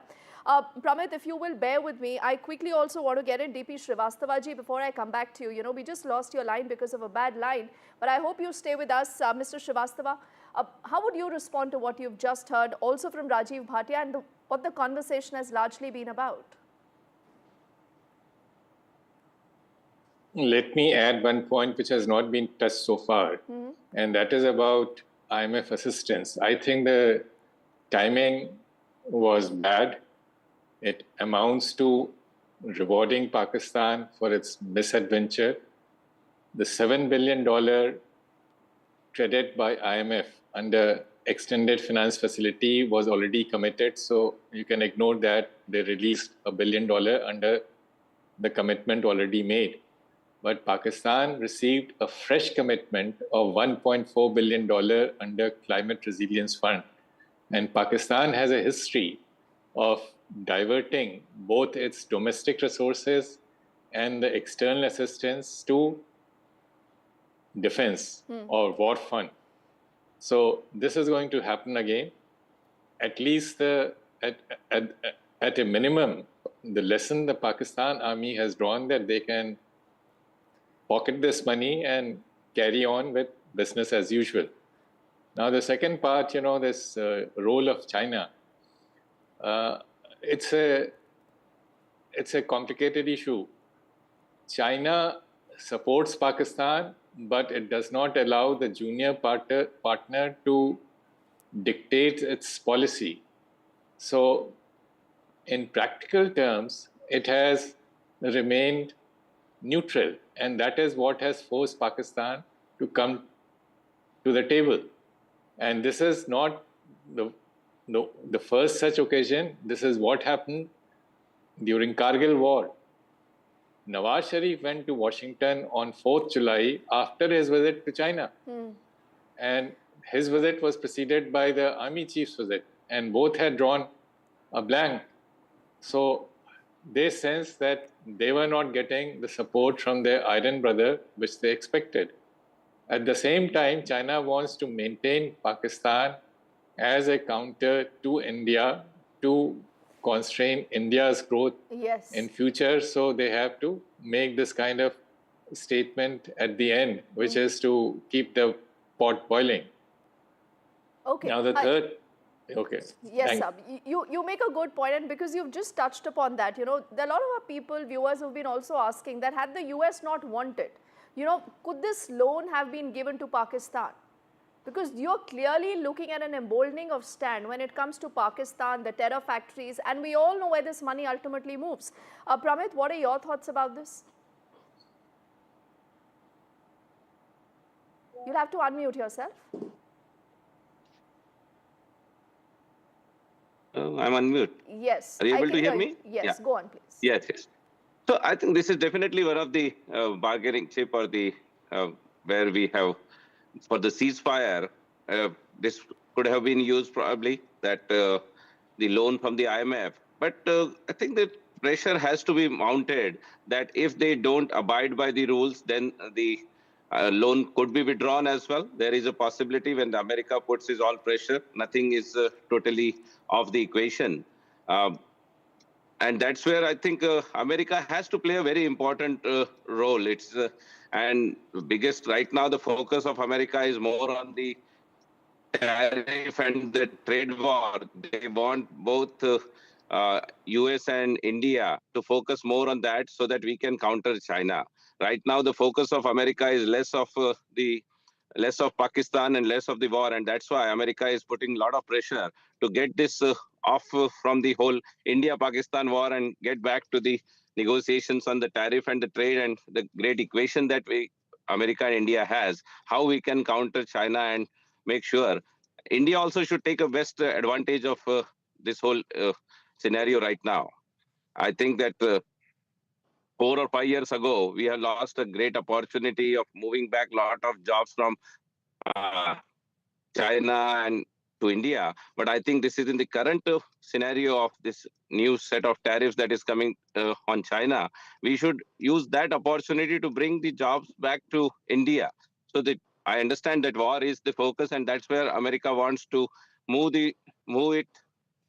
Pramit, if you will bear with me, I quickly also want to get in DP Srivastavaji before I come back to you. We just lost your line because of a bad line, but I hope you stay with us, Mr. Srivastava. How would you respond to what you've just heard, also from Rajiv Bhatia, and what the conversation has largely been about? Let me add one point which has not been touched so far, and that is about IMF assistance. I think the timing was bad. It amounts to rewarding Pakistan for its misadventure. The $7 billion credit by IMF under extended finance facility was already committed, so you can ignore that. They released $1 billion under the commitment already made. But Pakistan received a fresh commitment of $1.4 billion under Climate Resilience Fund. And Pakistan has a history of diverting both its domestic resources and the external assistance to defense or war fund. So this is going to happen again. At least at a minimum, the lesson the Pakistan army has drawn that they can pocket this money and carry on with business as usual. Now, the second part, this role of China, it's a complicated issue. China supports Pakistan, but it does not allow the junior partner to dictate its policy. So, in practical terms, it has remained neutral, and that is what has forced Pakistan to come to the table. And this is not the first such occasion. This is what happened during Kargil war. Nawaz Sharif went to Washington on 4th July after his visit to China. And his visit was preceded by the army chief's visit, and both had drawn a blank. So they sensed that they were not getting the support from their iron brother, which they expected. At the same time, China wants to maintain Pakistan as a counter to India to constrain India's growth in future. So they have to make this kind of statement at the end, which is to keep the pot boiling. Okay. Now the third, okay. Yes, sir. You make a good point, and because you've just touched upon that, there are a lot of our people, viewers, who've been also asking that had the US not wanted, could this loan have been given to Pakistan? Because you're clearly looking at an emboldening of stand when it comes to Pakistan, the terror factories, and we all know where this money ultimately moves. Pramit, what are your thoughts about this? You'll have to unmute yourself. I'm on mute. Yes. Are you able to hear me? Yes, go on, please. Yes. So I think this is definitely one of the bargaining chip or the where we have for the ceasefire. This could have been used probably that the loan from the IMF. But I think that pressure has to be mounted that if they don't abide by the rules, then the loan could be withdrawn as well. There is a possibility when America puts its all pressure, nothing is totally off the equation. And that's where I think America has to play a very important role. It's and biggest right now, the focus of America is more on the tariff and the trade war. They want both US and India to focus more on that so that we can counter China. Right now, the focus of America is less of Pakistan and less of the war, and that's why America is putting a lot of pressure to get this off from the whole India-Pakistan war and get back to the negotiations on the tariff and the trade and the great equation that America and India has, how we can counter China and make sure India also should take a best advantage of this whole scenario right now. I think that 4 or 5 years ago, we have lost a great opportunity of moving back a lot of jobs from China and to India. But I think this is in the current scenario of this new set of tariffs that is coming on China. We should use that opportunity to bring the jobs back to India. So that I understand that war is the focus, and that's where America wants to move it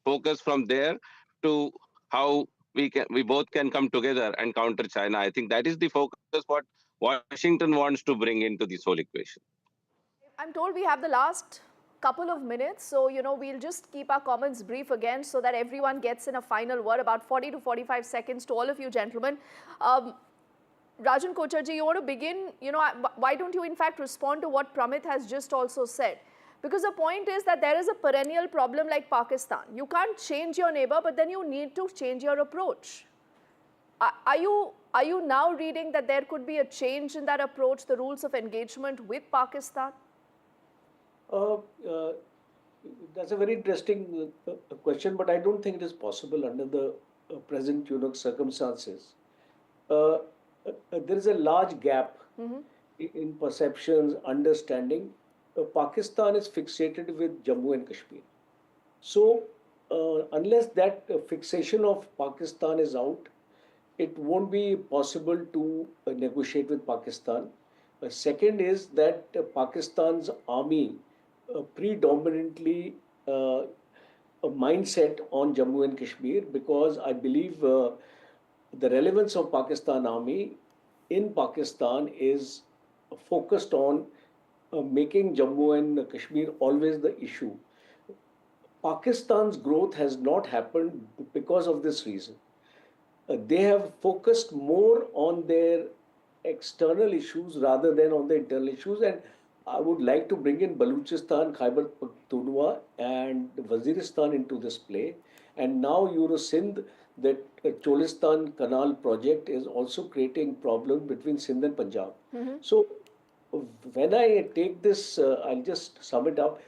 focus from there to how we both can come together and counter China. I think that is the focus what Washington wants to bring into this whole equation. I'm told we have the last couple of minutes, so we'll just keep our comments brief again so that everyone gets in a final word, about 40 to 45 seconds to all of you gentlemen. Rajan Kocharji, you want to begin? Why don't you in fact respond to what Pramit has just also said? Because the point is that there is a perennial problem like Pakistan. You can't change your neighbor, but then you need to change your approach. Are you now reading that there could be a change in that approach, the rules of engagement with Pakistan? That's a very interesting question, but I don't think it is possible under the present circumstances. There is a large gap in perceptions, understanding. Pakistan is fixated with Jammu and Kashmir. So unless that fixation of Pakistan is out, it won't be possible to negotiate with Pakistan. Second is that Pakistan's army predominantly a mindset on Jammu and Kashmir, because I believe the relevance of Pakistan army in Pakistan is focused on making Jammu and Kashmir always the issue. Pakistan's growth has not happened because of this reason. They have focused more on their external issues rather than on the internal issues, and I would like to bring in Baluchistan, Khyber Pakhtunkhwa and Waziristan into this play. And now Sindh, that Cholistan Canal project is also creating problems between Sindh and Punjab. So when I take this, I'll just sum it up.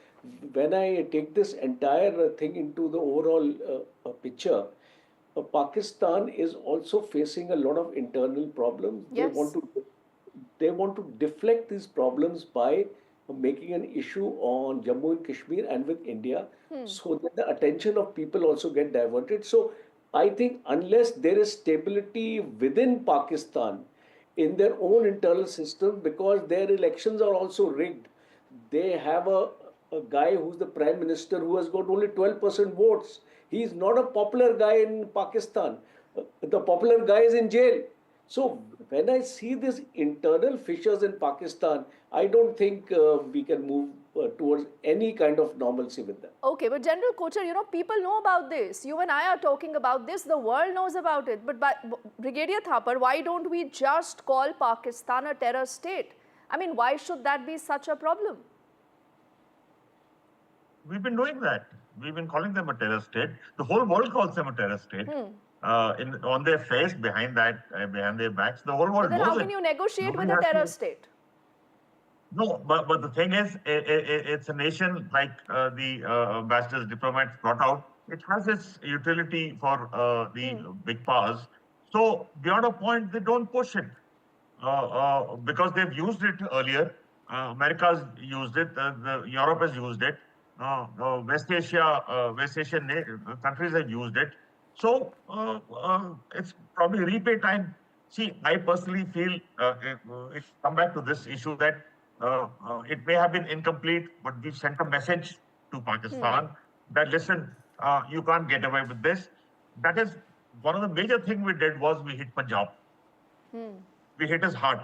When I take this entire thing into the overall picture, Pakistan is also facing a lot of internal problems. Yes. They want to deflect these problems by making an issue on Jammu and Kashmir and with India, so that the attention of people also get diverted. So I think unless there is stability within Pakistan in their own internal system, because their elections are also rigged, they have a guy who's the prime minister who has got only 12% votes. He's not a popular guy in Pakistan. The popular guy is in jail. So when I see these internal fissures in Pakistan, I don't think we can move towards any kind of normalcy with them. Okay, but General Kochhar, people know about this. You and I are talking about this. The world knows about it. But Brigadier Thapar, why don't we just call Pakistan a terror state? I mean, why should that be such a problem? We've been doing that. We've been calling them a terror state. The whole world calls them a terror state. On their face, behind their backs, the whole world But then knows how can you negotiate with a terror state? No, but the thing is, it's a nation like the ambassador's diplomats brought out. It has its utility for the big powers. So beyond a point, they don't push it because they've used it earlier. America's used it. Europe has used it. West Asian countries have used it. So it's probably repay time. See, I personally feel, if come back to this issue, that it may have been incomplete, but we've sent a message to Pakistan that, listen, you can't get away with this. That is one of the major things we did was we hit Punjab. We hit his heart.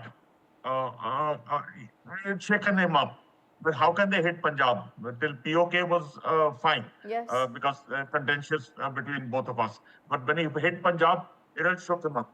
It's shaken him up. But how can they hit Punjab? Till POK was fine. Yes. Because contentious between both of us. But when he hit Punjab, it shook him up.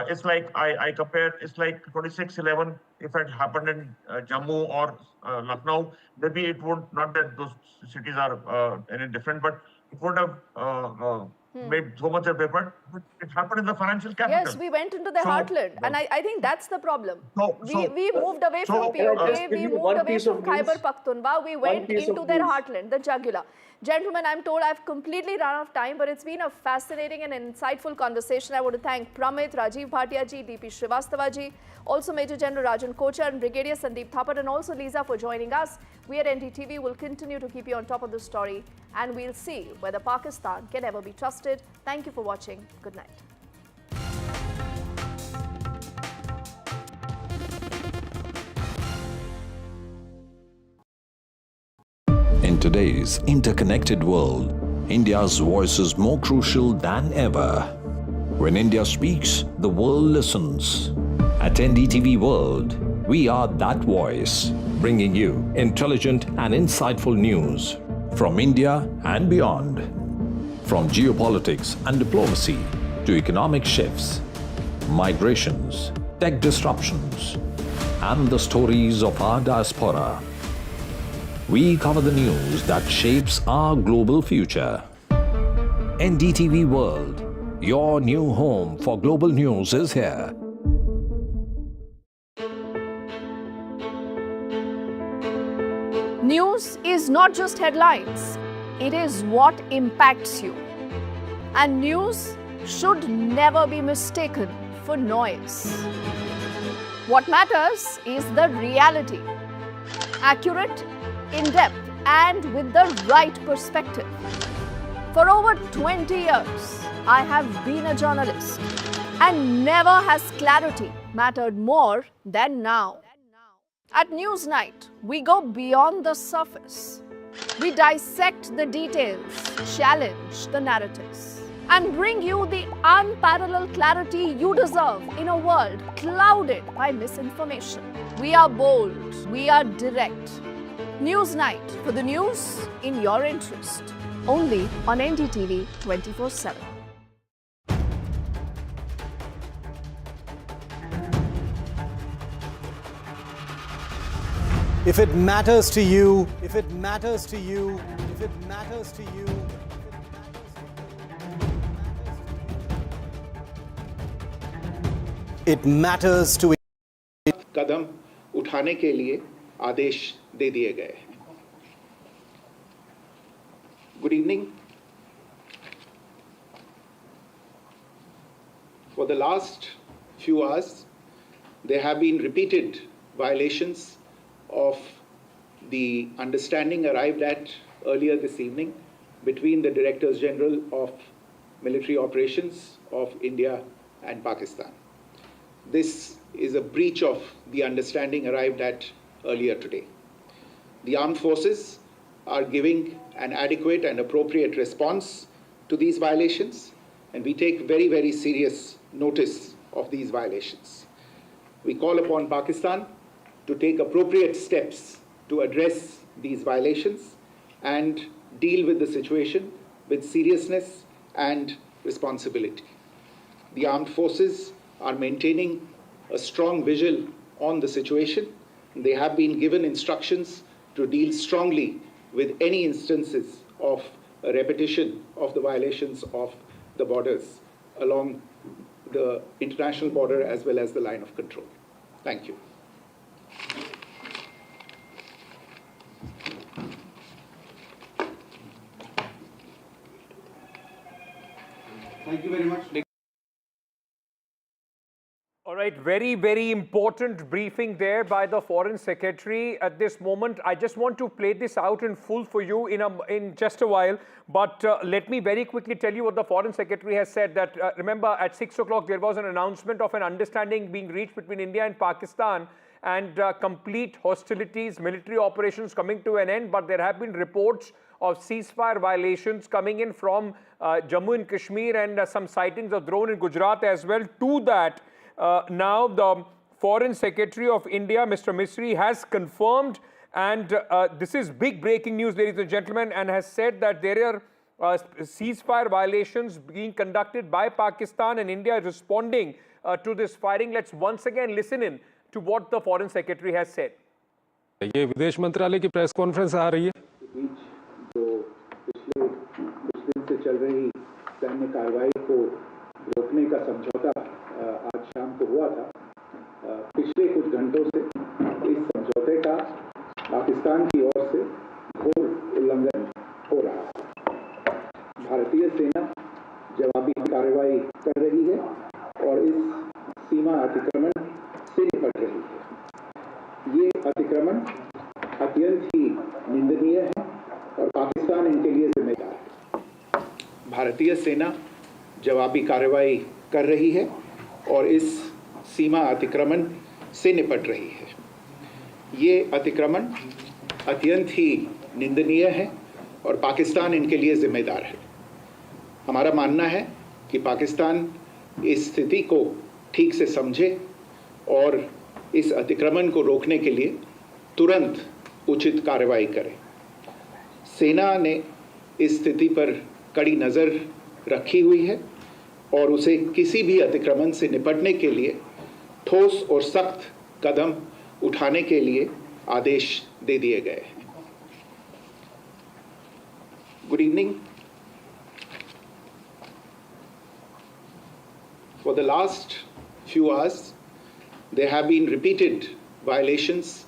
It's like, I compare, it's like 26/11, if it happened in Jammu or Lucknow, maybe it would, not that those cities are any different, but it would have made so much of effort. But it happened in the financial capital. Yes, we went into their heartland, and I think that's the problem. We moved away from POK, we moved away from Khyber Pakhtunkhwa, we went into their heartland, the jugular. Gentlemen, I'm told I've completely run out of time, but it's been a fascinating and insightful conversation. I want to thank Pramit, Rajiv Bhatia ji, DP Srivastava ji, also Major General Rajan Kochhar and Brigadier Sandeep Thapar, and also Lisa for joining us. We at NDTV will continue to keep you on top of the story, and we'll see whether Pakistan can ever be trusted. Thank you for watching. Good night. In today's interconnected world, India's voice is more crucial than ever. When India speaks, the world listens. At NDTV World, we are that voice, bringing you intelligent and insightful news from India and beyond. From geopolitics and diplomacy to economic shifts, migrations, tech disruptions, and the stories of our diaspora. We cover the news that shapes our global future. NDTV World, your new home for global news, is here. News is not just headlines, it is what impacts you. And news should never be mistaken for noise. What matters is the reality. Accurate, in-depth, and with the right perspective. For over 20 years, I have been a journalist, and never has clarity mattered more than now. At Newsnight, we go beyond the surface. We dissect the details, challenge the narratives, and bring you the unparalleled clarity you deserve in a world clouded by misinformation. We are bold, we are direct. Newsnight, for the news in your interest. Only on NDTV 24/7. If it matters to you, if it matters to you, if it matters to you, it matters to कदम उठाने के लिए आदेश दे दिए गए हैं. Good evening. For the last few hours, there have been repeated violations of the understanding arrived at earlier this evening between the Directors General of Military Operations of India and Pakistan. This is a breach of the understanding arrived at earlier today. The armed forces are giving an adequate and appropriate response to these violations, and we take very, very serious notice of these violations. We call upon Pakistan to take appropriate steps to address these violations and deal with the situation with seriousness and responsibility. The armed forces are maintaining a strong vigil on the situation. They have been given instructions to deal strongly with any instances of a repetition of the violations of the borders along the international border as well as the line of control. Thank you. Thank you very much. All right, very, very important briefing there by the Foreign Secretary at this moment. I just want to play this out in full for you in just a while. But let me very quickly tell you what the Foreign Secretary has said. That remember, at 6 o'clock, there was an announcement of an understanding being reached between India and Pakistan, and complete hostilities, military operations coming to an end. But there have been reports of ceasefire violations coming in from Jammu and Kashmir, and some sightings of drone in Gujarat as well. To that, now the Foreign Secretary of India, Mr. Misri, has confirmed, and this is big breaking news, ladies and gentlemen, and has said that there are ceasefire violations being conducted by Pakistan, and India is responding to this firing. Let's once again listen in to what the Foreign Secretary has said. ये विदेश मंत्रालय की press conference आ रही है। जो पिछले कुछ दिन से चल रही सैन्य कार्रवाई को रोकने का समझौता आज शाम को हुआ था। पिछले कुछ घंटों से इस समझौते का पाकिस्तान की ओर से घोर उल्लंघन हो रहा है। भारतीय सेना जवाबी कार्रवाई कर रही है और इस सीमा अतिक्रमण से निपट रही है। ये अतिक्रमण अत्यंत ही निंदनीय है और पाकिस्तान इनके लिए जिम्मेदार है। भारतीय सेना जवाबी कार्रवाई कर रही है और इस सीमा अतिक्रमण से निपट रही है। ये अतिक्रमण अत्यंत ही निंदनीय है और पाकिस्तान इनके लिए जिम्मेदार है। हमारा मानना है कि पाकिस्तान इस स्थिति को ठीक से समझे और इस अतिक्रमण को रोकने के लिए तुरंत उचित कार्रवाई करे। सेना ने इस स्थिति पर कड़ी नज़र रखी हुई है और उसे किसी भी अतिक्रमण से निपटने के लिए ठोस और सख्त कदम उठाने के लिए आदेश दे दिए गए हैं। Good evening. For the last few hours, there have been repeated violations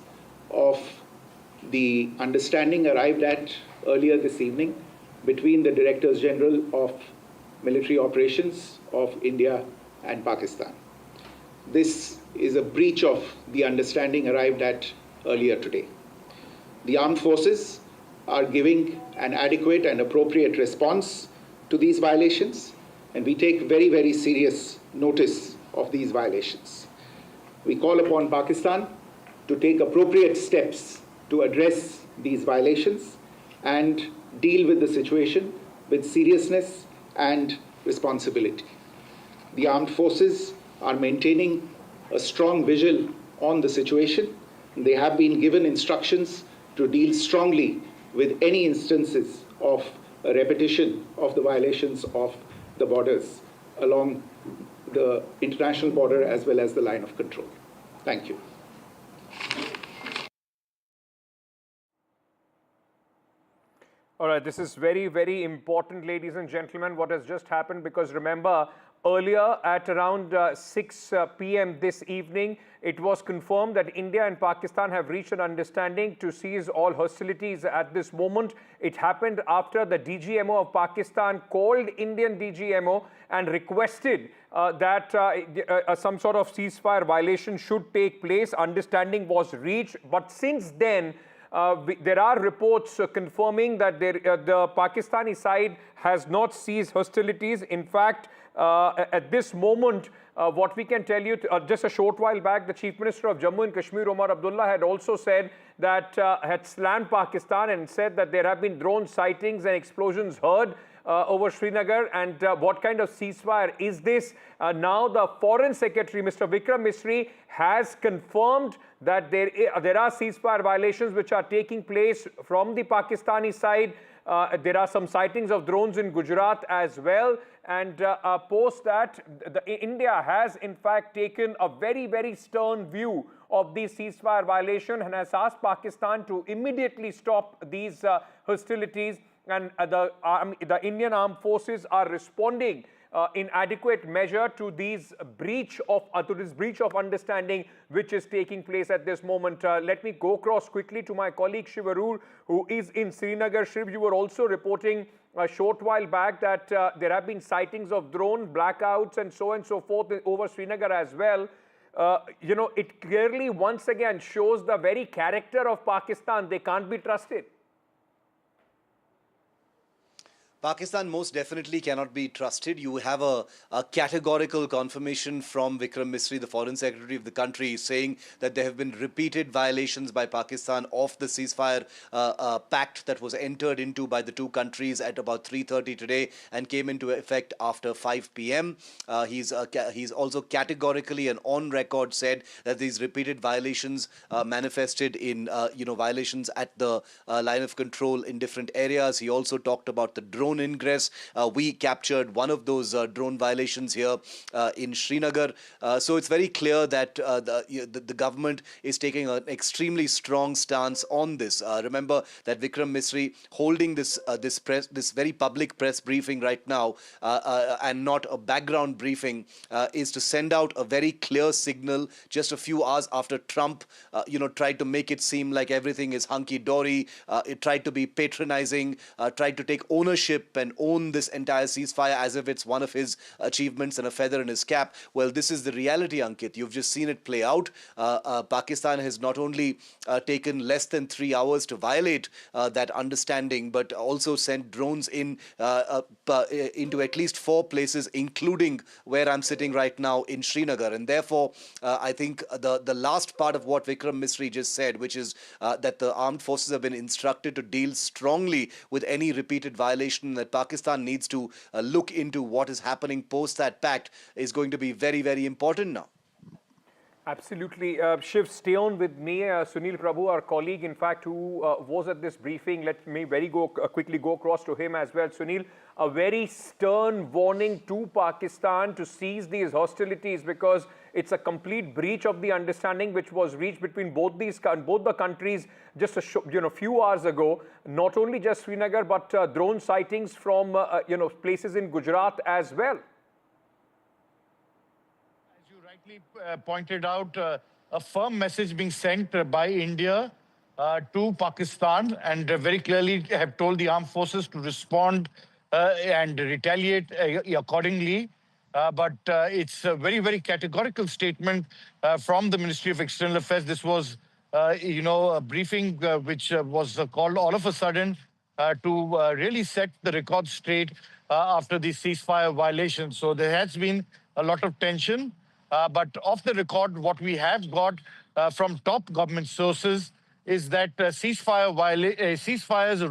of the understanding arrived at earlier this evening between the Directors General of Military Operations of India and Pakistan. This is a breach of the understanding arrived at earlier today. The armed forces are giving an adequate and appropriate response to these violations, and we take very, very serious notice of these violations. We call upon Pakistan to take appropriate steps to address these violations and deal with the situation with seriousness and responsibility. The armed forces are maintaining a strong vigil on the situation. They have been given instructions to deal strongly with any instances of a repetition of the violations of the borders along the international border as well as the line of control. Thank you. All right, this is very, very important, ladies and gentlemen, what has just happened, because remember, earlier at around 6 p.m. this evening, it was confirmed that India and Pakistan have reached an understanding to cease all hostilities at this moment. It happened after the DGMO of Pakistan called Indian DGMO and requested that some sort of ceasefire violation should take place. Understanding was reached, but since then, there are reports confirming that the Pakistani side has not ceased hostilities. In fact, at this moment, what we can tell you, just a short while back, the Chief Minister of Jammu and Kashmir, Omar Abdullah, had also said that, had slammed Pakistan and said that there have been drone sightings and explosions heard over Srinagar, and what kind of ceasefire is this? Now the Foreign Secretary, Mr. Vikram Misri, has confirmed that there are ceasefire violations which are taking place from the Pakistani side. There are some sightings of drones in Gujarat as well. And post that, India has in fact taken a very, very stern view of these ceasefire violation and has asked Pakistan to immediately stop these hostilities. And the Indian armed forces are responding in adequate measure to this breach of understanding which is taking place at this moment. Let me go across quickly to my colleague Shiv Arur, who is in Srinagar. Shiv, you were also reporting a short while back that there have been sightings of drone blackouts and so forth over Srinagar as well. You know, it clearly once again shows the very character of Pakistan. They can't be trusted. Pakistan most definitely cannot be trusted. You have a categorical confirmation from Vikram Misri, the Foreign Secretary of the country, saying that there have been repeated violations by Pakistan of the ceasefire pact that was entered into by the two countries at about 3:30 today and came into effect after 5 p.m. He's also categorically and on record said that these repeated violations manifested in violations at the line of control in different areas. He also talked about the drone ingress. We captured one of those drone violations here in Srinagar. So it's very clear that the government is taking an extremely strong stance on this. Remember that Vikram Misri holding this very public press briefing right now and not a background briefing is to send out a very clear signal just a few hours after Trump tried to make it seem like everything is hunky-dory. It tried to be patronizing, tried to take ownership and own this entire ceasefire as if it's one of his achievements and a feather in his cap. Well, this is the reality, Ankit. You've just seen it play out. Pakistan has not only taken less than 3 hours to violate that understanding, but also sent drones into at least 4 places, including where I'm sitting right now in Srinagar. And therefore, I think the last part of what Vikram Misri just said, which is that the armed forces have been instructed to deal strongly with any repeated violation, that Pakistan needs to look into what is happening post that pact, is going to be very, very important now. Absolutely. Shiv, stay on with me. Sunil Prabhu, our colleague, in fact, who was at this briefing, let me quickly go across to him as well. Sunil, a very stern warning to Pakistan to cease these hostilities because it's a complete breach of the understanding which was reached between both the countries just a few hours ago. Not only just Srinagar, but drone sightings from places in Gujarat as well. Pointed out, a firm message being sent by India to Pakistan, and very clearly have told the armed forces to respond and retaliate accordingly. But it's a very, very categorical statement from the Ministry of External Affairs. This was, a briefing which was called all of a sudden to really set the record straight after the ceasefire violation. So there has been a lot of tension. But off the record, what we have got from top government sources is that ceasefires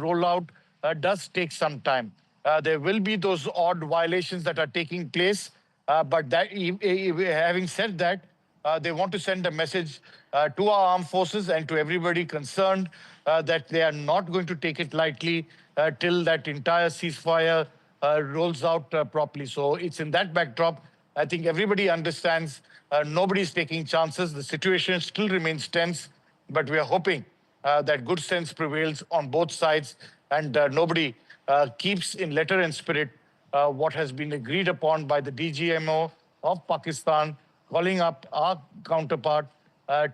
rollout does take some time. There will be those odd violations that are taking place. But having said that, they want to send a message to our armed forces and to everybody concerned that they are not going to take it lightly till that entire ceasefire rolls out properly. So it's in that backdrop, I think everybody understands nobody's taking chances. The situation still remains tense, but we are hoping that good sense prevails on both sides and nobody keeps in letter and spirit what has been agreed upon by the DGMO of Pakistan, calling up our counterpart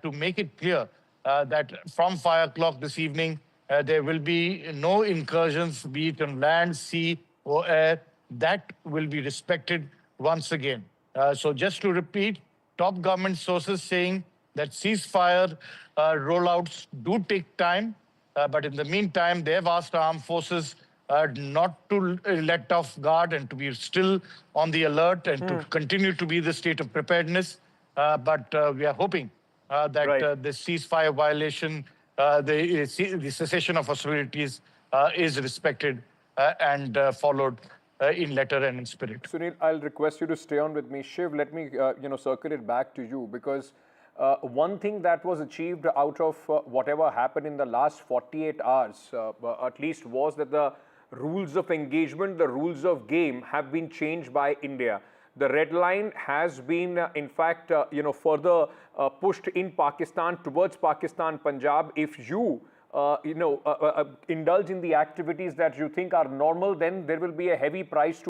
to make it clear that from 5 o'clock this evening, there will be no incursions, be it on land, sea, or air. That will be respected once again. So just to repeat, top government sources saying that ceasefire rollouts do take time, but in the meantime, they've asked armed forces not to let off guard and to be still on the alert and to continue to be the state of preparedness. But we are hoping that the ceasefire violation, the cessation of hostilities is respected and followed in letter and in spirit. Sunil, I'll request you to stay on with me. Shiv, let me circle it back to you, because one thing that was achieved out of whatever happened in the last 48 hours, at least, was that the rules of engagement, the rules of game have been changed by India. The red line has been, in fact, further pushed in Pakistan, towards Pakistan, Punjab. If you indulge in the activities that you think are normal, then there will be a heavy price to